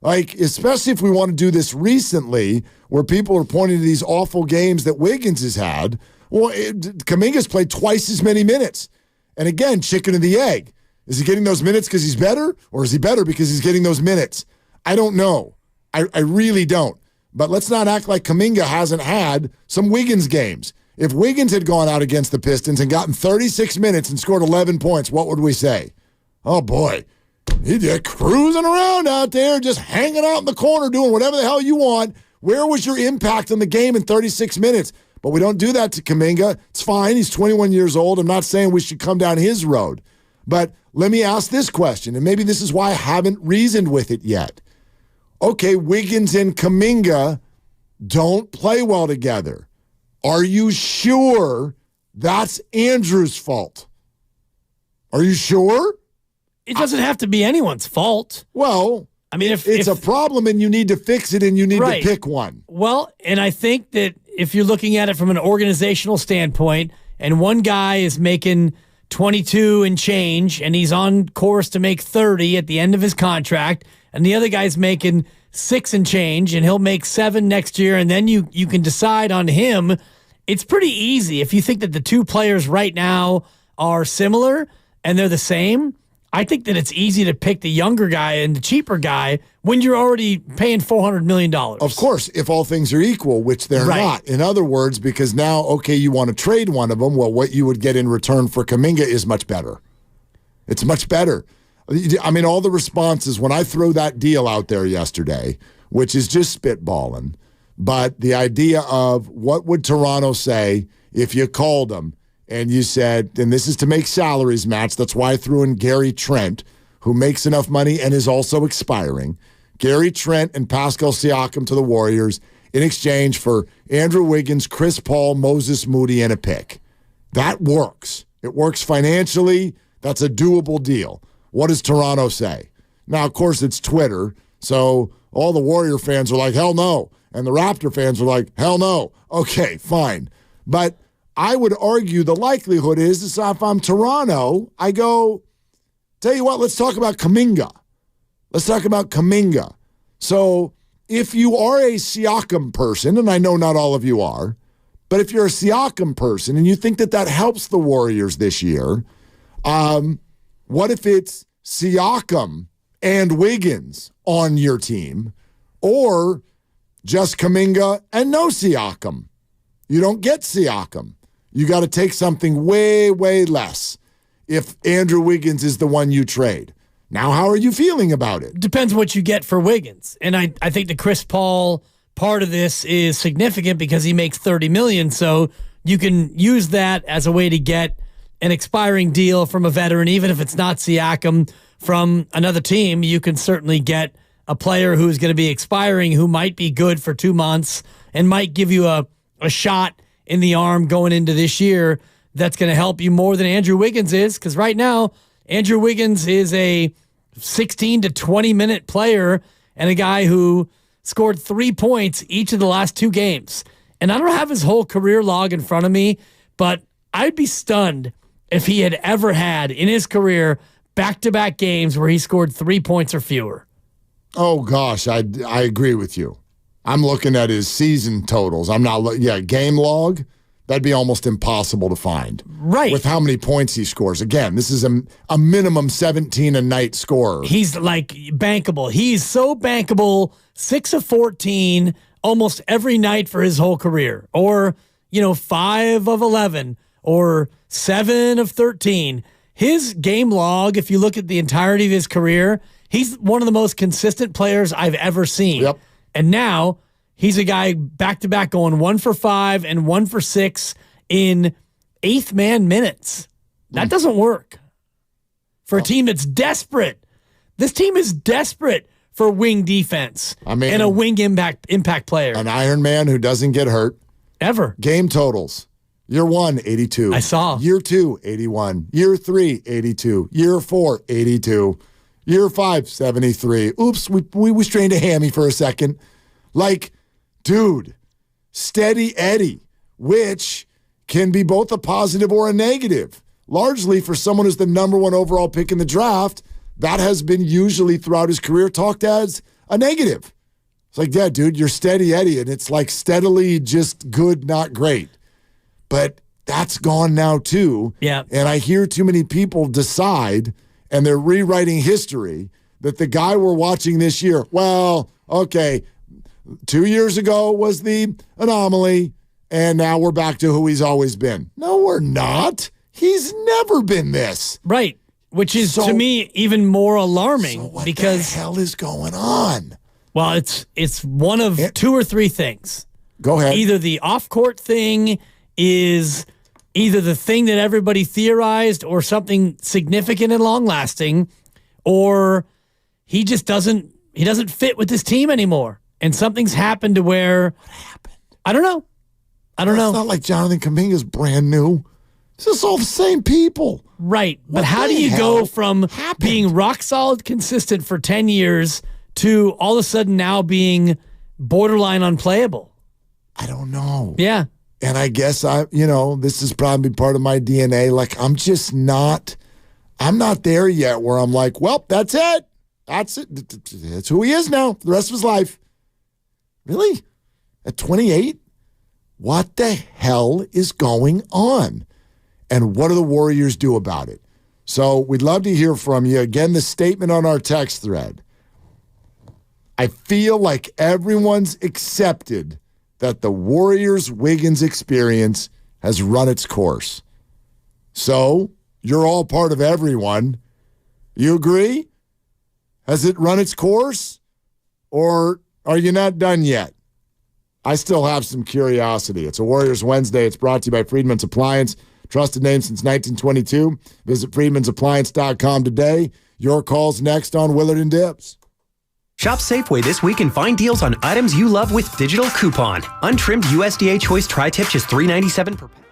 Like, especially if we want to do this recently, where people are pointing to these awful games that Wiggins has had. Well, Kuminga's played twice as many minutes. And again, chicken and the egg. Is he getting those minutes because he's better? Or is he better because he's getting those minutes? I don't know. I really don't. But let's not act like Kuminga hasn't had some Wiggins games. If Wiggins had gone out against the Pistons and gotten 36 minutes and scored 11 points, what would we say? Oh, boy. He's just cruising around out there, just hanging out in the corner, doing whatever the hell you want. Where was your impact on the game in 36 minutes? But we don't do that to Kuminga. It's fine. He's 21 years old. I'm not saying we should come down his road. But let me ask this question, and maybe this is why I haven't reasoned with it yet. Okay, Wiggins and Kuminga don't play well together. Are you sure that's Andrew's fault? Are you sure? It doesn't have to be anyone's fault. Well, I mean, if it's a problem and you need to fix it and you need to pick one. Well, and I think that if you're looking at it from an organizational standpoint and one guy is making 22 and change and he's on course to make 30 at the end of his contract and the other guy's making 6 and change and he'll make 7 next year and then you can decide on him, it's pretty easy. If you think that the two players right now are similar and they're the same, I think that it's easy to pick the younger guy and the cheaper guy when you're already paying $400 million. Of course, if all things are equal, which they're not. In other words, because now, okay, you want to trade one of them, well, what you would get in return for Kuminga is much better. It's much better. I mean, all the responses, when I throw that deal out there yesterday, which is just spitballing, but the idea of what would Toronto say if you called them, and you said, and this is to make salaries match. That's why I threw in Gary Trent, who makes enough money and is also expiring. Gary Trent and Pascal Siakam to the Warriors in exchange for Andrew Wiggins, Chris Paul, Moses Moody, and a pick. That works. It works financially. That's a doable deal. What does Toronto say? Now, of course, it's Twitter, so all the Warrior fans are like, hell no. And the Raptor fans were like, hell no. Okay, fine. But I would argue the likelihood is if I'm Toronto, I go, tell you what, let's talk about Kuminga. So if you are a Siakam person, and I know not all of you are, but if you're a Siakam person and you think that helps the Warriors this year, what if it's Siakam and Wiggins on your team, or just Kuminga and no Siakam? You don't get Siakam. You got to take something way, way less if Andrew Wiggins is the one you trade. Now, how are you feeling about it? Depends what you get for Wiggins. And I think the Chris Paul part of this is significant because he makes $30 million, so you can use that as a way to get an expiring deal from a veteran, even if it's not Siakam from another team. You can certainly get a player who's going to be expiring who might be good for 2 months and might give you a shot in the arm going into this year that's going to help you more than Andrew Wiggins is, because right now Andrew Wiggins is a 16 to 20 minute player and a guy who scored 3 points each of the last 2 games. And I don't have his whole career log in front of me, but I'd be stunned if he had ever had in his career back-to-back games where he scored 3 points or fewer. Oh, gosh, I agree with you. I'm looking at his season totals. I'm not game log. That'd be almost impossible to find. Right. With how many points he scores. Again, this is a minimum 17 a night scorer. He's like bankable. He's so bankable, 6 of 14 almost every night for his whole career. Or, 5 of 11 or 7 of 13. His game log, if you look at the entirety of his career, he's one of the most consistent players I've ever seen. Yep. And now he's a guy back-to-back going 1 for 5 and 1 for 6 in 8th man minutes. That doesn't work for a team that's desperate. This team is desperate for wing defense and a wing impact player. An Iron Man who doesn't get hurt. Ever. Game totals. Year 1, 82. I saw. Year 2, 81. Year 3, 82. Year 4, 82. Year 5, 73. Oops, we strained a hammy for a second. Like, dude, steady Eddie, which can be both a positive or a negative. Largely for someone who's the number 1 overall pick in the draft, that has been usually throughout his career talked as a negative. It's like, yeah, dude, you're steady Eddie, and it's like steadily just good, not great. But that's gone now too. Yeah. And I hear too many people decide, and they're rewriting history, that the guy we're watching this year, well, okay, 2 years ago was the anomaly, and now we're back to who he's always been. No, we're not. He's never been this. Right. Which is, to me, even more alarming. So what because the hell is going on? Well, it's one of 2 or 3 things. Go ahead. Either the off-court thing is either the thing that everybody theorized or something significant and long-lasting, or he just doesn't fit with this team anymore. And something's happened to where... What happened? I don't know. It's not like Jonathan Kuminga's brand new. It's just all the same people. Right. But how do you go from being rock-solid consistent for 10 years to all of a sudden now being borderline unplayable? I don't know. Yeah. And I guess this is probably part of my DNA. Like, I'm not there yet where I'm like, well, that's it. That's it. That's who he is now for the rest of his life. Really? At 28? What the hell is going on? And what do the Warriors do about it? So we'd love to hear from you. Again, the statement on our text thread. I feel like everyone's accepted that the Warriors-Wiggins experience has run its course. So you're all part of everyone. You agree? Has it run its course? Or are you not done yet? I still have some curiosity. It's a Warriors Wednesday. It's brought to you by Friedman's Appliance. Trusted name since 1922. Visit freedmansappliance.com today. Your call's next on Willard and Dibbs. Shop Safeway this week and find deals on items you love with Digital Coupon. Untrimmed USDA Choice Tri-Tip just $3.97 per pack.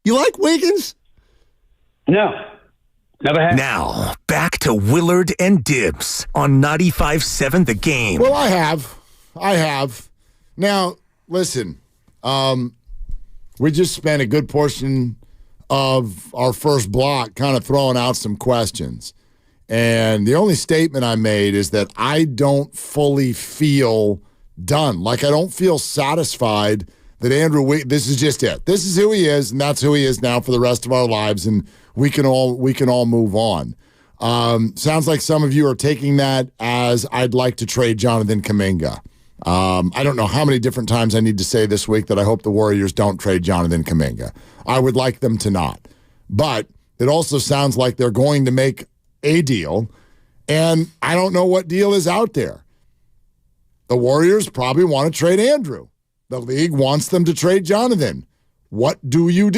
You like Wiggins? No. Never have. Now, back to Willard and Dibbs on 95.7 The Game. Well, I have. Now, listen, we just spent a good portion of our first block kind of throwing out some questions. And the only statement I made is that I don't fully feel done. Like, I don't feel satisfied that Andrew Wiggins, this is just it. This is who he is, and that's who he is now for the rest of our lives, and we can all move on. Sounds like some of you are taking that as I'd like to trade Jonathan Kuminga. I don't know how many different times I need to say this week that I hope the Warriors don't trade Jonathan Kuminga. I would like them to not. But it also sounds like they're going to make a deal, and I don't know what deal is out there. The Warriors probably want to trade Andrew. The league wants them to trade Jonathan. What do? You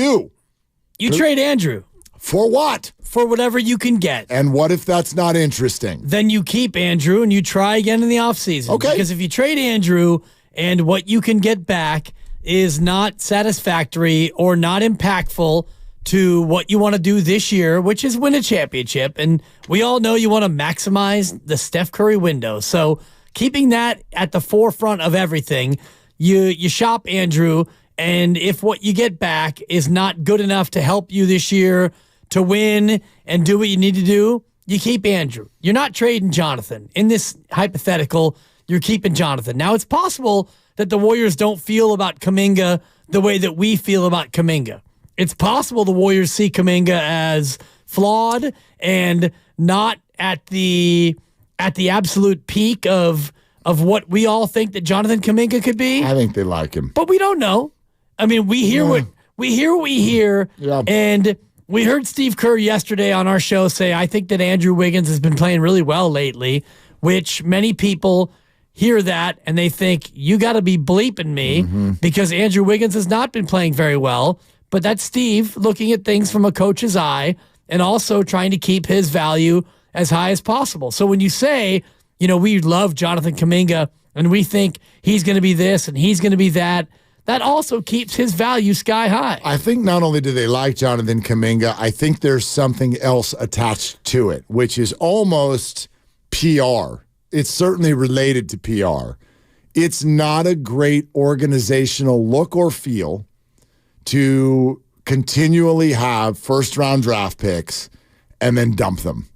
trade Andrew. For what? For whatever you can get. And what if that's not interesting? Then you keep Andrew and you try again in the offseason. Okay. Because if you trade Andrew and what you can get back is not satisfactory or not impactful to what you want to do this year, which is win a championship. And we all know you want to maximize the Steph Curry window. So keeping that at the forefront of everything, you shop Andrew, and if what you get back is not good enough to help you this year to win and do what you need to do, you keep Andrew. You're not trading Jonathan. In this hypothetical, you're keeping Jonathan. Now, it's possible that the Warriors don't feel about Kuminga the way that we feel about Kuminga. It's possible the Warriors see Kuminga as flawed and not at the absolute peak of what we all think that Jonathan Kuminga could be. I think they like him. But we don't know. I mean, we hear what we hear, Yeah. And we heard Steve Kerr yesterday on our show say, I think that Andrew Wiggins has been playing really well lately, which many people hear that and they think, you got to be bleeping me because Andrew Wiggins has not been playing very well. But that's Steve looking at things from a coach's eye and also trying to keep his value as high as possible. So when you say, we love Jonathan Kuminga and we think he's going to be this and he's going to be that, that also keeps his value sky high. I think not only do they like Jonathan Kuminga, I think there's something else attached to it, which is almost PR. It's certainly related to PR. It's not a great organizational look or feel to continually have first-round draft picks and then dump them.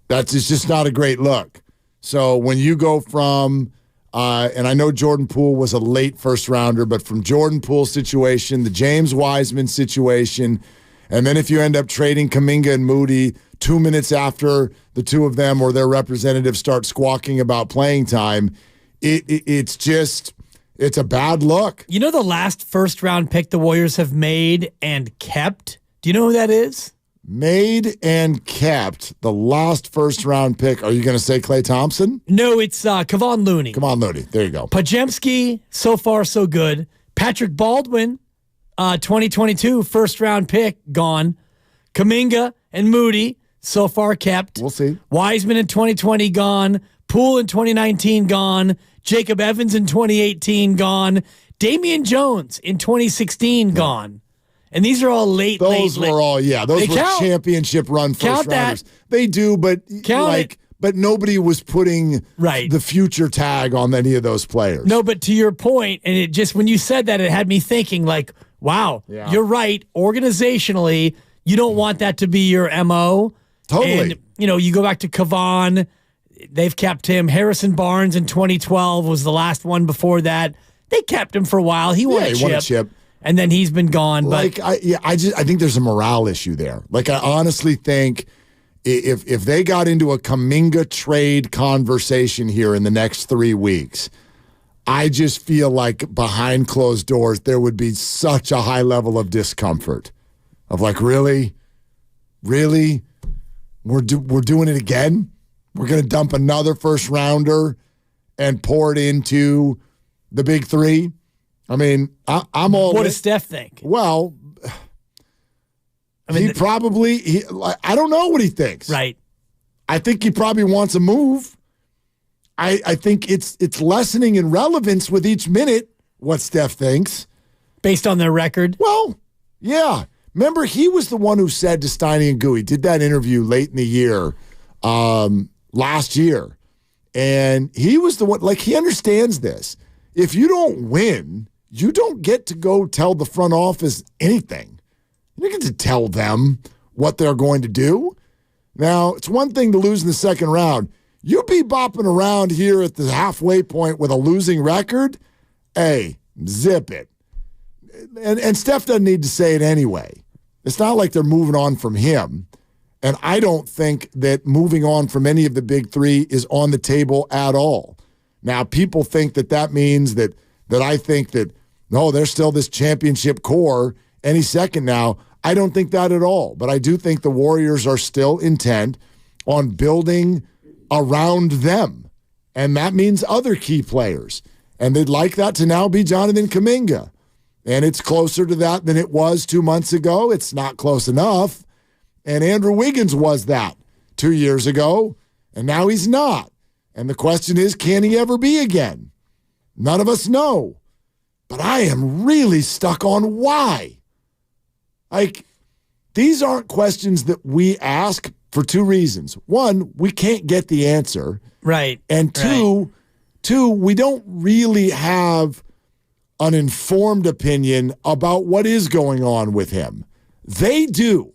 It's just not a great look. So when you go from, and I know Jordan Poole was a late first-rounder, but from Jordan Poole's situation, the James Wiseman situation, and then if you end up trading Kuminga and Moody 2 minutes after the two of them or their representatives start squawking about playing time, it's a bad look. You know the last first-round pick the Warriors have made and kept? Do you know who that is? Made and kept the last first-round pick. Are you going to say Klay Thompson? No, it's Kevon Looney. Kevon Looney. There you go. Podziemski, so far so good. Patrick Baldwin, 2022 first-round pick, gone. Kuminga and Moody, so far kept. We'll see. Wiseman in 2020, gone. Poole in 2019, gone. Jacob Evans in 2018, gone. Damian Jones in 2016, gone. And these are all late. Those were championship run first rounders. They do, but but nobody was putting the future tag on any of those players. No, but to your point, and it just when you said that, it had me thinking like, wow, you're right. Organizationally, you don't want that to be your MO. Totally. And you go back to Kevon, they've kept him. Harrison Barnes in 2012 was the last one before that. They kept him for a while. He won a chip. And then he's been gone. But I think there's a morale issue there. Like, I honestly think if they got into a Kuminga trade conversation here in the next 3 weeks, I just feel like behind closed doors there would be such a high level of discomfort of like, really, we're doing it again. We're going to dump another first rounder and pour it into the big three. I mean, I'm all. What does Steph think? Well, I mean, I don't know what he thinks. Right. I think he probably wants a move. I think it's lessening in relevance with each minute what Steph thinks. Based on their record? Well, yeah. Remember, he was the one who said to Steiny and Gooey, did that interview late in the year, last year. And he was the one, like, he understands this. If you don't win, you don't get to go tell the front office anything. You don't get to tell them what they're going to do. Now, it's one thing to lose in the second round. You be bopping around here at the halfway point with a losing record, hey, zip it. And Steph doesn't need to say it anyway. It's not like they're moving on from him. And I don't think that moving on from any of the big three is on the table at all. Now, people think that means that I think that, no, there's still this championship core any second now. I don't think that at all. But I do think the Warriors are still intent on building around them. And that means other key players. And they'd like that to now be Jonathan Kuminga. And it's closer to that than it was 2 months ago. It's not close enough. And Andrew Wiggins was that 2 years ago, and now he's not. And the question is, can he ever be again? None of us know. But I am really stuck on why. Like, these aren't questions that we ask for two reasons. One, we can't get the answer. Right. And two, we don't really have an informed opinion about what is going on with him. They do.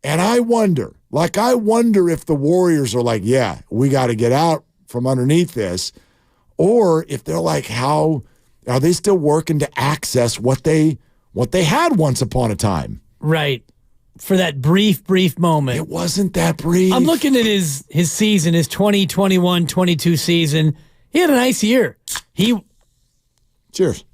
And I wonder if the Warriors are like, yeah, we got to get out from underneath this, or if they're like, how are they still working to access what they had once upon a time? Right. For that brief moment. It wasn't that brief. I'm looking at his season, his 2021-22 season. He had a nice year. Cheers.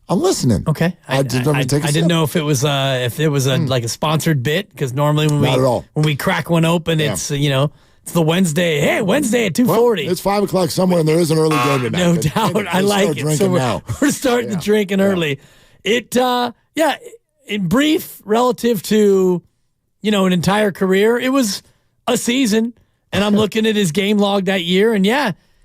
I'm listening. Okay. I didn't know if it was like a sponsored bit, because normally when we crack one open, it's it's the Wednesday. Hey, Wednesday at 2:40. Well, it's 5 o'clock somewhere, and there is an early game tonight. No doubt. I like it. So we're starting to drinking early. It in brief, relative to an entire career, it was a season. And I'm looking at his game log that year, and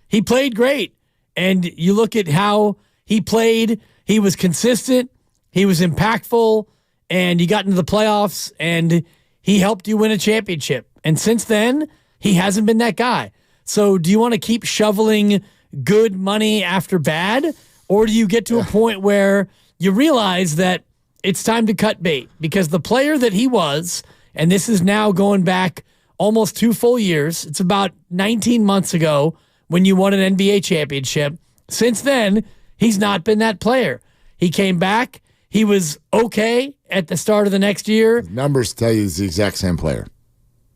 he played great. And you look at how he played He was consistent, he was impactful, and you got into the playoffs, and he helped you win a championship. And since then, he hasn't been that guy. So do you want to keep shoveling good money after bad? Or do you get to a point where you realize that it's time to cut bait? Because the player that he was, and this is now going back almost 2 full years, it's about 19 months ago when you won an NBA championship. Since then, he's not been that player. He came back. He was okay at the start of the next year. The numbers tell you he's the exact same player.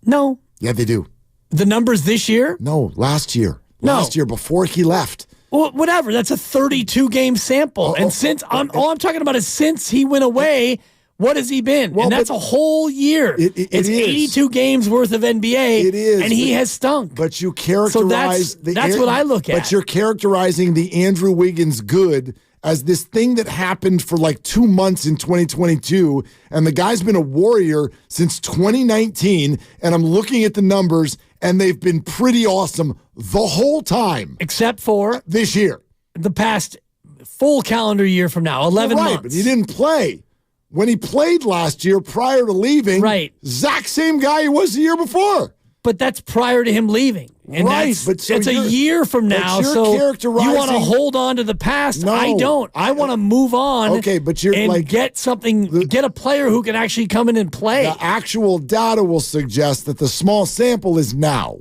No. Yeah, they do. The numbers this year? No, last year. No. Last year before he left. Well, whatever. That's a 32-game sample. And since all I'm talking about is since he went away, what has he been? Well, and that's a whole year. It's 82 games worth of NBA. It is. And he has stunk. But you characterize... So that's what I look at. But you're characterizing the Andrew Wiggins good as this thing that happened for like 2 months in 2022, and the guy's been a Warrior since 2019, and I'm looking at the numbers, and they've been pretty awesome the whole time. Except for... this year. The past full calendar year from now, 11 months. Right, but he didn't play. When he played last year prior to leaving, exact same guy he was the year before. But that's prior to him leaving. And that's a year from now. So you want to hold on to the past? No. I don't. I want to move on. Okay, but you're and get a player who can actually come in and play. The actual data will suggest that the small sample is now,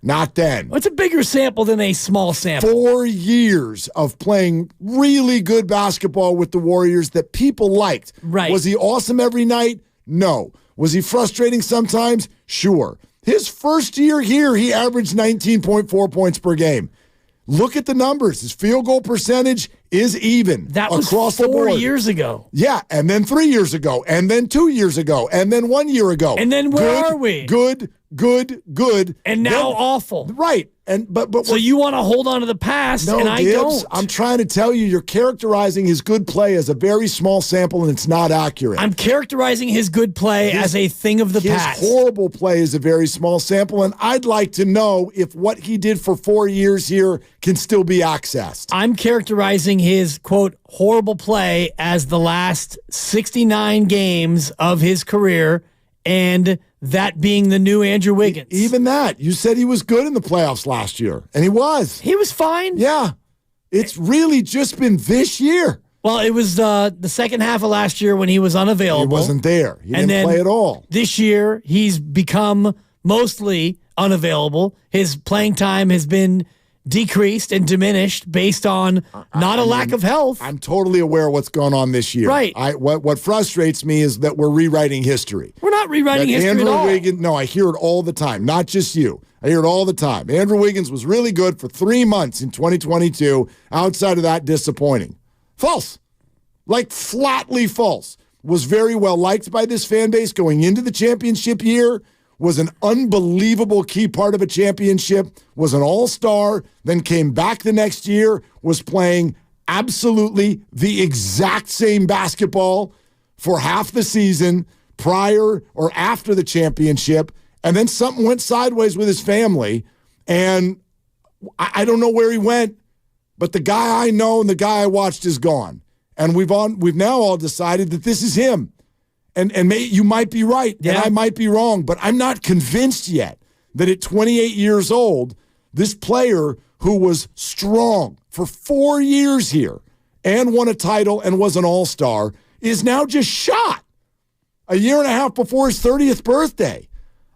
not then. It's a bigger sample than a small sample. 4 years of playing really good basketball with the Warriors that people liked. Right. Was he awesome every night? No. Was he frustrating sometimes? Sure. His first year here, he averaged 19.4 points per game. Look at the numbers. His field goal percentage is even that was across the board. 4 years ago. Yeah, and then 3 years ago, and then 2 years ago, and then 1 year ago. And then where are we? Good. And now awful. Right. But so you want to hold on to the past, and I don't. I'm trying to tell you, you're characterizing his good play as a very small sample, and it's not accurate. I'm characterizing his good play as a thing of the past. His horrible play is a very small sample, and I'd like to know if what he did for 4 years here can still be accessed. I'm characterizing his, quote, horrible play as the last 69 games of his career, and that being the new Andrew Wiggins. Even that. You said he was good in the playoffs last year, and he was. He was fine. Yeah. It's really just been this year. Well, it was the second half of last year when he was unavailable. He wasn't there. He didn't play at all. This year, he's become mostly unavailable. His playing time has been decreased and diminished based on not a lack of health. I'm totally aware of what's going on this year. Right. What frustrates me is that we're rewriting history. We're not rewriting history at all. Wiggins, no, I hear it all the time. Not just you. I hear it all the time. Andrew Wiggins was really good for 3 months in 2022. Outside of that, disappointing. False. Like flatly false. Was very well liked by this fan base going into the championship year. Was an unbelievable key part of a championship, was an all-star, then came back the next year, was playing absolutely the exact same basketball for half the season prior or after the championship, and then something went sideways with his family, and I don't know where he went, but the guy I know and the guy I watched is gone. And we've now all decided that this is him. And you might be right, and I might be wrong, but I'm not convinced yet that at 28 years old, this player who was strong for 4 years here and won a title and was an all-star is now just shot a year and a half before his 30th birthday.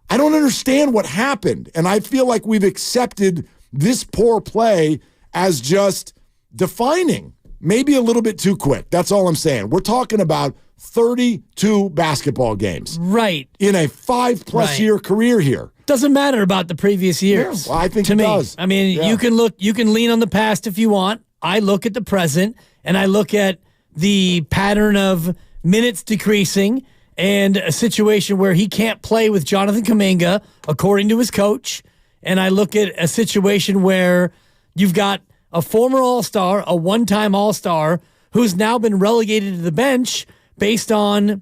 I don't understand what happened, and I feel like we've accepted this poor play as just defining, maybe a little bit too quick. That's all I'm saying. We're talking about 32 basketball games. Right. In a 5+ year career here. Doesn't matter about the previous years. Yeah, well, I think it does. I mean, you can lean on the past if you want. I look at the present, and I look at the pattern of minutes decreasing and a situation where he can't play with Jonathan Kuminga, according to his coach. And I look at a situation where you've got a former All-Star, a one-time All-Star, who's now been relegated to the bench based on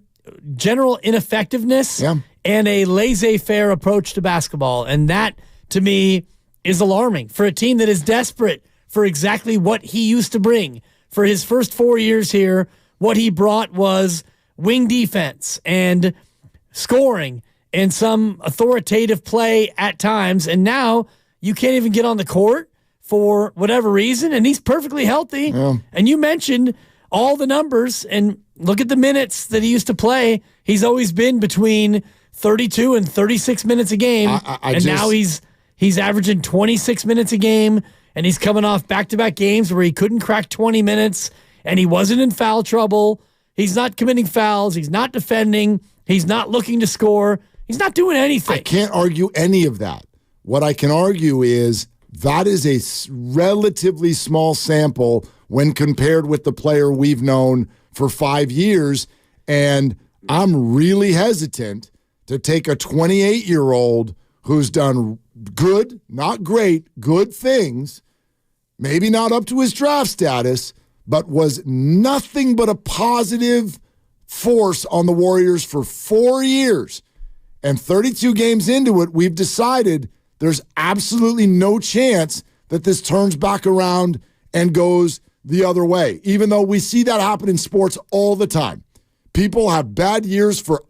general ineffectiveness and a laissez-faire approach to basketball. And that, to me, is alarming for a team that is desperate for exactly what he used to bring. for his first 4 years here, what he brought was wing defense and scoring and some authoritative play at times. And now you can't even get on the court for whatever reason, and he's perfectly healthy. Yeah. And you mentioned all the numbers, and look at the minutes that he used to play. He's always been between 32 and 36 minutes a game, now he's averaging 26 minutes a game, and he's coming off back-to-back games where he couldn't crack 20 minutes, and he wasn't in foul trouble. He's not committing fouls. He's not defending. He's not looking to score. He's not doing anything. I can't argue any of that. What I can argue is that is a relatively small sample when compared with the player we've known for 5 years, and I'm really hesitant to take a 28-year-old who's done good, not great, good things, maybe not up to his draft status, but was nothing but a positive force on the Warriors for 4 years. And 32 games into it, we've decided there's absolutely no chance that this turns back around and goes the other way, even though we see that happen in sports all the time. People have bad years for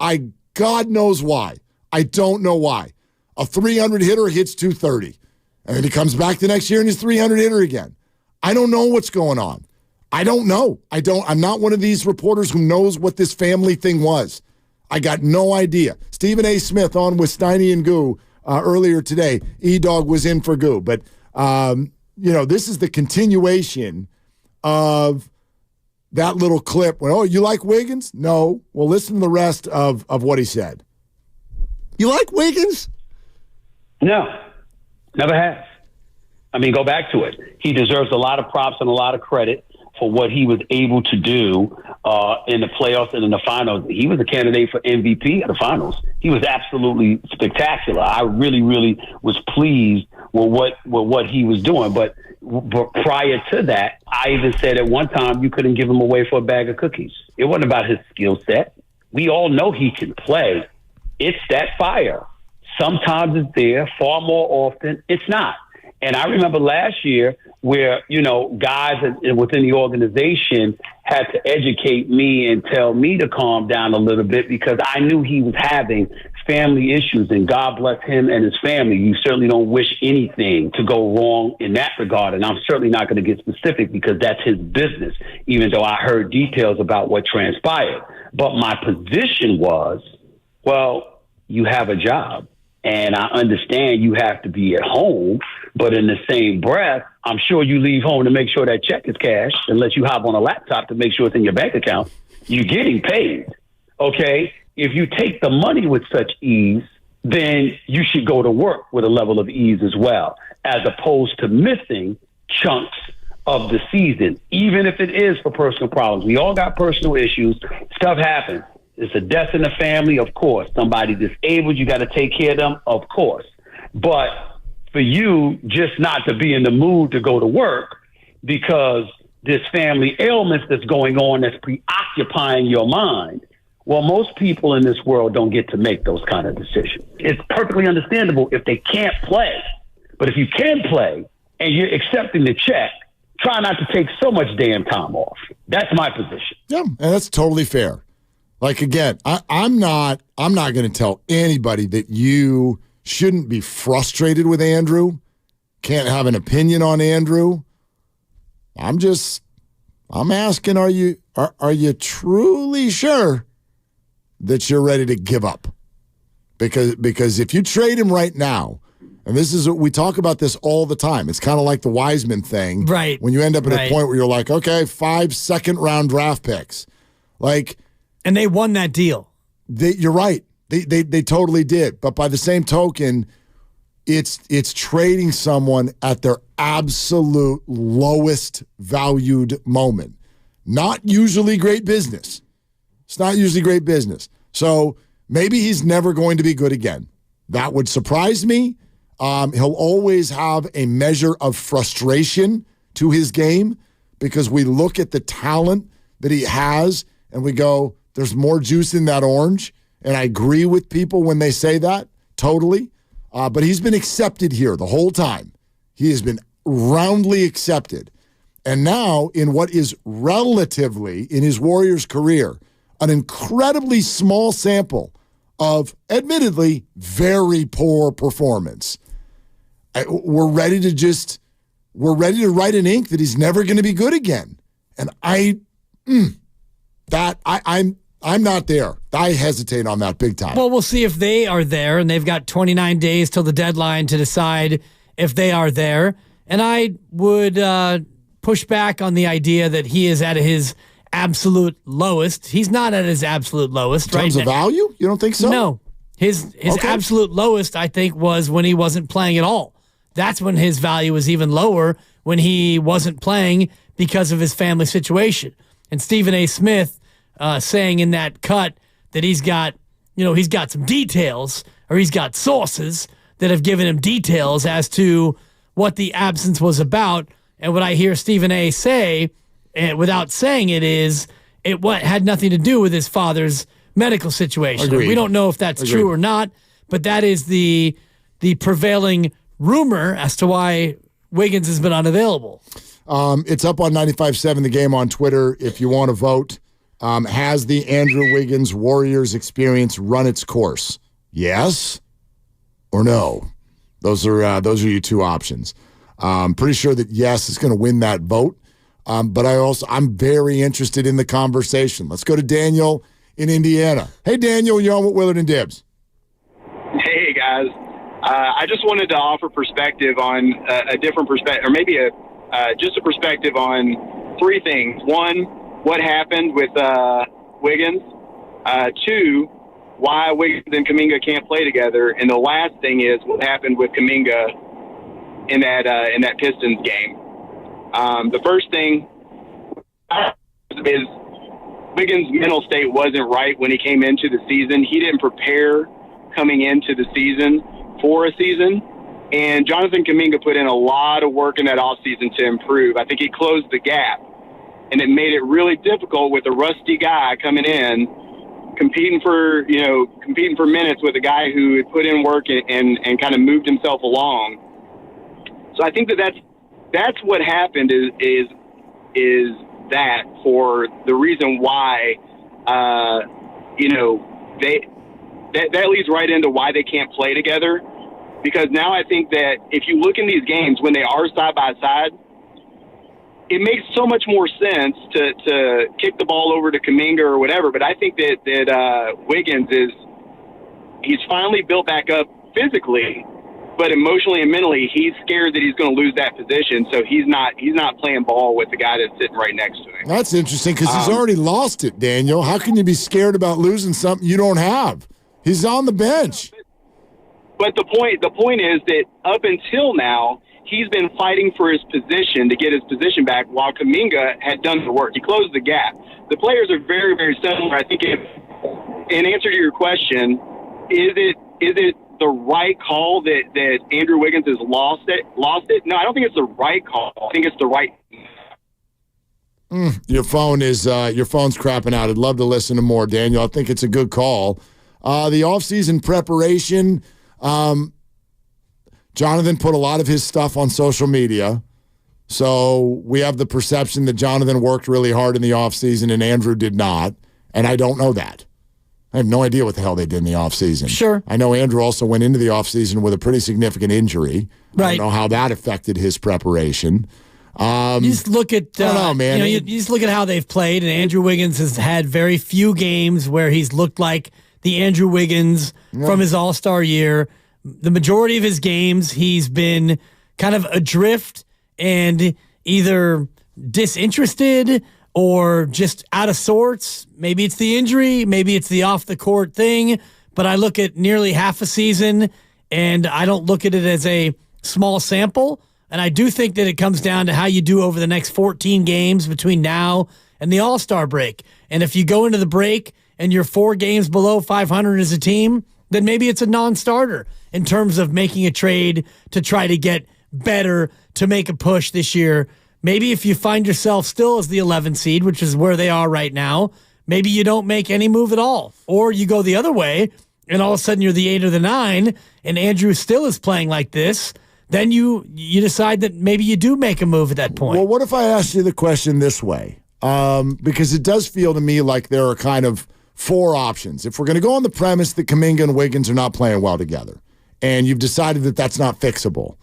God knows why. I don't know why. A 300 hitter hits 230, and then he comes back the next year and he's 300 hitter again. I don't know what's going on. I don't know. I'm not one of these reporters who knows what this family thing was. I got no idea. Stephen A. Smith on with Steiny and Goo earlier today. E-Dog was in for Goo. But, this is the continuation of that little clip. When, you like Wiggins? No. Well, listen to the rest of what he said. You like Wiggins? No. Never have. I mean, go back to it. He deserves a lot of props and a lot of credit for what he was able to do in the playoffs and in the finals. He was a candidate for MVP in the finals. He was absolutely spectacular. I really, really was pleased with what he was doing. But prior to that, I even said at one time you couldn't give him away for a bag of cookies. It wasn't about his skill set. We all know he can play. It's that fire. Sometimes it's there. Far more often, it's not. And I remember last year where, guys within the organization had to educate me and tell me to calm down a little bit because I knew he was having family issues, and God bless him and his family. You certainly don't wish anything to go wrong in that regard. And I'm certainly not going to get specific because that's his business, even though I heard details about what transpired. But my position was, well, you have a job. And I understand you have to be at home, but in the same breath, I'm sure you leave home to make sure that check is cashed, unless you hop on a laptop to make sure it's in your bank account. You're getting paid, okay? If you take the money with such ease, then you should go to work with a level of ease as well, as opposed to missing chunks of the season, even if it is for personal problems. We all got personal issues. Stuff happens. It's a death in the family, of course. Somebody disabled, you got to take care of them, of course. But for you just not to be in the mood to go to work because this family ailment that's going on that's preoccupying your mind, well, most people in this world don't get to make those kind of decisions. It's perfectly understandable if they can't play. But if you can play and you're accepting the check, try not to take so much damn time off. That's my position. Yeah, and that's totally fair. Like, again, I'm not going to tell anybody that you shouldn't be frustrated with Andrew, can't have an opinion on Andrew. I'm asking, are you truly sure that you're ready to give up? Because if you trade him right now, and we talk about this all the time. It's kind of like the Wiseman thing. Right. When you end up at a point where you're like, okay, 5 second-round draft picks. And they won that deal. You're right. They totally did. But by the same token, it's trading someone at their absolute lowest valued moment. Not usually great business. It's not usually great business. So maybe he's never going to be good again. That would surprise me. He'll always have a measure of frustration to his game because we look at the talent that he has and we go, there's more juice in that orange. And I agree with people when they say that, totally. But he's been accepted here the whole time. He has been roundly accepted. And now, in what is relatively, in his Warriors career, an incredibly small sample of, admittedly, very poor performance, we're ready to write in ink that he's never going to be good again. And I'm not there. I hesitate on that big time. Well, we'll see if they are there, and they've got 29 days till the deadline to decide if they are there. And I would push back on the idea that he is at his absolute lowest. He's not at his absolute lowest, right? In terms of value? You don't think so? No. His absolute lowest, I think, was when he wasn't playing at all. That's when his value was even lower, when he wasn't playing because of his family situation. And Stephen A. Smith saying in that cut that he's got some details, or he's got sources that have given him details as to what the absence was about. And what I hear Stephen A. say, without saying it, is what had nothing to do with his father's medical situation. Agreed. We don't know if that's true or not, but that is the prevailing rumor as to why Wiggins has been unavailable. It's up on 95.7 The Game on Twitter if you want to vote. Has the Andrew Wiggins Warriors experience run its course? Yes or no? Those are your two options. Pretty sure that yes is going to win that vote. But I'm very interested in the conversation. Let's go to Daniel in Indiana. Hey, Daniel, you're on with Willard and Dibbs. Hey, guys. I just wanted to offer perspective on a different perspective, or maybe just a perspective on three things. One, what happened with Wiggins. Two, why Wiggins and Kuminga can't play together. And the last thing is what happened with Kuminga in that Pistons game. The first thing is Wiggins' mental state wasn't right when he came into the season. He didn't prepare coming into the season for a season. And Jonathan Kuminga put in a lot of work in that offseason to improve. I think he closed the gap. And it made it really difficult with a rusty guy coming in, competing for minutes with a guy who had put in work and kind of moved himself along. So I think that's what happened is that for the reason why that leads right into why they can't play together. Because now I think that if you look in these games when they are side by side, it makes so much more sense to kick the ball over to Kuminga or whatever. But I think that Wiggins he's finally built back up physically, but emotionally and mentally, he's scared that he's going to lose that position. So he's not playing ball with the guy that's sitting right next to him. That's interesting because he's already lost it, Daniel. How can you be scared about losing something you don't have? He's on the bench. But the point is that up until now, he's been fighting for his position to get his position back while Kuminga had done the work. He closed the gap. The players are very, very similar. I think in answer to your question, is it the right call that Andrew Wiggins has lost it? No, I don't think it's the right call. I think it's the right. Your phone's crapping out. I'd love to listen to more, Daniel. I think it's a good call. The offseason preparation, Jonathan put a lot of his stuff on social media. So we have the perception that Jonathan worked really hard in the offseason and Andrew did not. And I don't know that. I have no idea what the hell they did in the offseason. Sure. I know Andrew also went into the offseason with a pretty significant injury. Right. I don't know how that affected his preparation. You just look at I don't know, man. you just look at how they've played, and Andrew Wiggins has had very few games where he's looked like the Andrew Wiggins from his All-Star year. The majority of his games, he's been kind of adrift and either disinterested or just out of sorts. Maybe it's the injury, maybe it's the off-the-court thing, but I look at nearly half a season, and I don't look at it as a small sample. And I do think that it comes down to how you do over the next 14 games between now and the All-Star break. And if you go into the break and you're 4 games below 500 as a team, then maybe it's a non-starter in terms of making a trade to try to get better, to make a push this year. Maybe if you find yourself still as the 11th seed, which is where they are right now, maybe you don't make any move at all. Or you go the other way, and all of a sudden you're the 8 or the 9, and Andrew still is playing like this. then you decide that maybe you do make a move at that point. Well, what if I asked you the question this way? Because it does feel to me like there are kind of four options. If we're going to go on the premise that Kuminga and Wiggins are not playing well together, and you've decided that that's not fixable,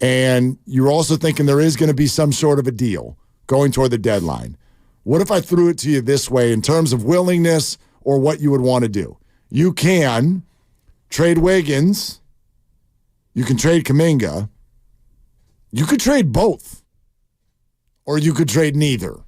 and you're also thinking there is going to be some sort of a deal going toward the deadline, what if I threw it to you this way in terms of willingness or what you would want to do? You can trade Wiggins. You can trade Kuminga. You could trade both. Or you could trade neither.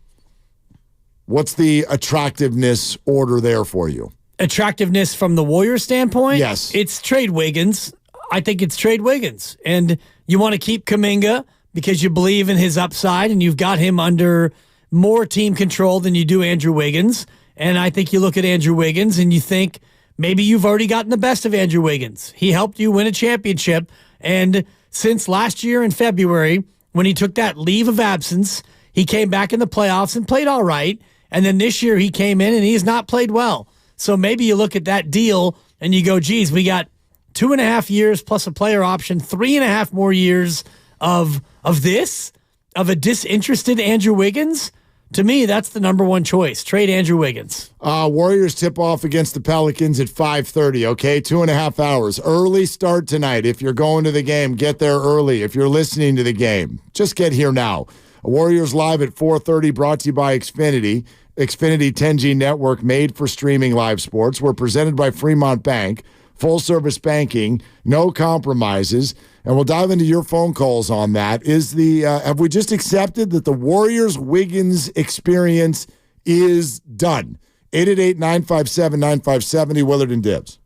What's the attractiveness order there for you? Attractiveness from the Warriors standpoint? Yes. It's trade Wiggins. I think it's trade Wiggins. And you want to keep Kuminga because you believe in his upside and you've got him under more team control than you do Andrew Wiggins. And I think you look at Andrew Wiggins and you think maybe you've already gotten the best of Andrew Wiggins. He helped you win a championship. And since last year in February, when he took that leave of absence, he came back in the playoffs and played all right. And then this year he came in and he's not played well. So maybe you look at that deal and you go, geez, we got 2.5 years plus a player option, 3.5 more years of a disinterested Andrew Wiggins. To me, that's the number one choice. Trade Andrew Wiggins. Warriors tip off against the Pelicans at 5:30, okay? 2.5 hours. Early start tonight. If you're going to the game, get there early. If you're listening to the game, just get here now. Warriors Live at 4:30, brought to you by Xfinity. Xfinity 10G network made for streaming live sports. We're presented by Fremont Bank. Full-service banking, no compromises. And we'll dive into your phone calls on that. Have we just accepted that the Warriors-Wiggins experience is done? 888-957-9570, Willard and Dibbs.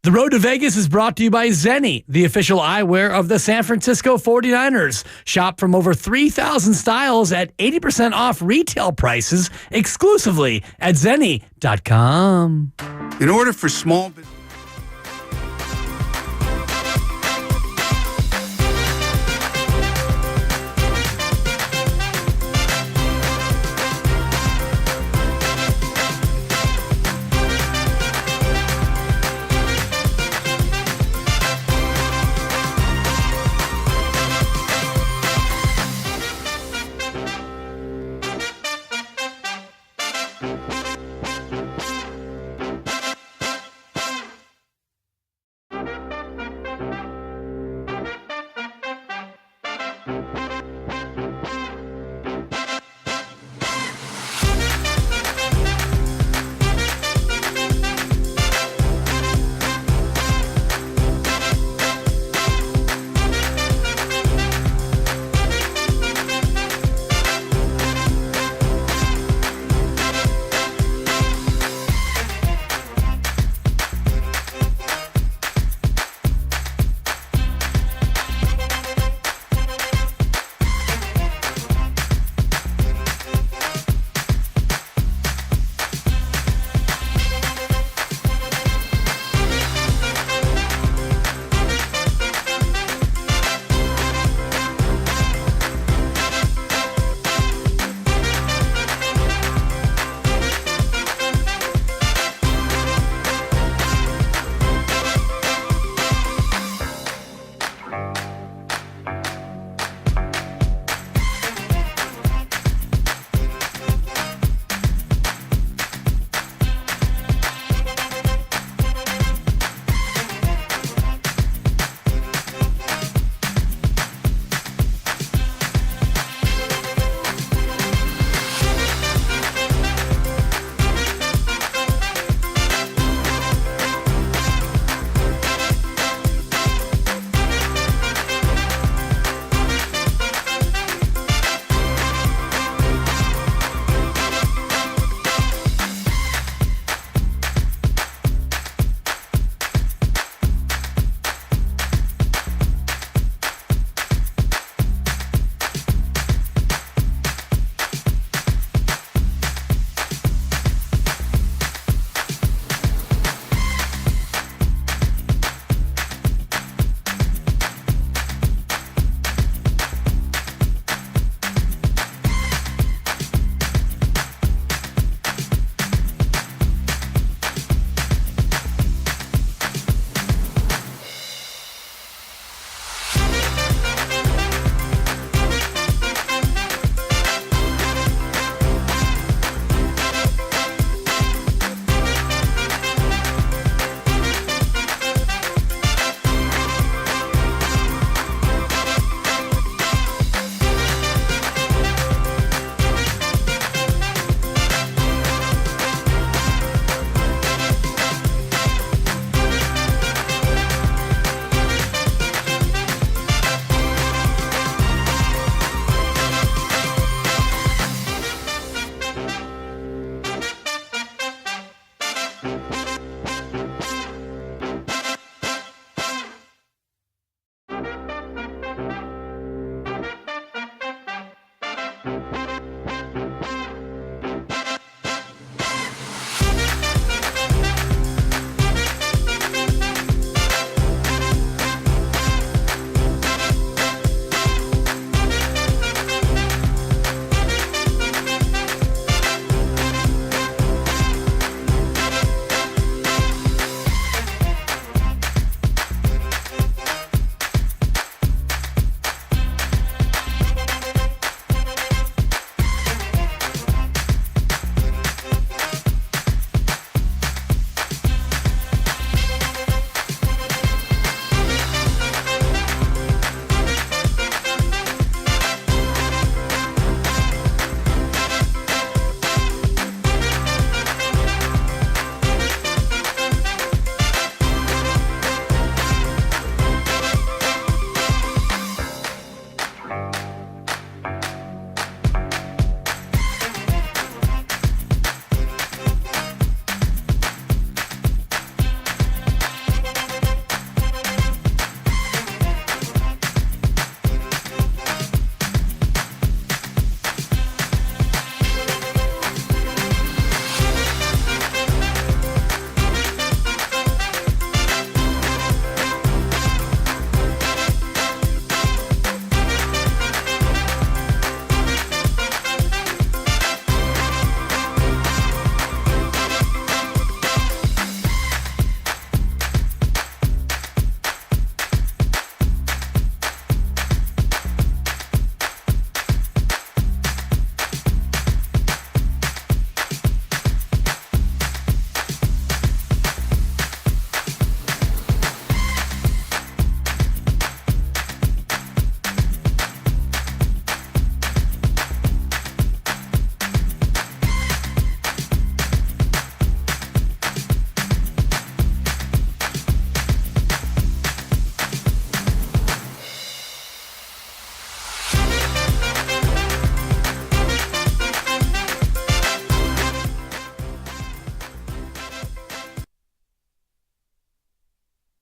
The Road to Vegas is brought to you by Zenni, the official eyewear of the San Francisco 49ers. Shop from over 3,000 styles at 80% off retail prices exclusively at Zenni.com. In order for small business...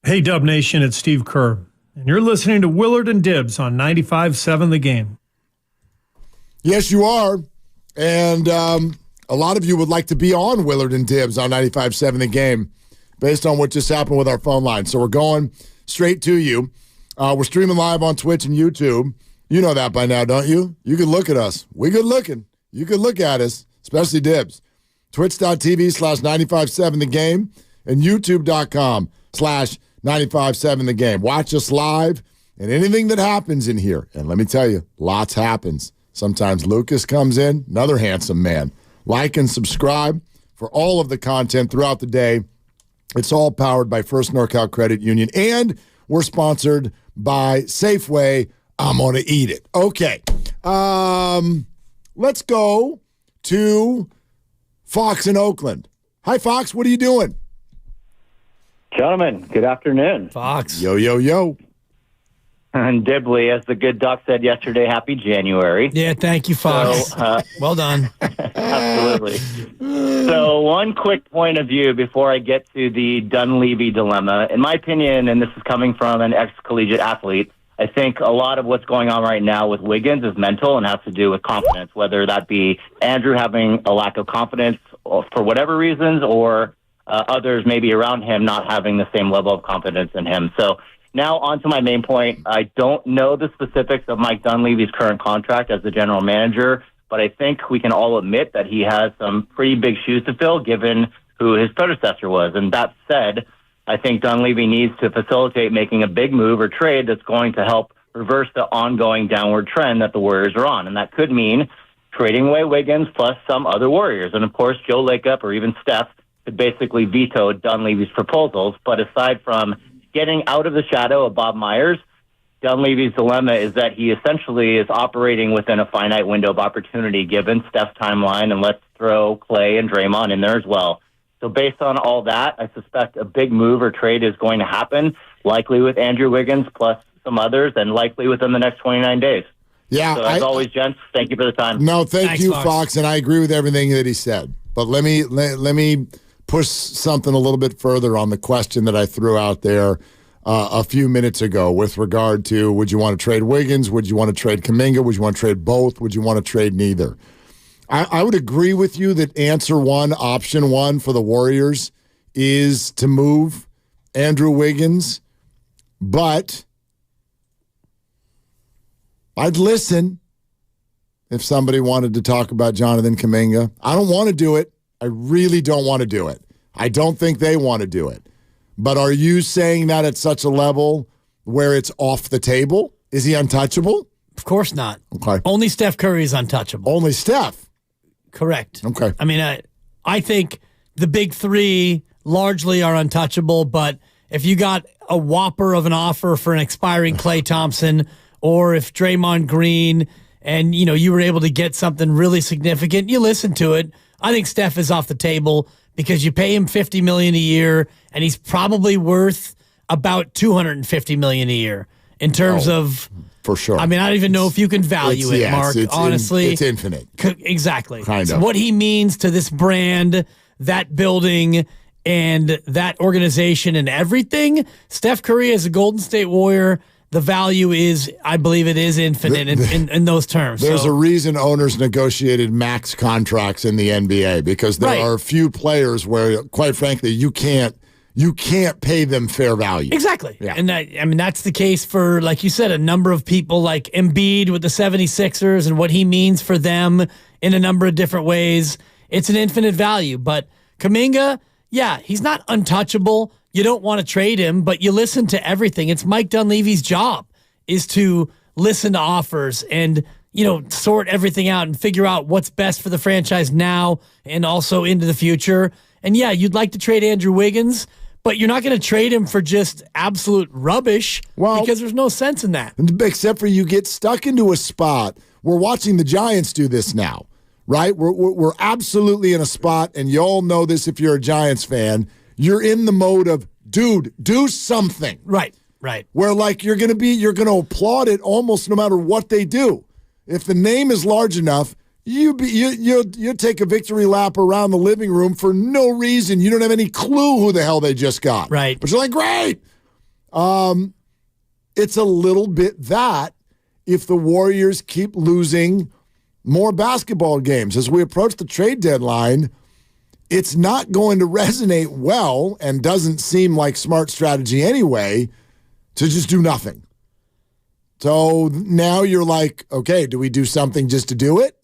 Hey, Dub Nation, it's Steve Kerr, and you're listening to Willard and Dibbs on 95.7 The Game. Yes, you are. And a lot of you would like to be on Willard and Dibbs on 95.7 The Game based on what just happened with our phone line. So we're going straight to you. We're streaming live on Twitch and YouTube. You know that by now, don't you? You can look at us. We good looking. You can look at us, especially Dibbs. Twitch.tv/957 The Game and YouTube.com/957 The Game. Watch us live and anything that happens in here. And let me tell you, lots happens. Sometimes Lucas comes in, another handsome man. Like and subscribe for all of the content throughout the day. It's all powered by First NorCal Credit Union, and we're sponsored by Safeway. I'm going to eat it. Okay. Let's go to Fox in Oakland. Hi, Fox. What are you doing? Gentlemen, good afternoon. Fox. Yo, yo, yo. And Dibley, as the good doc said yesterday, happy January. Yeah, thank you, Fox. So, well done. Absolutely. So one quick point of view before I get to the Dunleavy dilemma. In my opinion, and this is coming from an ex-collegiate athlete, I think a lot of what's going on right now with Wiggins is mental and has to do with confidence, whether that be Andrew having a lack of confidence for whatever reasons or others maybe around him not having the same level of confidence in him. So now on to my main point. I don't know the specifics of Mike Dunleavy's current contract as the general manager, but I think we can all admit that he has some pretty big shoes to fill given who his predecessor was. And that said, I think Dunleavy needs to facilitate making a big move or trade that's going to help reverse the ongoing downward trend that the Warriors are on. And that could mean trading away Wiggins plus some other Warriors. And, of course, Joe Lacob or even Steph could basically veto Dunleavy's proposals. But aside from getting out of the shadow of Bob Myers, Dunleavy's dilemma is that he essentially is operating within a finite window of opportunity given Steph's timeline, and let's throw Clay and Draymond in there as well. So based on all that, I suspect a big move or trade is going to happen, likely with Andrew Wiggins plus some others, and likely within the next 29 days. Yeah. So as always, gents, thank you for the time. No, thanks, you, Fox, and I agree with everything that he said. But let me push something a little bit further on the question that I threw out there a few minutes ago with regard to would you want to trade Wiggins? Would you want to trade Kuminga? Would you want to trade both? Would you want to trade neither? I would agree with you that answer one, option one for the Warriors is to move Andrew Wiggins, but I'd listen if somebody wanted to talk about Jonathan Kuminga. I don't want to do it. I really don't want to do it. I don't think they want to do it. But are you saying that at such a level where it's off the table? Is he untouchable? Of course not. Okay. Only Steph Curry is untouchable. Only Steph? Correct. Okay. I mean, I think the big three largely are untouchable, but if you got a whopper of an offer for an expiring Klay Thompson, or if Draymond Green and, you were able to get something really significant, you listen to it. I think Steph is off the table because you pay him $50 million a year, and he's probably worth about $250 million a year in terms of. For sure. I mean, I don't even know if you can value it, Mark. Honestly, it's infinite. Exactly. Kind of. What he means to this brand, that building, and that organization, and everything. Steph Curry as a Golden State Warrior. The value is, I believe it is infinite in those terms. There's a reason owners negotiated max contracts in the NBA because there are a few players where, quite frankly, you can't pay them fair value. Exactly. Yeah. And that's the case for, like you said, a number of people like Embiid with the 76ers and what he means for them in a number of different ways. It's an infinite value. But Kuminga, yeah, he's not untouchable. You don't want to trade him, but you listen to everything. It's Mike Dunleavy's job is to listen to offers and, sort everything out and figure out what's best for the franchise now and also into the future. And yeah, you'd like to trade Andrew Wiggins, but you're not going to trade him for just absolute rubbish because there's no sense in that. Except for you get stuck into a spot. We're watching the Giants do this now, right? We're absolutely in a spot, and you all know this if you're a Giants fan. You're in the mode of, dude, do something. Right. Where you're going to applaud it almost no matter what they do. If the name is large enough, you take a victory lap around the living room for no reason. You don't have any clue who the hell they just got. Right. But you're like, great. It's a little bit that if the Warriors keep losing more basketball games. As we approach the trade deadline, it's not going to resonate well and doesn't seem like smart strategy anyway to just do nothing. So now you're like, okay, do we do something just to do it?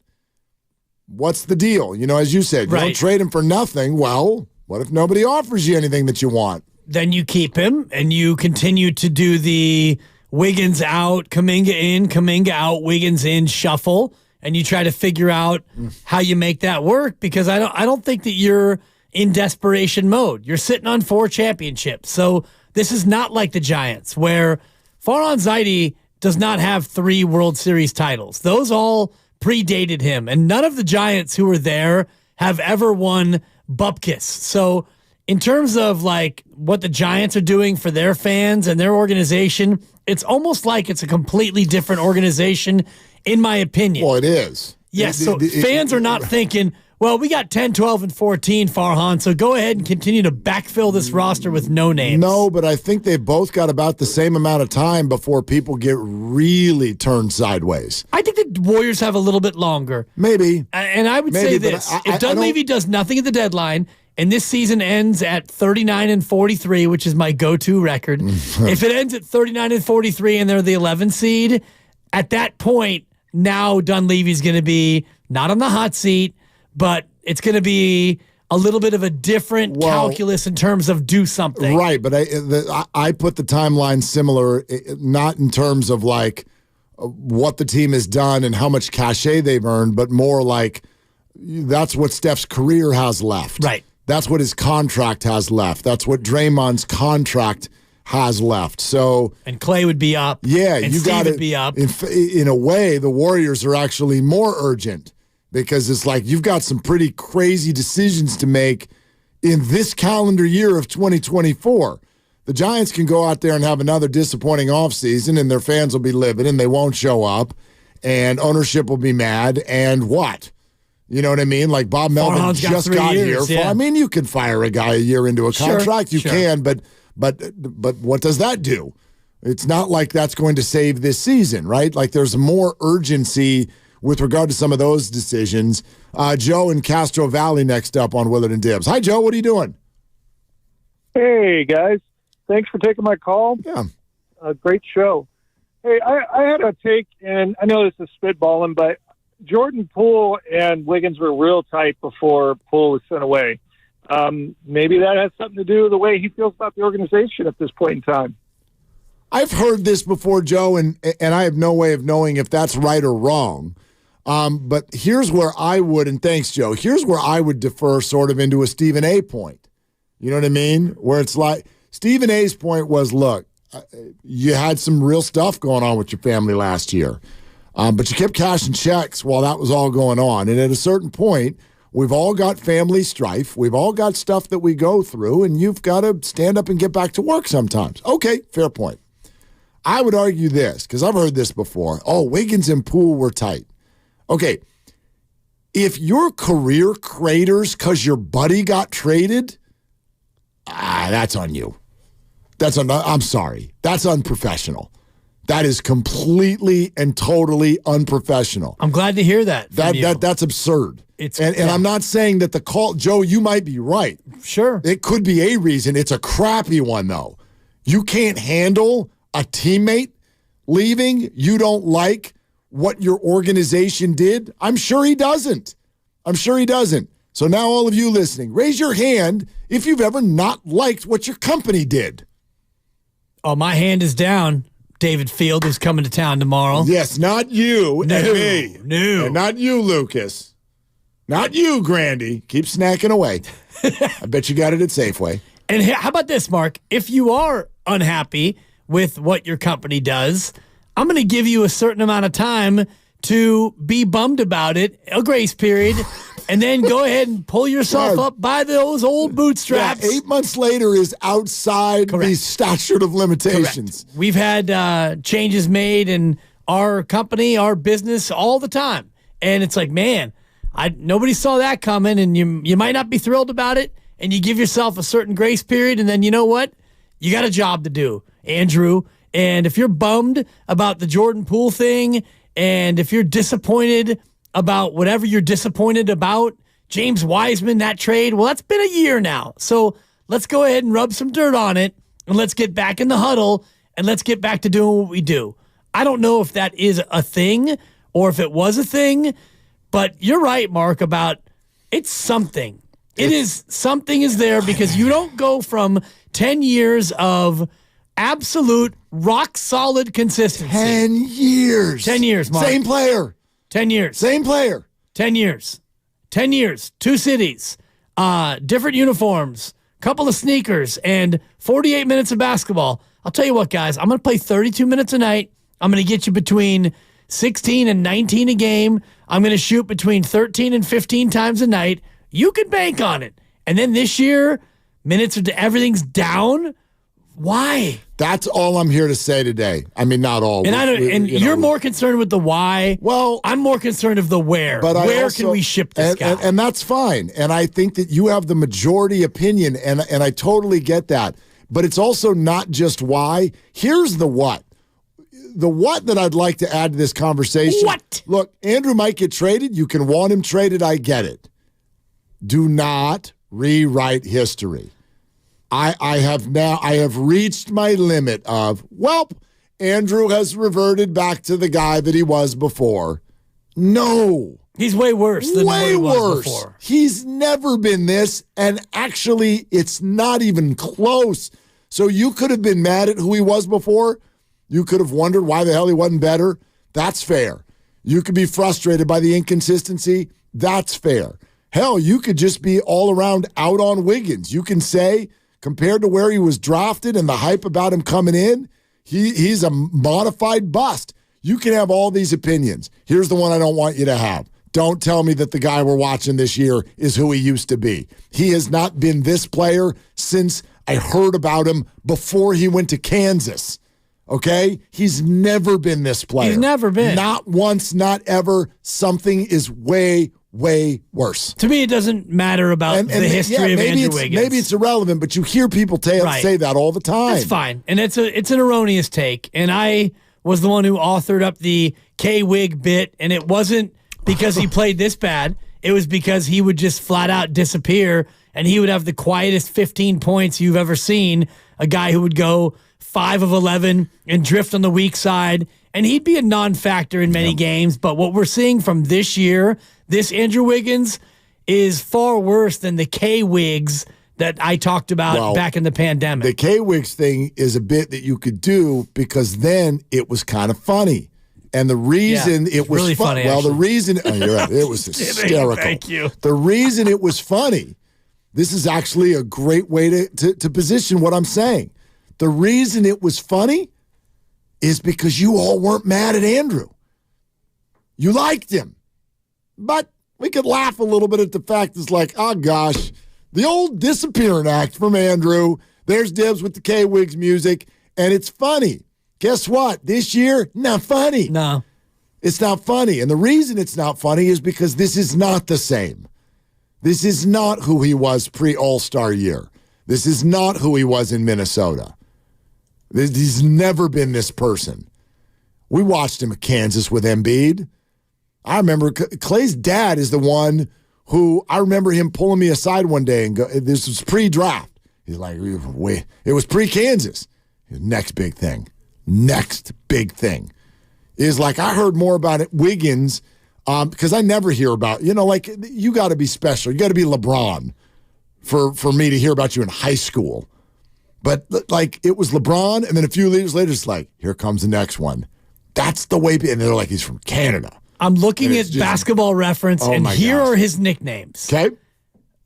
What's the deal? You know, as you said, you don't trade him for nothing. Well, what if nobody offers you anything that you want? Then you keep him and you continue to do the Wiggins out, Kuminga out, Wiggins in shuffle, and you try to figure out how you make that work, because I don't think that you're in desperation mode. You're sitting on 4 championships. So this is not like the Giants, where Farhan Zaidi does not have 3 World Series titles. Those all predated him, and none of the Giants who were there have ever won Bupkis. So in terms of like what the Giants are doing for their fans and their organization, it's almost like it's a completely different organization, in my opinion. Well, it is. Yes, fans are not thinking, well, we got 10, 12, and 14, Farhan, so go ahead and continue to backfill this roster with no names. No, but I think they've both got about the same amount of time before people get really turned sideways. I think the Warriors have a little bit longer. Maybe. And I would say this. If Dunleavy does nothing at the deadline, and this season ends at 39-43, which is my go-to record, if it ends at 39-43 and they're the 11 seed, at that point, now Dunleavy's going to be not on the hot seat, but it's going to be a little bit of a different calculus in terms of do something. Right, but I put the timeline similar, not in terms of like what the team has done and how much cachet they've earned, but more like that's what Steph's career has left. Right. That's what his contract has left. That's what Draymond's contract has left. So, and Clay would be up. Yeah, and you got to be up. In a way, the Warriors are actually more urgent, because it's like you've got some pretty crazy decisions to make in this calendar year of 2024. The Giants can go out there and have another disappointing offseason, and their fans will be livid, and they won't show up, and ownership will be mad, and what? You know what I mean? Like Bob Melvin just got here. Yeah. I mean, you can fire a guy a year into a contract. You can, but what does that do? It's not like that's going to save this season, right? Like there's more urgency with regard to some of those decisions. Joe in Castro Valley next up on Willard and Dibs. Hi, Joe. What are you doing? Hey, guys. Thanks for taking my call. Yeah. Great show. Hey, I had a take, and I know this is spitballing, but Jordan Poole and Wiggins were real tight before Poole was sent away. Maybe that has something to do with the way he feels about the organization at this point in time. I've heard this before, Joe, and I have no way of knowing if that's right or wrong. But here's where I would, and thanks, Joe, here's where I would defer sort of into a Stephen A. point. You know what I mean? Where it's like, Stephen A.'s point was, look, you had some real stuff going on with your family last year, but you kept cashing checks while that was all going on. And at a certain point, we've all got family strife. We've all got stuff that we go through, and you've got to stand up and get back to work sometimes. Okay, fair point. I would argue this, because I've heard this before. Oh, Wiggins and Poole were tight. Okay, if your career craters because your buddy got traded, that's on you. I'm sorry. That's unprofessional. That is completely and totally unprofessional. I'm glad to hear that. That's absurd. And I'm not saying that the call, Joe, you might be right. Sure. It could be a reason. It's a crappy one, though. You can't handle a teammate leaving. You don't like what your organization did. I'm sure he doesn't. So now all of you listening, raise your hand if you've ever not liked what your company did. Oh, my hand is down. David Field, who's coming to town tomorrow. Yes, not you and me. No. And not you, Lucas. Not you, Grandy. Keep snacking away. I bet you got it at Safeway. And how about this, Mark? If you are unhappy with what your company does, I'm going to give you a certain amount of time to be bummed about it, a grace period, and then go ahead and pull yourself up by those old bootstraps. Yeah, 8 months later is outside the statute of limitations. Correct. We've had changes made in our company, our business, all the time. And it's like, man, nobody saw that coming, and you might not be thrilled about it, and you give yourself a certain grace period, and then you know what? You got a job to do. Andrew. And if you're bummed about the Jordan Poole thing, and if you're disappointed about whatever you're disappointed about, James Wiseman, that trade, well, that's been a year now. So let's go ahead and rub some dirt on it, and let's get back in the huddle, and let's get back to doing what we do. I don't know if that is a thing or if it was a thing, but you're right, Mark, about it's something. Something is there because you don't go from 10 years of absolute rock-solid consistency. 10 years. 10 years, Mark. Same player. 10 years. Same player. 10 years. 10 years. 2 cities. Different uniforms. Couple of sneakers. And 48 minutes of basketball. I'll tell you what, guys. I'm going to play 32 minutes a night. I'm going to get you between 16 and 19 a game. I'm going to shoot between 13 and 15 times a night. You can bank on it. And then this year, everything's down. Why? That's all I'm here to say today. I mean, not all. And you're more concerned with the why. Well, I'm more concerned of the where. But where can we ship this guy? And that's fine. And I think that you have the majority opinion, and I totally get that. But it's also not just why. Here's the what. The what that I'd like to add to this conversation. What? Look, Andrew might get traded. You can want him traded. I get it. Do not rewrite history. I have reached my limit of, Andrew has reverted back to the guy that he was before. No. He's way worse than what he was before. He's never been this, and actually, it's not even close. So you could have been mad at who he was before. You could have wondered why the hell he wasn't better. That's fair. You could be frustrated by the inconsistency. That's fair. Hell, you could just be all around out on Wiggins. You can say, compared to where he was drafted and the hype about him coming in, he's a modified bust. You can have all these opinions. Here's the one I don't want you to have. Don't tell me that the guy we're watching this year is who he used to be. He has not been this player since I heard about him before he went to Kansas. Okay? He's never been this player. He's never been. Not once, not ever. Something is way worse. To me, it doesn't matter about the history of Andrew Wiggins. Maybe it's irrelevant, but you hear people say that all the time. That's fine. And it's an erroneous take. And I was the one who authored up the K-Wig bit, and it wasn't because he played this bad. It was because he would just flat out disappear, and he would have the quietest 15 points you've ever seen, a guy who would go 5 of 11 and drift on the weak side, and he'd be a non-factor in many games. But what we're seeing from this year, this Andrew Wiggins, is far worse than the K-Wigs that I talked about back in the pandemic. The K-Wigs thing is a bit that you could do because then it was kind of funny. And the reason it was really funny. The reason you're right, it was hysterical. Thank you. The reason it was funny, this is actually a great way to position what I'm saying. The reason it was funny is because you all weren't mad at Andrew. You liked him. But we could laugh a little bit at the fact it's like, oh gosh, the old disappearing act from Andrew. There's Dibs with the K-Wigs music, and it's funny. Guess what? This year, not funny. No. It's not funny. And the reason it's not funny is because this is not the same. This is not who he was pre-All-Star year. This is not who he was in Minnesota. He's never been this person. We watched him at Kansas with Embiid. I remember Clay's dad is the one who I remember him pulling me aside one day and go, this was pre-draft. He's like, wait, it was pre-Kansas. Next big thing is like, I heard more about it, Wiggins, because I never hear about, you got to be special. You got to be LeBron for me to hear about you in high school. But like, it was LeBron, and then a few years later, it's like, here comes the next one. That's the way, and they're like, he's from Canada. I'm looking at Basketball Reference, and here are his nicknames. Okay.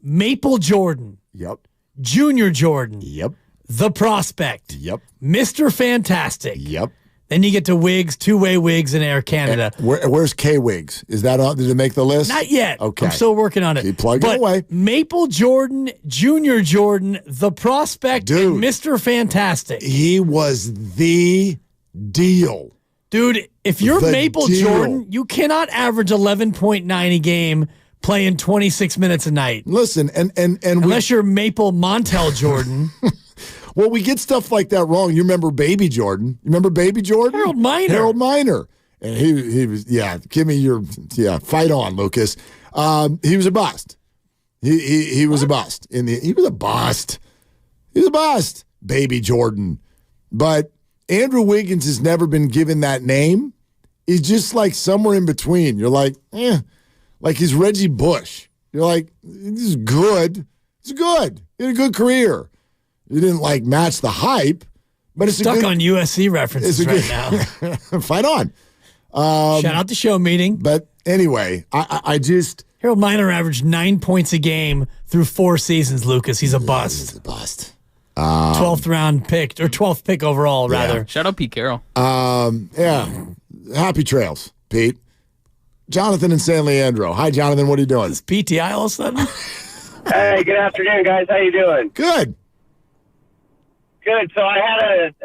Maple Jordan. Yep. Junior Jordan. Yep. The Prospect. Yep. Mr. Fantastic. Yep. Then you get to Wigs, two-way Wigs in Air Canada. Where's K-Wigs? Is that on? Did it make the list? Not yet. Okay. I'm still working on it. Keep plugging away. Maple Jordan, Junior Jordan, The Prospect, and Mr. Fantastic. He was the deal. Dude, if you're Maple Jordan, you cannot average 11.9 a game playing 26 minutes a night. Listen, and unless you're Maple Montel Jordan. Well, we get stuff like that wrong. You remember Baby Jordan? You remember Baby Jordan? Harold Miner. And he was, give me your, fight on, Lucas. He was a bust. He was a bust. He was a bust. He was a bust, Baby Jordan. But Andrew Wiggins has never been given that name. He's just like somewhere in between. You're like, like he's Reggie Bush. You're like, he's good. He's good. He had a good career. You didn't like match the hype, but it's stuck on USC references right now. Fight on. Shout out the show meeting. But anyway, I just Harold Miner averaged 9 points a game through 4 seasons. Lucas, he's a bust. He's a bust. 12th round pick or 12th pick overall, rather. Shout out Pete Carroll. Happy trails, Pete. Jonathan in San Leandro. Hi, Jonathan. What are you doing? Is PTI all of a sudden? Hey, good afternoon, guys. How you doing? Good. Good. So I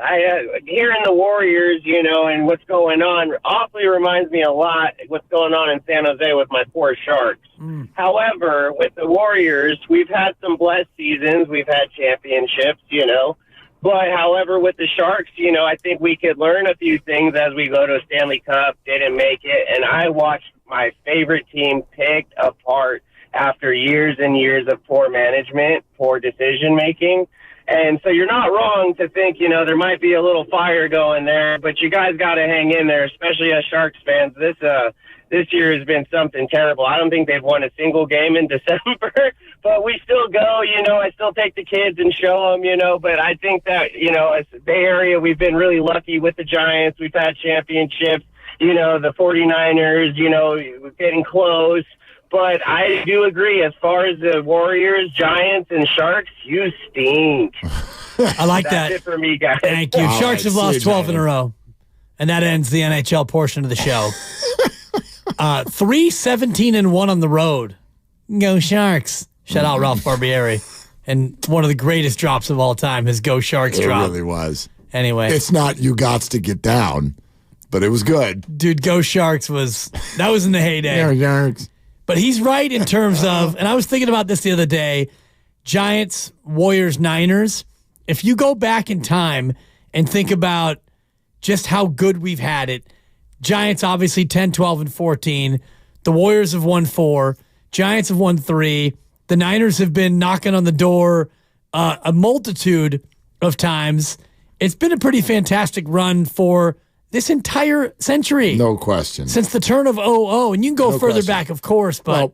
had hearing the Warriors, and what's going on awfully reminds me a lot what's going on in San Jose with my 4 Sharks. However, with the Warriors, we've had some blessed seasons. We've had championships, But, however, with the Sharks, I think we could learn a few things as we go to a Stanley Cup, didn't make it, and I watched my favorite team picked apart after years and years of poor management, poor decision-making. And so you're not wrong to think, there might be a little fire going there, but you guys got to hang in there, especially as Sharks fans. This year has been something terrible. I don't think they've won a single game in December, but we still go, I still take the kids and show them, but I think that, as Bay Area, we've been really lucky with the Giants. We've had championships, the 49ers, getting close. But I do agree, as far as the Warriors, Giants, and Sharks, you stink. I like that. That's it for me, guys. Thank you. Sharks have lost 12 in a row. And that ends the NHL portion of the show. 3-17-1 on the road. Go Sharks. Shout out Ralph Barbieri. And one of the greatest drops of all time, his Go Sharks drop. It really was. Anyway. It's not you gots to get down, but it was good. Dude, Go Sharks that was in the heyday. Yeah, Sharks. But he's right in terms of, and I was thinking about this the other day, Giants, Warriors, Niners. If you go back in time and think about just how good we've had it, Giants obviously 10, 12, and 14. The Warriors have won 4. Giants have won 3. The Niners have been knocking on the door a multitude of times. It's been a pretty fantastic run for this entire century. No question. Since the turn of 00. And you can go further back, of course, but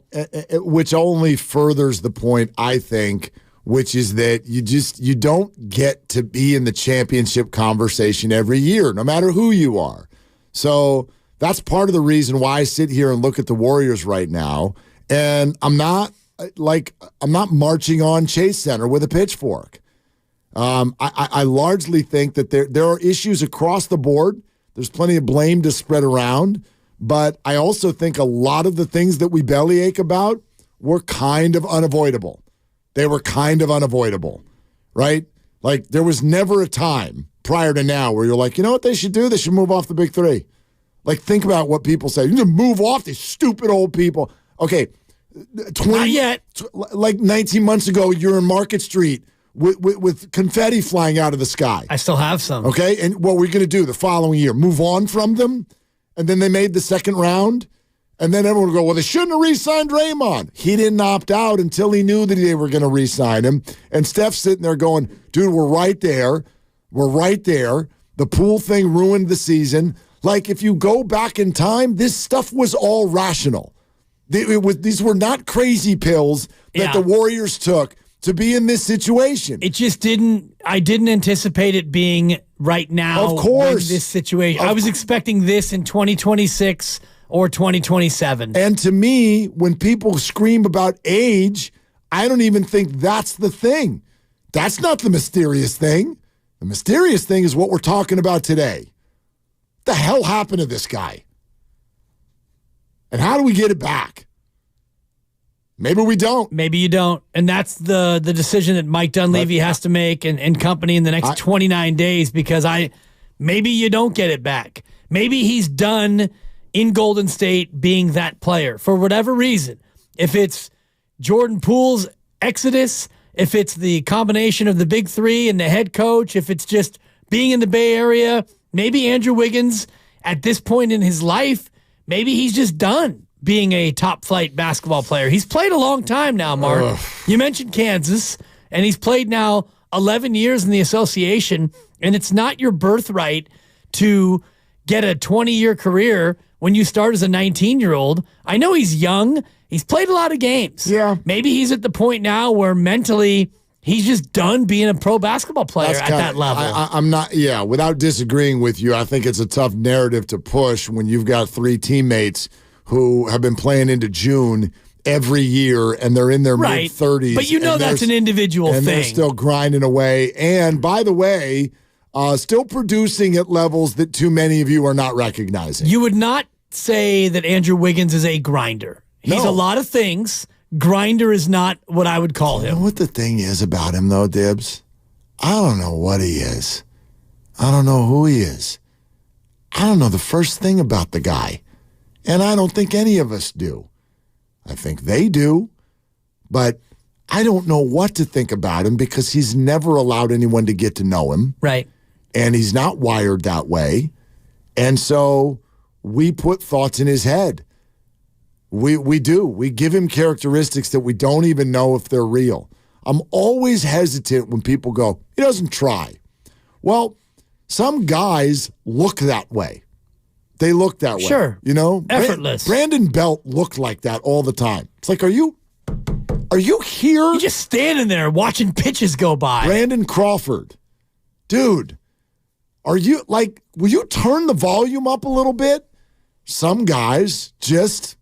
which only furthers the point, I think, which is that you don't get to be in the championship conversation every year, no matter who you are. So that's part of the reason why I sit here and look at the Warriors right now, and I'm not marching on Chase Center with a pitchfork. I largely think that there are issues across the board. There's plenty of blame to spread around, but I also think a lot of the things that we bellyache about were kind of unavoidable. They were kind of unavoidable, right? Like there was never a time prior to now where you're like, you know what they should do? They should move off the big 3. Like think about what people say. You need to move off these stupid old people. Okay, not yet. Like 19 months ago, you're in Market Street with confetti flying out of the sky. I still have some. Okay, and what we're going to do the following year, move on from them, and then they made the second round, and then everyone will go, well, they shouldn't have re-signed Draymond. He didn't opt out until he knew that they were going to re-sign him, and Steph's sitting there going, dude, we're right there. We're right there. The Poole thing ruined the season. Like, if you go back in time, this stuff was all rational. These were not crazy pills that the Warriors took to be in this situation. It just I didn't anticipate it being right now. Of course. In this situation. I was expecting this in 2026 or 2027. And to me, when people scream about age, I don't even think that's the thing. That's not the mysterious thing. The mysterious thing is what we're talking about today. What the hell happened to this guy? And how do we get it back? Maybe we don't. Maybe you don't. And that's the decision that Mike Dunleavy has to make and company in the next 29 days, because maybe you don't get it back. Maybe he's done in Golden State being that player for whatever reason. If it's Jordan Poole's exodus, if it's the combination of the big three and the head coach, if it's just being in the Bay Area, maybe Andrew Wiggins at this point in his life, maybe he's just done being a top-flight basketball player. He's played a long time now, Mark. Ugh. You mentioned Kansas, and he's played now 11 years in the association, and it's not your birthright to get a 20-year career when you start as a 19-year-old. I know he's young. He's played a lot of games. Yeah. Maybe he's at the point now where mentally he's just done being a pro basketball player that level. I'm not, without disagreeing with you, I think it's a tough narrative to push when you've got 3 teammates who have been playing into June every year and they're in their mid-30s. But you know that's an individual thing. And they're still grinding away. And by the way, still producing at levels that too many of you are not recognizing. You would not say that Andrew Wiggins is a grinder. He's a lot of things. Grinder is not what I would call him. You know what the thing is about him, though, Dibbs? I don't know what he is. I don't know who he is. I don't know the first thing about the guy. And I don't think any of us do. I think they do. But I don't know what to think about him because he's never allowed anyone to get to know him. Right. And he's not wired that way. And so we put thoughts in his head. We do. We give him characteristics that we don't even know if they're real. I'm always hesitant when people go, he doesn't try. Well, some guys look that way. They look that way. Sure. You know? Effortless. Brandon Belt looked like that all the time. It's like, are you here? You're just standing there watching pitches go by. Brandon Crawford. Dude, will you turn the volume up a little bit? Some guys just,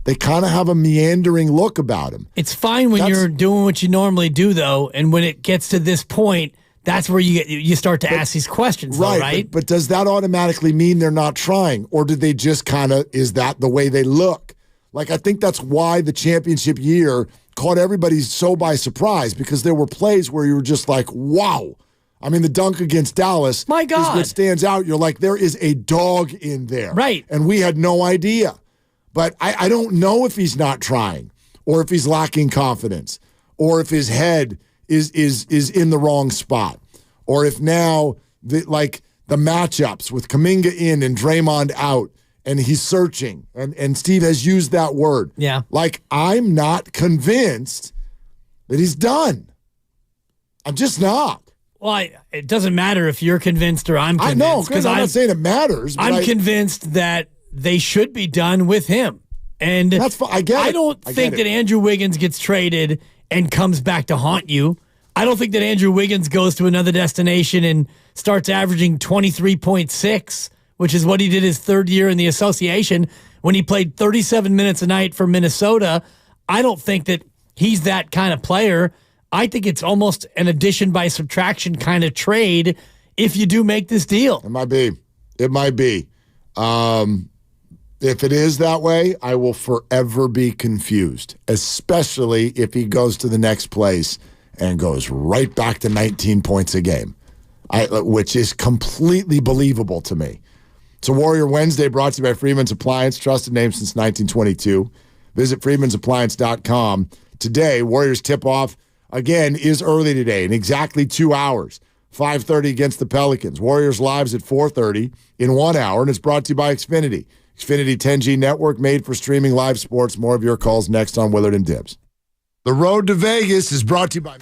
they kind of have a meandering look about him. It's fine when you're doing what you normally do, though, and when it gets to this point, that's where you start to ask these questions, right? But does that automatically mean they're not trying? Or do they just is that the way they look? Like, I think that's why the championship year caught everybody so by surprise, because there were plays where you were just like, wow. I mean, the dunk against Dallas My God. is what stands out. You're like, there is a dog in there. Right. And we had no idea. But I don't know if he's not trying or if he's lacking confidence or if his head is in the wrong spot, or if now the matchups with Kuminga in and Draymond out and he's searching, and Steve has used that word. Yeah. Like, I'm not convinced that he's done. I'm just not. Well, it doesn't matter if you're convinced or I'm convinced. I know, because I'm not saying it matters. But I'm convinced that they should be done with him. And that's fine. I get it. I don't think that Andrew Wiggins gets traded and comes back to haunt you. I don't think that Andrew Wiggins goes to another destination and starts averaging 23.6, which is what he did his third year in the association when he played 37 minutes a night for Minnesota. I don't think that he's that kind of player. I think it's almost an addition by subtraction kind of trade if you do make this deal. It might be. If it is that way, I will forever be confused, especially if he goes to the next place and goes right back to 19 points a game, which is completely believable to me. It's a Warrior Wednesday brought to you by Freeman's Appliance, trusted name since 1922. Visit freemansappliance.com. Today, Warriors tip-off, again, is early today in exactly 2 hours. 5:30 against the Pelicans. Warriors lives at 4:30 in 1 hour, and it's brought to you by Xfinity. Xfinity 10G network made for streaming live sports. More of your calls next on Willard and Dibbs. The road to Vegas is brought to you by...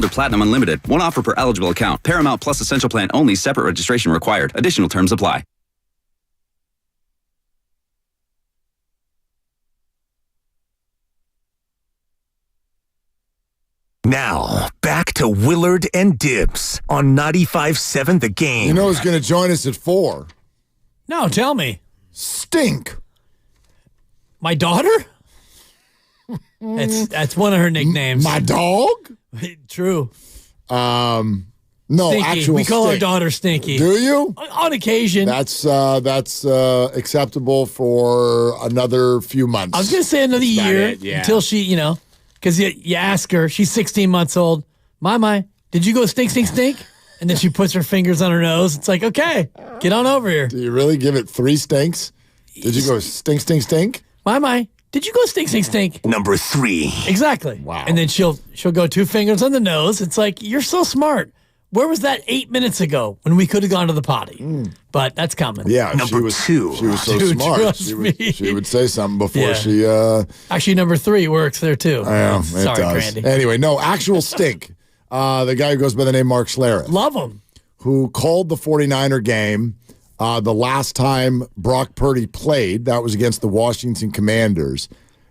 Gold or Platinum Unlimited. One offer per eligible account. Paramount Plus Essential Plan only. Separate registration required. Additional terms apply. Now, back to Willard and Dibbs on 95.7 The Game. You know who's going to join us at 4? No, tell me. Stink. My daughter? That's one of her nicknames. My dog? True. No, Stinky. actual We call Stink. our daughter Stinky. Do you? On occasion. That's acceptable for another few months. I was going to say another year until she, because you ask her, she's 16 months old. My, did you go stink, stink, stink? And then she puts her fingers on her nose. It's like, okay, get on over here. Do you really give it 3 stinks? Did you go stink, stink, stink? My, did you go stink, stink, stink? Number 3. Exactly. Wow. And then she'll go 2 fingers on the nose. It's like, you're so smart. Where was that 8 minutes ago when we could have gone to the potty? But that's coming. Yeah, Number 2. She was so Dude, smart. trust She would say something before she. Actually, number 3 works there too. Yeah, it Sorry, does. Grandy. Anyway, no, actual stink. The guy who goes by the name Mark Slater. Love him. Who called the 49er game the last time Brock Purdy played. That was against the Washington Commanders.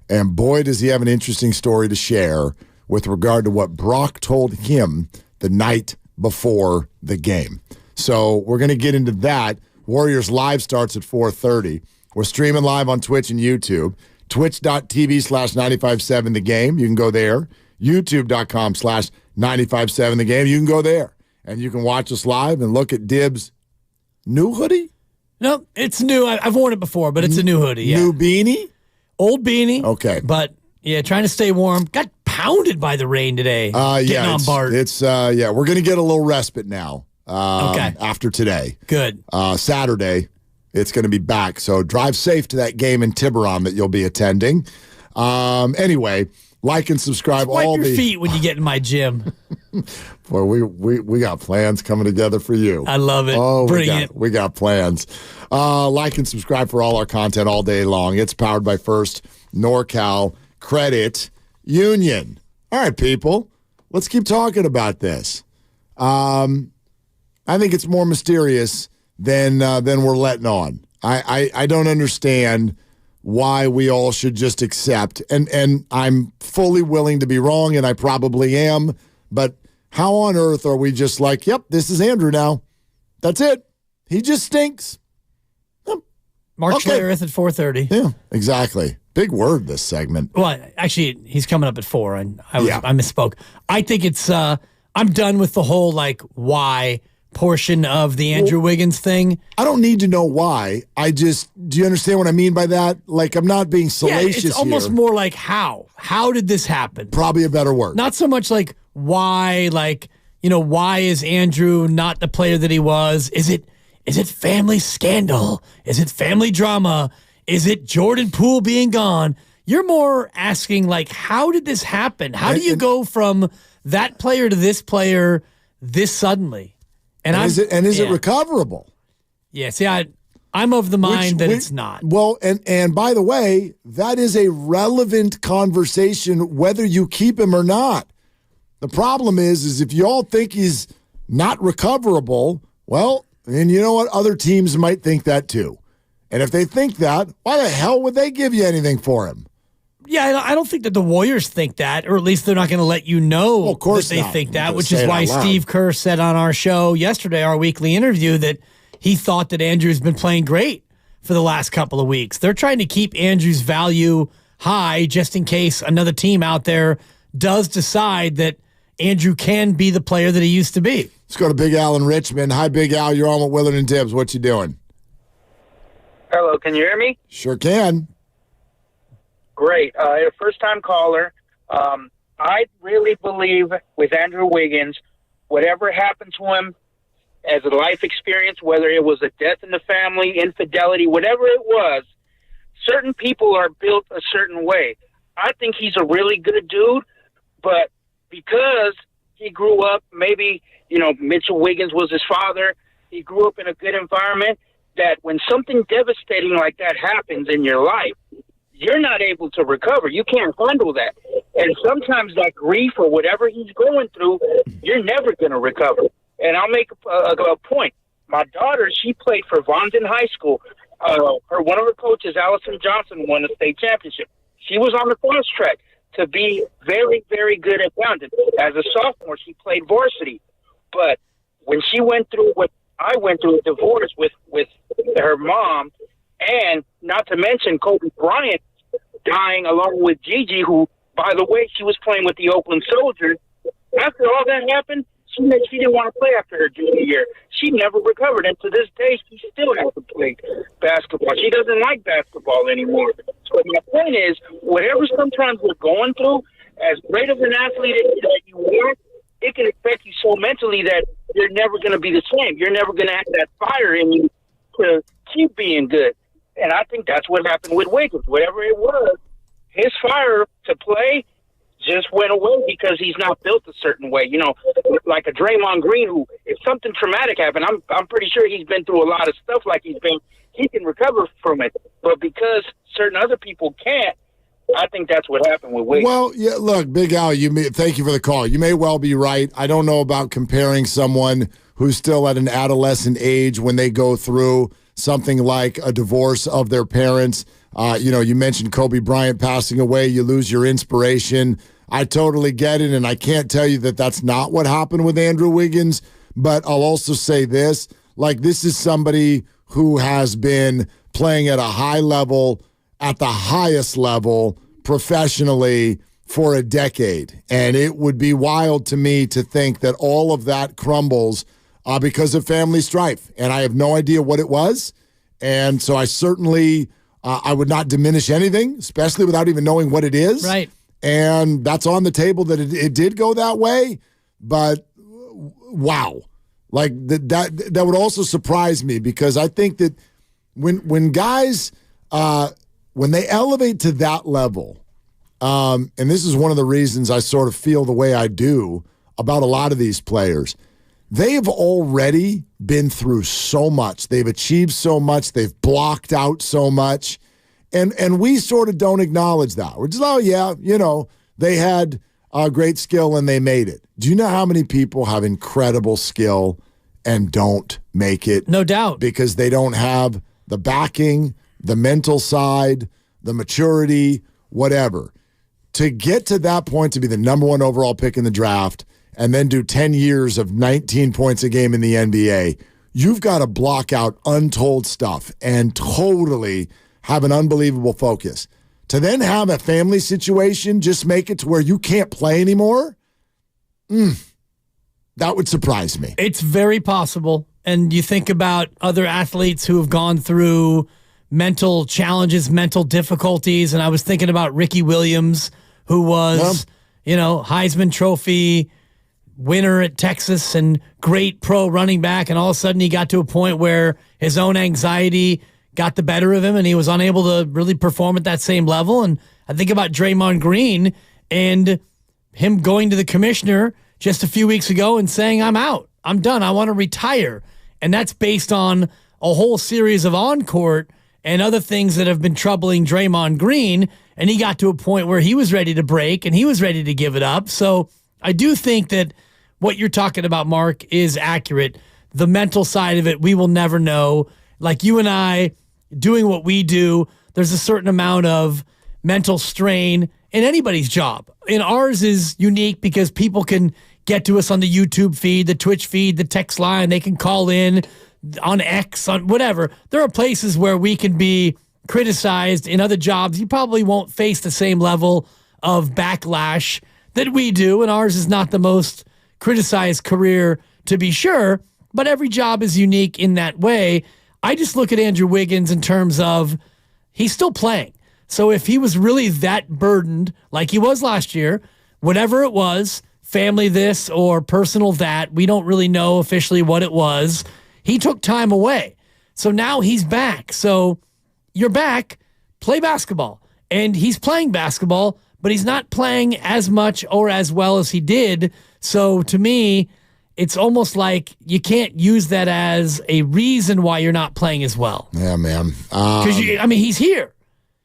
And boy, does he have an interesting story to share with regard to what Brock told him the night before the game. So we're going to get into that. Warriors Live starts at 4:30. We're streaming live on Twitch and YouTube. Twitch.tv/957 The Game. You can go there. YouTube.com/957 The Game. You can go there. And you can watch us live and look at Dibbs' new hoodie. No, it's new. I've worn it before, but it's a new hoodie. Yeah. New beanie? Old beanie. Okay. But, yeah, trying to stay warm. Got pounded by the rain today. Getting on Bart. We're going to get a little respite now. Okay. After today. Good. Saturday, it's going to be back. So drive safe to that game in Tiburon that you'll be attending. Anyway, like and subscribe. Wipe your feet when you get in my gym. Boy, we got plans coming together for you. I love it. Oh, Bring it. We got plans. Like and subscribe for all our content all day long. It's powered by First NorCal Credit Union. All right, people, let's keep talking about this. I think it's more mysterious than we're letting on. I don't understand why we all should just accept, and I'm fully willing to be wrong, and I probably am, but how on earth are we just like, yep, this is Andrew now. That's it. He just stinks. Mark Slater at 4:30. Yeah, exactly. Big word, this segment. Well, actually, he's coming up at 4, and I misspoke. I think it's, I'm done with the whole, why portion of the Andrew Wiggins thing. I don't need to know why. do you understand what I mean by that? Like, I'm not being salacious it's almost here. more like how. How did this happen? Probably a better word. Not so much like why, why is Andrew not the player that he was? Is it family scandal? Is it family drama? Is it Jordan Poole being gone? You're more asking, like, how did this happen? How do you go from that player to this player this suddenly? Is it recoverable? Yeah, see, I'm of the mind that it's not. Well, and by the way, that is a relevant conversation whether you keep him or not. The problem is if you all think he's not recoverable, well, and you know what? Other teams might think that too. And if they think that, why the hell would they give you anything for him? Yeah, I don't think that the Warriors think that, or at least they're not going to let you know of course that they not. think that, which is why Steve Kerr said on our show yesterday, our weekly interview, that he thought that Andrew's been playing great for the last couple of weeks. They're trying to keep Andrew's value high just in case another team out there does decide that Andrew can be the player that he used to be. Let's go to Big Al in Richmond. Hi, Big Al. You're on with Willard and Dibbs. What you doing? Hello, can you hear me? Sure can. Great. A first-time caller. I really believe with Andrew Wiggins, whatever happened to him as a life experience, whether it was a death in the family, infidelity, whatever it was, certain people are built a certain way. I think he's a really good dude, but because he grew up, maybe, Mitchell Wiggins was his father, he grew up in a good environment, that when something devastating like that happens in your life, you're not able to recover. You can't handle that. And sometimes that grief or whatever he's going through, you're never going to recover. And I'll make a point. My daughter, she played for Vondon High School. One of her coaches, Allison Johnson, won a state championship. She was on the fast track to be very, very good at Vondon. As a sophomore, she played varsity. But when she went through what I went through, a divorce with her mom, and not to mention Kobe Bryant dying along with Gigi, who, by the way, she was playing with the Oakland Soldiers. After all that happened, she didn't want to play after her junior year. She never recovered, and to this day, she still hasn't played basketball. She doesn't like basketball anymore. So my point is, whatever sometimes we're going through, as great of an athlete that you are, it can affect you so mentally that you're never going to be the same. You're never going to have that fire in you to keep being good. And I think that's what happened with Wiggins. Whatever it was, his fire to play just went away because he's not built a certain way. Like a Draymond Green, who, if something traumatic happened, I'm pretty sure he's been through a lot of stuff like he can recover from it. But because certain other people can't, I think that's what happened with Wiggins. Well, yeah, look, Big Al, thank you for the call. You may well be right. I don't know about comparing someone who's still at an adolescent age when they go through something like a divorce of their parents. You mentioned Kobe Bryant passing away. You lose your inspiration. I totally get it, and I can't tell you that that's not what happened with Andrew Wiggins, but I'll also say this. This is somebody who has been playing at a high level, at the highest level, professionally for a decade. And it would be wild to me to think that all of that crumbles because of family strife. And I have no idea what it was. And so I certainly, I would not diminish anything, especially without even knowing what it is. Right. And that's on the table that it did go that way. But wow. That would also surprise me because I think that when guys, when they elevate to that level, and this is one of the reasons I sort of feel the way I do about a lot of these players, they've already been through so much. They've achieved so much. They've blocked out so much. And we sort of don't acknowledge that. We're just, they had great skill and they made it. Do you know how many people have incredible skill and don't make it? No doubt. Because they don't have the backing, the mental side, the maturity, whatever. To get to that point, to be the number one overall pick in the draft, and then do 10 years of 19 points a game in the NBA, you've got to block out untold stuff and totally have an unbelievable focus. To then have a family situation just make it to where you can't play anymore, That would surprise me. It's very possible. And you think about other athletes who have gone through mental challenges, mental difficulties. And I was thinking about Ricky Williams, who was, Heisman Trophy winner at Texas and great pro running back. And all of a sudden he got to a point where his own anxiety got the better of him and he was unable to really perform at that same level. And I think about Draymond Green and him going to the commissioner just a few weeks ago and saying, I'm out. I'm done. I want to retire. And that's based on a whole series of on-court and other things that have been troubling Draymond Green. And he got to a point where he was ready to break and he was ready to give it up. So I do think that what you're talking about, Mark, is accurate. The mental side of it, we will never know. Like you and I doing what we do, there's a certain amount of mental strain in anybody's job. And ours is unique because people can get to us on the YouTube feed, the Twitch feed, the text line. They can call in on X, on whatever. There are places where we can be criticized. In other jobs, you probably won't face the same level of backlash that we do. And ours is not the most criticized career, to be sure. But every job is unique in that way. I just look at Andrew Wiggins in terms of he's still playing. So if he was really that burdened like he was last year, whatever it was, family this or personal that, we don't really know officially what it was. He took time away. So now he's back. So you're back, play basketball. And he's playing basketball, but he's not playing as much or as well as he did. So to me, it's almost like you can't use that as a reason why you're not playing as well. Yeah, man. Because, he's here.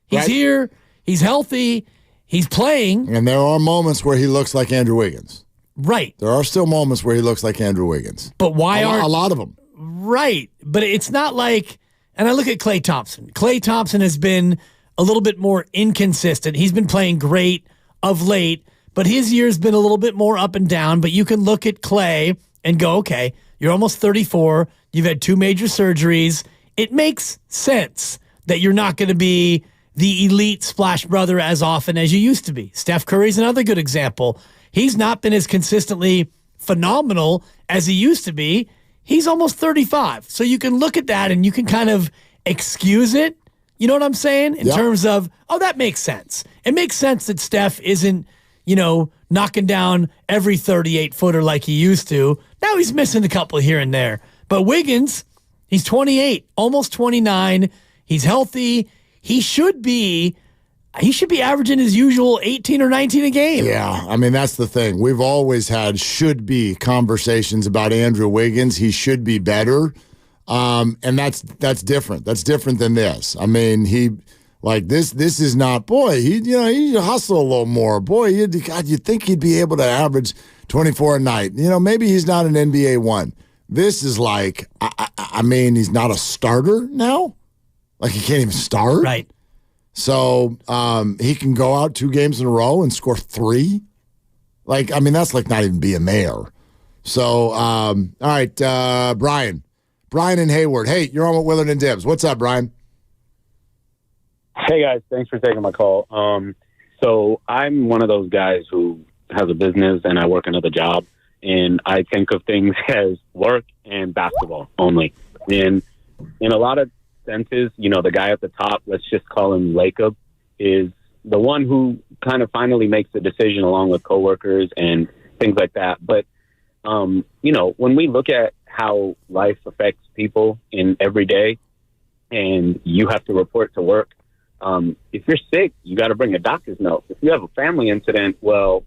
He's here. He's healthy. He's playing. And there are moments where he looks like Andrew Wiggins. Right. There are still moments where he looks like Andrew Wiggins. But why aren't... A lot of them. Right. But it's not like... And I look at Klay Thompson. Klay Thompson has been a little bit more inconsistent. He's been playing great of late, but his year's been a little bit more up and down. But you can look at Klay and go, okay, you're almost 34. You've had 2 major surgeries. It makes sense that you're not going to be the elite splash brother as often as you used to be. Steph Curry's another good example. He's not been as consistently phenomenal as he used to be. He's almost 35. So you can look at that and you can kind of excuse it. You know what I'm saying? In terms of, that makes sense. It makes sense that Steph isn't, knocking down every 38-footer like he used to. Now he's missing a couple here and there. But Wiggins, he's 28, almost 29. He's healthy. He should be averaging his usual 18 or 19 a game. Yeah, that's the thing. We've always had should-be conversations about Andrew Wiggins. He should be better, and that's different. That's different than this. This is not, boy, he hustle a little more. Boy, you'd think he'd be able to average 24 a night. Maybe he's not an NBA one. This is like, he's not a starter now. Like, he can't even start. Right. So he can go out 2 games in a row and score 3. That's like not even be a mayor. So, all right, Brian in Hayward. Hey, you're on with Willard and Dibbs. What's up, Brian? Hey, guys. Thanks for taking my call. So I'm one of those guys who has a business and I work another job, and I think of things as work and basketball only. And in a lot of senses, the guy at the top, let's just call him Lacob, is the one who kind of finally makes the decision along with coworkers and things like that. But, when we look at how life affects people in every day and you have to report to work, if you're sick, you got to bring a doctor's note. If you have a family incident, well,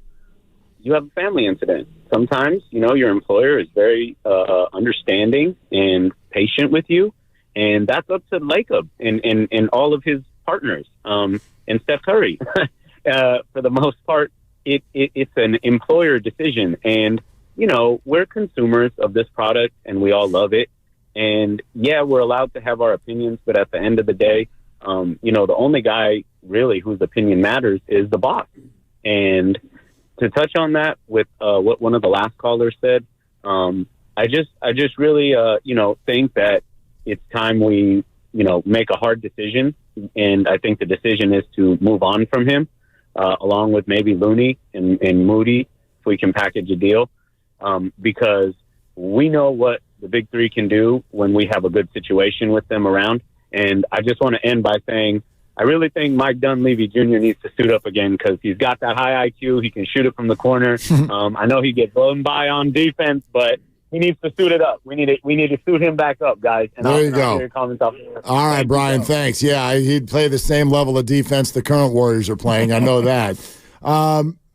you have a family incident. Sometimes, your employer is very understanding and patient with you. And that's up to Lacob and all of his partners and Steph Curry. For the most part, it's an employer decision. And, we're consumers of this product and we all love it. And, yeah, we're allowed to have our opinions. But at the end of the day, the only guy really whose opinion matters is the boss. And to touch on that with what one of the last callers said, I just really, think that it's time we, make a hard decision. And I think the decision is to move on from him, along with maybe Looney and Moody, if we can package a deal. because we know what the big three can do when we have a good situation with them around. And I just want to end by saying I really think Mike Dunleavy Jr. needs to suit up again because he's got that high IQ. He can shoot it from the corner. I know he gets blown by on defense, but he needs to suit it up. We need to suit him back up, guys. And there you go. All right, Brian, thanks. Yeah, he'd play the same level of defense the current Warriors are playing. I know that.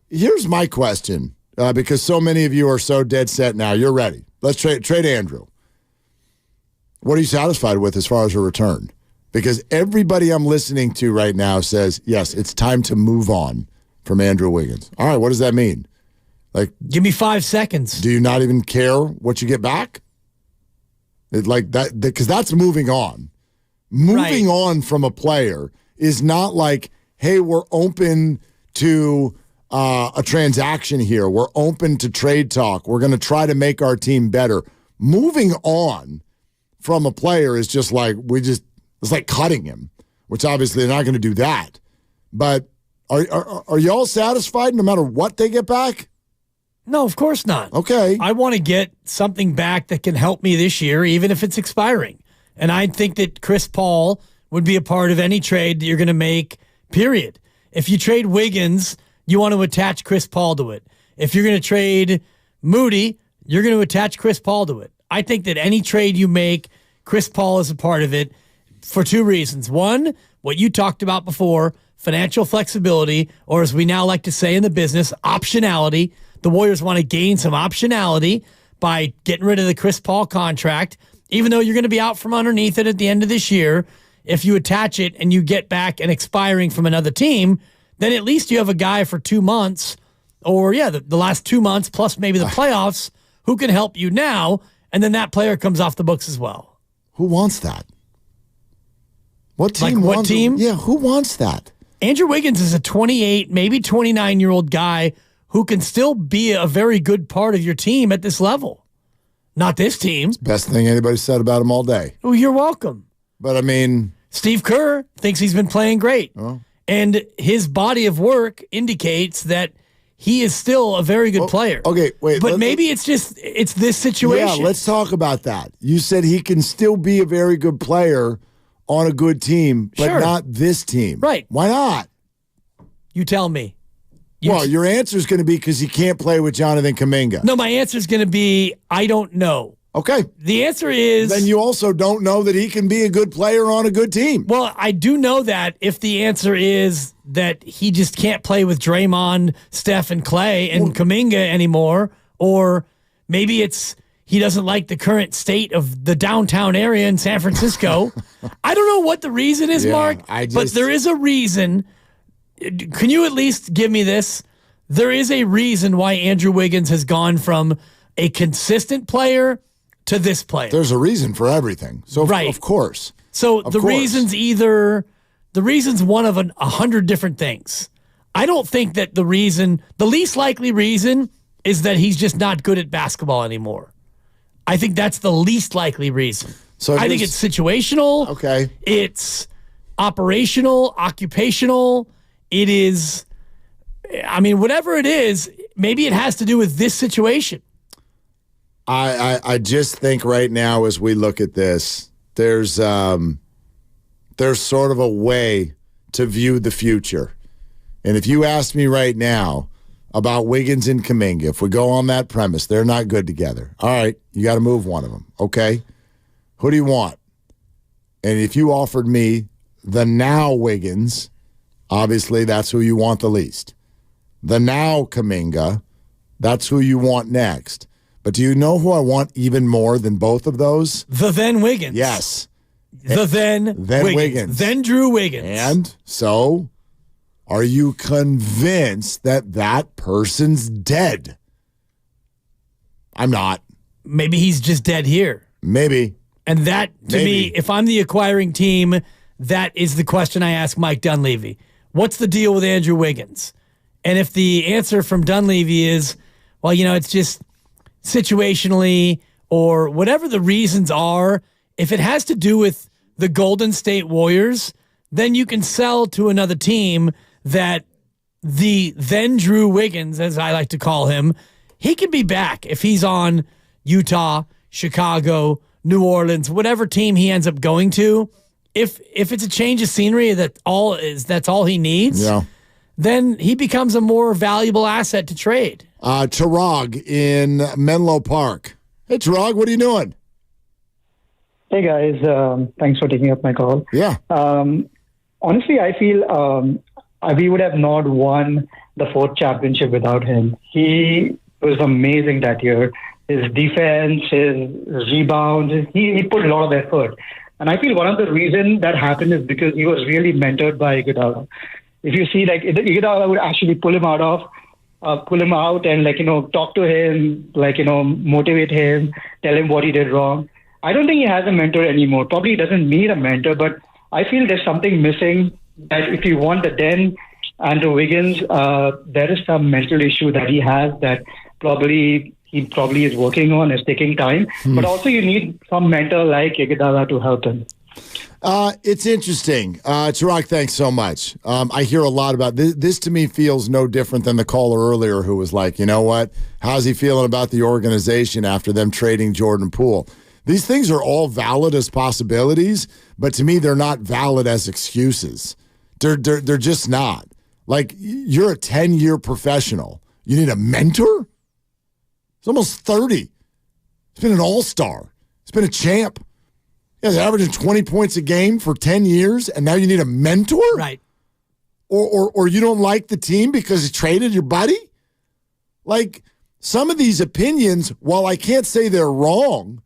Here's my question, because so many of you are so dead set now. You're ready. Let's trade Andrew. What are you satisfied with as far as a return? Because everybody I'm listening to right now says, yes, it's time to move on from Andrew Wiggins. All right, what does that mean? Like, give me 5 seconds. Do you not even care what you get back? Because that's moving on. Moving on from a player is not like, hey, we're open to a transaction here. We're open to trade talk. We're going to try to make our team better. Moving on from a player is just like, it's like cutting him, which obviously they're not going to do that. But are y'all satisfied no matter what they get back? No, of course not. Okay. I want to get something back that can help me this year, even if it's expiring. And I think that Chris Paul would be a part of any trade that you're going to make, period. If you trade Wiggins, you want to attach Chris Paul to it. If you're going to trade Moody, you're going to attach Chris Paul to it. I think that any trade you make, Chris Paul is a part of it for two reasons. One, what you talked about before, financial flexibility, or as we now like to say in the business, optionality. The Warriors want to gain some optionality by getting rid of the Chris Paul contract, even though you're going to be out from underneath it at the end of this year. If you attach it and you get back an expiring from another team, then at least you have a guy for 2 months, or the last 2 months plus maybe the playoffs, who can help you now, and then that player comes off the books as well. Who wants that? What team? Like what team? Yeah, who wants that? Andrew Wiggins is a 28, maybe 29-year-old guy who can still be a very good part of your team at this level. Not this team. Best thing anybody said about him all day. Oh, you're welcome. But I mean, Steve Kerr thinks he's been playing great. Oh. And his body of work indicates that he is still a very good player. Okay, wait. But maybe it's this situation. Yeah, let's talk about that. You said he can still be a very good player on a good team, but not this team. Right. Why not? You tell me. Your answer is going to be because he can't play with Jonathan Kuminga. No, my answer is going to be I don't know. Okay. The answer is... Then you also don't know that he can be a good player on a good team. Well, I do know that if the answer is that he just can't play with Draymond, Steph, and Clay and Kuminga anymore, or maybe it's he doesn't like the current state of the downtown area in San Francisco. I don't know what the reason is, Mark, but there is a reason. Can you at least give me this? There is a reason why Andrew Wiggins has gone from a consistent player to this player. There's a reason for everything. So, of course. So the reason's one of 100 different things. I don't think that the least likely reason is that he's just not good at basketball anymore. I think that's the least likely reason. So I think it's situational. Okay. It's operational, occupational. It is, whatever it is, maybe it has to do with this situation. I just think right now as we look at this, there's sort of a way to view the future. And if you ask me right now about Wiggins and Kuminga, if we go on that premise, they're not good together. All right, you got to move one of them, okay? Who do you want? And if you offered me the now Wiggins, obviously that's who you want the least. The now Kuminga, that's who you want next. But do you know who I want even more than both of those? The then Wiggins. Yes. The then Wiggins. Then Drew Wiggins. And so, are you convinced that that person's dead? I'm not. Maybe he's just dead here. Maybe. And that, to me, if I'm the acquiring team, that is the question I ask Mike Dunleavy. What's the deal with Andrew Wiggins? And if the answer from Dunleavy is, well, it's just situationally or whatever the reasons are, if it has to do with the Golden State Warriors, then you can sell to another team that the then Drew Wiggins, as I like to call him, he can be back if he's on Utah, Chicago, New Orleans, whatever team he ends up going to. If it's a change of scenery that's all he needs, then he becomes a more valuable asset to trade. Tarag in Menlo Park. Hey, Tarag, what are you doing? Hey, guys. Thanks for taking up my call. Yeah. Honestly, I feel we would have not won the 4th championship without him. He was amazing that year. His defense, his rebounds, he put a lot of effort. And I feel one of the reasons that happened is because he was really mentored by Iguodala. If you see, Iguodala would actually pull him out and, talk to him, motivate him, tell him what he did wrong. I don't think he has a mentor anymore. Probably he doesn't need a mentor, but I feel there's something missing that if you want the Den Andrew Wiggins, there is some mental issue that he has that he probably is working on, is taking time. But also you need some mentor like Iguodala to help him. It's interesting. Tarek, thanks so much. I hear a lot about this. This to me feels no different than the caller earlier who was like, you know what? How's he feeling about the organization after them trading Jordan Poole? These things are all valid as possibilities, but to me, they're not valid as excuses. They're just not. Like, you're a 10-year professional. You need a mentor? He's almost 30. He's been an all-star. He's been a champ. He's averaging 20 points a game for 10 years, and now you need a mentor? Right. Or you don't like the team because he traded your buddy? Like, some of these opinions, while I can't say they're wrong,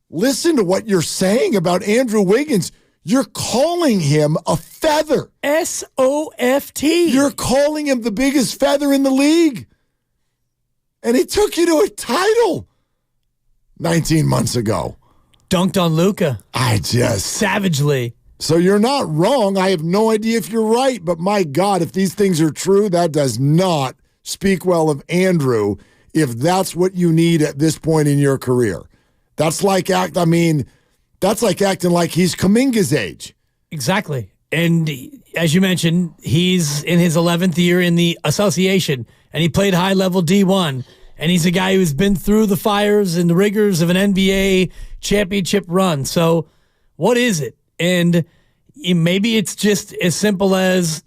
listen to what you're saying about Andrew Wiggins. You're calling him a feather. S-O-F-T. You're calling him the biggest feather in the league. And he took you to a title 19 months ago. Dunked on Luka. Savagely. So you're not wrong. I have no idea if you're right, but my God, if these things are true, that does not speak well of Andrew if that's what you need at this point in your career. That's like acting like he's Kuminga's age. Exactly. And as you mentioned, he's in his 11th year in the association, and he played high-level D1. And he's a guy who's been through the fires and the rigors of an NBA championship run. So what is it? And maybe it's just as simple as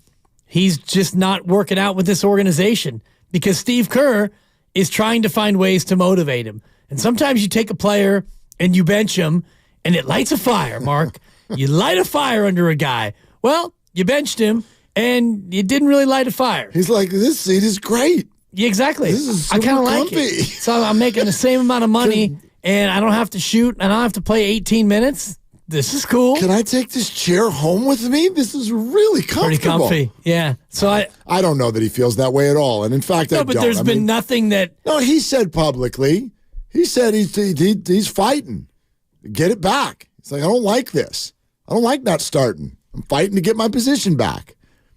he's just not working out with this organization because Steve Kerr is trying to find ways to motivate him. And sometimes you take a player and you bench him, and it lights a fire, Mark. You light a fire under a guy. Well, you benched him, and it didn't really light a fire. He's like, this seat is great. Yeah, exactly. This is I kind of like comfy. it. So I'm making the same amount of money, and I don't have to shoot, and I don't have to play 18 minutes. This is cool. Can I take this chair home with me? This is really comfortable. Pretty comfy, yeah. So I don't know that he feels that way at all. And in fact, I don't. No, but there's been nothing that... No, he said publicly. He said he's fighting. Get it back. It's like, I don't like this. I don't like not starting. I'm fighting to get my position back.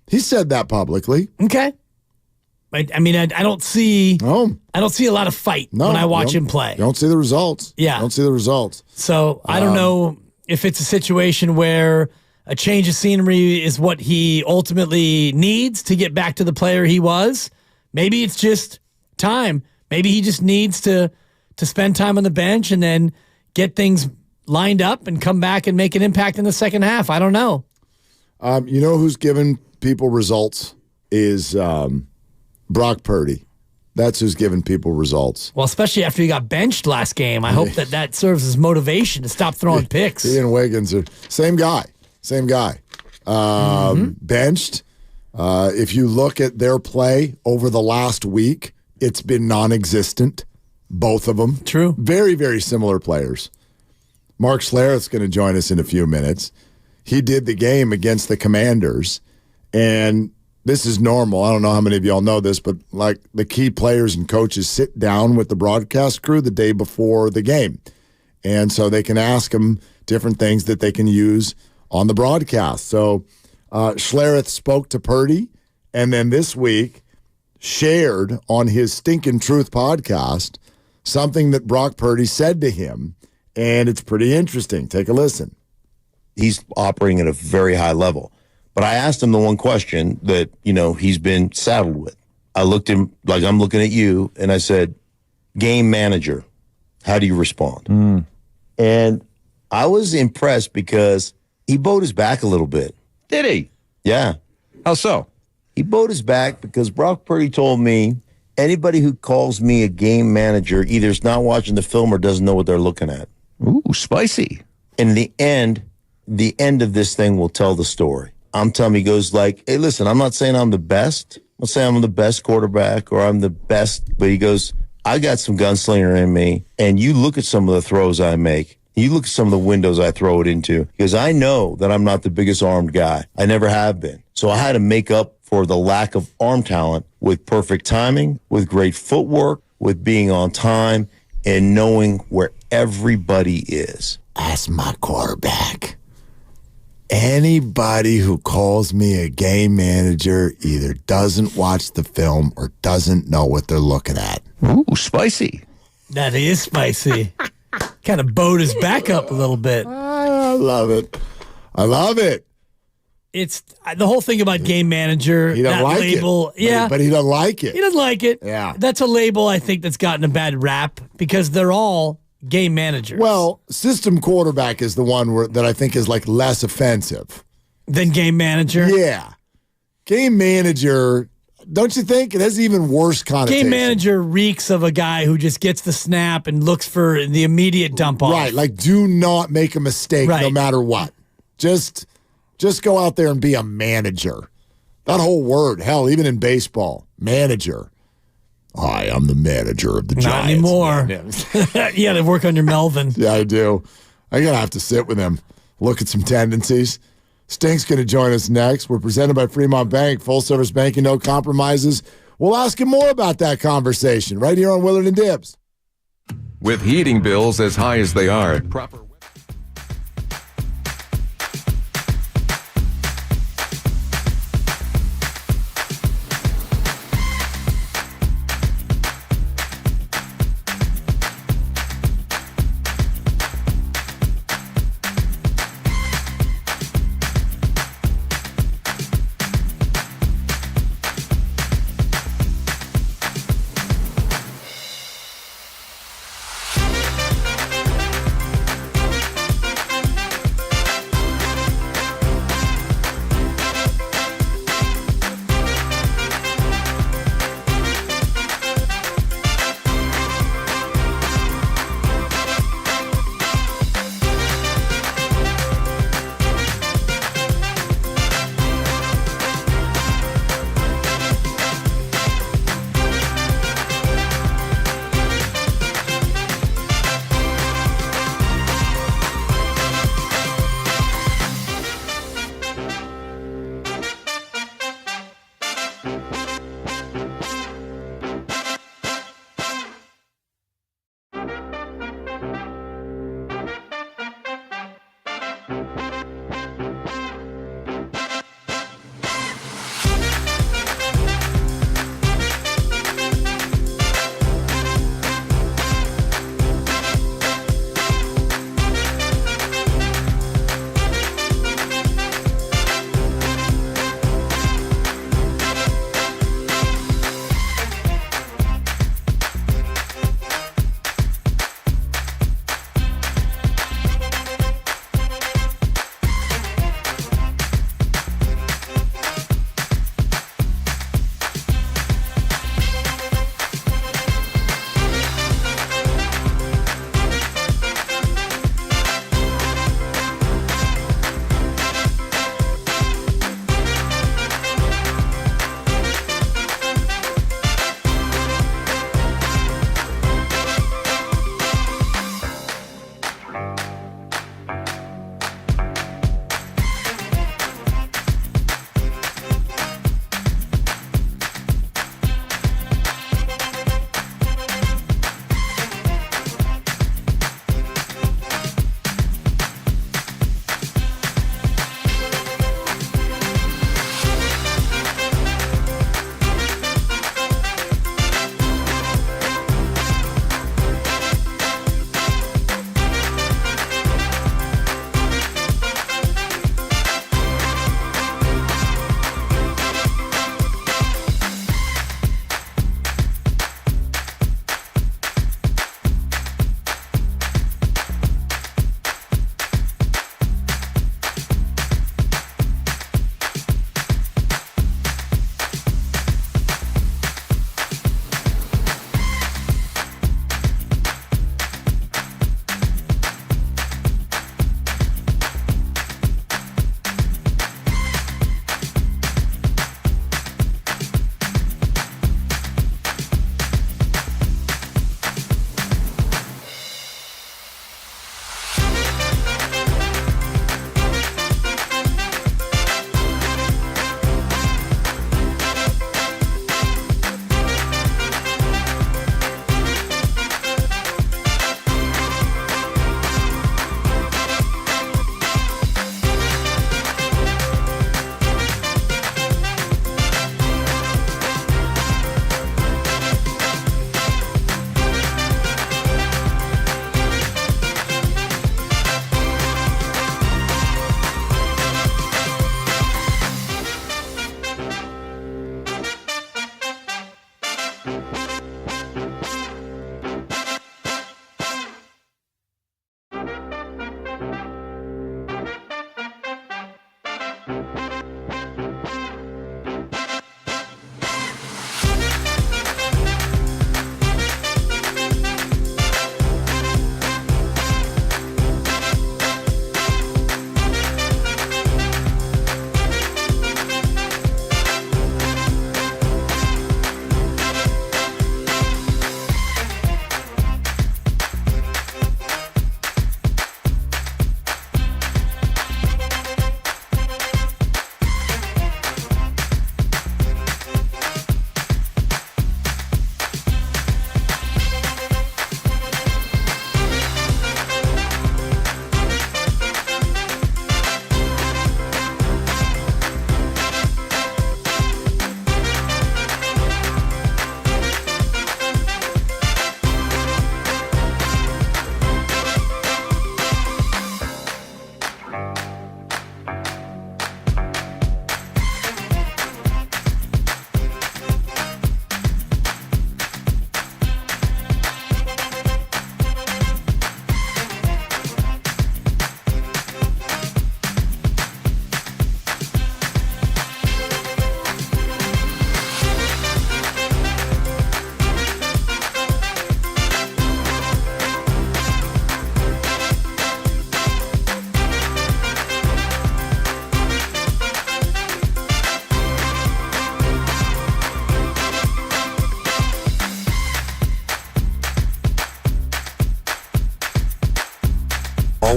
He said that publicly. Okay. I mean, I don't see... I don't see a lot of fight when I watch him play. You don't see the results. Yeah. You don't see the results. So I don't know if it's a situation where a change of scenery is what he ultimately needs to get back to the player he was. Maybe it's just time. Maybe he just needs to spend time on the bench and then get things lined up and come back and make an impact in the second half. I don't know. You know who's given people results is Brock Purdy. That's who's giving people results. Well, especially after he got benched last game. I hope that serves as motivation to stop throwing picks. He and Wiggins are same guy. Benched. If you look at their play over the last week, it's been non-existent. Both of them. True. Very, very similar players. Mark Schlereth's going to join us in a few minutes. He did the game against the Commanders, and this is normal. I don't know how many of y'all know this, but like the key players and coaches sit down with the broadcast crew the day before the game. And so they can ask them different things that they can use on the broadcast. So Schlereth spoke to Purdy, and then this week shared on his Stinkin' Truth podcast something that Brock Purdy said to him, and it's pretty interesting. Take a listen. He's operating at a very high level. But I asked him the one question that, he's been saddled with. I looked at him like I'm looking at you, and I said, game manager. How do you respond? And I was impressed because he bowed his back a little bit. Did he? Yeah. How so? He bowed his back because Brock Purdy told me anybody who calls me a game manager either is not watching the film or doesn't know what they're looking at. Ooh, spicy. In the end of this thing will tell the story. I'm telling him, he goes like, hey, listen, I'm not saying I'm the best. I'm not saying I'm the best quarterback or I'm the best, but he goes, I got some gunslinger in me, and you look at some of the throws I make. You look at some of the windows I throw it into, because I know that I'm not the biggest armed guy. I never have been. So I had to make up for the lack of arm talent with perfect timing, with great footwork, with being on time, and knowing where everybody is. Ask my quarterback. Anybody who calls me a game manager either doesn't watch the film or doesn't know what they're looking at. Ooh, spicy. That is spicy. Kind of bowed his back up a little bit. I love it. I love it. It's the whole thing about game manager. He doesn't like label, it. Yeah. But he doesn't like it. He doesn't like it. Yeah. That's a label I think that's gotten a bad rap because they're all game managers. Well, system quarterback is the one that I think is like less offensive than game manager. Yeah. Game manager, don't you think? It has even worse connotation. Game manager reeks of a guy who just gets the snap and looks for the immediate dump off. Right. Like, do not make a mistake no matter what. Just go out there and be a manager. That whole word, hell, even in baseball, manager. Hi, I'm the manager of the Giants. Not anymore. You got to work on your Melvin. Yeah, I do. I'm going to have to sit with him, look at some tendencies. Stink's going to join us next. We're presented by Fremont Bank, full-service banking, no compromises. We'll ask him more about that conversation right here on Willard and Dibs. With heating bills as high as they are, proper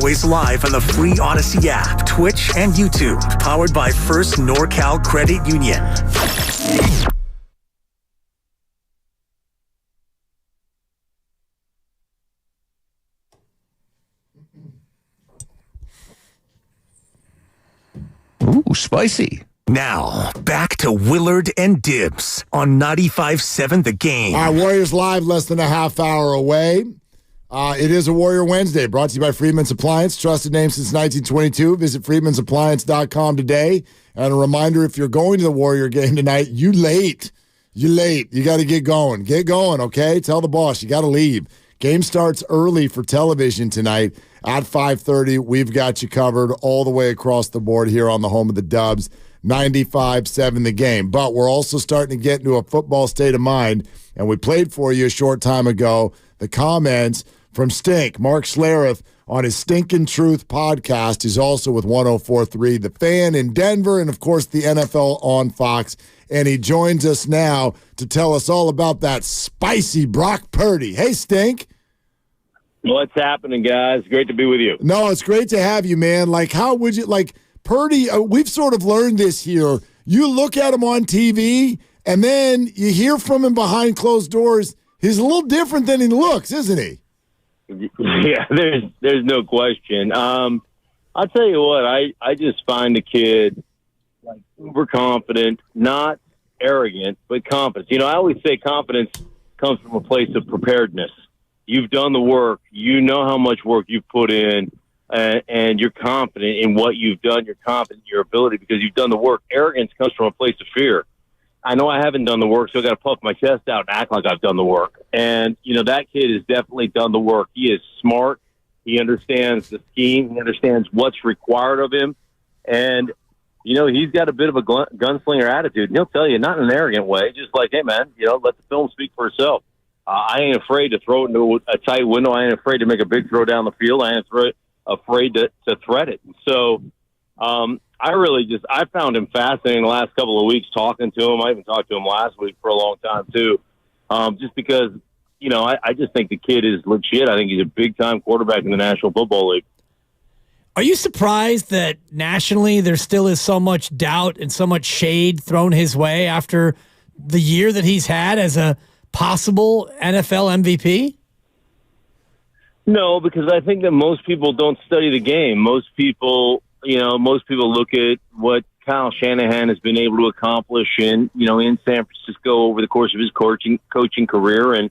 always live on the free Odyssey app, Twitch, and YouTube. Powered by First NorCal Credit Union. Ooh, spicy. Now, back to Willard and Dibbs on 95.7 The Game. All right, Warriors Live, less than a half hour away. It is a Warrior Wednesday, brought to you by Freedman's Appliance, trusted name since 1922. Visit freedmansappliance.com today. And a reminder, if you're going to the Warrior game tonight, you late. You got to get going. Get going, okay? Tell the boss you got to leave. Game starts early for television tonight at 5:30. We've got you covered all the way across the board here on the home of the Dubs, 95.7 The Game. But we're also starting to get into a football state of mind, and we played for you a short time ago the comments from Stink, Mark Schlereth, on his Stinkin' Truth podcast. He's also with 104.3 The Fan in Denver, and, of course, the NFL on Fox. And he joins us now to tell us all about that spicy Brock Purdy. Hey, Stink. What's happening, guys? Great to be with you. No, it's great to have you, man. Like, how would you, like, Purdy, we've sort of learned this here. You look at him on TV, and then you hear from him behind closed doors. He's a little different than he looks, isn't he? Yeah, there's no question. I'll tell you what, I just find the kid like uber confident, not arrogant, but confident. You know, I always say confidence comes from a place of preparedness. You've done the work. You know how much work you've put in, and you're confident in what you've done. You're confident in your ability because you've done the work. Arrogance comes from a place of fear. I know I haven't done the work, so I got to puff my chest out and act like I've done the work. And, you know, that kid has definitely done the work. He is smart. He understands the scheme. He understands what's required of him. And, you know, he's got a bit of a gunslinger attitude. And he'll tell you, not in an arrogant way, just like, hey, man, you know, let the film speak for itself. I ain't afraid to throw it into a tight window. I ain't afraid to make a big throw down the field. I ain't afraid to thread it. So I found him fascinating the last couple of weeks talking to him. I even talked to him last week for a long time, too, just because, you know, I just think the kid is legit. I think he's a big-time quarterback in the National Football League. Are you surprised that nationally there still is so much doubt and so much shade thrown his way after the year that he's had as a possible NFL MVP? No, because I think that most people don't study the game. Most people look at what Kyle Shanahan has been able to accomplish in San Francisco over the course of his coaching career. And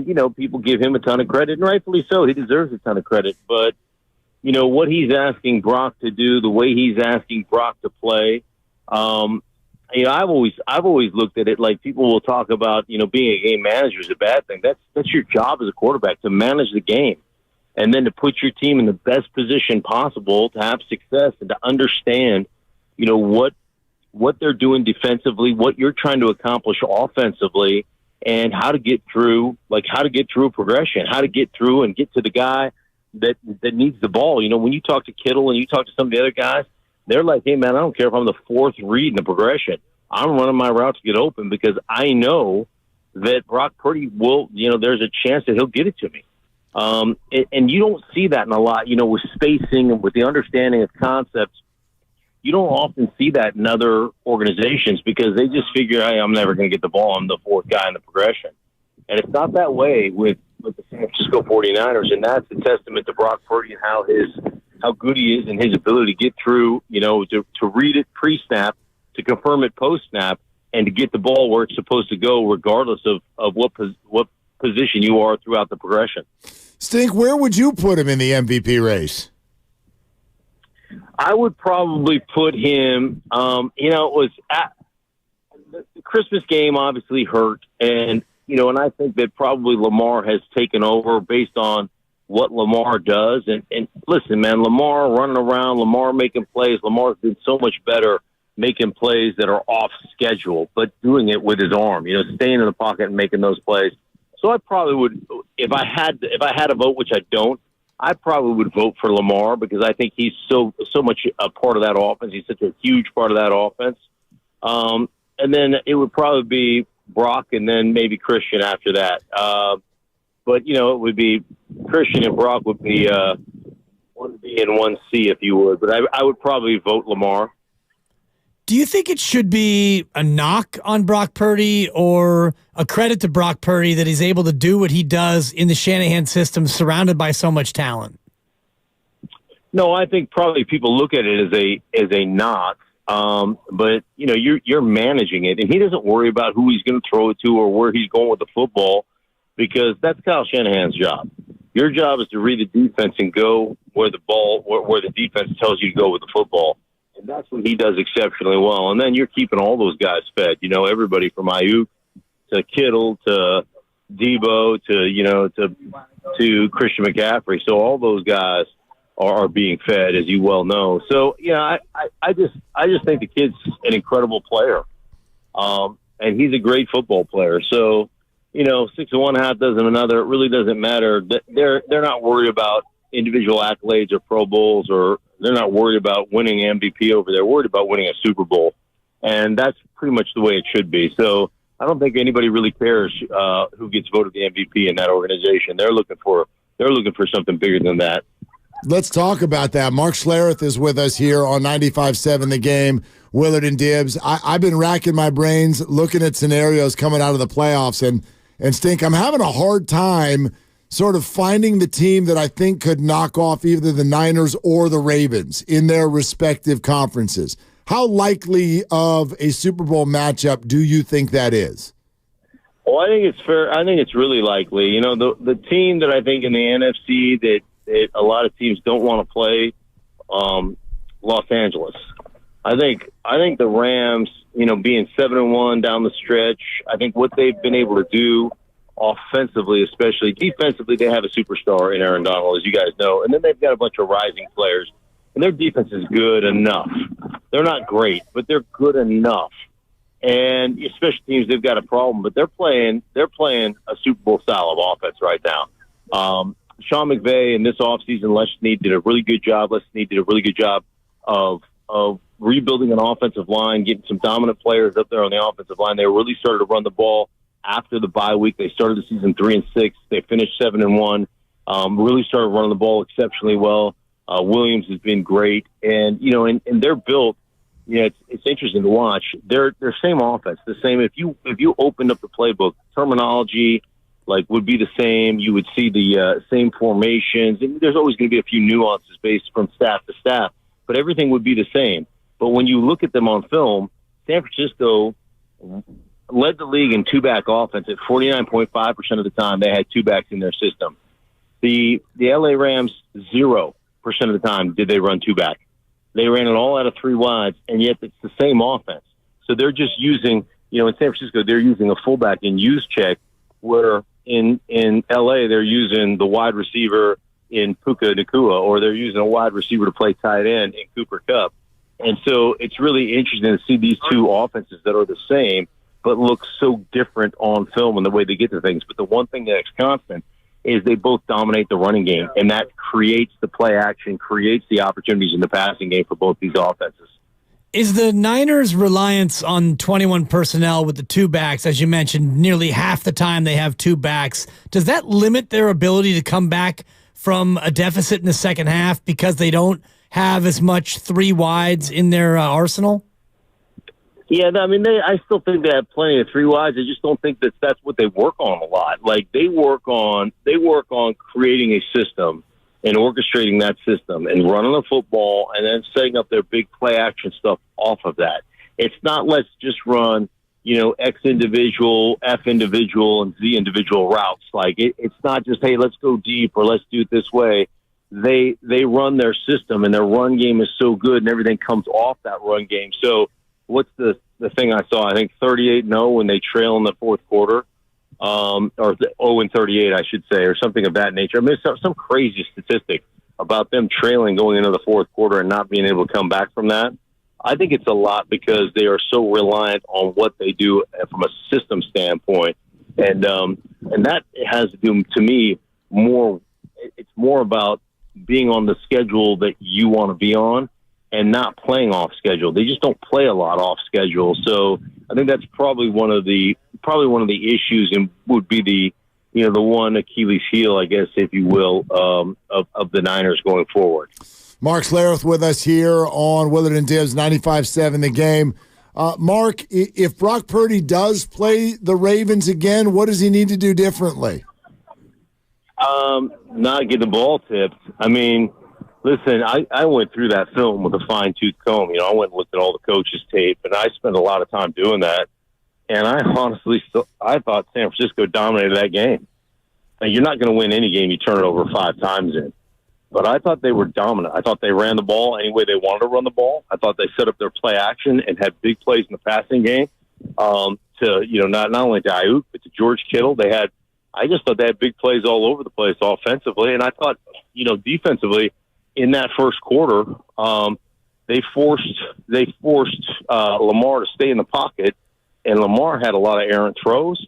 you know, people give him a ton of credit, and rightfully so. He deserves a ton of credit. But, you know, what he's asking Brock to do, the way he's asking Brock to play, you know, I've always looked at it like people will talk about, you know, being a game manager is a bad thing. That's your job as a quarterback, to manage the game and then to put your team in the best position possible to have success and to understand, you know, what they're doing defensively, what you're trying to accomplish offensively, and how to get through a progression, how to get through and get to the guy that needs the ball. You know, when you talk to Kittle and you talk to some of the other guys, they're like, hey, man, I don't care if I'm the fourth read in the progression. I'm running my route to get open because I know that Brock Purdy will, you know, there's a chance that he'll get it to me. And you don't see that in a lot, you know, with spacing and with the understanding of concepts. You don't often see that in other organizations because they just figure, hey, I'm never going to get the ball. I'm the fourth guy in the progression. And it's not that way with the San Francisco 49ers, and that's a testament to Brock Purdy and how good he is and his ability to get through, you know, to read it pre-snap, to confirm it post-snap, and to get the ball where it's supposed to go regardless of what position you are throughout the progression. Stink, where would you put him in the MVP race? I would probably put him, you know, it was the Christmas game obviously hurt. And, you know, and I think that probably Lamar has taken over based on what Lamar does. And listen, man, Lamar running around, Lamar making plays. Lamar's been so much better making plays that are off schedule, but doing it with his arm, you know, staying in the pocket and making those plays. So I probably would, if I had a vote, which I don't, I probably would vote for Lamar because I think he's so much a part of that offense. He's such a huge part of that offense. And then it would probably be Brock and then maybe Christian after that. But, you know, it would be Christian and Brock would be 1B and 1C, if you would. But I would probably vote Lamar. Do you think it should be a knock on Brock Purdy or a credit to Brock Purdy that he's able to do what he does in the Shanahan system surrounded by so much talent? No, I think probably people look at it as a knock. But you're managing it, and he doesn't worry about who he's going to throw it to or where he's going with the football, because that's Kyle Shanahan's job. Your job is to read the defense and go where the defense tells you to go with the football. And that's what he does exceptionally well. And then you're keeping all those guys fed. Everybody from Ayuk to Kittle to Debo to Christian McCaffrey. So all those guys are being fed, as you well know. So I just think the kid's an incredible player, and he's a great football player. So 6 of one, half dozen another. It really doesn't matter. They're not worried about individual accolades or Pro Bowls, or they're not worried about winning MVP over there. They're worried about winning a Super Bowl, and that's pretty much the way it should be. So I don't think anybody really cares who gets voted the MVP in that organization. They're looking for something bigger than that. Let's talk about that. Mark Schlereth is with us here on 95.7 The Game. Willard and Dibbs. I've been racking my brains looking at scenarios coming out of the playoffs, and Stink, I'm having a hard time sort of finding the team that I think could knock off either the Niners or the Ravens in their respective conferences. How likely of a Super Bowl matchup do you think that is? Well, I think it's fair. I think it's really likely. The team that I think in the NFC that a lot of teams don't want to play, Los Angeles. I think the Rams, being 7-1 down the stretch, I think what they've been able to do offensively, especially defensively, they have a superstar in Aaron Donald, as you guys know, and then they've got a bunch of rising players, and their defense is good enough. They're not great, but they're good enough. And special teams, they've got a problem, but they're playing a Super Bowl style of offense right now. Sean McVay in this offseason, Les Snead did a really good job. Les Snead did a really good job of rebuilding an offensive line, getting some dominant players up there on the offensive line. They really started to run the ball after the bye week. They started the season 3-6. They finished 7-1. Really started running the ball exceptionally well. Williams has been great, and they're built. It's interesting to watch. Their same offense, the same. If you opened up the playbook, terminology would be the same. You would see the same formations, and there's always going to be a few nuances based from staff to staff, but everything would be the same. But when you look at them on film, San Francisco led the league in two-back offense at 49.5% of the time. They had two backs in their system. The LA Rams, 0% of the time did they run two-back. They ran it all out of three wides, and yet it's the same offense. So they're just using, in San Francisco, they're using a fullback in use check, where in LA they're using the wide receiver in Puka Nacua, or they're using a wide receiver to play tight end in Cooper Kupp. And so it's really interesting to see these two offenses that are the same but look so different on film and the way they get to things. But the one thing that's constant is they both dominate the running game, and that creates the play action, creates the opportunities in the passing game for both these offenses. Is the Niners' reliance on 21 personnel with the two backs, as you mentioned, nearly half the time they have two backs, does that limit their ability to come back from a deficit in the second half because they don't have as much three wides in their arsenal? Yeah, I still think they have plenty of three wides. I just don't think that's what they work on a lot. They work on creating a system and orchestrating that system and running the football and then setting up their big play action stuff off of that. It's not let's just run, X individual, F individual, and Z individual routes. It's not just, hey, let's go deep or let's do it this way. They run their system, and their run game is so good, and everything comes off that run game. So what's the thing I saw? I think 38-0 when they trail in the fourth quarter. Or 0-38, I should say, or something of that nature. Some crazy statistic about them trailing going into the fourth quarter and not being able to come back from that. I think it's a lot because they are so reliant on what they do from a system standpoint, and that has to do, to me, more. It's more about being on the schedule that you want to be on and not playing off schedule. They just don't play a lot off schedule, so I think that's probably one of the issues, and would be the one Achilles heel, I guess, if you will, of the Niners going forward. Mark Slater with us here on Willard and Dibbs 95.7 The Game. Mark, if Brock Purdy does play the Ravens again, what does he need to do differently? Not get the ball tipped. I mean, listen, I went through that film with a fine-tooth comb. I went and looked at all the coaches' tape, and I spent a lot of time doing that. And I honestly I thought San Francisco dominated that game. Now, you're not going to win any game you turn it over 5 times in. But I thought they were dominant. I thought they ran the ball any way they wanted to run the ball. I thought they set up their play action and had big plays in the passing game to, not only to Ayuk, but to George Kittle. I just thought they had big plays all over the place offensively. And I thought, defensively in that first quarter, they forced Lamar to stay in the pocket, and Lamar had a lot of errant throws,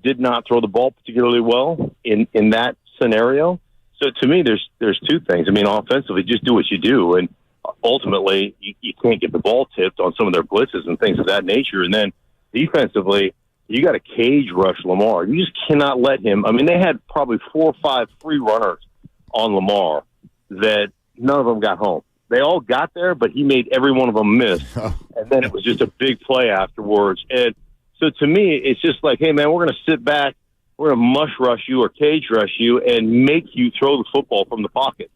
did not throw the ball particularly well in that scenario. So to me, there's 2 things. I mean, offensively, just do what you do, and ultimately, you can't get the ball tipped on some of their blitzes and things of that nature. And then defensively, you got to cage rush Lamar. You just cannot let him. I mean, they had probably 4 or 5 free runners on Lamar that none of them got home. They all got there, but he made every one of them miss, and then it was just a big play afterwards. And so to me, it's just like, hey, man, we're going to sit back. We're going to mush rush you or cage rush you and make you throw the football from the pocket.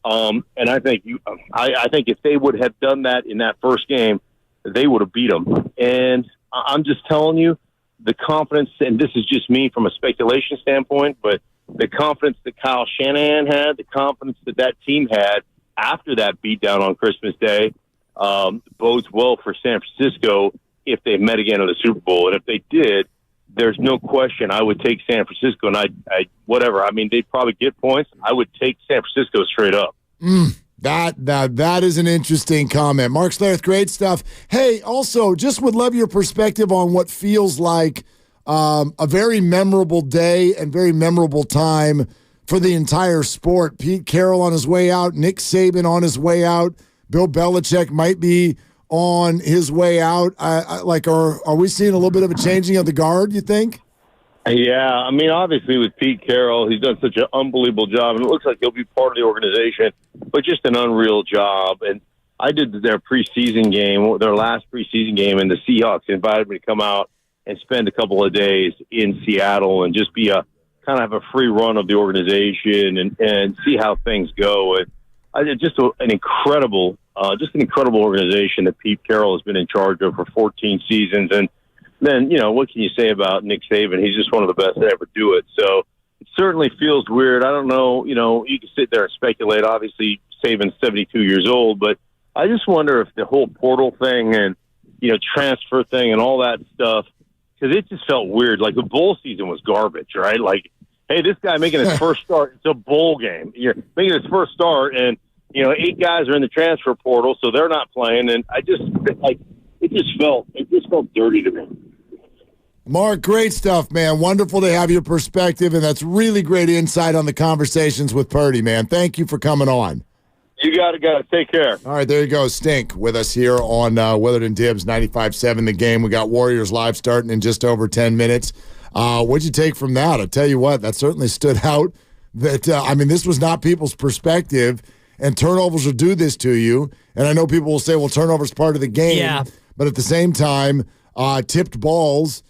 And I think I think if they would have done that in that first game, they would have beat them. And I'm just telling you, the confidence, and this is just me from a speculation standpoint, but the confidence that Kyle Shanahan had, the confidence that team had after that beatdown on Christmas Day, bodes well for San Francisco if they met again in the Super Bowl. And if they did, there's no question I would take San Francisco, and I mean, they'd probably get points. I would take San Francisco straight up. That is an interesting comment. Mark Slater, great stuff. Hey, also, just would love your perspective on what feels like a very memorable day and very memorable time for the entire sport. Pete Carroll on his way out, Nick Saban on his way out, Bill Belichick might be on his way out. Are we seeing a little bit of a changing of the guard, you think? Yeah, I mean, obviously with Pete Carroll, he's done such an unbelievable job, and it looks like he'll be part of the organization, but just an unreal job. And I did their preseason game, their last preseason game, and the Seahawks invited me to come out and spend a couple of days in Seattle and just be kind of have a free run of the organization and see how things go. And just an incredible organization that Pete Carroll has been in charge of for 14 seasons. And then, what can you say about Nick Saban? He's just one of the best to ever do it. So it certainly feels weird. I don't know, you can sit there and speculate. Obviously, Saban's 72 years old, but I just wonder if the whole portal thing and, transfer thing and all that stuff, because it just felt weird. Like the bowl season was garbage, right? Like, hey, this guy making his first start, it's a bowl game. You're making his first start, and 8 guys are in the transfer portal, so they're not playing. And it just felt dirty to me. Mark, great stuff, man. Wonderful to have your perspective, and that's really great insight on the conversations with Purdy, man. Thank you for coming on. You got it. Take care. All right, there you go. Stink with us here on Willard and Dibbs 95.7 The Game. We got Warriors Live starting in just over 10 minutes. What'd you take from that? I'll tell you what, that certainly stood out. That this was not people's perspective, and turnovers will do this to you. And I know people will say, well, turnovers part of the game. Yeah. But at the same time, tipped balls,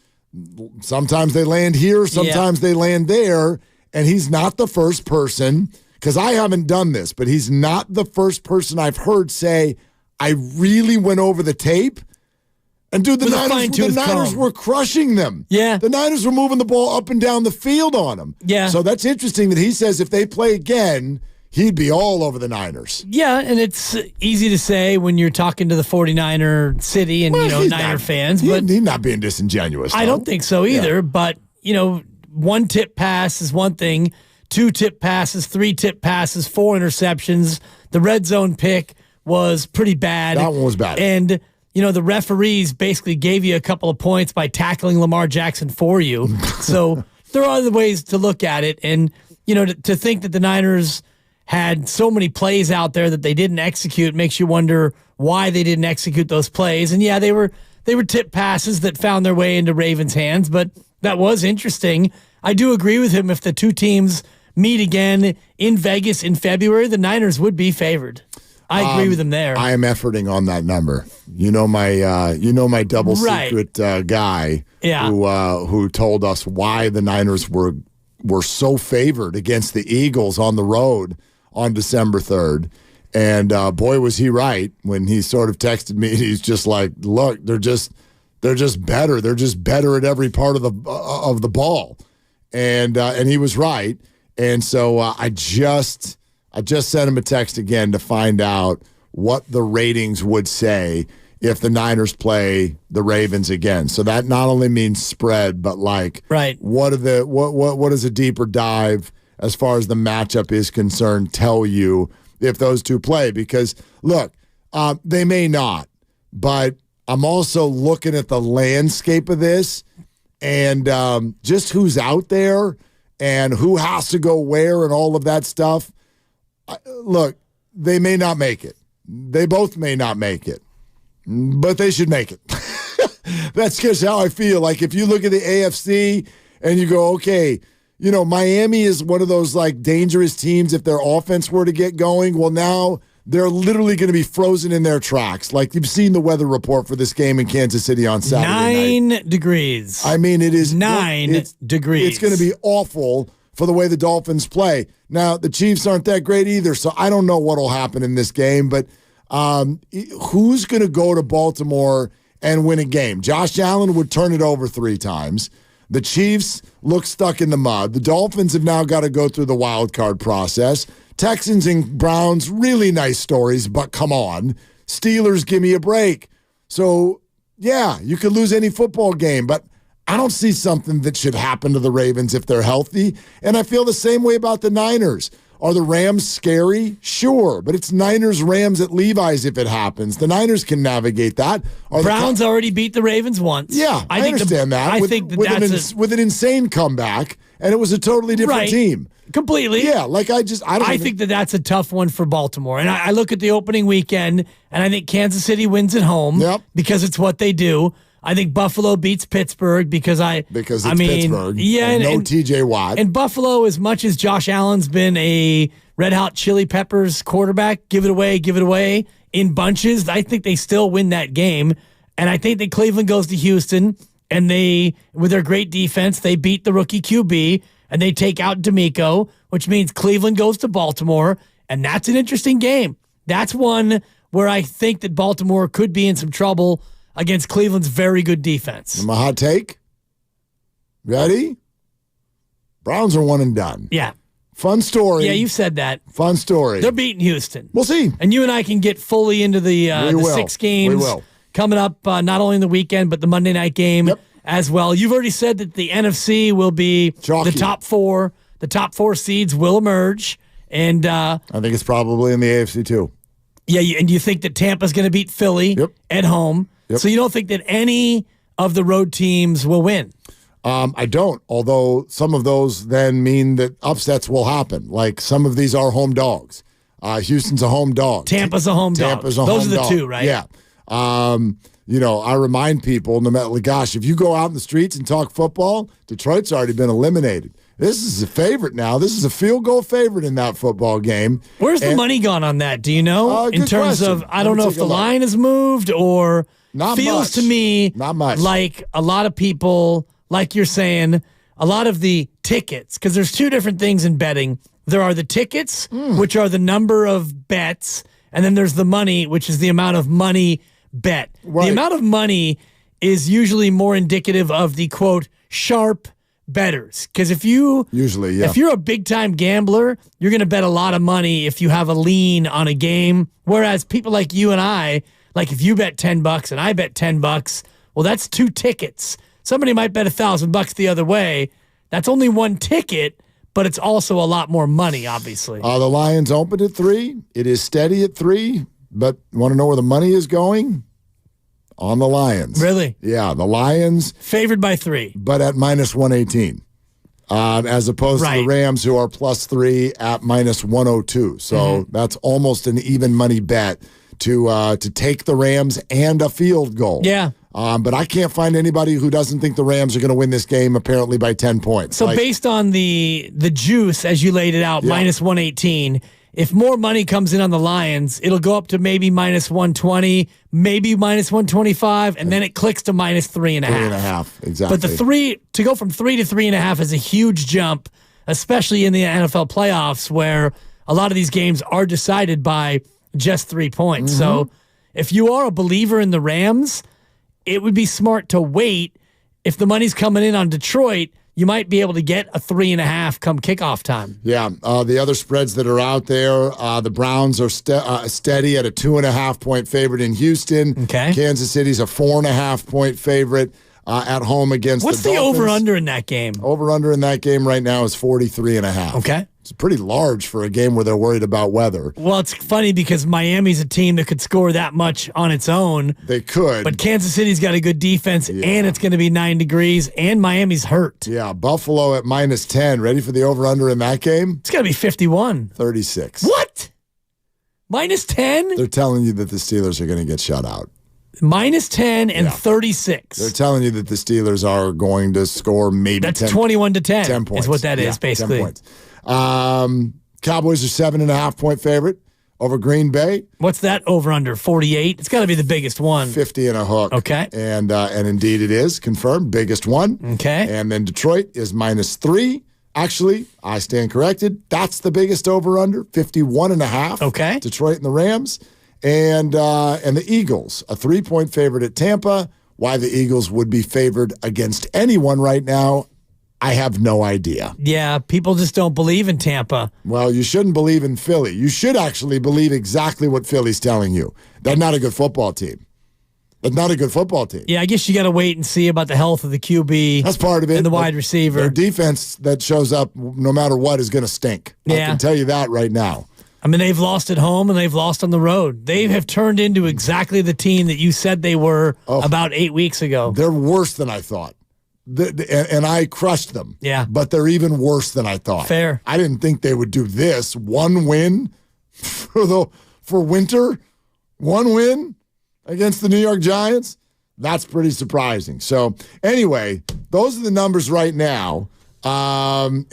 sometimes they land here, sometimes they land there. And he's not the first person, because I haven't done this, but he's not the first person I've heard say, I really went over the tape. And, dude, the Niners were crushing them. Yeah. The Niners were moving the ball up and down the field on them. Yeah. So that's interesting that he says if they play again, he'd be all over the Niners. Yeah, and it's easy to say when you're talking to the 49er city and, Niner fans. But he's not being disingenuous. I don't think so either. Yeah. But, 1 tip pass is one thing. 2 tip passes, 3 tip passes, 4 interceptions. The red zone pick was pretty bad. That one was bad. And, the referees basically gave you a couple of points by tackling Lamar Jackson for you. So there are other ways to look at it. And, to think that the Niners had so many plays out there that they didn't execute makes you wonder why they didn't execute those plays. And, yeah, they were tip passes that found their way into Ravens' hands, but that was interesting. I do agree with him. If the two teams meet again in Vegas in February, the Niners would be favored. I agree with him there. I am efforting on that number. My double secret guy who told us why the Niners were so favored against the Eagles on the road on December 3rd. And boy, was he right when he sort of texted me. He's just like, look, they're just better. They're just better at every part of the ball. And he was right. And so I just sent him a text again to find out what the ratings would say if the Niners play the Ravens again. So that not only means spread, but like what does a deeper dive as far as the matchup is concerned tell you if those two play? Because look, they may not, but I'm also looking at the landscape of this and just who's out there and who has to go where and all of that stuff. Look, they may not make it. They both may not make it, but they should make it. That's just how I feel. Like if you look at the AFC and you go, okay, Miami is one of those like dangerous teams if their offense were to get going. Well, now they're literally going to be frozen in their tracks. Like you've seen the weather report for this game in Kansas City on Saturday night. 9 degrees. I mean, it is 9 degrees. It's going to be awful for the way the Dolphins play. Now, the Chiefs aren't that great either, so I don't know what will happen in this game, but who's going to go to Baltimore and win a game? Josh Allen would turn it over 3 times. The Chiefs look stuck in the mud. The Dolphins have now got to go through the wild card process. Texans and Browns, really nice stories, but come on. Steelers, give me a break. So, yeah, you could lose any football game, but I don't see something that should happen to the Ravens if they're healthy. And I feel the same way about the Niners. Are the Rams scary? Sure, but it's Niners-Rams at Levi's if it happens. The Niners can navigate that. Browns already beat the Ravens once. Yeah, I understand that. With an insane comeback, and it was a totally different team. Completely. Yeah, I think that's a tough one for Baltimore. And I look at the opening weekend, and I think Kansas City wins at home because it's what they do. I think Buffalo beats Pittsburgh because it's Pittsburgh. Yeah, and TJ Watt. And Buffalo, as much as Josh Allen's been a Red Hot Chili Peppers quarterback, give it away in bunches, I think they still win that game. And I think that Cleveland goes to Houston, and they, with their great defense, they beat the rookie QB, and they take out D'Amico, which means Cleveland goes to Baltimore, and that's an interesting game. That's one where I think that Baltimore could be in some trouble against Cleveland's very good defense. My hot take? Ready? Browns are one and done. Yeah. Fun story. Yeah, you've said that. Fun story. They're beating Houston. We'll see. And you and I can get fully into the 6 games. We will. Coming up not only in the weekend, but the Monday night game as well. You've already said that the NFC will be the top 4. The top 4 seeds will emerge. And I think it's probably in the AFC too. Yeah, and you think that Tampa's going to beat Philly at home. Yep. So you don't think that any of the road teams will win? I don't, although some of those then mean that upsets will happen. Like some of these are home dogs. Houston's a home dog. Tampa's a home dog. Those are the 2, right? Yeah. I remind people, no matter, gosh, if you go out in the streets and talk football, Detroit's already been eliminated. This is a favorite now. This is a field goal favorite in that football game. Where's the money gone on that? Do you know? In terms question. of, I don't know if the line has moved or feels to me not much. Like a lot of people, like you're saying, a lot of the tickets, because there's 2 different things in betting. There are the tickets, which are the number of bets, and then there's the money, which is the amount of money bet. Right. The amount of money is usually more indicative of the, quote, sharp bettors. Because if you're a big time gambler, you're going to bet a lot of money if you have a lean on a game. Whereas people like you and I, like if you bet $10 and I bet $10, well, that's 2 tickets. Somebody might bet $1,000 the other way. That's only 1 ticket, but it's also a lot more money, obviously. The Lions opened at 3. It is steady at 3. But you want to know where the money is going? On the Lions. Really? Yeah, the Lions. Favored by 3. But at minus 118. As opposed to the Rams, who are plus 3 at minus 102. So that's almost an even money bet to take the Rams and a field goal. Yeah. But I can't find anybody who doesn't think the Rams are going to win this game, apparently by 10 points. So based on the juice, as you laid it out, minus 118, if more money comes in on the Lions, it'll go up to maybe minus 120, maybe minus 125, and then it clicks to minus 3.5. 3.5, exactly. But to go from 3 to 3.5 is a huge jump, especially in the NFL playoffs where a lot of these games are decided by just 3 points. Mm-hmm. So if you are a believer in the Rams, it would be smart to wait. If the money's coming in on Detroit, you might be able to get a 3.5 come kickoff time. Yeah, the other spreads that are out there, the Browns are steady at a 2.5-point favorite in Houston. Okay. Kansas City's a 4.5-point favorite at home against What's the Dolphins. the over-under in that game? Over-under in that game right now is 43.5. Okay. It's pretty large for a game where they're worried about weather. Well, it's funny because Miami's a team that could score that much on its own. They could. But Kansas City's got a good defense, and it's going to be 9 degrees, and Miami's hurt. Yeah, Buffalo at minus 10. Ready for the over-under in that game? It's got to be 51. 36. What? Minus 10? They're telling you that the Steelers are going to get shut out. Minus 10 and 36. They're telling you that the Steelers are going to score maybe That's 10. 21 to 10. 10 points. Is what that is, basically. 10 points. Cowboys are 7.5-point favorite over Green Bay. What's that over under? 48? It's got to be the biggest one. 50 and a hook. Okay. And indeed it is confirmed. Biggest one. Okay. And then Detroit is minus 3. Actually, I stand corrected. That's the biggest over under. 51.5. Okay. Detroit and the Rams. And the Eagles, a 3-point favorite at Tampa. Why the Eagles would be favored against anyone right now, I have no idea. Yeah, people just don't believe in Tampa. Well, you shouldn't believe in Philly. You should actually believe exactly what Philly's telling you. They're not a good football team. They're not a good football team. Yeah, I guess you got to wait and see about the health of the QB. That's part of it. And the wide receiver. Their defense that shows up no matter what is going to stink. Yeah. I can tell you that right now. I mean, they've lost at home and they've lost on the road. They have turned into exactly the team that you said they were about 8 weeks ago. They're worse than I thought. And I crushed them. Yeah. But they're even worse than I thought. Fair. I didn't think they would do this. One win for winter. One win against the New York Giants. That's pretty surprising. So anyway, those are the numbers right now. Now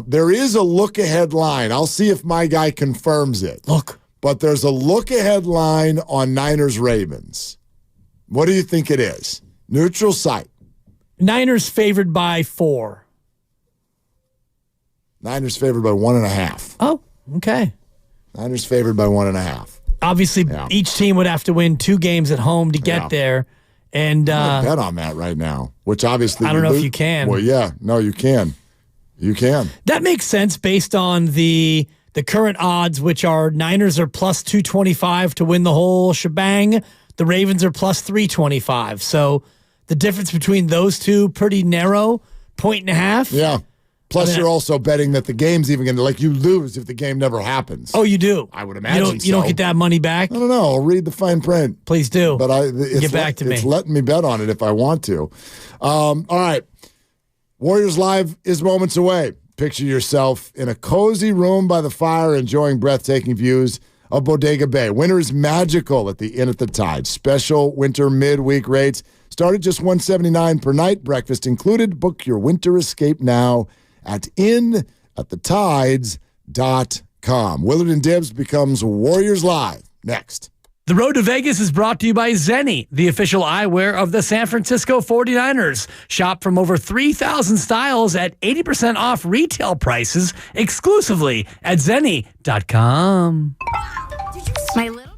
there is a look-ahead line. I'll see if my guy confirms it. But there's a look-ahead line on Niners-Ravens. What do you think it is? Neutral site. Niners favored by 4. Niners favored by 1.5. Oh, okay. Niners favored by 1.5. Obviously, each team would have to win 2 games at home to get there. And I'm gonna bet on that right now, which obviously I don't know if you can. Well, yeah, no, you can. You can. That makes sense based on the current odds, which are Niners are plus 225 to win the whole shebang. The Ravens are plus 325. So the difference between those two, pretty narrow, 1.5. Yeah. Plus, you're also betting that the game's even going to, you lose if the game never happens. Oh, you do? I would imagine You don't get that money back? I don't know. I'll read the fine print. Please do. But get back to me. It's letting me bet on it if I want to. All right. Warriors Live is moments away. Picture yourself in a cozy room by the fire enjoying breathtaking views of Bodega Bay. Winter is magical at the Inn at the Tide. Special winter midweek rates start at just $179 per night. Breakfast included. Book your winter escape now at inatthetides.com. Willard and Dibbs becomes Warriors Live next. The Road to Vegas is brought to you by Zenni, the official eyewear of the San Francisco 49ers. Shop from over 3,000 styles at 80% off retail prices exclusively at Zenni.com. My little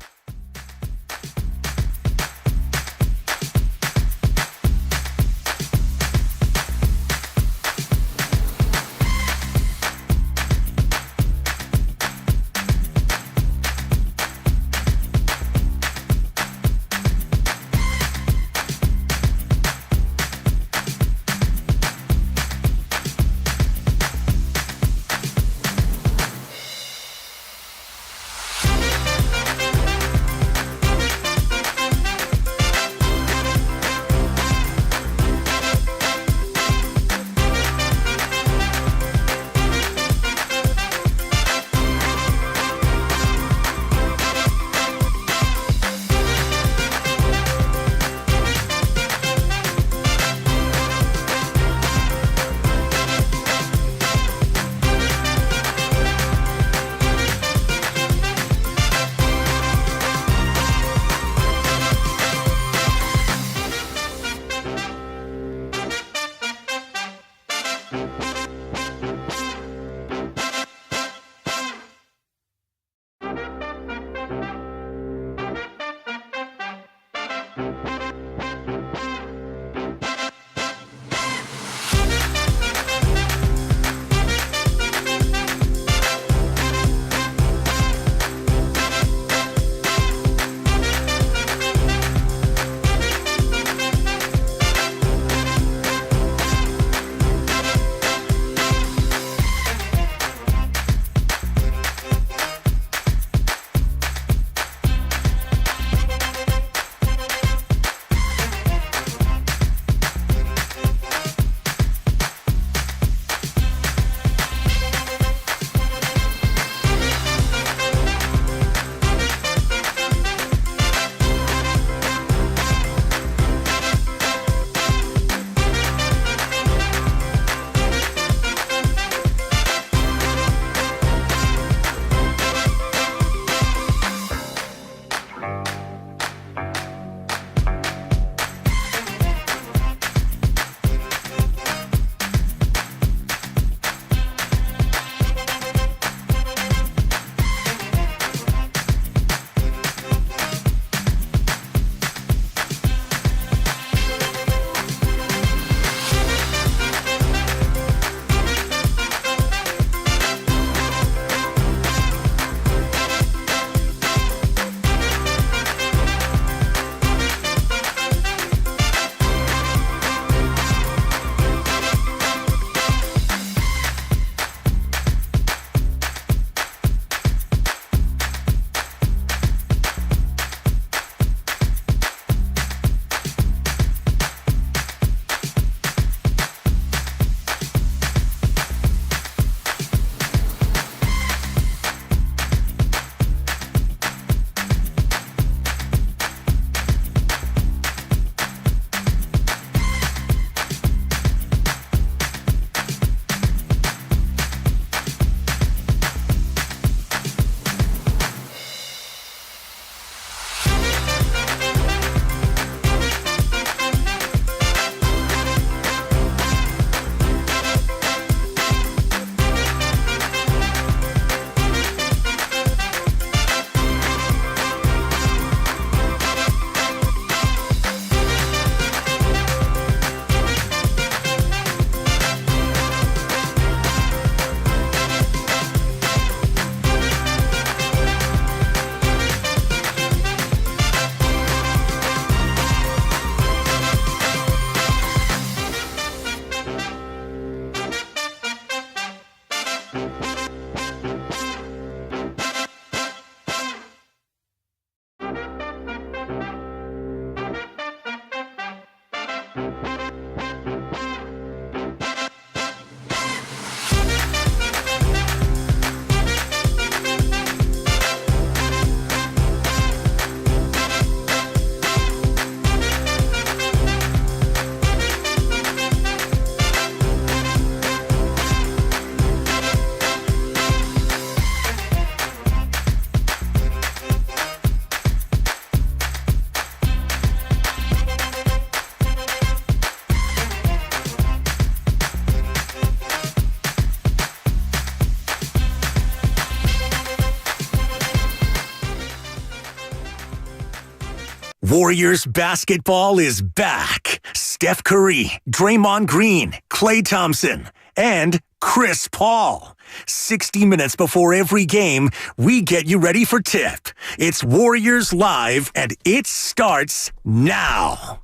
Warriors basketball is back. Steph Curry, Draymond Green, Klay Thompson, and Chris Paul. 60 minutes before every game, we get you ready for tip. It's Warriors Live, and it starts now.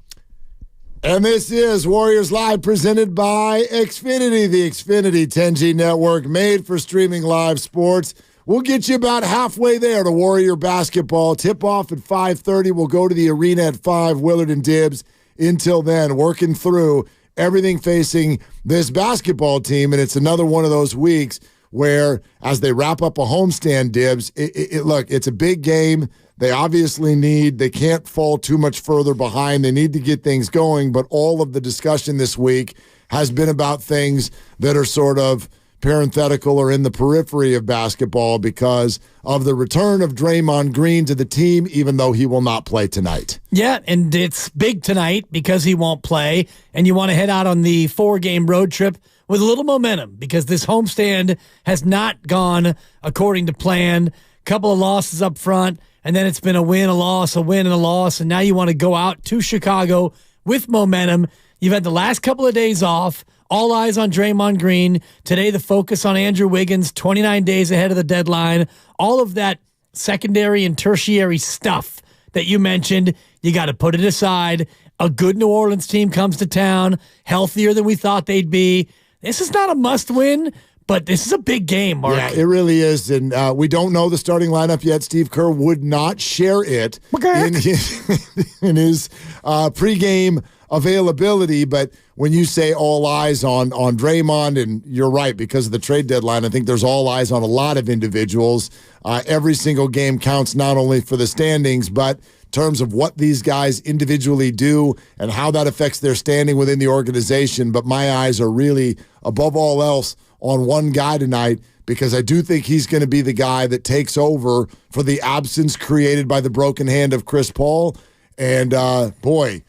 And this is Warriors Live, presented by Xfinity, the Xfinity 10G network made for streaming live sports. We'll get you about halfway there to Warrior basketball. Tip-off at 5:30. We'll go to the arena at 5, Willard and Dibbs. Until then, working through everything facing this basketball team, and it's another one of those weeks where, as they wrap up a homestand, Dibbs, look, it's a big game. They obviously they can't fall too much further behind. They need to get things going, but all of the discussion this week has been about things that are sort of parenthetical or in the periphery of basketball because of the return of Draymond Green to the team, even though he will not play tonight. Yeah, and it's big tonight because he won't play, and you want to head out on the 4-game road trip with a little momentum because this homestand has not gone according to plan. Couple of losses up front, and then it's been a win, a loss, a win, and a loss, and now you want to go out to Chicago with momentum. You've had the last couple of days off. All eyes on Draymond Green. Today, the focus on Andrew Wiggins, 29 days ahead of the deadline. All of that secondary and tertiary stuff that you mentioned, you got to put it aside. A good New Orleans team comes to town, healthier than we thought they'd be. This is not a must-win, but this is a big game, Mark. Yeah, it really is, and we don't know the starting lineup yet. Steve Kerr would not share it in his pregame availability, but when you say all eyes on Draymond, and you're right, because of the trade deadline, I think there's all eyes on a lot of individuals. Every single game counts not only for the standings, but in terms of what these guys individually do and how that affects their standing within the organization. But my eyes are really, above all else, on one guy tonight, because I do think he's going to be the guy that takes over for the absence created by the broken hand of Chris Paul. And boy,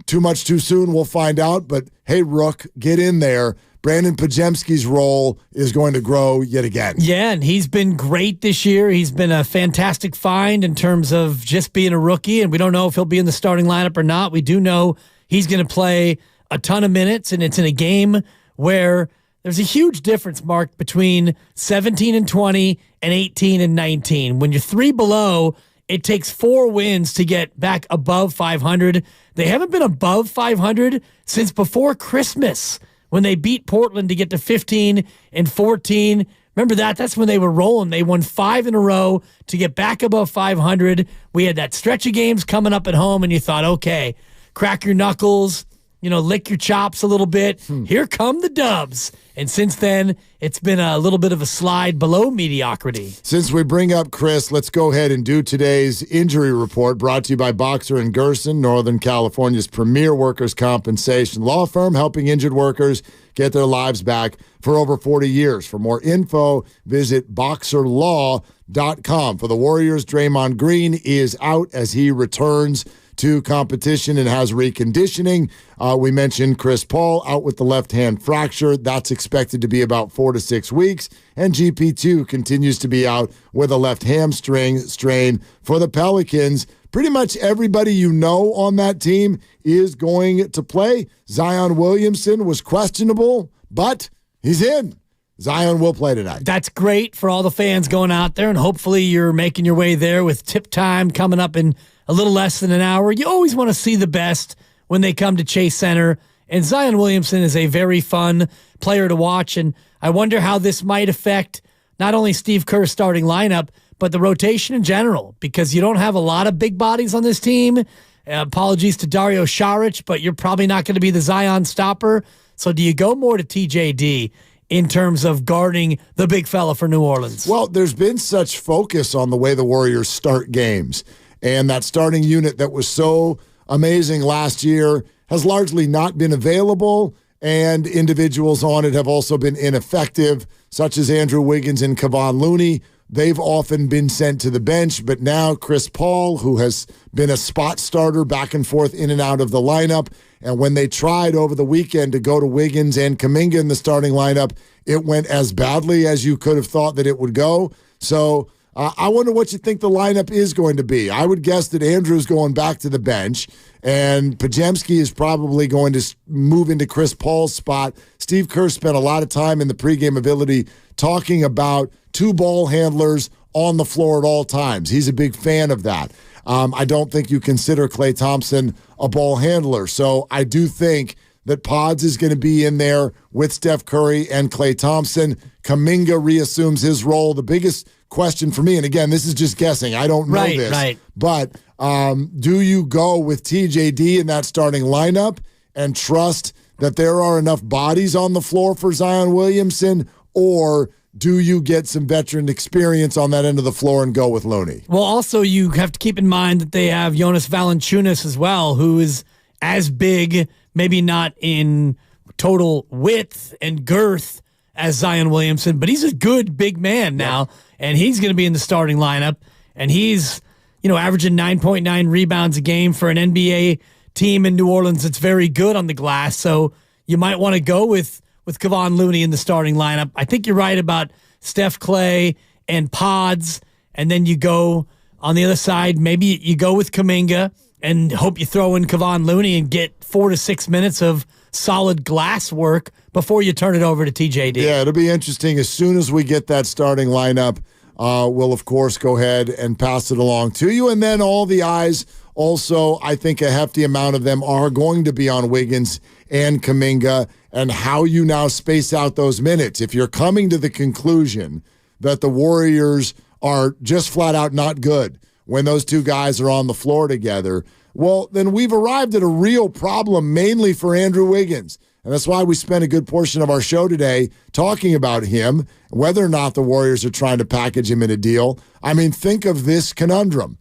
too much too soon, we'll find out. But hey, Rook, get in there. Brandon Pajemski's role is going to grow yet again. Yeah, and he's been great this year. He's been a fantastic find in terms of just being a rookie, and we don't know if he'll be in the starting lineup or not. We do know he's going to play a ton of minutes, and it's in a game where there's a huge difference, Mark, between 17-20 and 18-19. When you're 3 below, it takes 4 wins to get back above 500. They haven't been above 500 since before Christmas when they beat Portland to get to 15-14. Remember that? That's when they were rolling. They won 5 in a row to get back above 500. We had that stretch of games coming up at home, and you thought, okay, crack your knuckles, lick your chops a little bit. Here come the Dubs. And since then, it's been a little bit of a slide below mediocrity. Since we bring up Chris, let's go ahead and do today's injury report, brought to you by Boxer & Gerson, Northern California's premier workers' compensation law firm, helping injured workers get their lives back for over 40 years. For more info, visit boxerlaw.com. For the Warriors, Draymond Green is out as he returns to competition and has reconditioning. We mentioned Chris Paul out with the left hand fracture. That's expected to be about 4 to 6 weeks. And GP2 continues to be out with a left hamstring strain for the Pelicans. Pretty much everybody you know on that team is going to play. Zion Williamson was questionable, but he's in. Zion will play tonight. That's great for all the fans going out there, and hopefully you're making your way there with tip time coming up in a little less than an hour. You always want to see the best when they come to Chase Center, and Zion Williamson is a very fun player to watch, and I wonder how this might affect not only Steve Kerr's starting lineup, but the rotation in general, because you don't have a lot of big bodies on this team, Apologies to Dario Saric, but you're probably not going to be the Zion stopper. So do you go more to TJD in terms of guarding the big fella for New Orleans? Well, there's been such focus on the way the Warriors start games. And that starting unit that was so amazing last year has largely not been available. And individuals on it have also been ineffective, such as Andrew Wiggins and Kevon Looney. They've often been sent to the bench, but now Chris Paul, who has been a spot starter back and forth in and out of the lineup, and when they tried over the weekend to go to Wiggins and Kuminga in the starting lineup, it went as badly as you could have thought that it would go. So I wonder what you think the lineup is going to be. I would guess that Andrew's going back to the bench, and Podziemski is probably going to move into Chris Paul's spot. Steve Kerr spent a lot of time in the pregame ability talking about two ball handlers on the floor at all times. He's a big fan of that. I don't think you consider Klay Thompson a ball handler. So I do think that Pods is going to be in there with Steph Curry and Klay Thompson. Kuminga reassumes his role. The biggest question for me, and again, this is just guessing, I don't know this, but do you go with TJD in that starting lineup and trust that there are enough bodies on the floor for Zion Williamson, or do you get some veteran experience on that end of the floor and go with Looney? Well, also you have to keep in mind that they have Jonas Valanciunas as well, who is as big, maybe not in total width and girth as Zion Williamson, but he's a good big man now, and he's going to be in the starting lineup, and he's, averaging 9.9 rebounds a game for an NBA team in New Orleans that's very good on the glass. So you might want to go with Kevon Looney in the starting lineup. I think you're right about Steph, Klay, and Pods, and then you go on the other side. Maybe you go with Kuminga and hope you throw in Kevon Looney and get 4 to 6 minutes of solid glass work before you turn it over to TJD. Yeah, it'll be interesting. As soon as we get that starting lineup, we'll, of course, go ahead and pass it along to you. And then all the eyes also, I think a hefty amount of them are going to be on Wiggins and Kuminga and how you now space out those minutes. If you're coming to the conclusion that the Warriors are just flat out not good when those two guys are on the floor together, well, then we've arrived at a real problem, mainly for Andrew Wiggins. And that's why we spent a good portion of our show today talking about him, whether or not the Warriors are trying to package him in a deal. I mean, think of this conundrum.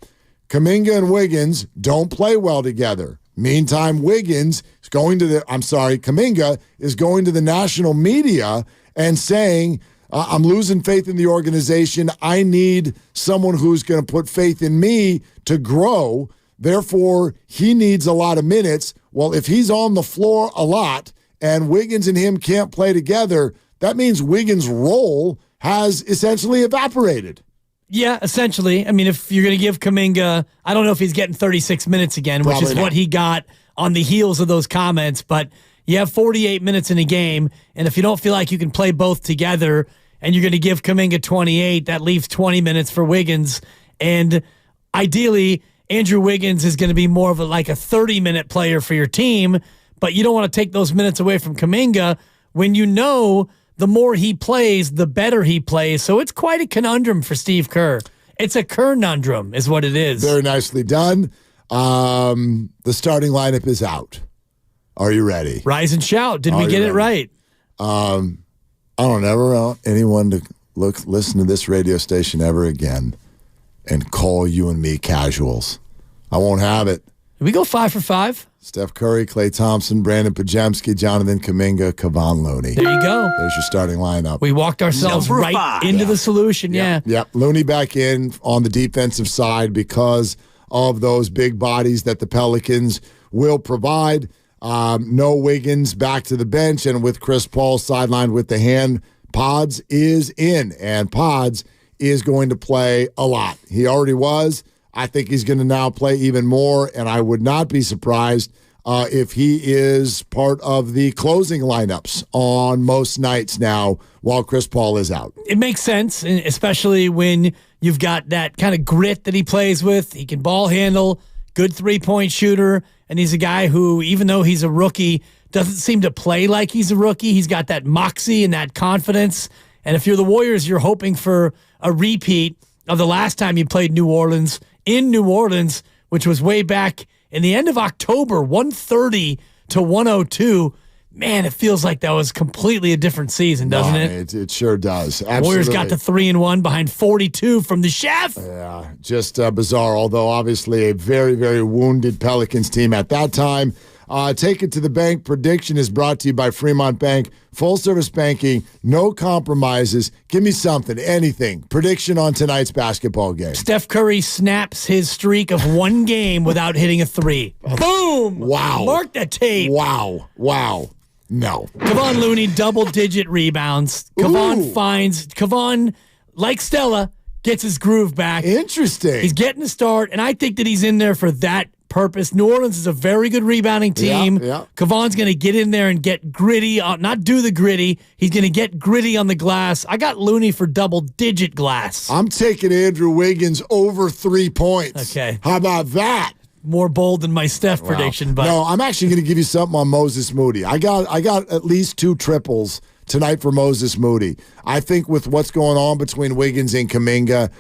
Kuminga and Wiggins don't play well together. Meantime, Kuminga is going to the national media and saying, I'm losing faith in the organization. I need someone who's going to put faith in me to grow. Therefore, he needs a lot of minutes. Well, if he's on the floor a lot and Wiggins and him can't play together, that means Wiggins' role has essentially evaporated. Yeah, essentially. I mean, if you're going to give Kuminga, I don't know if he's getting 36 minutes again, which is what he got on the heels of those comments, but you have 48 minutes in a game, and if you don't feel like you can play both together and you're going to give Kuminga 28, that leaves 20 minutes for Wiggins. And ideally, Andrew Wiggins is going to be more of a 30-minute player for your team, but you don't want to take those minutes away from Kuminga when you know the more he plays, the better he plays. So it's quite a conundrum for Steve Kerr. It's a Kerr-nundrum is what it is. Very nicely done. The starting lineup is out. Are you ready? Rise and shout. Did we get it right? I don't ever want anyone to listen to this radio station ever again and call you and me casuals. I won't have it. Did we go 5 for 5? Steph Curry, Klay Thompson, Brandon Podziemski, Jonathan Kuminga, Kevon Looney. There you go. There's your starting lineup. We walked ourselves into the solution, yeah. Yep. Looney back in on the defensive side because of those big bodies that the Pelicans will provide. No Wiggins back to the bench, and with Chris Paul sidelined with the hand, Pods is in, and Pods is going to play a lot. He already was. I think he's going to now play even more, and I would not be surprised if he is part of the closing lineups on most nights now while Chris Paul is out. It makes sense, especially when you've got that kind of grit that he plays with. He can ball handle, good three-point shooter, and he's a guy who, even though he's a rookie, doesn't seem to play like he's a rookie. He's got that moxie and that confidence. And if you're the Warriors, you're hoping for a repeat of the last time you played New Orleans in New Orleans, which was way back In the end of October, 130 to 102. Man, it feels like that was completely a different season, doesn't it? It sure does. Absolutely. Warriors got to 3-1 behind 42 from the chef. Yeah, just bizarre, although obviously a very, very wounded Pelicans team at that time. Take it to the bank. Prediction is brought to you by Fremont Bank. Full service banking, no compromises. Give me something, anything. Prediction on tonight's basketball game. Steph Curry snaps his streak of one game without hitting a three. Boom! Wow. Mark that tape. Wow. No. Kevon Looney, double-digit rebounds. Kevon, like Stella, gets his groove back. Interesting. He's getting a start, and I think that he's in there for that purpose. New Orleans is a very good rebounding team. Yeah. Kevon's going to get in there and get gritty, not do the gritty. He's going to get gritty on the glass. I got Looney for double-digit glass. I'm taking Andrew Wiggins over 3 points. Okay. How about that? More bold than my Steph prediction, but no, I'm actually going to give you something on Moses Moody. I got at least 2 triples tonight for Moses Moody. I think with what's going on between Wiggins and Kuminga,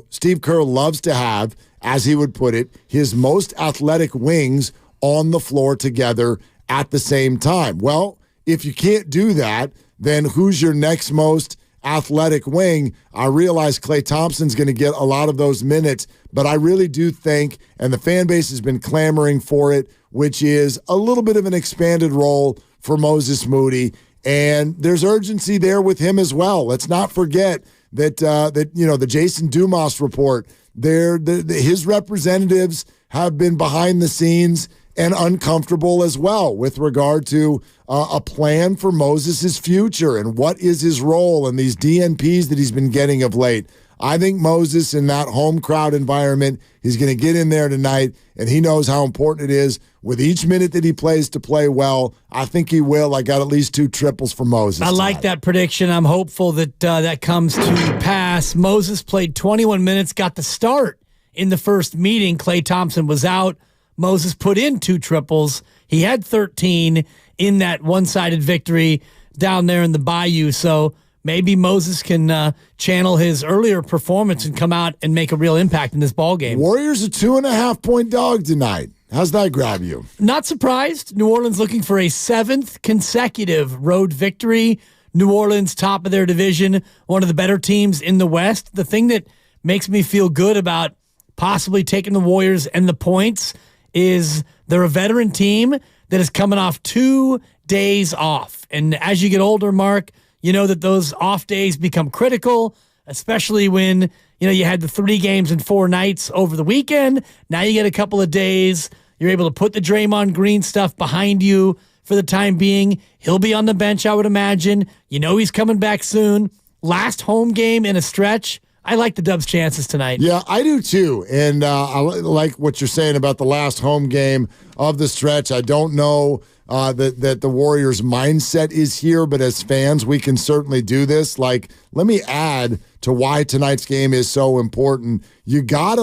Steve Kerr loves to have, as he would put it, his most athletic wings on the floor together at the same time. Well, if you can't do that, then who's your next most athletic wing? I realize Klay Thompson's going to get a lot of those minutes, but I really do think, and the fan base has been clamoring for it, which is a little bit of an expanded role for Moses Moody, and there's urgency there with him as well. Let's not forget that the Jason Dumas report, his representatives have been behind the scenes and uncomfortable as well with regard to a plan for Moses' future and what is his role and these DNPs that he's been getting of late. I think Moses, in that home crowd environment, he's going to get in there tonight, and he knows how important it is with each minute that he plays to play well. I think he will. I got at least 2 triples for Moses. I like that prediction. I'm hopeful that that comes to pass. Moses played 21 minutes, got the start in the first meeting. Klay Thompson was out. Moses put in 2 triples. He had 13 in that one-sided victory down there in the Bayou. So maybe Moses can channel his earlier performance and come out and make a real impact in this ball game. Warriors a 2.5-point dog tonight. How's that grab you? Not surprised. New Orleans looking for a 7th consecutive road victory. New Orleans, top of their division, one of the better teams in the West. The thing that makes me feel good about possibly taking the Warriors and the points is they're a veteran team that is coming off 2 days off. And as you get older, Mark, you know that those off days become critical, especially when, you had the 3 games in 4 nights over the weekend. Now you get a couple of days. You're able to put the Draymond Green stuff behind you for the time being. He'll be on the bench, I would imagine. He's coming back soon. Last home game in a stretch. I like the Dubs' chances tonight. Yeah, I do too. And I like what you're saying about the last home game of the stretch. I don't know that the Warriors' mindset is here, but as fans, we can certainly do this. Let me add to why tonight's game is so important. You gotta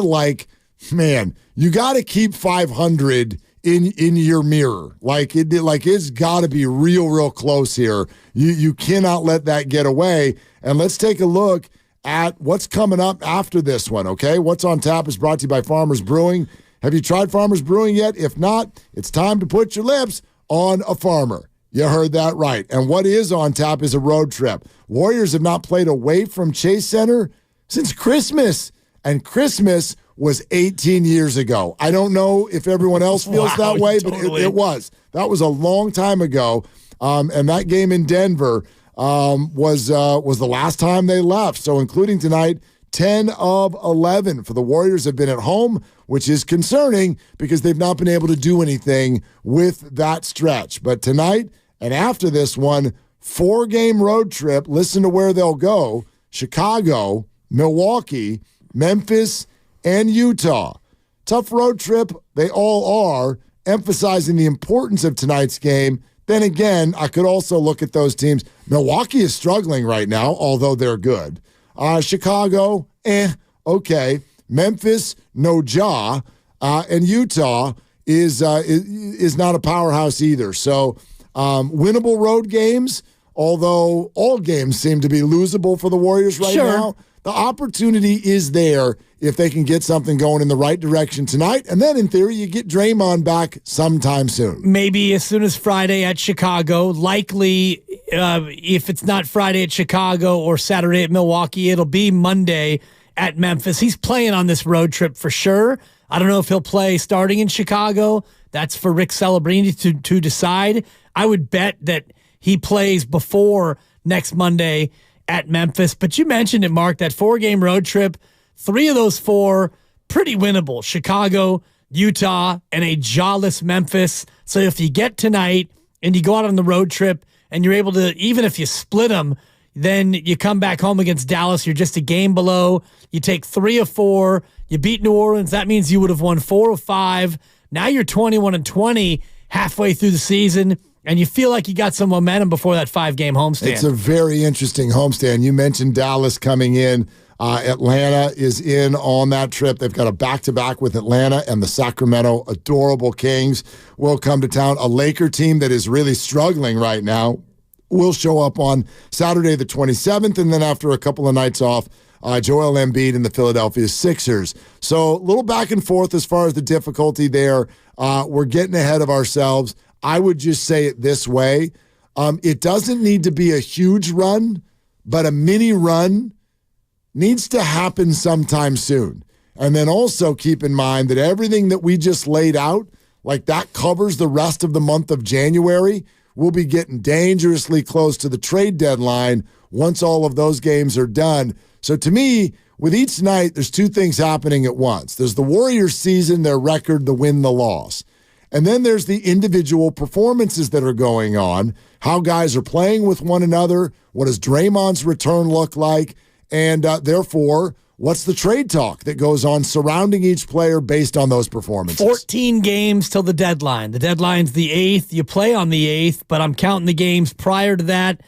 you gotta keep 500 in your mirror. It's got to be real close here. You cannot let that get away. And let's take a look at what's coming up after this one, okay? What's on Tap is brought to you by Farmers Brewing. Have you tried Farmers Brewing yet? If not, it's time to put your lips on a farmer. You heard that right. And what is on tap is a road trip. Warriors have not played away from Chase Center since Christmas. And Christmas was 18 years ago. I don't know if everyone else feels that way, totally. But it was. That was a long time ago. And that game in Denver was the last time they left. So including tonight, 10 of 11 for the Warriors have been at home, which is concerning because they've not been able to do anything with that stretch. But tonight and after this one, 4-game road trip. Listen to where they'll go: Chicago, Milwaukee, Memphis, and Utah. Tough road trip. They all are, emphasizing the importance of tonight's game. Then again, I could also look at those teams. Milwaukee is struggling right now, although they're good. Chicago, okay. Memphis, no Ja. And Utah is not a powerhouse either. So winnable road games, although all games seem to be losable for the Warriors right now. the opportunity is there if they can get something going in the right direction tonight. And then, in theory, you get Draymond back sometime soon. Maybe as soon as Friday at Chicago. Likely, if it's not Friday at Chicago or Saturday at Milwaukee, it'll be Monday at Memphis. He's playing on this road trip for sure. I don't know if he'll play starting in Chicago. That's for Rick Celebrini to decide. I would bet that he plays before next Monday at Memphis. But you mentioned it, Mark, that 4-game road trip. 3 of those 4 pretty winnable. Chicago, Utah, and a jawless Memphis. So if you get tonight and you go out on the road trip and you're able to, even if you split them, then you come back home against Dallas. You're just a game below. You take 3 of 4. You beat New Orleans. That means you would have won 4 of 5. Now you're 21-20 halfway through the season, and you feel like you got some momentum before that 5-game homestand. It's a very interesting homestand. You mentioned Dallas coming in. Atlanta is in on that trip. They've got a back-to-back with Atlanta, and the Sacramento adorable Kings will come to town. A Laker team that is really struggling right now will show up on Saturday the 27th, and then after a couple of nights off, Joel Embiid and the Philadelphia Sixers. So a little back and forth as far as the difficulty there. We're getting ahead of ourselves. I would just say it this way. It doesn't need to be a huge run, but a mini run needs to happen sometime soon. And then also keep in mind that everything that we just laid out, like that covers the rest of the month of January. We'll be getting dangerously close to the trade deadline once all of those games are done. So to me, with each night, there's 2 things happening at once. There's the Warriors season, their record, the win, the loss. And then there's the individual performances that are going on, how guys are playing with one another, what does Draymond's return look like, and therefore, what's the trade talk that goes on surrounding each player based on those performances? 14 games till the deadline. The deadline's the 8th. You play on the 8th, but I'm counting the games prior to that.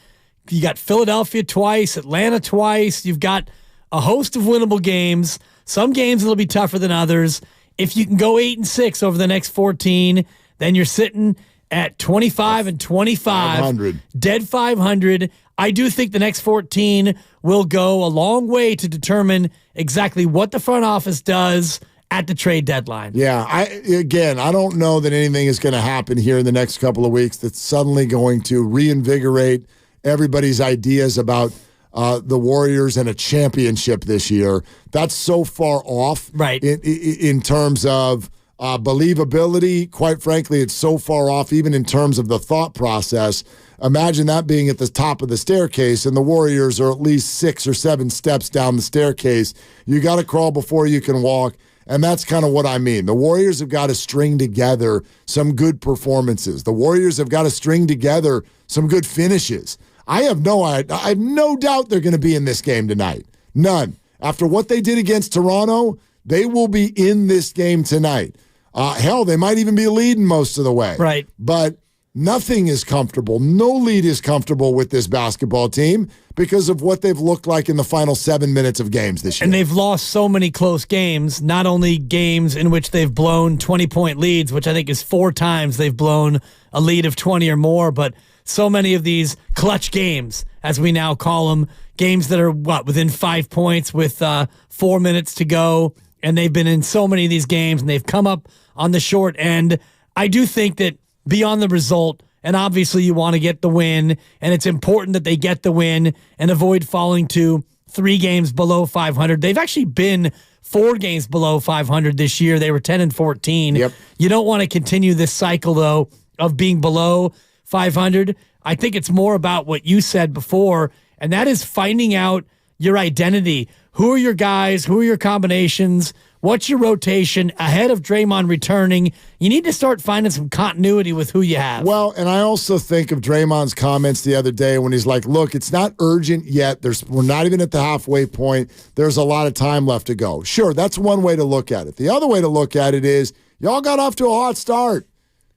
You got Philadelphia twice, Atlanta twice. You've got a host of winnable games. Some games will be tougher than others. If you can go 8-6 over the next 14, then you're sitting at 25-25, 500. Dead 500. I do think the next 14 will go a long way to determine exactly what the front office does at the trade deadline. Yeah, I don't know that anything is going to happen here in the next couple of weeks that's suddenly going to reinvigorate everybody's ideas about the Warriors and a championship this year. That's so far off, right? In terms of believability, quite frankly, it's so far off even in terms of the thought process. Imagine that being at the top of the staircase, and the Warriors are at least 6 or 7 steps down the staircase. You got to crawl before you can walk, and that's kind of what I mean. The Warriors have got to string together some good performances. The Warriors have got to string together some good finishes. I have no doubt they're going to be in this game tonight. None. After what they did against Toronto, they will be in this game tonight. Hell, they might even be leading most of the way. Right. But nothing is comfortable. No lead is comfortable with this basketball team because of what they've looked like in the final 7 minutes of games this year. And they've lost so many close games, not only games in which they've blown 20-point leads, which I think is 4 times they've blown a lead of 20 or more, but so many of these clutch games, as we now call them, games that are, within 5 points with 4 minutes to go, and they've been in so many of these games, and they've come up on the short end. I do think that beyond the result, and obviously you want to get the win, and it's important that they get the win and avoid falling to 3 games below 500. They've actually been 4 games below 500 this year. They were 10-14. Yep. You don't want to continue this cycle, though, of being below 500. I think it's more about what you said before, and that is finding out your identity. Who are your guys? Who are your combinations? What's your rotation ahead of Draymond returning? You need to start finding some continuity with who you have. Well, and I also think of Draymond's comments the other day when he's like, look, it's not urgent yet. We're not even at the halfway point. There's a lot of time left to go. Sure, that's one way to look at it. The other way to look at it is y'all got off to a hot start.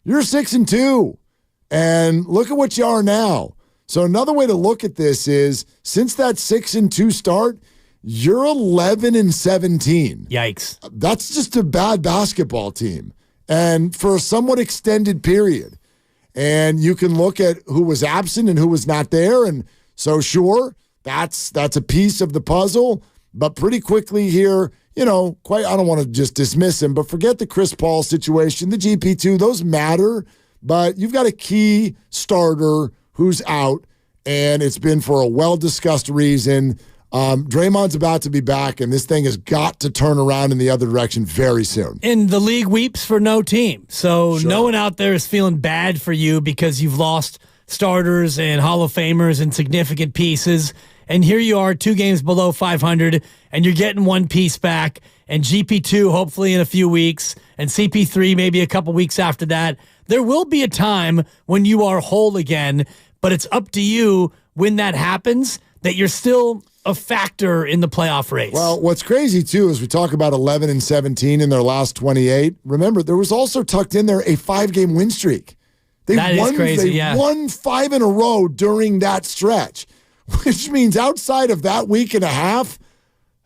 You're 6-2. And look at what you are now. So another way to look at this is since that 6-2 start, you're 11-17. Yikes. That's just a bad basketball team. And for a somewhat extended period. And you can look at who was absent and who was not there. And so sure, that's a piece of the puzzle. but pretty quickly here, I don't want to just dismiss him, but forget the Chris Paul situation, the GP2, those matter, but you've got a key starter who's out, and it's been for a well-discussed reason. Draymond's about to be back, and this thing has got to turn around in the other direction very soon. And the league weeps for no team. So no one out there is feeling bad for you because you've lost starters and Hall of Famers and significant pieces. And here you are 2 games below 500, and you're getting one piece back. And GP2 hopefully in a few weeks, and CP3 maybe a couple weeks after that. There will be a time when you are whole again, but it's up to you when that happens that you're still a factor in the playoff race. Well, what's crazy, too, is we talk about 11 and 17 in their last 28. Remember, there was also tucked in there a 5-game win streak. That is crazy, They won 5 in a row during that stretch, which means outside of that week and a half,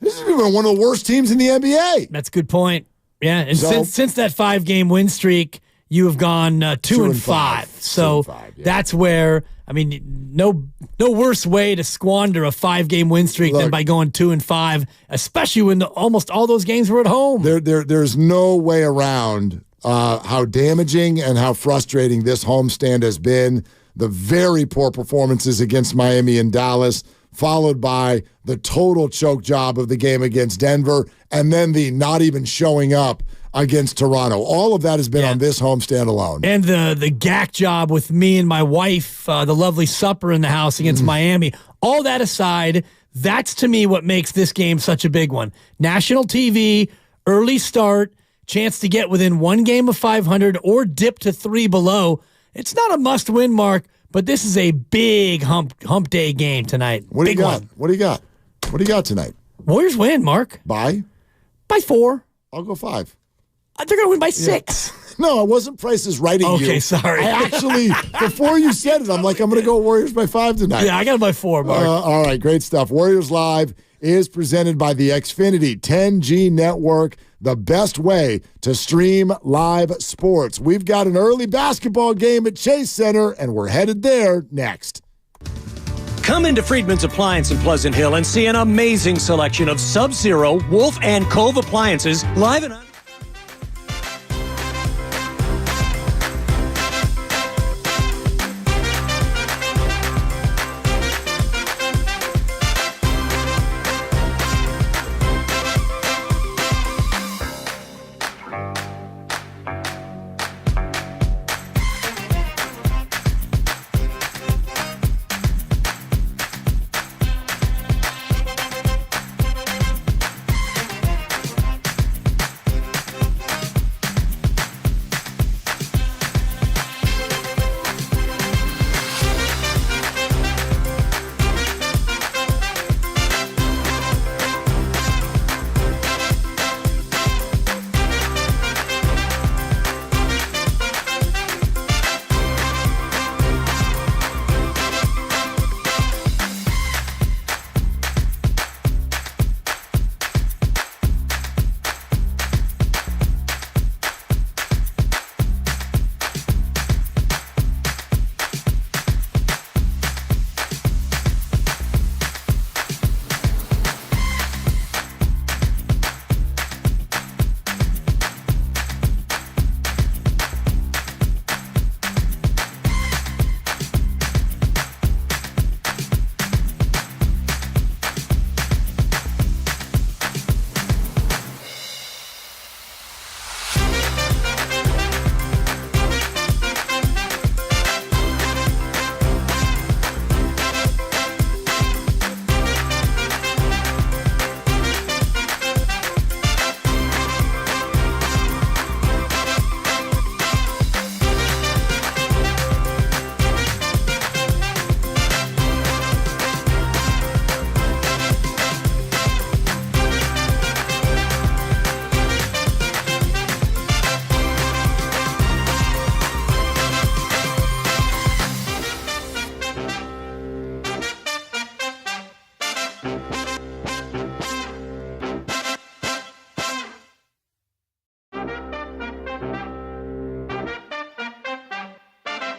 this has been one of the worst teams in the NBA. That's a good point. Yeah, and since that 5-game win streak, you have gone 2 and 5. So that's where, no worse way to squander a 5-game win streak than by going 2 and 5, especially when almost all those games were at home. There's no way around how damaging and how frustrating this homestand has been. The very poor performances against Miami and Dallas, followed by the total choke job of the game against Denver, and then the not even showing up against Toronto. All of that has been on this homestand alone. And the GAC job with me and my wife, the lovely supper in the house against Miami. All that aside, that's to me what makes this game such a big one. National TV, early start, chance to get within 1 game of 500 or dip to 3 below. It's not a must-win, Mark, but this is a big hump day game tonight. What do you got? One. What do you got? What do you got tonight? Warriors win, Mark. By 4. I'll go 5. They're going to win by 6. No, I wasn't Price is Righting you. Okay, sorry. I actually, before you said it, I'm like, I'm going to go Warriors by 5 tonight. Yeah, I got it by 4, Mark. All right, great stuff. Warriors Live is presented by the Xfinity 10G network, the best way to stream live sports. We've got an early basketball game at Chase Center, and we're headed there next. Come into Friedman's Appliance in Pleasant Hill and see an amazing selection of Sub-Zero, Wolf, and Cove appliances live and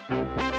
Thank you.